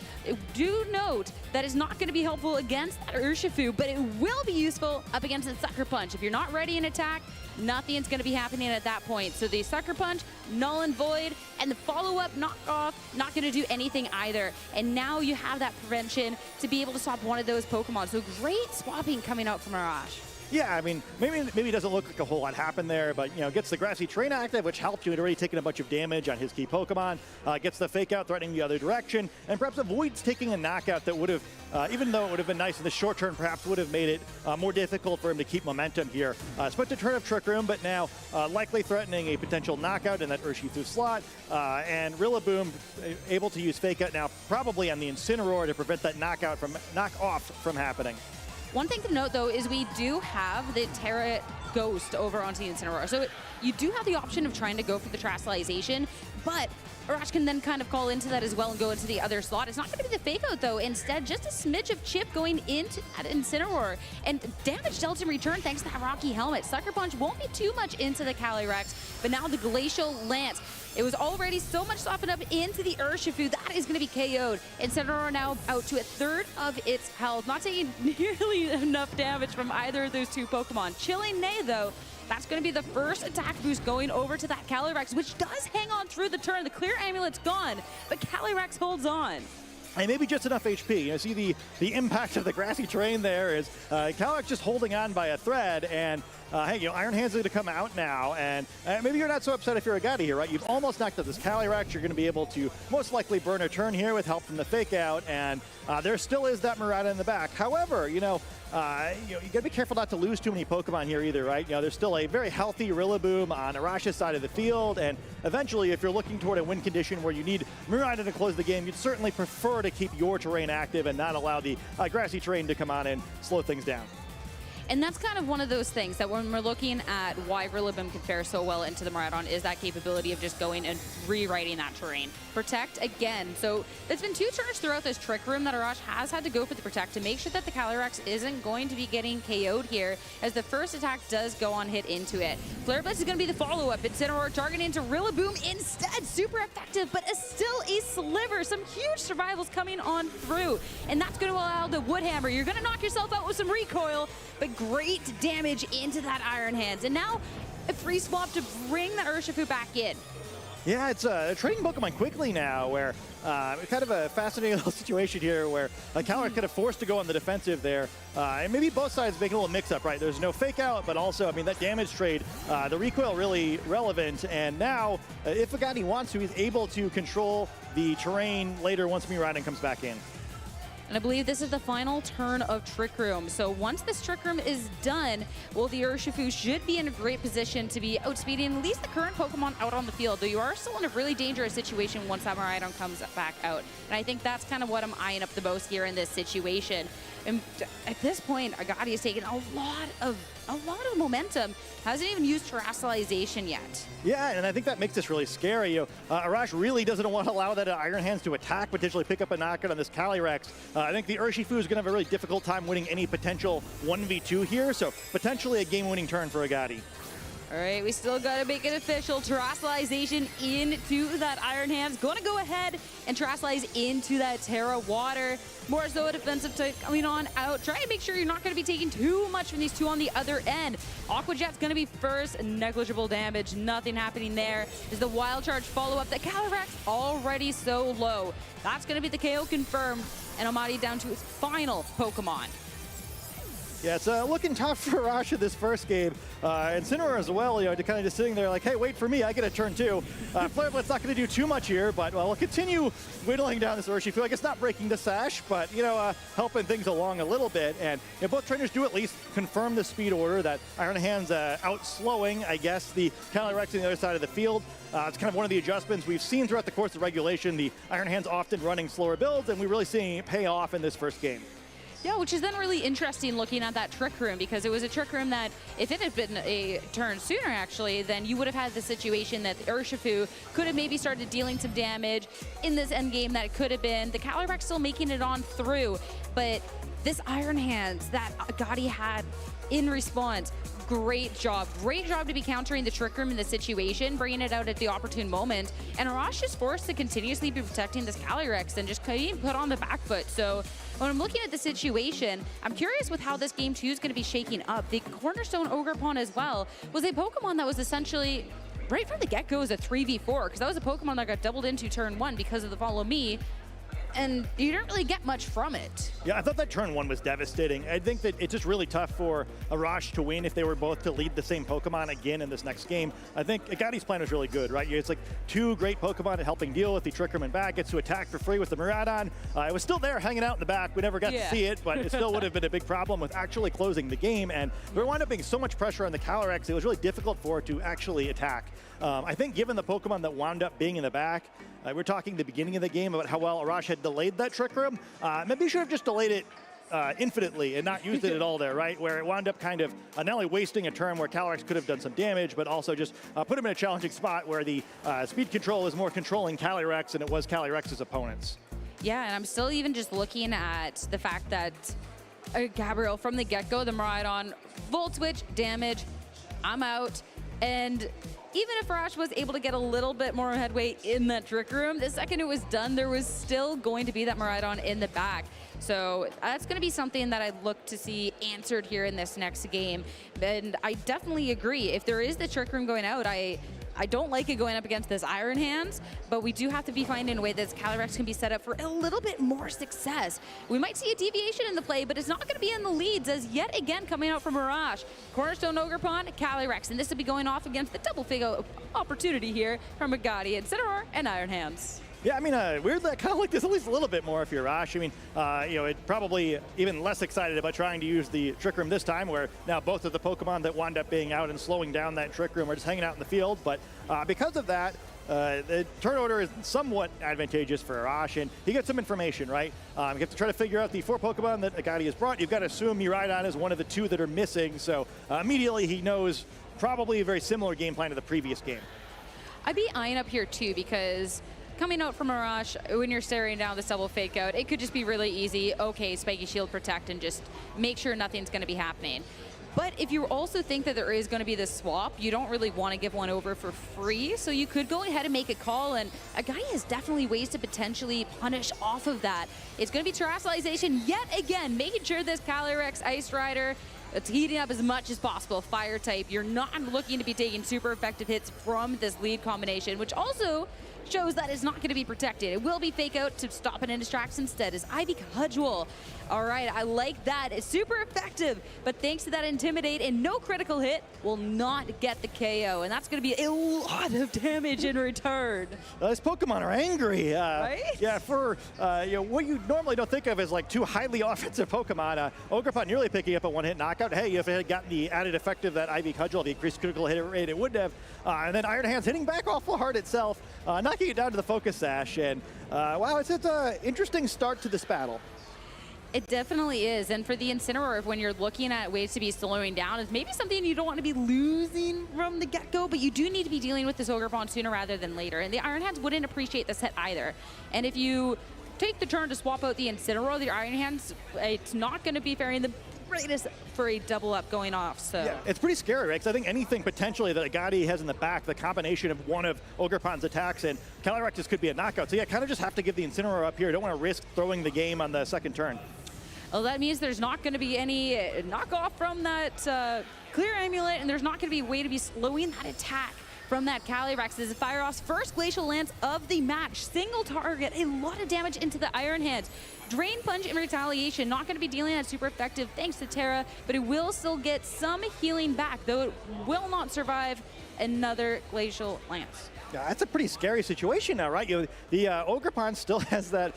Do note that is not going to be helpful against that Urshifu, but it will be useful up against the Sucker Punch. If you're not ready in attack, nothing's going to be happening at that point. So the Sucker Punch, null and void, and the follow-up knockoff, not going to do anything either. And now you have that prevention to be able to swap one of those Pokemon. So great swapping coming out from Arash. Yeah, I mean, maybe it doesn't look like a whole lot happened there, but, gets the Grassy Terrain active, which helped you. Had already taken a bunch of damage on his key Pokemon, gets the Fake Out, threatening the other direction, and perhaps avoids taking a knockout that would have, even though it would have been nice in the short term, perhaps would have made it more difficult for him to keep momentum here. Spent a turn of Trick Room, but now likely threatening a potential knockout in that Urshifu slot, and Rillaboom able to use Fake Out now, probably on the Incineroar to prevent that knockoff from happening. One thing to note, though, is we do have the Terra Ghost over onto the Incineroar. So you do have the option of trying to go for the Terastallization, but Arash can then kind of call into that as well and go into the other slot. It's not going to be the Fake Out, though. Instead, just a smidge of chip going into that Incineroar. And damage dealt in return thanks to that Rocky Helmet. Sucker Punch won't be too much into the Calyrex, but now the Glacial Lance. It was already so much softened up into the Urshifu. That is going to be KO'd. Incineroar now out to a third of its health. Not taking nearly enough damage from either of those two Pokemon. Chilling Nay, though. That's going to be the first attack boost going over to that Calyrex, which does hang on through the turn. The Clear Amulet's gone, but Calyrex holds on. And maybe just enough HP. See the impact of the Grassy Terrain there is Calyrex just holding on by a thread, and hey, Iron Hand's going to come out now, and maybe you're not so upset if you're a Gotti here, right? You've almost knocked out this Calyrex. You're going to be able to most likely burn a turn here with help from the Fake Out, and there still is that Murata in the back. However, you got to be careful not to lose too many Pokemon here either, right? There's still a very healthy Rillaboom on Arash's side of the field, and eventually, if you're looking toward a win condition where you need Murata to close the game, you'd certainly prefer to keep your terrain active and not allow the Grassy Terrain to come on and slow things down. And that's kind of one of those things that when we're looking at why Rillaboom can fare so well into the Maraudon is that capability of just going and rewriting that terrain. Protect again. So there's been 2 turns throughout this Trick Room that Arash has had to go for the Protect to make sure that the Calyrex isn't going to be getting KO'd here, as the first attack does go on hit into it. Flare Blitz is going to be the follow-up. Incineroar targeting into Rillaboom instead. Super effective, but it's still a sliver. Some huge survivals coming on through. And that's going to allow the Woodhammer. You're going to knock yourself out with some recoil, but great damage into that Iron Hands. And now a free swap to bring the Urshifu back in. Yeah, it's trading Pokemon quickly now, where kind of a fascinating little situation here where Calyrex kind of forced to go on the defensive there. And maybe both sides make a little mix-up, right? There's no Fake Out, but also, that damage trade, the recoil really relevant. And now, if Agani wants to, he's able to control the terrain later once Miraidon comes back in. And I believe this is the final turn of Trick Room. So once this Trick Room is done, well, the Urshifu should be in a great position to be outspeeding at least the current Pokemon out on the field, though you are still in a really dangerous situation once that Miraidon comes back out. And I think that's kind of what I'm eyeing up the most here in this situation. And at this point, Agati has taken a lot of momentum. Hasn't even used Terastallization yet. Yeah, and I think that makes this really scary. Arash really doesn't want to allow that Iron Hands to attack, potentially pick up a knockout on this Calyrex. I think the Urshifu is going to have a really difficult time winning any potential 1v2 here, so potentially a game-winning turn for Agati. All right, we still got to make it official. Terrestrialization into that Iron Hands. Going to go ahead and terrestrialize into that Terra Water. More so a defensive type coming on out. Try to make sure you're not going to be taking too much from these two on the other end. Aqua Jet's going to be first. Negligible damage. Nothing happening there. Is the Wild Charge follow-up. The Calyrex already so low. That's going to be the KO confirmed. And Amadi down to his final Pokemon. Yeah, it's looking tough for Arash in this first game. And Incineroar as well, you know, kind of just sitting there like, hey, wait for me, I get a turn too. Flare Blitz not going to do too much here, but we'll continue whittling down this Urshi. Feel like it's not breaking the sash, but, you know, helping things along a little bit. And you know, both trainers do at least confirm the speed order that Iron Hands out-slowing, I guess, the Calyrex on the other side of the field. It's kind of one of the adjustments we've seen throughout the course of regulation. The Iron Hands often running slower builds, and we're really seeing it pay off in this first game. Yeah, which is then really interesting looking at that Trick Room, because it was a Trick Room that, if it had been a turn sooner, actually, then you would have had the situation that Urshifu could have maybe started dealing some damage in this end game that it could have been. The Calyrex still making it on through, but this Iron Hands that Gotti had in response, great job to be countering the Trick Room in the situation, bringing it out at the opportune moment. And Arash is forced to continuously be protecting this Calyrex and just couldn't even put on the back foot. So when I'm looking at the situation, I'm curious with how this game 2 is going to be shaking up. The Cornerstone Ogerpon as well was a Pokemon that was essentially right from the get-go as a 3v4, because that was a Pokemon that got doubled into turn 1 because of the Follow Me. And you didn't really get much from it. Yeah, I thought that turn 1 was devastating. I think that it's just really tough for Arash to win if they were both to lead the same Pokemon again in this next game. I think Agati's plan was really good, right? It's like 2 great Pokemon helping deal with the Trick Room and back, gets to attack for free with the Miraidon. It was still there hanging out in the back. We never got to see it, but it still would have been a big problem with actually closing the game. And there wound up being so much pressure on the Calyrex, it was really difficult for it to actually attack. I think given the Pokemon that wound up being in the back, we're talking the beginning of the game about how well Arash had delayed that Trick Room. Maybe you should have just delayed it infinitely and not used it at all there, right? Where it wound up kind of not only wasting a turn where Calyrex could have done some damage, but also just put him in a challenging spot where the speed control is more controlling Calyrex than it was Calyrex's opponents. Yeah, and I'm still even just looking at the fact that Gabriel, from the get-go, the Miraidon, Volt Switch, damage, I'm out. And even if Arash was able to get a little bit more headway in that Trick Room, the second it was done, there was still going to be that Miraidon in the back. So that's going to be something that I look to see answered here in this next game. And I definitely agree. If there is the Trick Room going out, I don't like it going up against this Iron Hands, but we do have to be finding a way that Calyrex can be set up for a little bit more success. We might see a deviation in the play, but it's not going to be in the leads, as yet again coming out from Arash. Cornerstone Ogerpon, Calyrex, and this will be going off against the double figure opportunity here from Agati, Incineroar, and Iron Hands. Yeah, I mean, weird that kind of like this at least a little bit more if you're Arash. I mean, you know, it probably even less excited about trying to use the Trick Room this time, where now both of the Pokemon that wound up being out and slowing down that Trick Room are just hanging out in the field. But because of that, the turn order is somewhat advantageous for Arash, and he gets some information, right? You have to try to figure out the 4 Pokemon that Agati has brought. You've got to assume Miraidon is one of the 2 that are missing, so immediately he knows probably a very similar game plan to the previous game. I'd be eyeing up here too, because coming out from Arash, when you're staring down this double fake out, it could just be really easy. Okay, Spiky Shield protect and just make sure nothing's going to be happening. But if you also think that there is going to be this swap, you don't really want to give one over for free, so you could go ahead and make a call, and Agati has definitely ways to potentially punish off of that. It's going to be terrestrialization yet again, making sure this Calyrex Ice Rider, it's heating up as much as possible, fire type. You're not looking to be taking super effective hits from this lead combination, which also shows that it's not going to be protected. It will be fake out to stop it and distract instead as Ivy Cudgel. All right, I like that. It's super effective, but thanks to that Intimidate and no critical hit, will not get the KO, and that's going to be a lot of damage in return. These Pokemon are angry. Right? Yeah, for you know, what you normally don't think of as like 2 highly offensive Pokemon, Ogerpon nearly picking up a 1-hit knockout. Hey, if it had gotten the added effect of that Ivy Cudgel, the increased critical hit rate, it would have. And then Iron Hands hitting back awful hard itself, knocking it down to the Focus Sash. And wow, it's an interesting start to this battle. It definitely is, and for the Incineroar, when you're looking at ways to be slowing down, is maybe something you don't want to be losing from the get-go, but you do need to be dealing with this Ogerpon sooner rather than later, and the Iron Hands wouldn't appreciate this hit either. And if you take the turn to swap out the Incineroar, the Iron Hands, it's not going to be faring the right as for a double up going off. So yeah, it's pretty scary, right? Because I think anything potentially that Agati has in the back, the combination of one of Ogerpon's attacks and Calyrex's could be a knockout. So yeah, kind of just have to give the Incineroar up here. Don't want to risk throwing the game on the second turn. Well, that means there's not going to be any knockoff from that clear amulet, and there's not going to be a way to be slowing that attack from that Calyrex. This is Fire Off's first Glacial Lance of the match. Single target, a lot of damage into the Iron Hands. Drain Punch in retaliation, not going to be dealing that super effective thanks to Terra, but it will still get some healing back, though it will not survive another Glacial Lance. Yeah, that's a pretty scary situation now, right? The Ogerpon still has that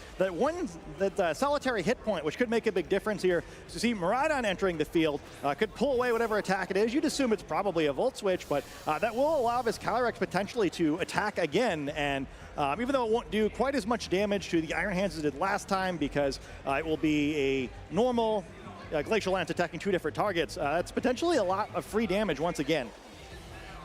solitary hit point, which could make a big difference here. So see Miraidon entering the field, could pull away whatever attack it is. You'd assume it's probably a Volt Switch, but that will allow this Calyrex potentially to attack again. And even though it won't do quite as much damage to the Iron Hands as it did last time, because it will be a normal Glacial Lance attacking 2 different targets, that's potentially a lot of free damage once again.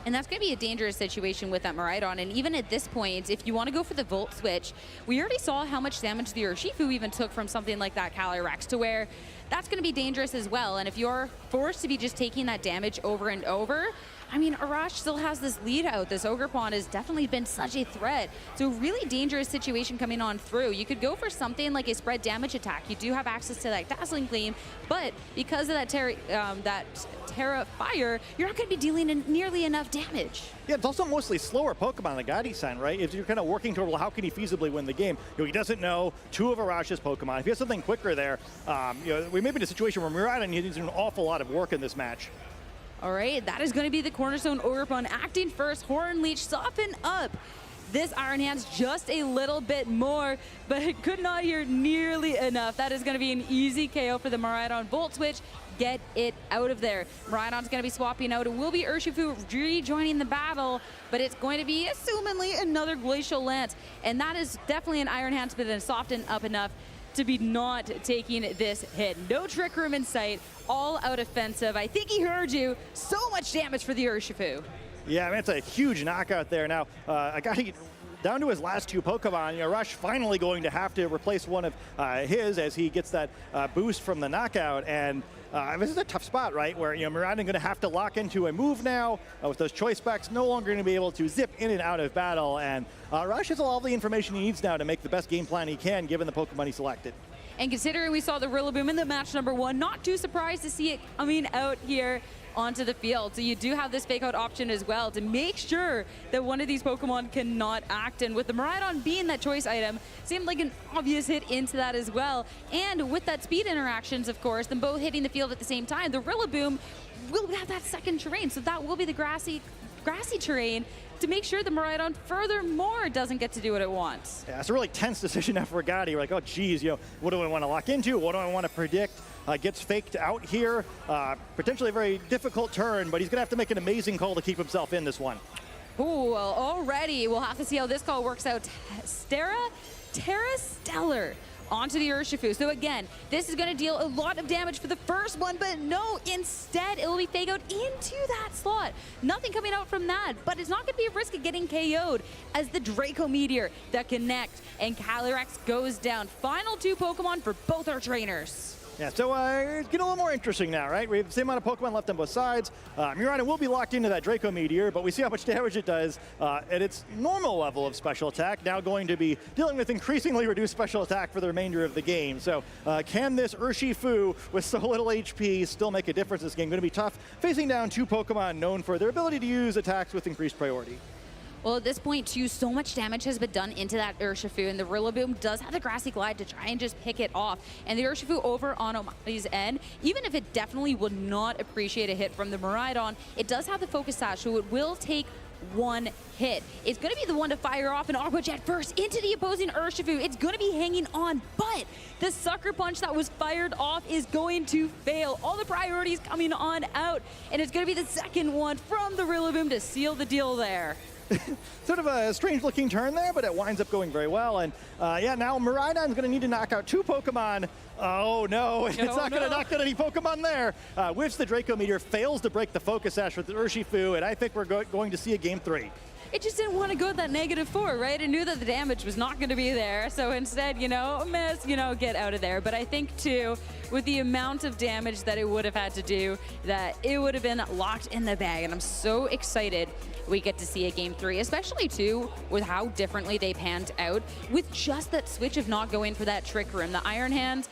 And that's going to be a dangerous situation with that Miraidon. And even at this point, if you want to go for the Volt Switch, we already saw how much damage the Urshifu even took from something like that Calyrex, to where that's going to be dangerous as well. And if you're forced to be just taking that damage over and over, I mean, Arash still has this lead out. This Ogerpon has definitely been such a threat. So really dangerous situation coming on through. You could go for something like a spread damage attack. You do have access to that Dazzling Gleam, but because of that Terra Fire, you're not going to be dealing in nearly enough damage. Yeah, it's also mostly slower Pokemon on the Agati-san, right? If you're kind of working toward, well, how can he feasibly win the game? He doesn't know 2 of Arash's Pokemon. If he has something quicker there, we may be in a situation where Miraidon needs an awful lot of work in this match. All right, that is going to be the Cornerstone Ogerpon acting first. Horn Leech soften up this Iron Hands just a little bit more, but it could not hear nearly enough. That is going to be an easy KO for the Miraidon. Volt Switch, get it out of there. Miraidon's going to be swapping out. It will be Urshifu rejoining the battle, but it's going to be, assumingly, another Glacial Lance. And that is definitely an Iron Hands, but then soften up enough to be not taking this hit. No Trick Room in sight, all out offensive. I think he heard you. So much damage for the Urshifu. Yeah, I mean, it's a huge knockout there. Now, Agati down to his last 2 Pokemon. Rush finally going to have to replace one of his as he gets that boost from the knockout. And this is a tough spot, right? Where Miraidon going to have to lock into a move now with those choice specs, no longer going to be able to zip in and out of battle. And Rush has all the information he needs now to make the best game plan he can, given the Pokemon he selected. And considering we saw the Rillaboom in the match number 1, not too surprised to see it coming out here onto the field. So you do have this fake out option as well to make sure that one of these Pokemon cannot act. And with the Miraidon being that choice item, seemed like an obvious hit into that as well. And with that speed interactions, of course, them both hitting the field at the same time, the Rillaboom will have that second terrain. So that will be the grassy terrain to make sure the Miraidon furthermore doesn't get to do what it wants. Yeah, it's a really tense decision now for Agati. You're like, oh geez, what do I want to lock into? What do I want to predict? Gets faked out here. Potentially a very difficult turn, but he's gonna have to make an amazing call to keep himself in this one. Ooh, well, already we'll have to see how this call works out. Terra Stellar onto the Urshifu. So again, this is going to deal a lot of damage for the first one, but no, instead it will be fake out into that slot. Nothing coming out from that, but it's not going to be a risk of getting KO'd as the Draco Meteor, the Connect, and Calyrex goes down. Final 2 Pokemon for both our trainers. Yeah, so it's getting a little more interesting now, right? We have the same amount of Pokemon left on both sides. Miraidon will be locked into that Draco Meteor, but we see how much damage it does at its normal level of special attack, now going to be dealing with increasingly reduced special attack for the remainder of the game. So can this Urshifu with so little HP still make a difference in this game? Going to be tough facing down 2 Pokemon known for their ability to use attacks with increased priority. Well, at this point, too, so much damage has been done into that Urshifu, and the Rillaboom does have the Grassy Glide to try and just pick it off. And the Urshifu over on Omati's end, even if it definitely would not appreciate a hit from the Miraidon, it does have the Focus Sash, so it will take 1 hit. It's going to be the one to fire off an Aqua Jet first into the opposing Urshifu. It's going to be hanging on, but the Sucker Punch that was fired off is going to fail. All the priorities coming on out, and it's going to be the second one from the Rillaboom to seal the deal there. Sort of a strange looking turn there, but it winds up going very well. And yeah, now Miraidon's going to need to knock out 2 Pokemon. Oh no, it's not going to knock out any Pokemon there. Whiffs the Draco Meteor, fails to break the Focus Sash with the Urshifu, and I think we're going to see a game 3. it just didn't want to go that -4, right? It knew that the damage was not going to be there. So instead, you know, miss, you know, get out of there. But I think, too, with the amount of damage that it would have had to do, that it would have been locked in the bag. And I'm so excited we get to see a Game 3, especially, too, with how differently they panned out. With just that switch of not going for that Trick Room. The Iron Hand,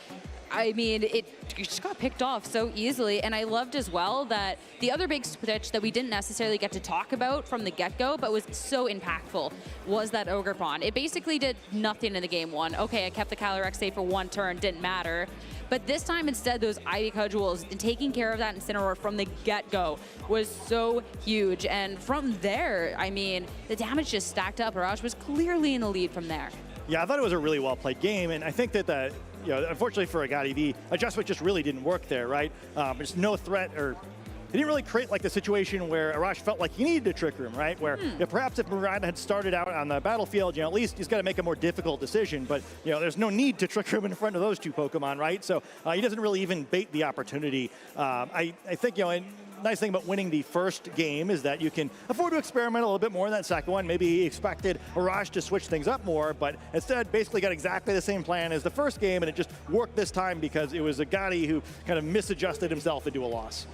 I mean, it just got picked off so easily. And I loved as well that the other big switch that we didn't necessarily get to talk about from the get-go, but was so impactful, was that Ogre Pawn. It basically did nothing in the game 1. Okay, I kept the Calyrex safe for 1 turn, didn't matter. But this time, instead, those Ivy Cudgels and taking care of that Incineroar from the get-go was so huge. And from there, I mean, the damage just stacked up. Arash was clearly in the lead from there. Yeah, I thought it was a really well-played game, and I think that you know, unfortunately for Agati, the adjustment just really didn't work there, right? There's no threat, or it didn't really create like the situation where Arash felt like he needed a Trick Room, right? Where you know, perhaps if Miranda had started out on the battlefield, you know, at least he's got to make a more difficult decision. But you know, there's no need to Trick Room in front of those two Pokemon, right? So he doesn't really even bait the opportunity. I think, you know, and nice thing about winning the first game is that you can afford to experiment a little bit more in that second one. Maybe he expected Arash to switch things up more, but instead basically got exactly the same plan as the first game, and it just worked this time because it was Agati who kind of misadjusted himself into a loss.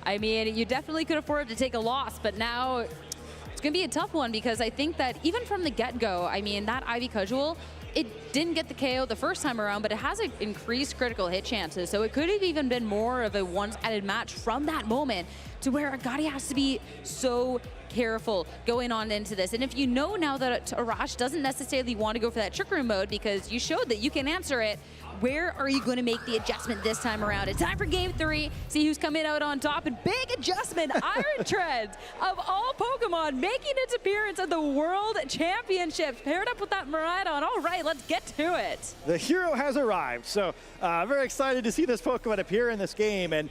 I mean, you definitely could afford to take a loss, but now it's going to be a tough one because I think that even from the get-go, I mean, that Ivy Cudgel, it didn't get the KO the first time around, but it has increased critical hit chances. So it could have even been more of a one-sided match from that moment to where Agati has to be so careful going on into this. And if you know now that Arash doesn't necessarily want to go for that Trick Room mode because you showed that you can answer it, where are you going to make the adjustment this time around? It's time for Game 3. See who's coming out on top. And big adjustment, Iron Tread, of all Pokemon, making its appearance at the World Championships. Paired up with that Miraidon. All right, let's get to it. The hero has arrived. So very excited to see this Pokemon appear in this game. And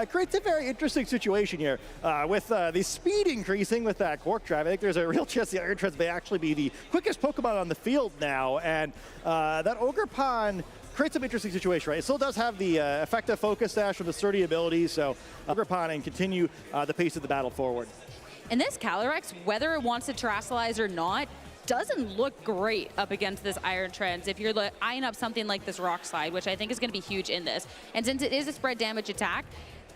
creates a very interesting situation here. With the speed increasing with that Quark Drive, I think there's a real chance the Iron Treads may actually be the quickest Pokemon on the field now. And that Ogre Pawn creates some interesting situation, right? It still does have the effective focus dash with the sturdy abilities, so Ogre Pawn and continue the pace of the battle forward. And this Calyrex, whether it wants to Terrasilize or not, doesn't look great up against this Iron Trends if you're eyeing up something like this Rock Slide, which I think is going to be huge in this. And since it is a spread damage attack,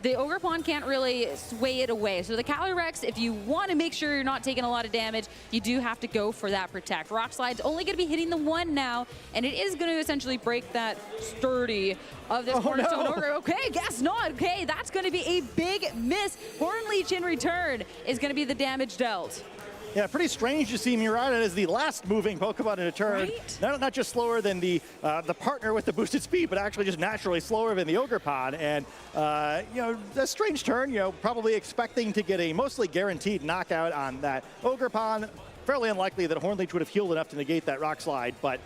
the Ogre Pawn can't really sway it away. So the Calyrex, if you want to make sure you're not taking a lot of damage, you do have to go for that Protect. Rock Slide's only going to be hitting the 1 now, and it is going to essentially break that sturdy of this Cornerstone Ogre. Okay, guess not. Okay, that's going to be a big miss. Hornleech in return is going to be the damage dealt. Yeah, pretty strange to see Miraidon as the last moving Pokemon in a turn. Right? Not just slower than the partner with the boosted speed, but actually just naturally slower than the Ogre Pawn. And, you know, a strange turn, you know, probably expecting to get a mostly guaranteed knockout on that Ogre Pawn. Fairly unlikely that Hornleech would have healed enough to negate that Rock Slide, but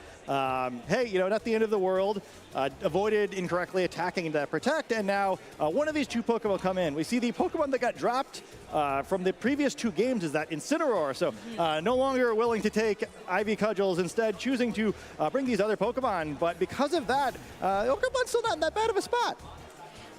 hey, you know, not the end of the world. Avoided incorrectly attacking into that Protect, and now one of these two Pokemon come in. We see the Pokemon that got dropped from the previous 2 games is that Incineroar, so no longer willing to take Ivy Cudgels, instead choosing to bring these other Pokemon, but because of that, Ogre Pawn's still not in that bad of a spot.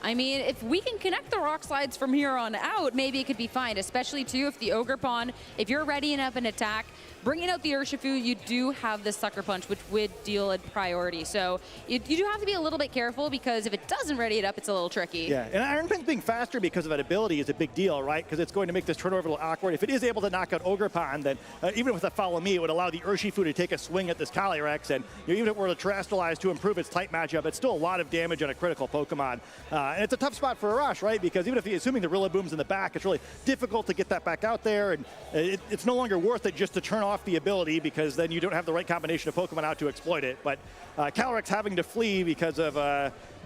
I mean, if we can connect the Rock Slides from here on out, maybe it could be fine, especially, too, if the Ogre Pawn, if you're ready enough an attack, bringing out the Urshifu, you do have the Sucker Punch, which would deal a priority. So you do have to be a little bit careful because if it doesn't ready it up, it's a little tricky. Yeah, and Iron Pin's being faster because of that ability is a big deal, right? Because it's going to make this turnover a little awkward. If it is able to knock out Ogre Pawn, then even with a Follow Me, it would allow the Urshifu to take a swing at this Calyrex, and you know, even if it were to Terrasilize to improve its type matchup, it's still a lot of damage on a critical Pokemon. And it's a tough spot for Arash, right? Because even if he's assuming the Rillaboom's in the back, it's really difficult to get that back out there, and it's no longer worth it just to turn off the ability because then you don't have the right combination of Pokemon out to exploit it. But Calyrex having to flee because of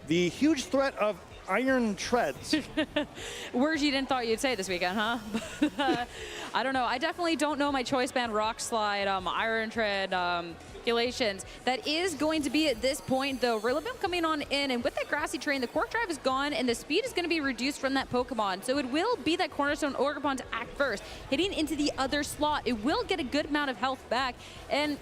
the huge threat of Iron Treads. Words you didn't thought you'd say this weekend, huh? I don't know. I definitely don't know my choice band Rock Slide, Iron Tread, calculations. That is going to be at this point, though. Rillaboom coming on in, and with that Grassy Terrain, the Quark Drive is gone, and the speed is going to be reduced from that Pokemon. So it will be that Cornerstone Ogerpon to act first. Hitting into the other slot, it will get a good amount of health back. And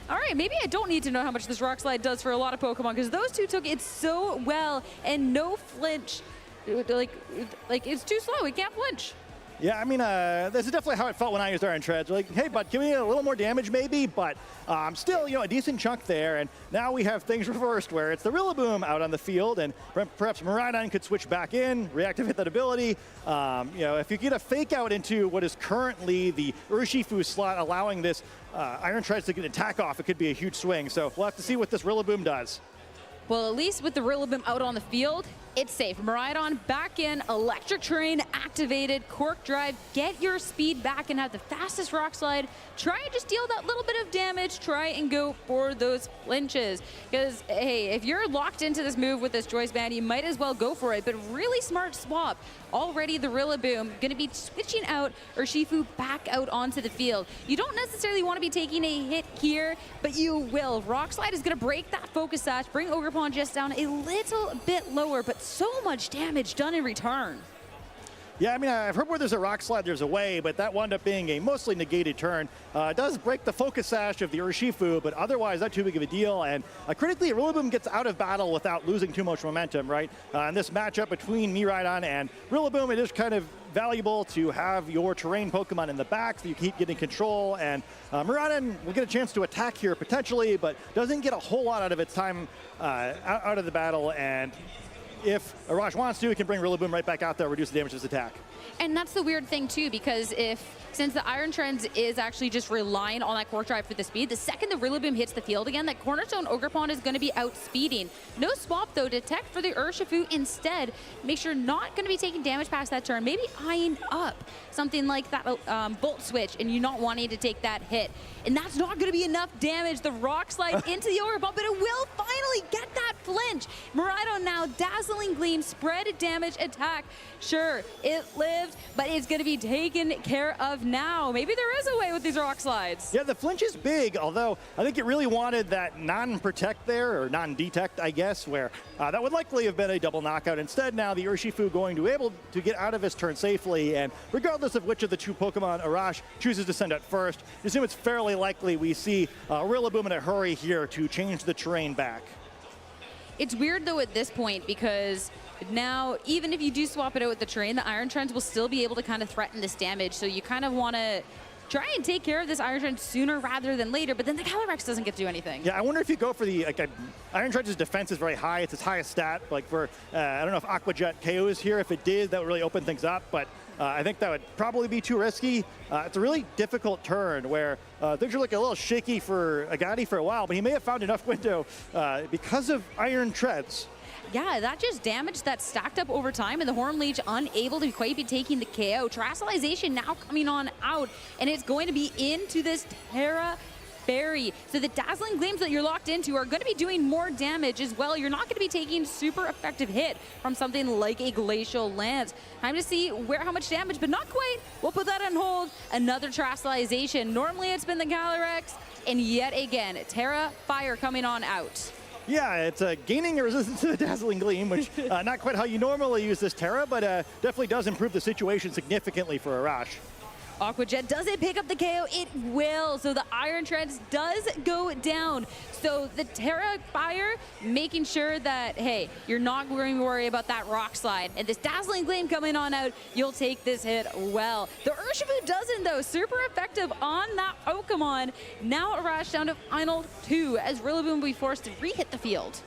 all right, maybe I don't need to know how much this Rock Slide does for a lot of Pokemon, because those two took it so well, and no flinch. Like it's too slow, it can't flinch. Yeah, I mean, this is definitely how it felt when I used Iron Treads. Like, hey, bud, give me a little more damage maybe, but still, a decent chunk there. And now we have things reversed where it's the Rillaboom out on the field, and perhaps Miraidon could switch back in, reactivate that ability. If you get a fake out into what is currently the Urshifu slot, allowing this Iron Treads to get an attack off, it could be a huge swing. So we'll have to see what this Rillaboom does. Well, at least with the Rillaboom out on the field, it's safe. Miraidon back in, Electric Terrain activated, Cork Drive, get your speed back and have the fastest Rock Slide. Try and just deal that little bit of damage. Try and go for those flinches. Because, hey, if you're locked into this move with this Joyce Band, you might as well go for it. But really smart swap. Already the Rillaboom going to be switching out Urshifu back out onto the field. You don't necessarily want to be taking a hit here, but you will. Rock Slide is going to break that Focus Sash, bring Ogerpon just down a little bit lower, but so much damage done in return. Yeah, I mean, I've heard where there's a Rock Slide, there's a way, but that wound up being a mostly negated turn. It does break the Focus Sash of the Urshifu, but otherwise not too big of a deal. And critically, Rillaboom gets out of battle without losing too much momentum, right? In this matchup between Miraidon and Rillaboom, it is kind of valuable to have your terrain Pokemon in the back so you keep getting control. And Miraidon will get a chance to attack here potentially, but doesn't get a whole lot out of its time out of the battle. And if Arash wants to, he can bring Rillaboom right back out there, reduce the damage to his attack. And that's the weird thing too, because since the Iron Treads is actually just relying on that Cork Drive for the speed, the second the Rillaboom hits the field again, that Cornerstone Ogerpon is going to be outspeeding. No swap though, detect for the Urshifu instead. Make sure not going to be taking damage past that turn. Maybe eyeing up something like that Volt Switch and you not wanting to take that hit. And that's not going to be enough damage. The Rock Slide into the Ogerpon, but it will finally get that flinch. Miraidon now, Dazzling Gleam, spread damage attack. Sure, it lived, but it's going to be taken care of now. Maybe there is a way with these Rock Slides. Yeah, the flinch is big, although I think it really wanted that non-protect there, or non-detect, I guess, where that would likely have been a double knockout. Instead, now the Urshifu going to be able to get out of his turn safely, and regardless of which of the two Pokemon Arash chooses to send out first, you assume it's fairly likely we see Rillaboom in a hurry here to change the terrain back. It's weird though at this point because now, even if you do swap it out with the terrain, the Iron Treads will still be able to kind of threaten this damage. So you kind of want to try and take care of this Iron Tread sooner rather than later, but then the Calyrex doesn't get to do anything. Yeah, I wonder if you go for the, Iron Tread's defense is very high. It's its highest stat. Like for, I don't know if Aqua Jet KOs here. If it did, that would really open things up, but I think that would probably be too risky. It's a really difficult turn where things are looking a little shaky for Agadi for a while, but he may have found enough window because of Iron Treads. Yeah, that just damage that stacked up over time, and the Horn Leech unable to quite be taking the KO. Terastallization now coming on out, and it's going to be into this Terra Fairy. So the Dazzling Gleams that you're locked into are going to be doing more damage as well. You're not going to be taking super effective hit from something like a Glacial Lance. Time to see how much damage, but not quite. We'll put that on hold. Another Terastallization. Normally it's been the Calyrex, and yet again, Terra Fire coming on out. Yeah, it's gaining a resistance to the Dazzling Gleam, which not quite how you normally use this Terra, but definitely does improve the situation significantly for Arash. Aqua Jet, does it pick up the KO? It will. So the Iron Treads does go down. So the Terra Fire making sure that, hey, you're not going to worry about that Rock Slide. And this Dazzling Gleam coming on out, you'll take this hit well. The Urshifu doesn't, though. Super effective on that Pokemon. Now Arash down to final 2 as Rillaboom will be forced to re-hit the field.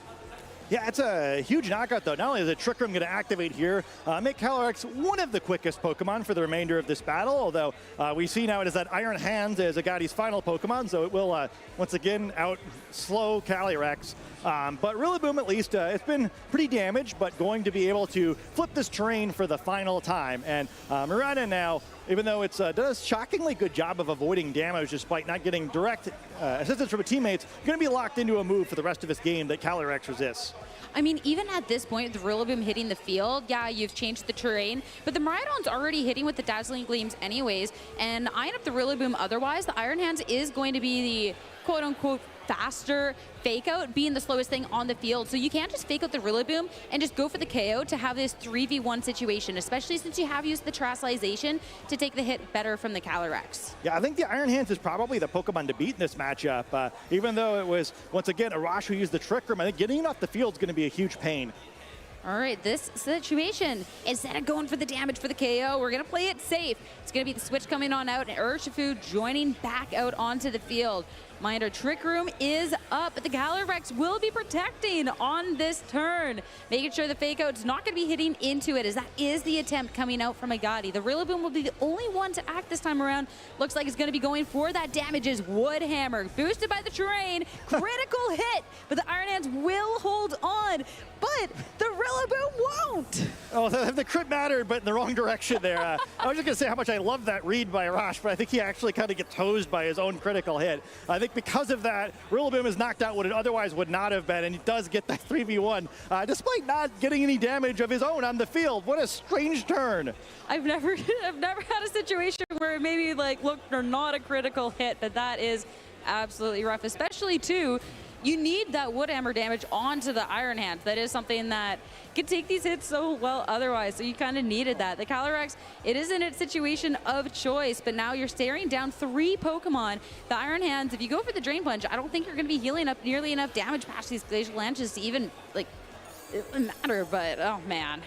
Yeah, it's a huge knockout, though. Not only is the Trick Room going to activate here, make Calyrex one of the quickest Pokemon for the remainder of this battle, although we see now it is that Iron Hands as Agadi's final Pokemon, so it will, once again, out-slow Calyrex. But Rillaboom, at least, it's been pretty damaged, but going to be able to flip this terrain for the final time. And Miraidon now, even though it does a shockingly good job of avoiding damage despite not getting direct assistance from its teammates, going to be locked into a move for the rest of this game that Calyrex resists. I mean, even at this point, the Rillaboom hitting the field, yeah, you've changed the terrain, but the Miraidon's already hitting with the Dazzling Gleams anyways, and eyeing up the Rillaboom otherwise, the Iron Hands is going to be the quote-unquote faster fake out, being the slowest thing on the field. So you can't just fake out the Rillaboom and just go for the KO to have this 3v1 situation, especially since you have used the Terastallization to take the hit better from the Calyrex. Yeah, I think the Iron Hands is probably the Pokemon to beat in this matchup. Even though it was, once again, Arash who used the Trick Room, I think getting it off the field is going to be a huge pain. All right, this situation, instead of going for the damage for the KO, we're going to play it safe. It's going to be the switch coming on out and Urshifu joining back out onto the field. Mind our Trick Room is up, but the Calyrex will be protecting on this turn, making sure the fake out's not going to be hitting into it, as that is the attempt coming out from Agati. The Rillaboom will be the only one to act this time around. Looks like it's going to be going for that damage as Wood Hammer, boosted by the terrain, critical hit, but the Iron Hands will hold on, but the Rillaboom won't. Oh, the crit mattered, but in the wrong direction there. I was just going to say how much I love that read by Arash, but I think he actually kind of gets hosed by his own critical hit. I think because of that, Rillaboom is knocked out what it otherwise would not have been, and he does get that 3v1, despite not getting any damage of his own on the field. What a strange turn. I've never had a situation where it maybe like looked or not a critical hit, but that is absolutely rough, especially too. You need that Wood Hammer damage onto the Iron Hands. That is something that can take these hits so well otherwise, so you kind of needed that. The Calyrex, it is in a situation of choice, but now you're staring down 3 Pokemon. The Iron Hands, if you go for the Drain Punch, I don't think you're going to be healing up nearly enough damage past these Glacial Lances to even, like, it wouldn't matter, but oh man.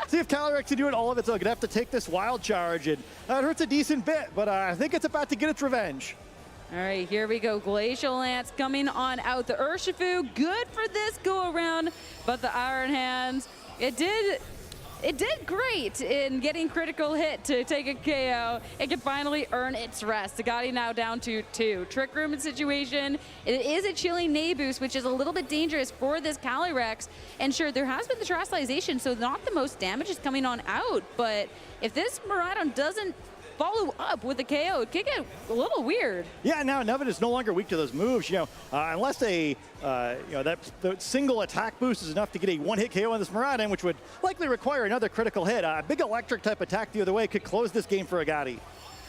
See if Calyrex can do it all of its own. Gonna have to take this Wild Charge, and it hurts a decent bit, but I think it's about to get its revenge. All right, here we go. Glacial Lance coming on out. The Urshifu, good for this go around, but the Iron Hands, it did great in getting critical hit to take a KO. It can finally earn its rest. Agati now down to 2. Trick Room situation. It is a chilling Nay boost, which is a little bit dangerous for this Calyrex. And sure, there has been the Terastallization, so not the most damage is coming on out. But if this Miraidon doesn't follow up with the KO, it could get a little weird. Yeah, now Nevin is no longer weak to those moves. Unless that single attack boost is enough to get a one-hit KO on this Miraidon, which would likely require another critical hit. A big electric type attack the other way could close this game for Agati.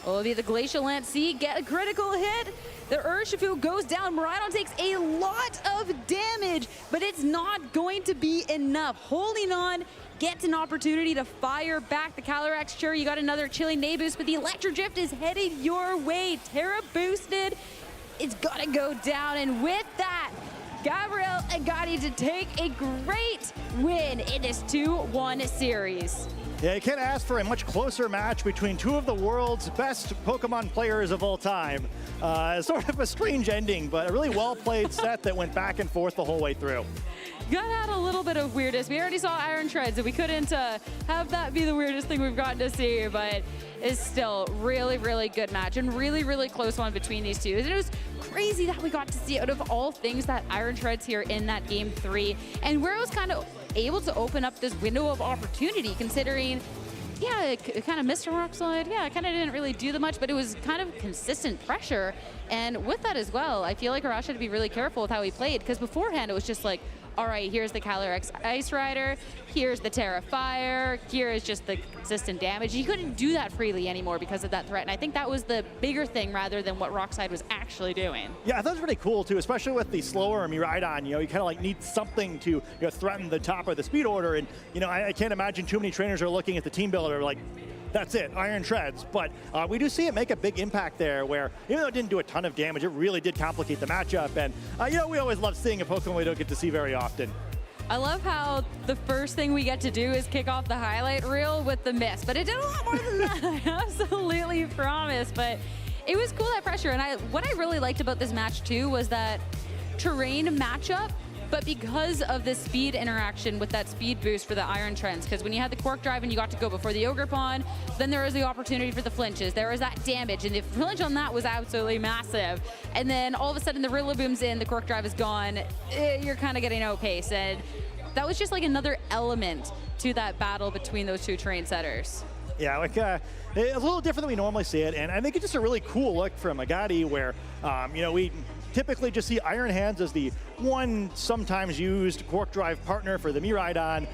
Well, it'll be the Glacial Lance. See, get a critical hit. The Urshifu goes down. Miraidon takes a lot of damage, but it's not going to be enough. Holding on, gets an opportunity to fire back. The Calyrex, sure, you got another chilling Nay boost, but the Electro Drift is headed your way. Terra boosted. It's got to go down, and with that, Gabriel Agati to take a great win in this 2-1 series. Yeah, you can't ask for a much closer match between 2 of the world's best Pokemon players of all time. Sort of a strange ending, but a really well-played set that went back and forth the whole way through. Got out a little bit of weirdness. We already saw Iron Treads, and we couldn't have that be the weirdest thing we've gotten to see, but it's still really, really good match and really, really close one between these two. It was crazy that we got to see out of all things that Iron Treads here in that game 3, and where it was kind of able to open up this window of opportunity, considering, yeah, it kind of missed a rock slide. Yeah, it kind of didn't really do that much, but it was kind of consistent pressure. And with that as well, I feel like Arash had to be really careful with how he played, because beforehand it was just like, all right, here's the Calyrex Ice Rider, here's the Terra Fire, here is just the consistent damage. You couldn't do that freely anymore because of that threat, and I think that was the bigger thing rather than what Rockside was actually doing. Yeah, I thought it was really cool too, especially with the slower Miraidon. You kind of like need something to threaten the top of the speed order, and I can't imagine too many trainers are looking at the team builder like, that's it, Iron Treads. But we do see it make a big impact there, where even though it didn't do a ton of damage, it really did complicate the matchup. And we always love seeing a Pokemon we don't get to see very often. I love how the first thing we get to do is kick off the highlight reel with the miss, but it did a lot more than that, I absolutely promise. But it was cool, that pressure. And what I really liked about this match too was that terrain matchup, but because of the speed interaction with that speed boost for the Iron Trends, because when you had the Quark Drive and you got to go before the Ogre Pond, then there was the opportunity for the flinches. There was that damage, and the flinch on that was absolutely massive. And then all of a sudden the Rillaboom's in, the Quark Drive is gone, you're kind of getting outpaced. And that was just like another element to that battle between those 2 terrain setters. Yeah, like a little different than we normally see it, and I think it's just a really cool look from Agati, where we typically just see Iron Hands as the one sometimes used Quark Drive partner for the Miraidon.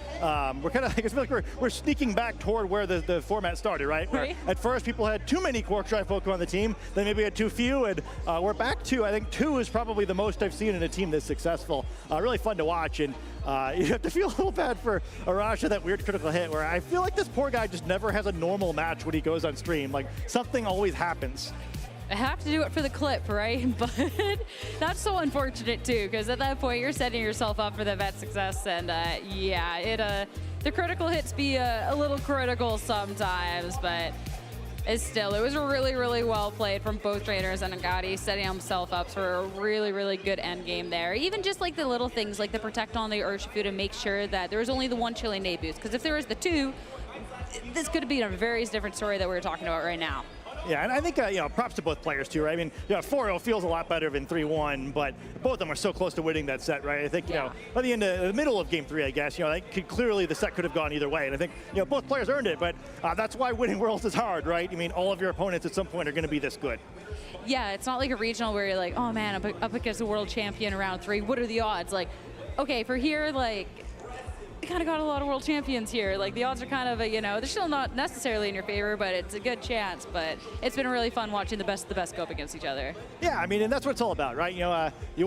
We're kind of, I feel like we're sneaking back toward where the format started, right? Where at first people had too many Quark Drive Pokemon on the team, then maybe had too few, and we're back to, I think 2 is probably the most I've seen in a team this successful. Really fun to watch, and you have to feel a little bad for Arash, that weird critical hit, where I feel like this poor guy just never has a normal match when he goes on stream. Like, something always happens. I have to do it for the clip, right? But that's so unfortunate too, because at that point you're setting yourself up for the vet success, and yeah, the critical hits be a little critical sometimes, but it was really, really well played from both trainers, and Agati setting himself up for a really, really good end game there. Even just like the little things like the protect on the Urshifu to make sure that there was only the one chilling nade boost, because if there was the two, this could have been a very different story that we're talking about right now. Yeah, and I think, props to both players, too, right? I mean, 4-0 feels a lot better than 3-1, but both of them are so close to winning that set, right? I think, by the end of the middle of Game 3, I guess, clearly the set could have gone either way. And I think, both players earned it, but that's why winning Worlds is hard, right? I mean, all of your opponents at some point are going to be this good. Yeah, it's not like a regional where you're like, oh, man, I'm up against a world champion in round 3. What are the odds? Like, okay, for here, like, we kind of got a lot of world champions here. Like, the odds are kind of, they're still not necessarily in your favor, but it's a good chance. But it's been really fun watching the best of the best go up against each other. Yeah, I mean, and that's what it's all about, right? You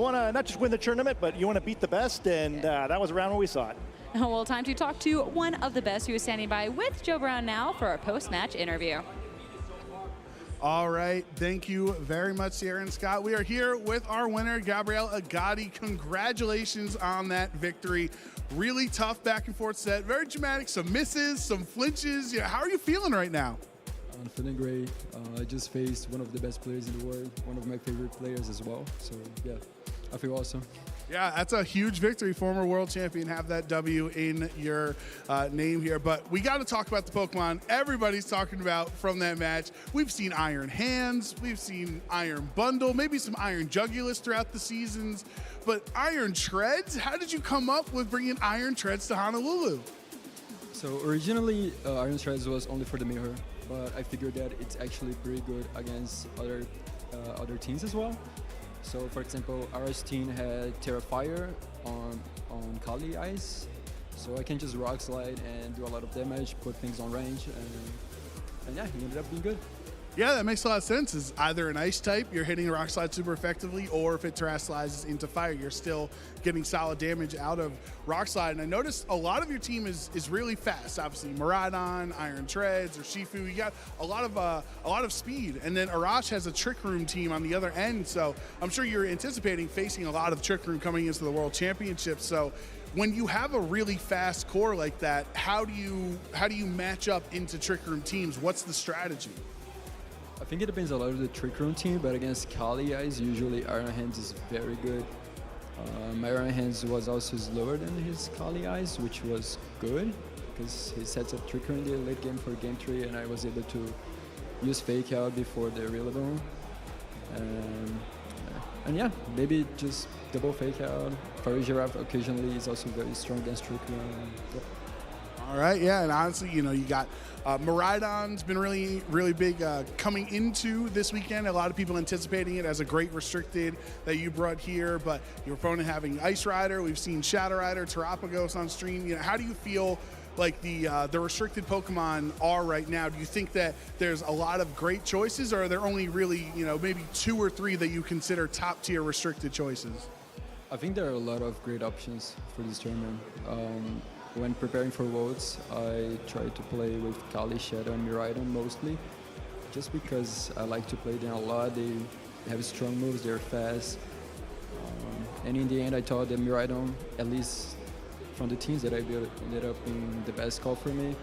want to not just win the tournament, but you want to beat the best, and that was around when we saw it. Well, time to talk to one of the best who is standing by with Joe Brown now for our post-match interview. All right, thank you very much, Sierra and Scott. We are here with our winner, Gabriel Agati. Congratulations on that victory. Really tough back and forth set, very dramatic, some misses, some flinches. How are you feeling right now? I'm feeling great. I just faced one of the best players in the world, one of my favorite players as well. So yeah, I feel awesome. Yeah, that's a huge victory. Former world champion, have that W in your name here. But we got to talk about the Pokemon everybody's talking about from that match. We've seen Iron Hands, we've seen Iron Bundle, maybe some Iron Jugulus throughout the seasons. But Iron Treads, how did you come up with bringing Iron Treads to Honolulu? So originally, Iron Treads was only for the mirror, but I figured that it's actually pretty good against other teams as well. So, for example, our team had Terra Fire on Kali Ice, so I can just Rock Slide and do a lot of damage, put things on range, and yeah, he ended up being good. Yeah, that makes a lot of sense. It's either an ice type, you're hitting a Rock Slide super effectively, or if it Terra Slides into fire, you're still getting solid damage out of Rock Slide. And I noticed a lot of your team is really fast. Obviously, Miraidon, Iron Treads, or Shifu, you got a lot of speed. And then Arash has a Trick Room team on the other end, so I'm sure you're anticipating facing a lot of Trick Room coming into the World Championships. So when you have a really fast core like that, how do you match up into Trick Room teams? What's the strategy? I think it depends a lot on the Trick Room team, but against Kali Eyes, usually Iron Hands is very good. My Iron Hands was also slower than his Kali Eyes, which was good, because he sets up Trick Room in the late game for Game 3, and I was able to use Fake Out before the Rillaboom. And yeah, maybe just double Fake Out. Fairy Giraffe occasionally is also very strong against Trick Room. Yeah. All right, yeah, and honestly, you got Miraidon's been really, really big coming into this weekend. A lot of people anticipating it as a great restricted that you brought here, but your opponent having Ice Rider. We've seen Shadow Rider, Terapagos on stream. How do you feel like the restricted Pokemon are right now? Do you think that there's a lot of great choices, or are there only really, maybe 2 or 3 that you consider top tier restricted choices? I think there are a lot of great options for this tournament. When preparing for Worlds, I try to play with Kali, Shadow, and Miraidon mostly, just because I like to play them a lot. They have strong moves, they're fast. And in the end, I thought that Miraidon, at least from the teams that I built, ended up being the best call for me.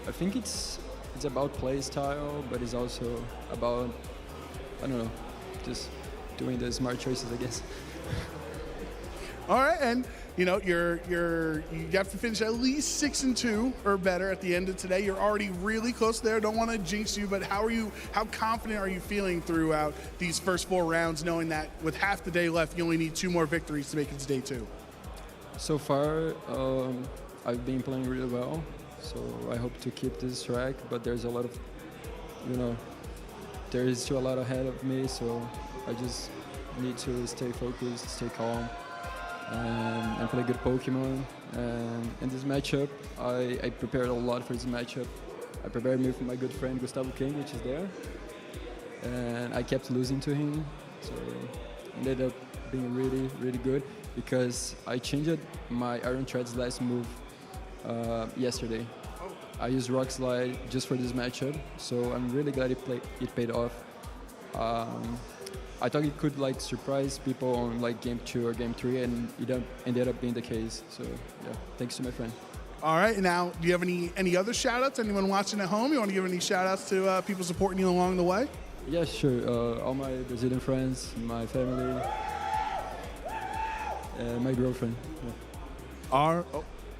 I think it's about play style, but it's also about, I don't know, just doing the smart choices, I guess. All right, and you have to finish at least 6-2 or better at the end of today. You're already really close there. Don't want to jinx you, but how confident are you feeling throughout these first 4 rounds, knowing that with half the day left, you only need 2 more victories to make it to day 2? So far, I've been playing really well, so I hope to keep this track, but there's a lot of, there is still a lot ahead of me, so I just need to stay focused, stay calm, and play good Pokemon. And in this matchup, I prepared a lot for this matchup. I prepared me with my good friend Gustavo King, which is there, and I kept losing to him, so it ended up being really, really good, because I changed my Iron Tread's last move yesterday. I used Rock Slide just for this matchup, so I'm really glad it paid off. I thought it could like surprise people on like game 2 or game 3, and it ended up being the case. So yeah, thanks to my friend. All right, now, do you have any other shout-outs? Anyone watching at home? You want to give any shout-outs to people supporting you along the way? Yeah, sure. All my Brazilian friends, my family, and my girlfriend. Yeah.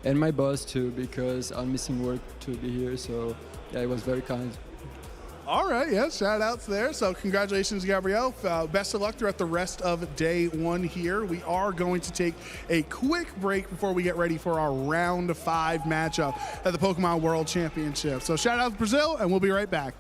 And my boss too, because I'm missing work to be here. So yeah, it was very kind. All right, yeah, shout-outs there. So congratulations, Gabrielle. Best of luck throughout the rest of day 1 here. We are going to take a quick break before we get ready for our round 5 matchup at the Pokémon World Championship. So shout-out to Brazil, and we'll be right back.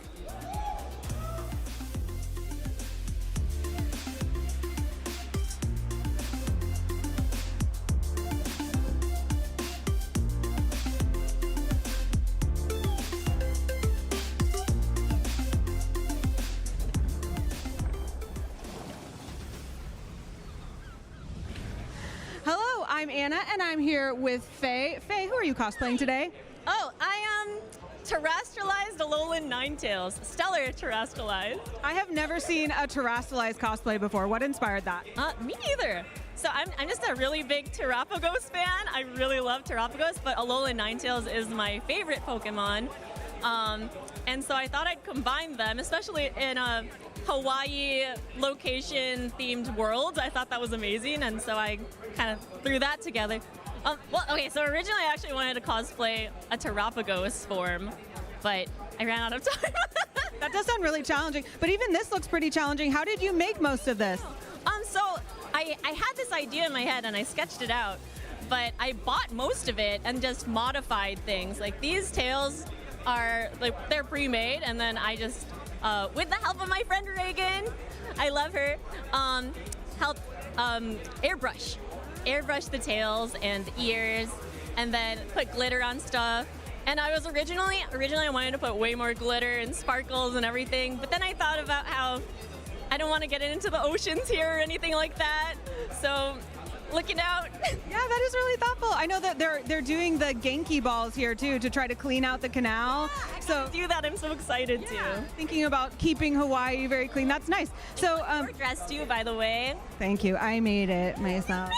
Hello, I'm Anna, and I'm here with Faye. Faye, who are you cosplaying today? Oh, I am terrestrialized Alolan Ninetales, stellar terrestrialized. I have never seen a terrestrialized cosplay before. What inspired that? Me neither. So I'm just a really big Terrapagos fan. I really love Terrapagos, but Alolan Ninetales is my favorite Pokemon. And so I thought I'd combine them, especially in a Hawaii location-themed world. I thought that was amazing, and so I kind of threw that together. So originally I actually wanted to cosplay a Terrapagos form, but I ran out of time. That does sound really challenging, but even this looks pretty challenging. How did you make most of this? So I had this idea in my head and I sketched it out, but I bought most of it and just modified things. Like these tails are, like, they're pre-made, and then I just, with the help of my friend Reagan, I love her, helped airbrush the tails and ears, and then put glitter on stuff. And I was originally I wanted to put way more glitter and sparkles and everything, but then I thought about how I don't want to get into the oceans here or anything like that. So looking out. Yeah, that is really thoughtful. I know that they're doing the Genki balls here too to try to clean out the canal. So do that. I'm so excited to. Thinking about keeping Hawaii very clean. That's nice. So your dress too, by the way. Thank you. I made it myself.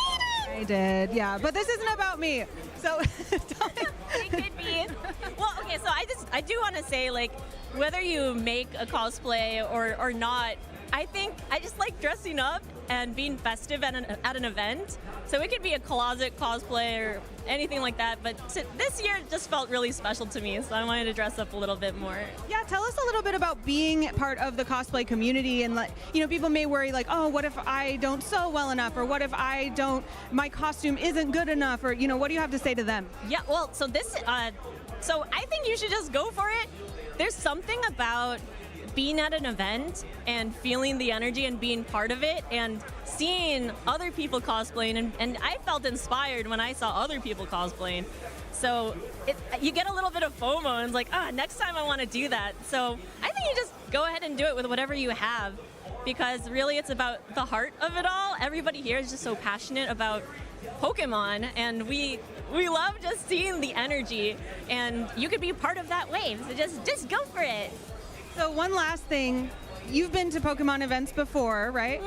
I did. Yeah, but this isn't about me. So it could be. Well, okay. So I do want to say, like, whether you make a cosplay or not, I think I just like dressing up and being festive at an event. So it could be a closet cosplay or anything like that, but this year it just felt really special to me, so I wanted to dress up a little bit more. Yeah, tell us a little bit about being part of the cosplay community, and people may worry like, oh, what if I don't sew well enough, or what if my costume isn't good enough, or what do you have to say to them? Yeah, well, so so I think you should just go for it. There's something about being at an event and feeling the energy and being part of it and seeing other people cosplaying, and I felt inspired when I saw other people cosplaying. So you get a little bit of FOMO, and it's like, next time I want to do that. So I think you just go ahead and do it with whatever you have, because really it's about the heart of it all. Everybody here is just so passionate about Pokemon, and we love just seeing the energy, and you could be part of that wave. So just go for it. So one last thing, you've been to Pokemon events before, right?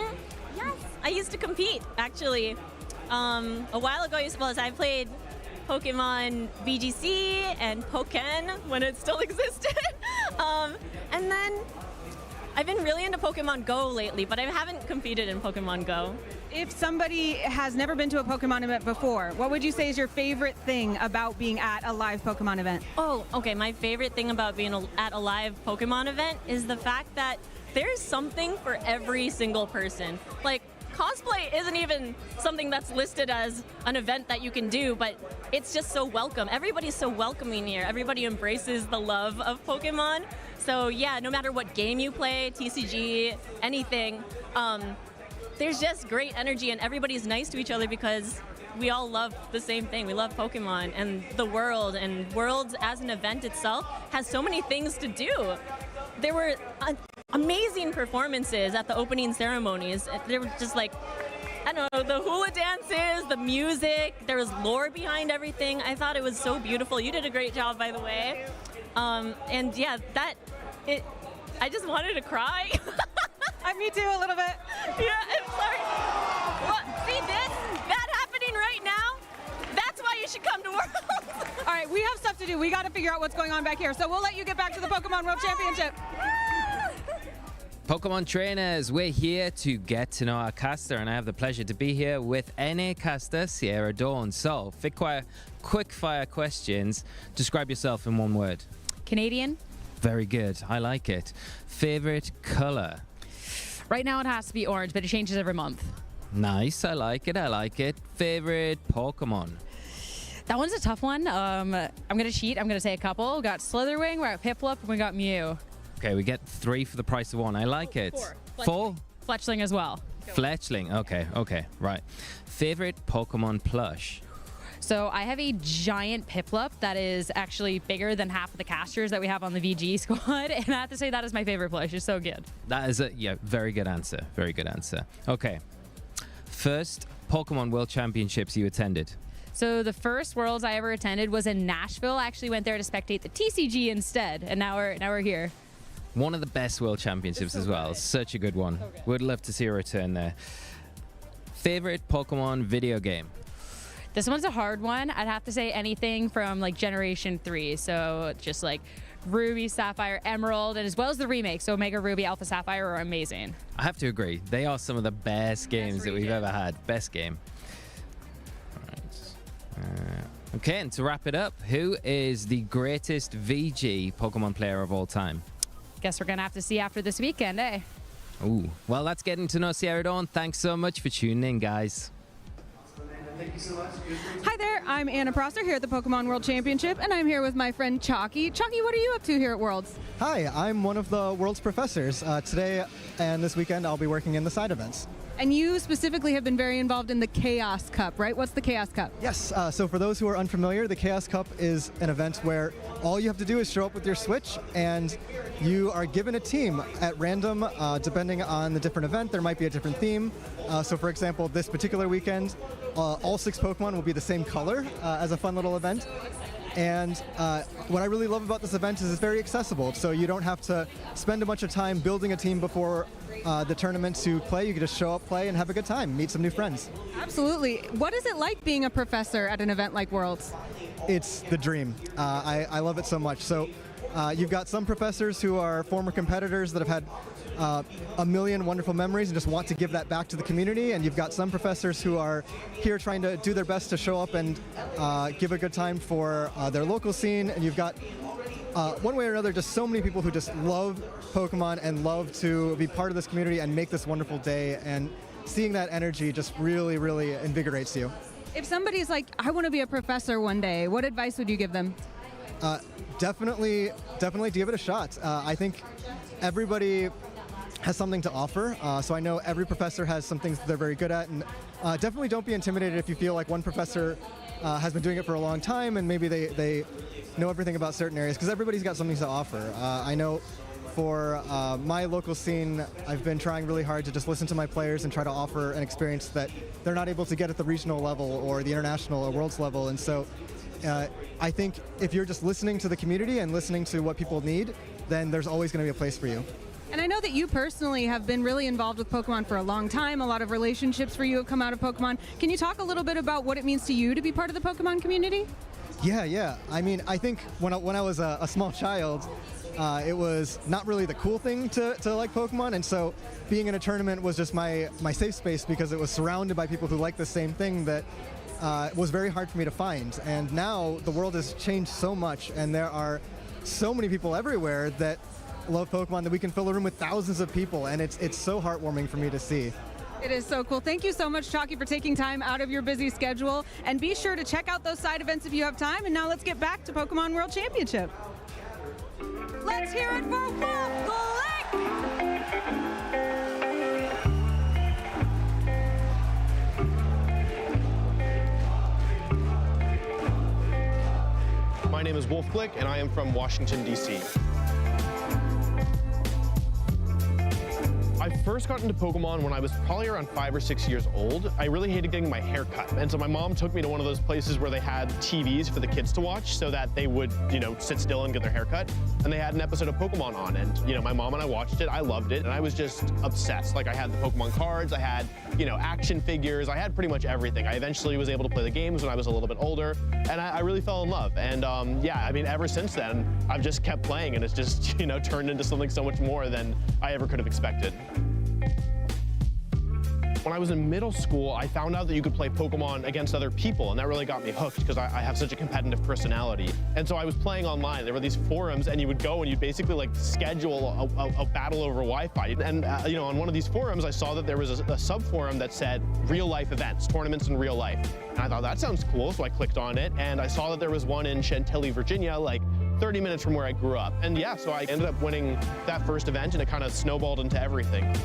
Yes, I used to compete, actually. A while ago, I played Pokemon VGC and Pokken when it still existed. And then I've been really into Pokemon Go lately, but I haven't competed in Pokemon Go. If somebody has never been to a Pokemon event before, what would you say is your favorite thing about being at a live Pokemon event? Oh, okay. My favorite thing about being at a live Pokemon event is the fact that there's something for every single person. Like, cosplay isn't even something that's listed as an event that you can do, but it's just so welcome. Everybody's so welcoming here. Everybody embraces the love of Pokemon. So yeah, no matter what game you play, TCG, anything, there's just great energy, and everybody's nice to each other because we all love the same thing. We love Pokemon and the world, and Worlds as an event itself has so many things to do. There were amazing performances at the opening ceremonies. There were just like, I don't know, the hula dances, the music, there was lore behind everything. I thought it was so beautiful. You did a great job, by the way. And yeah, I just wanted to cry. Me too, a little bit. Yeah, I'm sorry. Well, see this? That happening right now? That's why you should come to Worlds. All right, we have stuff to do. We got to figure out what's going on back here. So we'll let you get back to the Pokemon World Championship. Pokemon trainers, we're here to get to know our caster, and I have the pleasure to be here with NA caster Sierra Dawn. So, quick fire questions. Describe yourself in one word. Canadian. Very good. I like it. Favorite color? Right now it has to be orange, but it changes every month. Nice. I like it. I like it. Favorite Pokemon? That one's a tough one. I'm going to cheat. I'm going to say a couple. We got Slitherwing, we got Piplup, and we got Mew. Okay, we get 3 for the price of 1. I like it. 4? Fletchling as well. Fletchling. Okay, right. Favorite Pokemon plush? So I have a giant Piplup that is actually bigger than half of the casters that we have on the VG squad, and I have to say that is my favorite plush. It's so good. That is very good answer. Very good answer. Okay. First Pokemon World Championships you attended? So the first Worlds I ever attended was in Nashville. I actually went there to spectate the TCG instead, and now we're here. One of the best World Championships as well. Such a good one. Would love to see a return there. Favorite Pokemon video game? This one's a hard one. I'd have to say anything from like Generation 3. So just like Ruby, Sapphire, Emerald, and as well as the remake. So Omega Ruby, Alpha Sapphire are amazing. I have to agree. They are some of the best games that we've ever had. Best game. All right. Okay, and to wrap it up, who is the greatest VG Pokemon player of all time? Guess we're going to have to see after this weekend, eh? Ooh, well, that's getting to know Sierra Dawn. Thanks so much for tuning in, guys. Thank you so much. Hi there, I'm Anna Prosser here at the Pokemon World Championship, and I'm here with my friend Chalky. Chalky, what are you up to here at Worlds? Hi, I'm one of the World's professors. Today and this weekend, I'll be working in the side events. And you specifically have been very involved in the Chaos Cup, right? What's the Chaos Cup? Yes, so for those who are unfamiliar, the Chaos Cup is an event where all you have to do is show up with your Switch, and you are given a team at random, depending on the different event. There might be a different theme. So for example, this particular weekend, all 6 Pokemon will be the same color as a fun little event. And what I really love about this event is it's very accessible, so you don't have to spend a bunch of time building a team before the tournament to play. You can just show up, play, and have a good time, meet some new friends. Absolutely. What is it like being a professor at an event like Worlds? It's the dream. I love it so much. So you've got some professors who are former competitors that have had a million wonderful memories and just want to give that back to the community, and you've got some professors who are here trying to do their best to show up and give a good time for their local scene, and you've got one way or another just so many people who just love Pokemon and love to be part of this community and make this wonderful day, and seeing that energy just really, really invigorates you. If somebody's like, I want to be a professor one day, what advice would you give them? Definitely give it a shot. I think everybody has something to offer. So I know every professor has some things that they're very good at, and definitely don't be intimidated if you feel like one professor has been doing it for a long time and maybe they know everything about certain areas, because everybody's got something to offer. I know for my local scene, I've been trying really hard to just listen to my players and try to offer an experience that they're not able to get at the regional level or the international or world's level. And so I think if you're just listening to the community and listening to what people need, then there's always going to be a place for you. And I know that you personally have been really involved with Pokemon for a long time. A lot of relationships for you have come out of Pokemon. Can you talk a little bit about what it means to you to be part of the Pokemon community? Yeah. I mean, I think when I was a small child, it was not really the cool thing to like Pokemon, and so being in a tournament was just my safe space, because it was surrounded by people who like the same thing that was very hard for me to find. And now the world has changed so much, and there are so many people everywhere that love Pokemon that we can fill a room with thousands of people, and it's so heartwarming for me to see. It is so cool. Thank you so much, Chalky, for taking time out of your busy schedule. And be sure to check out those side events if you have time. And now let's get back to Pokemon World Championship. Let's hear it for Wolf My name is Wolf Glick, and I am from Washington, D.C. I first got into Pokemon when I was probably around 5 or 6 years old. I really hated getting my hair cut. And so my mom took me to one of those places where they had TVs for the kids to watch so that they would, you know, sit still and get their hair cut. And they had an episode of Pokemon on. And, you know, my mom and I watched it. I loved it. And I was just obsessed. Like, I had the Pokemon cards. I had, you know, action figures. I had pretty much everything. I eventually was able to play the games when I was a little bit older. And I really fell in love. And yeah, I mean, ever since then, I've just kept playing. And it's just, you know, turned into something so much more than I ever could have expected. When I was in middle school, I found out that you could play Pokemon against other people, and that really got me hooked because I have such a competitive personality. And so I was playing online. There were these forums, and you would go and you'd basically like schedule a battle over Wi-Fi. And you know, on one of these forums, I saw that there was a sub-forum that said real life events, tournaments in real life. And I thought, that sounds cool, so I clicked on it, and I saw that there was one in Chantilly, Virginia, like 30 minutes from where I grew up. And yeah, so I ended up winning that first event, and it kind of snowballed into everything.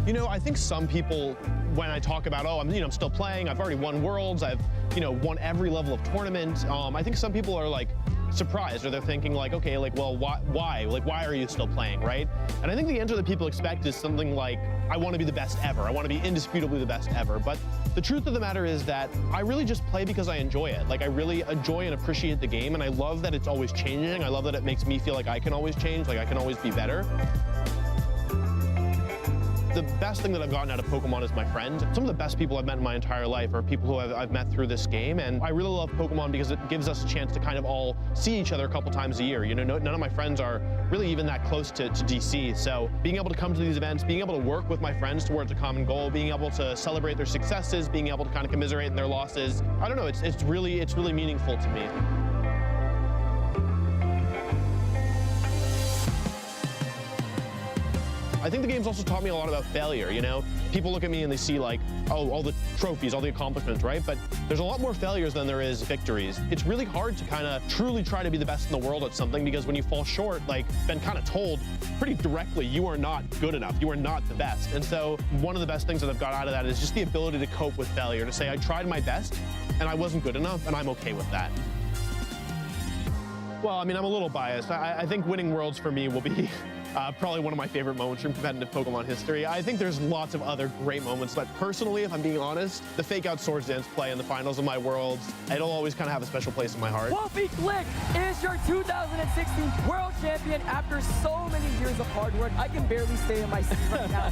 You know, I think some people, when I talk about, oh, I'm still playing, I've already won Worlds, I've, you know, won every level of tournament. I think some people are like surprised, or they're thinking like, okay, like, well, why? Like, why are you still playing, right? And I think the answer that people expect is something like, I want to be the best ever. I want to be indisputably the best ever. But the truth of the matter is that I really just play because I enjoy it. Like, I really enjoy and appreciate the game, and I love that it's always changing. I love that it makes me feel like I can always change, like I can always be better. The best thing that I've gotten out of Pokemon is my friends. Some of the best people I've met in my entire life are people who I've met through this game, and I really love Pokemon because it gives us a chance to kind of all see each other a couple times a year. You know, none of my friends are really even that close to DC, so being able to come to these events, being able to work with my friends towards a common goal, being able to celebrate their successes, being able to kind of commiserate in their losses, I don't know, it's really meaningful to me. I think the game's also taught me a lot about failure, you know? People look at me and they see like, oh, all the trophies, all the accomplishments, right? But there's a lot more failures than there is victories. It's really hard to kind of truly try to be the best in the world at something, because when you fall short, like, been kind of told pretty directly, you are not good enough, you are not the best. And so one of the best things that I've got out of that is just the ability to cope with failure, to say I tried my best and I wasn't good enough, and I'm okay with that. Well, I mean, I'm a little biased. I think winning Worlds for me will be probably one of my favorite moments from competitive Pokemon history. I think there's lots of other great moments, but personally, if I'm being honest, the fake out Swords Dance play in the finals of my Worlds, it'll always kind of have a special place in my heart. Wolfie Glick is your 2016 World Champion after so many years of hard work. I can barely stay in my seat right now.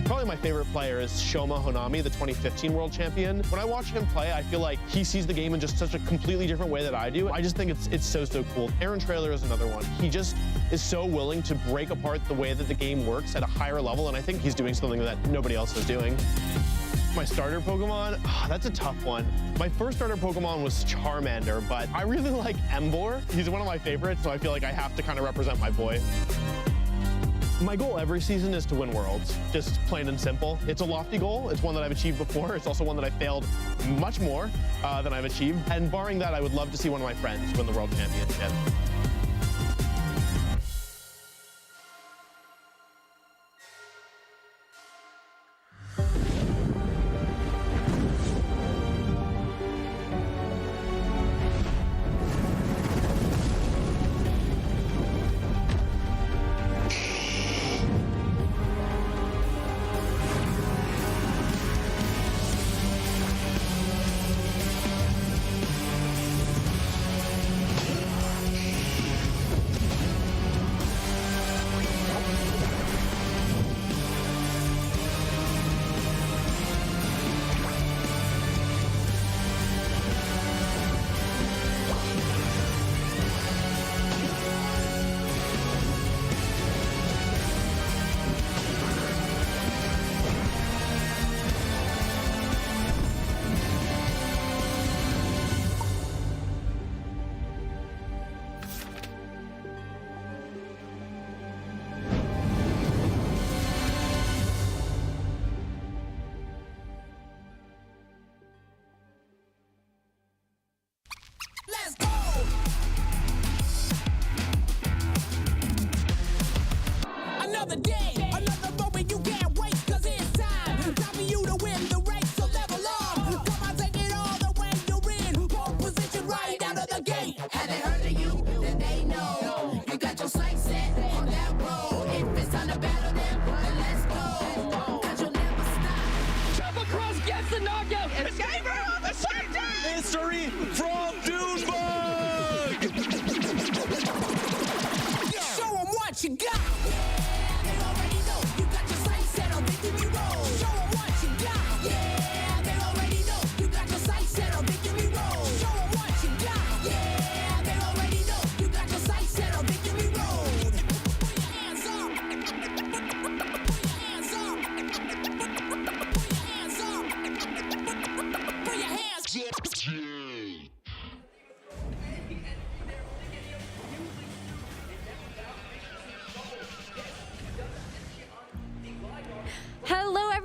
Probably my favorite player is Shoma Honami, the 2015 World Champion. When I watch him play, I feel like he sees the game in just such a completely different way that I do. I just think it's so cool. Aaron Traylor is another one. He just is so willing to break apart the way that the game works at a higher level, and I think he's doing something that nobody else is doing. My starter Pokemon, that's a tough one. My first starter Pokemon was Charmander, but I really like Emboar. He's one of my favorites, so I feel like I have to kind of represent my boy. My goal every season is to win Worlds, just plain and simple. It's a lofty goal. It's one that I've achieved before. It's also one that I failed much more than I've achieved. And barring that, I would love to see one of my friends win the World Championship.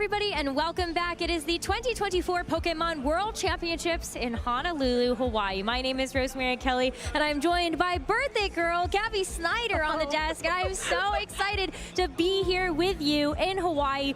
everybody, and welcome back. It is the 2024 Pokémon World Championships in Honolulu, Hawaii. My name is Rosemary Kelly, and I'm joined by birthday girl Gabby Snyder on the desk, and I'm so excited to be here with you in Hawaii,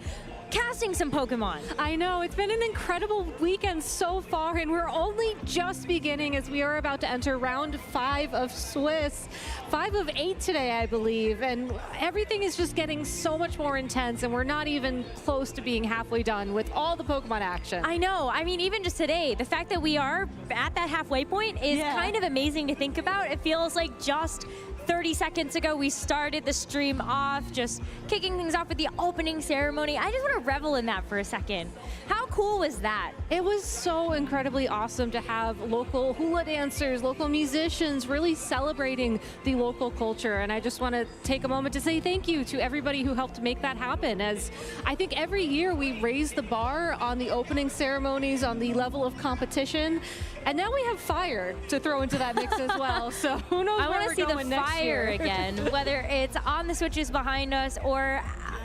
casting some Pokemon. I know, it's been an incredible weekend so far, and we're only just beginning as we are about to enter round 5 of Swiss. 5 of 8 today, I believe, and everything is just getting so much more intense, and we're not even close to being halfway done with all the Pokemon action. I know. I mean, even just today, the fact that we are at that halfway point is kind of amazing to think about. It feels like just 30 seconds ago, we started the stream off, just kicking things off with the opening ceremony. I just want to revel in that for a second. How cool was that? It was so incredibly awesome to have local hula dancers, local musicians really celebrating the local culture. And I just want to take a moment to say thank you to everybody who helped make that happen, as I think every year we raise the bar on the opening ceremonies, on the level of competition. And now we have fire to throw into that mix as well. So who knows where we're going next year. Fire again, whether it's on the switches behind us or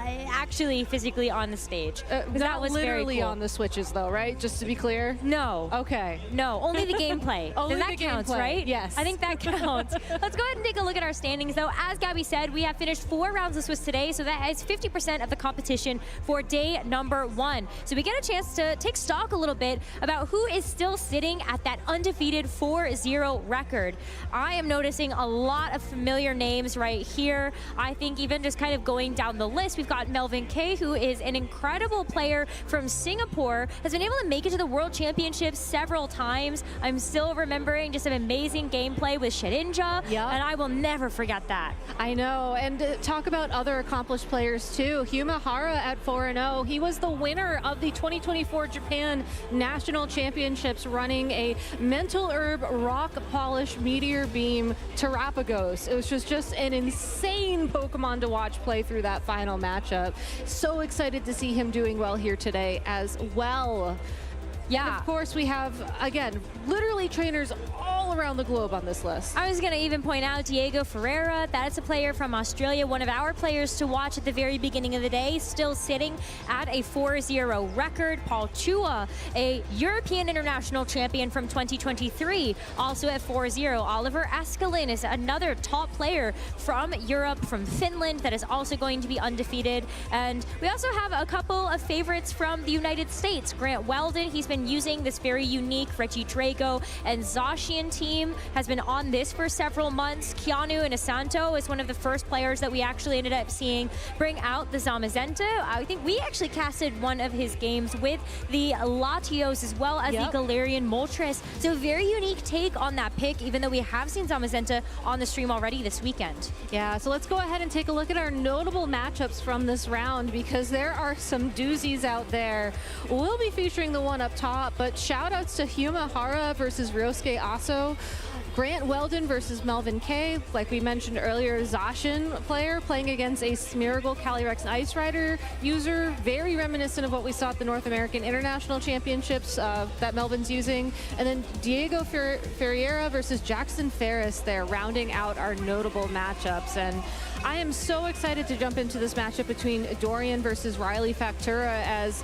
actually physically on the stage. That was very literally cool. on the switches though, right? Just to be clear? No. Okay. No, only the gameplay. Only that the counts, gameplay. right? Yes. I think that counts. Let's go ahead and take a look at our standings though. As Gabby said, we have finished 4 rounds of Swiss today, so that is 50% of the competition for day number 1. So we get a chance to take stock a little bit about who is still sitting at that undefeated 4-0 record. I am noticing a lot of familiar names right here. I think even just kind of going down the list, we've got Melvin K, who is an incredible player from Singapore, has been able to make it to the World Championships several times. I'm still remembering just an amazing gameplay with Shedinja, and I will never forget that. I know, and talk about other accomplished players too. Humahara at 4-0. He was the winner of the 2024 Japan National Championships running a Mental Herb Rock Polish Meteor Beam Terapagos. It was just an insane Pokemon to watch play through that final matchup. So excited to see him doing well here today as well. Yeah. And of course, we have, again, literally trainers all around the globe on this list. I was going to even point out Diego Ferreira. That is a player from Australia, one of our players to watch at the very beginning of the day, still sitting at a 4-0 record. Paul Chua, a European International Champion from 2023, also at 4-0. Oliver Escalin is another top player from Europe, from Finland, that is also going to be undefeated. And we also have a couple of favorites from the United States. Grant Weldon, he's been using this very unique Reggie Drago and Zacian team, has been on this for several months. Keanu Inosanto is one of the first players that we actually ended up seeing bring out the Zamazenta. I think we actually casted one of his games with the Latios as well as the Galarian Moltres. So a very unique take on that pick, even though we have seen Zamazenta on the stream already this weekend. Yeah, so let's go ahead and take a look at our notable matchups from this round, because there are some doozies out there. We'll be featuring the one up top, but shout outs to Humahara versus Ryosuke Aso, Grant Weldon versus Melvin K, like we mentioned earlier, Zacian player playing against a Smeargle Calyrex Ice Rider user, very reminiscent of what we saw at the North American International Championships that Melvin's using, and then Diego Ferreira versus Jackson Ferris there, rounding out our notable matchups. And I am so excited to jump into this matchup between Dorian versus Riley Factura as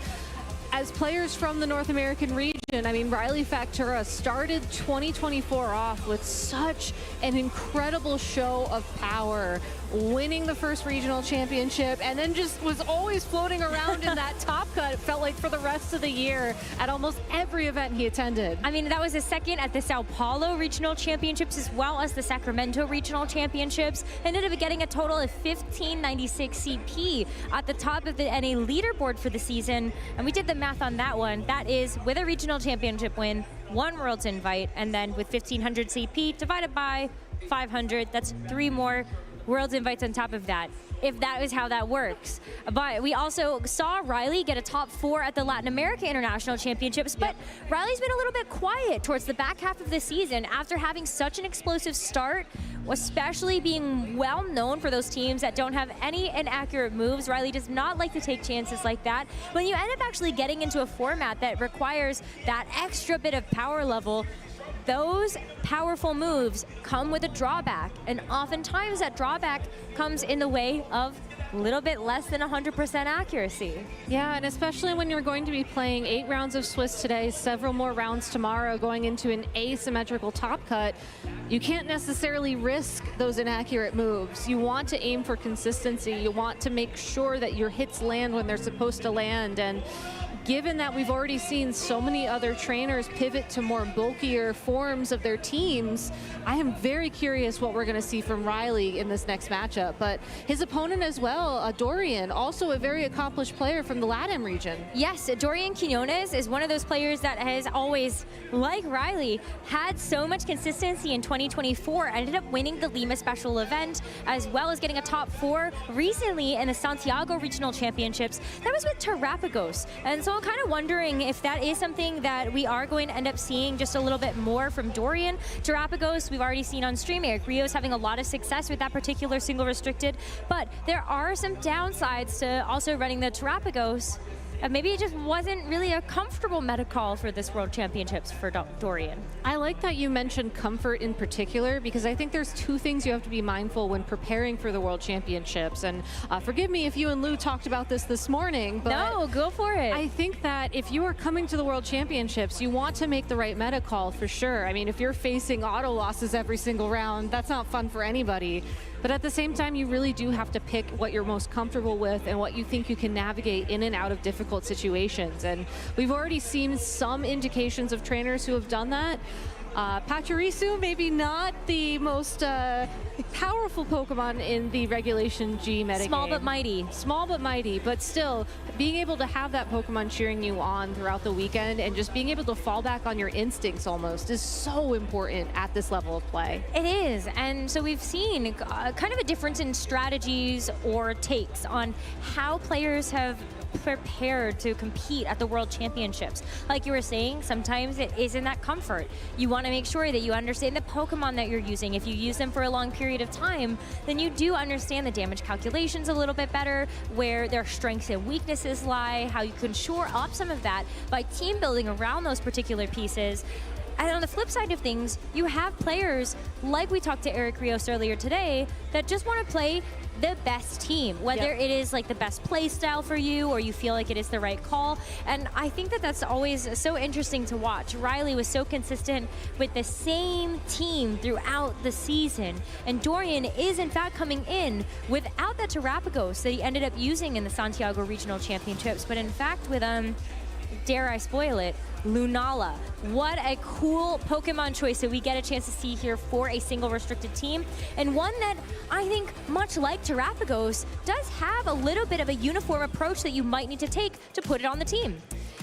players from the North American region. I mean, Riley Factura started 2024 off with such an incredible show of power, winning the first regional championship, and then just was always floating around in that top cut, it felt like, for the rest of the year at almost every event he attended. I mean, that was his second at the Sao Paulo Regional Championships as well as the Sacramento Regional Championships. Ended up getting a total of 1596 CP at the top of the NA leaderboard for the season. And we did the math on that one. That is with a regional championship win, 1 Worlds invite, and then with 1500 CP divided by 500, that's 3 more Worlds invites on top of that, if that is how that works. But we also saw Riley get a top 4 at the Latin America International Championships, but Riley's been a little bit quiet towards the back half of the season after having such an explosive start, especially being well known for those teams that don't have any inaccurate moves. Riley does not like to take chances like that. When you end up actually getting into a format that requires that extra bit of power level, those powerful moves come with a drawback, and oftentimes that drawback comes in the way of a little bit less than 100% accuracy. Yeah, and especially when you're going to be playing 8 rounds of Swiss today, several more rounds tomorrow, going into an asymmetrical top cut, you can't necessarily risk those inaccurate moves. You want to aim for consistency. You want to make sure that your hits land when they're supposed to land. And given that we've already seen so many other trainers pivot to more bulkier forms of their teams, I am very curious what we're going to see from Riley in this next matchup. But his opponent as well, Dorian, also a very accomplished player from the LATAM region. Yes, Dorian Quinones is one of those players that has always, like Riley, had so much consistency in 2024, ended up winning the Lima Special event, as well as getting a top 4 recently in the Santiago Regional Championships. That was with Terrapagos. And so I'm kind of wondering if that is something that we are going to end up seeing just a little bit more from Dorian. Terrapagos, we've already seen on stream. Eric Rios having a lot of success with that particular single restricted, but there are some downsides to also running the Terrapagos. Maybe it just wasn't really a comfortable meta call for this World Championships for Dorian. I like that you mentioned comfort in particular, because I think there's 2 things you have to be mindful when preparing for the World Championships. And forgive me if you and Lou talked about this morning, but no, go for it. I think that if you are coming to the World Championships, you want to make the right meta call for sure. I mean, if you're facing auto losses every single round, that's not fun for anybody. But at the same time, you really do have to pick what you're most comfortable with and what you think you can navigate in and out of difficult situations. And we've already seen some indications of trainers who have done that. Pachirisu, maybe not the most powerful Pokemon in the Regulation G metagame. Small but mighty. Small but mighty, but still, being able to have that Pokemon cheering you on throughout the weekend and just being able to fall back on your instincts almost is so important at this level of play. It is, and so we've seen kind of a difference in strategies or takes on how players have prepared to compete at the World Championships. Like you were saying, sometimes it isn't that comfort. You want to make sure that you understand the Pokemon that you're using. If you use them for a long period of time, then you do understand the damage calculations a little bit better, where their strengths and weaknesses lie, how you can shore up some of that by team building around those particular pieces. And on the flip side of things, you have players, like we talked to Eric Rios earlier today, that just want to play the best team, whether it is like the best play style for you or you feel like it is the right call. And I think that that's always so interesting to watch. Riley was so consistent with the same team throughout the season, and Dorian is in fact coming in without that Terrapagos that he ended up using in the Santiago Regional Championships, but in fact with dare I spoil it, Lunala. What a cool Pokemon choice that we get a chance to see here for a single restricted team, and one that I think, much like Terrapagos, does have a little bit of a uniform approach that you might need to take to put it on the team.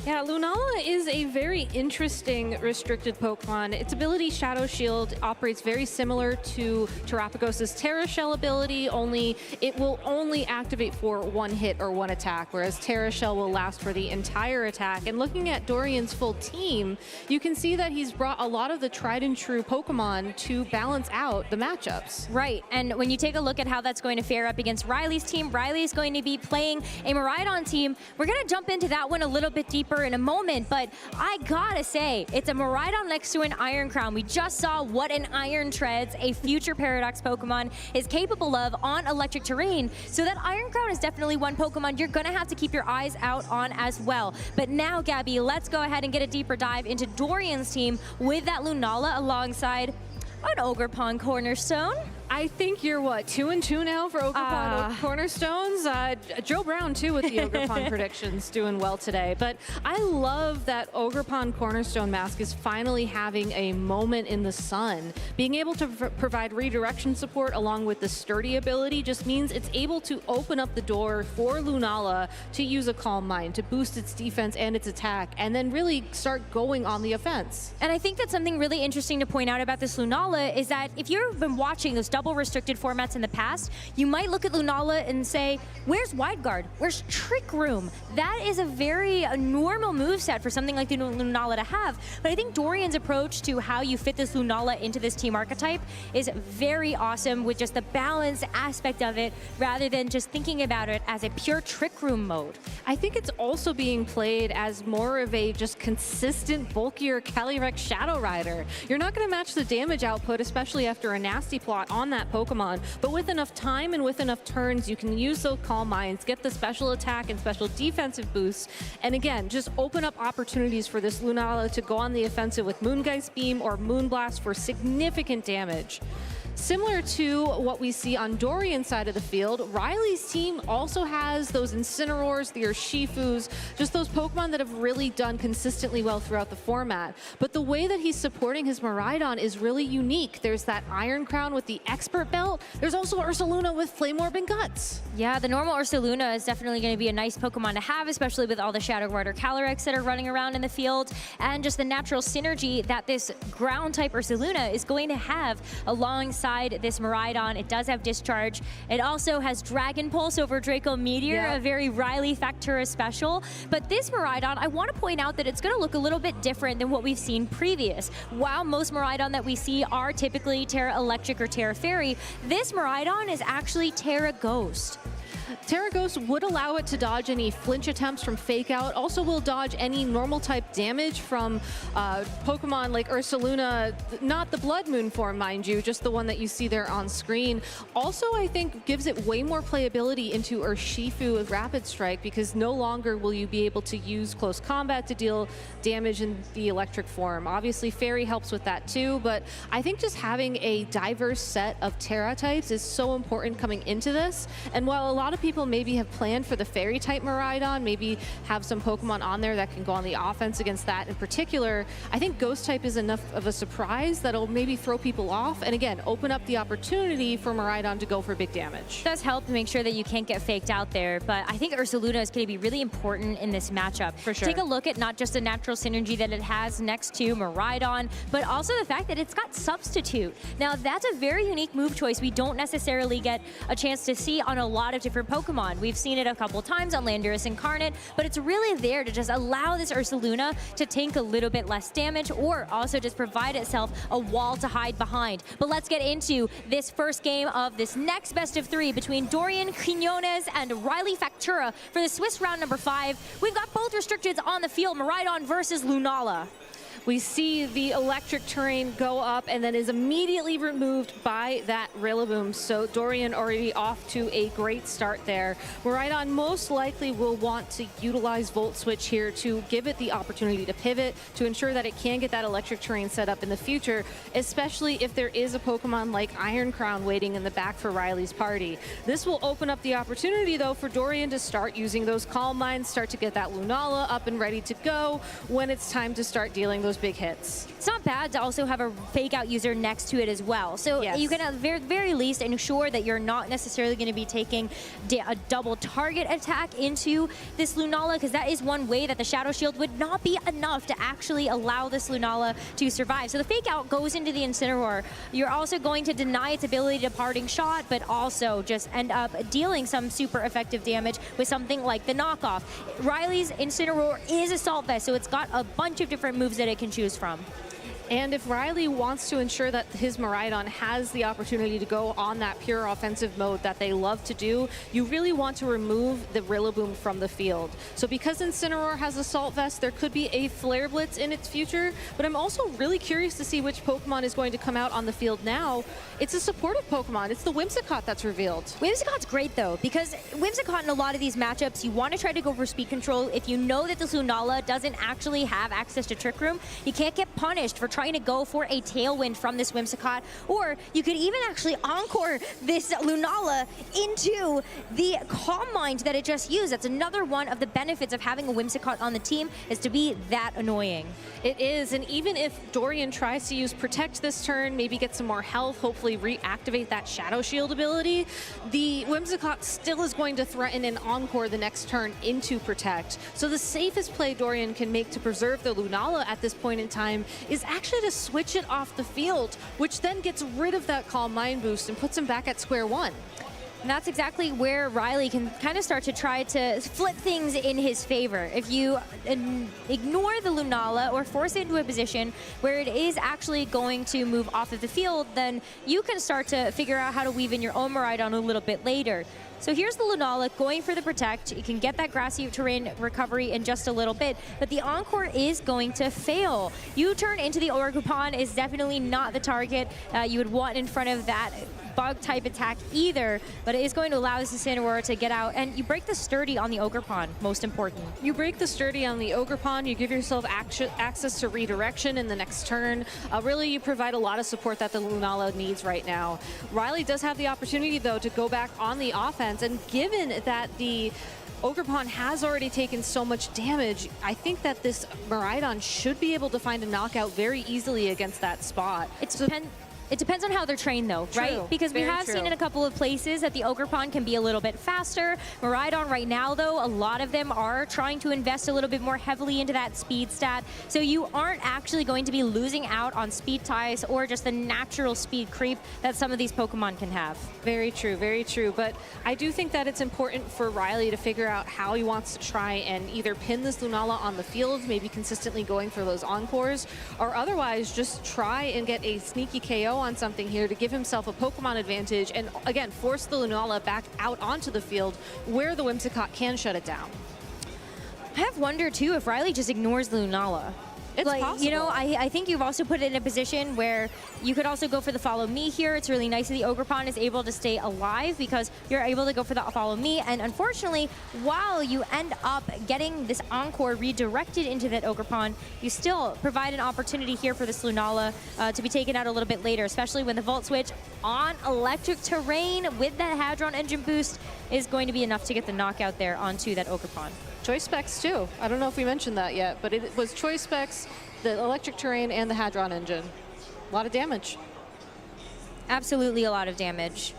Yeah, Lunala is a very interesting restricted Pokemon. Its ability, Shadow Shield, operates very similar to Terrapagos' Terra Shell ability, only it will only activate for 1 hit or 1 attack, whereas Terra Shell will last for the entire attack. And looking at Dorian's full team, you can see that he's brought a lot of the tried and true Pokemon to balance out the matchups. Right, and when you take a look at how that's going to fare up against Riley's team, Riley's going to be playing a Miraidon team. We're going to jump into that one a little bit deeper in a moment, but I gotta say, it's a Miraidon next to an Iron Crown. We just saw what an Iron Treads, a future Paradox Pokemon, is capable of on electric terrain. So that Iron Crown is definitely one Pokemon you're gonna have to keep your eyes out on as well. But now, Gabby, let's go ahead and get a deeper dive into Dorian's team with that Lunala alongside an Ogerpon Cornerstone. I think you're, what, 2-2 now for Ogerpon Cornerstones? Joe Brown, too, with the Ogerpon predictions, doing well today. But I love that Ogerpon Cornerstone Mask is finally having a moment in the sun. Being able to provide redirection support along with the sturdy ability just means it's able to open up the door for Lunala to use a Calm Mind, to boost its defense and its attack, and then really start going on the offense. And I think that's something really interesting to point out about this Lunala is that if you've been watching those double restricted formats in the past, you might look at Lunala and say, where's Wide Guard? Where's Trick Room? That is a very normal moveset for something like the Lunala to have. But I think Dorian's approach to how you fit this Lunala into this team archetype is very awesome, with just the balance aspect of it, rather than just thinking about it as a pure Trick Room mode. I think it's also being played as more of a just consistent, bulkier Calyrex Shadow Rider. You're not going to match the damage output, especially after a nasty plot on that Pokemon, but with enough time and with enough turns, you can use those Calm Minds, get the special attack and special defensive boosts, and again, just open up opportunities for this Lunala to go on the offensive with Moongeist Beam or Moonblast for significant damage. Similar to what we see on Dorian's side of the field, Riley's team also has those Incineroars, the Urshifus, just those Pokemon that have really done consistently well throughout the format. But the way that he's supporting his Miraidon is really unique. There's that Iron Crown with the Expert Belt. There's also Ursaluna with Flame Orb and Guts. Yeah, the normal Ursaluna is definitely going to be a nice Pokemon to have, especially with all the Shadow Rider Calyrex that are running around in the field, and just the natural synergy that this ground-type Ursaluna is going to have alongside this Miraidon. It does have Discharge. It also has Dragon Pulse over Draco Meteor, a very Riley Factura special. But this Miraidon, I want to point out that it's going to look a little bit different than what we've seen previous. While most Miraidon that we see are typically Terra Electric or Terra Fairy, this Miraidon is actually Terra Ghost. Terra Ghost would allow it to dodge any flinch attempts from Fake Out, also will dodge any normal type damage from Pokemon like Ursaluna, not the Blood Moon form, mind you, just the one that you see there on screen. Also, I think gives it way more playability into Urshifu with Rapid Strike, because no longer will you be able to use close combat to deal damage in the electric form. Obviously, Fairy helps with that too, but I think just having a diverse set of Terra types is so important coming into this. And while a lot of people maybe have planned for the Fairy type Miraidon, maybe have some Pokemon on there that can go on the offense against that in particular, I think Ghost type is enough of a surprise that'll maybe throw people off, and again, open up the opportunity for Miraidon to go for big damage. It does help to make sure that you can't get faked out there, but I think Ursaluna is going to be really important in this matchup. For sure. Take a look at not just the natural synergy that it has next to Miraidon, but also the fact that it's got Substitute. Now, that's a very unique move choice we don't necessarily get a chance to see on a lot of different Pokemon. We've seen it a couple times on Landorus Incarnate, but it's really there to just allow this Ursaluna to tank a little bit less damage, or also just provide itself a wall to hide behind. But let's get into this first game of this next best of 3 between Dorian Quinones and Riley Factura for the Swiss round number 5. We've got both restricteds on the field, Miraidon versus Lunala. We see the electric terrain go up and then is immediately removed by that Rillaboom. So Dorian already off to a great start there. Miraidon most likely will want to utilize Volt Switch here to give it the opportunity to pivot, to ensure that it can get that electric terrain set up in the future, especially if there is a Pokemon like Iron Crown waiting in the back for Riley's party. This will open up the opportunity, though, for Dorian to start using those Calm Minds, start to get that Lunala up and ready to go when it's time to start dealing those big hits. It's not bad to also have a Fake Out user next to it as well. So you can at the very least ensure that you're not necessarily going to be taking a double target attack into this Lunala, because that is one way that the Shadow Shield would not be enough to actually allow this Lunala to survive. So the Fake Out goes into the Incineroar. You're also going to deny its ability to Parting Shot, but also just end up dealing some super effective damage with something like the knockoff. Riley's Incineroar is Assault Vest, so it's got a bunch of different moves that it can choose from. And if Riley wants to ensure that his Miraidon has the opportunity to go on that pure offensive mode that they love to do, you really want to remove the Rillaboom from the field. So because Incineroar has Assault Vest, there could be a Flare Blitz in its future, but I'm also really curious to see which Pokemon is going to come out on the field now. It's a supportive Pokemon. It's the Whimsicott that's revealed. Whimsicott's great, though, because Whimsicott in a lot of these matchups, you want to try to go for speed control. If you know that this Lunala doesn't actually have access to Trick Room, you can't get punished for trying to go for a Tailwind from this Whimsicott, or you could even actually Encore this Lunala into the Calm Mind that it just used. That's another one of the benefits of having a Whimsicott on the team, is to be that annoying. It is, and even if Dorian tries to use Protect this turn, maybe get some more health, hopefully reactivate that Shadow Shield ability, the Whimsicott still is going to threaten and Encore the next turn into Protect. So the safest play Dorian can make to preserve the Lunala at this point in time is actually actually to switch it off the field, which then gets rid of that Calm Mind boost and puts him back at square one. And that's exactly where Riley can kind of start to try to flip things in his favor. If you ignore the Lunala or force it into a position where it is actually going to move off of the field, then you can start to figure out how to weave in your own Miraidon a little bit later. So here's the Lunala going for the Protect. You can get that grassy terrain recovery in just a little bit, but the Encore is going to fail. U-turn into the Ogerpon is definitely not the target you would want in front of that bug type attack either, but it is going to allow this Incineroar to get out, and you break the Sturdy on the Ogerpon, most important. You break the Sturdy on the Ogerpon, you give yourself access to redirection in the next turn. Really, you provide a lot of support that the Lunala needs right now. Riley does have the opportunity, though, to go back on the offense, and given that the Ogerpon has already taken so much damage, I think that this Miraidon should be able to find a knockout very easily against that spot. It depends on how they're trained, though, True. right? Because we have seen in a couple of places that the Ogerpon can be a little bit faster. Miraidon right now, though, a lot of them are trying to invest a little bit more heavily into that speed stat. So you aren't actually going to be losing out on speed ties or just the natural speed creep that some of these Pokemon can have. Very true, very true. But I do think that it's important for Riley to figure out how he wants to try and either pin this Lunala on the field, maybe consistently going for those Encores, or otherwise just try and get a sneaky KO on something here to give himself a Pokemon advantage and, again, force the Lunala back out onto the field where the Whimsicott can shut it down. I have wondered, too, if Riley just ignores the Lunala. It's like, possible. You know, I think you've also put it in a position where you could also go for the Follow Me here. It's really nice that the Ogerpon is able to stay alive because you're able to go for the Follow Me. And unfortunately, while you end up getting this Encore redirected into that Ogerpon, you still provide an opportunity here for this Lunala to be taken out a little bit later, especially when the Volt Switch on electric terrain with that Hadron Engine boost is going to be enough to get the knockout there onto that Ogerpon. Choice specs too. I don't know if we mentioned that yet, but it was choice specs, the electric terrain, and the Hadron Engine. A lot of damage. Absolutely a lot of damage.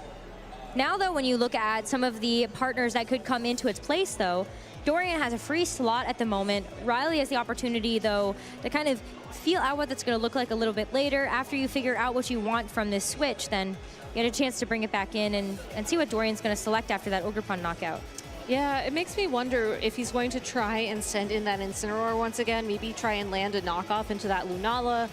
Now, though, when you look at some of the partners that could come into its place, though, Dorian has a free slot at the moment. Riley has the opportunity, though, to kind of feel out what that's going to look like a little bit later. After you figure out what you want from this switch, then you get a chance to bring it back in and see what Dorian's going to select after that Ogerpon knockout. Yeah, it makes me wonder if he's going to try and send in that Incineroar once again, maybe try and land a knockoff into that Lunala,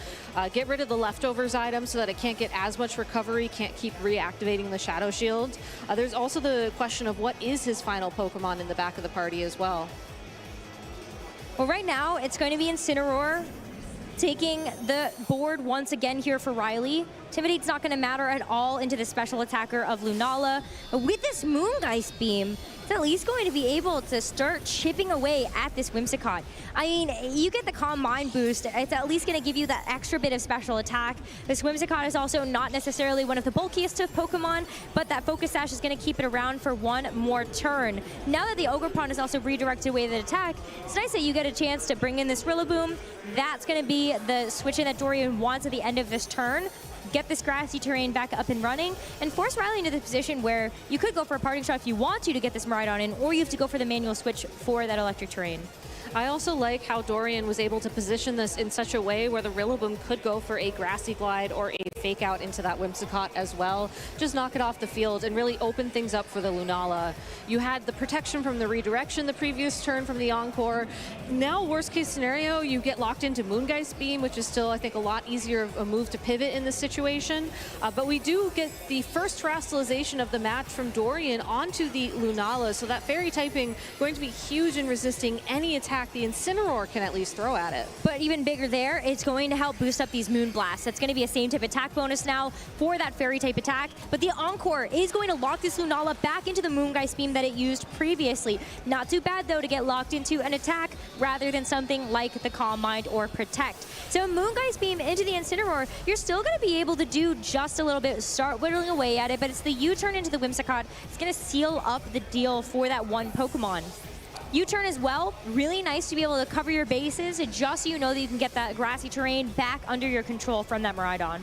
get rid of the leftovers item so that it can't get as much recovery, can't keep reactivating the Shadow Shield. There's also the question of what is his final Pokemon in the back of the party as well. Well, right now, it's going to be Incineroar taking the board once again here for Riley. Intimidate's not going to matter at all into the special attacker of Lunala. But with this Moongeist Beam, it's at least going to be able to start chipping away at this Whimsicott. I mean, you get the Calm Mind boost. It's at least going to give you that extra bit of special attack. This Whimsicott is also not necessarily one of the bulkiest of Pokemon, but that Focus Sash is going to keep it around for one more turn. Now that the Ogerpon is also redirected away the attack, it's nice that you get a chance to bring in this Rillaboom. That's going to be the switch in that Dorian wants at the end of this turn. Get this grassy terrain back up and running, and force Riley into the position where you could go for a parting shot if you want to get this Miraidon in, or you have to go for the manual switch for that electric terrain. I also like how Dorian was able to position this in such a way where the Rillaboom could go for a Grassy Glide or a Fake Out into that Whimsicott as well. Just knock it off the field and really open things up for the Lunala. You had the protection from the redirection the previous turn from the Encore. Now, worst case scenario, you get locked into Moongeist Beam, which is still, I think, a lot easier of a move to pivot in this situation. But we do get the first terrestrialization of the match from Dorian onto the Lunala, so that fairy typing going to be huge in resisting any attack the Incineroar can at least throw at it. But even bigger there, it's going to help boost up these Moon Blasts. That's going to be a same type attack bonus now for that fairy type attack. But the Encore is going to lock this Lunala back into the Moongeist Beam that it used previously. Not too bad, though, to get locked into an attack rather than something like the Calm Mind or Protect. So Moongeist Beam into the Incineroar, you're still going to be able to do just a little bit, start whittling away at it, but it's the U-turn into the Whimsicott. It's going to seal up the deal for that one Pokemon. U-turn as well, really nice to be able to cover your bases just so you know that you can get that grassy terrain back under your control from that Miraidon.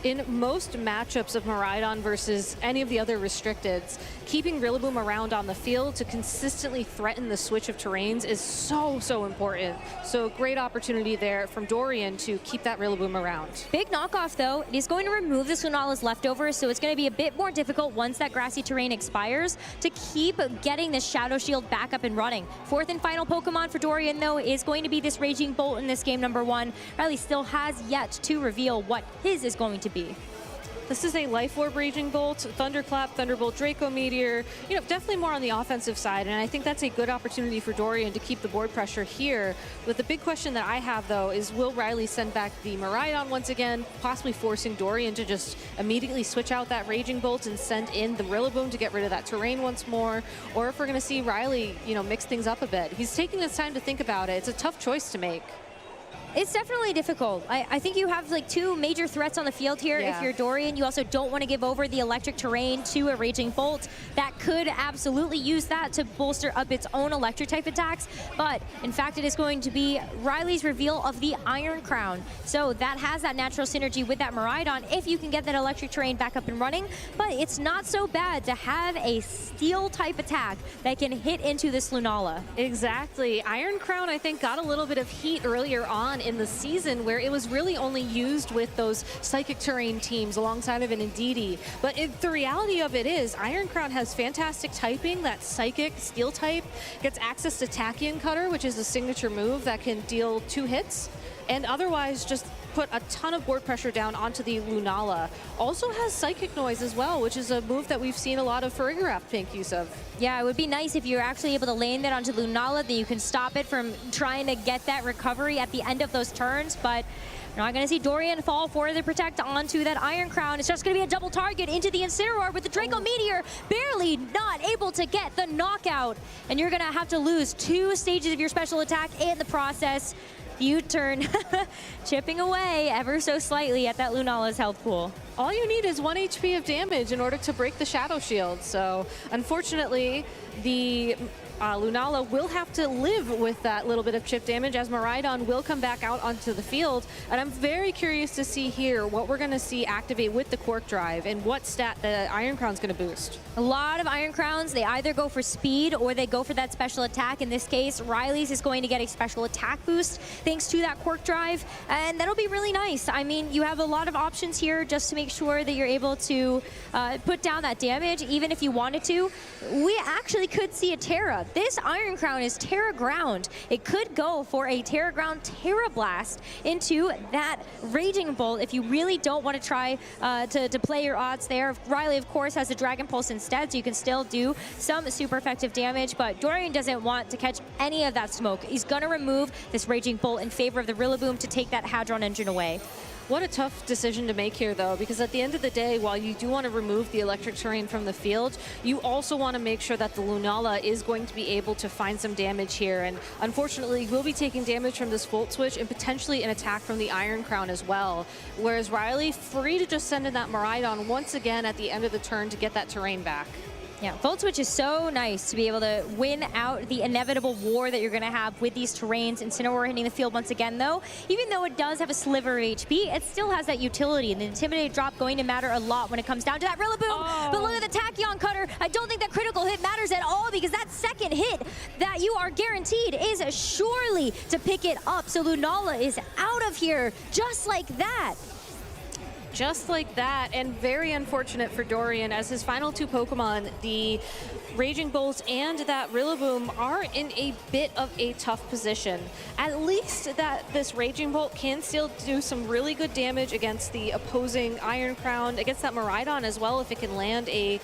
In most matchups of Miraidon versus any of the other restricteds, keeping Rillaboom around on the field to consistently threaten the switch of terrains is so important. So great opportunity there from Dorian to keep that Rillaboom around. Big knockoff though, it is going to remove the Lunala's leftovers, so it's going to be a bit more difficult once that grassy terrain expires to keep getting this Shadow Shield back up and running. Fourth and final Pokemon for Dorian though is going to be this Raging Bolt in this game number 1. Riley still has yet to reveal what his is going to be. This is a Life Orb Raging Bolt, Thunderclap, Thunderbolt, Draco Meteor, you know, definitely more on the offensive side, and I think that's a good opportunity for Dorian to keep the board pressure here. But the big question that I have, though, is will Riley send back the Miraidon once again, possibly forcing Dorian to just immediately switch out that Raging Bolt and send in the Rillaboom to get rid of that terrain once more, or if we're going to see Riley, you know, mix things up a bit. He's taking this time to think about it. It's a tough choice to make. It's definitely difficult. I think you have like 2 major threats on the field here. Yeah. If you're Dorian, you also don't want to give over the electric terrain to a Raging Bolt. That could absolutely use that to bolster up its own electric type attacks. But in fact, it is going to be Riley's reveal of the Iron Crown. So that has that natural synergy with that Miraidon if you can get that electric terrain back up and running. But it's not so bad to have a steel type attack that can hit into this Lunala. Exactly. Iron Crown, I think, got a little bit of heat earlier on in the season where it was really only used with those psychic terrain teams alongside of an Indeedee. But the reality of it is Iron Crown has fantastic typing. That psychic steel type gets access to Tachyon Cutter, which is a signature move that can deal 2 hits, and otherwise just put a ton of board pressure down onto the Lunala. Also has Psychic Noise as well, which is a move that we've seen a lot of Farigiraf make use of. Yeah, it would be nice if you're actually able to lane that onto Lunala, then you can stop it from trying to get that recovery at the end of those turns, but you're not going to see Dorian fall for the protect onto that Iron Crown. It's just going to be a double target into the Incineroar with the Draco Meteor barely not able to get the knockout. And you're going to have to lose 2 stages of your special attack in the process. U-turn chipping away ever so slightly at that Lunala's health pool. All you need is 1 HP of damage in order to break the Shadow Shield. So unfortunately, the Lunala will have to live with that little bit of chip damage as Miraidon will come back out onto the field. And I'm very curious to see here what we're going to see activate with the Quark Drive and what stat the Iron Crown's going to boost. A lot of Iron Crowns, they either go for speed or they go for that special attack. In this case, Riley's is going to get a special attack boost thanks to that Quark Drive, and that'll be really nice. I mean, you have a lot of options here just to make sure that you're able to put down that damage, even if you wanted to. We actually could see a Terra. This Iron Crown is Terra Ground. It could go for a Terra Ground Terra Blast into that Raging Bolt if you really don't want to try to play your odds there. Riley, of course, has a Dragon Pulse instead, so you can still do some super effective damage, but Dorian doesn't want to catch any of that smoke. He's going to remove this Raging Bolt in favor of the Rillaboom to take that Hadron Engine away. What a tough decision to make here, though, because at the end of the day, while you do want to remove the electric terrain from the field, you also want to make sure that the Lunala is going to be able to find some damage here. And unfortunately, we'll be taking damage from this Volt Switch and potentially an attack from the Iron Crown as well. Whereas Riley, free to just send in that Miraidon once again at the end of the turn to get that terrain back. Yeah, Volt Switch is so nice to be able to win out the inevitable war that you're going to have with these terrains. Incineroar hitting the field once again, though. Even though it does have a sliver of HP, it still has that utility. And the Intimidate drop going to matter a lot when it comes down to that Rillaboom. Oh. But look at the Tachyon Cutter. I don't think that critical hit matters at all because that second hit that you are guaranteed is surely to pick it up. So Lunala is out of here just like that. Just like that, and very unfortunate for Dorian as his final 2 Pokemon, the Raging Bolt and that Rillaboom, are in a bit of a tough position. At least that this Raging Bolt can still do some really good damage against the opposing Iron Crown, against that Miraidon as well if it can land a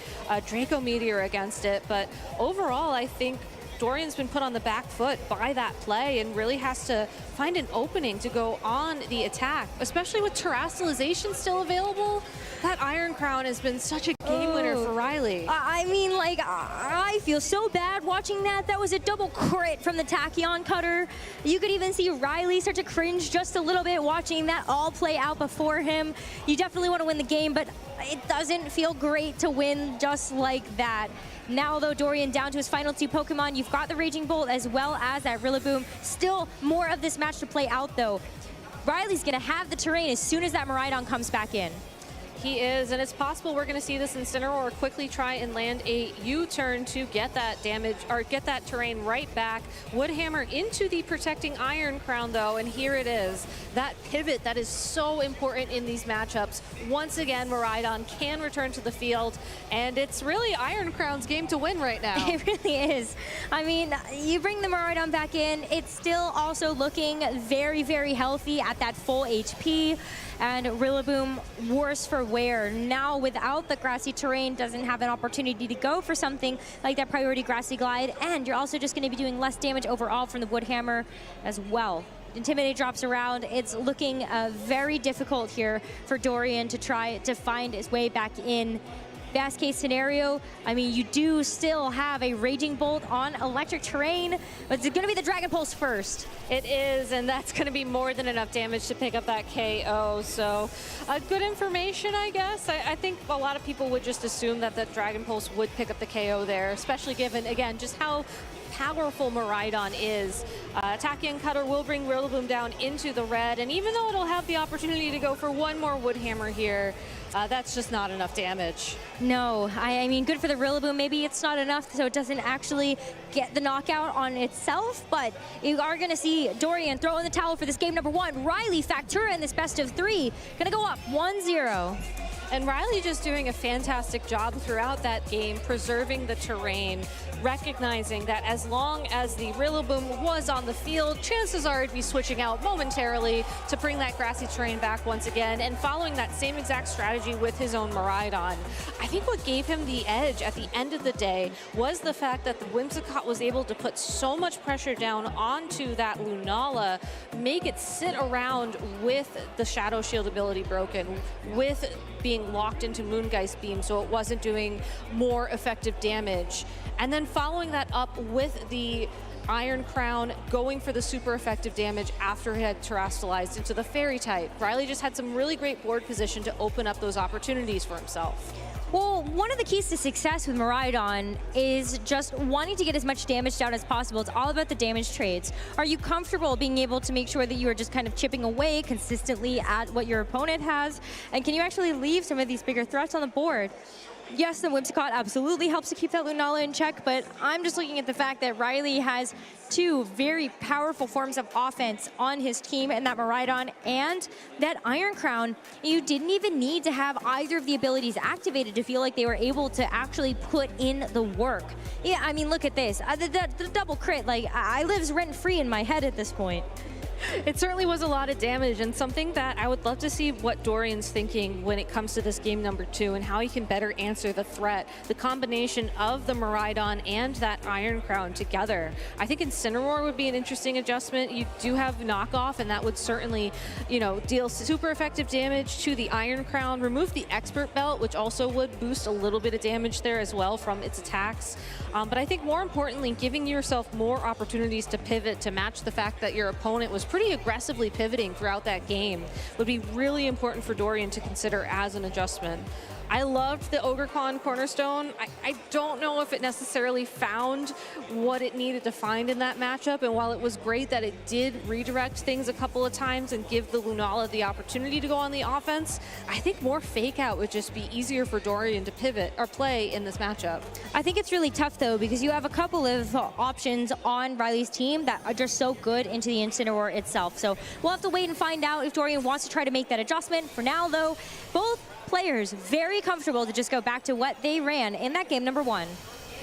Draco Meteor against it. But overall, I think Dorian's been put on the back foot by that play and really has to find an opening to go on the attack, especially with Terastallization still available. That Iron Crown has been such a game winner for Riley. I mean, like, I feel so bad watching that. That was a double crit from the Tachyon Cutter. You could even see Riley start to cringe just a little bit watching that all play out before him. You definitely want to win the game, but it doesn't feel great to win just like that. Now, though, Dorian down to his final 2 Pokemon. You've got the Raging Bolt as well as that Rillaboom. Still more of this match to play out, though. Riley's going to have the terrain as soon as that Miraidon comes back in. He is, and it's possible we're going to see this Incineroar quickly try and land a U-turn to get that damage, or get that terrain right back. Woodhammer into the protecting Iron Crown, though, and here it is. That pivot that is so important in these matchups. Once again, Miraidon can return to the field, and it's really Iron Crown's game to win right now. It really is. I mean, you bring the Miraidon back in, it's still also looking very, very healthy at that full HP. And Rillaboom, worse for wear. Now, without the grassy terrain, doesn't have an opportunity to go for something like that priority grassy glide. And you're also just going to be doing less damage overall from the Woodhammer as well. Intimidate drops around. It's looking very difficult here for Dorian to try to find his way back in. Best case scenario, I mean, you do still have a Raging Bolt on electric terrain, but it's going to be the Dragon Pulse first. It is, and that's going to be more than enough damage to pick up that KO. So good information, I guess. I think a lot of people would just assume that the Dragon Pulse would pick up the KO there, especially given, again, just how powerful Miraidon is. Attacking Cutter will bring Rillaboom down into the red, and even though it'll have the opportunity to go for one more Woodhammer here, that's just not enough damage. No, I mean, good for the Rillaboom. Maybe it's not enough, so it doesn't actually get the knockout on itself, but you are going to see Dorian throw in the towel for this game number 1. Riley Factura in this best of 3. Going to go up 1-0. And Riley just doing a fantastic job throughout that game, preserving the terrain, recognizing that as long as the Rillaboom was on the field, chances are it'd be switching out momentarily to bring that grassy terrain back once again, and following that same exact strategy with his own Miraidon. I think what gave him the edge at the end of the day was the fact that the Whimsicott was able to put so much pressure down onto that Lunala, make it sit around with the Shadow Shield ability broken, with being locked into Moongeist Beam, so it wasn't doing more effective damage. And then following that up with the Iron Crown, going for the super effective damage after it had terastallized into the Fairy type. Riley just had some really great board position to open up those opportunities for himself. Well, one of the keys to success with Miraidon is just wanting to get as much damage down as possible. It's all about the damage trades. Are you comfortable being able to make sure that you are just kind of chipping away consistently at what your opponent has? And can you actually leave some of these bigger threats on the board? Yes, the Whimsicott absolutely helps to keep that Lunala in check, but I'm just looking at the fact that Riley has 2 very powerful forms of offense on his team, and that Miraidon and that Iron Crown. You didn't even need to have either of the abilities activated to feel like they were able to actually put in the work. Yeah, I mean, look at this. The double crit, like, I lives rent-free in my head at this point. It certainly was a lot of damage, and something that I would love to see what Dorian's thinking when it comes to this game number 2 and how he can better answer the threat. The combination of the Miraidon and that Iron Crown together. I think Incineroar would be an interesting adjustment. You do have knockoff, and that would certainly, you know, deal super effective damage to the Iron Crown. Remove the Expert Belt, which also would boost a little bit of damage there as well from its attacks. But I think more importantly, giving yourself more opportunities to pivot to match the fact that your opponent was pretty aggressively pivoting throughout that game would be really important for Dorian to consider as an adjustment. I loved the OgreCon Cornerstone. I don't know if it necessarily found what it needed to find in that matchup, and while it was great that it did redirect things a couple of times and give the Lunala the opportunity to go on the offense, I think more fake out would just be easier for Dorian to pivot or play in this matchup. I think it's really tough, though, because you have a couple of options on Riley's team that are just so good into the Incineroar itself. So we'll have to wait and find out if Dorian wants to try to make that adjustment. For now, though, both players very comfortable to just go back to what they ran in that game number 1.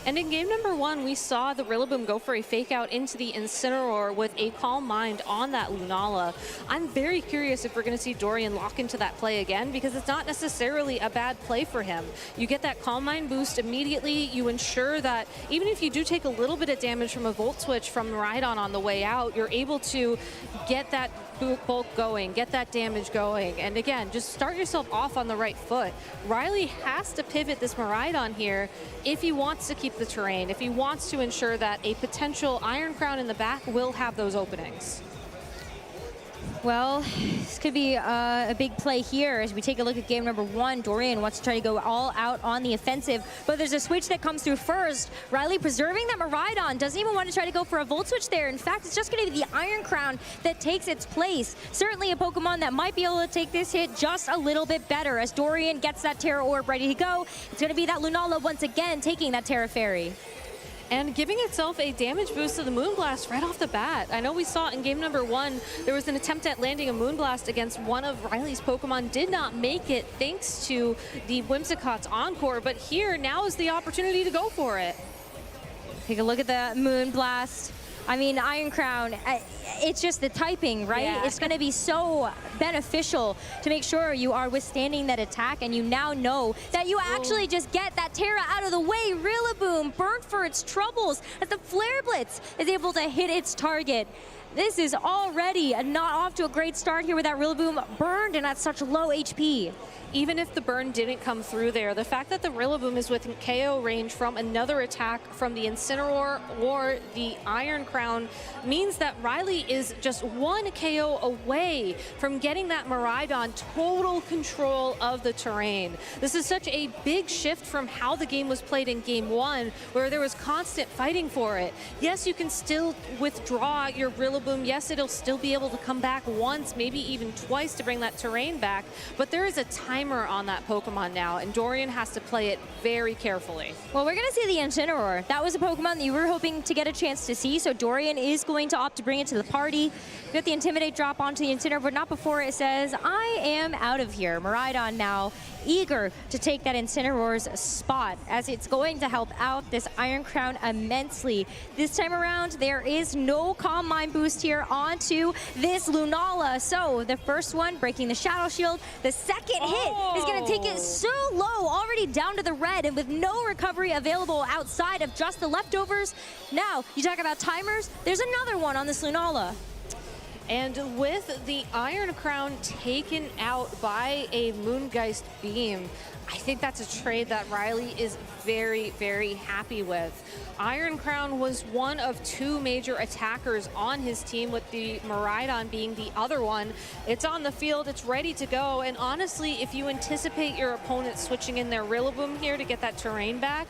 And in game number 1, we saw the Rillaboom go for a fake out into the Incineroar with a Calm Mind on that Lunala. I'm very curious if we're going to see Dorian lock into that play again, because it's not necessarily a bad play for him. You get that Calm Mind boost immediately. You ensure that even if you do take a little bit of damage from a Volt Switch from Miraidon on the way out, you're able to get that bulk going, get that damage going, and again, just start yourself off on the right foot. Riley has to pivot this Miraidon here if he wants to keep the terrain, if he wants to ensure that a potential Iron Crown in the back will have those openings. Well, this could be a big play here as we take a look at game number 1. Dorian wants to try to go all out on the offensive, but there's a switch that comes through first. Riley preserving that Miraidon, doesn't even want to try to go for a Volt Switch there. In fact, it's just going to be the Iron Crown that takes its place. Certainly a Pokemon that might be able to take this hit just a little bit better as Dorian gets that Terra Orb ready to go. It's going to be that Lunala once again taking that Terra Fairy. And giving itself a damage boost to the Moonblast right off the bat. I know we saw in game number 1, there was an attempt at landing a Moonblast against one of Riley's Pokemon. Did not make it thanks to the Whimsicott's Encore, but here, now is the opportunity to go for it. Take a look at the Moonblast. I mean, Iron Crown, it's just the typing, right? Yeah. It's going to be so beneficial to make sure you are withstanding that attack, and you now know that you actually just get that Terra out of the way. Rillaboom burnt for its troubles as the Flare Blitz is able to hit its target. This is already not off to a great start here with that Rillaboom burned and at such low HP. Even if the burn didn't come through there, the fact that the Rillaboom is within KO range from another attack from the Incineroar or the Iron Crown means that Riley is just 1 KO away from getting that Miraidon total control of the terrain. This is such a big shift from how the game was played in game 1, where there was constant fighting for it. Yes, you can still withdraw your Rillaboom. Yes, it'll still be able to come back once, maybe even twice to bring that terrain back, but there is a timer on that Pokemon now, and Dorian has to play it very carefully. Well, we're going to see the Incineroar. That was a Pokemon that you were hoping to get a chance to see, so Dorian is going to opt to bring it to the party. Get the Intimidate drop onto the Incineroar, but not before it says, I am out of here. Miraidon now eager to take that Incineroar's spot, as it's going to help out this Iron Crown immensely. This time around, there is no Calm Mind boost here onto this Lunala. So the first one breaking the Shadow Shield, the second hit is going to take it so low, already down to the red, and with no recovery available outside of just the leftovers. Now, you talk about timers, there's another one on this Lunala. And with the Iron Crown taken out by a Moongeist Beam, I think that's a trade that Riley is very, very happy with. Iron Crown was one of 2 major attackers on his team, with the Miraidon being the other one. It's on the field, it's ready to go, and honestly, if you anticipate your opponent switching in their Rillaboom here to get that terrain back,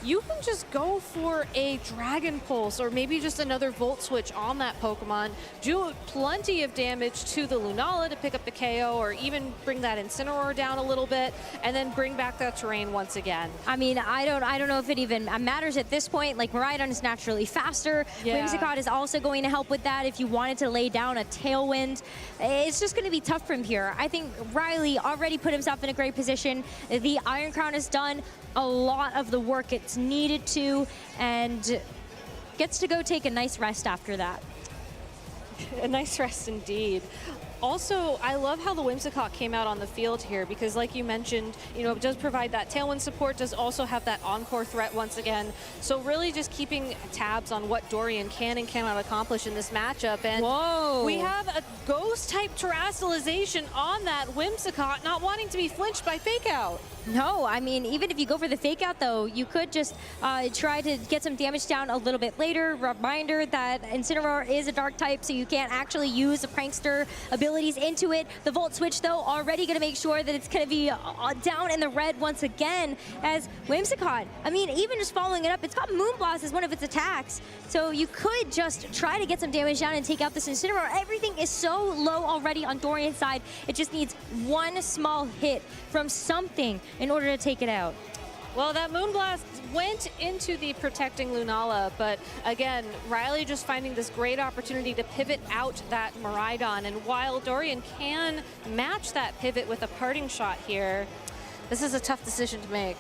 you can just go for a Dragon Pulse or maybe just another Volt Switch on that Pokemon, do plenty of damage to the Lunala to pick up the KO, or even bring that Incineroar down a little bit, and then bring back that terrain once again. I mean, I don't know if it even matters at this point. Like, Miraidon is naturally faster. Yeah. Whimsicott is also going to help with that if you wanted to lay down a Tailwind. It's just going to be tough from here. I think Riley already put himself in a great position. The Iron Crown has done a lot of the work it's needed to, and gets to go take a nice rest after that. A nice rest indeed. Also, I love how the Whimsicott came out on the field here, because like you mentioned, you know, it does provide that Tailwind support, does also have that Encore threat once again. So really just keeping tabs on what Dorian can and cannot accomplish in this matchup. And we have a Ghost-type Terastallization on that Whimsicott, not wanting to be flinched by Fake Out. No, I mean, even if you go for the Fake Out, though, you could just try to get some damage down a little bit later. Reminder that Incineroar is a Dark type, so you can't actually use the Prankster abilities into it. The Volt Switch, though, already going to make sure that it's going to be down in the red once again, as Whimsicott, I mean, even just following it up, it's got Moonblast as one of its attacks, so you could just try to get some damage down and take out this Incineroar. Everything is so low already on Dorian's side. It just needs one small hit from something in order to take it out. Well, that Moonblast went into the protecting Lunala, but again, Riley just finding this great opportunity to pivot out that Miraidon, and while Dorian can match that pivot with a parting shot here, this is a tough decision to make.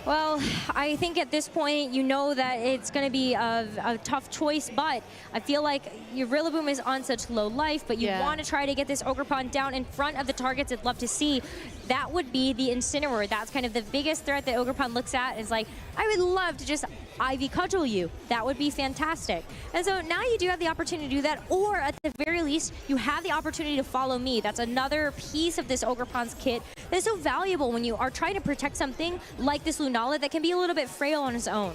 Well, I think at this point, you know that it's going to be a tough choice, but I feel like your Rillaboom is on such low life, but you want to try to get this Ogerpon down in front of the targets I'd love to see. That would be the Incineroar. That's kind of the biggest threat that Ogerpon looks at, is like, I would love to just Ivy Cudgel you. That would be fantastic. And so now you do have the opportunity to do that, or at the very least, you have the opportunity to follow me. That's another piece of this Ogerpon's kit that is so valuable when you are trying to protect something like this Lunala that can be a little bit frail on its own.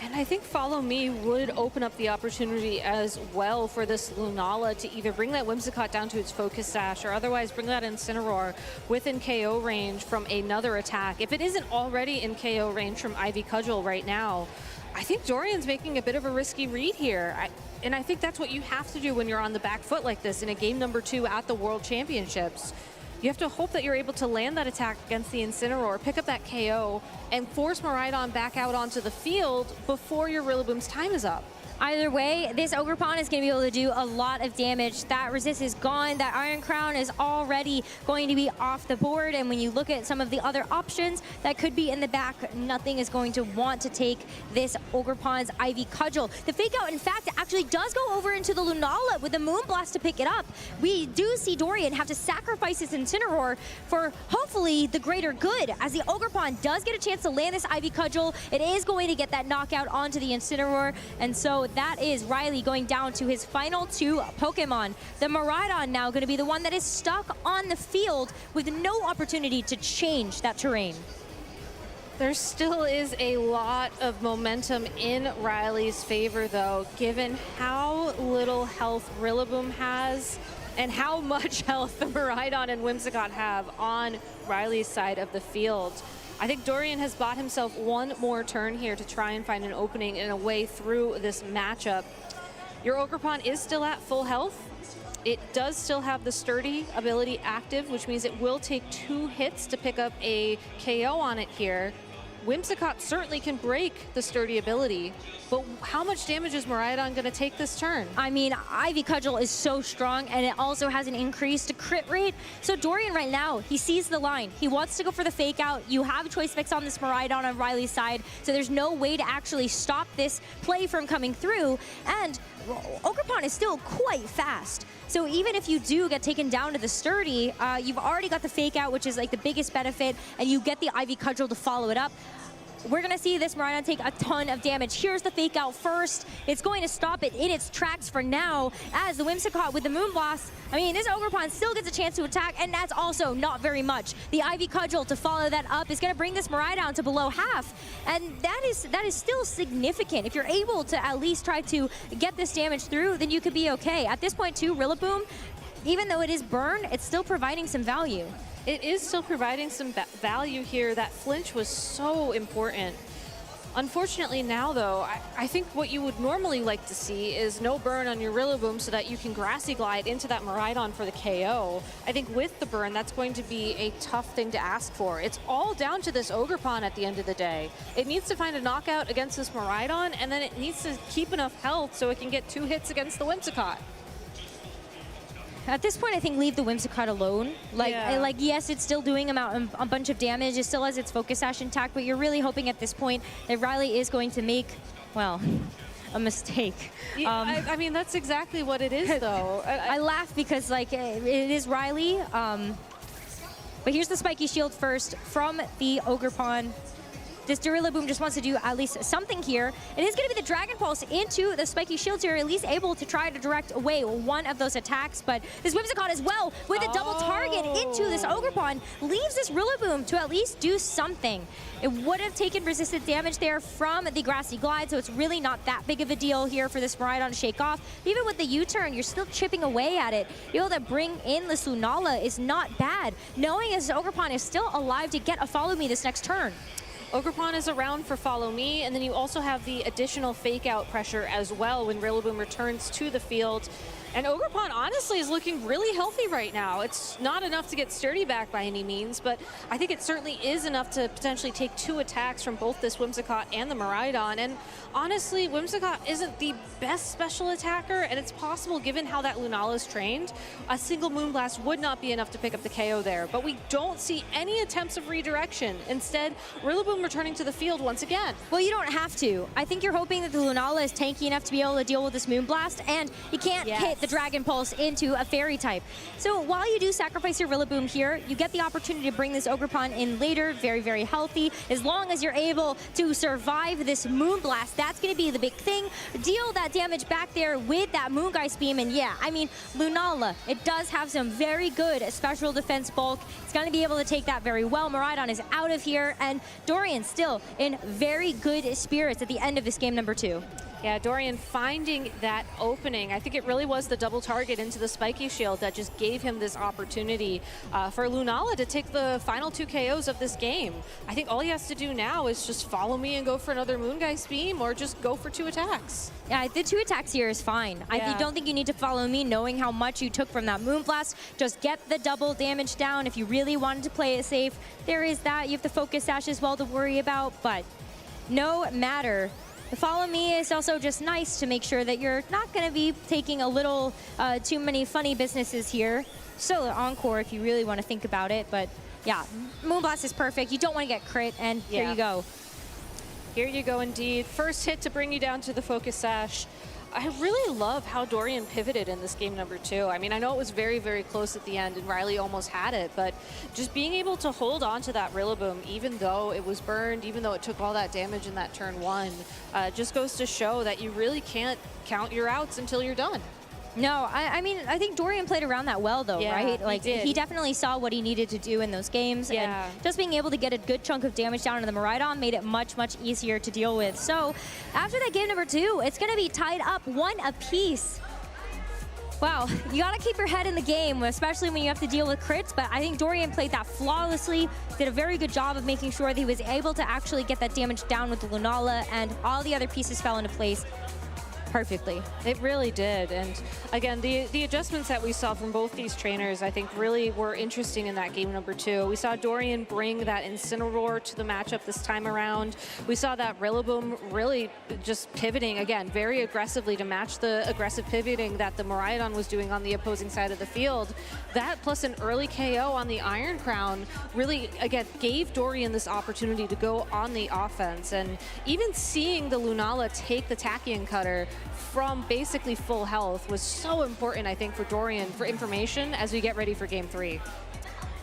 And I think Follow Me would open up the opportunity as well for this Lunala to either bring that Whimsicott down to its Focus Sash or otherwise bring that Incineroar within KO range from another attack. If it isn't already in KO range from Ivy Cudgel right now, I think Dorian's making a bit of a risky read here. And I think that's what you have to do when you're on the back foot like this in a game number 2 at the World Championships. You have to hope that you're able to land that attack against the Incineroar, pick up that KO, and force Miraidon back out onto the field before your Rillaboom's time is up. Either way, this Ogerpon is going to be able to do a lot of damage. That resist is gone. That Iron Crown is already going to be off the board. And when you look at some of the other options that could be in the back, nothing is going to want to take this Ogerpon's Ivy Cudgel. The Fake Out, in fact, actually does go over into the Lunala with the Moonblast to pick it up. We do see Dorian have to sacrifice his Incineroar for hopefully the greater good. As the Ogerpon does get a chance to land this Ivy Cudgel, it is going to get that knockout onto the Incineroar. And so that is Riley going down to his final 2 Pokemon. The Miraidon now going to be the one that is stuck on the field with no opportunity to change that terrain. There still is a lot of momentum in Riley's favor, though, given how little health Rillaboom has and how much health the Miraidon and Whimsicott have on Riley's side of the field. I think Dorian has bought himself one more turn here to try and find an opening and a way through this matchup. Your Ogerpon is still at full health. It does still have the Sturdy ability active, which means it will take 2 hits to pick up a KO on it here. Whimsicott certainly can break the Sturdy ability, but how much damage is Miraidon going to take this turn? I mean, Ivy Cudgel is so strong, and it also has an increased crit rate. So Dorian right now, he sees the line. He wants to go for the Fake Out. You have Choice Fix on this Miraidon on Riley's side, so there's no way to actually stop this play from coming through. And Ogerpon is still quite fast. So even if you do get taken down to the Sturdy, you've already got the Fake Out, which is like the biggest benefit, and you get the Ivy Cudgel to follow it up. We're going to see this Miraidon take a ton of damage. Here's the Fake Out first. It's going to stop it in its tracks for now as the Whimsicott with the Moonblast. I mean, this Ogerpon still gets a chance to attack, and that's also not very much. The Ivy Cudgel to follow that up is going to bring this Miraidon to below half, and that is still significant. If you're able to at least try to get this damage through, then you could be okay. At this point, too, Rillaboom, even though it is burn, it's still providing some value. It is still providing some value here. That flinch was so important. Unfortunately now, though, I think what you would normally like to see is no burn on your Rillaboom so that you can Grassy Glide into that Miraidon for the KO. I think with the burn, that's going to be a tough thing to ask for. It's all down to this Ogerpon at the end of the day. It needs to find a knockout against this Miraidon, and then it needs to keep enough health so it can get 2 hits against the Whimsicott. At this point, I think leave the Whimsicott alone. Like, yes, it's still doing a bunch of damage. It still has its Focus Sash intact, but you're really hoping at this point that Riley is going to make, well, a mistake. Yeah, I mean, that's exactly what it is, though. I laugh because, like, it is Riley. But here's the Spiky Shield first from the Ogerpon. This Rillaboom just wants to do at least something here. It is going to be the Dragon Pulse into the Spiky Shields here, at least able to try to direct away one of those attacks. But this Whimsicott as well, with a double target into this Ogerpon, leaves this Rillaboom to at least do something. It would have taken resistant damage there from the Grassy Glide, so it's really not that big of a deal here for this Miraidon to shake off. Even with the U-turn, you're still chipping away at it. Being able to bring in this Lunala is not bad, knowing this Ogerpon is still alive to get a Follow Me this next turn. Ogerpon is around for Follow Me, and then you also have the additional Fake Out pressure as well when Rillaboom returns to the field. And Ogerpon honestly is looking really healthy right now. It's not enough to get Sturdy back by any means, but I think it certainly is enough to potentially take 2 attacks from both this Whimsicott and the Miraidon. And honestly, Whimsicott isn't the best special attacker, and it's possible, given how that Lunala is trained, a single Moonblast would not be enough to pick up the KO there. But we don't see any attempts of redirection. Instead, Rillaboom returning to the field once again. Well, you don't have to. I think you're hoping that the Lunala is tanky enough to be able to deal with this Moonblast, and you can't hit the Dragon Pulse into a Fairy type. So while you do sacrifice your Rillaboom here, you get the opportunity to bring this Ogerpon in later, very, very healthy. As long as you're able to survive this Moonblast, that's going to be the big thing. Deal that damage back there with that Moongeist Beam, and yeah, I mean, Lunala, it does have some very good special defense bulk. It's going to be able to take that very well. Miraidon is out of here, and Dorian still in very good spirits at the end of this game number 2. Yeah, Dorian finding that opening. I think it really was the double target into the spiky shield that just gave him this opportunity for Lunala to take the final 2 KOs of this game. I think all he has to do now is just follow me and go for another Moongeist Beam, or just go for 2 attacks. Yeah, the 2 attacks here is fine. Yeah. I don't think you need to follow me knowing how much you took from that Moonblast. Just get the double damage down if you really wanted to play it safe. There is that. You have the Focus Sash as well to worry about, but no matter. The follow me is also just nice to make sure that you're not going to be taking a little too many funny businesses here. Still an Encore if you really want to think about it, but yeah, Moonblast is perfect. You don't want to get crit, and here you go. Here you go indeed. First hit to bring you down to the Focus Sash. I really love how Dorian pivoted in this game number 2. I mean, I know it was very, very close at the end and Riley almost had it, but just being able to hold on to that Rillaboom, even though it was burned, even though it took all that damage in that turn 1, just goes to show that you really can't count your outs until you're done. No, I mean, I think Dorian played around that well, though, Yeah, right? Like, he did. he definitely saw what he needed to do in those games. Yeah. And just being able to get a good chunk of damage down on the Miraidon made it much, much easier to deal with. So, after that game number 2, it's going to be tied up 1 apiece. Wow, you got to keep your head in the game, especially when you have to deal with crits, but I think Dorian played that flawlessly, did a very good job of making sure that he was able to actually get that damage down with the Lunala, and all the other pieces fell into place perfectly. It really did. And again, the adjustments that we saw from both these trainers, I think really were interesting in that game number 2. We saw Dorian bring that Incineroar to the matchup this time around. We saw that Rillaboom really just pivoting, again, very aggressively to match the aggressive pivoting that the Miraidon was doing on the opposing side of the field. That plus an early KO on the Iron Crown really, again, gave Dorian this opportunity to go on the offense. And even seeing the Lunala take the Tachyon Cutter from basically full health was so important, I think, for Dorian for information as we get ready for game 3.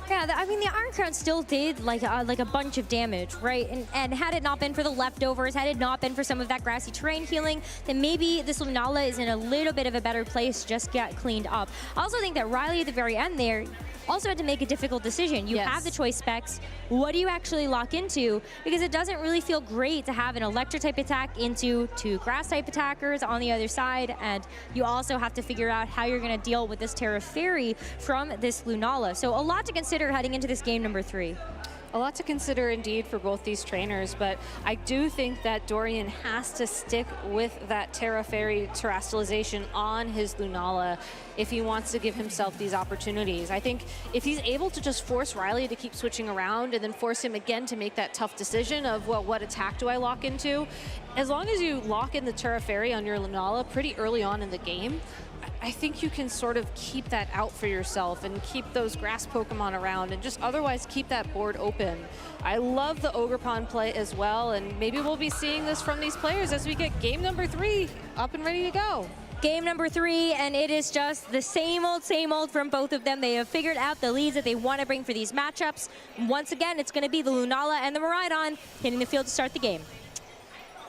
Yeah, I mean, the Iron Crown still did like a bunch of damage, right? And had it not been for the leftovers, had it not been for some of that grassy terrain healing, then maybe this Lunala is in a little bit of a better place to just get cleaned up. I also think that Riley at the very end there also had to make a difficult decision. You have the choice specs. What do you actually lock into? Because it doesn't really feel great to have an electric type attack into 2 grass type attackers on the other side. And you also have to figure out how you're going to deal with this Terra Fairy from this Lunala. So a lot to consider heading into this game number 3. A lot to consider indeed for both these trainers, but I do think that Dorian has to stick with that Terra Fairy terrestrialization on his Lunala if he wants to give himself these opportunities. I think if he's able to just force Riley to keep switching around and then force him again to make that tough decision of, well, what attack do I lock into? As long as you lock in the Terra Fairy on your Lunala pretty early on in the game, I think you can sort of keep that out for yourself and keep those grass Pokemon around and just otherwise keep that board open. I love the Ogerpon play as well, and maybe we'll be seeing this from these players as we get game number 3 up and ready to go. Game number 3, and it is just the same old from both of them. They have figured out the leads that they want to bring for these matchups. Once again, it's going to be the Lunala and the Miraidon hitting the field to start the game.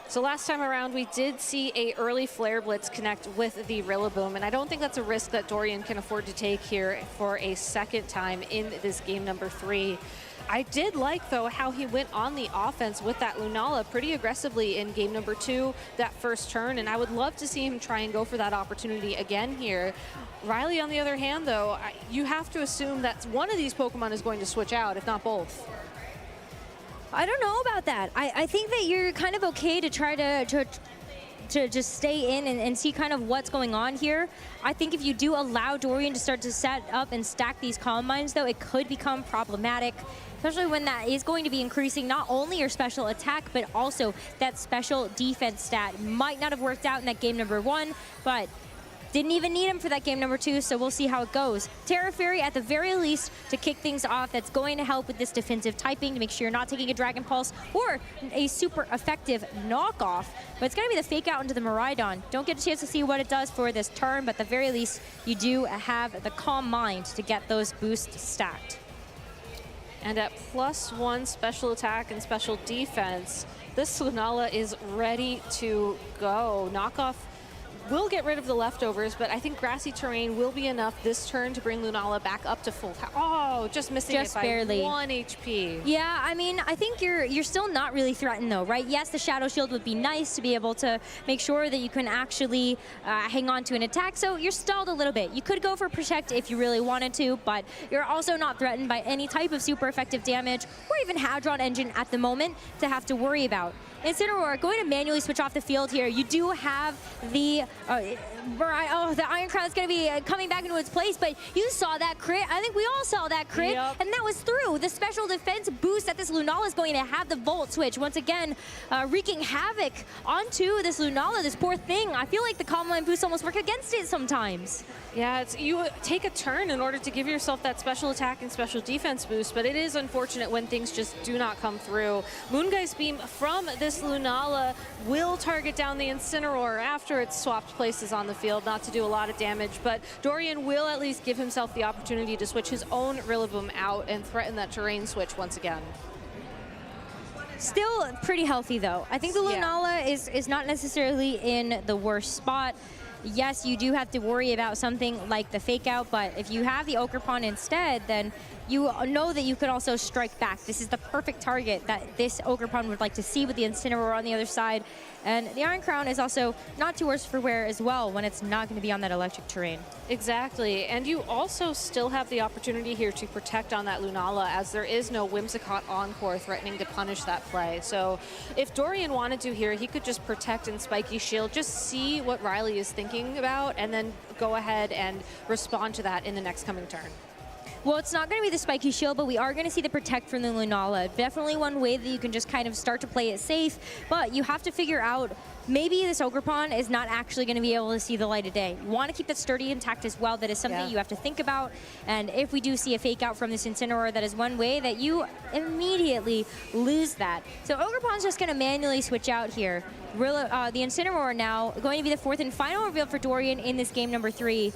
So last time around, we did see a early Flare Blitz connect with the Rillaboom, and I don't think that's a risk that Dorian can afford to take here for a second time in this game number 3. I did like, though, how he went on the offense with that Lunala pretty aggressively in game number 2, that first turn, and I would love to see him try and go for that opportunity again here. Riley, on the other hand, though, you have to assume that one of these Pokemon is going to switch out, if not both. I don't know about that. I think that you're kind of okay to try to just stay in and see kind of what's going on here. I think if you do allow Dorian to start to set up and stack these Calm Minds, though, it could become problematic, especially when that is going to be increasing not only your special attack, but also that special defense stat. Might not have worked out in that game number 1, but Didn't even need him for that game number 2, so we'll see how it goes. Terra Fairy, at the very least, to kick things off, that's going to help with this defensive typing to make sure you're not taking a Dragon Pulse or a super effective knockoff. But it's going to be the fake out into the Miraidon. Don't get a chance to see what it does for this turn, but at the very least, you do have the calm mind to get those boosts stacked. And at +1 special attack and special defense, this Lunala is ready to go. Knockoff will get rid of the leftovers, but I think grassy terrain will be enough this turn to bring Lunala back up to full power. Oh, just missing it by barely. 1 HP. Yeah, I mean, I think you're still not really threatened though, right? Yes, the Shadow Shield would be nice to be able to make sure that you can actually hang on to an attack, so you're stalled a little bit. You could go for Protect if you really wanted to, but you're also not threatened by any type of super effective damage or even Hadron Engine at the moment to have to worry about. Incineroar going to manually switch off the field here. You do have the Iron Crown is going to be coming back into its place, but you saw that crit. I think we all saw that crit, and that was through. The special defense boost that this Lunala is going to have the Volt switch. Once again, wreaking havoc onto this Lunala, this poor thing. I feel like the Calm Mind boost almost work against it sometimes. Yeah, you take a turn in order to give yourself that special attack and special defense boost, but it is unfortunate when things just do not come through. Moongeist Beam from this Lunala will target down the Incineroar after it's swapped places on the field, not to do a lot of damage, but Dorian will at least give himself the opportunity to switch his own Rillaboom out and threaten that terrain switch once again. Still pretty healthy though. I think the Lunala is not necessarily in the worst spot. Yes, you do have to worry about something like the fake out, but if you have the Ogerpon instead, then you know that you could also strike back. This is the perfect target that this Ogerpon would like to see with the Incineroar on the other side. And the Iron Crown is also not too worse for wear as well when it's not going to be on that electric terrain. Exactly, and you also still have the opportunity here to protect on that Lunala, as there is no Whimsicott Encore threatening to punish that play. So if Dorian wanted to here, he could just protect and Spiky Shield, just see what Riley is thinking about, and then go ahead and respond to that in the next coming turn. Well, it's not going to be the Spiky Shield, but we are going to see the Protect from the Lunala. Definitely one way that you can just kind of start to play it safe, but you have to figure out maybe this Ogerpon is not actually going to be able to see the light of day. You want to keep that sturdy intact as well. That is something you have to think about. And if we do see a fake out from this Incineroar, that is one way that you immediately lose that. So Ogerpon's just going to manually switch out here. The Incineroar now going to be the 4th and final reveal for Dorian in this game number 3.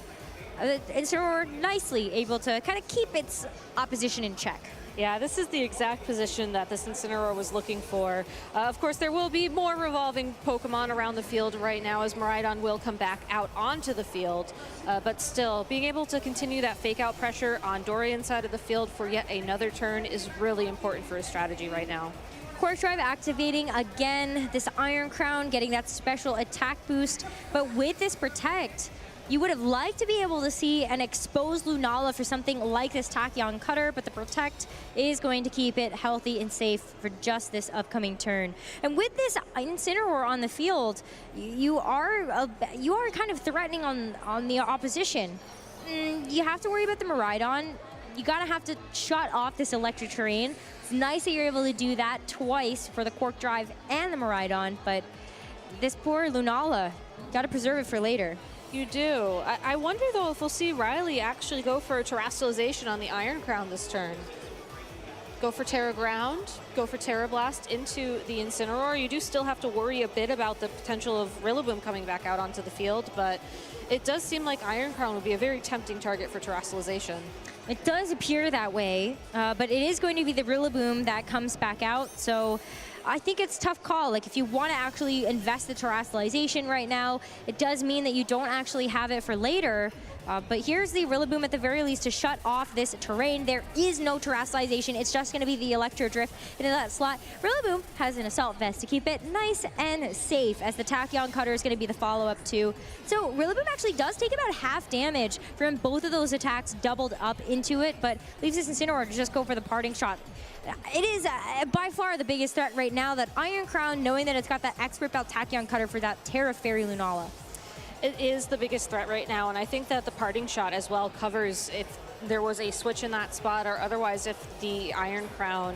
Incineroar nicely able to kind of keep its opposition in check. Yeah, this is the exact position that this Incineroar was looking for. Of course, there will be more revolving Pokemon around the field right now as Miraidon will come back out onto the field. But still, being able to continue that fake out pressure on Dorian's side of the field for yet another turn is really important for his strategy right now. Quartz Drive activating again, this Iron Crown getting that special attack boost. But with this Protect, you would have liked to be able to see an exposed Lunala for something like this Tachyon Cutter, but the Protect is going to keep it healthy and safe for just this upcoming turn. And with this Incineroar on the field, you are kind of threatening on the opposition. You have to worry about the Miraidon. You gotta have to shut off this electric terrain. It's nice that you're able to do that twice for the Quark Drive and the Miraidon, but this poor Lunala, gotta preserve it for later. You do. I wonder, though, if we'll see Riley actually go for a Terrestrialization on the Iron Crown this turn. Go for Terra Ground, go for Terra Blast into the Incineroar. You do still have to worry a bit about the potential of Rillaboom coming back out onto the field, but it does seem like Iron Crown would be a very tempting target for Terrestrialization. It does appear that way, but it is going to be the Rillaboom that comes back out, so I think it's a tough call. Like, if you want to actually invest the Terrestrialization right now, it does mean that you don't actually have it for later. But here's the Rillaboom at the very least to shut off this terrain. There is no Terrestrialization. It's just going to be the Electro Drift into that slot. Rillaboom has an Assault Vest to keep it nice and safe, as the Tachyon Cutter is going to be the follow-up too. So Rillaboom actually does take about half damage from both of those attacks doubled up into it, but leaves this Incineroar to just go for the parting shot. It is by far the biggest threat right now, that Iron Crown, knowing that it's got that Expert Belt Tachyon Cutter for that Terra Fairy Lunala. It is the biggest threat right now, and I think that the parting shot as well covers if there was a switch in that spot, or otherwise if the Iron Crown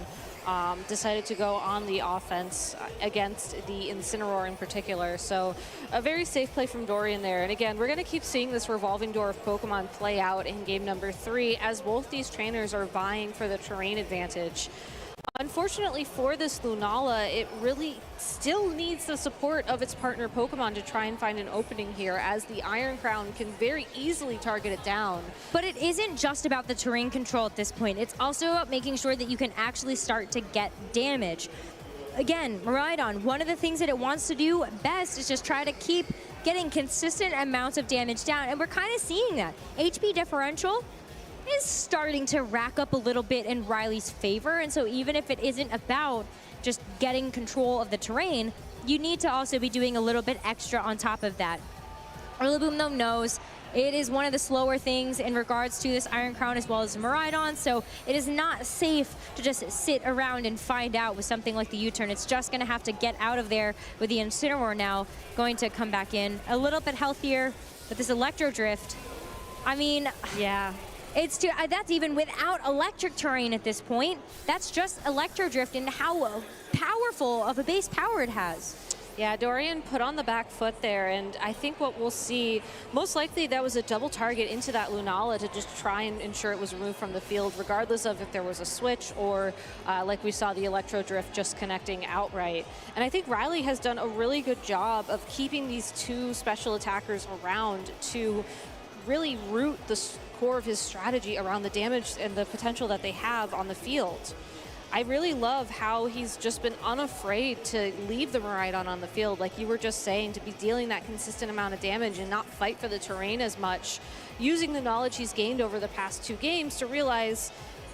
decided to go on the offense against the Incineroar in particular. So a very safe play from Dorian there. And again, we're going to keep seeing this revolving door of Pokemon play out in game number 3 as both these trainers are vying for the terrain advantage. Unfortunately for this Lunala, it really still needs the support of its partner Pokemon to try and find an opening here, as the Iron Crown can very easily target it down. But it isn't just about the terrain control at this point. It's also about making sure that you can actually start to get damage. Again, Miraidon, one of the things that it wants to do best is just try to keep getting consistent amounts of damage down, and we're kind of seeing that. HP differential is starting to rack up a little bit in Riley's favor, and so even if it isn't about just getting control of the terrain, you need to also be doing a little bit extra on top of that. Rillaboom, though, knows it is one of the slower things in regards to this Iron Crown as well as Miraidon, so it is not safe to just sit around and find out with something like the U-turn. It's just going to have to get out of there with the Incineroar now going to come back in a little bit healthier, but this Electro Drift, I mean, yeah. It's that's even without electric terrain at this point. That's just Electro Drift and how powerful of a base power it has. Yeah, Dorian put on the back foot there, and I think what we'll see, most likely that was a double target into that Lunala to just try and ensure it was removed from the field, regardless of if there was a switch or like we saw the Electro Drift just connecting outright. And I think Riley has done a really good job of keeping these two special attackers around to really root the core of his strategy around the damage and the potential that they have on the field. I really love how he's just been unafraid to leave the Miraidon on the field, like you were just saying, to be dealing that consistent amount of damage and not fight for the terrain as much, using the knowledge he's gained over the past 2 games to realize,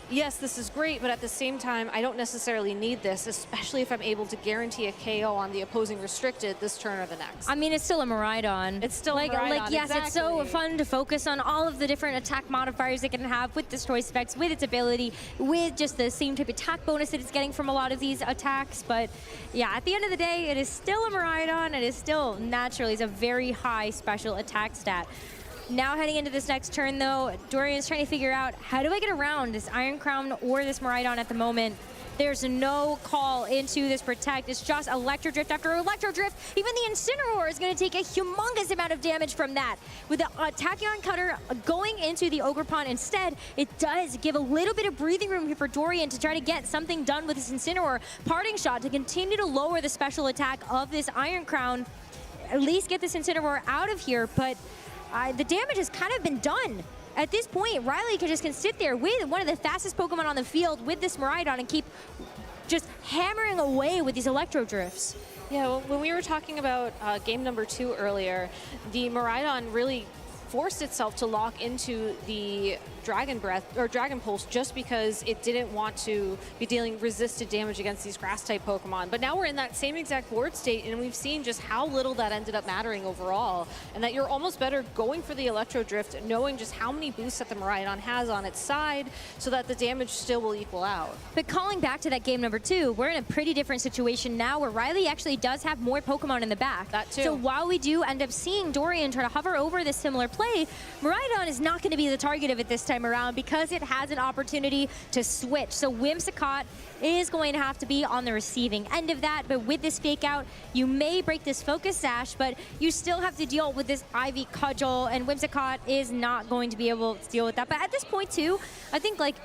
yes, this is great, but at the same time, I don't necessarily need this, especially if I'm able to guarantee a KO on the opposing restricted this turn or the next. I mean, it's still a Miraidon. It's still like, a Miraidon, yes, exactly. It's so fun to focus on all of the different attack modifiers it can have with Destroy Specs, with its ability, with just the same type of attack bonus that it's getting from a lot of these attacks. But yeah, at the end of the day, it is still a Miraidon. It is still naturally, it's a very high special attack stat. Now heading into this next turn, though, Dorian's trying to figure out, how do I get around this Iron Crown or this Miraidon at the moment? There's no call into this Protect. It's just Electro Drift after Electro Drift. Even the Incineroar is going to take a humongous amount of damage from that. With the Tachyon Cutter going into the Ogerpon instead, it does give a little bit of breathing room here for Dorian to try to get something done with this Incineroar. Parting Shot to continue to lower the special attack of this Iron Crown. At least get this Incineroar out of here, but the damage has kind of been done. At this point, Riley can sit there with one of the fastest Pokemon on the field with this Miraidon and keep just hammering away with these Electro Drifts. Yeah, when we were talking about game number 2 earlier, the Miraidon really forced itself to lock into the Dragon Breath or Dragon Pulse just because it didn't want to be dealing resisted damage against these grass type Pokemon. But now we're in that same exact board state, and we've seen just how little that ended up mattering overall, and that you're almost better going for the Electro Drift, knowing just how many boosts that the Miraidon has on its side so that the damage still will equal out. But calling back to that game number 2, we're in a pretty different situation now where Riley actually does have more Pokemon in the back. That too. So while we do end up seeing Dorian try to hover over this similar play, Miraidon is not going to be the target of it this time around because it has an opportunity to switch. So Whimsicott is going to have to be on the receiving end of that, but with this fake out, you may break this Focus Sash, but you still have to deal with this Ivy Cudgel, and Whimsicott is not going to be able to deal with that. But at this point too, I think like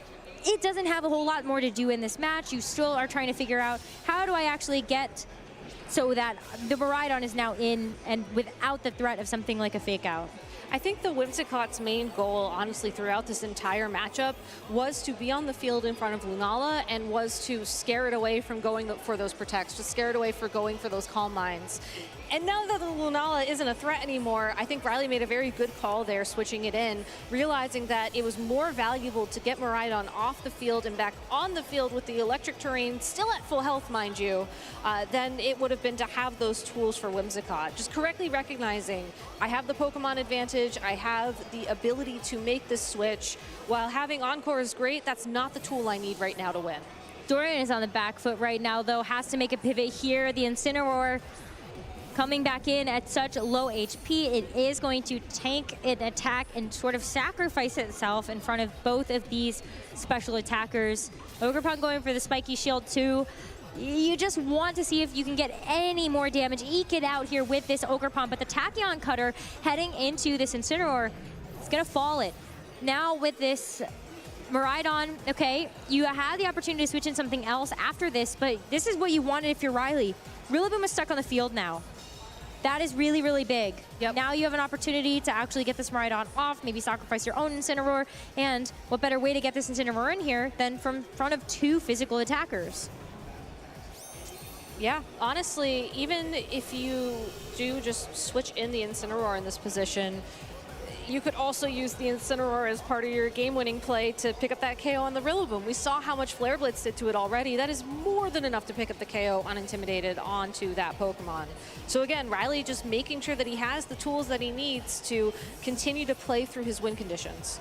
it doesn't have a whole lot more to do in this match. You still are trying to figure out, how do I actually get so that the Miraidon is now in and without the threat of something like a fake out? I think the Whimsicott's main goal, honestly, throughout this entire matchup was to be on the field in front of Lunala and was to scare it away from going for those protects, to scare it away for going for those Calm Minds. And now that the Lunala isn't a threat anymore, I think Riley made a very good call there, switching it in, realizing that it was more valuable to get Miraidon off the field and back on the field with the electric terrain, still at full health, mind you, than it would have been to have those tools for Whimsicott. Just correctly recognizing, I have the Pokemon advantage, I have the ability to make this switch. While having Encore is great, that's not the tool I need right now to win. Dorian is on the back foot right now, though, has to make a pivot here. The Incineroar coming back in at such low HP, it is going to tank an attack and sort of sacrifice itself in front of both of these special attackers. Ogerpon going for the spiky shield too. You just want to see if you can get any more damage, eke it out here with this Ogerpon, but the Tachyon Cutter heading into this Incineroar, it's gonna fall it. Now with this Miraidon, okay, you had the opportunity to switch in something else after this, but this is what you wanted if you're Riley. Rillaboom is stuck on the field now. That is really, really big. Yep. Now you have an opportunity to actually get this Miraidon off, maybe sacrifice your own Incineroar, and what better way to get this Incineroar in here than from front of 2 physical attackers? Yeah, honestly, even if you do just switch in the Incineroar in this position, you could also use the Incineroar as part of your game-winning play to pick up that KO on the Rillaboom. We saw how much Flare Blitz did to it already. That is more than enough to pick up the KO unintimidated onto that Pokemon. So again, Riley just making sure that he has the tools that he needs to continue to play through his win conditions.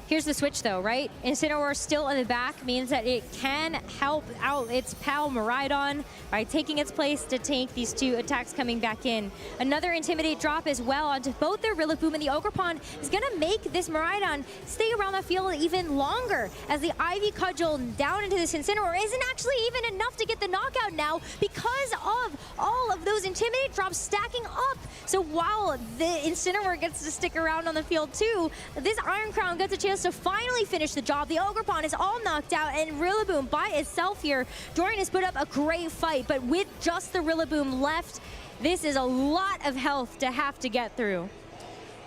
Here's the switch though, right? Incineroar still in the back means that it can help out its pal Miraidon by taking its place to tank these 2 attacks coming back in. Another Intimidate drop as well onto both their Rillaboom, and the Ogerpon is gonna make this Miraidon stay around the field even longer as the Ivy Cudgel down into this Incineroar isn't actually even enough to get the knockout now because of all of those Intimidate drops stacking up. So while the Incineroar gets to stick around on the field too, this Iron Crown gets a chance to finally finish the job. The Ogerpon is all knocked out, and Rillaboom by itself here. Dorian has put up a great fight, but with just the Rillaboom left, this is a lot of health to have to get through.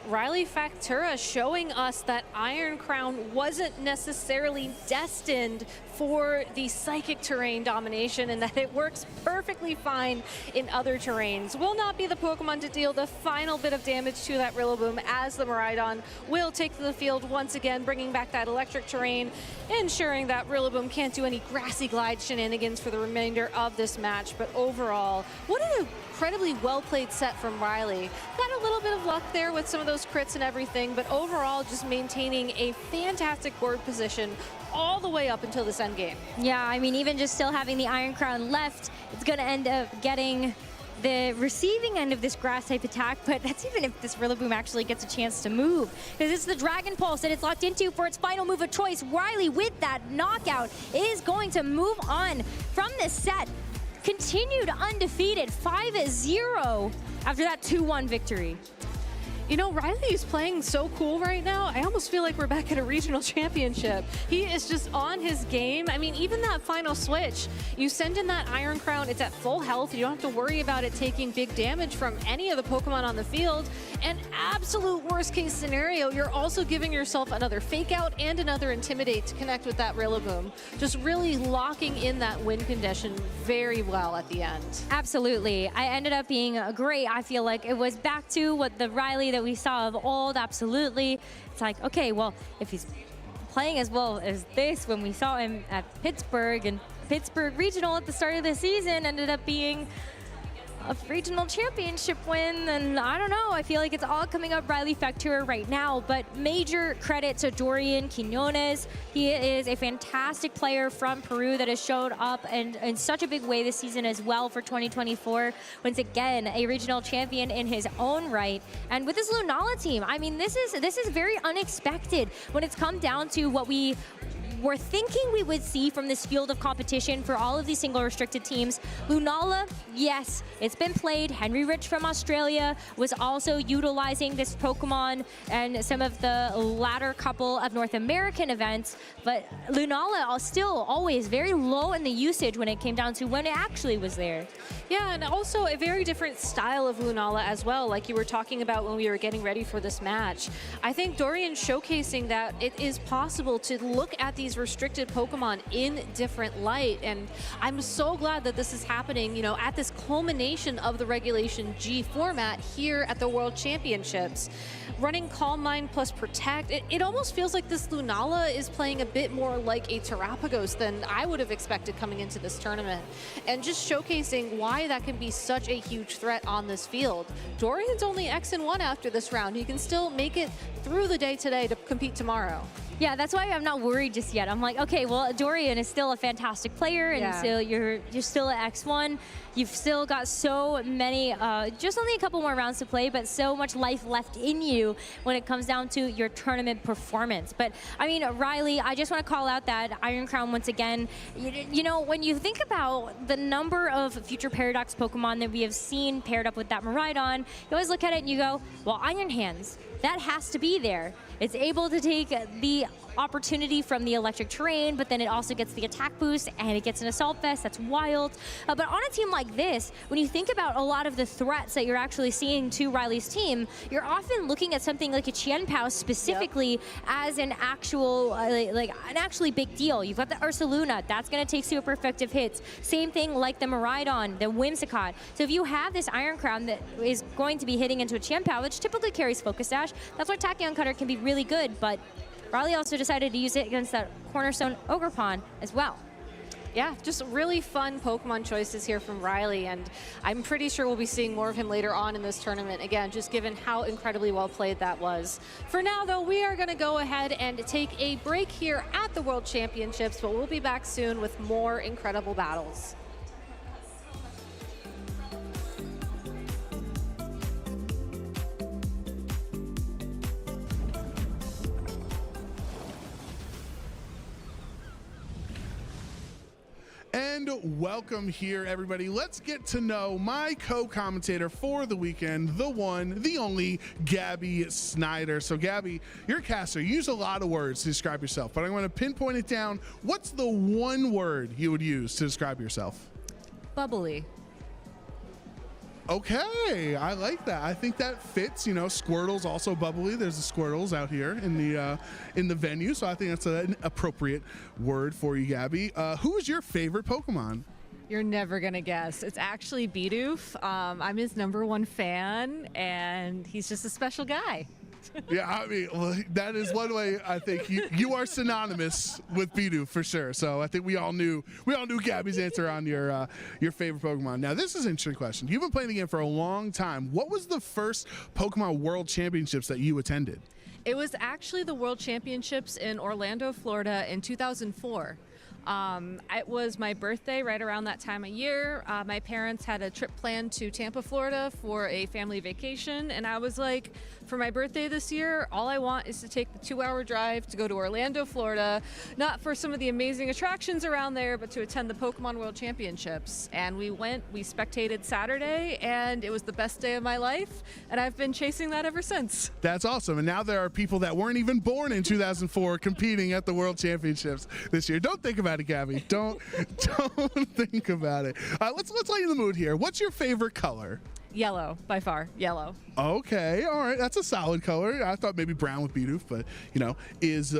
Riley Factura showing us that Iron Crown wasn't necessarily destined for the psychic terrain domination and that it works perfectly fine in other terrains. Will not be the Pokemon to deal the final bit of damage to that Rillaboom as the Miraidon will take to the field once again, bringing back that electric terrain, ensuring that Rillaboom can't do any grassy glide shenanigans for the remainder of this match. But overall, what an incredibly well-played set from Riley. Got a little bit of luck there with some of those crits and everything, but overall just maintaining a fantastic board position all the way up until this end game. Yeah, I mean, even just still having the Iron Crown left, it's going to end up getting the receiving end of this grass-type attack, but that's even if this Rillaboom actually gets a chance to move, because it's the Dragon Pulse that it's locked into for its final move of choice. Riley, with that knockout, is going to move on from this set. Continued undefeated, 5-0 after that 2-1 victory. You know, Riley is playing so cool right now. I almost feel like we're back at a regional championship. He is just on his game. I mean, even that final switch, you send in that Iron Crown, it's at full health. You don't have to worry about it taking big damage from any of the Pokemon on the field. And absolute worst case scenario, you're also giving yourself another Fake Out and another Intimidate to connect with that Rillaboom. Just really locking in that win condition very well at the end. Absolutely. I ended up being great. I feel like it was back to what the Riley that we saw of old. Absolutely. It's like, okay, well, if he's playing as well as this when we saw him at Pittsburgh, and Pittsburgh Regional at the start of the season ended up being a regional championship win, and I don't know, I feel like it's all coming up Riley Factura right now, but major credit to Dorian Quinones. He is a fantastic player from Peru that has showed up and in such a big way this season as well for 2024. Once again, a regional champion in his own right. And with this Lunala team, I mean, this is very unexpected when it's come down to what we were thinking we would see from this field of competition for all of these single restricted teams. Lunala, yes, it's been played. Henry Rich from Australia was also utilizing this Pokemon and some of the latter couple of North American events, but Lunala still always very low in the usage when it came down to when it actually was there. Yeah, and also a very different style of Lunala as well, like you were talking about when we were getting ready for this match. I think Dorian showcasing that it is possible to look at these restricted Pokemon in different light, and I'm so glad that this is happening, you know, at this culmination of the Regulation G format here at the World Championships. Running Calm Mind plus Protect, it almost feels like this Lunala is playing a bit more like a Terapagos than I would have expected coming into this tournament, and just showcasing why that can be such a huge threat on this field. Dorian's only X-1 after this round. He can still make it through the day today to compete tomorrow. Yeah, that's why I'm not worried just yet. I'm like, okay, well, Dorian is still a fantastic player, and so you're still at X1. You've still got so many, just only a couple more rounds to play, but so much life left in you when it comes down to your tournament performance. But I mean, Riley, I just want to call out that Iron Crown once again. You know, when you think about the number of future Paradox Pokemon that we have seen paired up with that Miraidon, you always look at it and you go, well, Iron Hands, that has to be there. It's able to take the opportunity from the electric terrain, but then it also gets the attack boost and it gets an Assault Vest. That's wild. But on a team like this, when you think about a lot of the threats that you're actually seeing to Riley's team, you're often looking at something like a Chien-Pao specifically as an actual, like an actually big deal. You've got the Ursaluna, that's going to take super effective hits. Same thing like the Miraidon, the Whimsicott. So if you have this Iron Crown that is going to be hitting into a Chien-Pao, which typically carries Focus Dash, that's why Tachyon Cutter can be really good, but Riley also decided to use it against that Cornerstone Ogerpon as well. Yeah, just really fun Pokemon choices here from Riley, and I'm pretty sure we'll be seeing more of him later on in this tournament, again, just given how incredibly well played that was. For now, though, we are going to go ahead and take a break here at the World Championships, but we'll be back soon with more incredible battles. And welcome here, everybody. Let's get to know my co-commentator for the weekend, the one, the only, Gabby Snyder. So, Gabby, you're a caster. You use a lot of words to describe yourself, but I'm going to pinpoint it down. What's the one word you would use to describe yourself? Bubbly. Okay, I like that. I think that fits. You know, Squirtle's also bubbly. There's the Squirtles out here in the venue, so I think that's an appropriate word for you, Gabby. Who is your favorite Pokemon? You're never gonna guess. It's actually Bidoof. I'm his #1 fan, and he's just a special guy. Yeah, I mean, well, that is one way I think you are synonymous with Bidoof for sure. So I think we all knew Gabby's answer on your favorite Pokemon. Now, this is an interesting question. You've been playing the game for a long time. What was the first Pokemon World Championships that you attended? It was actually the World Championships in Orlando, Florida in 2004. It was my birthday right around that time of year. My parents had a trip planned to Tampa, Florida for a family vacation, and I was like, for my birthday this year, all I want is to take the 2-hour drive to go to Orlando, Florida, not for some of the amazing attractions around there, but to attend the Pokemon World Championships. And we went, we spectated Saturday, and it was the best day of my life, and I've been chasing that ever since. That's awesome. And now there are people that weren't even born in 2004 competing at the World Championships this year. Don't think about it, Gabby. Don't think about it. Let's lighten the mood here. What's your favorite color? Yellow, by far, yellow. Okay, all right, that's a solid color. I thought maybe brown with Bidoof, but you know, is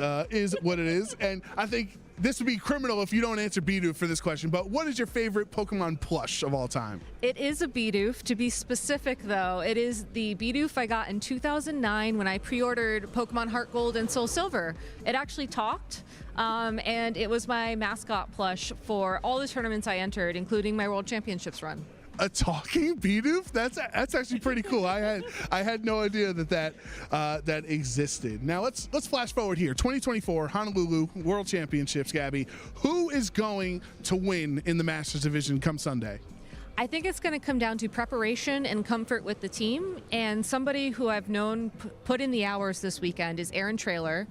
what it is. And I think this would be criminal if you don't answer Bidoof for this question, but what is your favorite Pokemon plush of all time? It is a Bidoof. To be specific, though, it is the Bidoof I got in 2009 when I pre-ordered Pokemon Heart Gold and Soul Silver. It actually talked, and it was my mascot plush for all the tournaments I entered, including my World Championships run. A talking Bidoof? That's actually pretty cool. I had no idea that existed. Now let's flash forward here. 2024 Honolulu World Championships, Gabby. Who is going to win in the Masters division come Sunday? I think it's going to come down to preparation and comfort with the team, and somebody who I've known put in the hours this weekend is Aaron Traylor.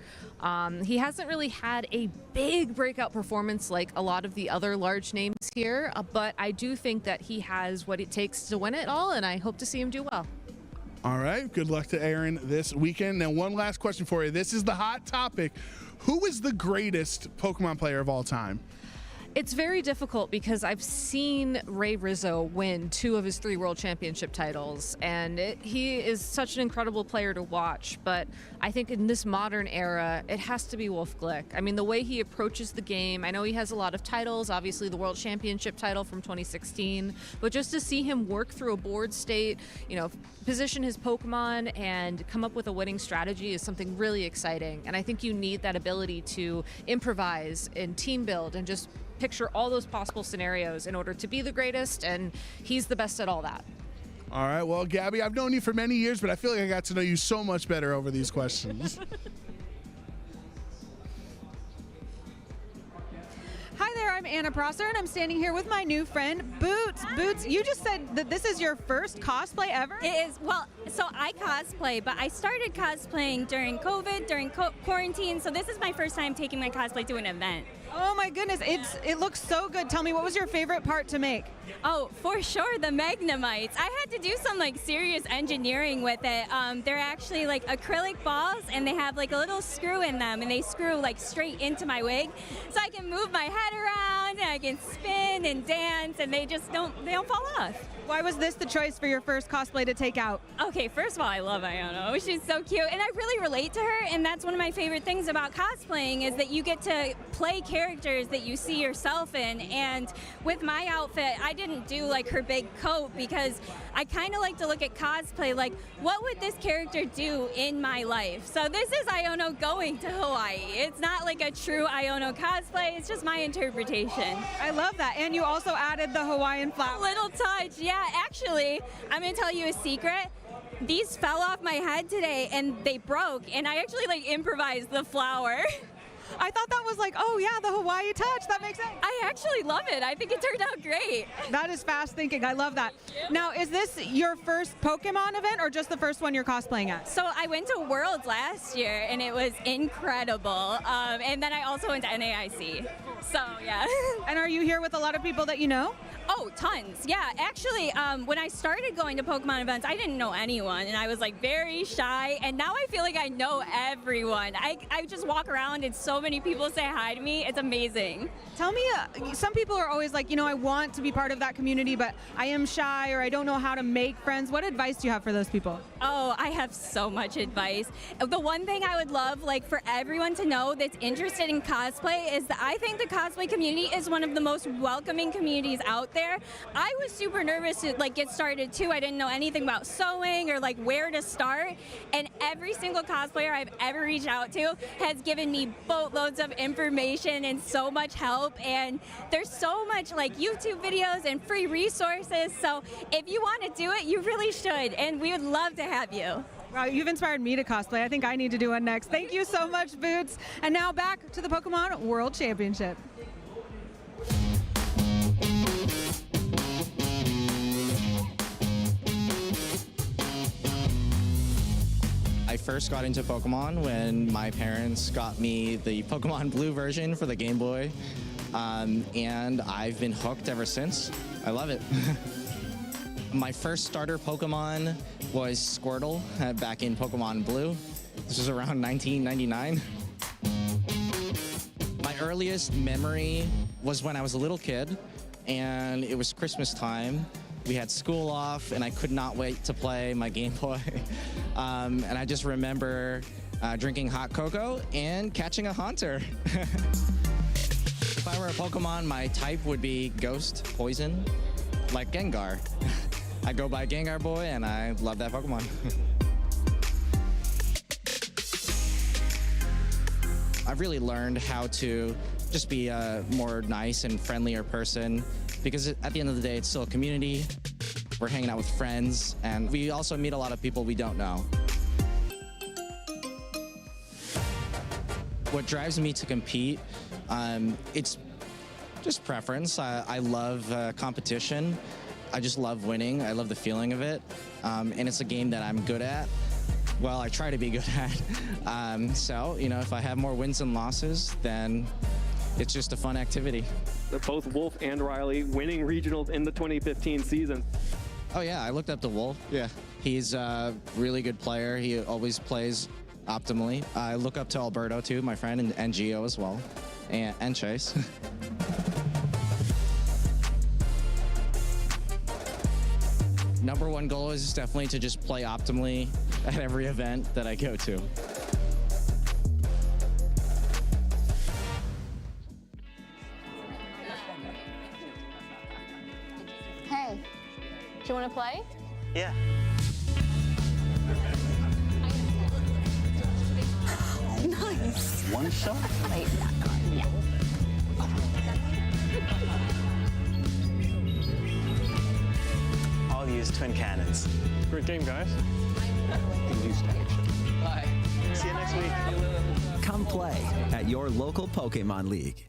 He hasn't really had a big breakout performance like a lot of the other large names here, but I do think that he has what it takes to win it all, and I hope to see him do well. All right, good luck to Aaron this weekend. Now, one last question for you. This is the hot topic. Who is the greatest Pokemon player of all time? It's very difficult because I've seen Ray Rizzo win 2 of his 3 World Championship titles, and he is such an incredible player to watch, but I think in this modern era, it has to be Wolf Glick. I mean, the way he approaches the game, I know he has a lot of titles, obviously the World Championship title from 2016, but just to see him work through a board state, you know, position his Pokemon and come up with a winning strategy is something really exciting, and I think you need that ability to improvise and team build and just picture all those possible scenarios in order to be the greatest, and he's the best at all that. All right, well, Gabby, I've known you for many years, but I feel like I got to know you so much better over these questions. I'm Anna Prosser, and I'm standing here with my new friend, Boots. Boots, you just said that this is your first cosplay ever? It is. Well, so I cosplay, but I started cosplaying during COVID, during quarantine, so this is my first time taking my cosplay to an event. Oh my goodness, it looks so good. Tell me, what was your favorite part to make? Oh, for sure, the Magnemites. I had to do some like serious engineering with it. They're actually like acrylic balls, and they have like a little screw in them, and they screw like straight into my wig, so I can move my head around, and I can spin and dance, and they don't fall off. Why was this the choice for your first cosplay to take out? Okay, first of all, I love Iono. She's so cute, and I really relate to her, and that's one of my favorite things about cosplaying is that you get to play characters that you see yourself in. And with my outfit, I didn't do like her big coat because I kind of like to look at cosplay like, what would this character do in my life? So this is Iono going to Hawaii. It's not like a true Iono cosplay, it's just my interpretation. I love that. And you also added the Hawaiian flower. A little touch, yeah. Actually, I'm gonna tell you a secret. These fell off my head today and they broke, and I actually like improvised the flower. I thought that was like, oh yeah, the Hawaii touch. That makes sense. I actually love it. I think it turned out great. That is fast thinking. I love that. Now, is this your first Pokemon event or just the first one you're cosplaying at? So I went to Worlds last year and it was incredible. And then I also went to NAIC. So yeah. And are you here with a lot of people that you know? Oh, tons. Yeah, actually, when I started going to Pokemon events, I didn't know anyone, and I was like very shy, and now I feel like I know everyone. I just walk around and so many people say hi to me. It's amazing. Tell me, some people are always like, you know, I want to be part of that community, but I am shy or I don't know how to make friends. What advice do you have for those people? Oh, I have so much advice. The one thing I would love, like, for everyone to know that's interested in cosplay is that I think the cosplay community is one of the most welcoming communities out there. I was super nervous to like get started too. I didn't know anything about sewing or like where to start, and every single cosplayer I've ever reached out to has given me boatloads of information and so much help, and there's so much like YouTube videos and free resources, so if you want to do it, you really should, and we would love to have you. Wow, you've inspired me to cosplay. I think I need to do one next. Thank you so much, Boots. And now back to the Pokémon World Championship. I first got into Pokemon when my parents got me the Pokemon Blue version for the Game Boy, and I've been hooked ever since. I love it. My first starter Pokemon was Squirtle back in Pokemon Blue. This was around 1999. My earliest memory was when I was a little kid, and it was Christmas time. We had school off, and I could not wait to play my Game Boy. And I just remember drinking hot cocoa and catching a Haunter. If I were a Pokemon, my type would be Ghost, Poison, like Gengar. I go by Gengar Boy, and I love that Pokemon. I've really learned how to just be a more nice and friendlier person, because at the end of the day, it's still a community. We're hanging out with friends, and we also meet a lot of people we don't know. What drives me to compete, it's just preference. I love competition. I just love winning. I love the feeling of it. And it's a game that I'm good at. Well, I try to be good at. So, you know, if I have more wins and losses, then it's just a fun activity. Both Wolf and Riley winning regionals in the 2015 season. Oh yeah, I looked up to Wolf. Yeah. He's a really good player. He always plays optimally. I look up to Alberto too, my friend, and Gio as well, and Chase. Number one goal is definitely to just play optimally at every event that I go to. Hey, do you want to play? Yeah. Nice. One shot? Wait, that card, yeah. I'll use twin cannons. Great game, guys. Bye. See you next week. Come play at your local Pokemon League.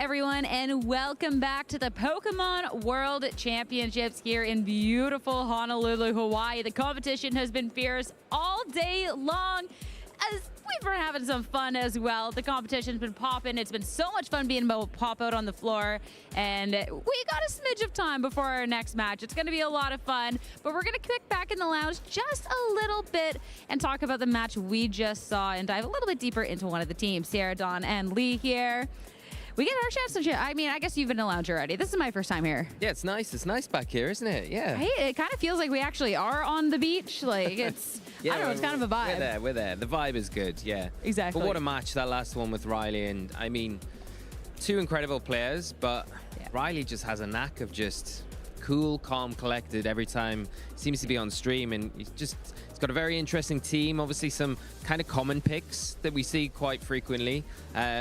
everyone, and welcome back to the Pokémon World Championships here in beautiful Honolulu, Hawaii. The competition has been fierce all day long, as we've been having some fun as well. The competition's been popping. It's been so much fun being able to pop out on the floor, and we got a smidge of time before our next match. It's going to be a lot of fun, but we're going to kick back in the lounge just a little bit and talk about the match we just saw and dive a little bit deeper into one of the teams. Sarah, Dawn, and Lee here. We get our chance to I mean, I guess you've been in the lounge already. This is my first time here. Yeah, it's nice. It's nice back here, isn't it? Yeah. Right? It kind of feels like we actually are on the beach. Like, it's, yeah, I don't know, it's kind of a vibe. We're there. The vibe is good, yeah. Exactly. But what a match, that last one with Riley. And, I mean, two incredible players, but Riley just has a knack of just cool, calm, collected every time. Seems to be on stream, and he's got a very interesting team. Obviously, some kind of common picks that we see quite frequently.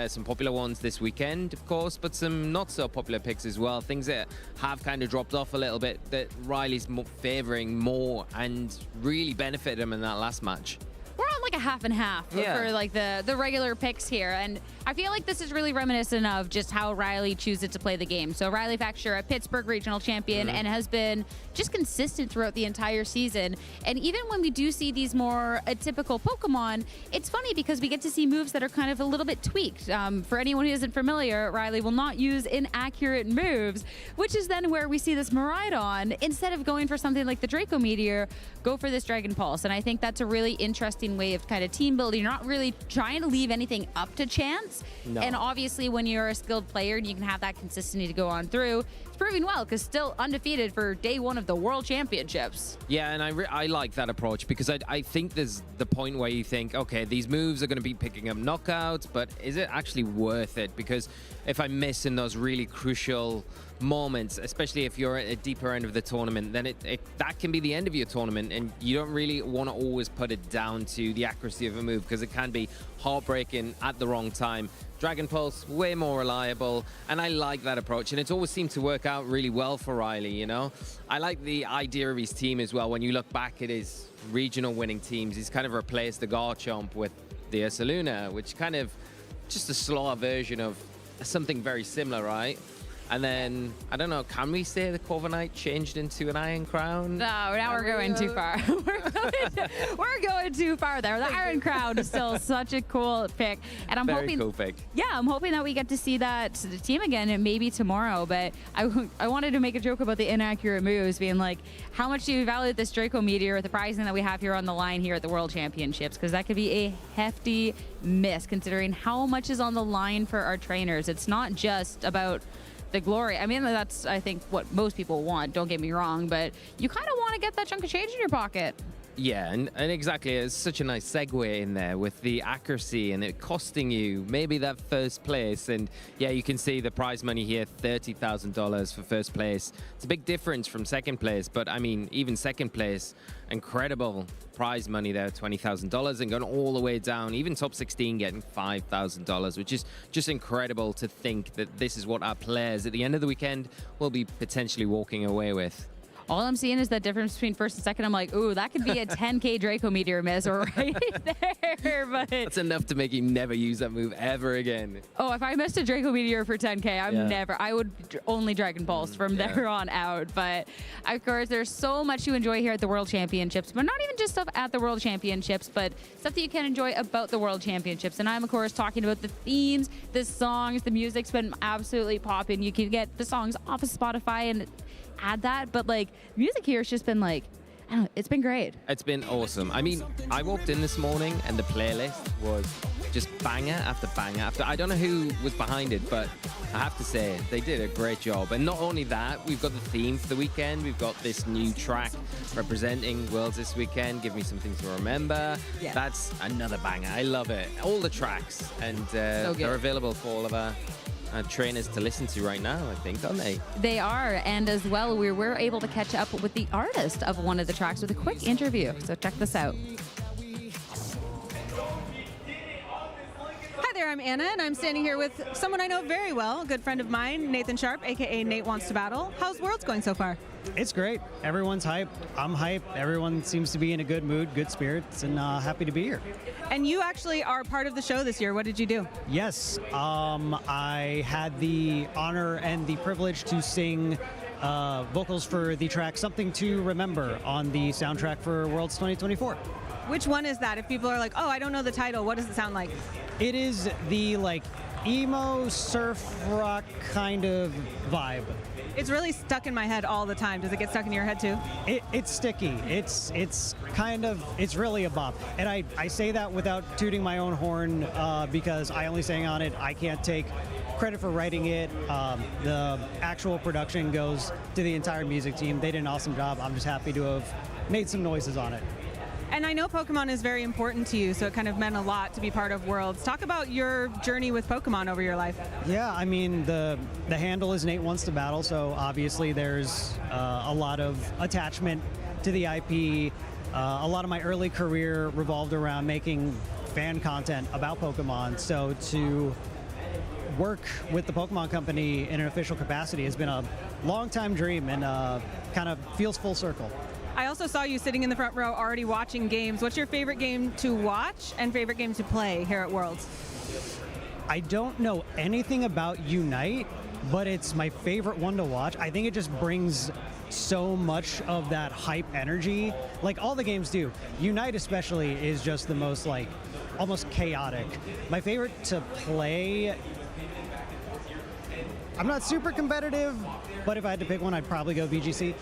Some popular ones this weekend, of course, but some not so popular picks as well. Things that have kind of dropped off a little bit that Riley's favoring more and really benefited him in that last match. We're on like a half and half for like the regular picks here, and I feel like this is really reminiscent of just how Riley chooses to play the game. So Riley Facture, a Pittsburgh regional champion, and has been just consistent throughout the entire season. And even when we do see these more atypical Pokemon, it's funny because we get to see moves that are kind of a little bit tweaked. For anyone who isn't familiar, Riley will not use inaccurate moves, which is then where we see this Miraidon, instead of going for something like the Draco Meteor, go for this Dragon Pulse. And I think that's a really interesting way of kind of team building. You're not really trying to leave anything up to chance. No. And obviously when you're a skilled player and you can have that consistency to go on through, it's proving well because still undefeated for day one of the World Championships. Yeah, and I like that approach because I think there's the point where you think, okay, these moves are going to be picking up knockouts, but is it actually worth it? Because if I miss in those really crucial moments, especially if you're at a deeper end of the tournament, then that can be the end of your tournament, and you don't really want to always put it down to the accuracy of a move because it can be heartbreaking at the wrong time. Dragon Pulse, way more reliable, and I like that approach, and it's always seemed to work out really well for Riley, you know? I like the idea of his team as well. When you look back at his regional winning teams, he's kind of replaced the Garchomp with the Ursaluna, which kind of just a slower version of something very similar, right? And then, I don't know, can we say the Corviknight changed into an Iron Crown? No, now we're going too far. we're going too far there. The Iron Crown is still such a cool pick. And I'm Very hoping, cool pick. Yeah, I'm hoping that we get to see that team again and maybe tomorrow. But I wanted to make a joke about the inaccurate moves, being like, how much do you value this Draco Meteor with the pricing that we have here on the line here at the World Championships? Because that could be a hefty miss considering how much is on the line for our trainers. It's not just about the glory. I mean, that's, I think, what most people want, don't get me wrong, but you kind of want to get that chunk of change in your pocket. Yeah, and exactly, it's such a nice segue in there with the accuracy and it costing you maybe that first place. And yeah, you can see the prize money here, $30,000 for first place. It's a big difference from second place, but I mean, even second place, incredible prize money there, $20,000, and going all the way down, even top 16 getting $5,000, which is just incredible to think that this is what our players at the end of the weekend will be potentially walking away with. All I'm seeing is that difference between first and second. I'm like, ooh, that could be a 10K Draco Meteor miss right there. But that's enough to make you never use that move ever again. Oh, if I missed a Draco Meteor for 10K, I would only Dragon Pulse from there on out. But of course, there's so much to enjoy here at the World Championships, but not even just stuff at the World Championships, but stuff that you can enjoy about the World Championships. And I'm, of course, talking about the themes, the songs, the music's been absolutely popping. You can get the songs off of Spotify and add that, but like music here has just been like, I don't know, it's been great. It's been awesome. I mean, I walked in this morning and the playlist was just banger after banger after. I don't know who was behind it, but I have to say they did a great job. And not only that, we've got the theme for the weekend. We've got this new track representing Worlds this weekend. Give me something to remember. Yeah. That's another banger. I love it. All the tracks, and they're available for all of our trainers to listen to right now, I think, aren't they? They are, and as well, we were able to catch up with the artist of one of the tracks with a quick interview. So check this out. Hi there, I'm Anna, and I'm standing here with someone I know very well, a good friend of mine, Nathan Sharp, aka Nate Wants to Battle. How's Worlds going so far? It's great. Everyone's hyped. I'm hyped. Everyone seems to be in a good mood, good spirits, and happy to be here. And you actually are part of the show this year. What did you do? Yes, I had the honor and the privilege to sing vocals for the track Something to Remember on the soundtrack for Worlds 2024. Which one is that? If people are like, oh, I don't know the title, what does it sound like? It is the like emo surf rock kind of vibe. It's really stuck in my head all the time. Does it get stuck in your head too? It's sticky. It's really a bop. And I say that without tooting my own horn because I only sang on it. I can't take credit for writing it. The actual production goes to the entire music team. They did an awesome job. I'm just happy to have made some noises on it. And I know Pokemon is very important to you, so it kind of meant a lot to be part of Worlds. Talk about your journey with Pokemon over your life. Yeah, I mean, the handle is Nate Wants to Battle, so obviously there's a lot of attachment to the IP. A lot of my early career revolved around making fan content about Pokemon, so to work with the Pokemon Company in an official capacity has been a long-time dream and kind of feels full circle. I also saw you sitting in the front row already watching games. What's your favorite game to watch and favorite game to play here at Worlds? I don't know anything about Unite, but it's my favorite one to watch. I think it just brings so much of that hype energy, like all the games do. Unite especially is just the most like almost chaotic. My favorite to play, I'm not super competitive, but if I had to pick one, I'd probably go VGC.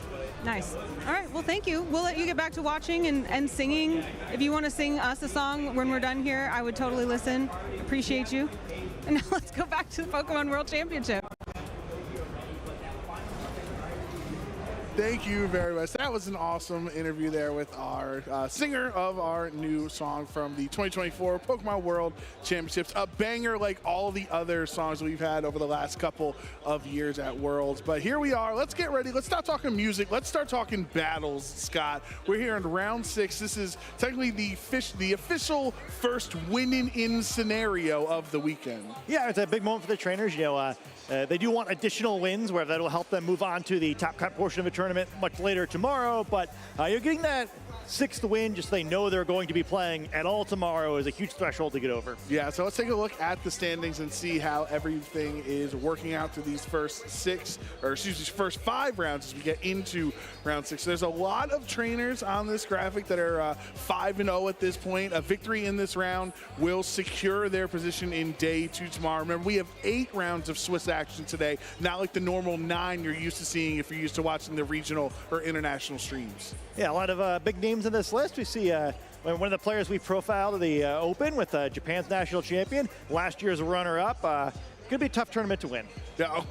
Nice. All right, well, thank you. We'll let you get back to watching and singing. If you want to sing us a song when we're done here, I would totally listen. Appreciate you. And now let's go back to the Pokemon World Championship. Thank you very much. That was an awesome interview there with our singer of our new song from the 2024 Pokemon World Championships. A banger like all the other songs we've had over the last couple of years at Worlds. But here we are. Let's get ready. Let's stop talking music. Let's start talking battles, Scott. We're here in round 6. This is technically the official first winning in scenario of the weekend. Yeah, it's a big moment for the trainers. You know, they do want additional wins where that'll help them move on to the top cut portion of a tournament much later tomorrow, but you're getting that 6th win, just they know they're going to be playing at all tomorrow is a huge threshold to get over. Yeah, so let's take a look at the standings and see how everything is working out through these first first 5 rounds as we get into round 6. There's a lot of trainers on this graphic that are 5-0 at this point. A victory in this round will secure their position in day 2 tomorrow. Remember, we have 8 rounds of Swiss action today, not like the normal 9 you're used to seeing if you're used to watching the regional or international streams. Yeah, a lot of big names in this list. We see one of the players we profiled at the Open with Japan's national champion, last year's runner-up. Could be a tough tournament to win. Yeah,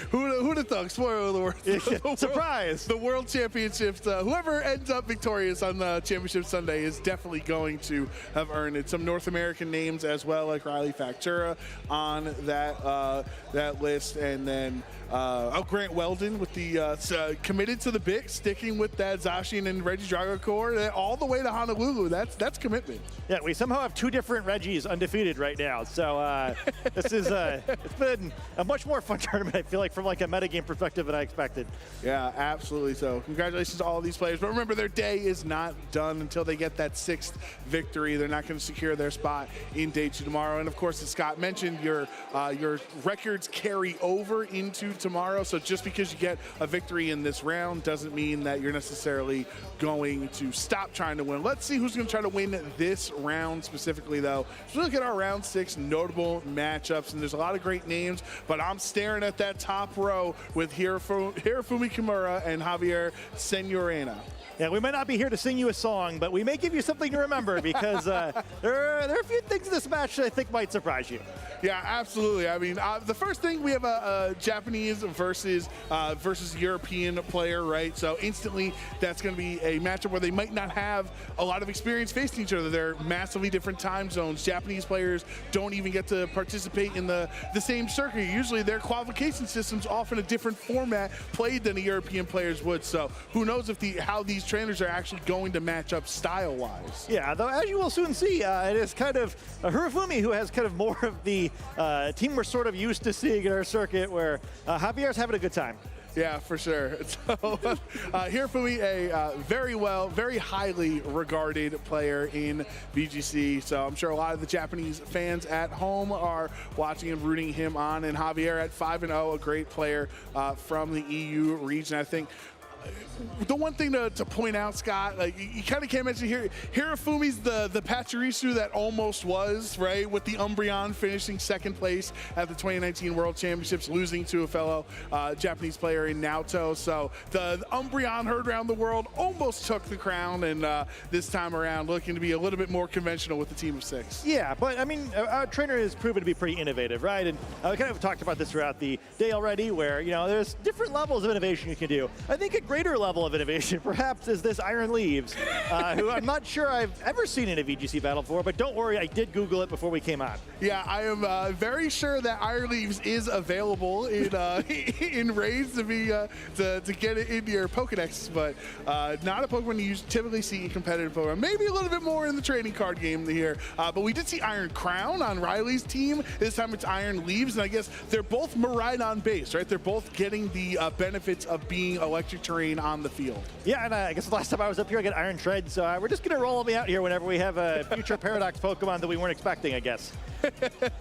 who'd have thought? Spoiler alert. Surprise! The World Championships, whoever ends up victorious on the Championship Sunday is definitely going to have earned it. Some North American names as well, like Riley Factura on that list. And then Grant Weldon with the committed to the big, sticking with that Zacian and Reggie Drago core all the way to Honolulu. That's commitment. Yeah, we somehow have 2 different Reggies undefeated right now. So this is it's been a much more fun tournament, I feel like, from like a metagame perspective than I expected. Yeah, absolutely. So congratulations to all of these players. But remember, their day is not done until they get that 6th victory. They're not going to secure their spot in day 2 tomorrow. And of course, as Scott mentioned, your records carry over into tomorrow. So just because you get a victory in this round doesn't mean that you're necessarily going to stop trying to win. Let's see who's going to try to win this round specifically, though. Let's look at our round 6 notable matchups. And there's a lot of great names, but I'm staring at that top row with Hirofumi Kimura and Javier Senorena. Yeah, we might not be here to sing you a song, but we may give you something to remember because there are a few things in this match that I think might surprise you. Yeah, absolutely. I mean, the first thing, we have a Japanese versus European player, right? So instantly, that's going to be a matchup where they might not have a lot of experience facing each other. They're massively different time zones. Japanese players don't even get to participate in the same circuit. Usually, their qualification system's often a different format played than the European players would. So who knows how these trainers are actually going to match up style-wise. Yeah, though, as you will soon see, it is kind of Hirofumi who has kind of more of the team we're sort of used to seeing in our circuit, where Javier's having a good time. Yeah, for sure. So Hirofumi, a very highly regarded player in VGC. So I'm sure a lot of the Japanese fans at home are watching and rooting him on. And Javier at 5-0, a great player from the EU region. I think the one thing to point out, Scott, like you kind of can't mention here, Hirofumi's the Pachirisu that almost was, right? With the Umbreon finishing second place at the 2019 World Championships, losing to a fellow Japanese player in Naoto. So the Umbreon heard around the world almost took the crown, and this time around looking to be a little bit more conventional with the team of 6. Yeah, but I mean, our trainer has proven to be pretty innovative, right? And we kind of talked about this throughout the day already, where, you know, there's different levels of innovation you can do. I think a greater level of innovation perhaps is this Iron Leaves, who I'm not sure I've ever seen in a VGC battle before, but don't worry, I did Google it before we came on. Yeah, I am very sure that Iron Leaves is available in in raids to be to get it into your Pokedex, but not a Pokemon you typically see in competitive Pokemon. Maybe a little bit more in the trading card game here, but we did see Iron Crown on Riley's team. This time it's Iron Leaves, and I guess they're both Miraidon based, right? They're both getting the benefits of being electric terrain on the field. Yeah, and I guess the last time I was up here, I got Iron Tread, so we're just going to roll me out here whenever we have a future Paradox Pokemon that we weren't expecting, I guess.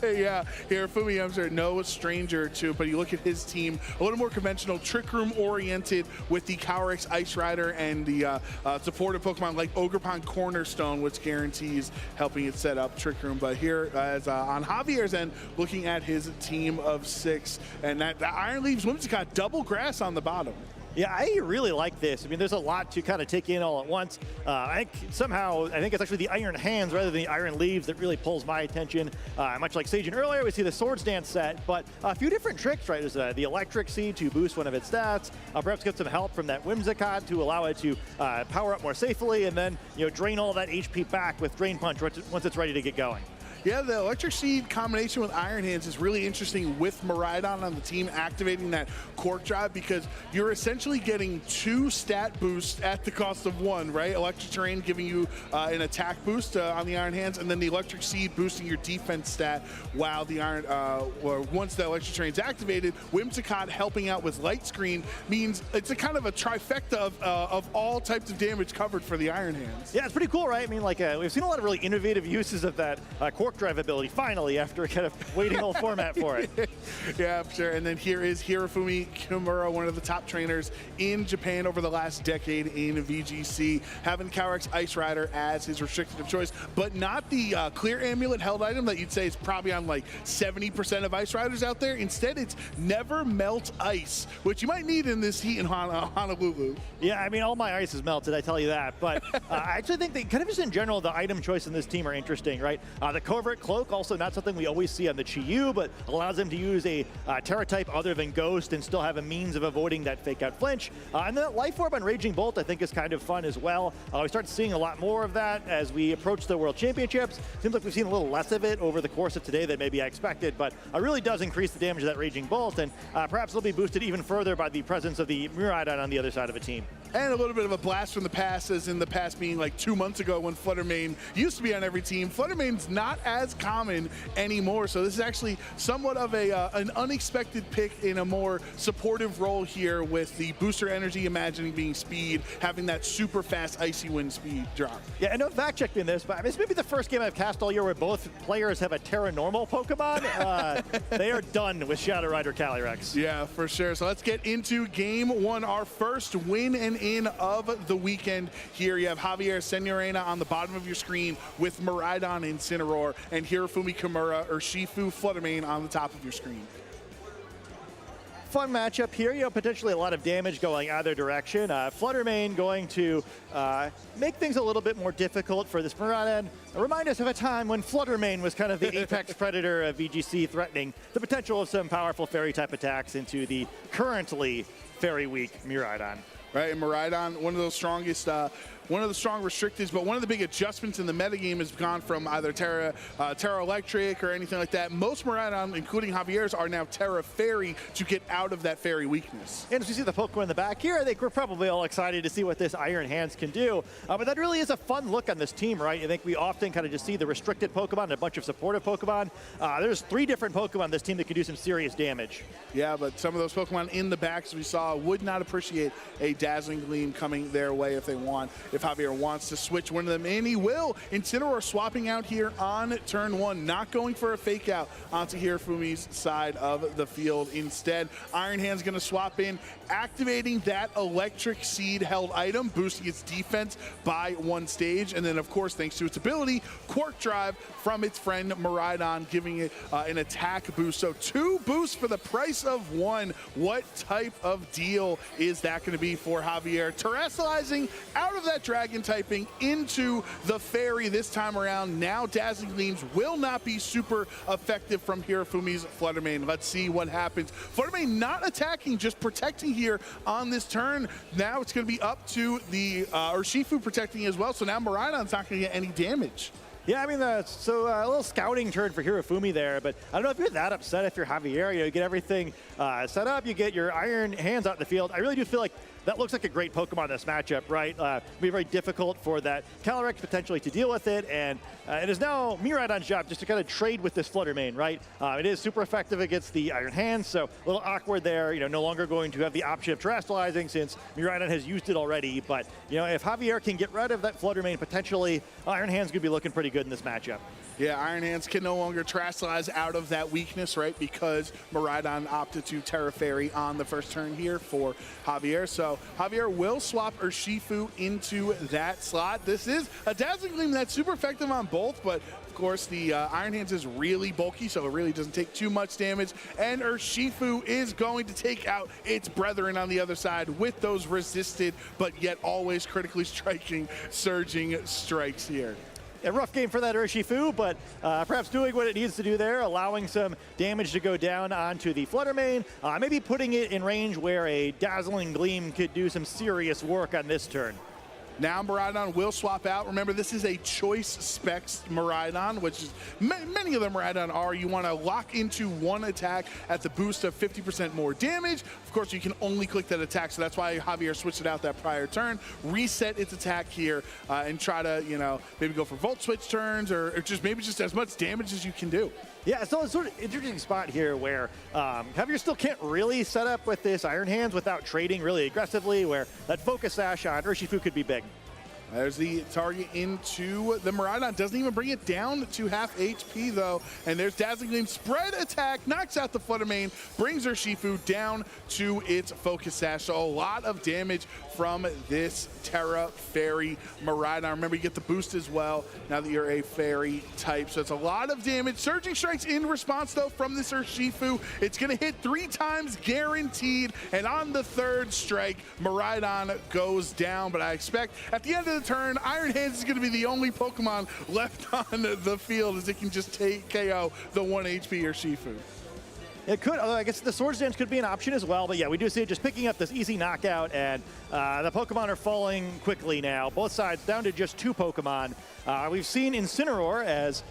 Yeah, Hirofumi, I'm sure no stranger to, but you look at his team, a little more conventional, Trick Room oriented with the Calyrex Ice Rider and the supportive Pokemon like Ogerpon Cornerstone, which guarantees helping it set up Trick Room. But here, as on Javier's end, looking at his team of 6, and that Iron Leaves Whimsicott double grass on the bottom. Yeah, I really like this. I mean, there's a lot to kind of take in all at once. I think it's actually the Iron Hands rather than the Iron Leaves that really pulls my attention. Much like Sagen earlier, we see the Swords Dance set, but a few different tricks, right? There's the Electric Seed to boost one of its stats, perhaps get some help from that Whimsicott to allow it to power up more safely, and then, you know, drain all that HP back with Drain Punch once it's ready to get going. Yeah, the Electric Seed combination with Iron Hands is really interesting with Miraidon on the team activating that Cork Drive, because you're essentially getting 2 stat boosts at the cost of 1, right? Electric Terrain giving you an attack boost on the Iron Hands, and then the Electric Seed boosting your defense stat while the Iron, or once the Electric Terrain's activated, Whimsicott helping out with Light Screen means it's a kind of a trifecta of all types of damage covered for the Iron Hands. Yeah, it's pretty cool, right? I mean, like, we've seen a lot of really innovative uses of that Cork Drive ability, finally, after kind of waiting the whole format for it. Yeah, sure. And then here is Hirofumi Kimura, one of the top trainers in Japan over the last decade in VGC, having Calyrex Ice Rider as his restricted of choice, but not the clear amulet held item that you'd say is probably on like 70% of Ice Riders out there. Instead, it's Never Melt Ice, which you might need in this heat in Honolulu. Yeah, I mean, all my ice is melted, I tell you that. But I actually think that kind of just in general, the item choice in this team are interesting, right? The Covert Cloak, also not something we always see on the Chi-Yu, but allows them to use a Terra type other than Ghost and still have a means of avoiding that fake out flinch. And then that Life Orb on Raging Bolt, I think, is kind of fun as well. We start seeing a lot more of that as we approach the World Championships. Seems like we've seen a little less of it over the course of today than maybe I expected, but it really does increase the damage of that Raging Bolt, and perhaps it'll be boosted even further by the presence of the Miraidon on the other side of a team. And a little bit of a blast from the past, as in the past being like 2 months ago when Fluttermane used to be on every team. Fluttermane's not as common anymore, so this is actually somewhat of an unexpected pick in a more supportive role here with the booster energy, imagining being speed, having that super fast Icy Wind speed drop. Yeah, and no fact checking this, but I mean, this may be the first game I've cast all year where both players have a Terra Normal Pokemon. They are done with Shadow Rider Calyrex. Yeah, for sure. So let's get into game 1, our first win and in of the weekend. Here you have Javier Senorena on the bottom of your screen with Miraidon Incineroar, and Hirofumi Kimura or Shifu Fluttermane on the top of your screen. Fun matchup here, you know, potentially a lot of damage going either direction. Fluttermane going to make things a little bit more difficult for this Miraidon. Remind us of a time when Fluttermane was kind of the apex predator of VGC, threatening the potential of some powerful fairy type attacks into the currently very weak Miraidon. Right, and Miraidon, one of those strongest one of the strong restricteds, but one of the big adjustments in the metagame has gone from either Terra Electric or anything like that. Most Miraidon, including Javier's, are now Terra Fairy to get out of that Fairy weakness. And as we see the Pokemon in the back here, I think we're probably all excited to see what this Iron Hands can do. But that really is a fun look on this team, right? I think we often kind of just see the restricted Pokemon and a bunch of supportive Pokemon. There's 3 different Pokemon on this team that can do some serious damage. Yeah, but some of those Pokemon in the backs we saw would not appreciate a Dazzling Gleam coming their way if Javier wants to switch one of them in, he will. Incineroar swapping out here on turn 1, not going for a fake out onto Hirafumi's side of the field. Instead, Iron Hand's going to swap in, activating that Electric Seed held item, boosting its defense by 1 stage, and then of course, thanks to its ability, Quark Drive from its friend Miraidon, giving it an attack boost. So 2 boosts for the price of 1. What type of deal is that going to be for Javier? Terrestrializing out of that Dragon typing into the Fairy this time around. Now Dazzling Gleams will not be super effective from Hirafumi's Fluttermane. Let's see what happens. Fluttermane not attacking, just protecting here on this turn. Now it's going to be up to the Urshifu protecting as well. So now Miraidon's not going to get any damage. Yeah, I mean, a little scouting turn for Hirafumi there, but I don't know if you're that upset if you're Javier. You get everything set up, you get your Iron Hands out in the field. I really do feel like that looks like a great Pokemon in this matchup, right? It'll be very difficult for that Calyrex potentially to deal with it, and it is now Miraidon's job just to kind of trade with this Fluttermane, right? It is super effective against the Iron Hands, so a little awkward there. No longer going to have the option of terrestrializing since Miraidon has used it already. But if Javier can get rid of that Fluttermane, potentially Iron Hands could be looking pretty good in this matchup. Yeah, Iron Hands can no longer terrestrialize out of that weakness, right? Because Miraidon opted to Terra Fairy on the first turn here for Javier. So Javier will swap Urshifu into that slot. This is a Dazzling Gleam that's super effective on both, but of course the Iron Hands is really bulky, so it really doesn't take too much damage. And Urshifu is going to take out its brethren on the other side with those resisted, but yet always critically striking, surging strikes here. A rough game for that Urshifu, but perhaps doing what it needs to do there, allowing some damage to go down onto the Fluttermane, maybe putting it in range where a Dazzling Gleam could do some serious work on this turn. Now Miraidon will swap out. Remember, this is a choice specs Miraidon, which is many of them Miraidon are. You want to lock into one attack at the boost of 50% more damage. Of course, you can only click that attack, so that's why Javier switched it out that prior turn. Reset its attack here and try to, maybe go for Volt Switch turns or just maybe just as much damage as you can do. Yeah, so it's sort of interesting spot here where Javier still can't really set up with this Iron Hands without trading really aggressively, where that Focus Sash on Urshifu could be big. There's the target into the Miraidon. Doesn't even bring it down to half HP, though. And there's Dazzling Gleam. Spread attack. Knocks out the Fluttermane. Brings Urshifu down to its Focus Sash. So a lot of damage from this Terra Fairy Miraidon. Remember, you get the boost as well now that you're a Fairy type. So it's a lot of damage. Surging Strikes in response, though, from this Urshifu. It's going to hit 3 times guaranteed. And on the 3rd strike, Miraidon goes down. But I expect at the end of the turn, Iron Hands is going to be the only Pokemon left on the field as it can just KO the 1 HP Urshifu. It could, I guess the Swords Dance could be an option as well, but yeah, we do see it just picking up this easy knockout, and the Pokemon are falling quickly now. Both sides down to just 2 Pokemon. We've seen Incineroar as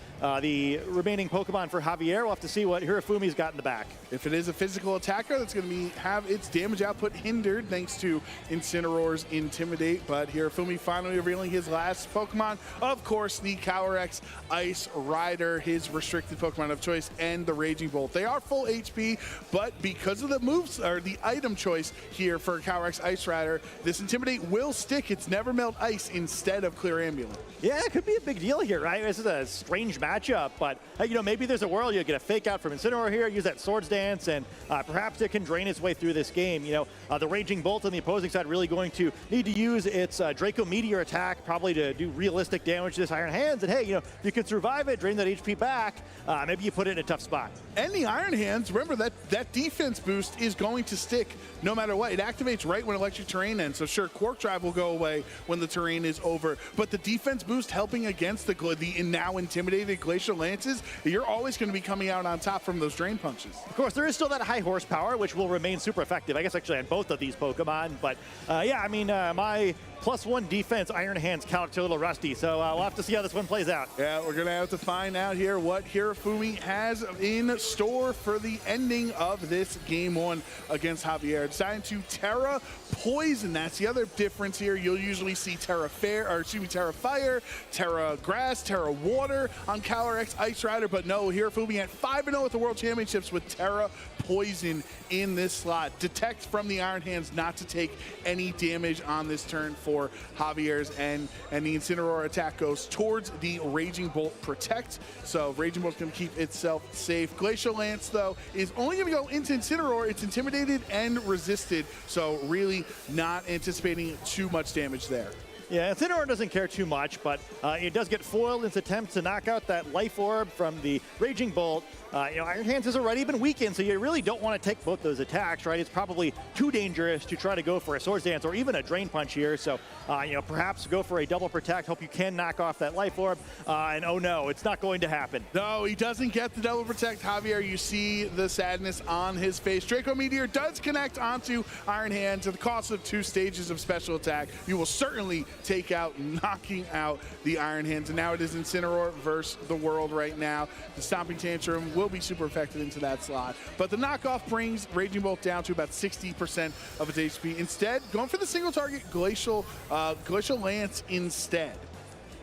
the remaining Pokemon for Javier. We'll have to see what Hirafumi's got in the back. If it is a physical attacker, that's going to have its damage output hindered thanks to Incineroar's Intimidate, but Hirafumi finally revealing his last Pokemon. Of course, the Calyrex Ice Rider, his restricted Pokemon of choice, and the Raging Bolt. They are full HP, but because of the moves, or the item choice here for Calyrex Ice Rider, this Intimidate will stick. It's Never Melt Ice instead of Clear Ambulance. Yeah, it could be a big deal here, right? This is a strange matchup, but maybe there's a world you get a fake out from Incineroar here, use that Swords Dance, and perhaps it can drain its way through this game. The Raging Bolt on the opposing side really going to need to use its Draco Meteor attack probably to do realistic damage to this Iron Hands, and hey, you can survive it, drain that HP back, maybe you put it in a tough spot. And the Iron Hands, remember that defense boost is going to stick no matter what. It activates right when Electric Terrain ends, so sure, Quark Drive will go away when the terrain is over, but the defense boost helping against the now intimidated Glacial Lances, you're always going to be coming out on top from those Drain Punches. Of course, there is still that high horsepower, which will remain super effective, I guess, actually, on both of these Pokemon. But yeah, I mean, my +1 defense, Iron Hands couch a little rusty. So we'll have to see how this one plays out. Yeah, we're going to have to find out here what Hirofumi has in store for the ending of this game 1 against Javier. Deciding to Terra Poison. That's the other difference here. You'll usually see Terra Fire, Terra Grass, Terra Water on Calyrex Ice Rider, but no, Hirofumi at 5-0 at the World Championships with Terra Poison in this slot. Detect from the Iron Hands not to take any damage on this turn for Javier's, and the Incineroar attack goes towards the Raging Bolt Protect. So Raging Bolt's going to keep itself safe. Glacial Lance, though, is only going to go into Incineroar. It's intimidated and resisted, so really not anticipating too much damage there. Yeah, Incineroar doesn't care too much, but it does get foiled in its attempts to knock out that Life Orb from the Raging Bolt. Iron Hands has already been weakened, so you really don't want to take both those attacks, right? It's probably too dangerous to try to go for a Swords Dance or even a Drain Punch here. So, perhaps go for a double protect. Hope you can knock off that Life Orb. And oh no, it's not going to happen. No, he doesn't get the double protect. Javier, you see the sadness on his face. Draco Meteor does connect onto Iron Hands at the cost of 2 stages of special attack. You will certainly take out, knocking out the Iron Hands. And now it is Incineroar versus the world right now. The Stomping Tantrum will be super effective into that slot. But the knockoff brings Raging Bolt down to about 60% of its HP. Instead, going for the single target Glacial Lance instead.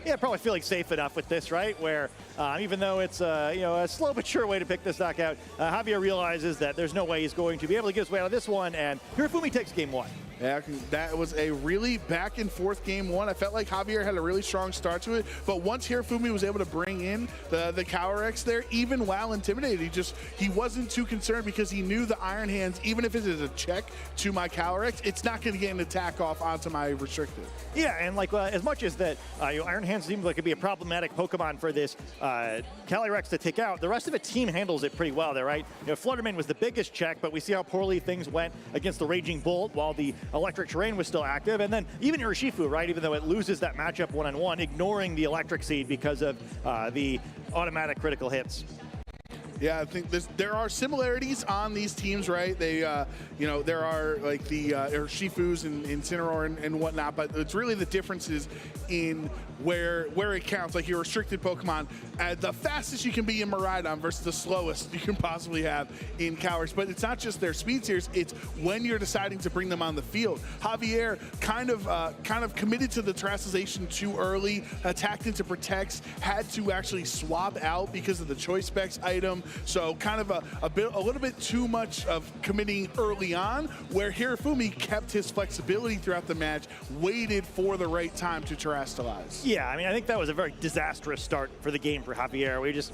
Yeah, probably feeling safe enough with this, right? Where even though it's a slow but sure way to pick this knockout, Javier realizes that there's no way he's going to be able to get his way out of this one, and Hirofumi takes game 1. Yeah, that was a really back and forth game 1. I felt like Javier had a really strong start to it, but once Hirofumi was able to bring in the Calyrex there, even while intimidated, he wasn't too concerned because he knew the Iron Hands, even if it is a check to my Calyrex, it's not going to get an attack off onto my restricted. Yeah, and as much as that Iron Hands seems like it'd be a problematic Pokemon for this Calyrex to take out, the rest of the team handles it pretty well there, right? Flutterman was the biggest check, but we see how poorly things went against the Raging Bolt while the Electric Terrain was still active, and then even Urshifu, right, even though it loses that matchup one-on-one, ignoring the Electric Seed because of the automatic critical hits. Yeah, I think there are similarities on these teams, right? They, there are like the Urshifus and Incineroar and whatnot, but it's really the differences in where it counts. Like your restricted Pokemon, the fastest you can be in Miraidon versus the slowest you can possibly have in Calyrex. But it's not just their speed tiers; it's when you're deciding to bring them on the field. Javier kind of committed to the terastallization too early, attacked into protects, had to actually swap out because of the choice specs item. So kind of a little bit too much of committing early on, where Hirofumi kept his flexibility throughout the match, waited for the right time to terastallize. Yeah, I mean, I think that was a very disastrous start for the game for Javier. We just,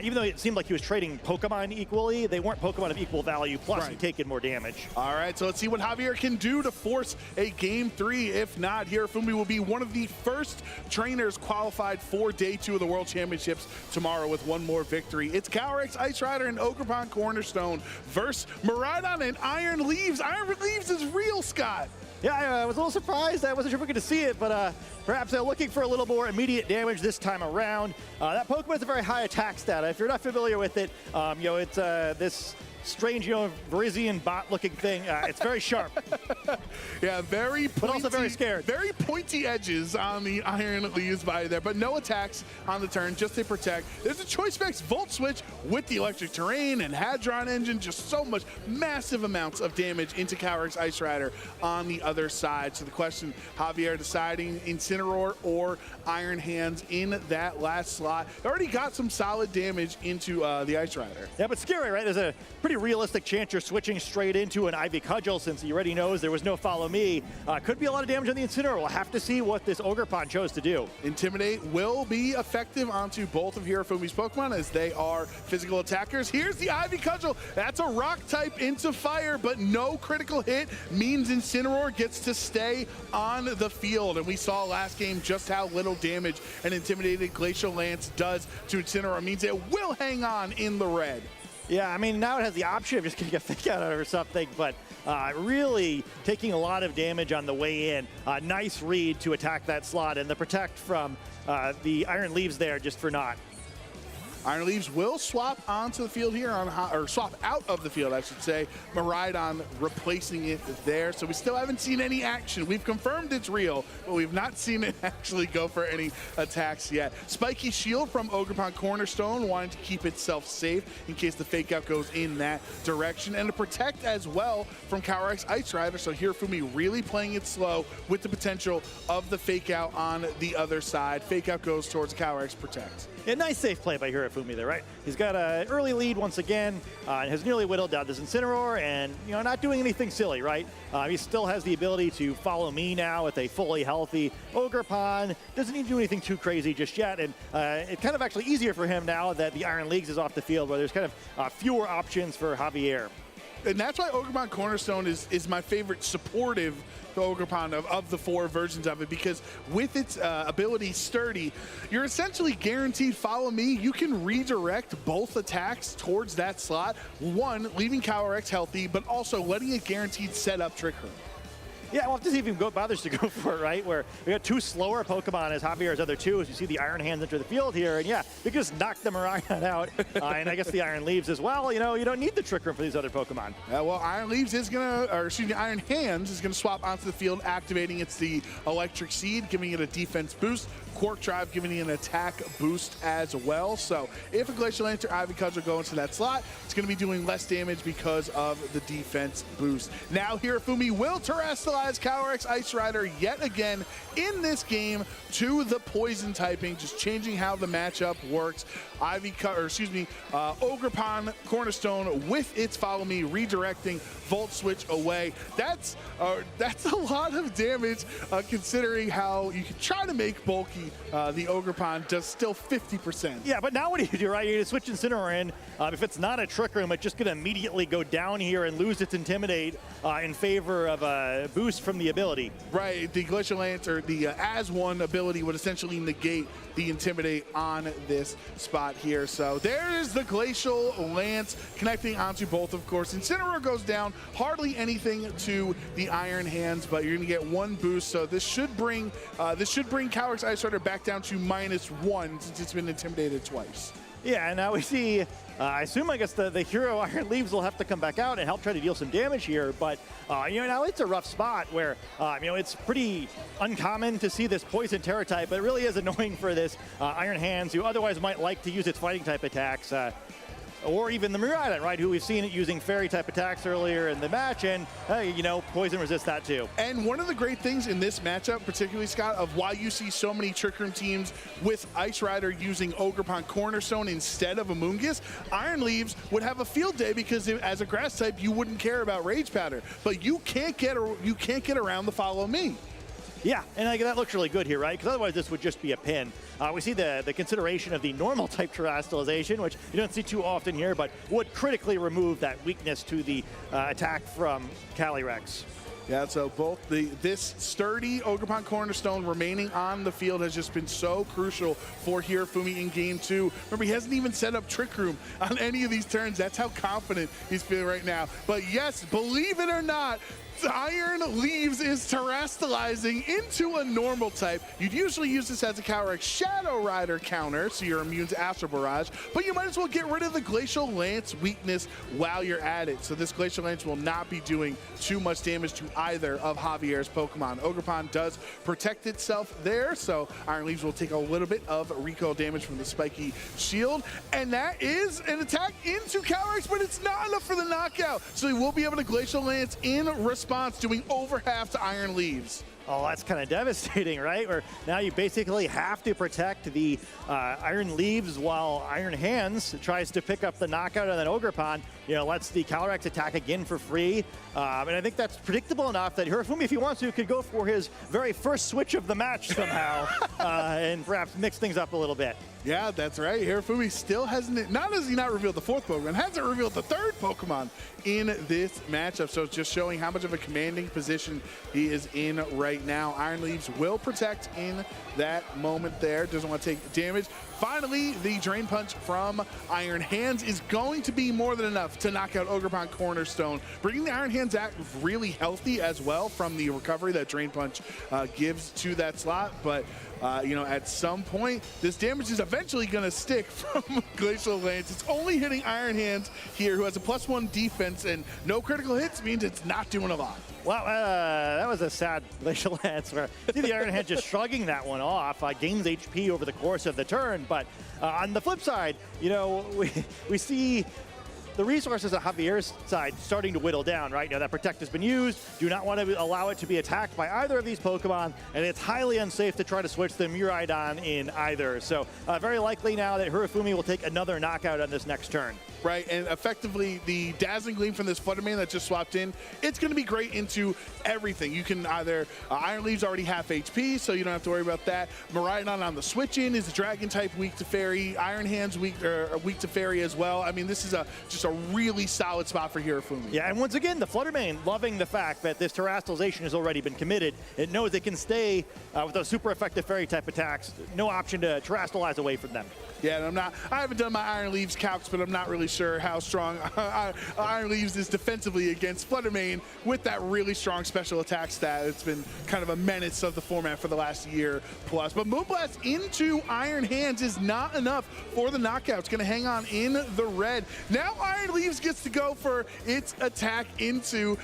even though it seemed like he was trading Pokemon equally, they weren't Pokemon of equal value, plus he'd taken more damage. All right, so let's see what Javier can do to force a game 3. If not, Hirofumi will be one of the first trainers qualified for Day 2 of the World Championships tomorrow with one more victory. It's Calyrex, Ice Rider, and Ogerpon Cornerstone versus Miraidon and Iron Leaves. Iron Leaves is real, Scott. Yeah, I was a little surprised. I wasn't sure if we could see it, but perhaps looking for a little more immediate damage this time around. That Pokemon is a very high attack stat. If you're not familiar with it, it's this strange, Virizion bot-looking thing. It's very sharp. Yeah, very pointy. But also very scared. Very pointy edges on the Iron Leaves body there, but no attacks on the turn, just a protect. There's a Choice Specs Volt Switch with the Electric Terrain and Hadron Engine, just so much, massive amounts of damage into Calyrex Ice Rider on the other side. So the question, Javier deciding Incineroar or Iron Hands in that last slot. Already got some solid damage into the Ice Rider. Yeah, but scary, right? There's a pretty realistic chance you're switching straight into an Ivy Cudgel since he already knows there was no Follow Me. Could be a lot of damage on the Incineroar. We'll have to see what this Ogerpon chose to do. Intimidate will be effective onto both of Hirofumi's Pokemon as they are physical attackers. Here's the Ivy Cudgel. That's a rock type into fire, but no critical hit means Incineroar gets to stay on the field. And we saw last game just how little damage an intimidated Glacial Lance does to Incineroar. It means it will hang on in the red. Yeah, I mean, now it has the option of just getting a fake out or something, but really taking a lot of damage on the way in. Nice read to attack that slot, and the protect from the Iron Leaves there just for naught. Iron Leaves will swap onto the field here, or swap out of the field, I should say. Miraidon replacing it there. So we still haven't seen any action. We've confirmed it's real, but we've not seen it actually go for any attacks yet. Spiky Shield from Ogerpon Cornerstone, wanting to keep itself safe in case the fake out goes in that direction, and to protect as well from Calyrex Ice Rider. So Hirofumi really playing it slow with the potential of the fake out on the other side. Fake out goes towards Calyrex Protect. Yeah, nice safe play by Hirofumi there, right? He's got an early lead once again, and has nearly whittled down this Incineroar, and not doing anything silly, right? He still has the ability to follow me now with a fully healthy Ogerpon. Doesn't need to do anything too crazy just yet, and it's kind of actually easier for him now that the Iron Leagues is off the field, where there's kind of fewer options for Javier. And that's why Ogerpon Cornerstone is my favorite supportive Ogerpon of the 4 versions of it, because with its ability Sturdy, you're essentially guaranteed follow me. You can redirect both attacks towards that slot. One, leaving Calyrex healthy, but also letting it guaranteed set up Trick Room. Yeah, well, if this even bothers to go for it, right? Where we got 2 slower Pokemon as Javier's other 2, as you see the Iron Hands enter the field here, and yeah, you can just knock the Miraidon out, and I guess the Iron Leaves as well. You don't need the Trick Room for these other Pokemon. Well, Iron Leaves is Iron Hands is gonna swap onto the field, activating the Electric Seed, giving it a defense boost. Quark Drive giving it an attack boost as well. So if a Glacial Lance or Ivy Cudgel go into that slot, it's going to be doing less damage because of the defense boost. Now Hirofumi will Terrestrialize Calyrex Ice Rider yet again in this game to the poison typing, just changing how the matchup works. Ogerpon Cornerstone with its Follow Me, redirecting Volt Switch away. That's a lot of damage considering how you can try to make bulky. The Ogerpon does still 50%. Yeah, but now what do you do, right? You're going to switch Incineroar in. If it's not a Trick Room, it's just going to immediately go down here and lose its Intimidate in favor of a boost from the ability. Right, the Glacial Lance, or the As One ability, would essentially negate the Intimidate on this spot here. So there's the Glacial Lance connecting onto both, of course. Incineroar goes down, hardly anything to the Iron Hands, but you're going to get 1 boost. So this should bring Calyrex Ice Rider back down to -1 since it's been intimidated twice. Yeah, and now we see, I assume, I guess the Hero Iron Leaves will have to come back out and help try to deal some damage here, but now it's a rough spot where, it's pretty uncommon to see this Poison Terror type, but it really is annoying for this Iron Hands, who otherwise might like to use its fighting type attacks, or even the Miraidon, right, who we've seen it using fairy type attacks earlier in the match, and poison resists that too. And one of the great things in this matchup, particularly Scott, of why you see so many Trick Room teams with Ice Rider using Ogerpon Cornerstone instead of Amoonguss, Iron Leaves would have a field day, because as a grass type you wouldn't care about Rage Powder, but you can't get around the Follow Me. Yeah, and that looks really good here, right? Because otherwise this would just be a pin. We see the consideration of the normal type Terrestrialization, which you don't see too often here, but would critically remove that weakness to the attack from Calyrex. Yeah, so both this sturdy Ogerpon Cornerstone remaining on the field has just been so crucial for Hirofumi in game 2. Remember, he hasn't even set up Trick Room on any of these turns. That's how confident he's feeling right now. But yes, believe it or not, Iron Leaves is terrestrializing into a normal type. You'd usually use this as a Calyrex Shadow Rider counter, so you're immune to Astral Barrage, but you might as well get rid of the Glacial Lance weakness while you're at it. So this Glacial Lance will not be doing too much damage to either of Javier's Pokemon. Ogerpon does protect itself there, so Iron Leaves will take a little bit of recoil damage from the Spiky Shield, and that is an attack into Calyrex, but it's not enough for the knockout. So he will be able to Glacial Lance in response, doing over half to Iron Leaves. Oh, that's kind of devastating, right? Where now you basically have to protect the Iron Leaves while Iron Hands tries to pick up the knockout, and then Ogerpon, lets the Calyrex attack again for free. And I think that's predictable enough that Hirofumi, if he wants to, could go for his very first switch of the match somehow and perhaps mix things up a little bit. Yeah, that's right. Hirofumi still hasn't, not has he not revealed the 4th Pokemon, hasn't revealed the 3rd Pokemon in this matchup. So it's just showing how much of a commanding position he is in right now. Iron Leaves will protect in that moment there. Doesn't want to take damage. Finally, the Drain Punch from Iron Hands is going to be more than enough to knock out Ogerpon Cornerstone, bringing the Iron Hands out really healthy as well from the recovery that Drain Punch gives to that slot. But at some point, this damage is eventually going to stick from Glacial Lance. It's only hitting Iron Hands here, who has a +1 defense, and no critical hits means it's not doing a lot. Wow, that was a sad Glacial Lance where see the Iron Hand just shrugging that one off, gains HP over the course of the turn. But on the flip side, we see the resources on Javier's side starting to whittle down, right? That Protect has been used. Do not want to allow it to be attacked by either of these Pokemon, and it's highly unsafe to try to switch the Miraidon in either. So very likely now that Hirofumi will take another knockout on this next turn. Right, and effectively the Dazzling Gleam from this Fluttermane that just swapped in, it's going to be great into everything. You can either, Iron Leaf's already half HP, so you don't have to worry about that. Miraidon on the switch in is a Dragon type weak to Fairy. Iron Hands weak to Fairy as well. I mean, this is just a really solid spot for Hirofumi. Yeah, and once again, the Fluttermane loving the fact that this Terastallization has already been committed. It knows it can stay with those super effective Fairy type attacks. No option to Terastallize away from them. Yeah, and I haven't done my Iron Leaves calcs, but I'm not really sure how strong Iron Leaves is defensively against Fluttermane with that really strong special attack stat. It's been kind of a menace of the format for the last year plus. But Moonblast into Iron Hands is not enough for the knockout. It's going to hang on in the red. Now Iron Leaves gets to go for its attack into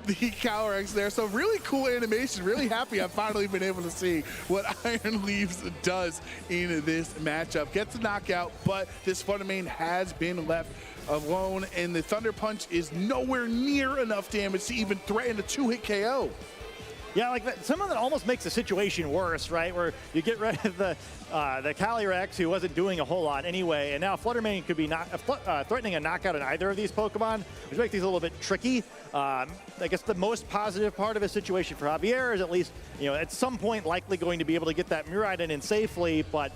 the Calyrex there. So really cool animation. Really happy I've finally been able to see what Iron Leaves does in this matchup. Gets the knockout, but this Fluttermane has been left alone, and the Thunder Punch is nowhere near enough damage to even threaten a 2-hit KO. Yeah, like that, someone that almost makes the situation worse, right? Where you get rid of the Calyrex, who wasn't doing a whole lot anyway, and now Fluttermane could be threatening a knockout in either of these Pokemon, which makes these a little bit tricky. I guess the most positive part of his situation for Javier is at least, at some point likely going to be able to get that Miraidon in safely, but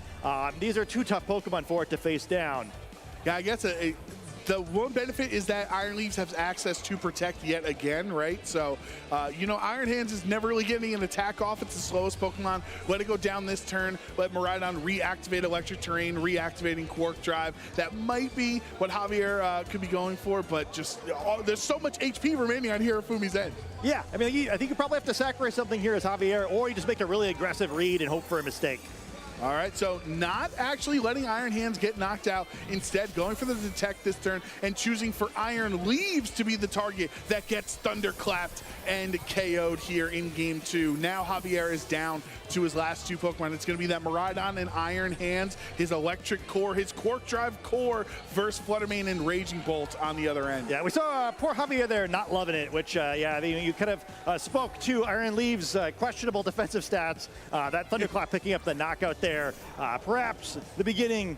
these are two tough Pokemon for it to face down. Yeah, I guess the one benefit is that Iron Leaves has access to Protect yet again, right? So, Iron Hands is never really getting an attack off. It's the slowest Pokemon. Let it go down this turn. Let Miraidon reactivate Electric Terrain, reactivating Quark Drive. That might be what Javier could be going for, but just there's so much HP remaining on Hirofumi's end. Yeah, I mean, I think you probably have to sacrifice something here as Javier, or you just make a really aggressive read and hope for a mistake. All right, so not actually letting Iron Hands get knocked out, instead going for the Detect this turn and choosing for Iron Leaves to be the target that gets thunderclapped and KO'd here in game 2. Now Javier is down to his last two Pokemon. It's going to be that Miraidon and Iron Hands, his Electric Core, his Quark Drive Core versus Fluttermane and Raging Bolt on the other end. Yeah, we saw poor Javier there not loving it, which, you kind of spoke to Iron Leaves' questionable defensive stats. That Thunderclap picking up the knockout there. Perhaps the beginning,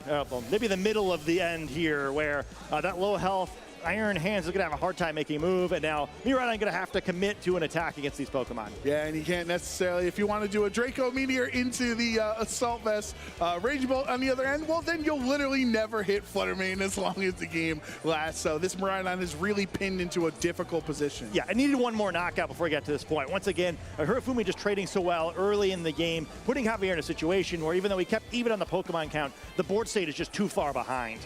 maybe the middle of the end here, where that low health Iron Hands is going to have a hard time making a move, and now Miraidon going to have to commit to an attack against these Pokemon. Yeah, and you can't necessarily, if you want to do a Draco Meteor into the Assault Vest, Raging Bolt on the other end, well, then you'll literally never hit Fluttermane as long as the game lasts. So this Miraidon is really pinned into a difficult position. Yeah, I needed one more knockout before I got to this point. Once again, Hirofumi just trading so well early in the game, putting Javier in a situation where even though he kept even on the Pokemon count, the board state is just too far behind.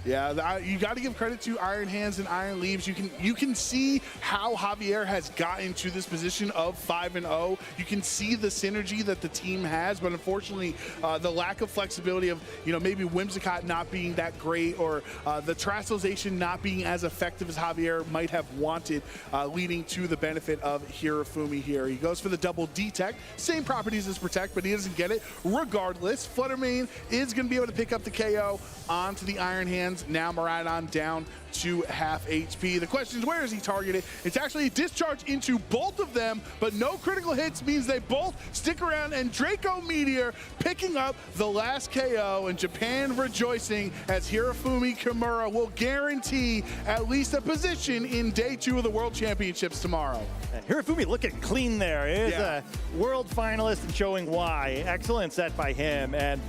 Yeah, you got to give credit to Iron Hands and Iron Leaves. You can see how Javier has gotten to this position of 5-0. You can see the synergy that the team has, but unfortunately, the lack of flexibility of maybe Whimsicott not being that great, or the Terastallization not being as effective as Javier might have wanted, leading to the benefit of Hirofumi here. He goes for the double Detect, same properties as Protect, but he doesn't get it. Regardless, Fluttermane is going to be able to pick up the KO onto the Iron Hands. Now Miraidon down to half HP. The question is, where is he targeted? It's actually a discharge into both of them, but no critical hits means they both stick around, and Draco Meteor picking up the last KO, and Japan rejoicing as Hirofumi Kimura will guarantee at least a position in day 2 of the World Championships tomorrow. And Hirofumi looking clean there. He is a world finalist and showing why. Excellent set by him, and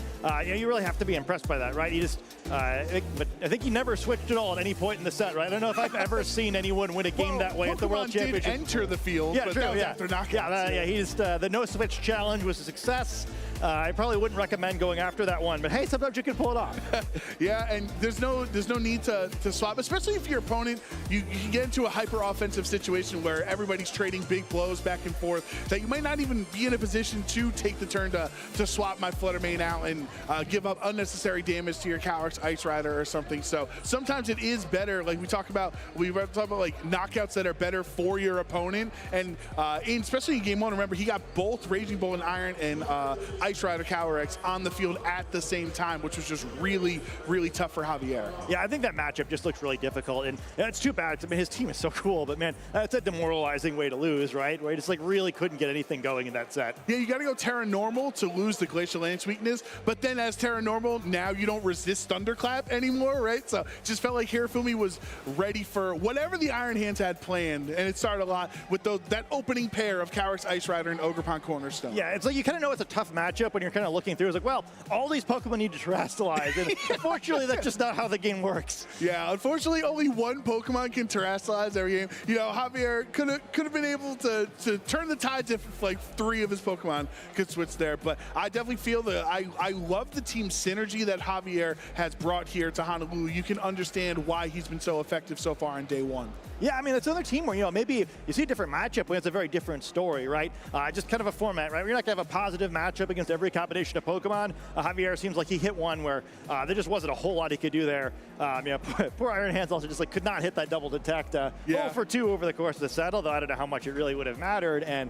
you really have to be impressed by that, right? You just, but I think he never switched at all at any point in the set, right? I don't know if I've ever seen anyone win a game that way at the World Championships. Did enter the field, but that was after knockouts. He just, the no switch challenge was a success. I probably wouldn't recommend going after that one, but hey, sometimes you can pull it off. Yeah, and there's no need to swap, especially if your opponent, you can get into a hyper-offensive situation where everybody's trading big blows back and forth, that you might not even be in a position to take the turn to swap my Flutter Mane out and give up unnecessary damage to your Calyrex Ice Rider or something. So sometimes it is better, like we talk about like knockouts that are better for your opponent, and especially in game one, remember he got both Raging Bull and Iron and Ice Rider Calyrex on the field at the same time, which was just really, really tough for Javier. Yeah, I think that matchup just looks really difficult, and it's too bad. I mean, his team is so cool, but man, that's a demoralizing way to lose, right? Where he just like really couldn't get anything going in that set. Yeah, you got to go Terra Normal to lose the Glacial Lance weakness, but then as Terra Normal, now you don't resist Thunderclap anymore, right? So just felt like Hirofumi was ready for whatever the Iron Hands had planned, and it started a lot with that opening pair of Calyrex Ice Rider and Ogerpon Cornerstone. Yeah, it's like you kind of know it's a tough matchup when you're kind of looking through. It's like, well, all these Pokemon need to terrestrialize, and unfortunately, that's just not how the game works. Yeah, unfortunately, only one Pokemon can terrestrialize every game. You know, Javier could have been able to turn the tides if like 3 of his Pokemon could switch there. But I definitely feel that I love the team synergy that Javier has brought here to Honolulu. You can understand why he's been so effective so far on day one. Yeah, I mean, it's another team where, you know, maybe you see a different matchup when it's a very different story, right? Just kind of a format, right? You're not going to have a positive matchup against every combination of Pokemon. Javier seems like he hit one where there just wasn't a whole lot he could do there. You know, poor Iron Hands also just like could not hit that double detect. 0 for 2 over the course of the set, although I don't know how much it really would have mattered. And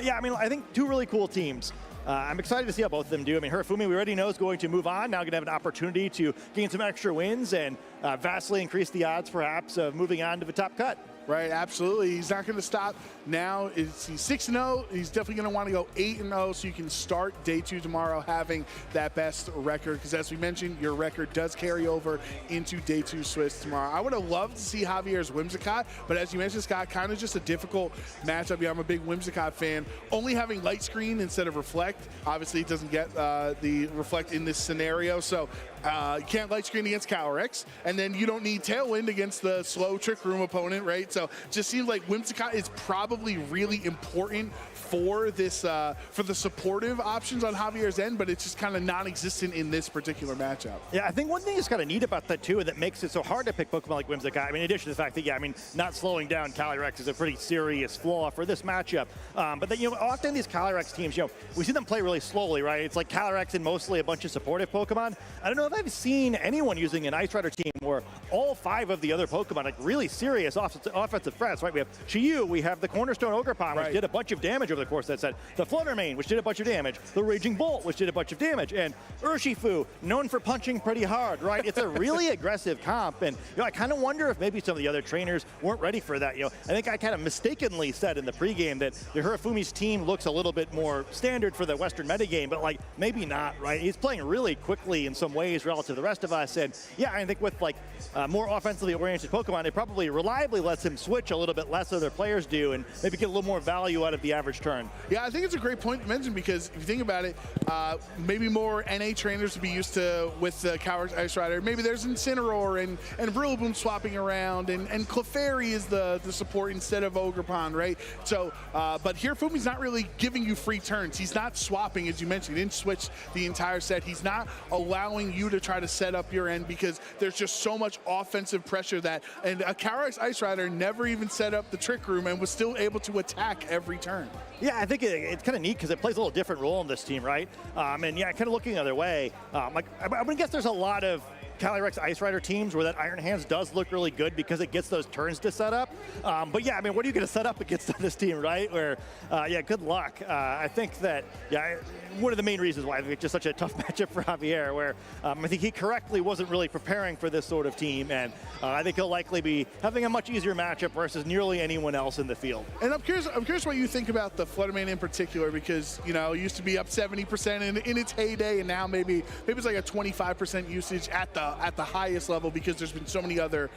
yeah, I mean, I think 2 really cool teams. I'm excited to see how both of them do. I mean, Hirofumi, we already know, is going to move on. Now going to have an opportunity to gain some extra wins and vastly increase the odds, perhaps, of moving on to the top cut. Right, absolutely. He's not going to stop now. He's 6-0. He's definitely going to want to go 8-0 so you can start day 2 tomorrow having that best record. Because as we mentioned, your record does carry over into day 2 Swiss tomorrow. I would have loved to see Javier's Whimsicott, but as you mentioned, Scott, kind of just a difficult matchup. Yeah, I'm a big Whimsicott fan. Only having Light Screen instead of Reflect, obviously it doesn't get the Reflect in this scenario. So you can't Light Screen against Calyrex, and then you don't need Tailwind against the slow Trick Room opponent, right? So just seems like Whimsicott is probably really important for this for the supportive options on Javier's end, but it's just kind of non-existent in this particular matchup. Yeah, I think one thing that's kind of neat about that too, that makes it so hard to pick Pokemon like Whimsicott, I mean, in addition to the fact that, yeah, I mean, not slowing down Calyrex is a pretty serious flaw for this matchup. But then, you know, often these Calyrex teams, you know, we see them play really slowly, right? It's like Calyrex and mostly a bunch of supportive Pokemon. I don't know if I've seen anyone using an Ice Rider team where all 5 of the other Pokemon, like really serious offensive threats, right? We have Chiyu, we have the Cornerstone Ogerpon, which did a bunch of damage over the course of that set, the Flutter Mane, which did a bunch of damage, the Raging Bolt, which did a bunch of damage, and Urshifu, known for punching pretty hard, right? It's a really aggressive comp, and you know, I kind of wonder if maybe some of the other trainers weren't ready for that. You know, I think I kind of mistakenly said in the pregame that the Hirofumi's team looks a little bit more standard for the Western metagame, but like maybe not, right? He's playing really quickly in some ways relative to the rest of us, and yeah, I think with like more offensively oriented Pokemon, it probably reliably lets him switch a little bit less than their players do, and maybe get a little more value out of the average turn. Yeah, I think it's a great point to mention, because if you think about it, maybe more NA trainers would be used to with the Calyrex Ice Rider. Maybe there's Incineroar and Rillaboom swapping around, and Clefairy is the support instead of Ogerpon, right? So, but Hirofumi's not really giving you free turns. He's not swapping, as you mentioned. He didn't switch the entire set. He's not allowing you to try to set up your end, because there's just so much offensive pressure that, and a Calyrex Ice Rider never even set up the Trick Room and was still able to attack every turn. Yeah, I think it's kind of neat because it plays a little different role in this team, right? And yeah, kind of looking the other way, like I'm gonna guess there's a lot of Calyrex Ice Rider teams where that Iron Hands does look really good because it gets those turns to set up. But yeah, I mean, what are you going to set up against this team, right? Where, yeah, good luck. I think that, yeah, one of the main reasons why I think it's just such a tough matchup for Javier, where I think he correctly wasn't really preparing for this sort of team, and I think he'll likely be having a much easier matchup versus nearly anyone else in the field. And I'm curious what you think about the Flutter Mane in particular, because, you know, it used to be up 70% in its heyday, and now maybe it's like a 25% usage at the highest level, because there's been so many other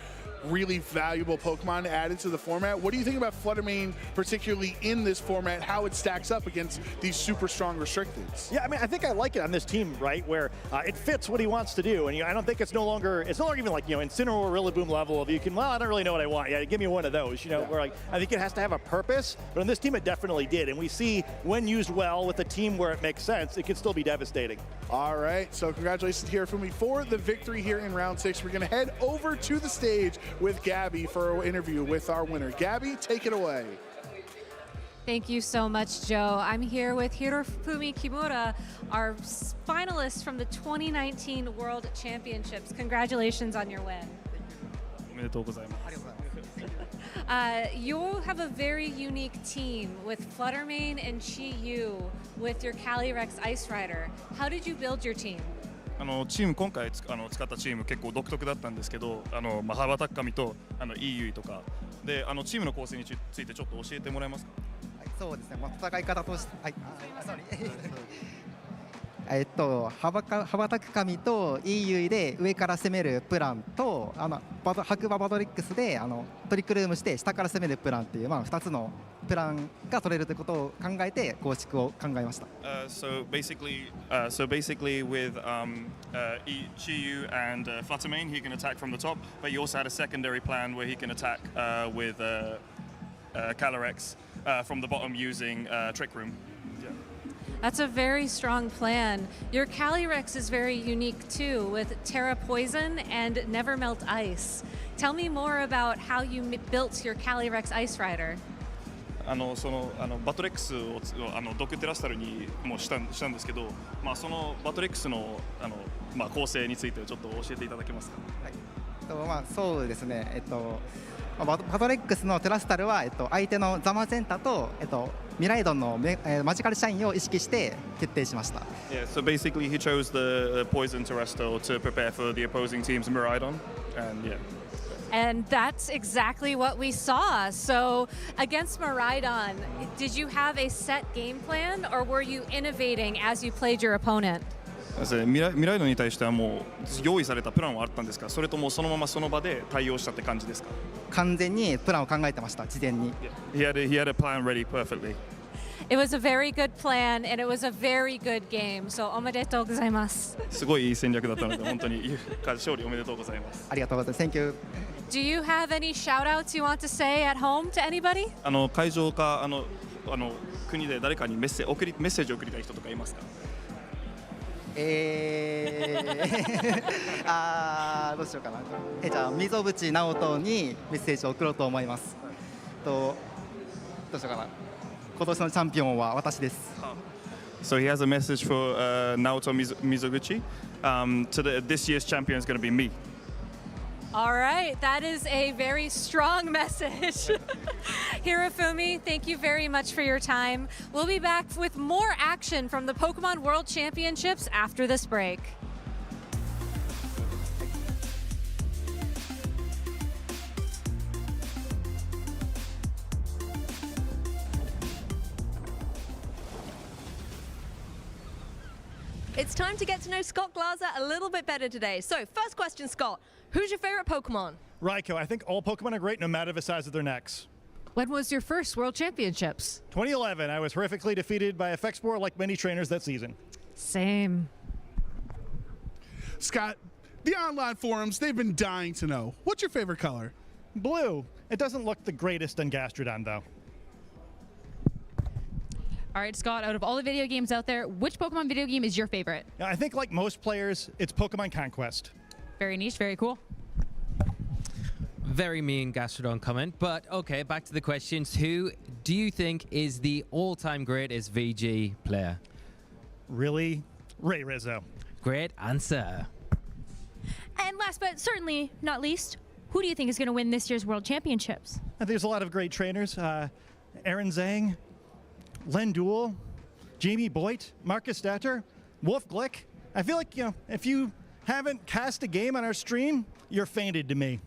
really valuable Pokemon added to the format. What do you think about Fluttermane, particularly in this format, how it stacks up against these super strong restricteds? Yeah, I mean, I think I like it on this team, right, where it fits what he wants to do. And I don't think it's no longer even like, Incineroar or Rillaboom level of you can, well, I don't really know what I want. Yeah, give me one of those, where like, I think it has to have a purpose. But on this team, it definitely did. And we see when used well with a team where it makes sense, it can still be devastating. All right, so congratulations to Hirofumi for the victory here in round 6. We're going to head over to the stage with Gabby for an interview with our winner. Gabby, take it away. Thank you so much, Joe. I'm here with Hirofumi Kimura, our finalist from the 2019 World Championships. Congratulations on your win. You have a very unique team with Fluttermane and Chi-Yu with your Calyrex Ice Rider. How did you build your team? チーム今回使ったチーム結構独特だったんですけど、羽ばたく神といいゆいとかでチームの構成についてちょっと教えてもらえますか？そうですね。戦い方として羽ばたく神といいゆいで上から攻めるプランと白馬バドリックスでトリックルームして下から攻めるプランっていう2つのプランが取れるということを考えて構築を考えました。So basically, with Chi-Yu and Fluttermane, he can attack from the top, but you also had a secondary plan where he can attack with Calyrex from the bottom using Trick Room. That's a very strong plan. Your Calyrex is very unique too, with Terra Poison and Never Melt Ice. Tell me more about how you built your Calyrex Ice Rider. そのバトレックスをドッグテラスタルにもしたんですけど、そのバトレックスの構成についてちょっと教えていただけますか？はい。そうですね。バトレックスのテラスタルは相手のザマゼンタとミライドンのマジカルシャインを意識して決定しました。Yeah, so basically he chose the Poison Terrestrial to prepare for the opposing team's Miraidon, and yeah. And that's exactly what we saw. So against Miraidon, did you have a set game plan or were you innovating as you played your opponent? ミライドに対してはもう用意されたプランはあったんですか？それともそのままその場で対応したって感じですか？完全にプランを考えてました、事前に。He had a plan ready perfectly. It was a very good plan and it was a very good game. So おめでとうございます。すごいいい戦略だったので本当に勝利おめでとうございます。ありがとうございます。Thank you. Do you have any shout outs you want to say at home to anybody? 会場か国で誰かにメッセージを送りたい人とかいますか？どうしようかな。じゃあ溝淵直人にメッセージを送ろうと思います。どうしようかな。今年のチャンピオンは私です。So he has a message for Naoto Mizoguchi. This year's champion is going to be me. All right, that is a very strong message. Hirofumi, thank you very much for your time. We'll be back with more action from the Pokémon World Championships after this break. It's time to get to know Scott Glaser a little bit better today. So, first question, Scott. Who's your favorite Pokemon? Raikou. I think all Pokemon are great no matter the size of their necks. When was your first World Championships? 2011. I was horrifically defeated by FX4 like many trainers that season. Same. Scott, the online forums, they've been dying to know. What's your favorite color? Blue. It doesn't look the greatest on Gastrodon, though. All right, Scott, out of all the video games out there, which Pokemon video game is your favorite? I think like most players, it's Pokemon Conquest. Very niche, very cool. Very mean Gastrodon comment, but okay, back to the questions. Who do you think is the all-time greatest VG player? Really? Ray Rizzo. Great answer. And last but certainly not least, who do you think is going to win this year's World Championships? I think there's a lot of great trainers. Aaron Zhang, Len Duel, Jamie Boyd, Marcus Datter, Wolf Glick. I feel like, if you haven't cast a game on our stream, you're fainted to me.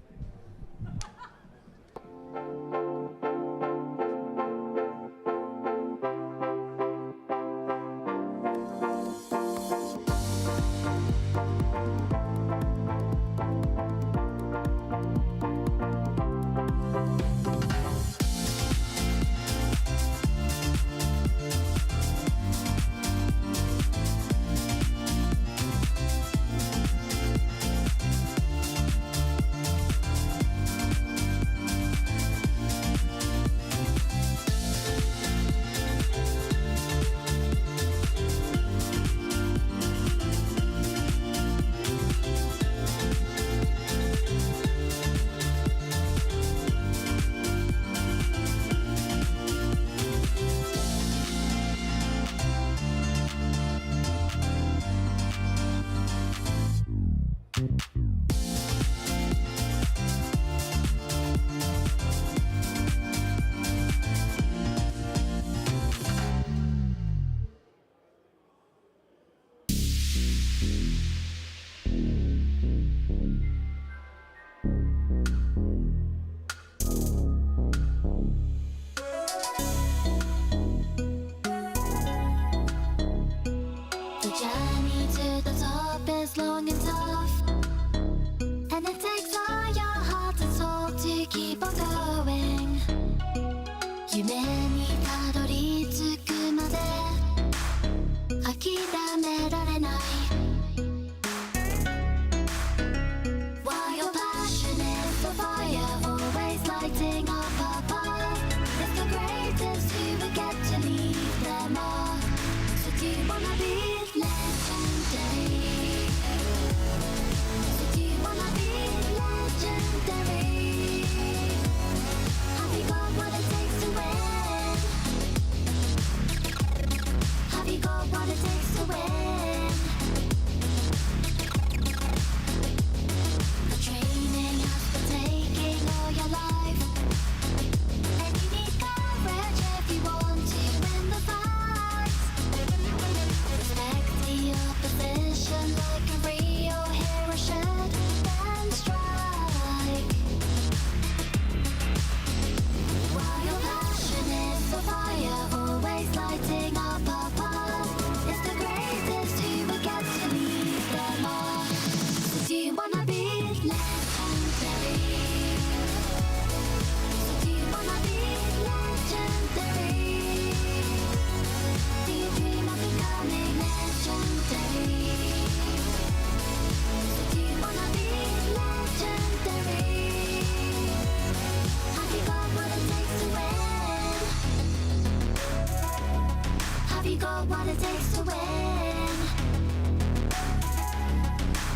what it takes to win?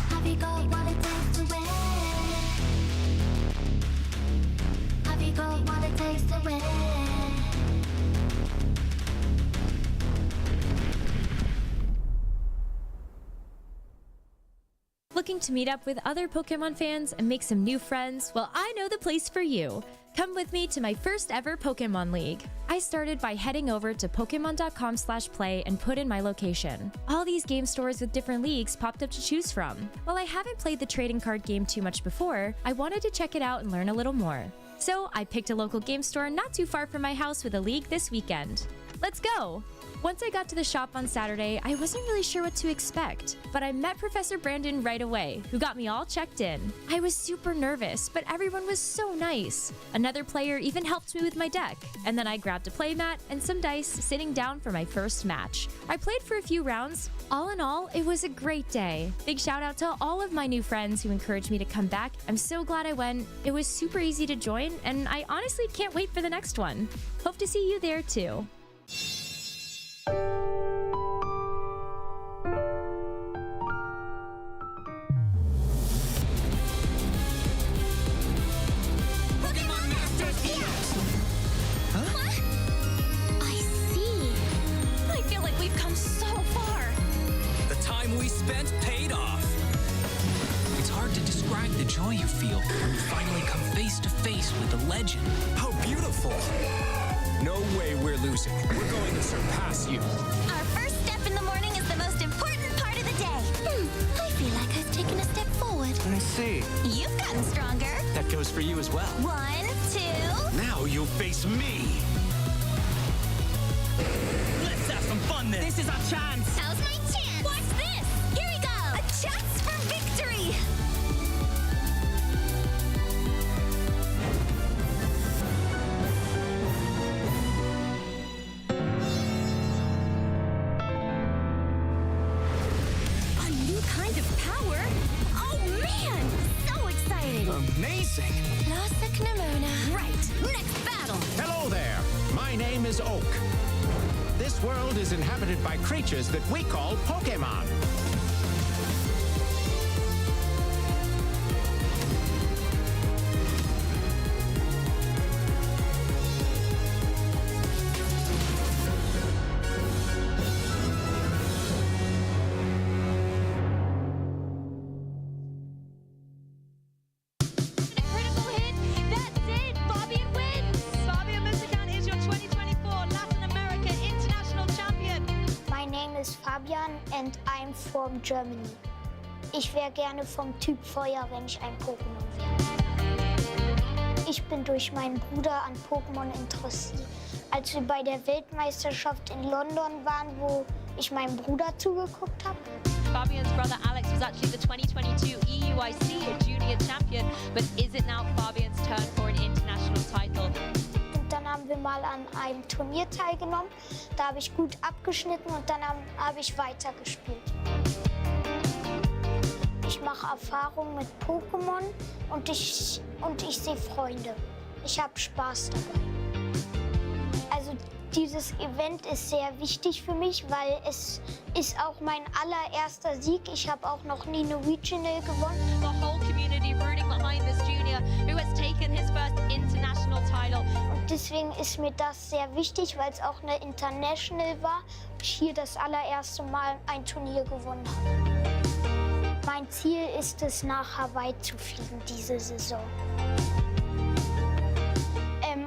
Have you got what it takes to win? Have you got what it takes to win? Looking to meet up with other Pokemon fans and make some new friends? Well, I know the place for you. Come with me to my first ever Pokemon League. I started by heading over to Pokemon.com/play and put in my location. All these game stores with different leagues popped up to choose from. While I haven't played the trading card game too much before, I wanted to check it out and learn a little more. So I picked a local game store not too far from my house with a league this weekend. Let's go! Once I got to the shop on Saturday, I wasn't really sure what to expect, but I met Professor Brandon right away, who got me all checked in. I was super nervous, but everyone was so nice. Another player even helped me with my deck, and then I grabbed a playmat and some dice, sitting down for my first match. I played for a few rounds. All in all, it was a great day. Big shout out to all of my new friends who encouraged me to come back. I'm so glad I went. It was super easy to join, and I honestly can't wait for the next one. Hope to see you there too. Spent paid off. It's hard to describe the joy you feel when you finally come face to face with the legend. How beautiful! No way we're losing. We're going to surpass you. Our first step in the morning is the most important part of the day. I feel like I've taken a step forward. I see. You've gotten stronger. That goes for you as well. 1, 2. Now you'll face me. Let's have some fun then. This is our chance. Now's my chance. What's this? Here we go. A chance for victory. A new kind of power? Oh man, so exciting. Amazing. Rasa Knamona. Right, next battle. Hello there. My name is Oak. This world is inhabited by creatures that we call Pokémon. And I'm from Germany. Ich wäre gerne vom Typ Feuer, wenn ich ein Pokémon wäre. Ich bin durch meinen Bruder an Pokémon interessiert. Als wir bei der Weltmeisterschaft in London waren, wo ich meinem Bruder zugeguckt habe. Fabian's brother Alex was actually the 2022 EUIC Junior Champion, but is it now Fabian's turn for an international title? Dann haben wir mal an einem Turnier teilgenommen. Da habe ich gut abgeschnitten und dann habe ich weitergespielt. Ich mache Erfahrungen mit Pokémon und ich sehe Freunde. Ich habe Spaß dabei. Also dieses Event ist sehr wichtig für mich, weil es ist auch mein allererster Sieg. Ich habe auch noch nie eine Regional gewonnen. The whole community rooting behind this junior who has taken his first international title. Und deswegen ist mir das sehr wichtig, weil es auch eine International war. Ich hier das allererste Mal ein Turnier gewonnen habe. Mein Ziel ist es, nach Hawaii zu fliegen diese Saison.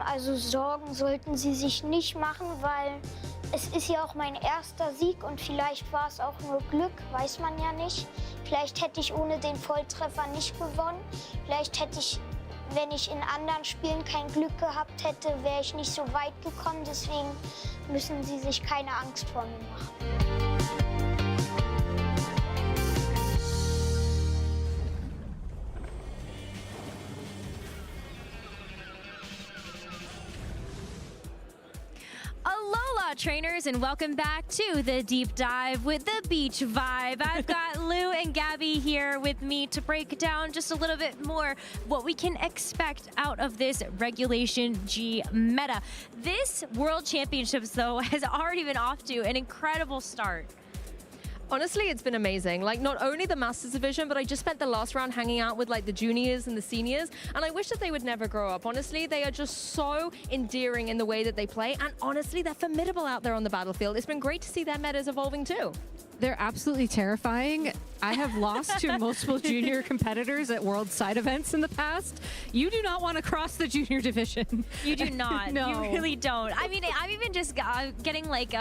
Also Sorgen sollten Sie sich nicht machen, weil es ist ja auch mein erster Sieg und vielleicht war es auch nur Glück, weiß man ja nicht. Vielleicht hätte ich ohne den Volltreffer nicht gewonnen. Vielleicht hätte ich, wenn ich in anderen Spielen kein Glück gehabt hätte, wäre ich nicht so weit gekommen. Deswegen müssen Sie sich keine Angst vor mir machen. Alola, trainers, and welcome back to the deep dive with the beach vibe. I've got Lou and Gabby here with me to break down just a little bit more what we can expect out of this Regulation G meta. This World Championships, though, has already been off to an incredible start. Honestly, it's been amazing. Like, not only the Masters division, but I just spent the last round hanging out with like the juniors and the seniors, and I wish that they would never grow up. Honestly, they are just so endearing in the way that they play, and honestly, they're formidable out there on the battlefield. It's been great to see their metas evolving too. They're absolutely terrifying. I have lost to multiple junior competitors at World Side events in the past. You do not want to cross the junior division. You do not. No. You really don't. I mean, I'm even just getting like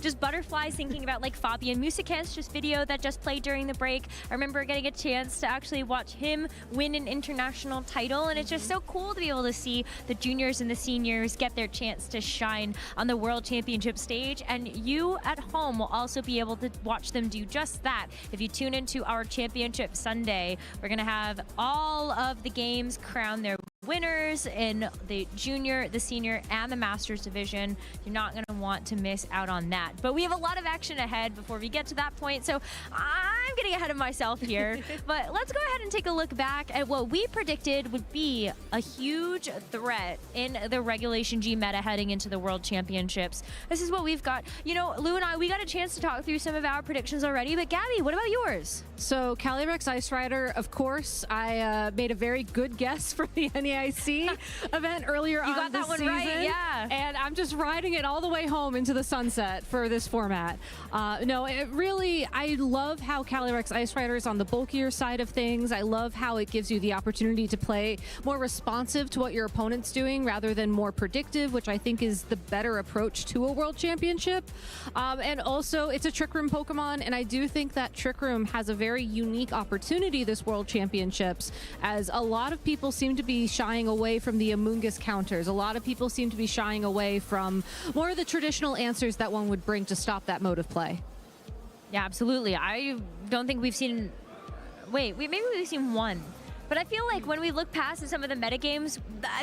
just butterflies thinking about like Fabian Musikan's just video that just played during the break. I remember getting a chance to actually watch him win an international title, and it's just so cool to be able to see the juniors and the seniors get their chance to shine on the World Championship stage, and you at home will also be able to watch them do just that. If you tune into our Championship Sunday, we're gonna have all of the games crown their winners in the junior, the senior, and the Masters division. You're not going to want to miss out on that. But we have a lot of action ahead before we get to that point, so I'm getting ahead of myself here. But let's go ahead and take a look back at what we predicted would be a huge threat in the Regulation G meta heading into the World Championships. This is what we've got. You know, Lou and I, we got a chance to talk through some of our predictions already, but Gabby, what about yours? So Calyrex Ice Rider, of course, I made a very good guess for the NEIC event earlier on You got that one season, right, yeah. And I'm just riding it all the way home into the sunset for this format. No, it really, I love how Calyrex Ice Rider is on the bulkier side of things. I love how it gives you the opportunity to play more responsive to what your opponent's doing rather than more predictive, which I think is the better approach to a World Championship. And also, it's a Trick Room Pokemon, and I do think that Trick Room has a very unique opportunity this World Championships, as a lot of people seem to be shying away from the Amoonguss counters. A lot of people seem to be shying away from more of the traditional answers that one would bring to stop that mode of play. Yeah, absolutely. I don't think we've seen... Wait, maybe we've seen one. But I feel like when we look past some of the metagames,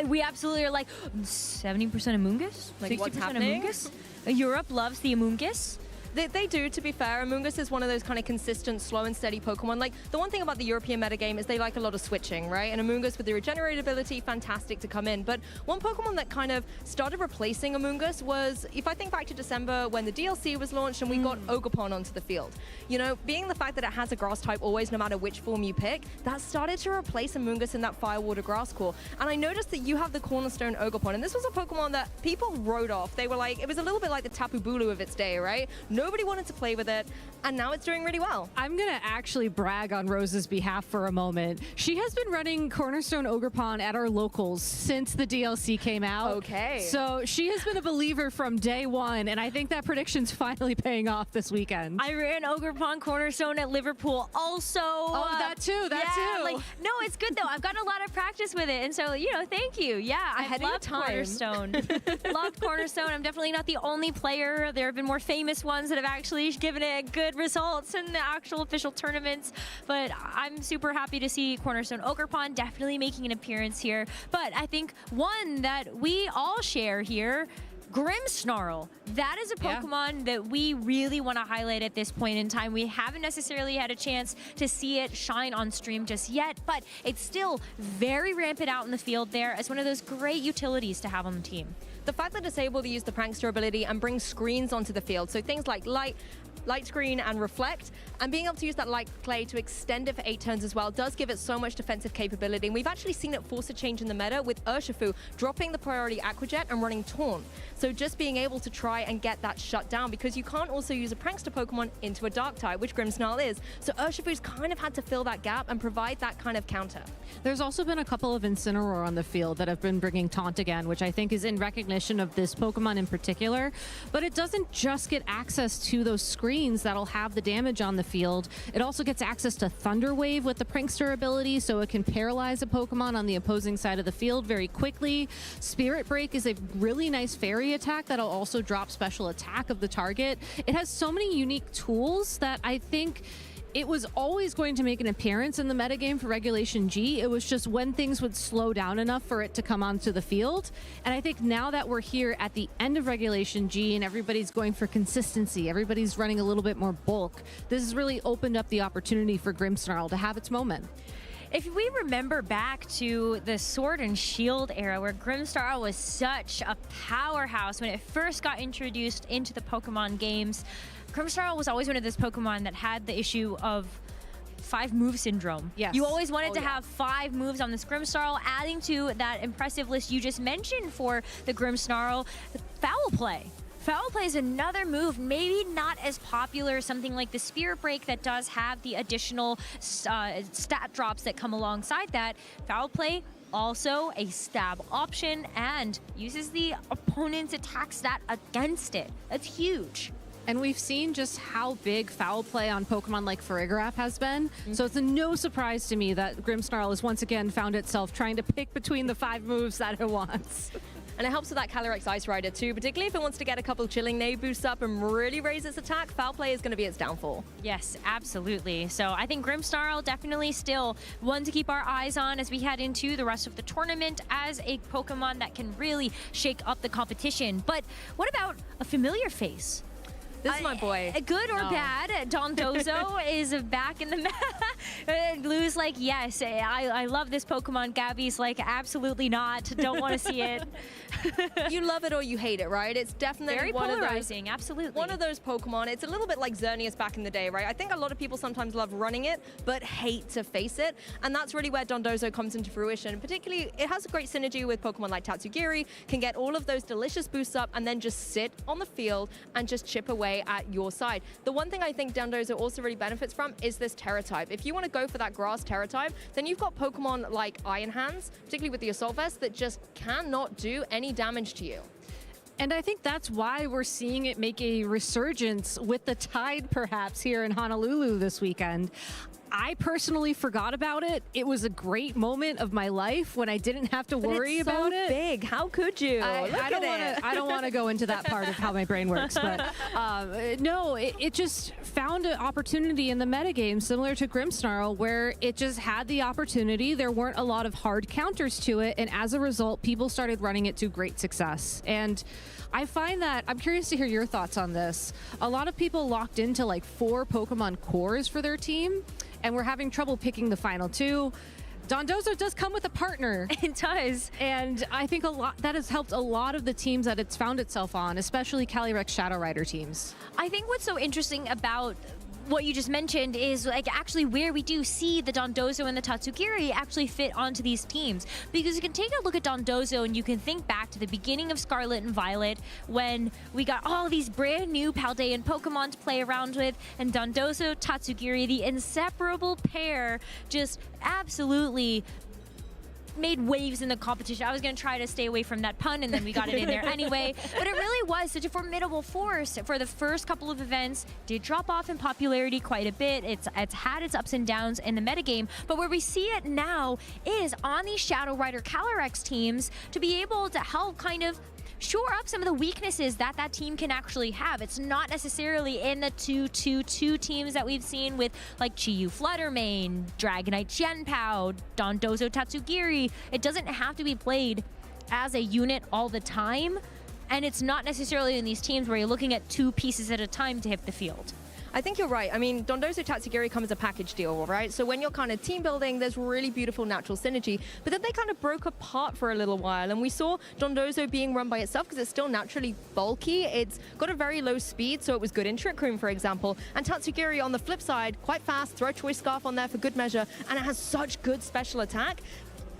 we absolutely are like, 70% Amoonguss? Like, 60% what's happening? Amoonguss? Europe loves the Amoonguss. They do, to be fair. Amoonguss is one of those kind of consistent, slow and steady Pokemon. Like, the one thing about the European metagame is they like a lot of switching, right? And Amoonguss with the regenerate ability, fantastic to come in. But one Pokemon that kind of started replacing Amoonguss was, if I think back to December when the DLC was launched and we got Ogerpon onto the field. You know, being the fact that it has a grass type always, no matter which form you pick, that started to replace Amoonguss in that Fire, Water, Grass core. And I noticed that you have the Cornerstone Ogerpon, and this was a Pokemon that people wrote off. They were like, it was a little bit like the Tapu Bulu of its day, right? Nobody wanted to play with it, and now it's doing really well. I'm gonna actually brag on Rose's behalf for a moment. She has been running Cornerstone Ogerpon at our locals since the DLC came out. Okay. So she has been a believer from day one, and I think that prediction's finally paying off this weekend. I ran Ogerpon Cornerstone at Liverpool also. Oh, that too, that too. Like, no, it's good though. I've gotten a lot of practice with it, and so, you know, thank you. Yeah, I love Cornerstone. Loved Cornerstone. I'm definitely not the only player. There have been more famous ones that have actually given it good results in the actual official tournaments, but I'm super happy to see Cornerstone Ogerpon definitely making an appearance here. But I think one that we all share here, Grimmsnarl. That is a Pokemon that we really want to highlight at this point in time. We haven't necessarily had a chance to see it shine on stream just yet, but it's still very rampant out in the field there as one of those great utilities to have on the team. The fact that it's able to use the Prankster ability and bring screens onto the field, so things like light screen and reflect, and being able to use that light clay to extend it for 8 turns as well does give it so much defensive capability. And we've actually seen it force a change in the meta with Urshifu dropping the priority Aqua Jet and running Taunt. So just being able to try and get that shut down, because you can't also use a Prankster Pokemon into a Dark type, which Grimmsnarl is. So Urshifu's kind of had to fill that gap and provide that kind of counter. There's also been a couple of Incineroar on the field that have been bringing Taunt again, which I think is in recognition of this Pokemon in particular. But it doesn't just get access to those screens that'll have the damage on the field. It also gets access to Thunder Wave with the Prankster ability, so it can paralyze a Pokemon on the opposing side of the field very quickly. Spirit Break is a really nice fairy attack that'll also drop special attack of the target. It has so many unique tools that I think it was always going to make an appearance in the metagame for Regulation G. It was just when things would slow down enough for it to come onto the field. And I think now that we're here at the end of Regulation G and everybody's going for consistency, everybody's running a little bit more bulk, this has really opened up the opportunity for Grimmsnarl to have its moment. If we remember back to the Sword and Shield era where Grimmsnarl was such a powerhouse when it first got introduced into the Pokemon games, Grimmsnarl was always one of those Pokemon that had the issue of 5 move syndrome. Yes. You always wanted to have 5 moves on this Grimmsnarl, adding to that impressive list you just mentioned for the Grimmsnarl, Foul Play. Foul Play is another move, maybe not as popular as something like the Spirit Break that does have the additional stat drops that come alongside that. Foul Play, also a stab option and uses the opponent's attack stat against it. That's huge. And we've seen just how big Foul Play on Pokemon like Farigiraf has been. So it's no surprise to me that Grimmsnarl has once again found itself trying to pick between the 5 moves that it wants. And it helps with that Calyrex Ice Rider too, particularly if it wants to get a couple Chilling Neigh boosts up and really raise its attack. Foul Play is going to be its downfall. Yes, absolutely. So I think Grimmsnarl definitely still one to keep our eyes on as we head into the rest of the tournament as a Pokemon that can really shake up the competition. But what about a familiar face? This is my boy. Good or bad, Dondozo is back in the Lou's like, yes, I love this Pokemon. Gabby's like, absolutely not. Don't want to see it. You love it or you hate it, right? It's definitely very one polarizing, of those, absolutely. One of those Pokemon. It's a little bit like Xerneas back in the day, right? I think a lot of people sometimes love running it, but hate to face it. And that's really where Dondozo comes into fruition. Particularly, it has a great synergy with Pokemon like Tatsugiri, can get all of those delicious boosts up and then just sit on the field and just chip away at your side. The one thing I think Dondozo also really benefits from is this Terra type. If you want to go for that grass Terra type, then you've got Pokemon like Iron Hands, particularly with the Assault Vest, that just cannot do any damage to you. And I think that's why we're seeing it make a resurgence with the Tide perhaps here in Honolulu this weekend. I personally forgot about it. It was a great moment of my life when I didn't have to worry about it. Big. How could you? I don't want to go into that part of how my brain works, but no, it just found an opportunity in the metagame similar to Grimmsnarl where it just had the opportunity. There weren't a lot of hard counters to it, and as a result, people started running it to great success. And I find that, I'm curious to hear your thoughts on this. A lot of people locked into like 4 Pokemon cores for their team, and we're having trouble picking the final 2. Dondozo does come with a partner. It does. And I think that has helped a lot of the teams that it's found itself on, especially Calyrex Shadow Rider teams. I think what's so interesting about what you just mentioned is like actually where we do see the Dondozo and the Tatsugiri actually fit onto these teams. Because you can take a look at Dondozo and you can think back to the beginning of Scarlet and Violet when we got all these brand new Paldean Pokemon to play around with, and Dondozo, Tatsugiri, the inseparable pair, just absolutely made waves in the competition. I was going to try to stay away from that pun, and then we got it in there anyway. But it really was such a formidable force for the first couple of events. Did drop off in popularity quite a bit. It's had its ups and downs in the metagame. But where we see it now is on these Shadow Rider Calyrex teams to be able to help kind of shore up some of the weaknesses that team can actually have. It's not necessarily in the 2-2-2 teams that we've seen with like Chi-Yu Fluttermane, Dragonite Genpao, Dondozo Tatsugiri. It doesn't have to be played as a unit all the time, and it's not necessarily in these teams where you're looking at 2 pieces at a time to hit the field. I think you're right. I mean, Dondozo Tatsugiri come as a package deal, right? So when you're kind of team building, there's really beautiful natural synergy. But then they kind of broke apart for a little while. And we saw Dondozo being run by itself because it's still naturally bulky. It's got a very low speed, so it was good in Trick Room, for example. And Tatsugiri, on the flip side, quite fast, throw Choice Scarf on there for good measure. And it has such good special attack.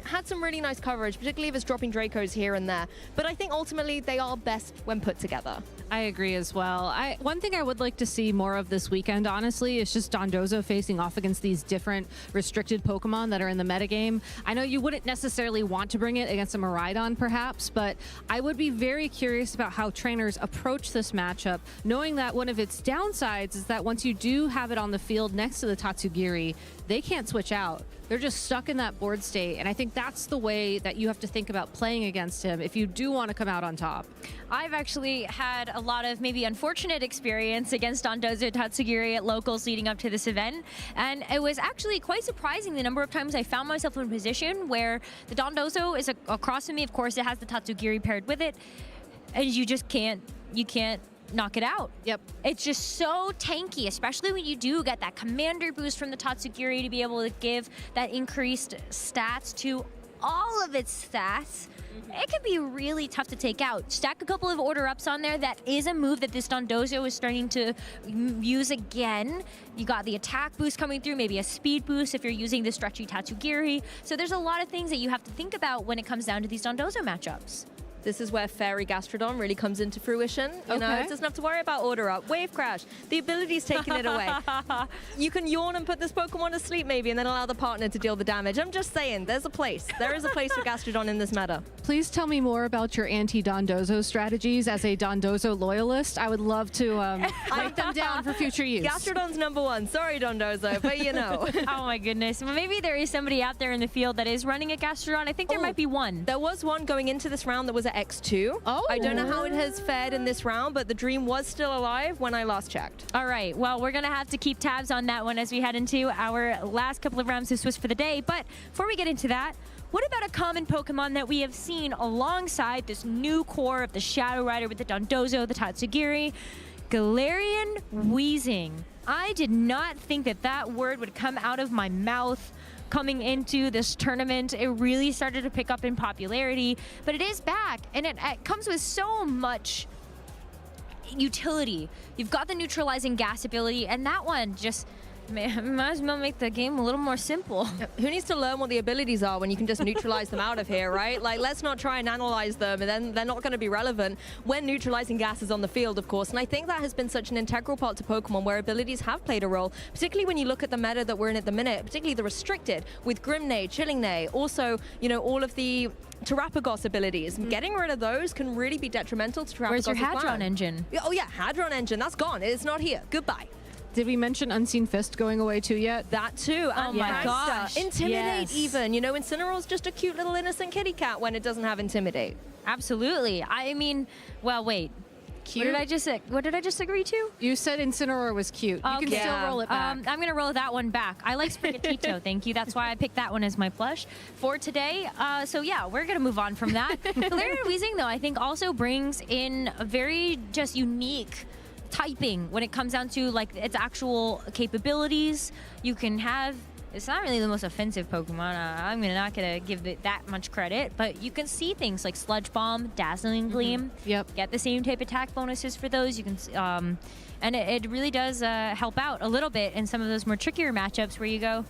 Had some really nice coverage, particularly if it's dropping Dracos here and there. But I think ultimately they are best when put together. I agree as well. One thing I would like to see more of this weekend, honestly, is just Dondozo facing off against these different restricted Pokemon that are in the metagame. I know you wouldn't necessarily want to bring it against a Miraidon, perhaps, but I would be very curious about how trainers approach this matchup, knowing that one of its downsides is that once you do have it on the field next to the Tatsugiri, they can't switch out. They're just stuck in that board state, and I think that's the way that you have to think about playing against him if you do want to come out on top. I've actually had a lot of maybe unfortunate experience against Dondozo Tatsugiri at locals leading up to this event, and it was actually quite surprising the number of times I found myself in a position where the Dondozo is across from me. Of course, it has the Tatsugiri paired with it, and you just can't knock it out. Yep. It's just so tanky, especially when you do get that commander boost from the Tatsugiri to be able to give that increased stats to all of its stats. It can be really tough to take out. Stack a couple of order ups on there. That is a move that this Dondozo is starting to use again. You got the attack boost coming through, maybe a speed boost if you're using the stretchy Tatsugiri. So there's a lot of things that you have to think about when it comes down to these Dondozo matchups. This is where Fairy Gastrodon really comes into fruition. You know, it doesn't have to worry about order up. Wave Crash, the ability's taking it away. You can yawn and put this Pokemon to sleep maybe and then allow the partner to deal the damage. I'm just saying, there's a place. There is a place for Gastrodon in this meta. Please tell me more about your anti-Dondozo strategies as a Dondozo loyalist. I would love to write them down for future use. Gastrodon's #1. Sorry, Dondozo, but you know. Oh my goodness. Well, maybe there is somebody out there in the field that is running a Gastrodon. I think there might be one. There was one going into this round that was at X2. Oh. I don't know how it has fared in this round, but the dream was still alive when I last checked. All right. Well, we're going to have to keep tabs on that one as we head into our last couple of rounds of Swiss for the day. But before we get into that, what about a common Pokemon that we have seen alongside this new core of the Shadow Rider with the Dondozo, the Tatsugiri? Galarian Weezing. I did not think that that word would come out of my mouth coming into this tournament. It really started to pick up in popularity, but it is back, and it comes with so much utility. You've got the neutralizing gas ability, and that one just might as well make the game a little more simple. Who needs to learn what the abilities are when you can just neutralize them out of here, right? Like, let's not try and analyze them, and then they're not going to be relevant when neutralizing gas is on the field, of course. And I think that has been such an integral part to Pokemon where abilities have played a role, particularly when you look at the meta that we're in at the minute, particularly the restricted with Grimnay, Chillingnay, also, you know, all of the Terapagos abilities. Getting rid of those can really be detrimental to Terapagos' Where's your plan. Hadron engine? Oh yeah, Hadron engine, that's gone. It's not here. Goodbye. Did we mention Unseen Fist going away too yet? That too. Oh my gosh. Intimidate Yes. even. You know, Incineroar's just a cute little innocent kitty cat when it doesn't have Intimidate. Absolutely. I mean, well, wait. Cute? What did I just agree to? You said Incineroar was cute. You can still roll it back. I'm going to roll that one back. I like Sprigatito, thank you. That's why I picked that one as my plush for today. So yeah, we're going to move on from that. Galarian Weezing, though, I think also brings in a very just unique typing when it comes down to like its actual capabilities. You can have, it's not really the most offensive Pokemon. I'm not gonna give it that much credit, but you can see things like Sludge Bomb, Dazzling Gleam. Yep. Get the same type attack bonuses for those. You can, and it really does help out a little bit in some of those more trickier matchups where you go,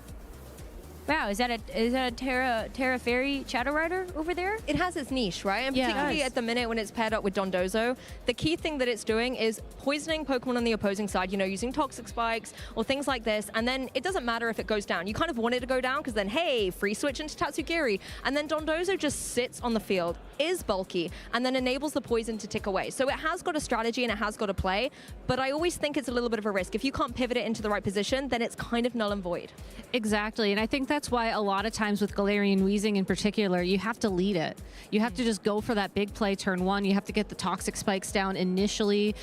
wow, is that a Terra Fairy Shadow Rider over there? It has its niche, right? And Yeah. particularly at the minute when it's paired up with Dondozo, the key thing that it's doing is poisoning Pokemon on the opposing side, you know, using Toxic Spikes or things like this, and then it doesn't matter if it goes down. You kind of want it to go down because then, hey, free switch into Tatsugiri, and then Dondozo just sits on the field, is bulky, and then enables the poison to tick away. So it has got a strategy and it has got a play, but I always think it's a little bit of a risk. If you can't pivot it into the right position, then it's kind of null and void. Exactly, and I think that's why a lot of times with Galarian Weezing in particular, you have to lead it. You have to just go for that big play turn one. You have to get the Toxic Spikes down initially.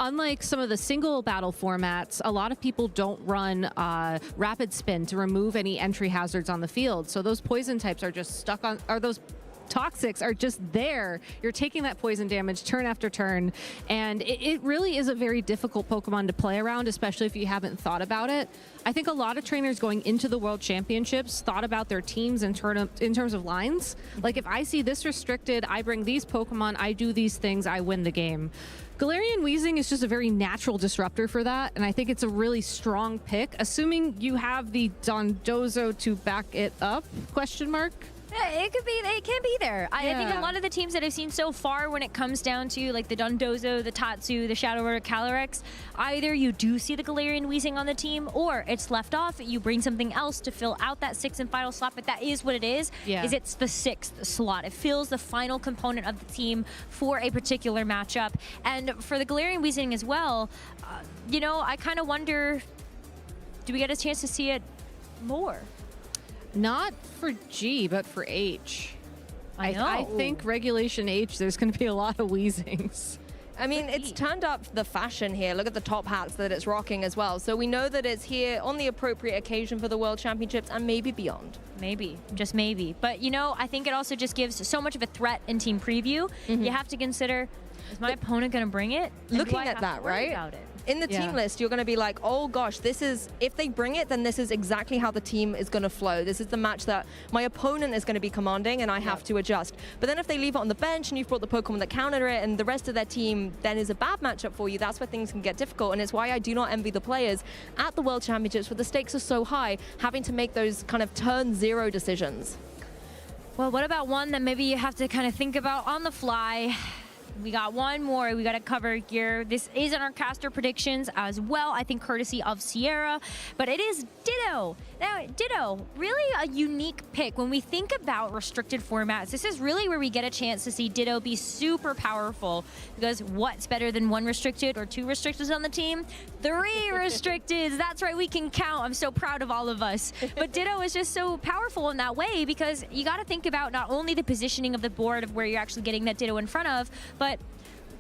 Unlike some of the single battle formats, a lot of people don't run Rapid Spin to remove any entry hazards on the field. So those poison types are just stuck on, or those Toxics are just there. You're taking that poison damage turn after turn, and it really is a very difficult Pokemon to play around, especially if you haven't thought about it. I think a lot of trainers going into the World Championships thought about their teams in terms of lines. Like, if I see this restricted, I bring these Pokemon, I do these things, I win the game. Galarian Weezing is just a very natural disruptor for that, and I think it's a really strong pick, assuming you have the Dondozo to back it up, question mark? Yeah, it can be there. I think a lot of the teams that I've seen so far when it comes down to like the Dondozo, the Tatsu, the Shadow Rider, Calyrex, either you do see the Galarian Weezing on the team or it's left off, you bring something else to fill out that sixth and final slot, but that is what it is, is it's the sixth slot. It fills the final component of the team for a particular matchup. And for the Galarian Weezing as well, you know, I kind of wonder, do we get a chance to see it more? Not for G, but for H. I know. I think Regulation H, there's going to be a lot of wheezings. I mean, it's turned up the fashion here. Look at the top hats that it's rocking as well. So we know that it's here on the appropriate occasion for the World Championships and maybe beyond. Maybe, just maybe. But, you know, I think it also just gives so much of a threat in team preview. You have to consider, is my opponent going to bring it? And Looking do I at have that, to worry right? about it? In the team list, you're going to be like, oh gosh, this is, if they bring it, then this is exactly how the team is going to flow. This is the match that my opponent is going to be commanding and I have to adjust. But then if they leave it on the bench and you've brought the Pokemon that counter it and the rest of their team then is a bad matchup for you, that's where things can get difficult. And it's why I do not envy the players at the World Championships where the stakes are so high, having to make those kind of turn zero decisions. Well, what about one that maybe you have to kind of think about on the fly? We got one more we got to cover here. This is in our caster predictions as well, I think courtesy of Sierra, but it is Ditto. Now, Ditto, really a unique pick. When we think about restricted formats, this is really where we get a chance to see Ditto be super powerful, because what's better than one restricted or two restricteds on the team? 3 restricteds. That's right, we can count. I'm so proud of all of us. But Ditto is just so powerful in that way, because you got to think about not only the positioning of the board of where you're actually getting that Ditto in front of, but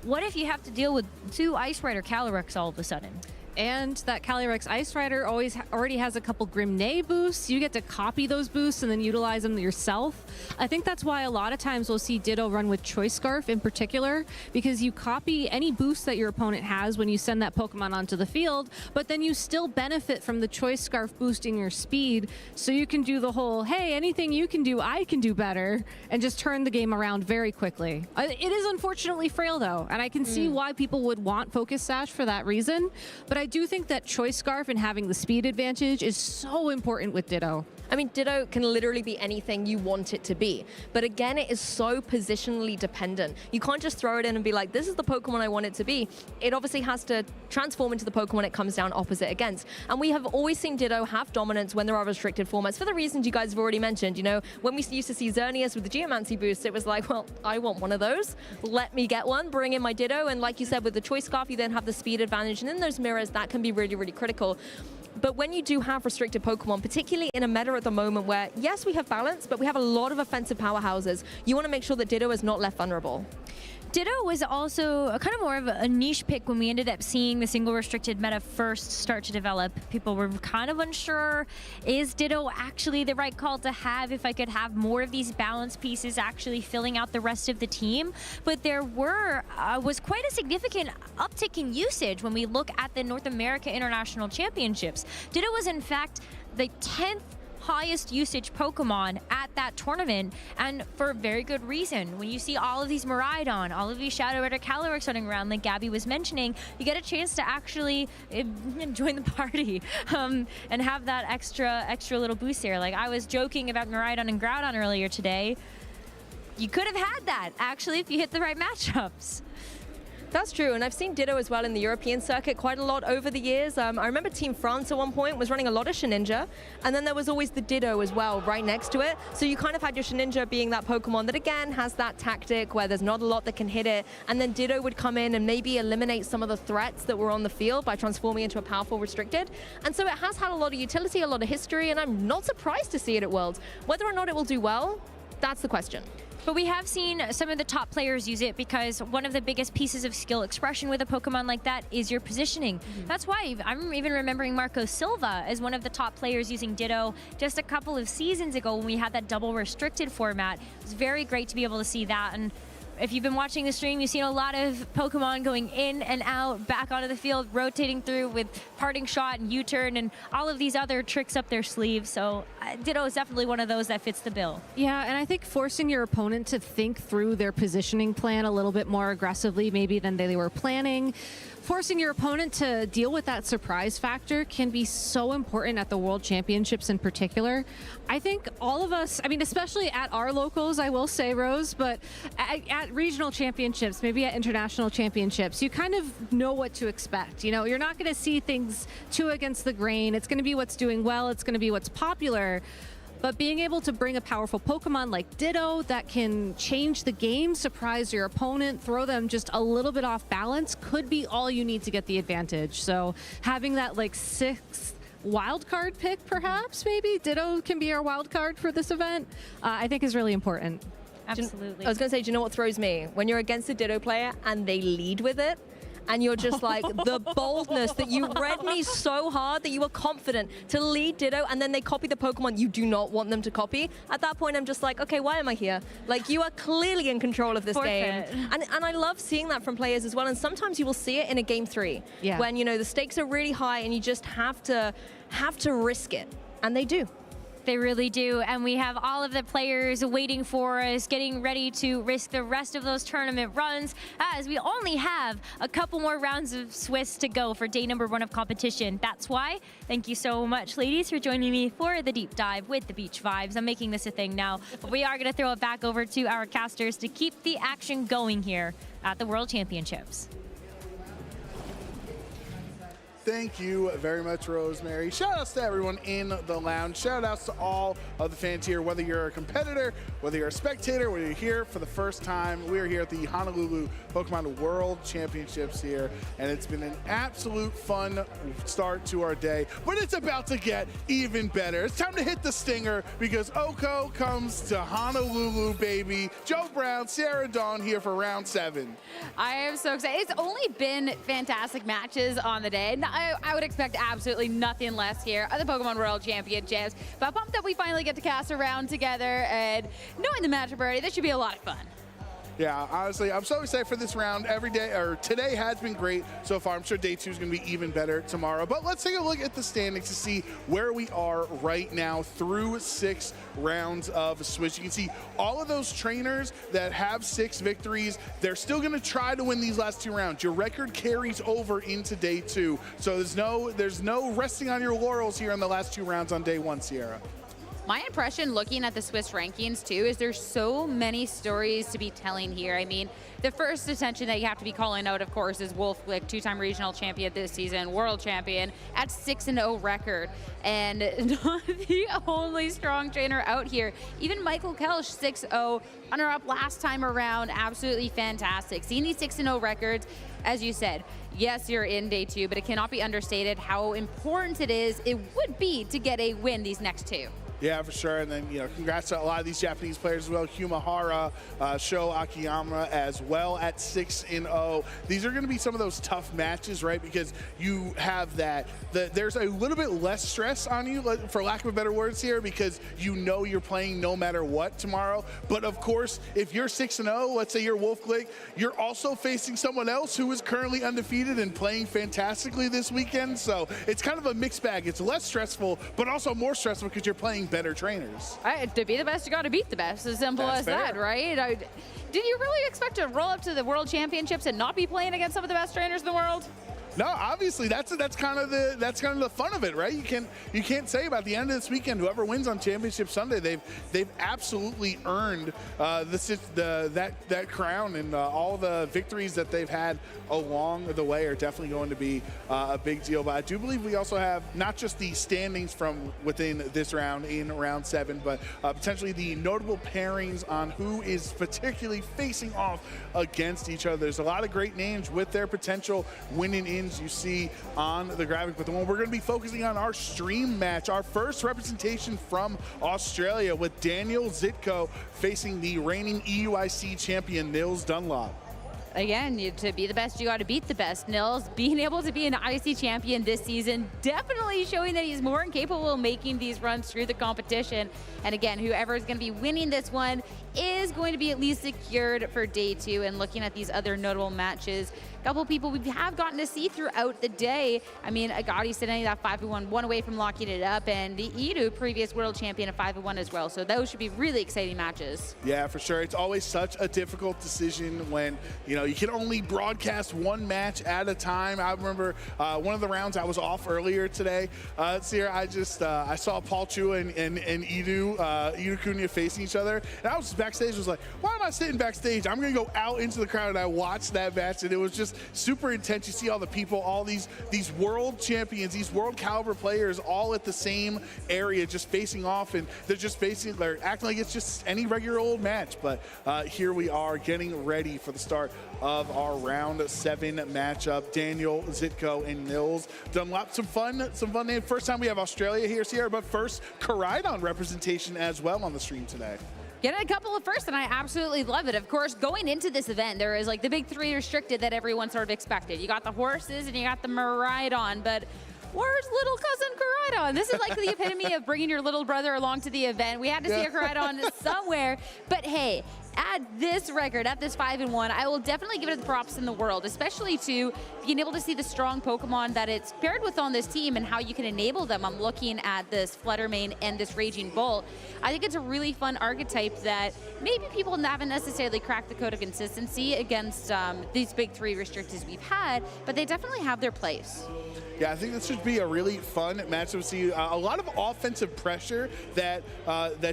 what if you have to deal with 2 Ice Rider Calyrex all of a sudden? And that Calyrex Ice Rider already has a couple Grimnay boosts. You get to copy those boosts and then utilize them yourself. I think that's why a lot of times we'll see Ditto run with Choice Scarf in particular, because you copy any boost that your opponent has when you send that Pokemon onto the field, but then you still benefit from the Choice Scarf boosting your speed, so you can do the whole, hey, anything you can do, I can do better, and just turn the game around very quickly. It is unfortunately frail though, and I can see why people would want Focus Sash for that reason, but I do think that Choice Scarf and having the speed advantage is so important with Ditto. I mean, Ditto can literally be anything you want it to be. But again, it is so positionally dependent. You can't just throw it in and be like, this is the Pokemon I want it to be. It obviously has to transform into the Pokemon it comes down opposite against. And we have always seen Ditto have dominance when there are restricted formats for the reasons you guys have already mentioned. You know, when we used to see Xerneas with the Geomancy boost, it was like, well, I want one of those. Let me get one, bring in my Ditto. And like you said, with the Choice Scarf, you then have the speed advantage. And in those mirrors, that can be really, really critical. But when you do have restricted Pokemon, particularly in a meta at the moment where, yes, we have balance, but we have a lot of offensive powerhouses, you want to make sure that Ditto is not left vulnerable. Ditto was also a kind of more of a niche pick when we ended up seeing the single restricted meta first start to develop. People were kind of unsure, is Ditto actually the right call to have if I could have more of these balance pieces actually filling out the rest of the team? But there was quite a significant uptick in usage when we look at the North America International Championships. Ditto was in fact the 10th highest usage Pokemon at that tournament, and for a very good reason. When you see all of these Miraidon, all of these Shadow Rider Calyrex running around, like Gabby was mentioning, you get a chance to actually join the party and have that extra little boost there. Like I was joking about Miraidon and Groudon earlier today. You could have had that, actually, if you hit the right matchups. That's true, and I've seen Ditto as well in the European circuit quite a lot over the years. I remember Team France at one point was running a lot of Shedinja, and then there was always the Ditto as well right next to it. So you kind of had your Shedinja being that Pokemon that again has that tactic where there's not a lot that can hit it, and then Ditto would come in and maybe eliminate some of the threats that were on the field by transforming into a powerful restricted. And so it has had a lot of utility, a lot of history, and I'm not surprised to see it at Worlds. Whether or not it will do well, that's the question. But we have seen some of the top players use it, because one of the biggest pieces of skill expression with a Pokemon like that is your positioning. That's why I'm even remembering Marco Silva as one of the top players using Ditto just a couple of seasons ago when we had that double restricted format. It was very great to be able to see that. And if you've been watching the stream, you've seen a lot of Pokemon going in and out, back onto the field, rotating through with parting shot and U-turn and all of these other tricks up their sleeves. So Ditto is definitely one of those that fits the bill. Yeah, and I think forcing your opponent to think through their positioning plan a little bit more aggressively maybe than they were planning, forcing your opponent to deal with that surprise factor can be so important at the World Championships in particular. I think all of us, I mean, especially at our locals, I will say, Rose, but at regional championships, maybe at international championships, you kind of know what to expect. You know, you're not going to see things too against the grain. It's going to be what's doing well. It's going to be what's popular. But being able to bring a powerful Pokemon like Ditto that can change the game, surprise your opponent, throw them just a little bit off balance could be all you need to get the advantage. So having that like 6th wild card pick, perhaps, maybe. Ditto can be our wild card for this event, I think is really important. Absolutely. I was going to say, do you know what throws me? When you're against a Ditto player and they lead with it, and you're just like, the boldness that you read me so hard that you were confident to lead Ditto, and then they copy the Pokemon you do not want them to copy. At that point, I'm just like, okay, why am I here? Like, you are clearly in control of this game. And I love seeing that from players as well, and sometimes you will see it in a game 3, when, you know, the stakes are really high and you just have to risk it, and they do. They really do, and we have all of the players waiting for us, getting ready to risk the rest of those tournament runs, as we only have a couple more rounds of Swiss to go for day number 1 of competition. That's why, thank you so much, ladies, for joining me for the deep dive with the Beach Vibes. I'm making this a thing now, but we are going to throw it back over to our casters to keep the action going here at the World Championships. Thank you very much, Rosemary. Shout outs to everyone in the lounge. Shout outs to all of the fans here, whether you're a competitor, whether you're a spectator, whether you're here for the first time. We are here at the Honolulu Pokémon World Championships here, and it's been an absolute fun start to our day, but it's about to get even better. It's time to hit the stinger because Oko comes to Honolulu, baby. Joe Brown, Sierra Dawn here for round 7. I am so excited. It's only been fantastic matches on the day. I would expect absolutely nothing less here at the Pokemon World Championships. But pumped that we finally get to cast around together, and knowing the matchup already, this should be a lot of fun. Yeah, honestly, I'm so excited for this round. Every day, or today has been great so far. I'm sure day 2 is going to be even better tomorrow. But let's take a look at the standings to see where we are right now through 6 rounds of Switch. You can see all of those trainers that have 6 victories, they're still going to try to win these last 2 rounds. Your record carries over into day 2. So there's no resting on your laurels here in the last 2 rounds on day 1, Sierra. My impression looking at the Swiss rankings too is there's so many stories to be telling here. I mean, the first attention that you have to be calling out, of course, is Wolf Glick, 2-time regional champion this season, world champion at 6-0 record, and not the only strong trainer out here. Even Michael Kelsch, 6-0, runner-up last time around, absolutely fantastic. Seeing these 6-0 records, as you said, yes, you're in day 2, but it cannot be understated how important it would be to get a win these next 2. Yeah, for sure. And then, you know, congrats to a lot of these Japanese players as well. Humahara, Sho Akiyama as well at 6-0. These are going to be some of those tough matches, right? Because you have there's a little bit less stress on you, for lack of a better words here, because you know you're playing no matter what tomorrow. But of course, if you're 6-0, let's say you're Wolf Glick, you're also facing someone else who is currently undefeated and playing fantastically this weekend. So it's kind of a mixed bag. It's less stressful, but also more stressful because you're playing better trainers. To be the best, you got to beat the best. As simple as that, right? Did you really expect to roll up to the World Championships and not be playing against some of the best trainers in the world? No, obviously that's kind of the fun of it, right? You can't say about the end of this weekend, whoever wins on Championship Sunday, they've absolutely earned that crown, and all the victories that they've had along the way are definitely going to be a big deal. But I do believe we also have not just the standings from within this round in round 7, but potentially the notable pairings on who is particularly facing off against each other. There's a lot of great names with their potential winning in you see on the graphic, but the one we're going to be focusing on, our stream match, our first representation from Australia, with Daniel Zitko facing the reigning EUIC champion Nils Dunlop. Again, to be the best, you got to beat the best. Nils being able to be an IC champion this season, definitely showing that he's more than capable of making these runs through the competition. And again, whoever is going to be winning this one is going to be at least secured for day 2. And looking at these other notable matches, a couple people we have gotten to see throughout the day. I mean, Agati sitting that 5-1, one away from locking it up, and the Edu, previous world champion, at 5-1 as well. So those should be really exciting matches. Yeah, for sure. It's always such a difficult decision when, you know, you can only broadcast one match at a time. I remember one of the rounds I was off earlier today. Sierra, I saw Paul Chua and Edu Cunha facing each other, and I was backstage. Was like, why am I sitting backstage? I'm going to go out into the crowd, and I watched that match, and it was just super intense. You see all the people, all these world champions, these world caliber players all at the same area just facing off, and they're acting like it's just any regular old match. But here we are getting ready for the start of our round 7 matchup. Daniel, Zitko, and Nils. Dunlop, some fun names. First time we have Australia here, Sierra, but first Koraidon representation as well on the stream today. Getting a couple of firsts, and I absolutely love it. Of course, going into this event, there is like the big 3 restricted that everyone sort of expected. You got the horses and you got the Miraidon, but where's little cousin Koraidon? This is like the epitome of bringing your little brother along to the event. We had to see a Koraidon somewhere, but hey, at this record, at this 5-1, I will definitely give it the props in the world, especially to being able to see the strong Pokemon that it's paired with on this team and how you can enable them. I'm looking at this Fluttermane and this Raging Bolt. I think it's a really fun archetype that maybe people haven't necessarily cracked the code of consistency against these big 3 restricteds we've had, but they definitely have their place. Yeah, I think this should be a really fun matchup. See a lot of offensive pressure that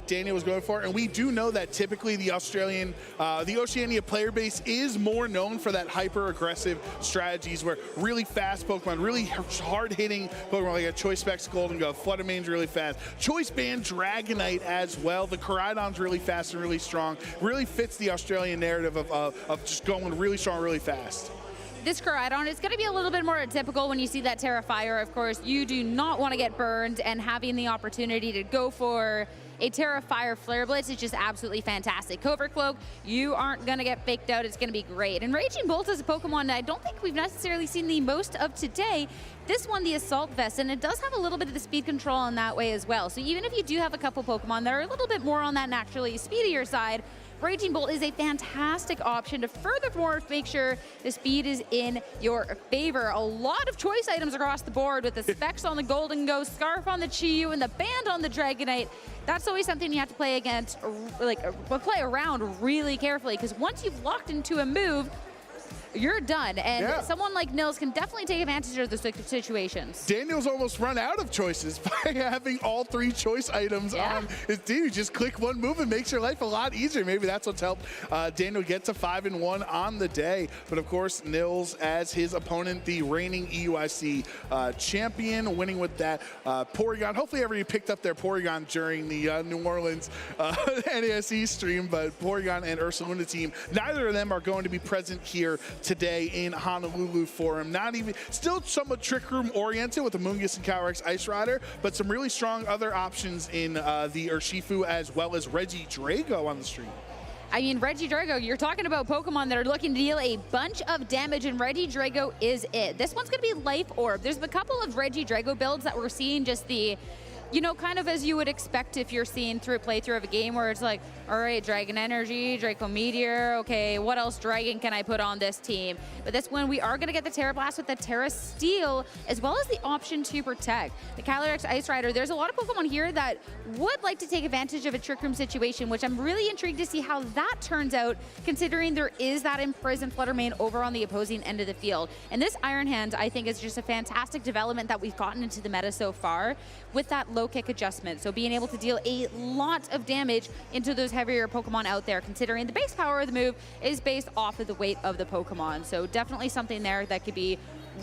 Daniel was going for, and we do know that typically the Oceania player base is more known for that hyper-aggressive strategies where really fast Pokemon, really hard-hitting Pokemon like a Choice Specs Golden Go, Fluttermane's really fast, Choice Band Dragonite as well. The Koraidon's really fast and really strong. Really fits the Australian narrative of just going really strong, really fast. This Koraidon is going to be a little bit more atypical when you see that Terra Fire. Of course, you do not want to get burned, and having the opportunity to go for a Terra Fire Flare Blitz is just absolutely fantastic. Covert Cloak, you aren't going to get faked out. It's going to be great. And Raging Bolt is a Pokemon that I don't think we've necessarily seen the most of today. This one, the Assault Vest, and it does have a little bit of the speed control in that way as well. So even if you do have a couple Pokemon that are a little bit more on that naturally speedier side, Raging Bolt is a fantastic option to furthermore make sure the speed is in your favor. A lot of choice items across the board with the specs on the Golden Ghost, Scarf on the Chi-Yu, and the band on the Dragonite. That's always something you have to play against, play around really carefully, because once you've locked into a move, you're done. And someone like Nils can definitely take advantage of those situations. Daniel's almost run out of choices by having all 3 choice items on his team. You just click one move and makes your life a lot easier. Maybe that's what's helped Daniel get to 5-1 on the day. But of course, Nils as his opponent, the reigning EUIC champion, winning with that Porygon. Hopefully everybody picked up their Porygon during the New Orleans NASE stream, but Porygon and Ursaluna team, neither of them are going to be present here today in Honolulu for him. Not even, still somewhat Trick Room oriented with the Mungus and Calyrex Ice Rider, but some really strong other options in the Urshifu as well as Regidrago on the stream. I mean, Regidrago, you're talking about Pokemon that are looking to deal a bunch of damage, and Regidrago is it. This one's going to be Life Orb. There's a couple of Regidrago builds that we're seeing just the, you know, kind of as you would expect if you're seeing through a playthrough of a game where it's like, all right, Dragon Energy, Draco Meteor, okay, what else Dragon can I put on this team? But this one, we are going to get the Terra Blast with the Terra Steel, as well as the option to protect. The Calyrex Ice Rider, there's a lot of Pokemon here that would like to take advantage of a Trick Room situation, which I'm really intrigued to see how that turns out, considering there is that imprisoned Fluttermane over on the opposing end of the field. And this Iron Hand, I think, is just a fantastic development that we've gotten into the meta so far with that low kick adjustment. So being able to deal a lot of damage into those heavier Pokemon out there, considering the base power of the move is based off of the weight of the Pokemon. So definitely something there that could be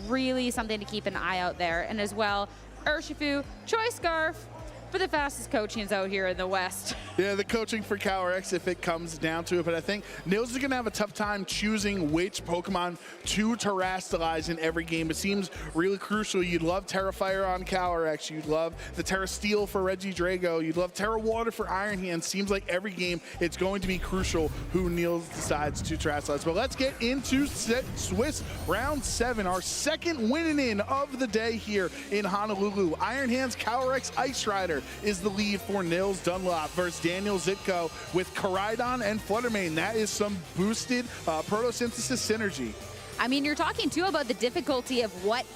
really something to keep an eye out there. And as well, Urshifu, Choice Scarf, for the fastest coachings out here in the West. Yeah, the coaching for Calyrex if it comes down to it, but I think Nils is going to have a tough time choosing which Pokemon to terrestrialize in every game. It seems really crucial. You'd love Terra Fire on Calyrex. You'd love the Terra Steel for Regidrago. You'd love Terra Water for Iron Hand. Seems like every game it's going to be crucial who Nils decides to terrestrialize. But let's get into Swiss Round 7, our second winning in of the day here in Honolulu. Iron Hand's Calyrex Ice Rider is the lead for Nils Dunlop versus Daniel Zitko with Koraidon and Fluttermane. That is some boosted photosynthesis synergy. I mean, you're talking too about the difficulty of what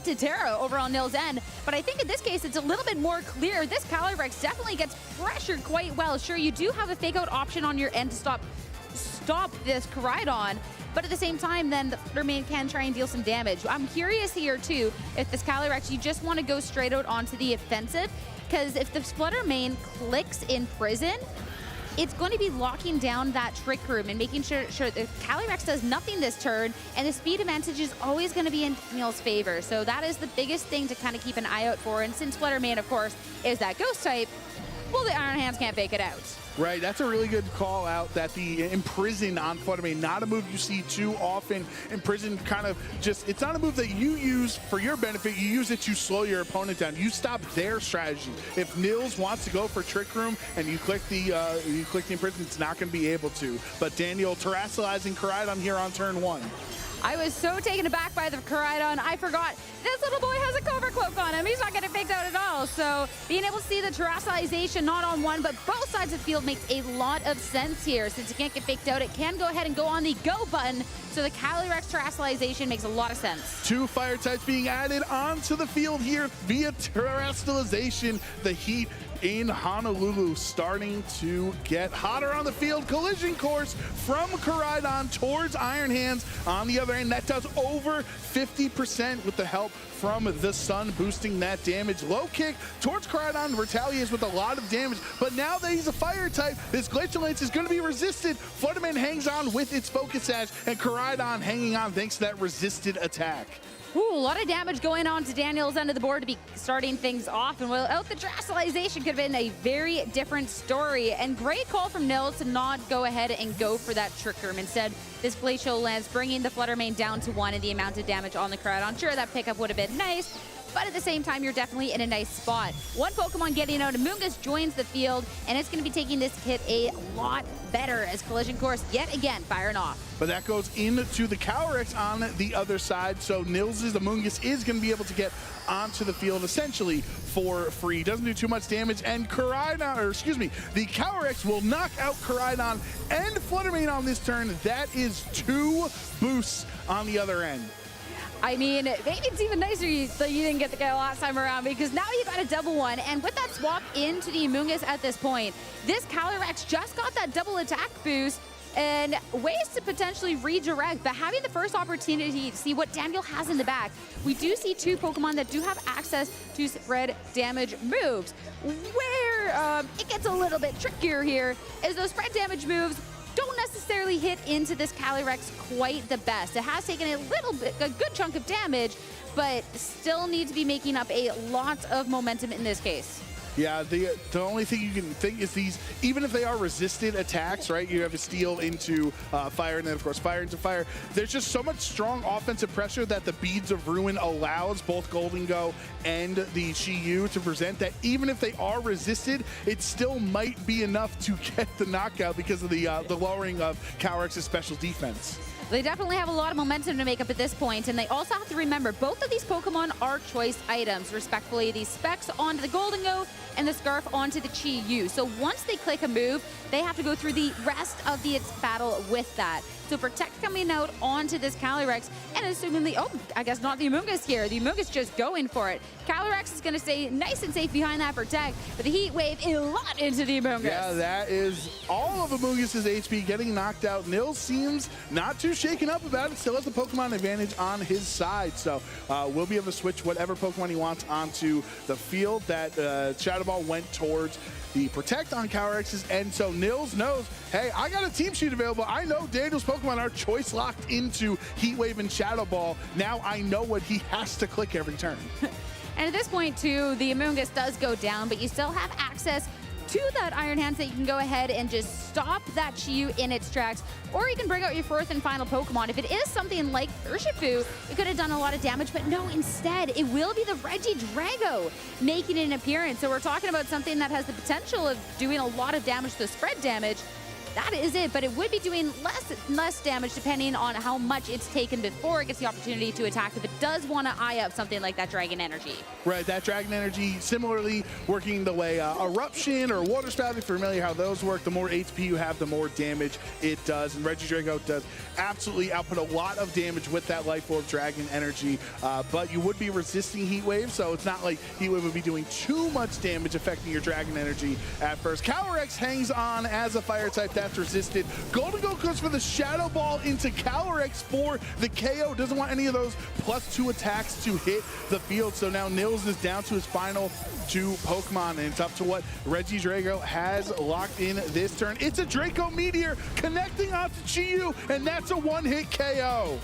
to Terra over on Nils' end, but I think in this case it's a little bit more clear. This Calyrex definitely gets pressured quite well. Sure, you do have a fake out option on your end to stop this Koraidon, but at the same time, then the Fluttermane can try and deal some damage. I'm curious here too, if this Calyrex, you just want to go straight out onto the offensive, because if the Fluttermane clicks in prison, it's going to be locking down that Trick Room and making sure the Calyrex does nothing this turn, and the speed advantage is always going to be in Nils' favor. So that is the biggest thing to kind of keep an eye out for. And since Flutter Mane, of course, is that Ghost type, well, the Iron Hands can't fake it out. Right, that's a really good call out, that the Imprison on Flutter Mane, not a move you see too often. Imprison kind of just, it's not a move that you use for your benefit, you use it to slow your opponent down. You stop their strategy. If Nils wants to go for Trick Room and you click the Imprison, it's not going to be able to. But Daniel terrestrializing Koraidon here on turn 1. I was so taken aback by the Koraidon, I forgot this little boy has a cover cloak on him. He's not getting faked out at all. So being able to see the terrestrialization not on one, but both sides of the field makes a lot of sense here. Since it can't get faked out, it can go ahead and go on the go button. So the Calyrex terrestrialization makes a lot of sense. 2 fire types being added onto the field here via terrestrialization. The heat in Honolulu starting to get hotter on the field. Collision course from Koraidon towards Iron Hands on the other end. That does over 50% with the help from the sun, boosting that damage. Low kick towards Koraidon, retaliates with a lot of damage, but now that he's a fire type, this Glacial Lance is going to be resisted. Flutter Mane hangs on with its Focus Sash, and Koraidon hanging on thanks to that resisted attack. Ooh, a lot of damage going on to Daniel's end of the board to be starting things off. And without the terrestrialization, could have been a very different story. And great call from Nils to not go ahead and go for that Trick Room. Instead, this Glacial Lance bringing the Flutter Mane down to 1 and the amount of damage on the Koraidon. Sure, that pickup would have been nice, but at the same time, you're definitely in a nice spot. One Pokemon getting out, Amoonguss joins the field, and it's going to be taking this hit a lot better as Collision Course yet again firing off. But that goes into the Calyrex on the other side, so Nils' Amoonguss is going to be able to get onto the field essentially for free. Doesn't do too much damage, and Koraidon, or excuse me, the Calyrex will knock out Koraidon and Flutter Mane on this turn. That is 2 boosts on the other end. I mean, maybe it's even nicer that you didn't get the guy last time around, because now you got a double one. And with that swap into the Amoonguss at this point, this Calyrex just got that double attack boost and ways to potentially redirect. But having the first opportunity to see what Daniel has in the back, we do see 2 Pokemon that do have access to spread damage moves. Where it gets a little bit trickier here is those spread damage moves don't necessarily hit into this Calyrex quite the best. It has taken a good chunk of damage, but still need to be making up a lot of momentum in this case. Yeah, the only thing you can think is these, even if they are resisted attacks, right? You have a steel into fire, and then of course fire into fire. There's just so much strong offensive pressure that the Beads of Ruin allows both Golden Go and the Chi-Yu to present, that even if they are resisted, it still might be enough to get the knockout because of the lowering of Calyrex's special defense. They definitely have a lot of momentum to make up at this point, and they also have to remember both of these Pokemon are choice items, respectfully. The Specs onto the Golden Go and the Scarf onto the Chi-Yu. So once they click a move, they have to go through the rest of the battle with that. So Protect coming out onto this Calyrex, and assuming I guess not the Amoonguss here. The Amoonguss just going for it. Calyrex is going to stay nice and safe behind that Protect, but the Heat Wave a lot into the Amoonguss. Yeah, that is all of Amoonguss' HP getting knocked out. Nils seems not too shaken up about it. Still has the Pokemon advantage on his side, so we'll be able to switch whatever Pokemon he wants onto the field. That Shadow Ball went towards the Protect on Calyrex's end, so Nils knows, hey, I got a Team Sheet available. I know Daniel's Pokemon are choice locked into Heat Wave and Shadow Ball. Now I know what he has to click every turn. And at this point, too, the Amoonguss does go down, but you still have access to that Iron Hands that you can go ahead and just stop that Chi-Yu in its tracks, or you can bring out your 4th and final Pokemon. If it is something like Urshifu, it could have done a lot of damage, but no, instead, it will be the Regidrago making an appearance. So we're talking about something that has the potential of doing a lot of damage to spread damage. That is it, but it would be doing less damage depending on how much it's taken before it gets the opportunity to attack if it does want to eye up something like that Dragon Energy. Right, that Dragon Energy similarly working the way Eruption or Water Spout, if you're familiar how those work. The more HP you have, the more damage it does, and Regidrago does absolutely output a lot of damage with that Life Orb Dragon Energy, but you would be resisting Heat Wave, so it's not like Heat Wave would be doing too much damage affecting your Dragon Energy at first. Calyrex hangs on as a Fire type. stats resisted. Golden Goat goes for the Shadow Ball into Calyrex for the KO. Doesn't want any of those +2 attacks to hit the field. So now Nils is down to his final 2 Pokemon, and it's up to what Regidrago has locked in this turn. It's a Draco Meteor connecting onto Chi-Yu, and that's a one-hit KO.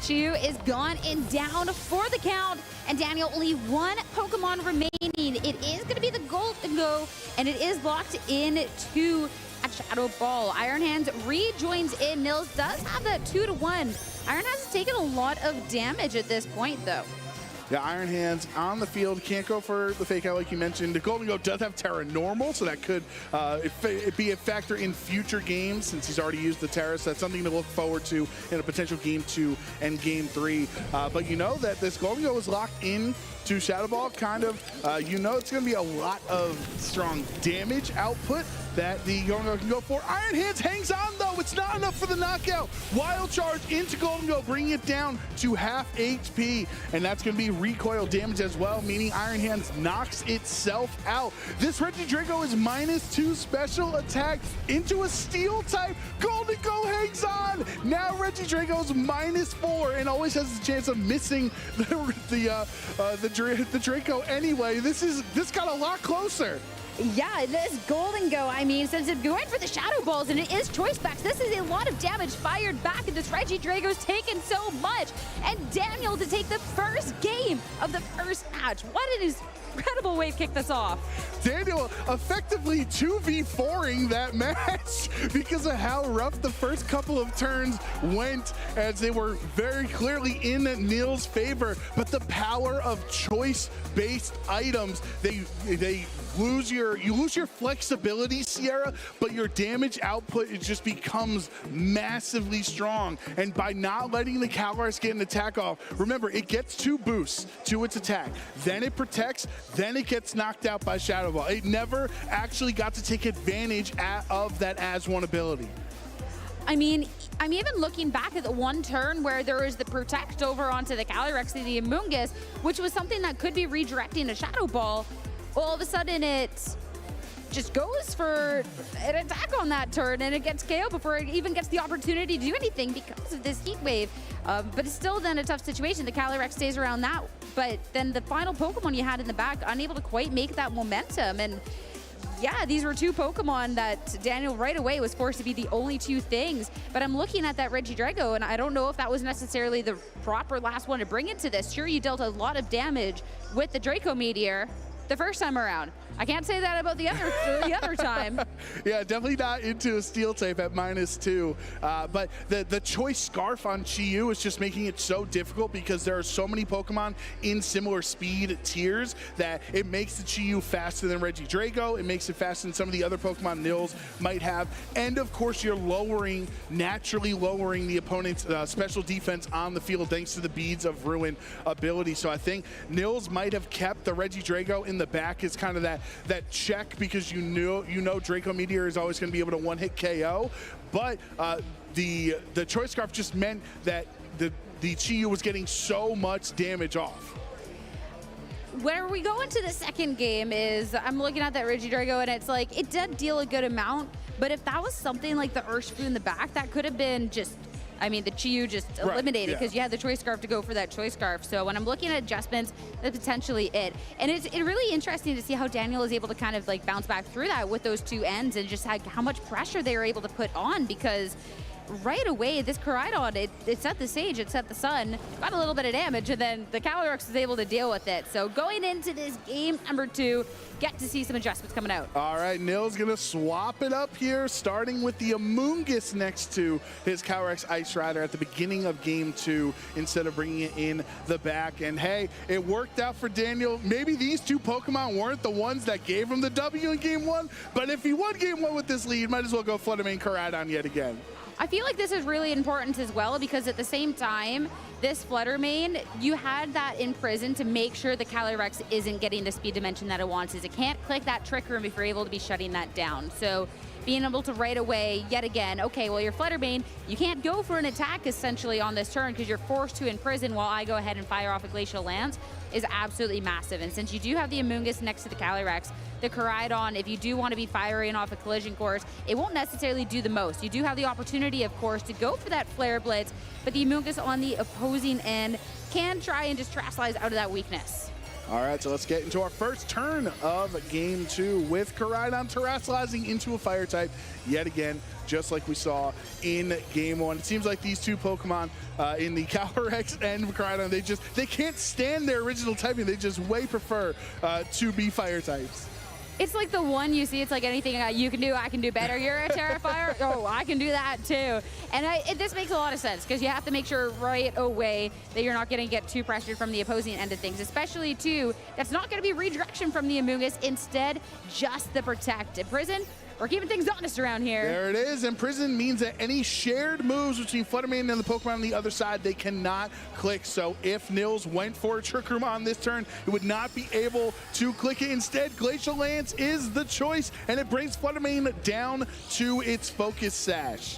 Chi-Yu is gone and down for the count, and Daniel, only 1 Pokemon remaining. It is going to be the Golden Go, and it is locked in to a Shadow Ball. Iron Hands rejoins in. Nils does have that 2-1. Iron Hands has taken a lot of damage at this point, though. Yeah, Iron Hands on the field, can't go for the Fake Out like you mentioned. The Golden Goat does have Terra Normal, so that could be a factor in future games since he's already used the Terra. So that's something to look forward to in a potential Game 2 and Game 3. But you know that this Golden Goat is locked in to Shadow Ball, kind of. You know it's going to be a lot of strong damage output that the Golden Goat can go for. Iron Hands hangs on, though. It's not enough for the knockout. Wild Charge into Golden Goat, bringing it down to half HP. And that's going to be recoil damage as well, meaning Iron Hands knocks itself out. This Regidrago is -2 special attack into a Steel type. Golden Goat hangs on. Now Regidrago's -4 and always has the chance of missing the Draco anyway. This got a lot closer. Yeah, this Golden Go, I mean, since it's going for the Shadow Balls and it is Choice Specs, this is a lot of damage fired back, and this Regidrago's taken so much. And Daniel to take the first game of the first match. What an incredible way to kick this off. Daniel effectively 2v4ing that match because of how rough the first couple of turns went, as they were very clearly in Nils' favor. But the power of choice-based items, you lose your flexibility, Sierra, but your damage output, it just becomes massively strong. And by not letting the Calyrex get an attack off, remember, it gets 2 boosts to its attack, then it protects, then it gets knocked out by Shadow Ball. It never actually got to take advantage of that as-1 ability. I mean, I'm even looking back at the one turn where there was the Protect over onto the Calyrex and the Amoonguss, which was something that could be redirecting a Shadow Ball. All of a sudden, it just goes for an attack on that turn, and it gets KO before it even gets the opportunity to do anything because of this Heat Wave. But it's still then a tough situation. The Calyrex stays around that, but then the final Pokemon you had in the back, unable to quite make that momentum. And yeah, these were 2 Pokemon that Daniel right away was forced to be the only 2 things. But I'm looking at that Regidrago, and I don't know if that was necessarily the proper last one to bring into this. Sure, you dealt a lot of damage with the Draco Meteor the first time around. I can't say that about the other time. Yeah, definitely not into a Steel type at -2. But the Choice Scarf on Chi-Yu is just making it so difficult because there are so many Pokemon in similar speed tiers that it makes the Chi-Yu faster than Regidrago. It makes it faster than some of the other Pokemon Nils might have. And of course, you're naturally lowering the opponent's special defense on the field thanks to the Beads of Ruin ability. So I think Nils might have kept the Regidrago in the back as kind of that check, because you know Draco Meteor is always going to be able to one-hit KO, but the Choice Scarf just meant that the Chi-Yu was getting so much damage off. Where we go into the second game is, I'm looking at that Regidrago, and it's like, it did deal a good amount, but if that was something like the Urshifu in the back, that could have been just, I mean, the Chi-Yu just eliminated because you had the Choice Scarf to go for that Choice Scarf. So when I'm looking at adjustments, that's potentially it. And it's really interesting to see how Daniel is able to kind of like bounce back through that with those 2 ends, and just how much pressure they were able to put on, because right away, this Koraidon, it set the stage, it set the sun, got a little bit of damage, and then the Calyrex was able to deal with it. So going into this game number 2, get to see some adjustments coming out. All right, Nils gonna swap it up here, starting with the Amoonguss next to his Calyrex Ice Rider at the beginning of game 2 instead of bringing it in the back. And hey, it worked out for Daniel. Maybe these 2 Pokemon weren't the ones that gave him the W in game 1, but if he won game 1 with this lead, might as well go Fluttermane Koraidon yet again. I feel like this is really important as well, because at the same time, this Fluttermane, you had that in prison to make sure the Calyrex isn't getting the speed dimension that it wants, is it can't click that Trick Room if you're able to be shutting that down. So being able to right away, yet again, okay, well, your Fluttermane, you can't go for an attack essentially on this turn because you're forced to in prison while I go ahead and fire off a Glacial Lance. is absolutely massive. And since you do have the Amoonguss next to the Calyrex, the Koraidon, if you do want to be firing off a collision course, it won't necessarily do the most. You do have the opportunity, of course, to go for that Flare Blitz, but the Amoonguss on the opposing end can try and just Terastallize out of that weakness. All right, so let's get into our first turn of Game 2 with Koraidon Terastallizing into a Fire type yet again, just like we saw in Game 1. It seems like these two Pokemon in the Calyrex and Koraidon, they can't stand their original typing. They just way prefer to be Fire types. It's like the one you see, it's like anything you can do, I can do better. You're a Terrifier, oh, I can do that too. And this makes a lot of sense because you have to make sure right away that you're not going to get too pressured from the opposing end of things, especially too, that's not going to be redirection from the Amoonguss, instead just the Protect. In Prison, we're keeping things honest around here. There it is, and Prison means that any shared moves between Fluttermane and the Pokemon on the other side, they cannot click. So if Nils went for a Trick Room on this turn, it would not be able to click it. Instead, Glacial Lance is the choice, and it brings Fluttermane down to its Focus Sash.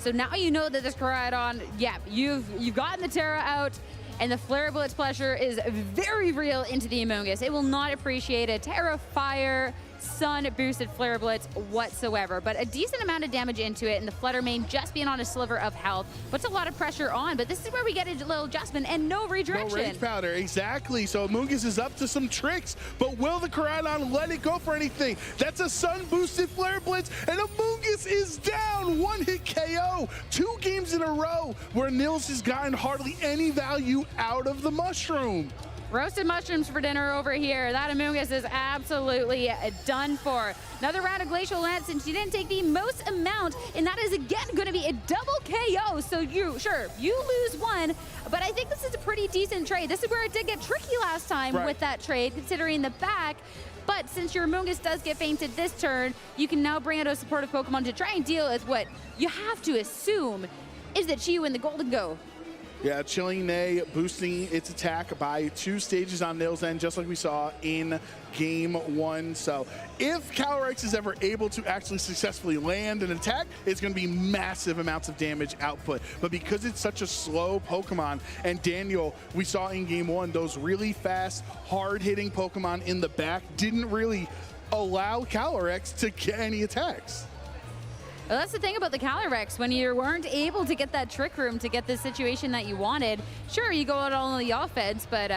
So now you know that this Koraidon, yeah, you've gotten the Terra out, and the Flare Blitz pressure is very real into the Amoonguss. It will not appreciate a Terra Fire Sun boosted Flare Blitz whatsoever, but a decent amount of damage into it, and the Fluttermane just being on a sliver of health puts a lot of pressure on, but this is where we get a little adjustment and no redirection. No Rage Powder, exactly. So Amoonguss is up to some tricks, but will the Koraidon let it go for anything? That's a Sun boosted Flare Blitz, and Amoonguss is down. One-hit KO. 2 games in a row where Nils has gotten hardly any value out of the Mushroom. Roasted mushrooms for dinner over here. That Amoonguss is absolutely done for. Another round of Glacial Lance, since you didn't take the most amount, and that is again going to be a double KO. So you lose one, but I think this is a pretty decent trade. This is where it did get tricky last time with that trade, considering the back. But since your Amoonguss does get fainted this turn, you can now bring out a supportive Pokemon to try and deal with what you have to assume is that Chiyu in the Golden Go. Yeah, Chilling Neigh boosting its attack by 2 stages on Nils' end, just like we saw in Game 1. So if Calyrex is ever able to actually successfully land an attack, it's going to be massive amounts of damage output. But because it's such a slow Pokemon, and Daniel, we saw in Game 1, those really fast, hard-hitting Pokemon in the back didn't really allow Calyrex to get any attacks. Well, that's the thing about the Calyrex. When you weren't able to get that Trick Room to get the situation that you wanted, sure, you go out on the offense, but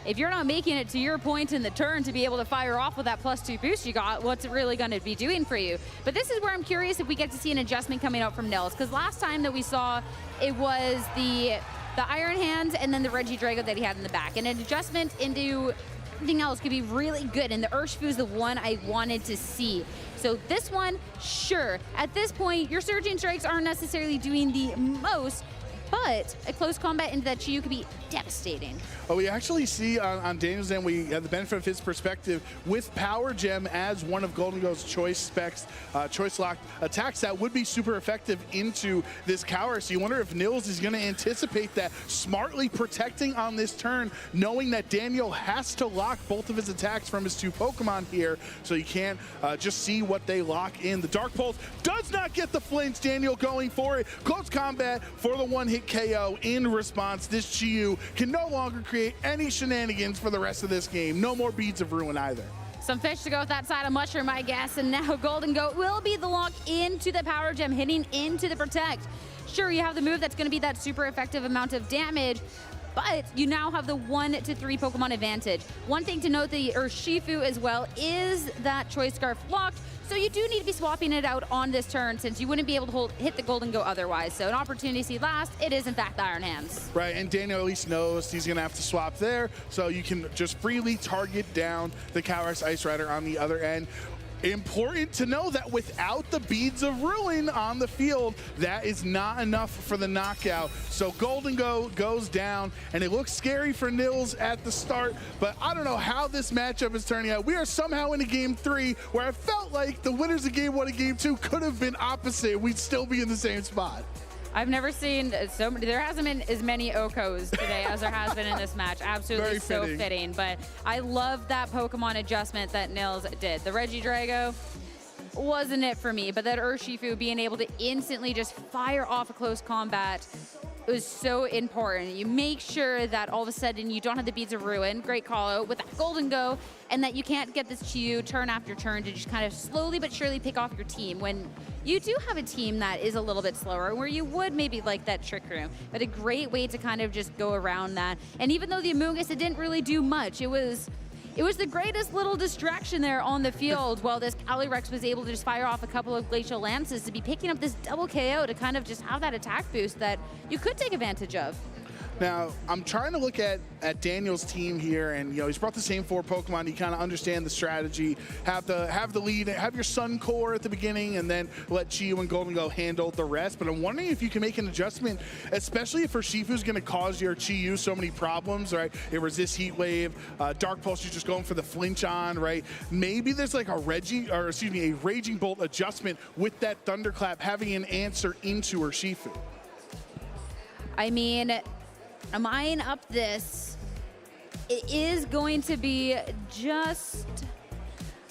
if you're not making it to your point in the turn to be able to fire off with that +2 boost you got, what's it really going to be doing for you? But this is where I'm curious if we get to see an adjustment coming out from Nils, because last time that we saw, it was the Iron Hands and then the Regidrago that he had in the back. And an adjustment into everything else could be really good, and the Urshifu is the one I wanted to see. So this one, sure, at this point, your Surging Strikes aren't necessarily doing the most, but a close combat into that Chiyu could be devastating. Well, we actually see on Daniel's end, we have the benefit of his perspective with Power Gem as one of Golden Go's choice specs, choice locked attacks that would be super effective into this Calyrex. So you wonder if Nils is going to anticipate that, smartly protecting on this turn, knowing that Daniel has to lock both of his attacks from his 2 Pokemon here, so you can't just see what they lock in. The Dark Pulse does not get the flinch. Daniel going for it. Close combat for the one-hit KO. In response, this Chiyu can no longer create any shenanigans for the rest of this game. No more Beads of Ruin either. Some fish to go with that side of Mushroom, I guess, and now Golden Goat will be the lock into the Power Gem, hitting into the Protect. Sure, you have the move that's going to be that super effective amount of damage, but you now have the 1 to 3 Pokemon advantage. One thing to note, the Urshifu as well is that Choice Scarf locked, so you do need to be swapping it out on this turn, since you wouldn't be able to hit the Golden Go otherwise. So an opportunity to see last, it is in fact the Iron Hands. Right, and Daniel at least knows he's gonna have to swap there, so you can just freely target down the Calyrex Ice Rider on the other end. Important to know that without the Beads of Ruin on the field, that is not enough for the knockout. So Golden Go goes down, and it looks scary for Nils at the start, but I don't know how this matchup is turning out. We are somehow in a Game 3 where I felt like the winners of Game 1 and Game 2 could have been opposite. We'd still be in the same spot. I've never seen so many. There hasn't been as many Okos today as there has been in this match. Absolutely so fitting. But I love that Pokemon adjustment that Nils did. The Regidrago wasn't it for me, but that Urshifu being able to instantly just fire off a close combat was so important. You make sure that all of a sudden you don't have the Beads of Ruin, great call out, with that Golden Go, and that you can't get this Chi-Yu turn after turn to just kind of slowly but surely pick off your team when you do have a team that is a little bit slower, where you would maybe like that Trick Room. But a great way to kind of just go around that. And even though the Amoonguss, it didn't really do much, it was the greatest little distraction there on the field while this Calyrex was able to just fire off a couple of Glacial Lances to be picking up this double KO to kind of just have that attack boost that you could take advantage of. Now, I'm trying to look at Daniel's team here, and he's brought the same 4 Pokemon. You kind of understand the strategy. Have the lead, have your Sun Core at the beginning, and then let Chi-Yu and Golden Go handle the rest. But I'm wondering if you can make an adjustment, especially if Urshifu's going to cause your Chi-Yu so many problems, right? It resists Heat Wave, Dark Pulse, you're just going for the flinch on, right? Maybe there's like a Raging Bolt adjustment with that Thunderclap having an answer into Urshifu. I mean, am I eyeing up this? It is going to be just,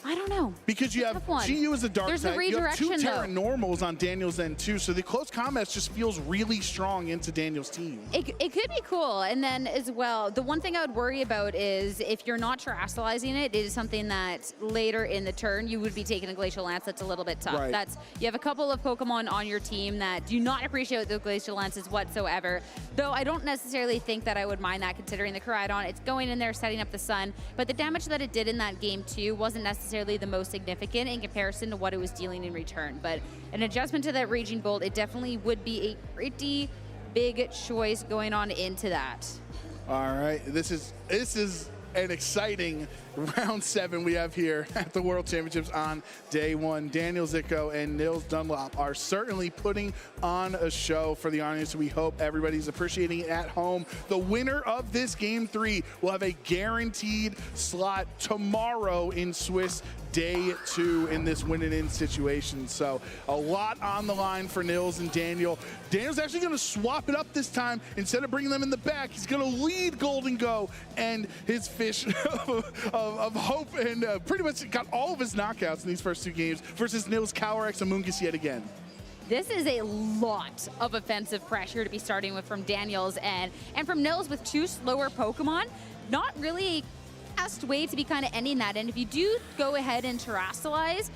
I don't know. Because you have Chi-Yu as a dark There's type. a redirection, you have 2 Terra Normals on Daniel's end too, so the close combat just feels really strong into Daniel's team. It could be cool, and then as well, the one thing I would worry about is if you're not terastallizing it, it is something that later in the turn you would be taking a Glacial Lance that's a little bit tough. Right. You have a couple of Pokemon on your team that do not appreciate the Glacial Lances whatsoever, though I don't necessarily think that I would mind that considering the Koraidon, it's going in there, setting up the Sun, but the damage that it did in that game too wasn't necessarily the most significant in comparison to what it was dealing in return. But an adjustment to that Raging Bolt, it definitely would be a pretty big choice going on into that. All right, this is an exciting round 7 we have here at the World Championships on day 1. Daniel Zicko and Nils Dunlop are certainly putting on a show for the audience. We hope everybody's appreciating it at home. The winner of this game 3 will have a guaranteed slot tomorrow in Swiss day 2 in this win-and-in situation. So a lot on the line for Nils and Daniel. Daniel's actually going to swap it up this time. Instead of bringing them in the back, he's going to lead Golden Go and his fish of hope, and pretty much got all of his knockouts in these first 2 games versus Nils Calyrex Amoonguss yet again. This is a lot of offensive pressure to be starting with from Daniel's end, and from Nils with 2 slower Pokemon, not really a best way to be kind of ending that. And if you do go ahead and terastallize,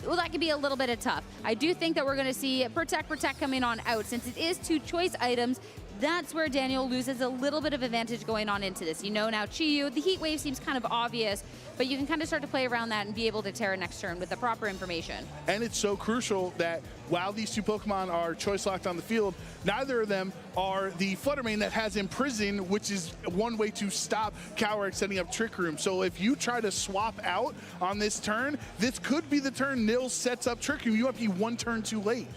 well, that could be a little bit of tough. I do think that we're going to see Protect coming on out. Since it is 2 choice items, that's where Daniel loses a little bit of advantage going on into this. Now Chi-Yu, the Heat Wave seems kind of obvious, but you can kind of start to play around that and be able to Terra next turn with the proper information. And it's so crucial that while these 2 Pokemon are choice locked on the field, neither of them are the Fluttermane that has Imprison, which is one way to stop Calyrex setting up Trick Room. So if you try to swap out on this turn, this could be the turn Nils sets up Trick Room. You might be 1 turn too late.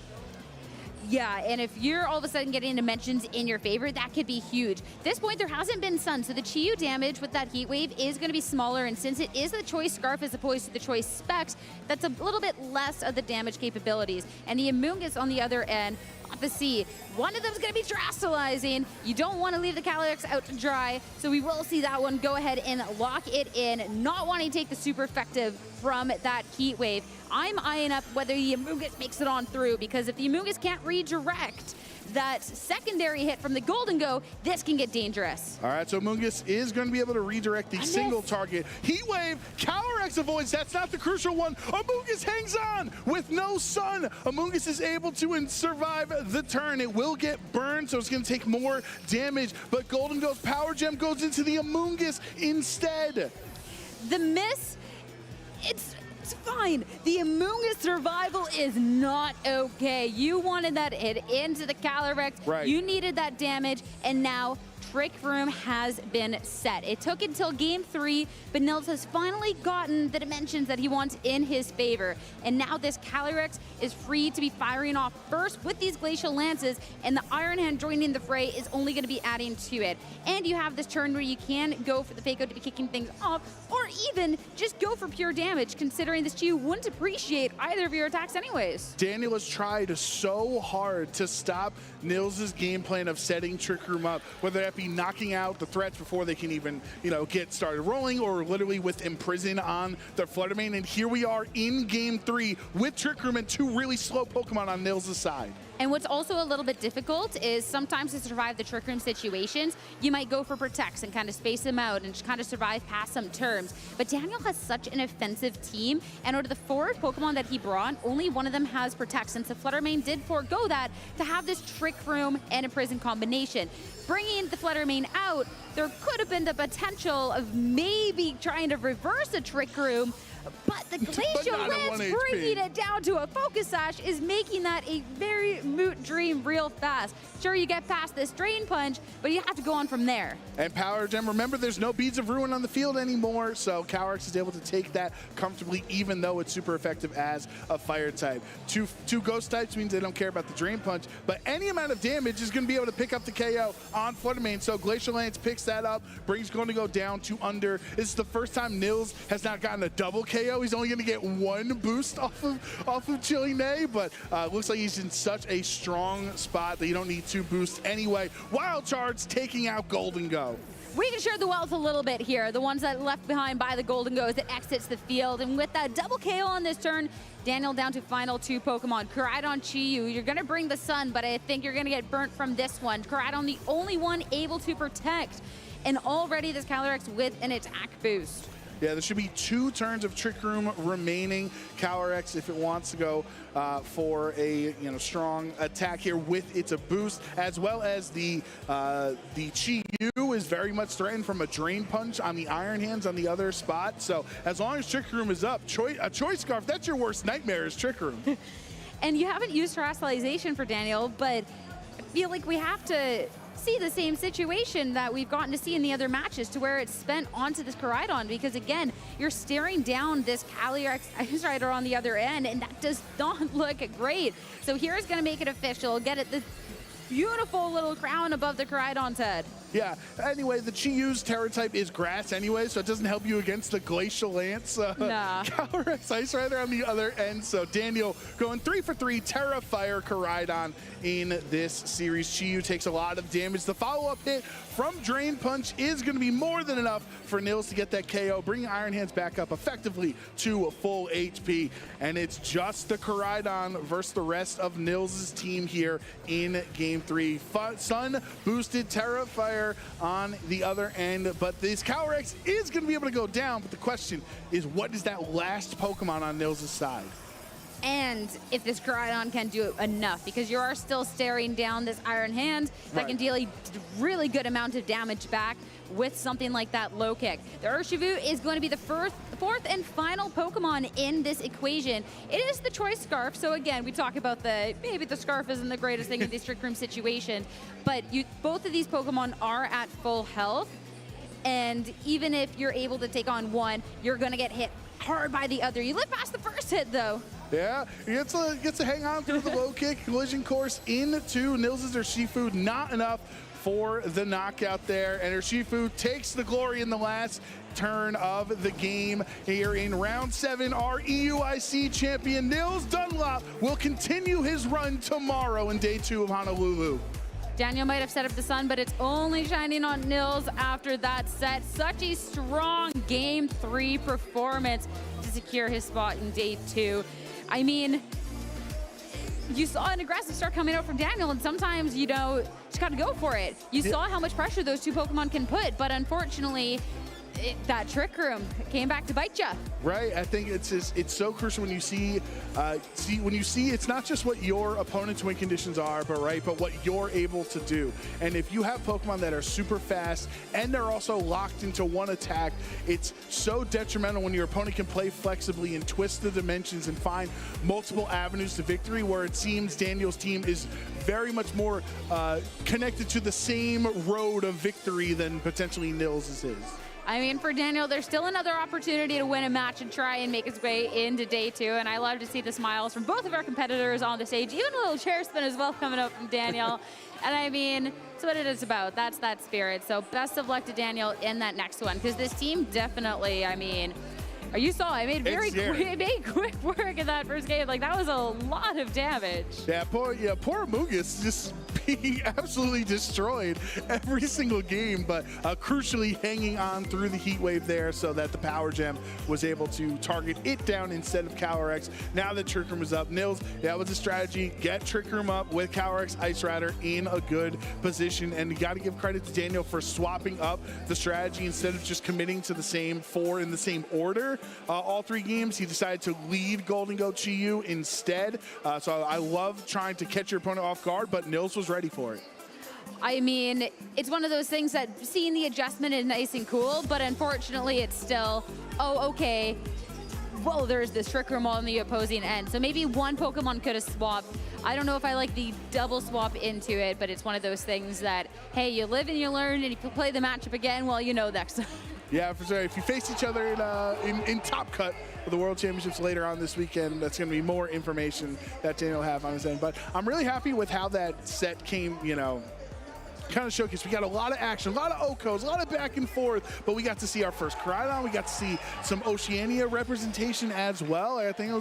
Yeah, and if you're all of a sudden getting dimensions in your favor, that could be huge. At this point, there hasn't been Sun, so the Chi-Yu damage with that Heat Wave is going to be smaller, and since it is the choice Scarf as opposed to the choice Specs, that's a little bit less of the damage capabilities. And the Amoonguss on the other end, off the sea, one of them's going to be terastallizing. You don't want to leave the Calyrex out to dry, so we will see that one go ahead and lock it in, not wanting to take the super effective from that Heat Wave. I'm eyeing up whether the Amoonguss makes it on through, because if the Amoonguss can't redirect that secondary hit from the Golden Go, this can get dangerous. All right, so Amoonguss is going to be able to redirect the single target. Heat Wave, Calyrex avoids, that's not the crucial one. Amoonguss hangs on with no Sun. Amoonguss is able to survive the turn. It will get burned, so it's going to take more damage, but Golden Go's Power Gem goes into the Amoonguss instead. The miss, it's fine. The Amoonguss survival is not okay. You wanted that hit into the Calyrex. Right. You needed that damage, and now Trick Room has been set. It took until game 3, but Nils has finally gotten the dimensions that he wants in his favor. And now this Calyrex is free to be firing off first with these Glacial Lances, and the Iron Hand joining the fray is only going to be adding to it. And you have this turn where you can go for the Fake Out to be kicking things off, or even just go for pure damage, considering this Chi-Yu wouldn't appreciate either of your attacks anyways. Daniel has tried so hard to stop Nils' game plan of setting Trick Room up, whether that be knocking out the threats before they can even, get started rolling, or literally with Imprison on the Fluttermane. And here we are in game 3 with Trick Room and 2 really slow Pokemon on Nils' side. And what's also a little bit difficult is sometimes to survive the Trick Room situations, you might go for protects and kind of space them out and just kind of survive past some turns. But Daniel has such an offensive team, and out of the 4 Pokemon that he brought, only one of them has protect, since the Fluttermane did forego that to have this Trick Room and a Prison combination. Bringing the Fluttermane out, there could have been the potential of maybe trying to reverse a Trick Room, but the Glacial Lance bringing it down to a Focus Sash is making that a very moot dream real fast. Sure, you get past this Drain Punch, but you have to go on from there. And Power Gem, remember, there's no Beads of Ruin on the field anymore, so Calyrex is able to take that comfortably, even though it's super effective as a Fire type. Two Ghost types means they don't care about the Drain Punch, but any amount of damage is going to be able to pick up the KO on Fluttermane, so Glacial Lance picks that up. Brings going to go down to under. This is the first time Nils has not gotten a double KO. He's only going to get 1 boost off of Chilling Nay, but looks like he's in such a strong spot that you don't need 2 boosts anyway. Wild Charge taking out Golden Go. We can share the wealth a little bit here. The ones that left behind by the Golden Go as it exits the field. And with that double KO on this turn, Daniel down to final 2 Pokemon. Koraidon, Chi-Yu, you're going to bring the sun, but I think you're going to get burnt from this one. Koraidon, the only one able to protect. And already this Calyrex with an attack boost. Yeah, there should be 2 turns of Trick Room remaining. Calyrex, if it wants to go for a strong attack here with its a boost, as well as the Chi-Yu is very much threatened from a Drain Punch on the Iron Hands on the other spot. So as long as Trick Room is up, a Choice Scarf, that's your worst nightmare is Trick Room. And you haven't used Terrestrialization for Daniel, but I feel like we have to see the same situation that we've gotten to see in the other matches, to where it's spent onto this Koraidon, because again, you're staring down this Calyrex Ice Rider on the other end, and that does not look great. So here's going to make it official, get it the beautiful little crown above the Koraidon's head. Yeah, anyway, the Chi-Yu's Terra type is grass anyway, so it doesn't help you against the Glacial Lance. Nah. Calyrex Ice Rider on the other end, so Daniel going 3 for 3, Terra Fire Koraidon in this series. Chi-Yu takes a lot of damage. The follow-up hit from Drain Punch is going to be more than enough for Nils to get that KO, bringing Iron Hands back up effectively to a full HP. And it's just the Koraidon versus the rest of Nils' team here in Game 3. Sun boosted Terra Fire on the other end, but this Calyrex is going to be able to go down, but the question is, what is that last Pokemon on Nils' side? And if this Koraidon can do enough, because you are still staring down this Iron Hand that can deal a really good amount of damage back with something like that low kick. The Urshifu is going to be the fourth and final Pokemon in this equation. It is the Choice Scarf, so again, we talk about maybe the Scarf isn't the greatest thing in these Trick Room situations, but both of these Pokemon are at full health, and even if you're able to take on one, you're going to get hit hard by the other. You live past the first hit, though. Yeah, he gets to hang on through the low kick, collision course into Nils' Urshifu. Not enough for the knockout there, and Urshifu takes the glory in the last turn of the game here in round 7. Our EUIC champion Nils Dunlop will continue his run tomorrow in day 2 of Honolulu. Daniel might have set up the sun, but it's only shining on Nils after that set. Such a strong Game 3 performance to secure his spot in day 2. I mean, you saw an aggressive start coming out from Daniel, and sometimes, you just gotta go for it. You saw how much pressure those 2 Pokemon can put, but unfortunately, that Trick Room came back to bite you. Right, I think it's so crucial when you see it's not just what your opponent's win conditions are, but what you're able to do. And if you have Pokemon that are super fast and they're also locked into one attack, it's so detrimental when your opponent can play flexibly and twist the dimensions and find multiple avenues to victory, where it seems Daniel's team is very much more connected to the same road of victory than potentially Nils' is. I mean, for Daniel, there's still another opportunity to win a match and try and make his way into day 2. And I love to see the smiles from both of our competitors on the stage, even a little chair spin as well coming up from Daniel. And I mean, that's what it is about. That's that spirit. So best of luck to Daniel in that next one, because this team definitely, I mean, You saw I made quick work in that first game. Like, that was a lot of damage. Yeah, poor Amoonguss just being absolutely destroyed every single game, but crucially hanging on through the heat wave there so that the power gem was able to target it down instead of Calyrex. Now that Trick Room is up, Nils, that was a strategy. Get Trick Room up with Calyrex Ice Rider in a good position, and you got to give credit to Daniel for swapping up the strategy instead of just committing to the same 4 in the same order. All 3 games, he decided to lead Golden Goat Chi-Yu instead. So I love trying to catch your opponent off guard, but Nils was ready for it. I mean, it's one of those things that seeing the adjustment is nice and cool, but unfortunately it's still, oh, okay, well, there's this Trick Room on the opposing end. So maybe one Pokemon could have swapped. I don't know if I like the double swap into it, but it's one of those things that, hey, you live and you learn, and if you play the matchup again, well, you know next time. Yeah, for sure. If you face each other in Top Cut for the World Championships later on this weekend, that's going to be more information that Daniel will have on his end. But I'm really happy with how that set came, you know, kind of showcase. We got a lot of action, a lot of OHKOs, a lot of back and forth, but we got to see our first Koraidon. We got to see some Oceania representation as well. I think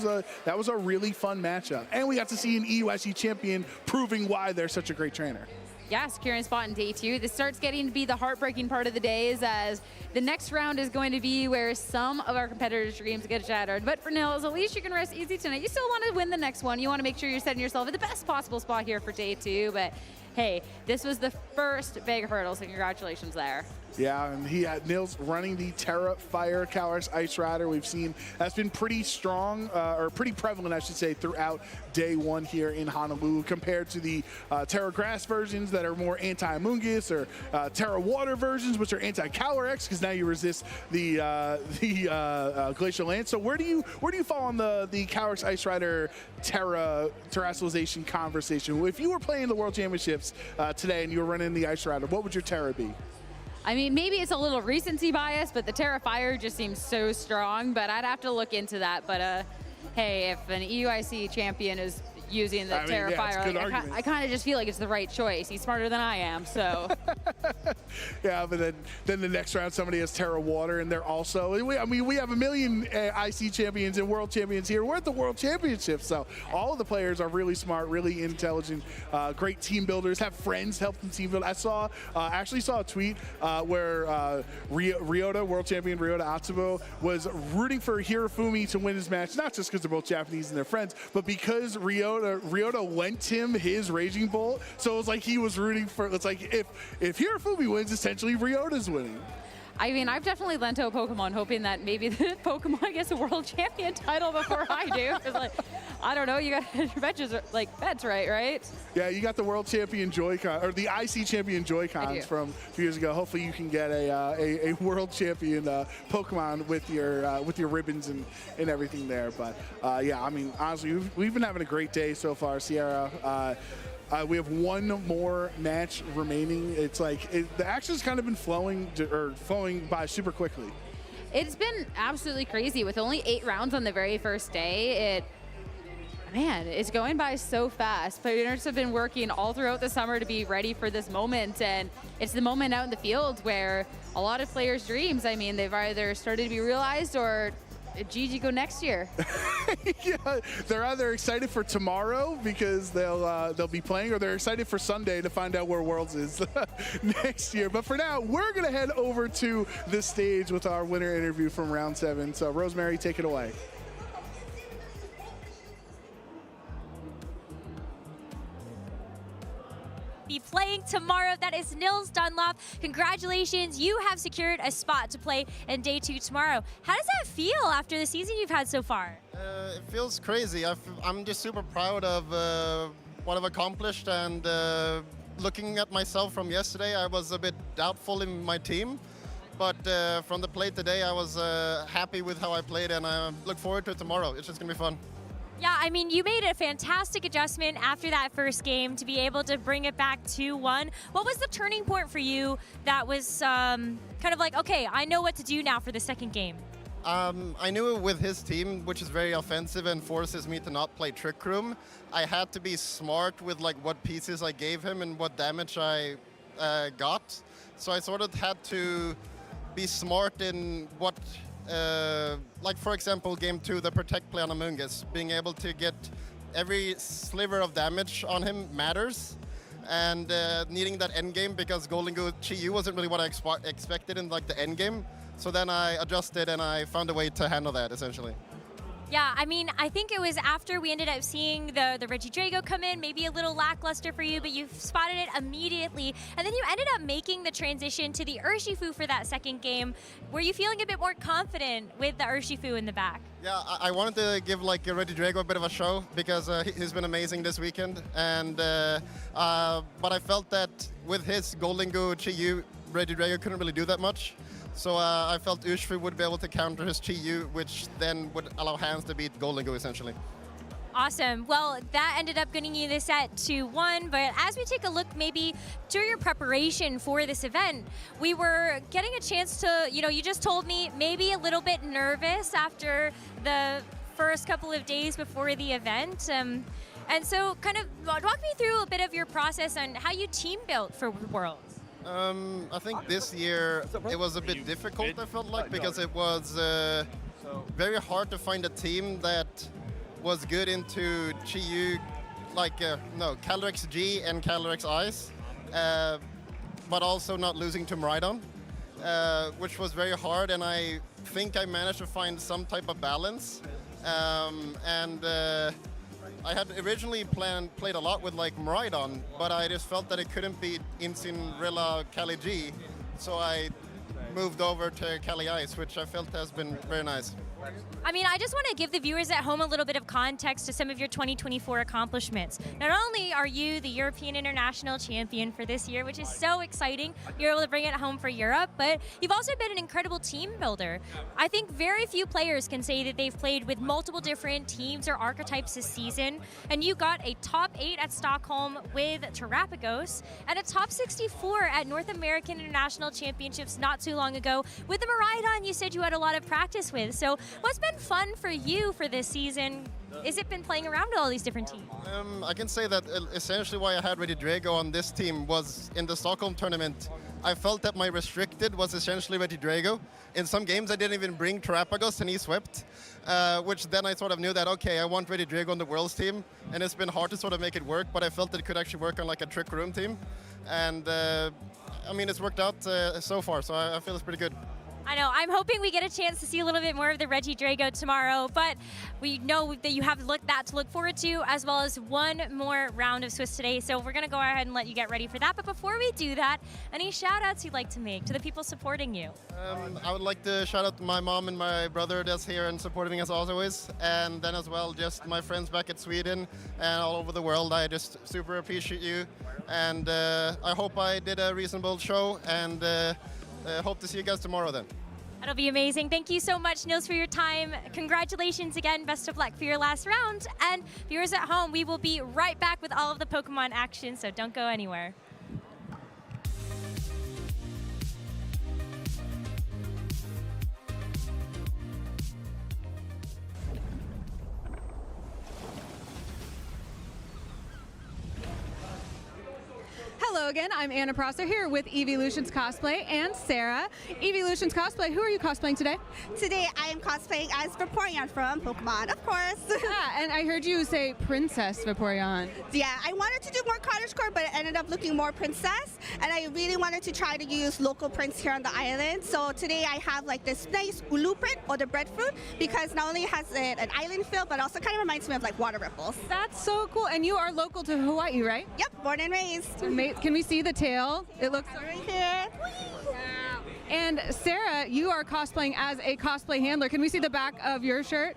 that was a really fun matchup. And we got to see an EUIC champion proving why they're such a great trainer. Yeah, securing spot in day 2. This starts getting to be the heartbreaking part of the days, as the next round is going to be where some of our competitors' dreams get shattered. But for Nils, at least you can rest easy tonight. You still want to win the next one. You want to make sure you're setting yourself in the best possible spot here for day 2. But hey, this was the first big hurdle, so congratulations there. Yeah, and he had Nils running the Terra Fire Calyrex Ice Rider. We've seen that's been pretty strong, or pretty prevalent, I should say, throughout day 1 here in Honolulu, compared to the Terra Grass versions that are more anti-Amoonguss, or Terra Water versions, which are anti-Calyrex, because now you resist the Glacial Lance. So where do you fall on the Calyrex Ice Rider Terra terrestrialization conversation? If you were playing the World Championships today and you were running the Ice Rider, what would your Terra be? I mean, maybe it's a little recency bias, but the Terra Fire just seems so strong, but I'd have to look into that. But hey, if an EUIC champion is using the Terra Fire, like, I kind of just feel like it's the right choice. He's smarter than I am, so. Yeah, but then the next round somebody has Terra Water, and they're also, I mean, we have a million IC champions and world champions here. We're at the World Championships, so all of the players are really smart, really intelligent, great team builders, have friends help them team build. I actually saw a tweet where Ryota, world champion Ryota Atsubo, was rooting for Hirofumi to win his match, not just because they're both Japanese and they're friends, but because Ryota lent him his Raging Bolt, so it was like he was rooting for, it's like if Hirofumi wins, essentially Ryota's winning. I mean, I've definitely lent to a Pokemon hoping that maybe the Pokemon gets a world champion title before I do. Because, like, I don't know, you got your bets right? Yeah, you got the world champion Joy-Con, or the IC champion Joy-Cons from a few years ago. Hopefully you can get a world champion Pokemon with your ribbons and everything there. But yeah, I mean, honestly, we've been having a great day so far, Sierra. We have one more match remaining. It's like the action's kind of been flowing by super quickly. It's been absolutely crazy with only 8 rounds on the very first day. Man, it's going by so fast. Players have been working all throughout the summer to be ready for this moment, and it's the moment out in the field where a lot of players' dreams, I mean, they've either started to be realized or GG go next year. Yeah, they're either excited for tomorrow because they'll be playing, or they're excited for Sunday to find out where Worlds is next year. But for now, we're gonna head over to the stage with our winner interview from round 7. So Rosemary, take it away. Be playing tomorrow. That is Nils Dunlop. Congratulations, you have secured a spot to play in day 2 tomorrow. How does that feel after the season you've had so far? It feels crazy. I'm just super proud of what I've accomplished, and looking at myself from yesterday, I was a bit doubtful in my team, but from the play today, I was happy with how I played, and I look forward to it tomorrow. It's just gonna be fun. Yeah, I mean, you made a fantastic adjustment after that first game to be able to bring it back 2-1. What was the turning point for you that was kind of like, okay, I know what to do now for the second game? I knew with his team, which is very offensive and forces me to not play Trick Room, I had to be smart with like what pieces I gave him and what damage I got. So I sort of had to be smart in what like for example, game 2, the protect play on Amoonguss, being able to get every sliver of damage on him matters, and needing that end game because Golden Goo Chi-Yu wasn't really what I expected in like the end game. So then I adjusted and I found a way to handle that essentially. Yeah, I mean, I think it was after we ended up seeing the Regidrago come in, maybe a little lackluster for you, but you spotted it immediately. And then you ended up making the transition to the Urshifu for that second game. Were you feeling a bit more confident with the Urshifu in the back? Yeah, I wanted to give like Regidrago a bit of a show because he's been amazing this weekend. And but I felt that with his Golden Goo Chi-Yu, Regidrago couldn't really do that much. So I felt Urshifu would be able to counter his Chi-Yu, which then would allow Hans to beat Golden Goo essentially. Awesome. Well, that ended up getting you the set 2-1, but as we take a look maybe to your preparation for this event, we were getting a chance to, you just told me maybe a little bit nervous after the first couple of days before the event. And so kind of walk me through a bit of your process on how you team built for Worlds. I think this year it was a bit difficult, I felt like, because it was very hard to find a team that was good into Chi-Yu, like, Calyrex G and Calyrex Ice, but also not losing to Miraidon, which was very hard, and I think I managed to find some type of balance. I had originally played a lot with like Miraidon, but I just felt that it couldn't beat Incineroar Cali G, so I moved over to Cali Ice, which I felt has been very nice. I mean, I just want to give the viewers at home a little bit of context to some of your 2024 accomplishments. Not only are you the European International Champion for this year, which is so exciting, you're able to bring it home for Europe, but you've also been an incredible team builder. I think very few players can say that they've played with multiple different teams or archetypes this season, and you got a top 8 at Stockholm with Terrapagos and a top 64 at North American International Championships not too long ago with the Miraidon you said you had a lot of practice with. So what's been fun for you for this season? Is it been playing around with all these different teams? I can say that essentially why I had Regidrago on this team was in the Stockholm tournament. I felt that my restricted was essentially Regidrago. In some games I didn't even bring Terrapagos and he swept, which then I sort of knew that, okay, I want Regidrago on the Worlds team, and it's been hard to sort of make it work, but I felt that it could actually work on like a Trick Room team. And I mean, it's worked out so far, so I feel it's pretty good. I know. I'm hoping we get a chance to see a little bit more of the Regidrago tomorrow, but we know that you have that to look forward to, as well as one more round of Swiss today. So we're going to go ahead and let you get ready for that. But before we do that, any shout-outs you'd like to make to the people supporting you? I would like to shout out my mom and my brother that's here and supporting me as always, and then as well just my friends back at Sweden and all over the world. I just super appreciate you, and I hope I did a reasonable show, and hope to see you guys tomorrow then. That'll be amazing. Thank you so much, Nils, for your time. Congratulations again. Best of luck for your last round. And viewers at home, we will be right back with all of the Pokemon action, so don't go anywhere. Hello again, I'm Anna Prosser here with Evolutions Cosplay and Sarah. Evolutions Cosplay, who are you cosplaying today? Today I am cosplaying as Vaporeon from Pokemon, of course. Yeah, and I heard you say Princess Vaporeon. Yeah, I wanted to do more cottagecore, but it ended up looking more princess, and I really wanted to try to use local prints here on the island. So today I have like this nice ulu print, or the breadfruit, because not only has it an island feel, but also kind of reminds me of like water ripples. That's so cool, and you are local to Hawaii, right? Yep, born and raised. Can we see the tail? It looks right here. Wow. And Sarah, you are cosplaying as a cosplay handler. Can we see the back of your shirt?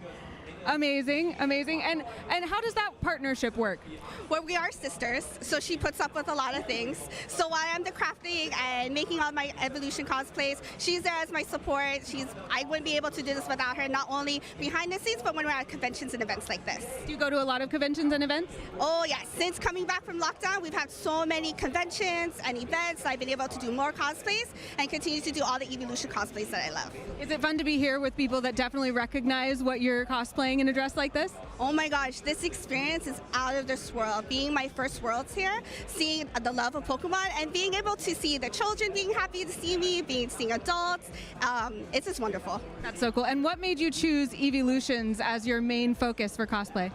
Amazing, amazing. And how does that partnership work? Well, we are sisters, so she puts up with a lot of things. So while I'm the crafting and making all my Evolution cosplays, she's there as my support. I wouldn't be able to do this without her, not only behind the scenes, but when we're at conventions and events like this. Do you go to a lot of conventions and events? Oh yes, since coming back from lockdown, we've had so many conventions and events. I've been able to do more cosplays and continue to do all the Evolution cosplays that I love. Is it fun to be here with people that definitely recognize what you're cosplaying playing in a dress like this? Oh my gosh, this experience is out of this world. Being my first Worlds here, seeing the love of Pokemon, and being able to see the children being happy to see me, seeing adults, it's just wonderful. That's so cool. And what made you choose Evolutions as your main focus for cosplay?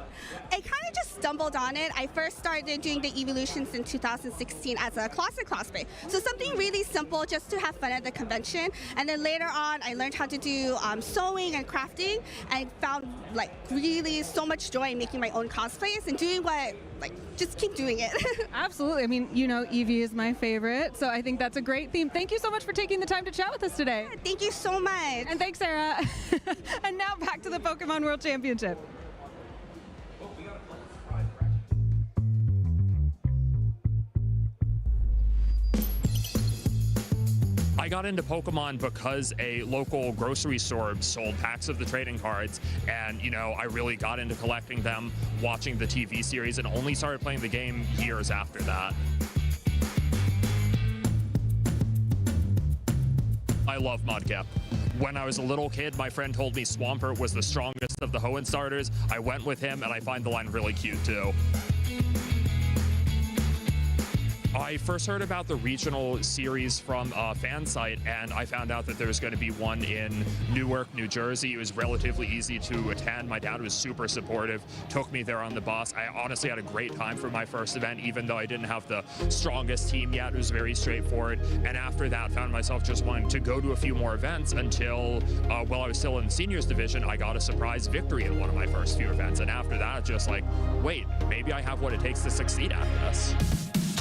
I kind of just stumbled on it. I first started doing the Evolutions in 2016 as a closet cosplay. So something really simple just to have fun at the convention. And then later on, I learned how to do sewing and crafting, and found like really so much joy in making my own cosplays and doing what, like, just keep doing it. Absolutely. I mean, you know, Eevee is my favorite, so I think that's a great theme. Thank you so much for taking the time to chat with us today. Yeah, thank you so much. And thanks, Sarah. And now back to the Pokemon World Championship. I got into Pokemon because a local grocery store sold packs of the trading cards, and I really got into collecting them, watching the TV series, and only started playing the game years after that. I love Mudkip. When I was a little kid, my friend told me Swampert was the strongest of the Hoenn starters. I went with him, and I find the line really cute too. I first heard about the regional series from a fan site, and I found out that there was going to be one in Newark, New Jersey. It was relatively easy to attend. My dad was super supportive, took me there on the bus. I honestly had a great time for my first event, even though I didn't have the strongest team yet. It was very straightforward. And after that, found myself just wanting to go to a few more events until, while I was still in the seniors division, I got a surprise victory in one of my first few events. And after that, just like, wait, maybe I have what it takes to succeed after this.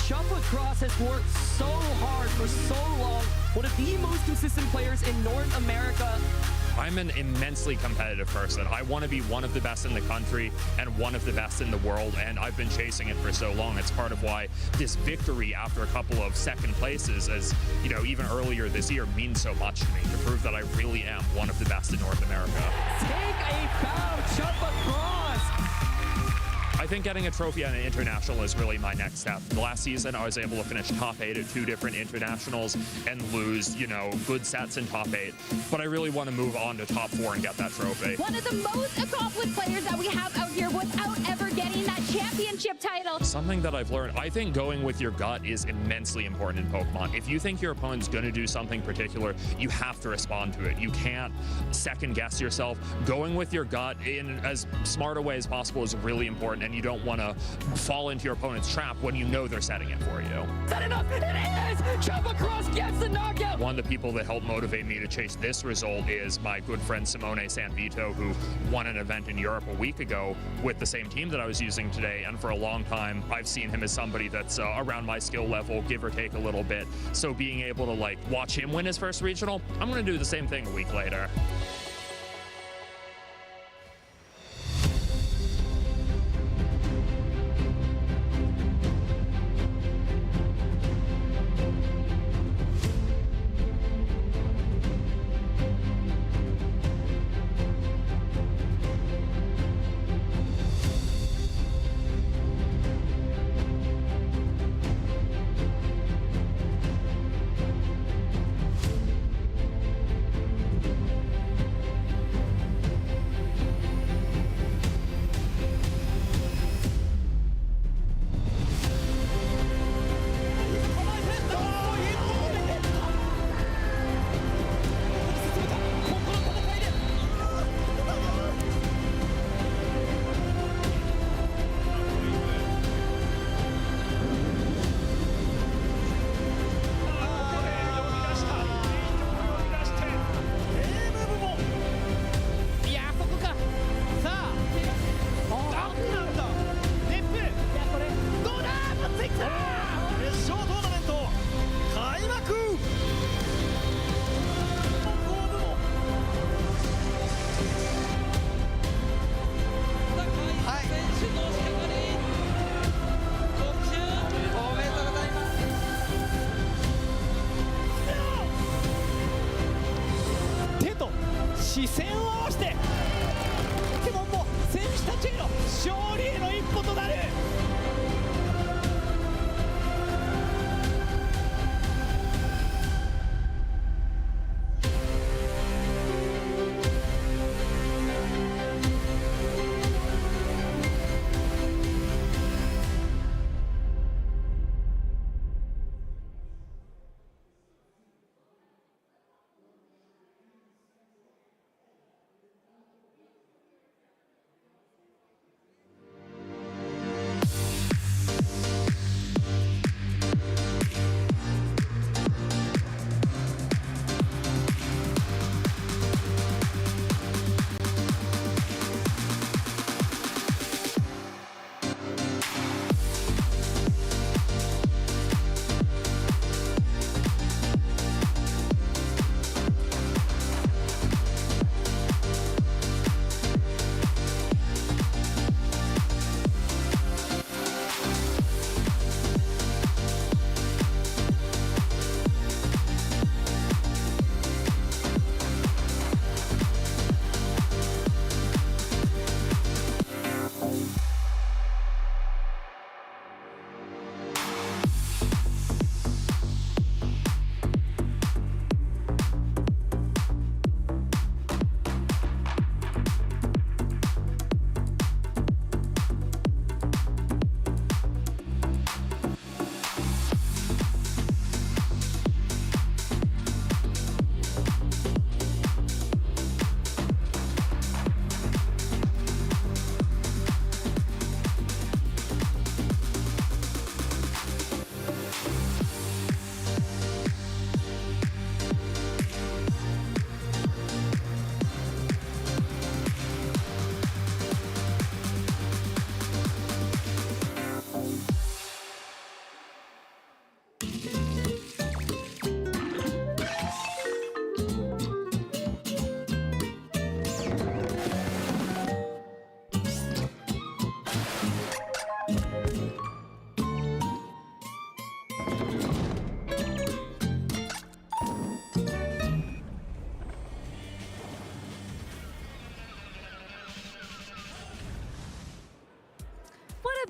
Shufflecross has worked so hard for so long. One of the most consistent players in North America. I'm an immensely competitive person. I want to be one of the best in the country and one of the best in the world, and I've been chasing it for so long. It's part of why this victory after a couple of second places, as even earlier this year, means so much to me, to prove that I really am one of the best in North America. Take a bow, Shufflecross! I think getting a trophy at an international is really my next step. Last season, I was able to finish top 8 at 2 different internationals and lose, good sets in top 8. But I really want to move on to top 4 and get that trophy. One of the most accomplished players that we have out here without ever getting that championship title. Something that I've learned, I think going with your gut is immensely important in Pokemon. If you think your opponent's going to do something particular, you have to respond to it. You can't second guess yourself. Going with your gut in as smart a way as possible is really important, and you don't want to fall into your opponent's trap when you know they're setting it for you. Is that enough? It is! Shufflecross gets the knockout! One of the people that helped motivate me to chase this result is my good friend Simone Sanvito, who won an event in Europe a week ago with the same team that I was using today, and for a long time I've seen him as somebody that's around my skill level, give or take a little bit. So being able to watch him win his first regional, I'm going to do the same thing a week later.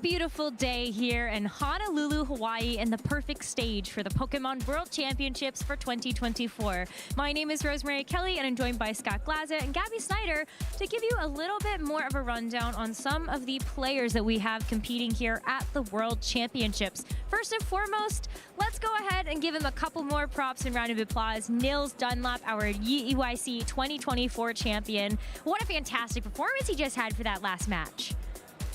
beautiful day here in Honolulu, Hawaii, and the perfect stage for the Pokémon World Championships for 2024. My name is Rosemary Kelly, and I'm joined by Scott Glaza and Gabby Snyder to give you a little bit more of a rundown on some of the players that we have competing here at the World Championships. First and foremost, let's go ahead and give him a couple more props and round of applause. Nils Dunlap, our EYC 2024 champion. What a fantastic performance he just had for that last match.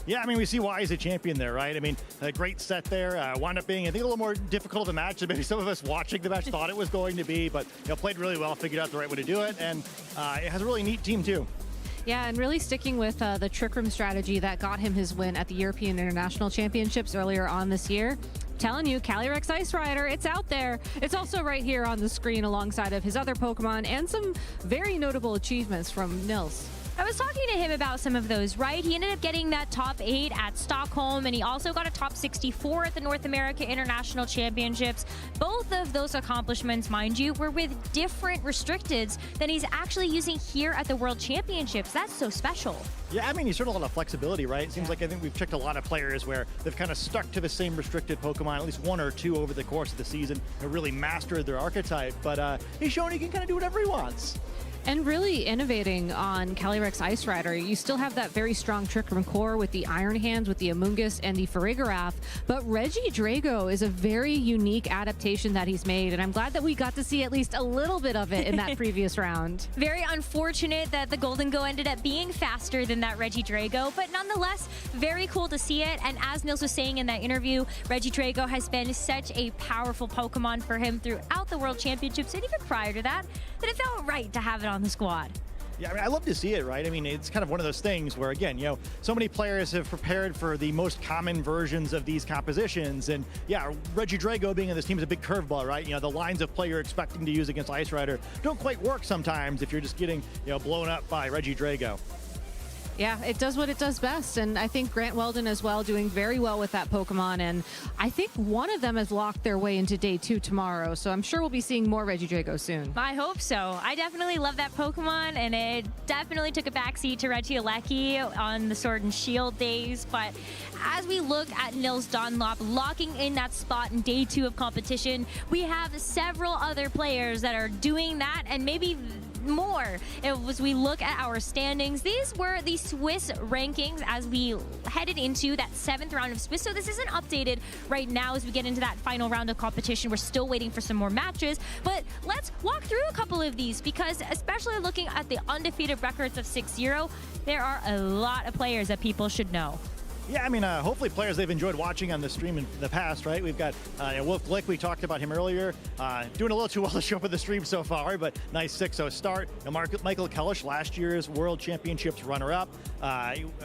Yeah, I mean, we see why he's a champion there, right? I mean, a great set there. Wound up being, I think, a little more difficult of a match than maybe some of us watching the match thought it was going to be, but played really well, figured out the right way to do it, and it has a really neat team, too. Yeah, and really sticking with the Trick Room strategy that got him his win at the European International Championships earlier on this year. Telling you, Calyrex Ice Rider, it's out there. It's also right here on the screen alongside of his other Pokemon and some very notable achievements from Nils. I was talking to him about some of those, right? He ended up getting that top 8 at Stockholm, and he also got a top 64 at the North America International Championships. Both of those accomplishments, mind you, were with different restricteds than he's actually using here at the World Championships. That's so special. Yeah, I mean, he's sort of a lot of flexibility, right? It seems like I think we've checked a lot of players where they've kind of stuck to the same restricted Pokemon, at least one or two over the course of the season, and really mastered their archetype. But he's shown he can kind of do whatever he wants. And really innovating on Calyrex Ice Rider. You still have that very strong Trick Room core with the Iron Hands, with the Amoonguss, and the Farigiraf. But Regidrago is a very unique adaptation that he's made, and I'm glad that we got to see at least a little bit of it in that previous round. Very unfortunate that the Golden Go ended up being faster than that Regidrago, but nonetheless, very cool to see it. And as Nils was saying in that interview, Regidrago has been such a powerful Pokemon for him throughout the World Championships, and even prior to that it felt right to have it on the squad. Yeah, I mean, I love to see it, right? I mean, it's kind of one of those things where, again, so many players have prepared for the most common versions of these compositions. And yeah, Regidrago being in this team is a big curveball, right? The lines of play you're expecting to use against Ice Rider don't quite work sometimes if you're just getting, blown up by Regidrago. Yeah, it does what it does best, and I think Grant Weldon as well doing very well with that Pokemon, and I think one of them has locked their way into day 2 tomorrow, so I'm sure we'll be seeing more Regidrago soon. I hope so. I definitely love that Pokemon, and it definitely took a backseat to Regieleki on the Sword and Shield days, but as we look at Nils Dunlop locking in that spot in day 2 of competition, we have several other players that are doing that, and maybe more. As we look at our standings, these were the Swiss rankings as we headed into that 7th round of Swiss. So this isn't updated right now as we get into that final round of competition. We're still waiting for some more matches, but let's walk through a couple of these because especially looking at the undefeated records of 6-0, there are a lot of players that people should know. Yeah, I mean, hopefully players they've enjoyed watching on the stream in the past, right? We've got Wolf Glick, we talked about him earlier, doing a little too well to show up at the stream so far, but nice 6-0 start. Michael Kellish, last year's World Championships runner-up.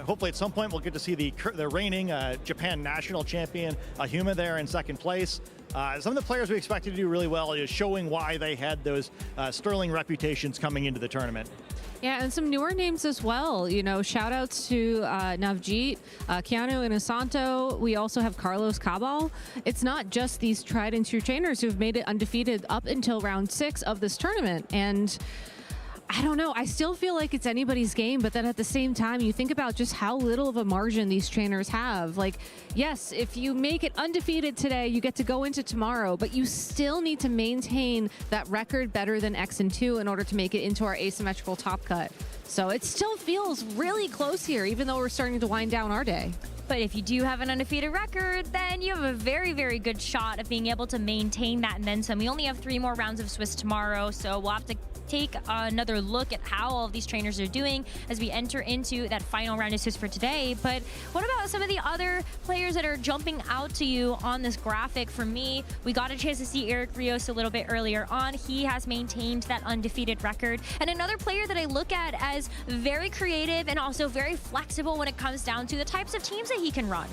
Hopefully at some point we'll get to see the reigning Japan national champion, Huma, there in 2nd place. Some of the players we expected to do really well is showing why they had those sterling reputations coming into the tournament. Yeah, and some newer names as well. Shout outs to Navjeet, Keanu Inosanto. We also have Carlos Cabal. It's not just these tried and true trainers who've made it undefeated up until round 6 of this tournament. And I don't know, I still feel like it's anybody's game, but then at the same time, you think about just how little of a margin these trainers have. Like, yes, if you make it undefeated today, you get to go into tomorrow, but you still need to maintain that record better than X and 2 in order to make it into our asymmetrical top cut. So it still feels really close here, even though we're starting to wind down our day. But if you do have an undefeated record, then you have a very, very good shot of being able to maintain that and then some. We only have 3 more rounds of Swiss tomorrow, so we'll have to take another look at how all of these trainers are doing as we enter into that final round of Swiss for today. But what about some of the other players that are jumping out to you on this graphic? For me, we got a chance to see Eric Rios a little bit earlier on. He has maintained that undefeated record. And another player that I look at as very creative and also very flexible when it comes down to the types of teams that he can run.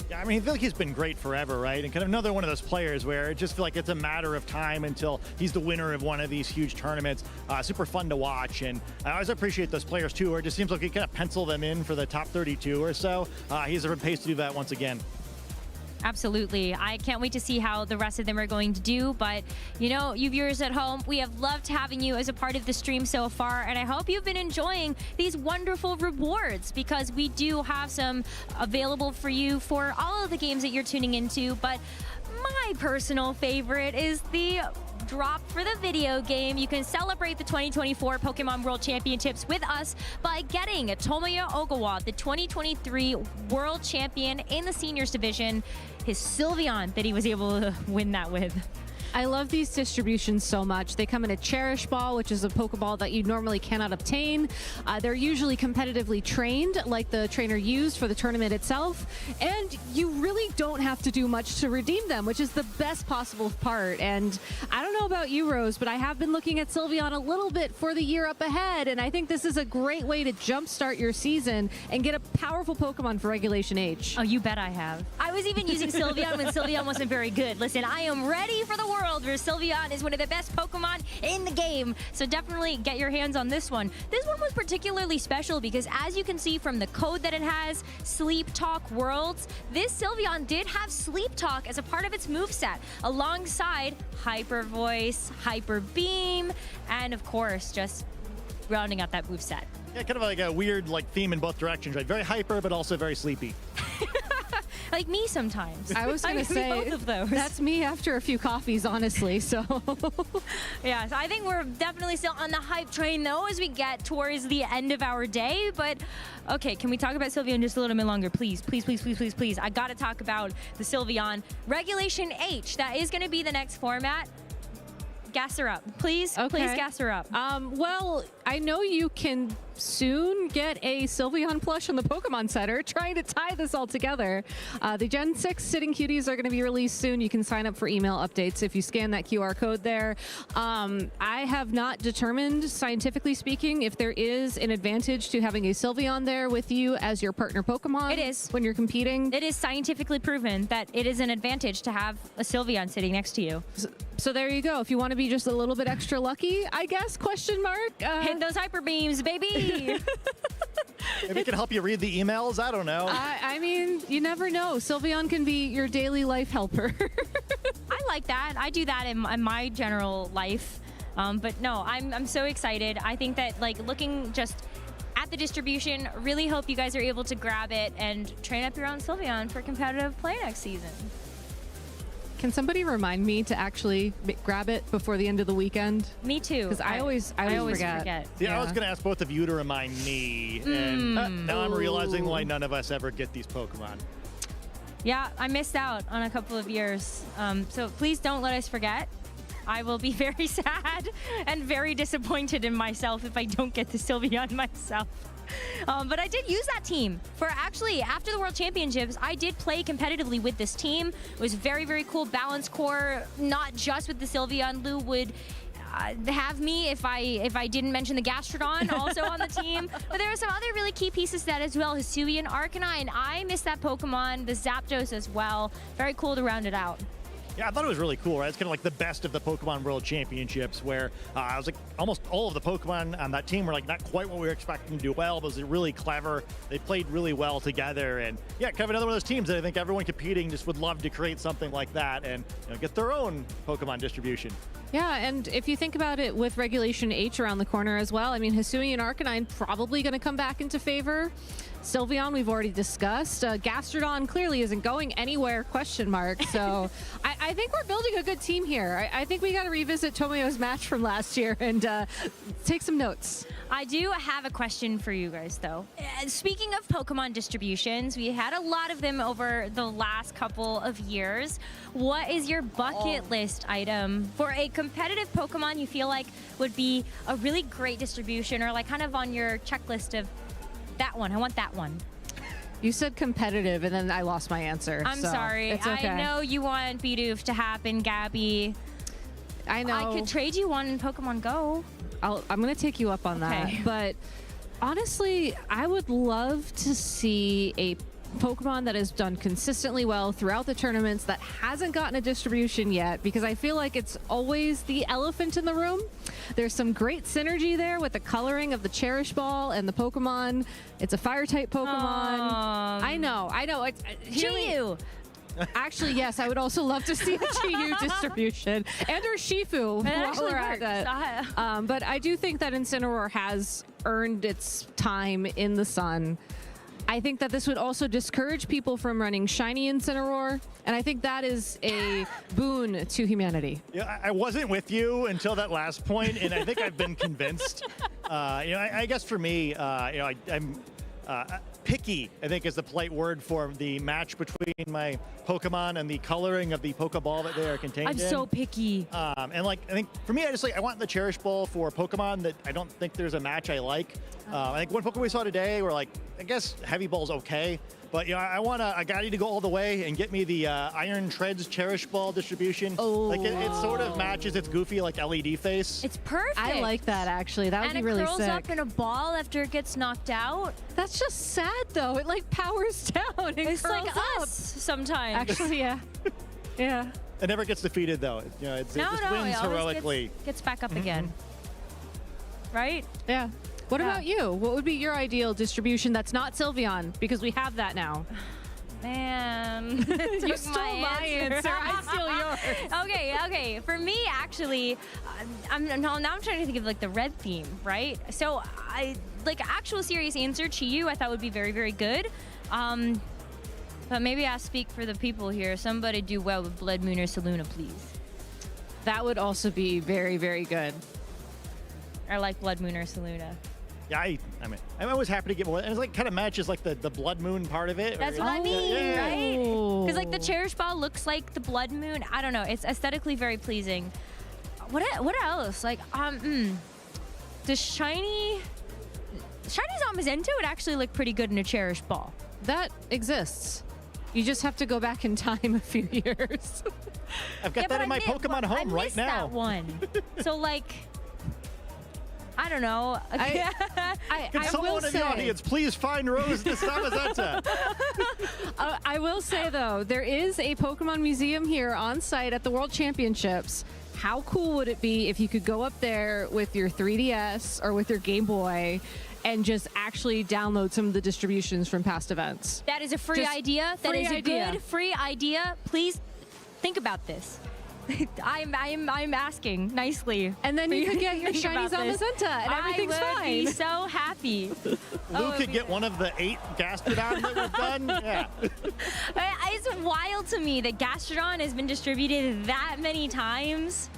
Yeah, I mean, I feel like he's been great forever, right? And kind of another one of those players where it just feels like it's a matter of time until he's the winner of one of these huge tournaments. Super fun to watch. And I always appreciate those players, too, where it just seems like you kind of pencil them in for the top 32 or so. He's a pace to do that once again. Absolutely. I can't wait to see how the rest of them are going to do. But, you know, you viewers at home, we have loved having you as a part of the stream so far. And I hope you've been enjoying these wonderful rewards, because we do have some available for you for all of the games that you're tuning into. But my personal favorite is the drop for the video game. You can celebrate the 2024 Pokemon World Championships with us by getting Tomoya Ogawa, the 2023 World Champion in the Seniors Division, his Sylveon that he was able to win that with. I love these distributions so much. They come in a Cherish Ball, which is a Pokeball that you normally cannot obtain. They're usually competitively trained, like the trainer used for the tournament itself. And you really don't have to do much to redeem them, which is the best possible part. And I don't know about you, Rose, but I have been looking at Sylveon a little bit for the year up ahead. And I think this is a great way to jumpstart your season and get a powerful Pokemon for Regulation H. Oh, you bet I have. I was even using Sylveon when Sylveon wasn't very good. Listen, I am ready for the world where Sylveon is one of the best Pokemon in the game. So definitely get your hands on this one. This one was particularly special because, as you can see from the code that it has, Sleep Talk Worlds, this Sylveon did have Sleep Talk as a part of its moveset, alongside Hyper Voice, Hyper Beam, and of course, just rounding out that moveset. Yeah, kind of like a weird theme in both directions, right? Very hyper, but also very sleepy. Like me sometimes. I was going to say, both of those. That's me after a few coffees, honestly. So, yeah, so I think we're definitely still on the hype train, though, as we get towards the end of our day. But, okay, can we talk about Sylveon just a little bit longer? Please, please, please, please, please, please. I got to talk about the Sylveon. Regulation H, that is going to be the next format. Gas her up. Please, please gas her up. Well, I know you can soon get a Sylveon plush on the Pokemon Center, trying to tie this all together. The Gen 6 Sitting Cuties are going to be released soon. You can sign up for email updates if you scan that QR code there. I have not determined, scientifically speaking, if there is an advantage to having a Sylveon there with you as your partner Pokemon. It is. When you're competing. It is scientifically proven that it is an advantage to have a Sylveon sitting next to you. So there you go. If you want to be just a little bit extra lucky, I guess, question mark. Hit those hyper beams, baby. Maybe it can help you read the emails. I don't know. I mean, you never know. Sylveon can be your daily life helper. I like that. I do that in my general life. But no, I'm so excited. I think that, looking just at the distribution, really hope you guys are able to grab it and train up your own Sylveon for competitive play next season. Can somebody remind me to actually grab it before the end of the weekend? Me too. Because I always forget. Yeah, I was going to ask both of you to remind me. And now I'm realizing why none of us ever get these Pokemon. Yeah, I missed out on a couple of years. So please don't let us forget. I will be very sad and very disappointed in myself if I don't get the Sylveon myself. But I did use that team for actually after the World Championships. I did play competitively with this team. It was very, very cool balance core, not just with the Sylveon. Lou would have me if I didn't mention the Gastrodon also on the team. But there were some other really key pieces to that as well. Hisuian Arcanine, I missed that Pokemon. The Zapdos as well. Very cool to round it out. Yeah, I thought it was really cool, right? It's kind of like the best of the Pokemon World Championships, where I was like, almost all of the Pokemon on that team were like not quite what we were expecting to do well, but it was really clever. They played really well together, and yeah, kind of another one of those teams that I think everyone competing just would love to create something like that and get their own Pokemon distribution. Yeah, and if you think about it with Regulation H around the corner as well, I mean, Hisuian Arcanine probably going to come back into favor. Sylveon, we've already discussed. Gastrodon clearly isn't going anywhere, question mark. So I think we're building a good team here. I think we got to revisit Tomoyo's match from last year and take some notes. I do have a question for you guys, though. Speaking of Pokemon distributions, we had a lot of them over the last couple of years. What is your bucket list item for a competitive Pokemon you feel like would be a really great distribution, or kind of on your checklist of that one? I want that one. You said competitive, and then I lost my answer. I'm sorry. It's okay. I know you want Bidoof to happen, Gabby. I know. I could trade you one in Pokemon Go. I'm going to take you up on that. But honestly, I would love to see a Pokemon that has done consistently well throughout the tournaments that hasn't gotten a distribution yet, because I feel like it's always the elephant in the room. There's some great synergy there with the coloring of the Cherish Ball and the Pokemon. It's a fire type Pokemon. I know. Chew. Actually, yes, I would also love to see a Chi-Yu distribution and or Shifu while we're at that. But I do think that Incineroar has earned its time in the sun. I think that this would also discourage people from running shiny Incineroar, and I think that is a boon to humanity. Yeah, I wasn't with you until that last point, and I think I've been convinced. I guess for me, I'm picky, I think is the polite word for the match between my Pokemon and the coloring of the Pokeball that they are contained in. I'm so picky. And I think for me, I want the Cherish Ball for Pokemon that I don't think there's a match I like. I think one Pokemon we saw today were I guess Heavy Ball's okay. But I want a Gotti to go all the way and get me the Iron Treads Cherish Ball distribution. Oh. It sort of matches its goofy LED face. It's perfect. I like that, actually. That would be really sick. And it curls up in a ball after it gets knocked out. That's just sad, though. It powers down and it's curls like up. us sometimes. Actually, yeah. Yeah. It never gets defeated, though. It just wins heroically. Gets back up again. Right? Yeah. What about you? What would be your ideal distribution that's not Sylveon? Because we have that now. Man. You stole my answer. I steal yours. Okay. For me, actually, I'm trying to think of the red theme, right? So I actual serious answer, Chi-Yu, I thought would be very, very good. But maybe I speak for the people here. Somebody do well with Blood Moon or Saluna, please. That would also be very, very good. I like Blood Moon or Saluna. Yeah, I'm always happy to get more. And it's kind of matches the Blood Moon part of it. That's what I mean, right? Because the Cherish Ball looks like the Blood Moon. I don't know. It's aesthetically very pleasing. What else? Does Shiny Zamazenta would actually look pretty good in a Cherish Ball. That exists. You just have to go back in time a few years. I've got that in my Pokemon home right now. That one. So I don't know. Can someone in the audience please find Rose the Zamazenta? I will say, though, there is a Pokemon museum here on site at the World Championships. How cool would it be if you could go up there with your 3DS or with your Game Boy and just actually download some of the distributions from past events? That is a free idea. That is a good free idea. Please think about this. I'm asking nicely. And then you could get your shiny Zamazenta and everything's fine. I would be so happy. Lou could get one of the 8 Gastrodon that we've done. Yeah. It's wild to me that Gastrodon has been distributed that many times.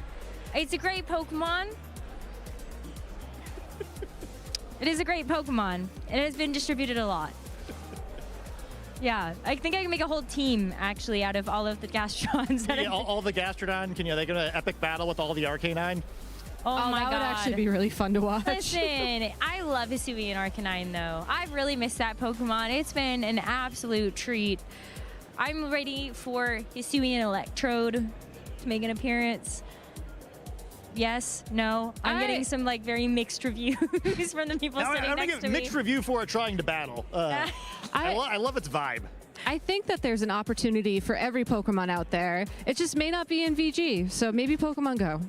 It's a great Pokemon. It is a great Pokemon. It has been distributed a lot. Yeah, I think I can make a whole team, actually, out of all of the Gastrodons. All the Gastrodon, they go to an epic battle with all the Arcanine? Oh my God. That would actually be really fun to watch. Listen, I love Hisuian Arcanine, though. I've really missed that Pokemon. It's been an absolute treat. I'm ready for Hisuian Electrode to make an appearance. Yes, no. I'm getting some very mixed reviews from the people sitting next to me. I'm going to give mixed review for it trying to battle. I love its vibe. I think that there's an opportunity for every Pokemon out there. It just may not be in VG, so maybe Pokemon Go.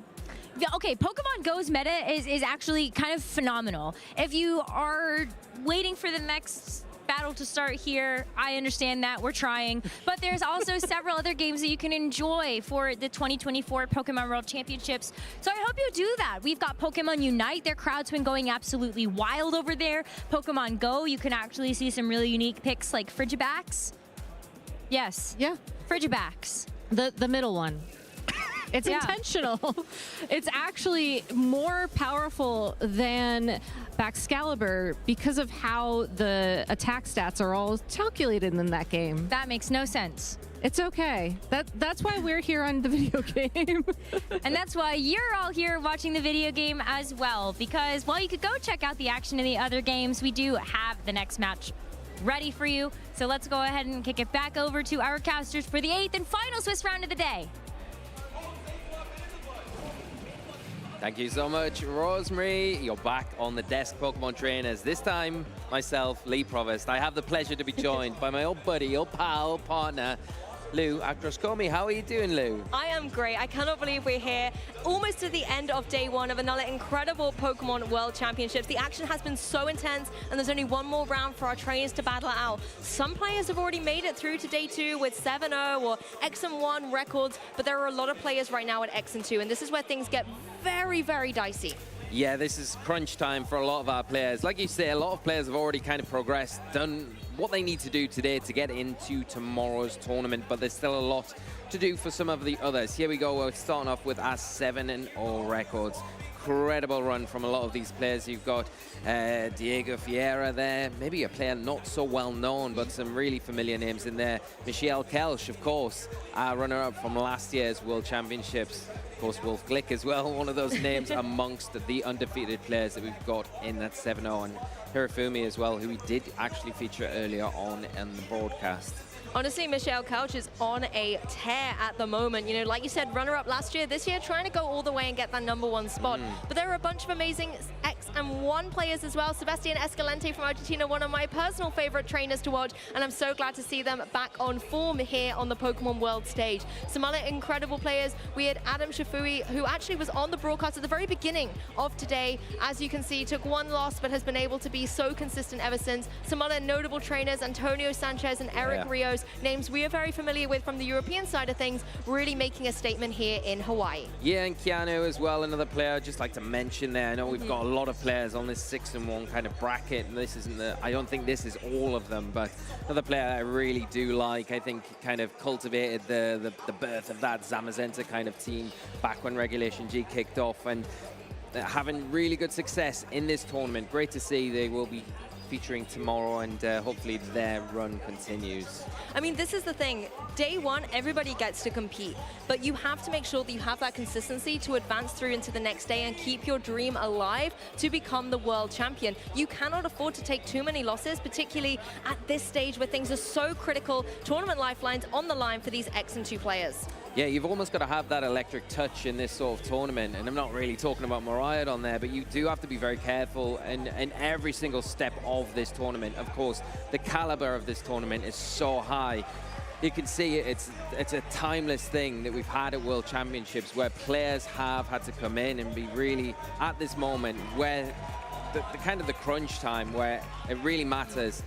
Okay, Pokemon Go's meta is actually kind of phenomenal. If you are waiting for the next battle to start here, I understand that. We're trying. But there's also several other games that you can enjoy for the 2024 Pokemon World Championships. So I hope you do that. We've got Pokemon Unite. Their crowd's been going absolutely wild over there. Pokemon Go, you can actually see some really unique picks like Frigibax. Yes. Yeah. Frigibax. The middle one. It's intentional. It's actually more powerful than Baxcalibur because of how the attack stats are all calculated in that game. That makes no sense. It's okay. That's why we're here on the video game. And that's why you're all here watching the video game as well. Because while you could go check out the action in the other games, we do have the next match ready for you. So let's go ahead and kick it back over to our casters for the 8th and final Swiss round of the day. Thank you so much, Rosemary. You're back on the desk, Pokemon trainers. This time, myself, Lee Provost. I have the pleasure to be joined by my old buddy, old pal, partner, Lou Acroscomi. How are you doing, Lou? I am great. I cannot believe we're here almost to the end of day one of another incredible Pokemon World Championships. The action has been so intense, and there's only one more round for our trainers to battle it out. Some players have already made it through to day 2 with 7-0 or X&1 records, but there are a lot of players right now at X&2, and this is where things get very, very dicey. Yeah, this is crunch time for a lot of our players. Like you say, a lot of players have already kind of progressed, done what they need to do today to get into tomorrow's tournament, but there's still a lot to do for some of the others. Here we go, we're starting off with our 7-0 records. Incredible run from a lot of these players. You've got Diego Vieira there, maybe a player not so well known, but some really familiar names in there. Michelle Kelsch, of course, our runner-up from last year's World Championships. Of course, Wolf Glick as well, one of those names amongst the undefeated players that we've got in that 7-0. And Hirofumi as well, who we did actually feature earlier on in the broadcast. Honestly, Michelle Couch is on a tear at the moment. You know, like you said, runner-up last year, this year trying to go all the way and get that #1 spot. But there are a bunch of amazing X&1 players as well. Sebastian Escalante from Argentina, one of my personal favorite trainers to watch, and I'm so glad to see them back on form here on the Pokemon World stage. Some other incredible players. We had Adam Shafui, who actually was on the broadcast at the very beginning of today. As you can see, took one loss, but has been able to be so consistent ever since. Some other notable trainers, Antonio Sanchez and Eric Rios, names we are very familiar with from the European side of things, really making a statement here in Hawaii. Yeah, and Keanu as well, another player I'd just like to mention there. I know we've got a lot of players on this 6-1 kind of bracket, and this isn't I don't think this is all of them, but another player I really do like, I think kind of cultivated the birth of that Zamazenta kind of team back when Regulation G kicked off, and having really good success in this tournament. Great to see. They will be featuring tomorrow, and hopefully their run continues. I mean, this is the thing. Day one, everybody gets to compete, but you have to make sure that you have that consistency to advance through into the next day and keep your dream alive to become the world champion. You cannot afford to take too many losses, particularly at this stage where things are so critical. Tournament lifelines on the line for these X&2 players. Yeah, you've almost got to have that electric touch in this sort of tournament, and I'm not really talking about Mariah on there, but you do have to be very careful in every single step of this tournament. Of course, the caliber of this tournament is so high. You can see it's a timeless thing that we've had at World Championships, where players have had to come in and be really at this moment where the kind of the crunch time, where it really matters.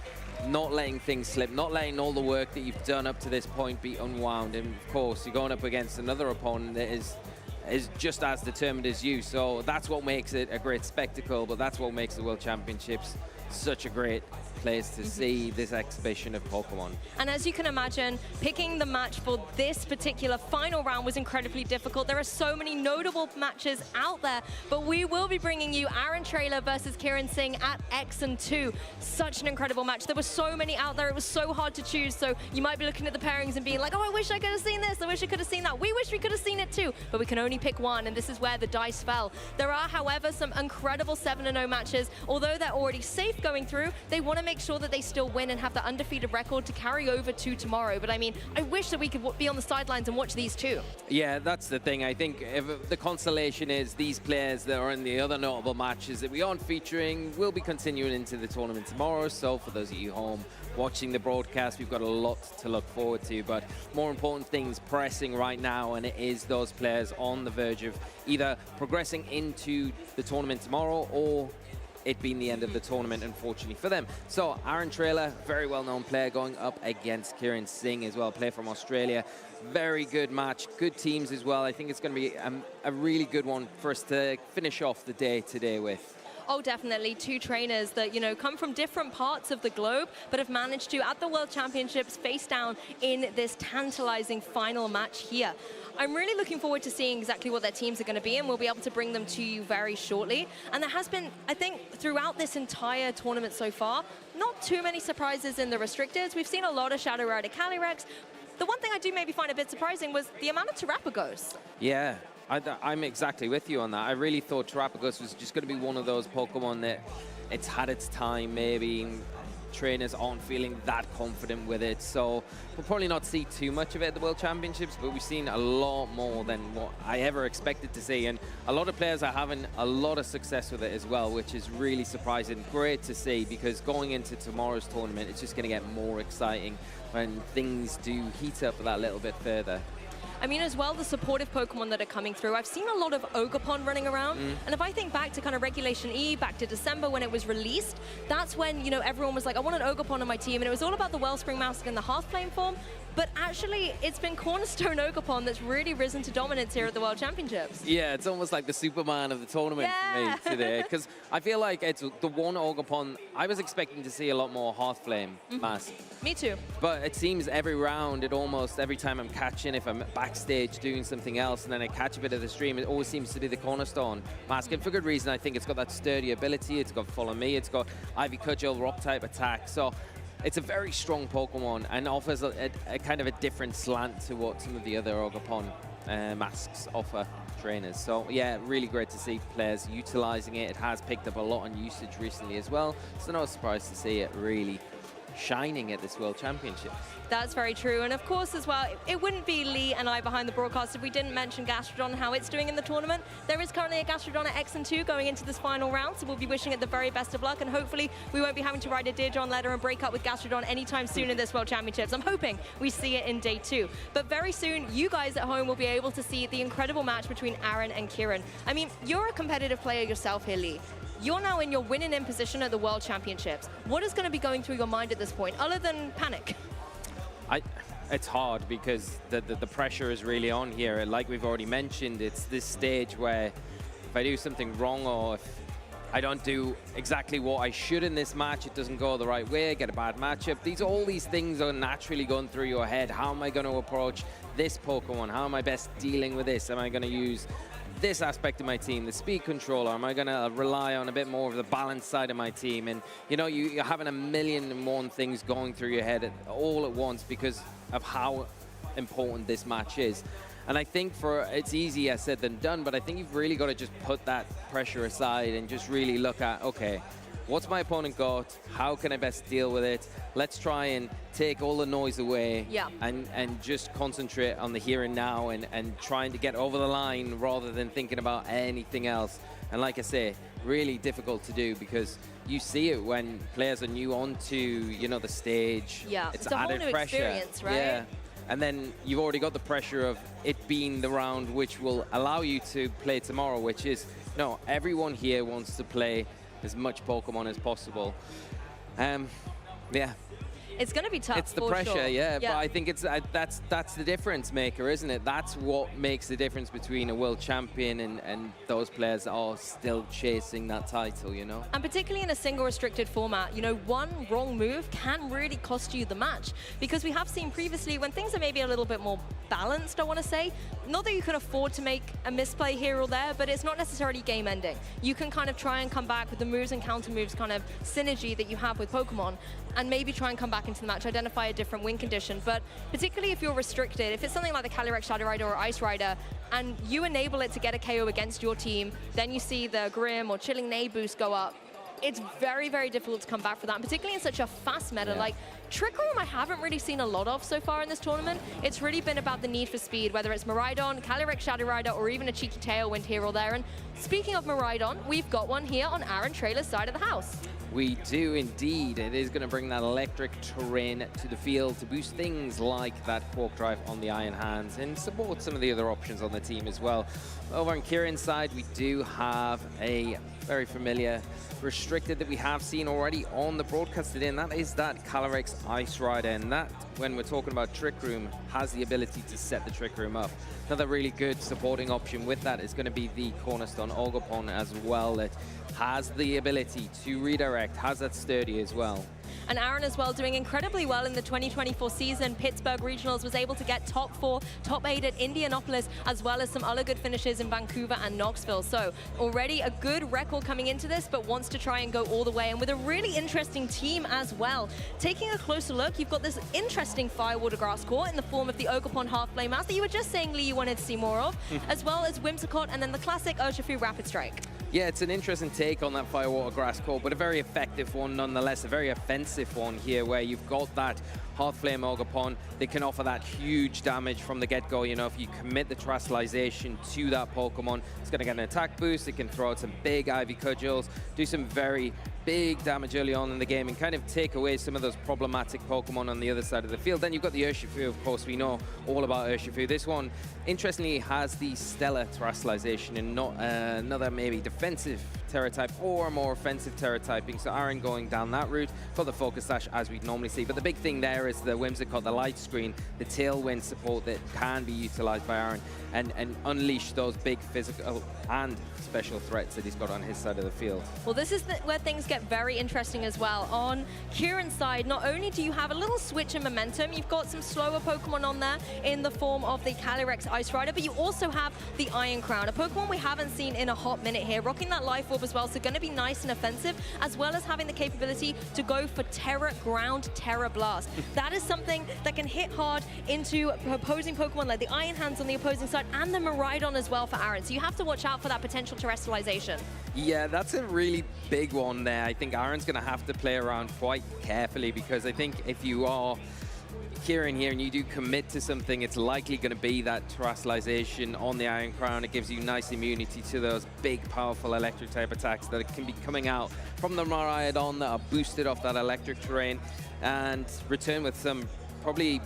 Not letting things slip, not letting all the work that you've done up to this point be unwound. And of course, you're going up against another opponent that is just as determined as you. So that's what makes it a great spectacle, but that's what makes the World Championships such a great place to see this exhibition of Pokemon. And as you can imagine, picking the match for this particular final round was incredibly difficult. There are so many notable matches out there, but we will be bringing you Aaron Traylor versus Kieran Singh at X&2. Such an incredible match. There were so many out there, it was so hard to choose, so you might be looking at the pairings and being like, oh, I wish I could have seen this, I wish I could have seen that. We wish we could have seen it too, but we can only pick one, and this is where the dice fell. There are, however, some incredible 7-0 matches. Although they're already safe going through, they want to make sure that they still win and have the undefeated record to carry over to tomorrow. But I mean, I wish that we could be on the sidelines and watch these too. Yeah, that's the thing. I think if the consolation is these players that are in the other notable matches that we aren't featuring will be continuing into the tournament tomorrow. So for those of you home watching the broadcast, we've got a lot to look forward to, but more important things pressing right now, and it is those players on the verge of either progressing into the tournament tomorrow or it being the end of the tournament, unfortunately for them. So Aaron Traylor, very well-known player, going up against Kieran Singh as well, player from Australia. Very good match, good teams as well. I think it's going to be a really good one for us to finish off the day today with. Oh, definitely. Two trainers that, you know, come from different parts of the globe, but have managed to, at the World Championships, face down in this tantalizing final match here. I'm really looking forward to seeing exactly what their teams are going to be, and we'll be able to bring them to you very shortly. And there has been, I think, throughout this entire tournament so far, not too many surprises in the restricteds. We've seen a lot of Shadow Rider Calyrex. The one thing I do maybe find a bit surprising was the amount of Terapagos. Yeah, I'm exactly with you on that. I really thought Terapagos was just going to be one of those Pokemon that it's had its time maybe. trainers aren't feeling that confident with it. So we'll probably not see too much of it at the World Championships, but we've seen a lot more than what I ever expected to see. And a lot of players are having a lot of success with it as well, which is really surprising. Great to see, because going into tomorrow's tournament, it's just going to get more exciting when things do heat up that little bit further. I mean, as well, the supportive Pokemon that are coming through. I've seen a lot of Ogerpon running around. And if I think back to kind of Regulation E, back to December when it was released, that's when, you know, everyone was like, I want an Ogerpon on my team. And it was all about the Wellspring Mask and the Half Flame form. But actually, it's been Cornerstone Ogerpon that's really risen to dominance here at the World Championships. Yeah, it's almost like the Superman of the tournament for me today, because I feel like it's the one Ogerpon. I was expecting to see a lot more Hearth Flame Mask. Me too. But it seems every round, every time I'm catching, if I'm backstage doing something else and then I catch a bit of the stream, it always seems to be the Cornerstone Mask. And for good reason. I think it's got that sturdy ability, it's got Follow Me, it's got Ivy Cudgel, Rock type attack. So it's a very strong Pokemon and offers a kind of a different slant to what some of the other Ogerpon masks offer trainers. So yeah, really great to see players utilizing it. It has picked up a lot on usage recently as well. So no surprise to see it really shining at this World Championships. That's very true. And of course, as well, it wouldn't be Lee and I behind the broadcast if we didn't mention Gastrodon, how it's doing in the tournament. There is currently a Gastrodon at X and 2 going into this final round, so we'll be wishing it the very best of luck. And hopefully, we won't be having to write a Dear John letter and break up with Gastrodon anytime soon in this World Championships. I'm hoping we see it in day 2. But very soon, you guys at home will be able to see the incredible match between Aaron and Kieran. I mean, you're a competitive player yourself here, Lee. You're now in your winning in position at the World Championships. What is going to be going through your mind at this point, other than panic? It's hard because the pressure is really on here. Like we've already mentioned, it's this stage where if I do something wrong or if I don't do exactly what I should in this match, it doesn't go the right way, I get a bad matchup. All these things are naturally going through your head. How am I going to approach this Pokemon? How am I best dealing with this? Am I going to use this aspect of my team, the speed controller? Am I going to rely on a bit more of the balance side of my team? And you know, you're having 1,000,001 things going through your head all at once because of how important this match is. And I think it's easier said than done, but I think you've really got to just put that pressure aside and just really look at, okay, what's my opponent got? How can I best deal with it? Let's try and take all the noise away and just concentrate on the here and now and trying to get over the line rather than thinking about anything else. And like I say, really difficult to do because you see it when players are new onto, you know, the stage. Yeah, it's a whole added new pressure. experience, right? Yeah. And then you've already got the pressure of it being the round which will allow you to play tomorrow, which is, no, everyone here wants to play as much Pokemon as possible. Yeah. It's going to be tough. It's the for pressure, sure. yeah. But I think it's that's the difference maker, isn't it? That's what makes the difference between a world champion and those players that are still chasing that title, you know? And particularly in a single restricted format, you know, one wrong move can really cost you the match. Because we have seen previously when things are maybe a little bit more balanced, I want to say, not that you can afford to make a misplay here or there, but it's not necessarily game ending. You can kind of try and come back with the moves and counter moves kind of synergy that you have with Pokemon and maybe try and come back into the match, identify a different win condition. But particularly if you're restricted, if it's something like the Calyrex Shadow Rider or Ice Rider, and you enable it to get a KO against your team, then you see the Grim or Chilling Neigh boost go up. It's very, very difficult to come back for that, and particularly in such a fast meta. Like, Trick Room I haven't really seen a lot of so far in this tournament. It's really been about the need for speed, whether it's Miraidon, Calyrex Shadow Rider, or even a cheeky Tailwind here or there. And speaking of Miraidon, we've got one here on Aaron Trailer's side of the house. We do indeed. It is going to bring that electric terrain to the field to boost things like that Quark Drive on the Iron Hands and support some of the other options on the team as well. Over on Kieran's side, we do have a very familiar restricted that we have seen already on the broadcast today, and that is that Calyrex Ice Rider. And that, when we're talking about Trick Room, has the ability to set the Trick Room up. Another really good supporting option with that is going to be the Cornerstone Ogerpon as well, that has the ability to redirect, has that sturdy as well. And Aaron as well doing incredibly well in the 2024 season. Pittsburgh Regionals was able to get top 4, top 8 at Indianapolis, as well as some other good finishes in Vancouver and Knoxville. So already a good record coming into this, but wants to try and go all the way. And with a really interesting team as well. Taking a closer look, you've got this interesting Firewater Grass Core in the form of the Ogerpon Half Flame Mask that you were just saying, Lee, you wanted to see more of, as well as Whimsicott and then the classic Urshifu Rapid Strike. Yeah, it's an interesting take on that Firewater Grass core, but a very effective one nonetheless, a very offensive one here where you've got that Hearth Flame Ogerpon. They can offer that huge damage from the get-go. You know, if you commit the Terastallization to that Pokemon, it's going to get an attack boost. It can throw out some big Ivy Cudgels, do some very big damage early on in the game and kind of take away some of those problematic Pokemon on the other side of the field. Then you've got the Urshifu, of course. We know all about Urshifu. This one, interestingly, has the Stellar Terastallization and not another maybe defensive Terra type or a more offensive Terra typing. So Aaron going down that route for the Focus Sash as we'd normally see. But the big thing there is the Whimsicott, the Light Screen, the Tailwind support that can be utilized by Aaron and unleash those big physical and special threats that he's got on his side of the field. Well, this is where things get very interesting as well. On Kieran's side, not only do you have a little switch in momentum, you've got some slower Pokemon on there in the form of the Calyrex Ice Rider, but you also have the Iron Crown, a Pokemon we haven't seen in a hot minute here, rocking that Life Orb as well, so going to be nice and offensive, as well as having the capability to go for Terra Ground, Terra Blast. That is something that can hit hard into opposing Pokemon like the Iron Hands on the opposing side and the Miraidon as well for Aaron. So you have to watch out for that potential Terrestrialization. Yeah, that's a really big one there. I think Aaron's going to have to play around quite carefully because I think if you are Kieran here and you do commit to something, it's likely going to be that Terastallization on the Iron Crown. It gives you nice immunity to those big, powerful electric type attacks that can be coming out from the Miraidon that are boosted off that electric terrain and return with some probably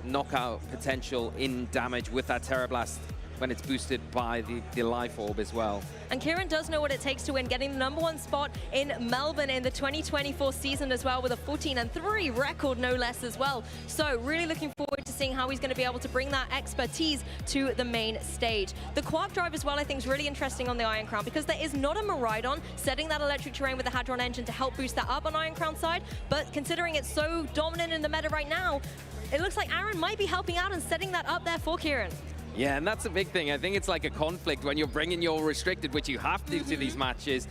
knockout potential in damage with that Terra Blast when it's boosted by the Life Orb as well. And Kieran does know what it takes to win, getting the #1 spot in Melbourne in the 2024 season as well, with a 14-3 record, no less as well. So really looking forward to seeing how he's going to be able to bring that expertise to the main stage. The Quark Drive as well, I think, is really interesting on the Iron Crown because there is not a Miraidon setting that electric terrain with the Hadron Engine to help boost that up on Iron Crown side, but considering it's so dominant in the meta right now, it looks like Aaron might be helping out and setting that up there for Kieran. Yeah, and that's a big thing. I think it's like a conflict when you're bringing your restricted, which you have to these matches.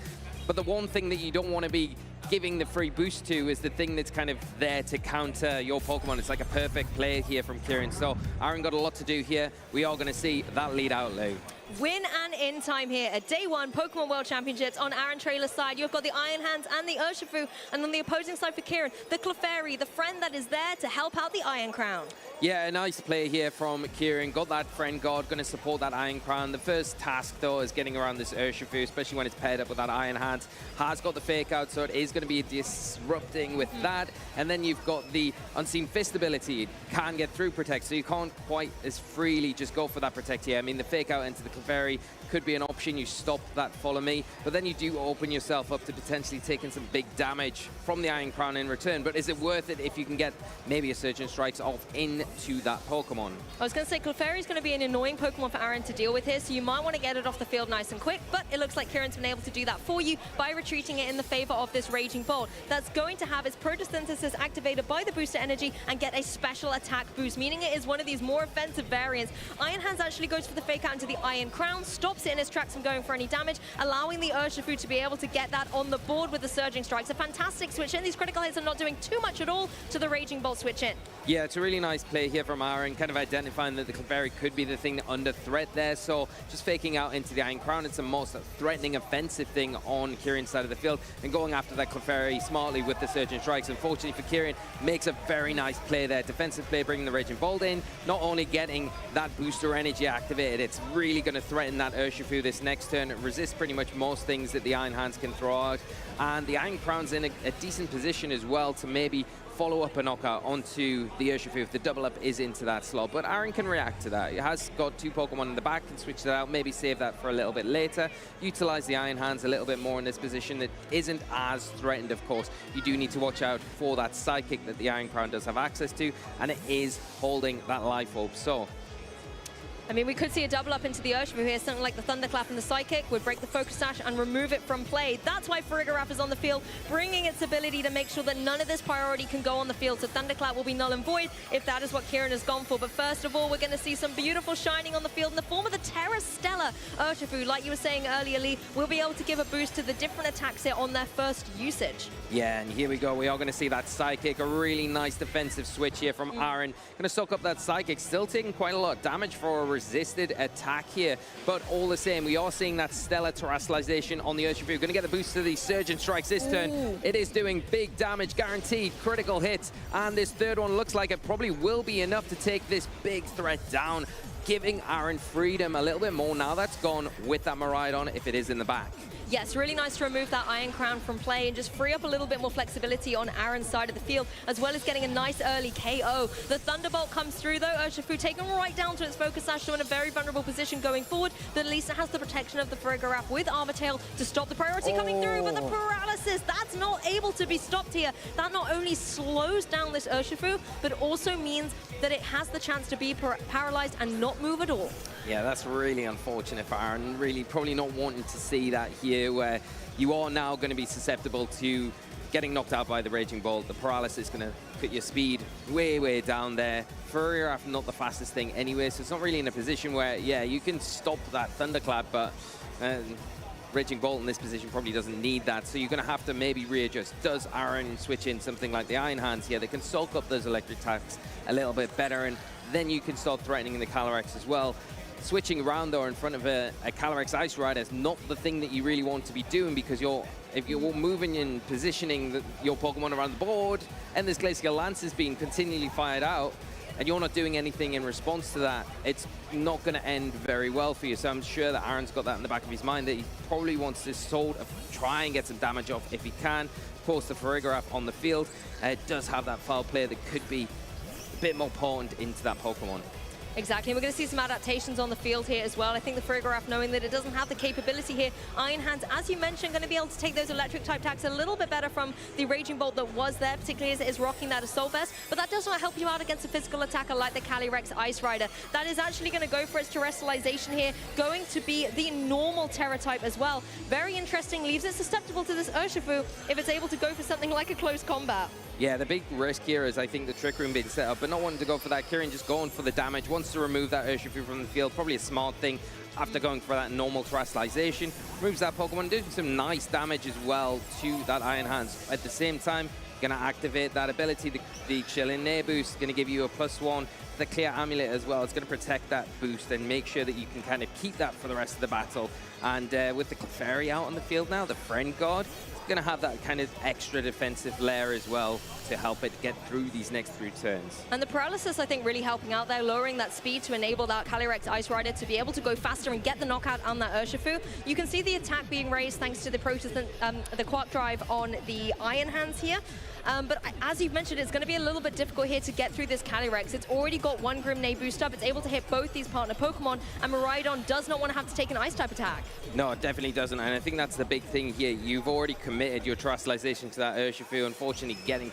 But the one thing that you don't want to be giving the free boost to is the thing that's kind of there to counter your Pokemon. It's like a perfect play here from Kieran. So Aaron got a lot to do here. We are going to see that lead out, Lou. Win and in time here at Day 1 Pokémon World Championships. On Aaron Trailer's side, you've got the Iron Hands and the Urshifu, and on the opposing side for Kieran, the Clefairy, the friend that is there to help out the Iron Crown. Yeah, a nice play here from Kieran. Got that Friend God, going to support that Iron Crown. The first task, though, is getting around this Urshifu, especially when it's paired up with that Iron Hands. Has got the Fake Out, so it is going to be disrupting with that. And then you've got the Unseen Fist ability. It can get through Protect, so you can't quite as freely just go for that Protect here. I mean, the Fake Out into the Clefairy could be an option. You stop that Follow Me, but then you do open yourself up to potentially taking some big damage from the Iron Crown in return. But is it worth it if you can get maybe a Surgeon Strikes off into that Pokemon? I was going to say Clefairy is going to be an annoying Pokemon for Aaron to deal with here, so you might want to get it off the field nice and quick, but it looks like Kieran's been able to do that for you by retreating it in the favor of this Raging Bolt. That's going to have its Photosynthesis activated by the Booster Energy and get a special attack boost, meaning it is one of these more offensive variants. Iron Hands actually goes for the Fake Out into the Iron Crown, stops it in its tracks from going for any damage, allowing the Urshifu to be able to get that on the board with the Surging Strikes. A fantastic switch in. These critical hits are not doing too much at all to the Raging Bolt switch in. Yeah, it's a really nice play here from Aaron, kind of identifying that the Clefairy could be the thing under threat there. So just faking out into the Iron Crown, it's the most threatening offensive thing on Kieran's side of the field, and going after that Clefairy smartly with the Surgeon Strikes. Unfortunately for Kieran, makes a very nice play there. Defensive play, bringing the Raging Bolt in, not only getting that Booster Energy activated, it's really going to threaten that Urshifu this next turn. It resists pretty much most things that the Iron Hands can throw out, and the Iron Crown's in a decent position as well to maybe follow up a knockout onto the Urshifu if the double up is into that slot. But Aaron can react to that. He has got two Pokemon in the back, can switch that out, maybe save that for a little bit later, utilize the Iron Hands a little bit more in this position that isn't as threatened. Of course, you do need to watch out for that Psychic that the Iron Crown does have access to, and it is holding that Life Orb. So I mean, we could see a double up into the Urshifu here. Something like the Thunderclap and the Psychic would break the Focus Sash and remove it from play. That's why Farigiraf is on the field, bringing its ability to make sure that none of this priority can go on the field. So Thunderclap will be null and void if that is what Kieran has gone for. But first of all, we're going to see some beautiful shining on the field in the form of the Terra Stellar Urshifu. Like you were saying earlier, Lee, we'll be able to give a boost to the different attacks here on their first usage. yeah, and here we go. We are going to see that Psychic, a really nice defensive switch here from Aaron. Going to soak up that Psychic, still taking quite a lot of damage for a resisted attack here. But all the same, we are seeing that stellar terrestrialization on the Urshifu. Going to get the boost to the Surgeon Strikes this turn. It is doing big damage, guaranteed critical hits. And this third one looks like it probably will be enough to take this big threat down, giving Aaron freedom a little bit more. Now that's gone with that Miraidon if it is in the back. Yes, really nice to remove that Iron Crown from play and just free up a little bit more flexibility on Aaron's side of the field, as well as getting a nice early KO. The Thunderbolt comes through, though. Urshifu taken right down to its focus sash, so in a very vulnerable position going forward, but at least it has the protection of the Farigiraf with Armor Tail to stop the priority coming through, but the paralysis, that's not able to be stopped here. That not only slows down this Urshifu, but also means that it has the chance to be paralyzed and not move at all. Yeah, that's really unfortunate for Aaron. Really probably not wanting to see that here, where you are now going to be susceptible to getting knocked out by the Raging Bolt. The paralysis is going to put your speed way, way down there. Farigiraf not the fastest thing anyway, so it's not really in a position where, yeah, you can stop that Thunderclap, but Raging Bolt in this position probably doesn't need that, so you're going to have to maybe readjust. Does Aaron switch in something like the Iron Hands here that can soak up those electric attacks a little bit better, and then you can start threatening the Calyrex as well. Switching around, though, in front of a Calyrex Ice Rider is not the thing that you really want to be doing, because if you're moving and positioning your Pokemon around the board, and this Glacial Lance is being continually fired out, and you're not doing anything in response to that, it's not going to end very well for you. So I'm sure that Aaron's got that in the back of his mind, that he probably wants to sort of try and get some damage off if he can. Of course, the Farigiraf on the field does have that foul play that could be a bit more potent into that Pokemon. Exactly, we're going to see some adaptations on the field here as well. I think the Farigiraf, knowing that it doesn't have the capability here, Iron Hands, as you mentioned, going to be able to take those electric type attacks a little bit better from the Raging Bolt that was there, particularly as it is rocking that Assault Vest, but that does not help you out against a physical attacker like the Calyrex Ice Rider. That is actually going to go for its terrestrialization here, going to be the normal Terra type as well. Very interesting, leaves it susceptible to this Urshifu if it's able to go for something like a close combat. Yeah, the big risk here is, I think, the Trick Room being set up, but not wanting to go for that. Kieran just going for the damage, wants to remove that Urshifu from the field. Probably a smart thing after going for that normal terrestrialization. Removes that Pokemon, doing some nice damage as well to that Iron Hands. At the same time, going to activate that ability, the Chill-In Nair boost, going to give you a +1. The Clear Amulet as well, it's going to protect that boost and make sure that you can kind of keep that for the rest of the battle. And with the Clefairy out on the field now, the Friend Guard, going to have that kind of extra defensive layer as well to help it get through these next 3 turns. And the paralysis, I think, really helping out there, lowering that speed to enable that Calyrex Ice Rider to be able to go faster and get the knockout on that Urshifu. You can see the attack being raised thanks to the the Quark Drive on the Iron Hands here. But as you've mentioned, it's going to be a little bit difficult here to get through this Calyrex. It's already got 1 Grim Neigh boost up. It's able to hit both these partner Pokemon, and Miraidon does not want to have to take an Ice-type attack. No, it definitely doesn't, and I think that's the big thing here. You've already committed your terrestrialization to that Urshifu, unfortunately getting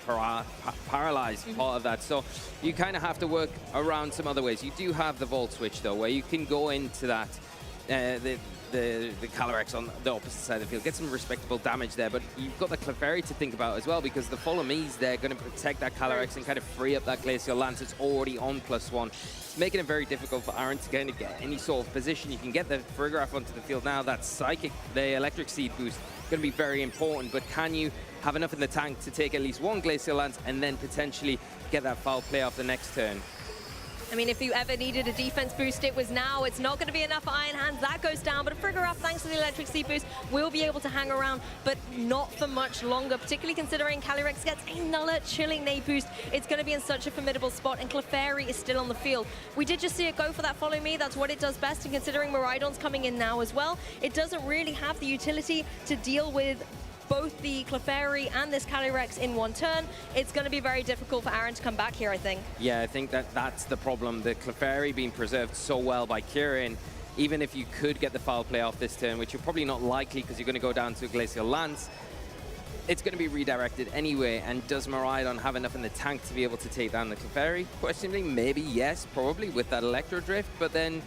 paralyzed part of that. So you kind of have to work around some other ways. You do have the Volt Switch, though, where you can go into that, the Calyrex on the opposite side of the field, get some respectable damage there, but you've got the Clefairy to think about as well, because the Follow Me's there going to protect that Calyrex and kind of free up that Glacial Lance. It's already on +1. It's making it very difficult for Aaron to kind of get any sort of position. You can get the Farigiraf onto the field now. That Psychic, the Electric Seed boost, going to be very important, but can you have enough in the tank to take at least 1 Glacial Lance and then potentially get that foul play off the next turn? I mean, if you ever needed a defense boost, it was now. It's not going to be enough for Iron Hands. That goes down, but Farigiraf, thanks to the Electric Seed boost, will be able to hang around, but not for much longer, particularly considering Calyrex gets another Chilling Neigh boost. It's going to be in such a formidable spot, and Clefairy is still on the field. We did just see it go for that Follow Me. That's what it does best, and considering Miraidon's coming in now as well, it doesn't really have the utility to deal with both the Clefairy and this Calyrex in 1 turn. It's going to be very difficult for Aaron to come back here, I think. Yeah, I think that's the problem. The Clefairy being preserved so well by Kieran, even if you could get the foul play off this turn, which you're probably not likely because you're going to go down to a Glacial Lance, it's going to be redirected anyway. And does Miraidon have enough in the tank to be able to take down the Clefairy? Questionably, maybe yes, probably with that Electro Drift, but then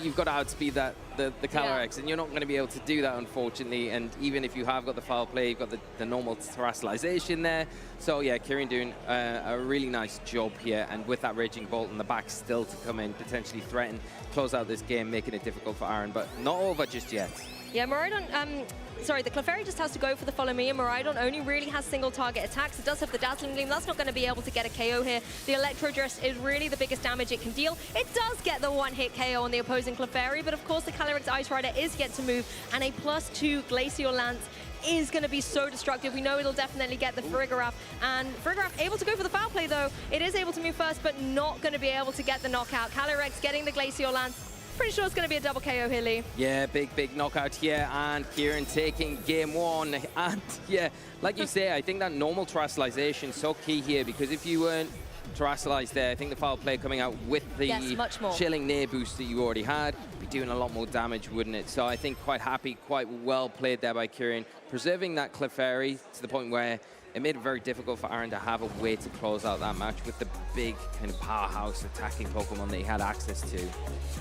you've got to outspeed that the Calyrex, and you're not going to be able to do that, unfortunately. And even if you have got the foul play, you've got the normal terrestrialization there. So yeah, Kieran doing a really nice job here, and with that Raging Bolt in the back still to come in, potentially threaten, close out this game, making it difficult for Aaron, but not over just yet. Yeah, Miraidon, sorry, the Clefairy just has to go for the follow me, and Miraidon only really has single target attacks. It does have the Dazzling Gleam. That's not going to be able to get a KO here. The Electro Dress is really the biggest damage it can deal. It does get the one-hit KO on the opposing Clefairy, but of course the Calyrex Ice Rider is yet to move, and a +2 Glacial Lance is going to be so destructive. We know it'll definitely get the Farigiraf, and Farigiraf able to go for the foul play though. It is able to move first, but not going to be able to get the knockout. Calyrex getting the Glacial Lance. Pretty sure it's going to be a double KO here, Lee. Yeah, big knockout here, and Kieran taking game one. And yeah, like you say, I think that normal terrestrialization is so key here, because if you weren't terrestrialized there, I think the foul play coming out with the much more chilling near boost that you already had, be doing a lot more damage, wouldn't it? So I think quite happy, quite well played there by Kieran, preserving that Clefairy to the point where it made it very difficult for Aaron to have a way to close out that match with the big kind of powerhouse attacking Pokemon that he had access to.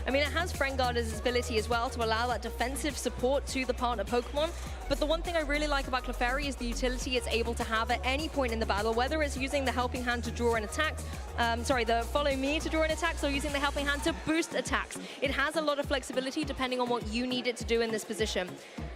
I mean, it has Friend Guard as its ability as well to allow that defensive support to the partner Pokemon. But the one thing I really like about Clefairy is the utility it's able to have at any point in the battle, whether it's using the Helping Hand to draw an attack, the Follow Me to draw an attack, or using the Helping Hand to boost attacks. It has a lot of flexibility depending on what you need it to do in this position.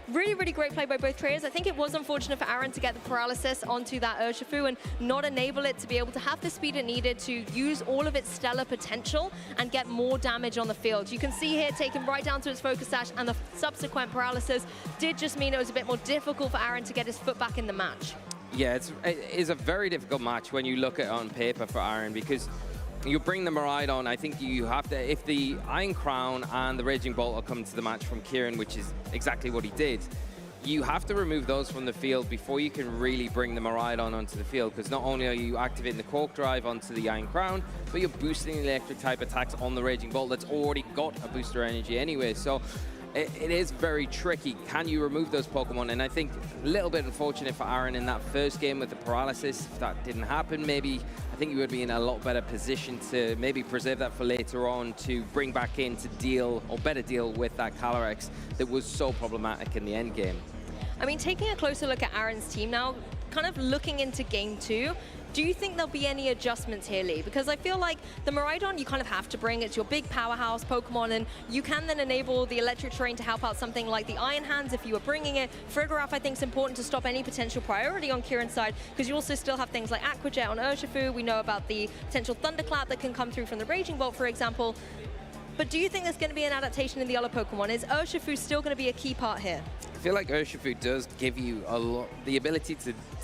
Really, really great play by both traders. I think it was unfortunate for Aaron to get the paralysis onto that Urshifu and not enable it to be able to have the speed it needed to use all of its stellar potential and get more damage on the field. You can see here taken right down to its Focus Sash, and the subsequent paralysis did just mean it was a bit more difficult for Aaron to get his foot back in the match. Yeah, it is a very difficult match when you look at it on paper for Aaron, because you bring the Miraidon, I think you have to, if the Iron Crown and the Raging Bolt are coming to the match from Kieran, which is exactly what he did, you have to remove those from the field before you can really bring the Miraidon onto the field, because not only are you activating the Cork Drive onto the Iron Crown, but you're boosting the electric type attacks on the Raging Bolt that's already got a booster energy anyway. So it is very tricky. Can you remove those Pokemon? And I think a little bit unfortunate for Aaron in that first game with the paralysis. If that didn't happen, maybe I think he would be in a lot better position to maybe preserve that for later on, to bring back in to deal, or better deal with that Calyrex that was so problematic in the end game. I mean, taking a closer look at Aaron's team now, kind of looking into game two, do you think there'll be any adjustments here, Lee? Because I feel like the Miraidon you kind of have to bring. It's your big powerhouse Pokemon, and you can then enable the Electric Terrain to help out something like the Iron Hands if you were bringing it. Farigiraf, I think, is important to stop any potential priority on Kieran's side, because you also still have things like Aqua Jet on Urshifu. We know about the potential Thunderclap that can come through from the Raging Bolt, for example. But do you think there's going to be an adaptation in the other Pokemon? Is Urshifu still going to be a key part here? I feel like Urshifu does give you a lot, the ability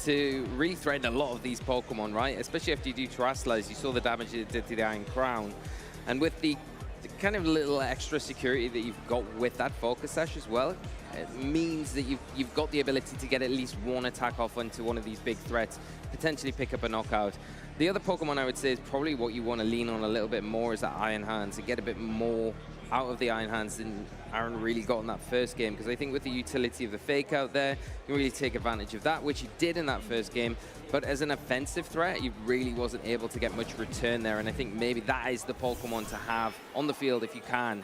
to really threaten a lot of these Pokemon, right? Especially after you do Terrestrialize. You saw the damage it did to the Iron Crown. And with the kind of little extra security that you've got with that Focus Sash as well, it means that you've got the ability to get at least one attack off into one of these big threats, potentially pick up a knockout. The other Pokemon I would say is probably what you want to lean on a little bit more is that Iron Hands, and get a bit more out of the Iron Hands than Aaron really got in that first game, because I think with the utility of the Fake Out there, you can really take advantage of that, which he did in that first game. But as an offensive threat, he really wasn't able to get much return there, and I think maybe that is the Pokemon to have on the field if you can.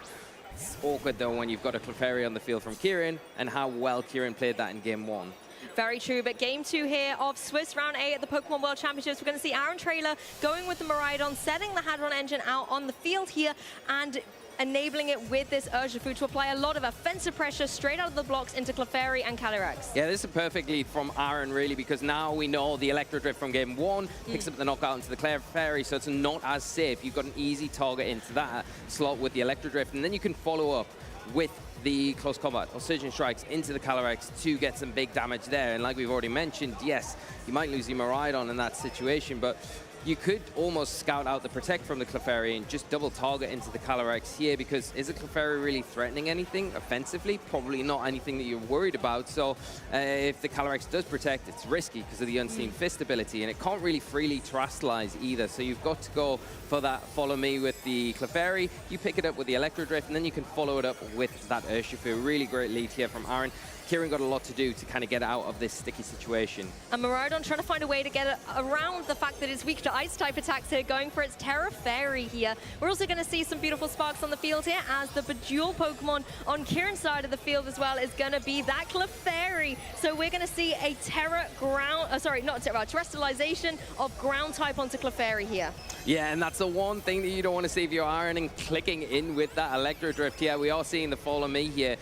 It's awkward though when you've got a Clefairy on the field from Kieran, and how well Kieran played that in game one. Very true, but game two here of Swiss Round 8 at the Pokemon World Championships. We're going to see Aaron Traylor going with the Miraidon, setting the Hadron engine out on the field here, and enabling it with this Urshifu to apply a lot of offensive pressure straight out of the blocks into Clefairy and Calyrex. Yeah, this is a perfect lead from Aaron, really, because now we know the Electro Drift from game one picks up the knockout into the Clefairy, so it's not as safe. You've got an easy target into that slot with the Electro Drift, and then you can follow up with the Close Combat or Surging Strikes into the Calyrex to get some big damage there. And like we've already mentioned, yes, you might lose your Miraidon in that situation, but you could almost scout out the Protect from the Clefairy and just double target into the Calyrex here, because is the Clefairy really threatening anything offensively? Probably not anything that you're worried about. So if the Calyrex does Protect, it's risky because of the Unseen Fist ability, and it can't really freely Terrestrialize either. So you've got to go for that Follow Me with the Clefairy. You pick it up with the Electro Drift, and then you can follow it up with that Urshifu. Really great lead here from Aaron. Kieran got a lot to do to kind of get out of this sticky situation. And Miraidon trying to find a way to get around the fact that it's weak to Ice-type attacks here, going for its Terra Fairy here. We're also going to see some beautiful sparks on the field here, as the Bejeweled Pokemon on Kieran's side of the field as well is going to be that Clefairy. So we're going to see a Terrestrialization of ground type onto Clefairy here. Yeah, and that's the one thing that you don't want to see if you're ironing, clicking in with that Electro Drift. Yeah, we are seeing the Fall on Me here.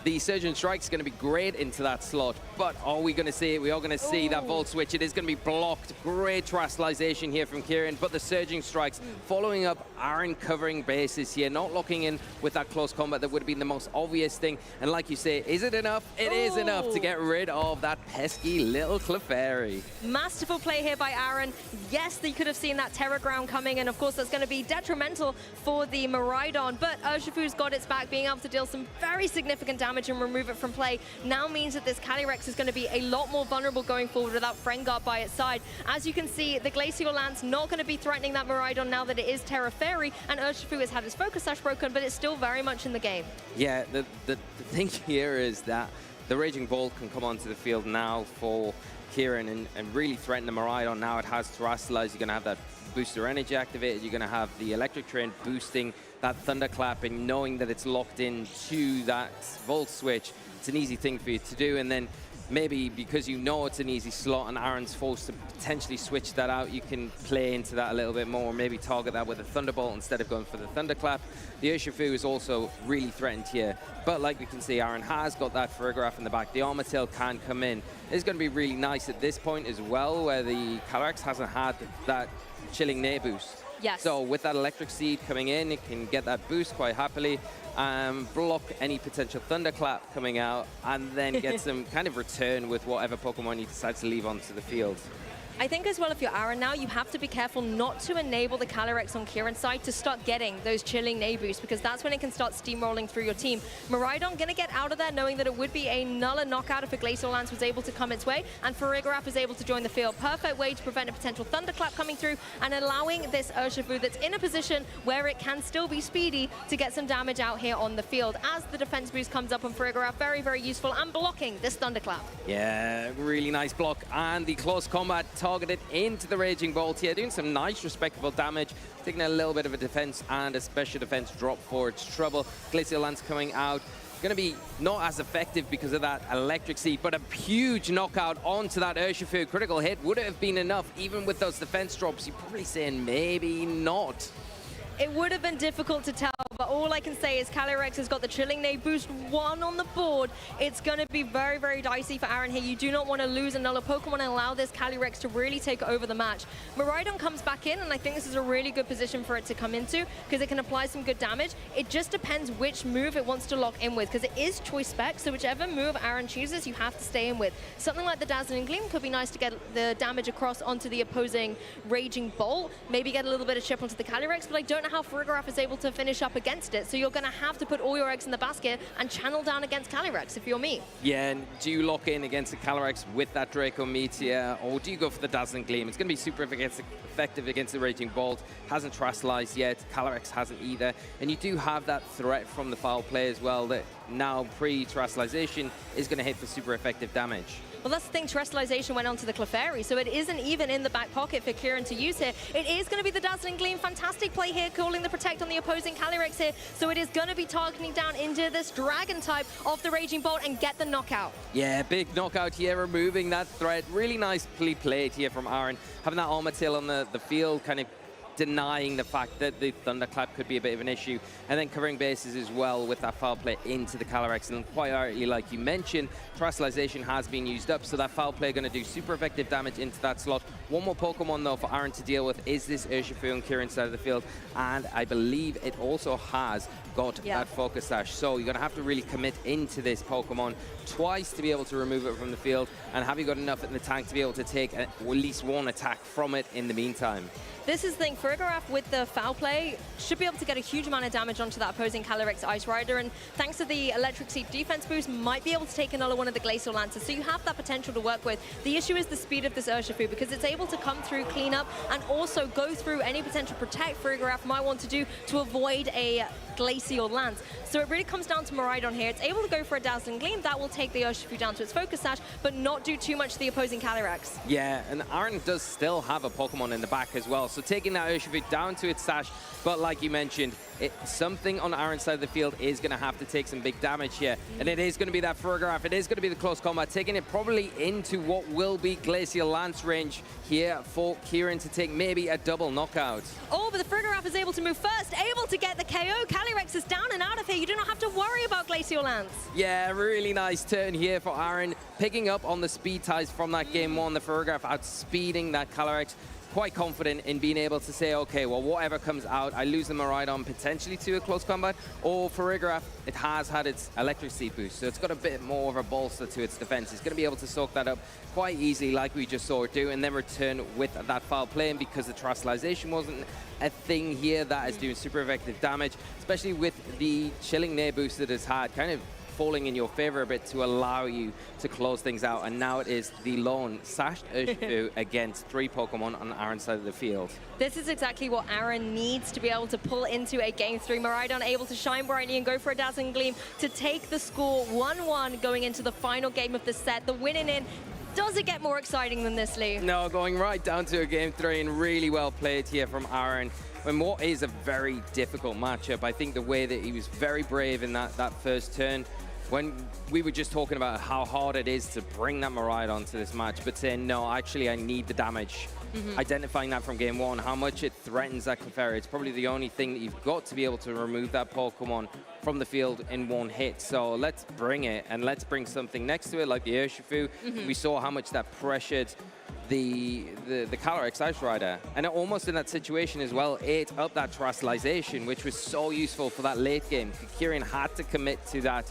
The Surgeon Strike is going to be great into that slot, but are we going to see it? We are going to see that Volt Switch. It is going to be blocked. Great Terrestrialization here from Kieran, but the Surging Strikes following up Aaron covering bases here, not locking in with that close combat that would have been the most obvious thing. And like you say, is it enough? It is enough to get rid of that pesky little Clefairy. Masterful play here by Aaron. Yes, they could have seen that Terra Ground coming, and of course that's going to be detrimental for the Miraidon, but Urshifu's got its back, being able to deal some very significant damage and remove it from play now means that this Calyrex is going to be a lot more vulnerable going forward without Friendguard by its side. As you can see, the Glacial Lance not going to be threatening that Miraidon now that it is Terra Fairy, and Urshifu has had his Focus Sash broken, but it's still very much in the game. Yeah, the thing here is that the Raging Bolt can come onto the field now for Kieran and really threaten the Miraidon. Now it has Terrestrialize. You're going to have that booster energy activated. You're going to have the Electric Train boosting that Thunderclap, and knowing that it's locked in to that Volt Switch, it's an easy thing for you to do. And then maybe because you know it's an easy slot and Aaron's forced to potentially switch that out, you can play into that a little bit more, maybe target that with a Thunderbolt instead of going for the Thunderclap. The Urshifu is also really threatened here, but like we can see, Aaron has got that Farigiraf in the back. The Armatil can come in. It's going to be really nice at this point as well, where the Calyrex hasn't had that Chilling Neigh boost. Yes. So with that Electric Seed coming in, it can get that boost quite happily, block any potential Thunderclap coming out, and then get some kind of return with whatever Pokemon you decide to leave onto the field. I think as well, if you're Aaron now, you have to be careful not to enable the Calyrex on Kieran's side to start getting those Chilling Neigh boosts, because that's when it can start steamrolling through your team. Miraidon going to get out of there knowing that it would be a Nulla knockout if a Glacial Lance was able to come its way, and Farigiraf is able to join the field. Perfect way to prevent a potential Thunderclap coming through and allowing this Urshifu that's in a position where it can still be speedy to get some damage out here on the field. As the defense boost comes up on Farigiraf, very, very useful, and blocking this Thunderclap. Yeah, really nice block, and the close combat targeted into the Raging Bolt here, doing some nice respectable damage, taking a little bit of a defense and a special defense drop for its trouble. Glacial Lance coming out, going to be not as effective because of that Electric Seed, but a huge knockout onto that Urshifu. Critical hit, would it have been enough even with those defense drops? You're probably saying maybe not. It would have been difficult to tell, but all I can say is Calyrex has got the Chilling Neigh boost 1 on the board. It's going to be very, very dicey for Aaron here. You do not want to lose another Pokemon and allow this Calyrex to really take over the match. Miraidon comes back in, and I think this is a really good position for it to come into because it can apply some good damage. It just depends which move it wants to lock in with, because it is choice spec, so whichever move Aaron chooses, you have to stay in with. Something like the Dazzling Gleam could be nice to get the damage across onto the opposing Raging Bolt, maybe get a little bit of chip onto the Calyrex, but I don't know how Farigiraf is able to finish up against it, so you're going to have to put all your eggs in the basket and channel down against Calyrex if you're me. Yeah, and do you lock in against the Calyrex with that Draco Meteor, or do you go for the Dazzling Gleam? It's going to be super effective against the Raging Bolt. Hasn't Terrestrialized yet, Calyrex hasn't either, and you do have that threat from the foul play as well that now pre-Terrestrialization is going to hit for super effective damage. Well, that's the thing, Terrestrialization went onto the Clefairy, so it isn't even in the back pocket for Kieran to use here. It is going to be the Dazzling Gleam. Fantastic play here, calling the Protect on the opposing Calyrex here. So it is going to be targeting down into this Dragon type of the Raging Bolt and get the knockout. Yeah, big knockout here, removing that threat. Really nicely played here from Aaron. Having that Armatil on the field, kind of denying the fact that the Thunderclap could be a bit of an issue, and then covering bases as well with that foul play into the Calyrex. And quite rightly, like you mentioned, Terrestrialization has been used up, so that foul play going to do super effective damage into that slot. One more Pokemon though for Aaron to deal with is this Urshifu on Kieran's side of the field, and I believe it also has got that Focus Sash. So you're going to have to really commit into this Pokemon twice to be able to remove it from the field, and have you got enough in the tank to be able to take at least one attack from it in the meantime? This is the thing, Farigiraf with the foul play should be able to get a huge amount of damage onto that opposing Calyrex Ice Rider, and thanks to the Electric Seed defense boost, might be able to take another one of the Glacial Lances, so you have that potential to work with. The issue is the speed of this Urshifu, because it's able to come through, clean up, and also go through any potential protect Farigiraf might want to do to avoid a Glacial Lance. So it really comes down to Miraidon here. It's able to go for a Dazzling Gleam. That will take the Urshifu down to its Focus Sash, but not do too much to the opposing Calyrex. Yeah, and Aaron does still have a Pokemon in the back as well. So taking that Urshifu down to its Sash, but like you mentioned, something on Aaron's side of the field is going to have to take some big damage here. And it is going to be that Farigiraf. It is going to be the close combat, taking it probably into what will be Glacial Lance range here for Kieran to take maybe a double knockout. Oh, but the Farigiraf is able to move first, able to get the KO. Calyrex is down and out of here. You do not have to worry about Glacial Lance. Yeah, really nice turn here for Aaron, picking up on the speed ties from that game one. The Farigiraf outspeeding that Calyrex. Quite confident in being able to say, okay, well, whatever comes out, I lose the Miraidon potentially to a close combat, or Farigiraf, it has had its electricity boost, so it's got a bit more of a bolster to its defense. It's going to be able to soak that up quite easily, like we just saw it do, and then return with that foul play. And because the Terastallization wasn't a thing here, that is doing super effective damage, especially with the Chilling Near boost that it's had, kind of falling in your favor a bit to allow you to close things out. And now it is the lone sashed Urshifu against 3 Pokemon on Aaron's side of the field. This is exactly what Aaron needs to be able to pull into a Game 3. Miraidon able to shine brightly and go for a Dazzling Gleam to take the score 1-1 going into the final game of the set. The winning in. Does it get more exciting than this, Lee? No, going right down to a Game 3, and really well played here from Aaron. And what is a very difficult matchup. I think the way that he was very brave in that first turn, when we were just talking about how hard it is to bring that Miraidon to this match, but saying, no, actually, I need the damage. Identifying that from game 1, how much it threatens that Clefairy. It's probably the only thing that you've got to be able to remove that Pokemon from the field in one hit. So let's bring it, and let's bring something next to it, like the Urshifu. We saw how much that pressured the Calyrex Ice Rider. And almost in that situation as well, ate up that Terastallization, which was so useful for that late game. Kieran had to commit to that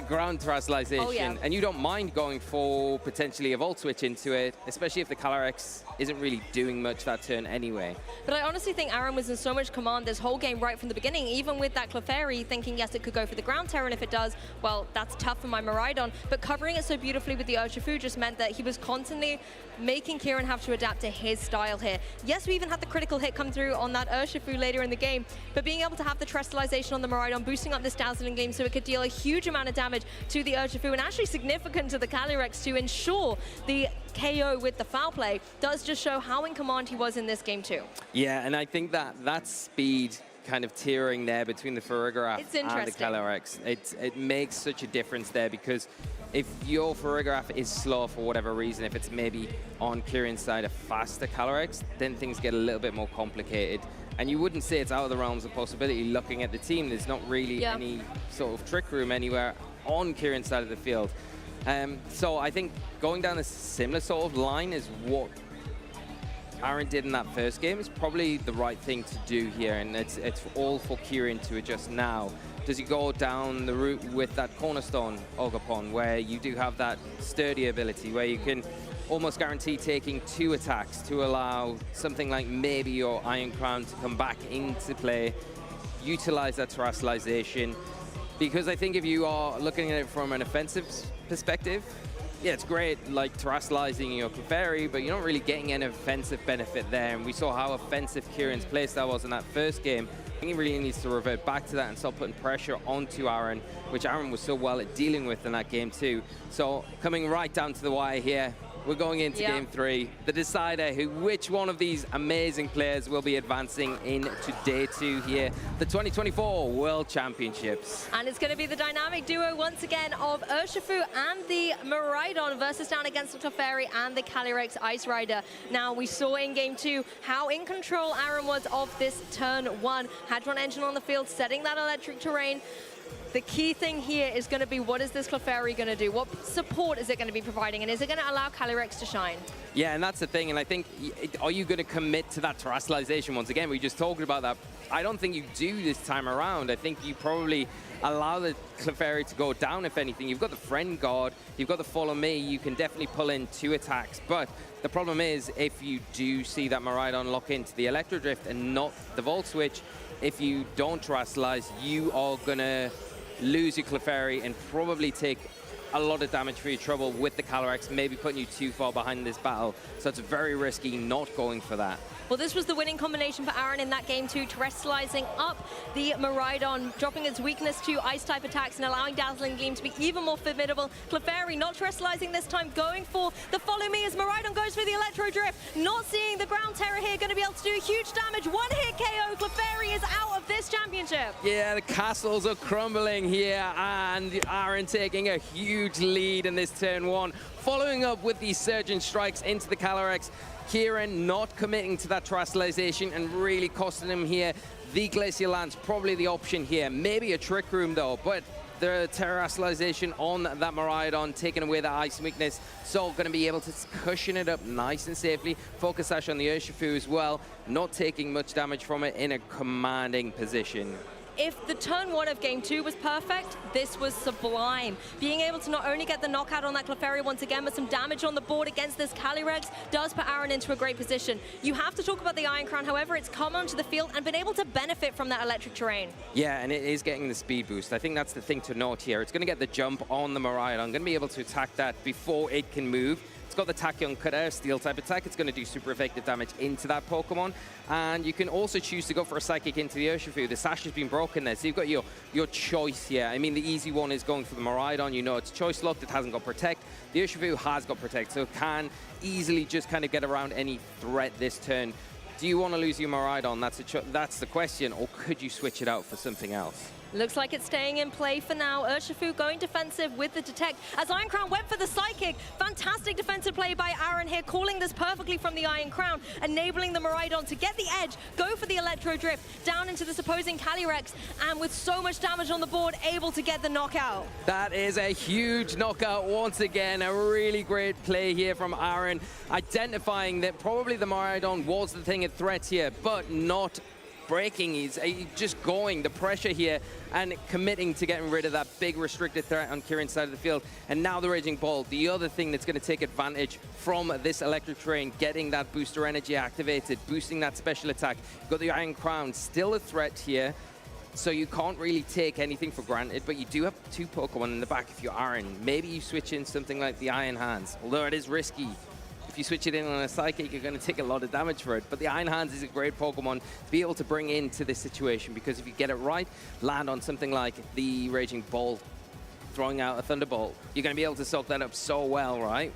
ground Terastallization, and you don't mind going for potentially a Volt Switch into it, especially if the Calyrex isn't really doing much that turn anyway. But I honestly think Aaron was in so much command this whole game right from the beginning, even with that Clefairy, thinking, yes, it could go for the ground Terra, and if it does, well, that's tough for my Miraidon. But covering it so beautifully with the Urshifu just meant that he was constantly making Kieran have to adapt to his style here. Yes, we even had the critical hit come through on that Urshifu later in the game, but being able to have the Terastallization on the Miraidon, boosting up this Dazzling Gleam so it could deal a huge amount of damage to the Urshifu, and actually significant to the Calyrex to ensure the KO with the foul play, does just show how in command he was in this game too. Yeah, and I think that speed kind of tiering there between the Farigiraf and the Calyrex, it makes such a difference there, because if your Farigiraf is slow for whatever reason, if it's maybe on Kieran's side a faster Calyrex, then things get a little bit more complicated. And you wouldn't say it's out of the realms of possibility looking at the team. There's not really any sort of trick room anywhere on Kieran's side of the field. So I think going down a similar sort of line is what Aaron did in that first game is probably the right thing to do here, and it's all for Kieran to adjust now. Does he go down the route with that Cornerstone Ogerpon, where you do have that sturdy ability, where you can almost guarantee taking 2 attacks to allow something like maybe your Iron Crown to come back into play, utilize that Terastallization? Because I think if you are looking at it from an offensive perspective, yeah, it's great, like Terastallizing your Clefairy, but you're not really getting an offensive benefit there. And we saw how offensive Kieran's playstyle was in that first game. I think he really needs to revert back to that and start putting pressure onto Aaron, which Aaron was so well at dealing with in that game too. So coming right down to the wire here, we're going into game 3. The decider, which one of these amazing players will be advancing into day 2 here, the 2024 World Championships. And it's going to be the dynamic duo once again of Urshifu and the Miraidon versus down against the Clefairy and the Calyrex Ice Rider. Now, we saw in game 2 how in control Aaron was of this turn 1. Hadron Engine on the field, setting that electric terrain. The key thing here is going to be, what is this Clefairy going to do? What support is it going to be providing? And is it going to allow Calyrex to shine? Yeah, and that's the thing. And I think, are you going to commit to that Terastallization once again? We just talked about that. I don't think you do this time around. I think you probably allow the Clefairy to go down, if anything. You've got the Friend Guard, you've got the Follow Me. You can definitely pull in 2 attacks. But the problem is, if you do see that Miraidon lock into the Electro Drift and not the Volt Switch, if you don't Terastallize, you are going to lose your Clefairy and probably take a lot of damage for your trouble with the Calyrex, maybe putting you too far behind this battle. So it's very risky not going for that. Well, this was the winning combination for Aaron in that game too, terrestrializing up the Miraidon, dropping its weakness to Ice-type attacks and allowing Dazzling Gleam to be even more formidable. Clefairy not terrestrializing this time, going for the follow me as Miraidon goes for the Electro Drift. Not seeing the Ground Terror here, going to be able to do huge damage. One hit KO, Clefairy is out of this championship. Yeah, the castles are crumbling here, and Aaron taking a huge lead in this turn one. Following up with these Surgeon Strikes into the Calyrex. Kieran not committing to that terrestrialization and really costing him here. The Glacial Lance probably the option here. Maybe a Trick Room though, but the terrestrialization on that Miraidon, taking away the ice weakness, so going to be able to cushion it up nice and safely. Focus Sash on the Urshifu as well, not taking much damage from it in a commanding position. If the turn one of game two was perfect, this was sublime. Being able to not only get the knockout on that Clefairy once again, but some damage on the board against this Calyrex does put Aaron into a great position. You have to talk about the Iron Crown, however, it's come onto the field and been able to benefit from that electric terrain. Yeah, and it is getting the speed boost. I think that's the thing to note here. It's going to get the jump on the Miraidon. Going to be able to attack that before it can move. It's got the Tachyon Cutter, Steel type attack. It's going to do super effective damage into that Pokemon. And you can also choose to go for a Psychic into the Urshifu. The Sash has been broken there, so you've got your choice here. I mean, the easy one is going for the Miraidon. You know it's choice locked, it hasn't got Protect. The Urshifu has got Protect, so it can easily just kind of get around any threat this turn. Do you want to lose your Miraidon? That's the question, or could you switch it out for something else? Looks like it's staying in play for now. Urshifu going defensive with the Detect as Iron Crown went for the Psychic. Fantastic defensive play by Aaron here, calling this perfectly from the Iron Crown, enabling the Miraidon to get the edge, go for the Electro Drift down into this opposing Calyrex, and with so much damage on the board, able to get the knockout. That is a huge knockout once again. A really great play here from Aaron, identifying that probably the Miraidon was the thing at threat here, but not breaking. He's just going the pressure here and committing to getting rid of that big restricted threat on Kieran's side of the field. And now the Raging Bolt, the other thing that's going to take advantage from this electric terrain, getting that booster energy activated, boosting that special attack. You've got the Iron Crown, still a threat here, so you can't really take anything for granted, but you do have two Pokemon in the back if you're Aaron. Maybe you switch in something like the Iron Hands, although it is risky. If you switch it in on a Psychic, you're going to take a lot of damage for it. But the Iron Hands is a great Pokemon to be able to bring into this situation, because if you get it right, land on something like the Raging Bolt, throwing out a Thunderbolt, you're going to be able to soak that up so well, right?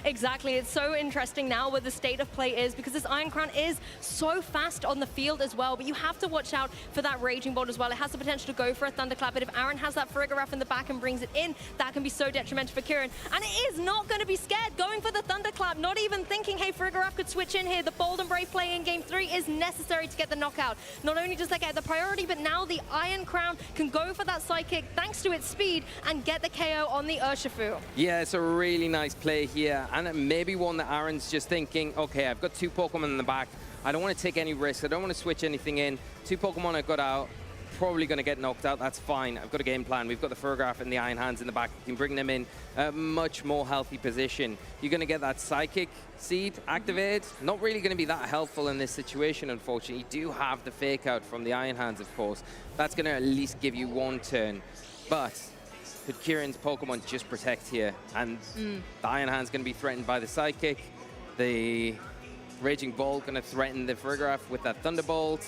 Exactly. It's so interesting now where the state of play is, because this Iron Crown is so fast on the field as well, but you have to watch out for that Raging Bolt as well. It has the potential to go for a Thunderclap, but if Aaron has that Farigiraf in the back and brings it in, that can be so detrimental for Kieran. And it is not going to be scared, going for the Thunderclap, not even thinking, hey, Farigiraf could switch in here. The Bold and Brave play in Game 3 is necessary to get the knockout. Not only does that get the priority, but now the Iron Crown can go for that Psychic thanks to its speed and get the KO on the Urshifu. Yeah, it's a really nice play here. And maybe one that Aaron's just thinking, okay, I've got two Pokemon in the back. I don't want to take any risks. I don't want to switch anything in. Two Pokemon I've got out, probably going to get knocked out. That's fine. I've got a game plan. We've got the Farigiraf and the Iron Hands in the back. You can bring them in a much more healthy position. You're going to get that Psychic Seed activated. Not really going to be that helpful in this situation, unfortunately. You do have the Fake Out from the Iron Hands, of course. That's going to at least give you one turn. But could Kieran's Pokemon just protect here? And the Iron Hand's going to be threatened by the Psychic. The Raging Bolt going to threaten the Farigiraf with that Thunderbolt.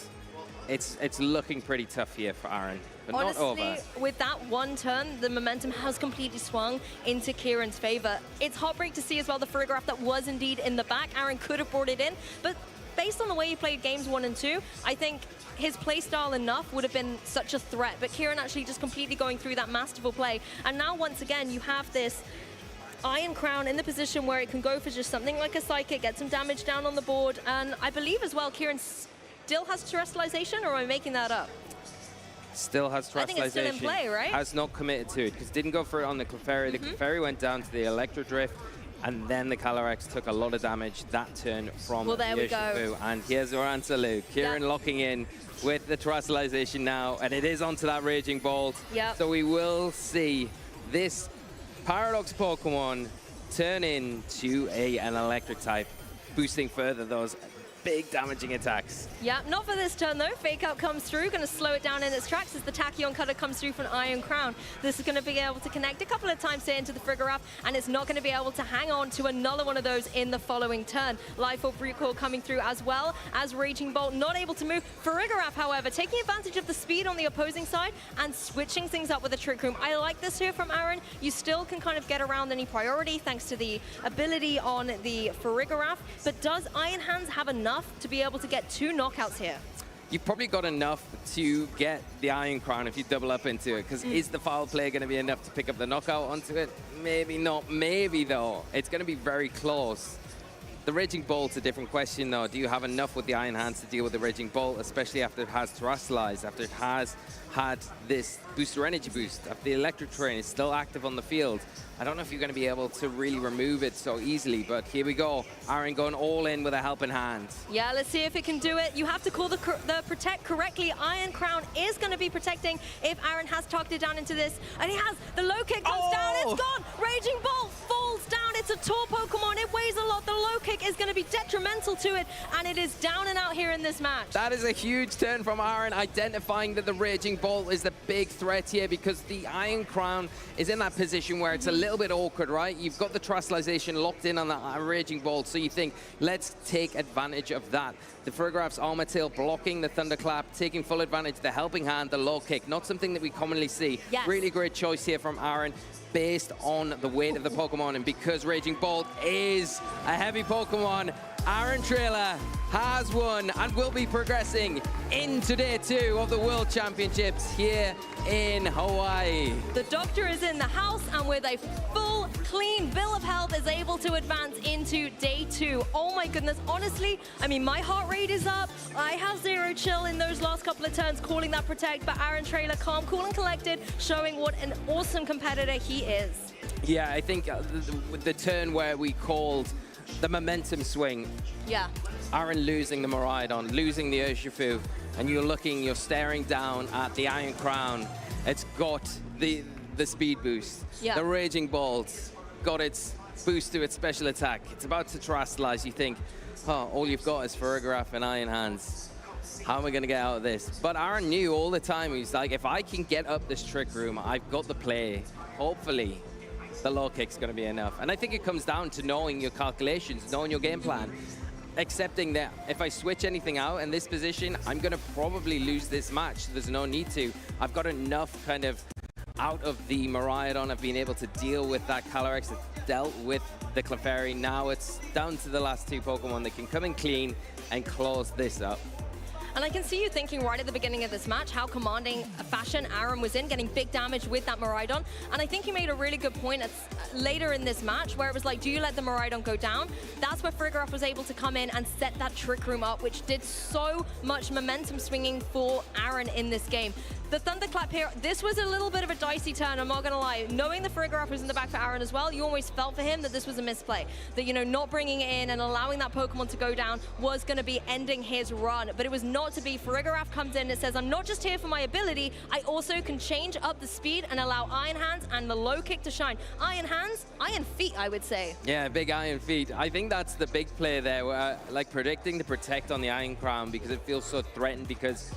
It's looking pretty tough here for Aaron, but honestly, not over. With that one turn, the momentum has completely swung into Kieran's favor. It's heartbreak to see as well the Farigiraf that was indeed in the back. Aaron could have brought it in, but based on the way he played games 1 and 2, I think his playstyle enough would have been such a threat, but Kieran actually just completely going through that masterful play. And now once again, you have this Iron Crown in the position where it can go for just something like a Psychic, get some damage down on the board, and I believe as well Kieran still has Terrestrialization, or am I making that up? Still has Terrestrialization. I think it's still in play, right? Has not committed to it, because didn't go for it on the Clefairy. The Clefairy went down to the Electro Drift, and then the Calyrex took a lot of damage that turn from the Urshifu. And here's our answer, Luke. Kieran locking in with the Terrestrialization now, and it is onto that Raging Bolt. Yep. So we will see this Paradox Pokemon turn into an Electric type, boosting further those big damaging attacks. Yeah, not for this turn though. Fake Out comes through, going to slow it down in its tracks as the Tachyon Cutter comes through from Iron Crown. This is going to be able to connect a couple of times here into the Frigoraph, and it's not going to be able to hang on to another one of those in the following turn. Life Orb Recall coming through as well as Raging Bolt, not able to move. Frigoraph, however, taking advantage of the speed on the opposing side and switching things up with a Trick Room. I like this here from Aaron. You still can kind of get around any priority thanks to the ability on the Frigoraph, but does Iron Hands have enough to be able to get 2 knockouts here? You've probably got enough to get the Iron Crown if you double up into it, because is the foul play going to be enough to pick up the knockout onto it? Maybe not, maybe though. It's going to be very close. The Raging Bolt's a different question though. Do you have enough with the Iron Hands to deal with the Raging Bolt, especially after it has Terrestrialize, after it has had this booster energy boost, after the Electric Terrain is still active on the field? I don't know if you're going to be able to really remove it so easily, but here we go. Aaron going all in with a helping hand. Yeah, let's see if it can do it. You have to call the protect correctly. Iron Crown is going to be protecting if Aaron has targeted down into this. And he has. The low kick comes down. It's gone. Raging Bolt falls down. It's a tall Pokemon. It weighs a lot. The low kick is going to be detrimental to it, and it is down and out here in this match. That is a huge turn from Aaron, identifying that the Raging Bolt is the big threat here, because the Iron Crown is in that position where it's a little bit awkward, right? You've got the Terrestrialization locked in on that Raging Bolt, so you think, let's take advantage of that. The Frigoraph's Armor Tail blocking the Thunderclap, taking full advantage, the helping hand, the low kick, not something that we commonly see. Yes. Really great choice here from Aaron, based on the weight of the Pokemon, and because Raging Bolt is a heavy Pokemon, Aaron Trailer has won and will be progressing into day 2 of the World Championships here in Hawaii. The doctor is in the house, and with a full, clean bill of health is able to advance into day 2. Oh my goodness, honestly, I mean, my heart rate is up. I have 0 chill in those last couple of turns, calling that protect, but Aaron Trailer, calm, cool, and collected, showing what an awesome competitor he is. Yeah, I think the turn where we called the momentum swing. Yeah. Aaron losing the Miraidon, losing the Urshifu, and you're staring down at the Iron Crown. It's got the speed boost. Yeah. The Raging Bolt got its boost to its special attack. It's about to Terrestrialize. You think, oh, all you've got is Frigoraph and Iron Hands. How am I going to get out of this? But Aaron knew all the time. He's like, if I can get up this Trick Room, I've got the play. Hopefully, the low kick's going to be enough. And I think it comes down to knowing your calculations, knowing your game plan, accepting that if I switch anything out in this position, I'm going to probably lose this match. There's no need to. I've got enough kind of out of the Miraidon. I've been able to deal with that Calyrex. It's dealt with the Clefairy. Now it's down to the last 2 Pokemon that can come in clean and close this up. And I can see you thinking right at the beginning of this match how commanding a fashion Aaron was in, getting big damage with that Miraidon. And I think you made a really good point later in this match where it was like, do you let the Miraidon go down? That's where Frigoraph was able to come in and set that Trick Room up, which did so much momentum swinging for Aaron in this game. The Thunderclap here, this was a little bit of a dicey turn, I'm not gonna lie. Knowing the Frigoraph was in the back for Aaron as well, you always felt for him that this was a misplay. That, you know, not bringing it in and allowing that Pokemon to go down was gonna be ending his run. But it was not to be. Frigoraph comes in and says, I'm not just here for my ability, I also can change up the speed and allow Iron Hands and the low kick to shine. Iron Hands, Iron Feet, I would say. Yeah, big Iron Feet. I think that's the big play there, where, like predicting the protect on the Iron Crown, because it feels so threatened, because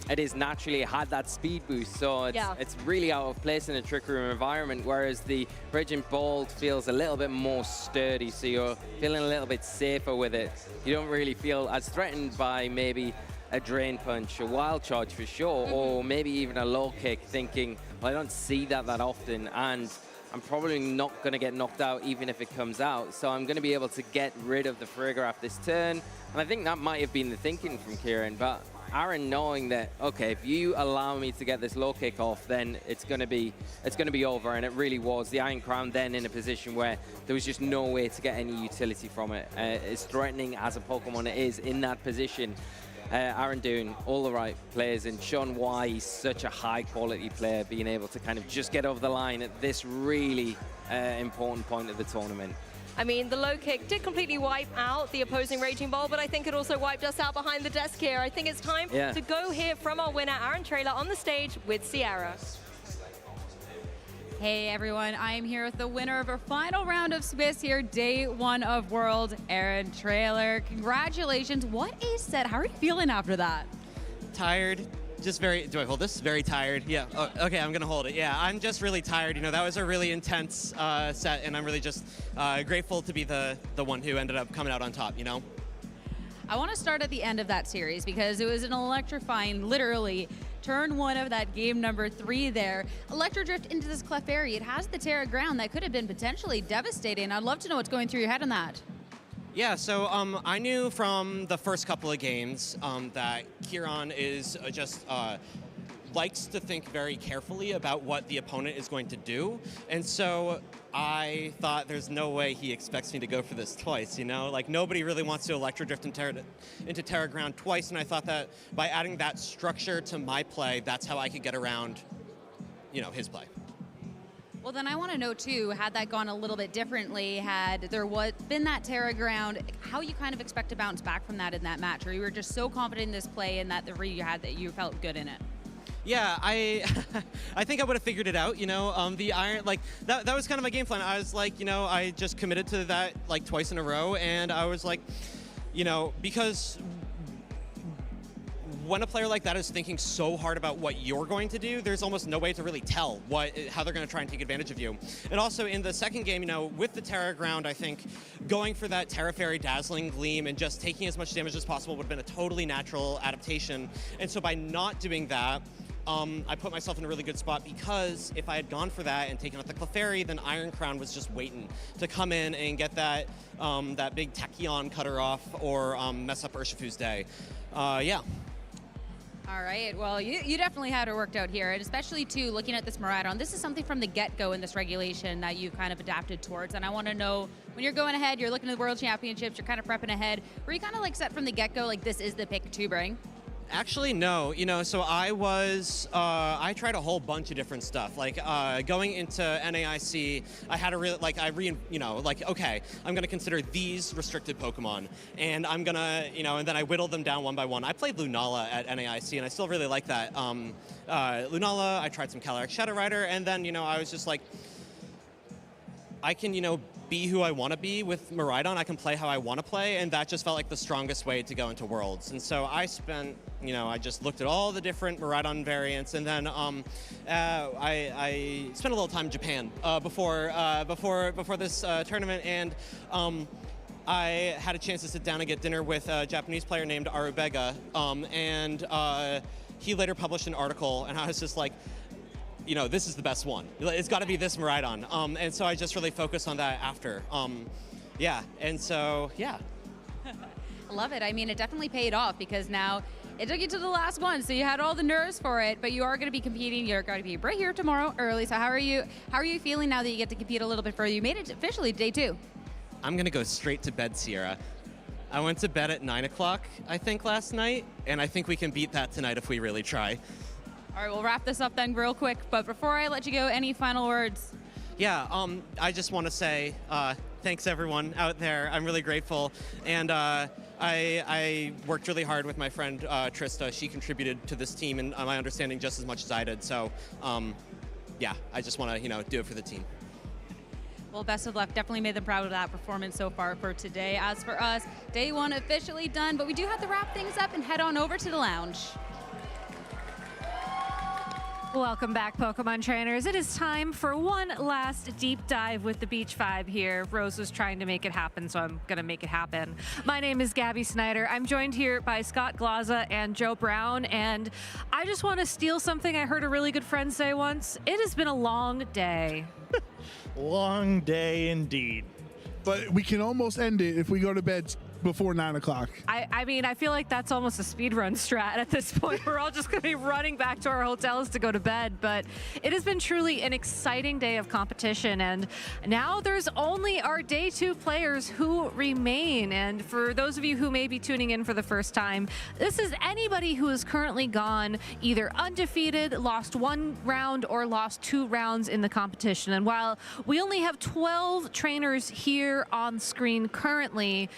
it is naturally had that speed boost, so it's really out of place in a Trick Room environment, whereas the Raging Bolt feels a little bit more sturdy, so you're feeling a little bit safer with it. You don't really feel as threatened by maybe a Drain Punch, a Wild Charge for sure, or maybe even a low kick, thinking, well, I don't see that often, and I'm probably not going to get knocked out even if it comes out, so I'm going to be able to get rid of the Frigoraph this turn, and I think that might have been the thinking from Kieran, but Aaron knowing that, okay, if you allow me to get this low kick off, then it's going to be over, and it really was. The Iron Crown then in a position where there was just no way to get any utility from it. As threatening as a Pokemon it is in that position, Aaron doing all the right plays and shown why he's such a high-quality player, being able to kind of just get over the line at this really important point of the tournament. I mean, the low kick did completely wipe out the opposing Raging Ball, but I think it also wiped us out behind the desk here. I think it's time to go hear from our winner, Aaron Trailer, on the stage with Sierra. Hey everyone, I am here with the winner of our final round of Swiss here, day 1 of World, Aaron Trailer. Congratulations, what a set. How are you feeling after that? Tired, just very, do I hold this? Very tired, yeah. Oh, okay, I'm gonna hold it, yeah. I'm just really tired, you know, that was a really intense set, and I'm really just grateful to be the one who ended up coming out on top, you know? I want to start at the end of that series because it was an electrifying, literally, turn 1 of that game number 3 there. Electro Drift into this Clefairy. It has the Terra ground that could have been potentially devastating. I'd love to know what's going through your head on that. Yeah, so I knew from the first couple of games that Kieran is just likes to think very carefully about what the opponent is going to do. And so I thought there's no way he expects me to go for this twice, you know? Like, nobody really wants to Electro Drift into Terra ground twice, and I thought that by adding that structure to my play, that's how I could get around, you know, his play. Well, then I want to know, too, had that gone a little bit differently, had there been that Terra ground, how you kind of expect to bounce back from that in that match, or you were just so confident in this play and that the read you had that you felt good in it? Yeah, I think I would have figured it out, you know, the iron, like, that was kind of my game plan. I was like, you know, I just committed to that, like, twice in a row, and I was like, you know, because when a player like that is thinking so hard about what you're going to do, there's almost no way to really tell how they're going to try and take advantage of you. And also in the second game, you know, with the Terra ground, I think going for that Terra Fairy Dazzling Gleam and just taking as much damage as possible would have been a totally natural adaptation. And so by not doing that, I put myself in a really good spot, because if I had gone for that and taken out the Clefairy, then Iron Crown was just waiting to come in and get that that big Tachyon cutter off or mess up Urshifu's day. Yeah. All right, well, you definitely had it worked out here, and especially, too, looking at this Miraidon, this is something from the get-go in this regulation that you've kind of adapted towards, and I want to know, when you're going ahead, you're looking at the World Championships, you're kind of prepping ahead, were you kind of like set from the get-go, like this is the pick to bring? Actually, no. You know, so I tried a whole bunch of different stuff. Like going into NAIC, I had a really, okay, I'm gonna consider these restricted Pokemon, and I'm gonna, you know, and then I whittled them down one by one. I played Lunala at NAIC, and I still really like that. Lunala, I tried some Calyrex Shadow Rider, and then, you know, I was just like, I can, you know, be who I want to be with Miraidon. I can play how I want to play, and that just felt like the strongest way to go into Worlds. And so I spent, you know, I just looked at all the different Miraidon variants, and then I spent a little time in Japan before this tournament, and I had a chance to sit down and get dinner with a Japanese player named Arubega, and he later published an article, and I was just like, you know, this is the best one. It's got to be this Miraidon. And so I just really focused on that after. Yeah, and so, yeah. I love it. I mean, it definitely paid off, because now it took you to the last one, so you had all the nerves for it, but you are going to be competing. You're going to be right here tomorrow early. So how are you feeling now that you get to compete a little bit further? You made it officially day 2. I'm going to go straight to bed, Sierra. I went to bed at 9 o'clock, I think, last night, and I think we can beat that tonight if we really try. All right, we'll wrap this up then real quick, but before I let you go, any final words? Yeah, I just want to say thanks everyone out there. I'm really grateful, and I worked really hard with my friend Trista. She contributed to this team and my understanding just as much as I did. So, yeah, I just want to, you know, do it for the team. Well, best of luck. Definitely made them proud of that performance so far for today. As for us, day 1 officially done, but we do have to wrap things up and head on over to the lounge. Welcome back, Pokemon trainers. It is time for one last deep dive with the Beach Vibe here. Rose was trying to make it happen, so I'm going to make it happen. My name is Gabby Snyder. I'm joined here by Scott Glaza and Joe Brown, and I just want to steal something I heard a really good friend say once. It has been a long day. Long day indeed. But we can almost end it if we go to bed before 9 o'clock. I mean, I feel like that's almost a speedrun strat at this point. We're all just going to be running back to our hotels to go to bed. But it has been truly an exciting day of competition. And now there's only our day 2 players who remain. And for those of you who may be tuning in for the first time, this is anybody who has currently gone either undefeated, lost 1 round, or lost 2 rounds in the competition. And while we only have 12 trainers here on screen currently,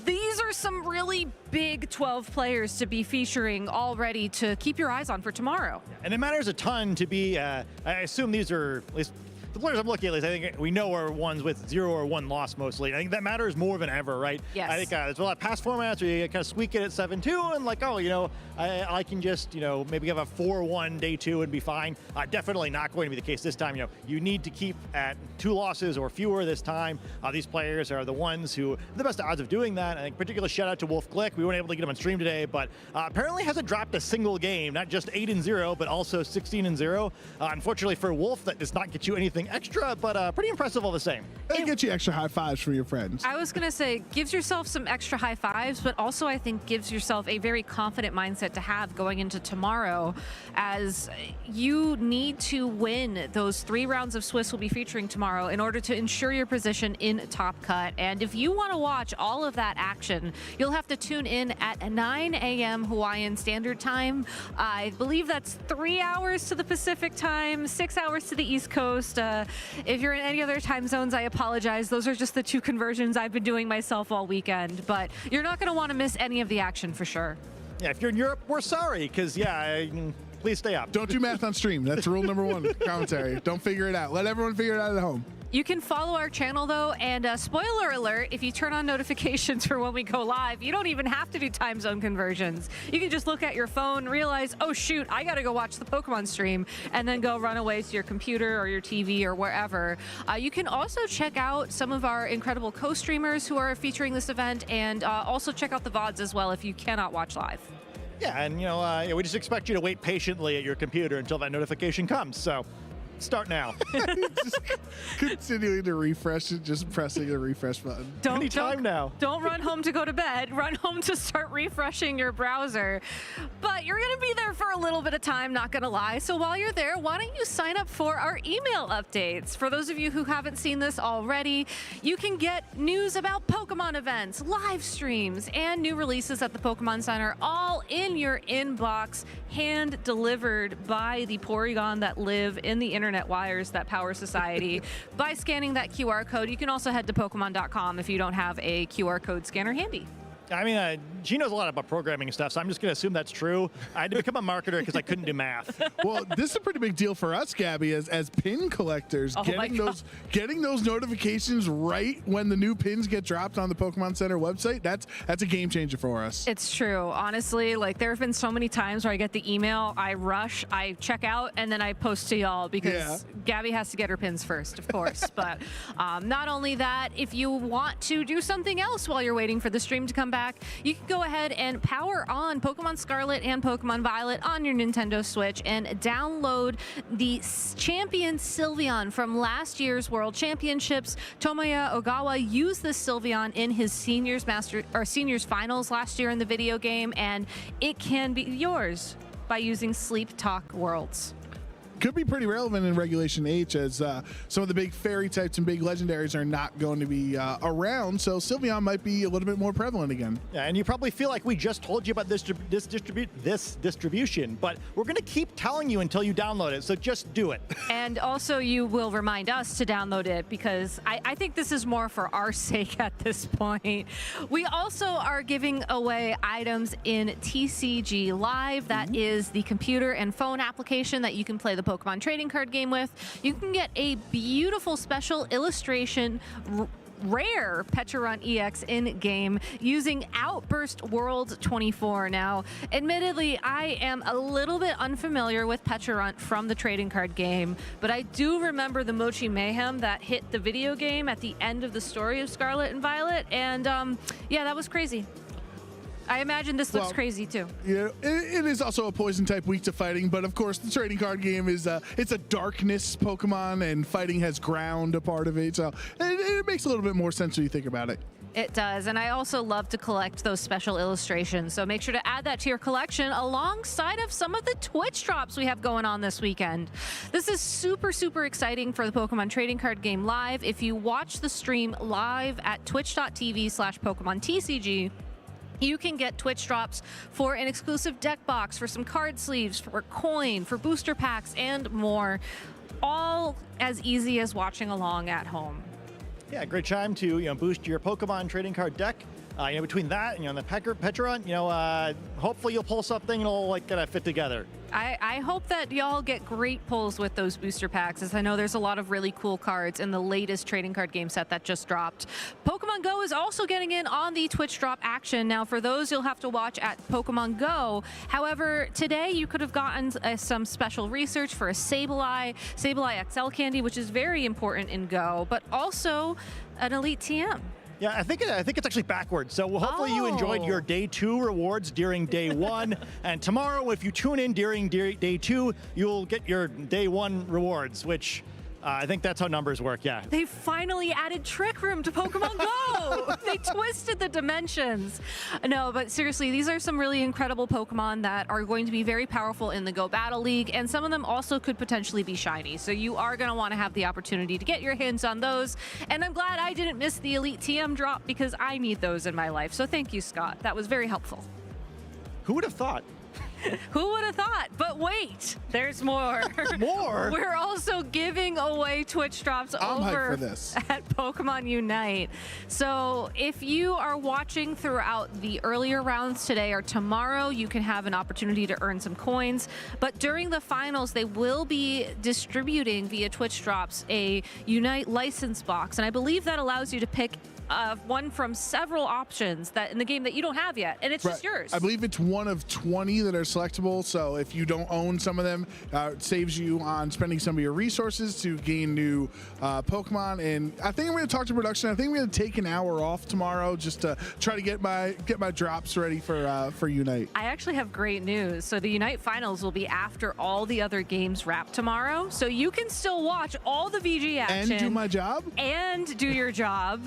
these are some really big 12 players to be featuring already to keep your eyes on for tomorrow. And it matters a ton to be, I assume these are, at least the players I'm looking at, I think we know are ones with 0 or 1 loss mostly. I think that matters more than ever, right? Yes. I think there's a lot of past formats where you kind of squeak it at 7-2 and like, oh, you know, I can just, you know, maybe have a 4-1 day 2 and be fine. Definitely not going to be the case this time. You know, you need to keep at 2 losses or fewer this time. These players are the ones who have the best odds of doing that. I think particular shout out to Wolf Glick. We weren't able to get him on stream today, but apparently hasn't dropped a single game, not just 8-0, but also 16-0. Unfortunately for Wolf, that does not get you anything extra, but pretty impressive all the same. It gets you extra high fives from your friends. I was going to say, gives yourself some extra high fives, but also I think gives yourself a very confident mindset to have going into tomorrow, as you need to win those 3 rounds of Swiss we'll be featuring tomorrow in order to ensure your position in Top Cut. And if you want to watch all of that action, you'll have to tune in at 9 a.m. Hawaiian Standard Time. I believe that's 3 hours to the Pacific time, 6 hours to the East Coast. If you're in any other time zones, I apologize. Those are just the 2 conversions I've been doing myself all weekend, but you're not going to want to miss any of the action for sure. Yeah, if you're in Europe, we're sorry, because, yeah, please stay up. Don't do math on stream. That's rule number 1, commentary. Don't figure it out. Let everyone figure it out at home. You can follow our channel, though, and spoiler alert, if you turn on notifications for when we go live, you don't even have to do time zone conversions. You can just look at your phone, realize, oh, shoot, I got to go watch the Pokemon stream, and then go run away to your computer or your TV or wherever. You can also check out some of our incredible co-streamers who are featuring this event, and also check out the VODs as well if you cannot watch live. Yeah, and, you know, we just expect you to wait patiently at your computer until that notification comes, so start now. Just continuing to refresh it, just pressing the refresh button. Anytime now. Don't run home to go to bed. Run home to start refreshing your browser. But you're going to be there for a little bit of time, not going to lie. So while you're there, why don't you sign up for our email updates? For those of you who haven't seen this already, you can get news about Pokemon events, live streams, and new releases at the Pokemon Center all in your inbox, hand delivered by the Porygon that live in the internet wires that power society by scanning that QR code. You can also head to Pokemon.com if you don't have a QR code scanner handy. I mean, she knows a lot about programming stuff, so I'm just going to assume that's true. I had to become a marketer because I couldn't do math. Well, this is a pretty big deal for us, Gabby, as pin collectors. Oh Getting those notifications right when the new pins get dropped on the Pokemon Center website, that's a game changer for us. It's true. Honestly, like there have been so many times where I get the email, I rush, I check out, and then I post to y'all because Gabby has to get her pins first, of course. But not only that, if you want to do something else while you're waiting for the stream to come back, you can go ahead and power on Pokemon Scarlet and Pokemon Violet on your Nintendo Switch and download the champion Sylveon from last year's World Championships. Tomoya Ogawa used this Sylveon in his seniors finals last year in the video game, and it can be yours by using Sleep Talk Worlds. Could be pretty relevant in Regulation H, as some of the big fairy types and big legendaries are not going to be around, so Sylveon might be a little bit more prevalent again. Yeah, and you probably feel like we just told you about this distribution, but we're going to keep telling you until you download it, so just do it. And also you will remind us to download it, because I think this is more for our sake at this point. We also are giving away items in TCG Live. That is the computer and phone application that you can play the Pokemon trading card game with. You can get a beautiful special illustration rare Pecharunt EX in-game using Outburst World 24. Now, admittedly, I am a little bit unfamiliar with Pecharunt from the trading card game, but I do remember the Mochi Mayhem that hit the video game at the end of the story of Scarlet and Violet, and yeah, that was crazy. I imagine this looks crazy too. Yeah, it is also a poison type weak to fighting, but of course the trading card game is it's a darkness Pokemon, and fighting has ground a part of it, so it makes a little bit more sense when you think about it. It does, and I also love to collect those special illustrations, so make sure to add that to your collection alongside of some of the Twitch drops we have going on this weekend. This is super, super exciting for the Pokemon Trading Card Game Live. If you watch the stream live at twitch.tv/PokemonTCG, you can get Twitch drops for an exclusive deck box, for some card sleeves, for coin, for booster packs, and more. All as easy as watching along at home. Yeah, great time to boost your Pokemon trading card deck. Between that and the Petra, hopefully you'll pull something and it'll like kind of fit together. I hope that y'all get great pulls with those booster packs, as I know there's a lot of really cool cards in the latest trading card game set that just dropped. Pokemon Go is also getting in on the Twitch drop action. Now, for those, you'll have to watch at Pokemon Go. However, today you could have gotten some special research for a Sableye XL candy, which is very important in Go, but also an Elite TM. Yeah, I think it's actually backwards. So hopefully you enjoyed your day 2 rewards during day 1. And tomorrow, if you tune in during day 2, you'll get your day 1 rewards, which I think that's how numbers work, yeah. They finally added Trick Room to Pokemon Go! They twisted the dimensions. No, but seriously, these are some really incredible Pokemon that are going to be very powerful in the Go Battle League, and some of them also could potentially be shiny. So you are going to want to have the opportunity to get your hands on those. And I'm glad I didn't miss the Elite TM drop because I need those in my life. So thank you, Scott. That was very helpful. Who would have thought? Who would have thought? But wait, there's more. More? We're also giving away Twitch drops over for this. at Pokemon Unite. So if you are watching throughout the earlier rounds today or tomorrow, you can have an opportunity to earn some coins. But during the finals, they will be distributing via Twitch drops a Unite license box. And I believe that allows you to pick one from several options that in the game that you don't have yet, and it's just yours. I believe it's one of 20 that are selectable, so if you don't own some of them, it saves you on spending some of your resources to gain new Pokemon. And I think I'm going to talk to production. I think I'm going to take an hour off tomorrow just to try to get my drops ready for Unite. I actually have great news. So the Unite finals will be after all the other games wrap tomorrow, so you can still watch all the VG action and do my job and do your job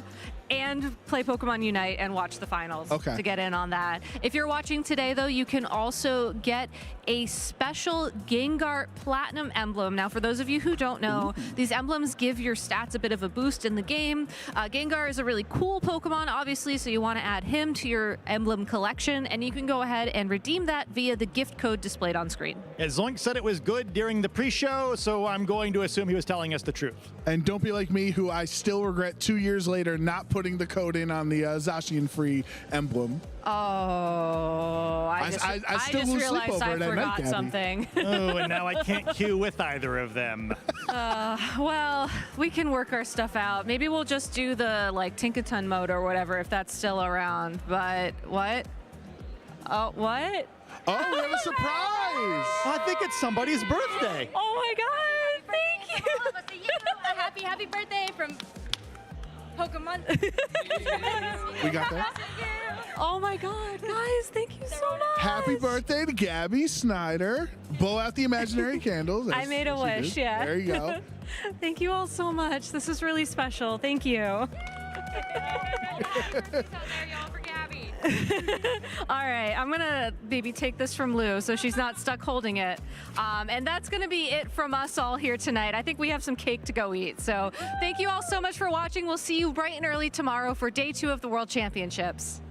and play Pokemon Unite and watch the finals to get in on that. If you're watching today, though, you can also get a special Gengar Platinum emblem. Now, for those of you who don't know, these emblems give your stats a bit of a boost in the game. Gengar is a really cool Pokemon, obviously, so you want to add him to your emblem collection, and you can go ahead and redeem that via the gift code displayed on screen. Yeah, Zoink said it was good during the pre-show, so I'm going to assume he was telling us the truth. And don't be like me, who I still regret 2 years later not putting the code in on the Zacian free emblem. Oh, I just realized I forgot something. Oh, and now I can't queue with either of them. Well, we can work our stuff out. Maybe we'll just do the Tinkaton mode or whatever if that's still around. But what? Oh, what? Oh, we have a surprise! I think it's somebody's birthday. Oh my God! Thank you. Happy birthday from Pokemon. We got that. Oh my God, guys, thank you so much. Happy birthday to Gabby Snyder. Blow out the imaginary candles. I made a wish, yeah. There you go. Thank you all so much. This is really special. Thank you. All right, I'm gonna maybe take this from Lou so she's not stuck holding it. And that's gonna be it from us all here tonight. I think we have some cake to go eat. So thank you all so much for watching. We'll see you bright and early tomorrow for day 2 of the World Championships.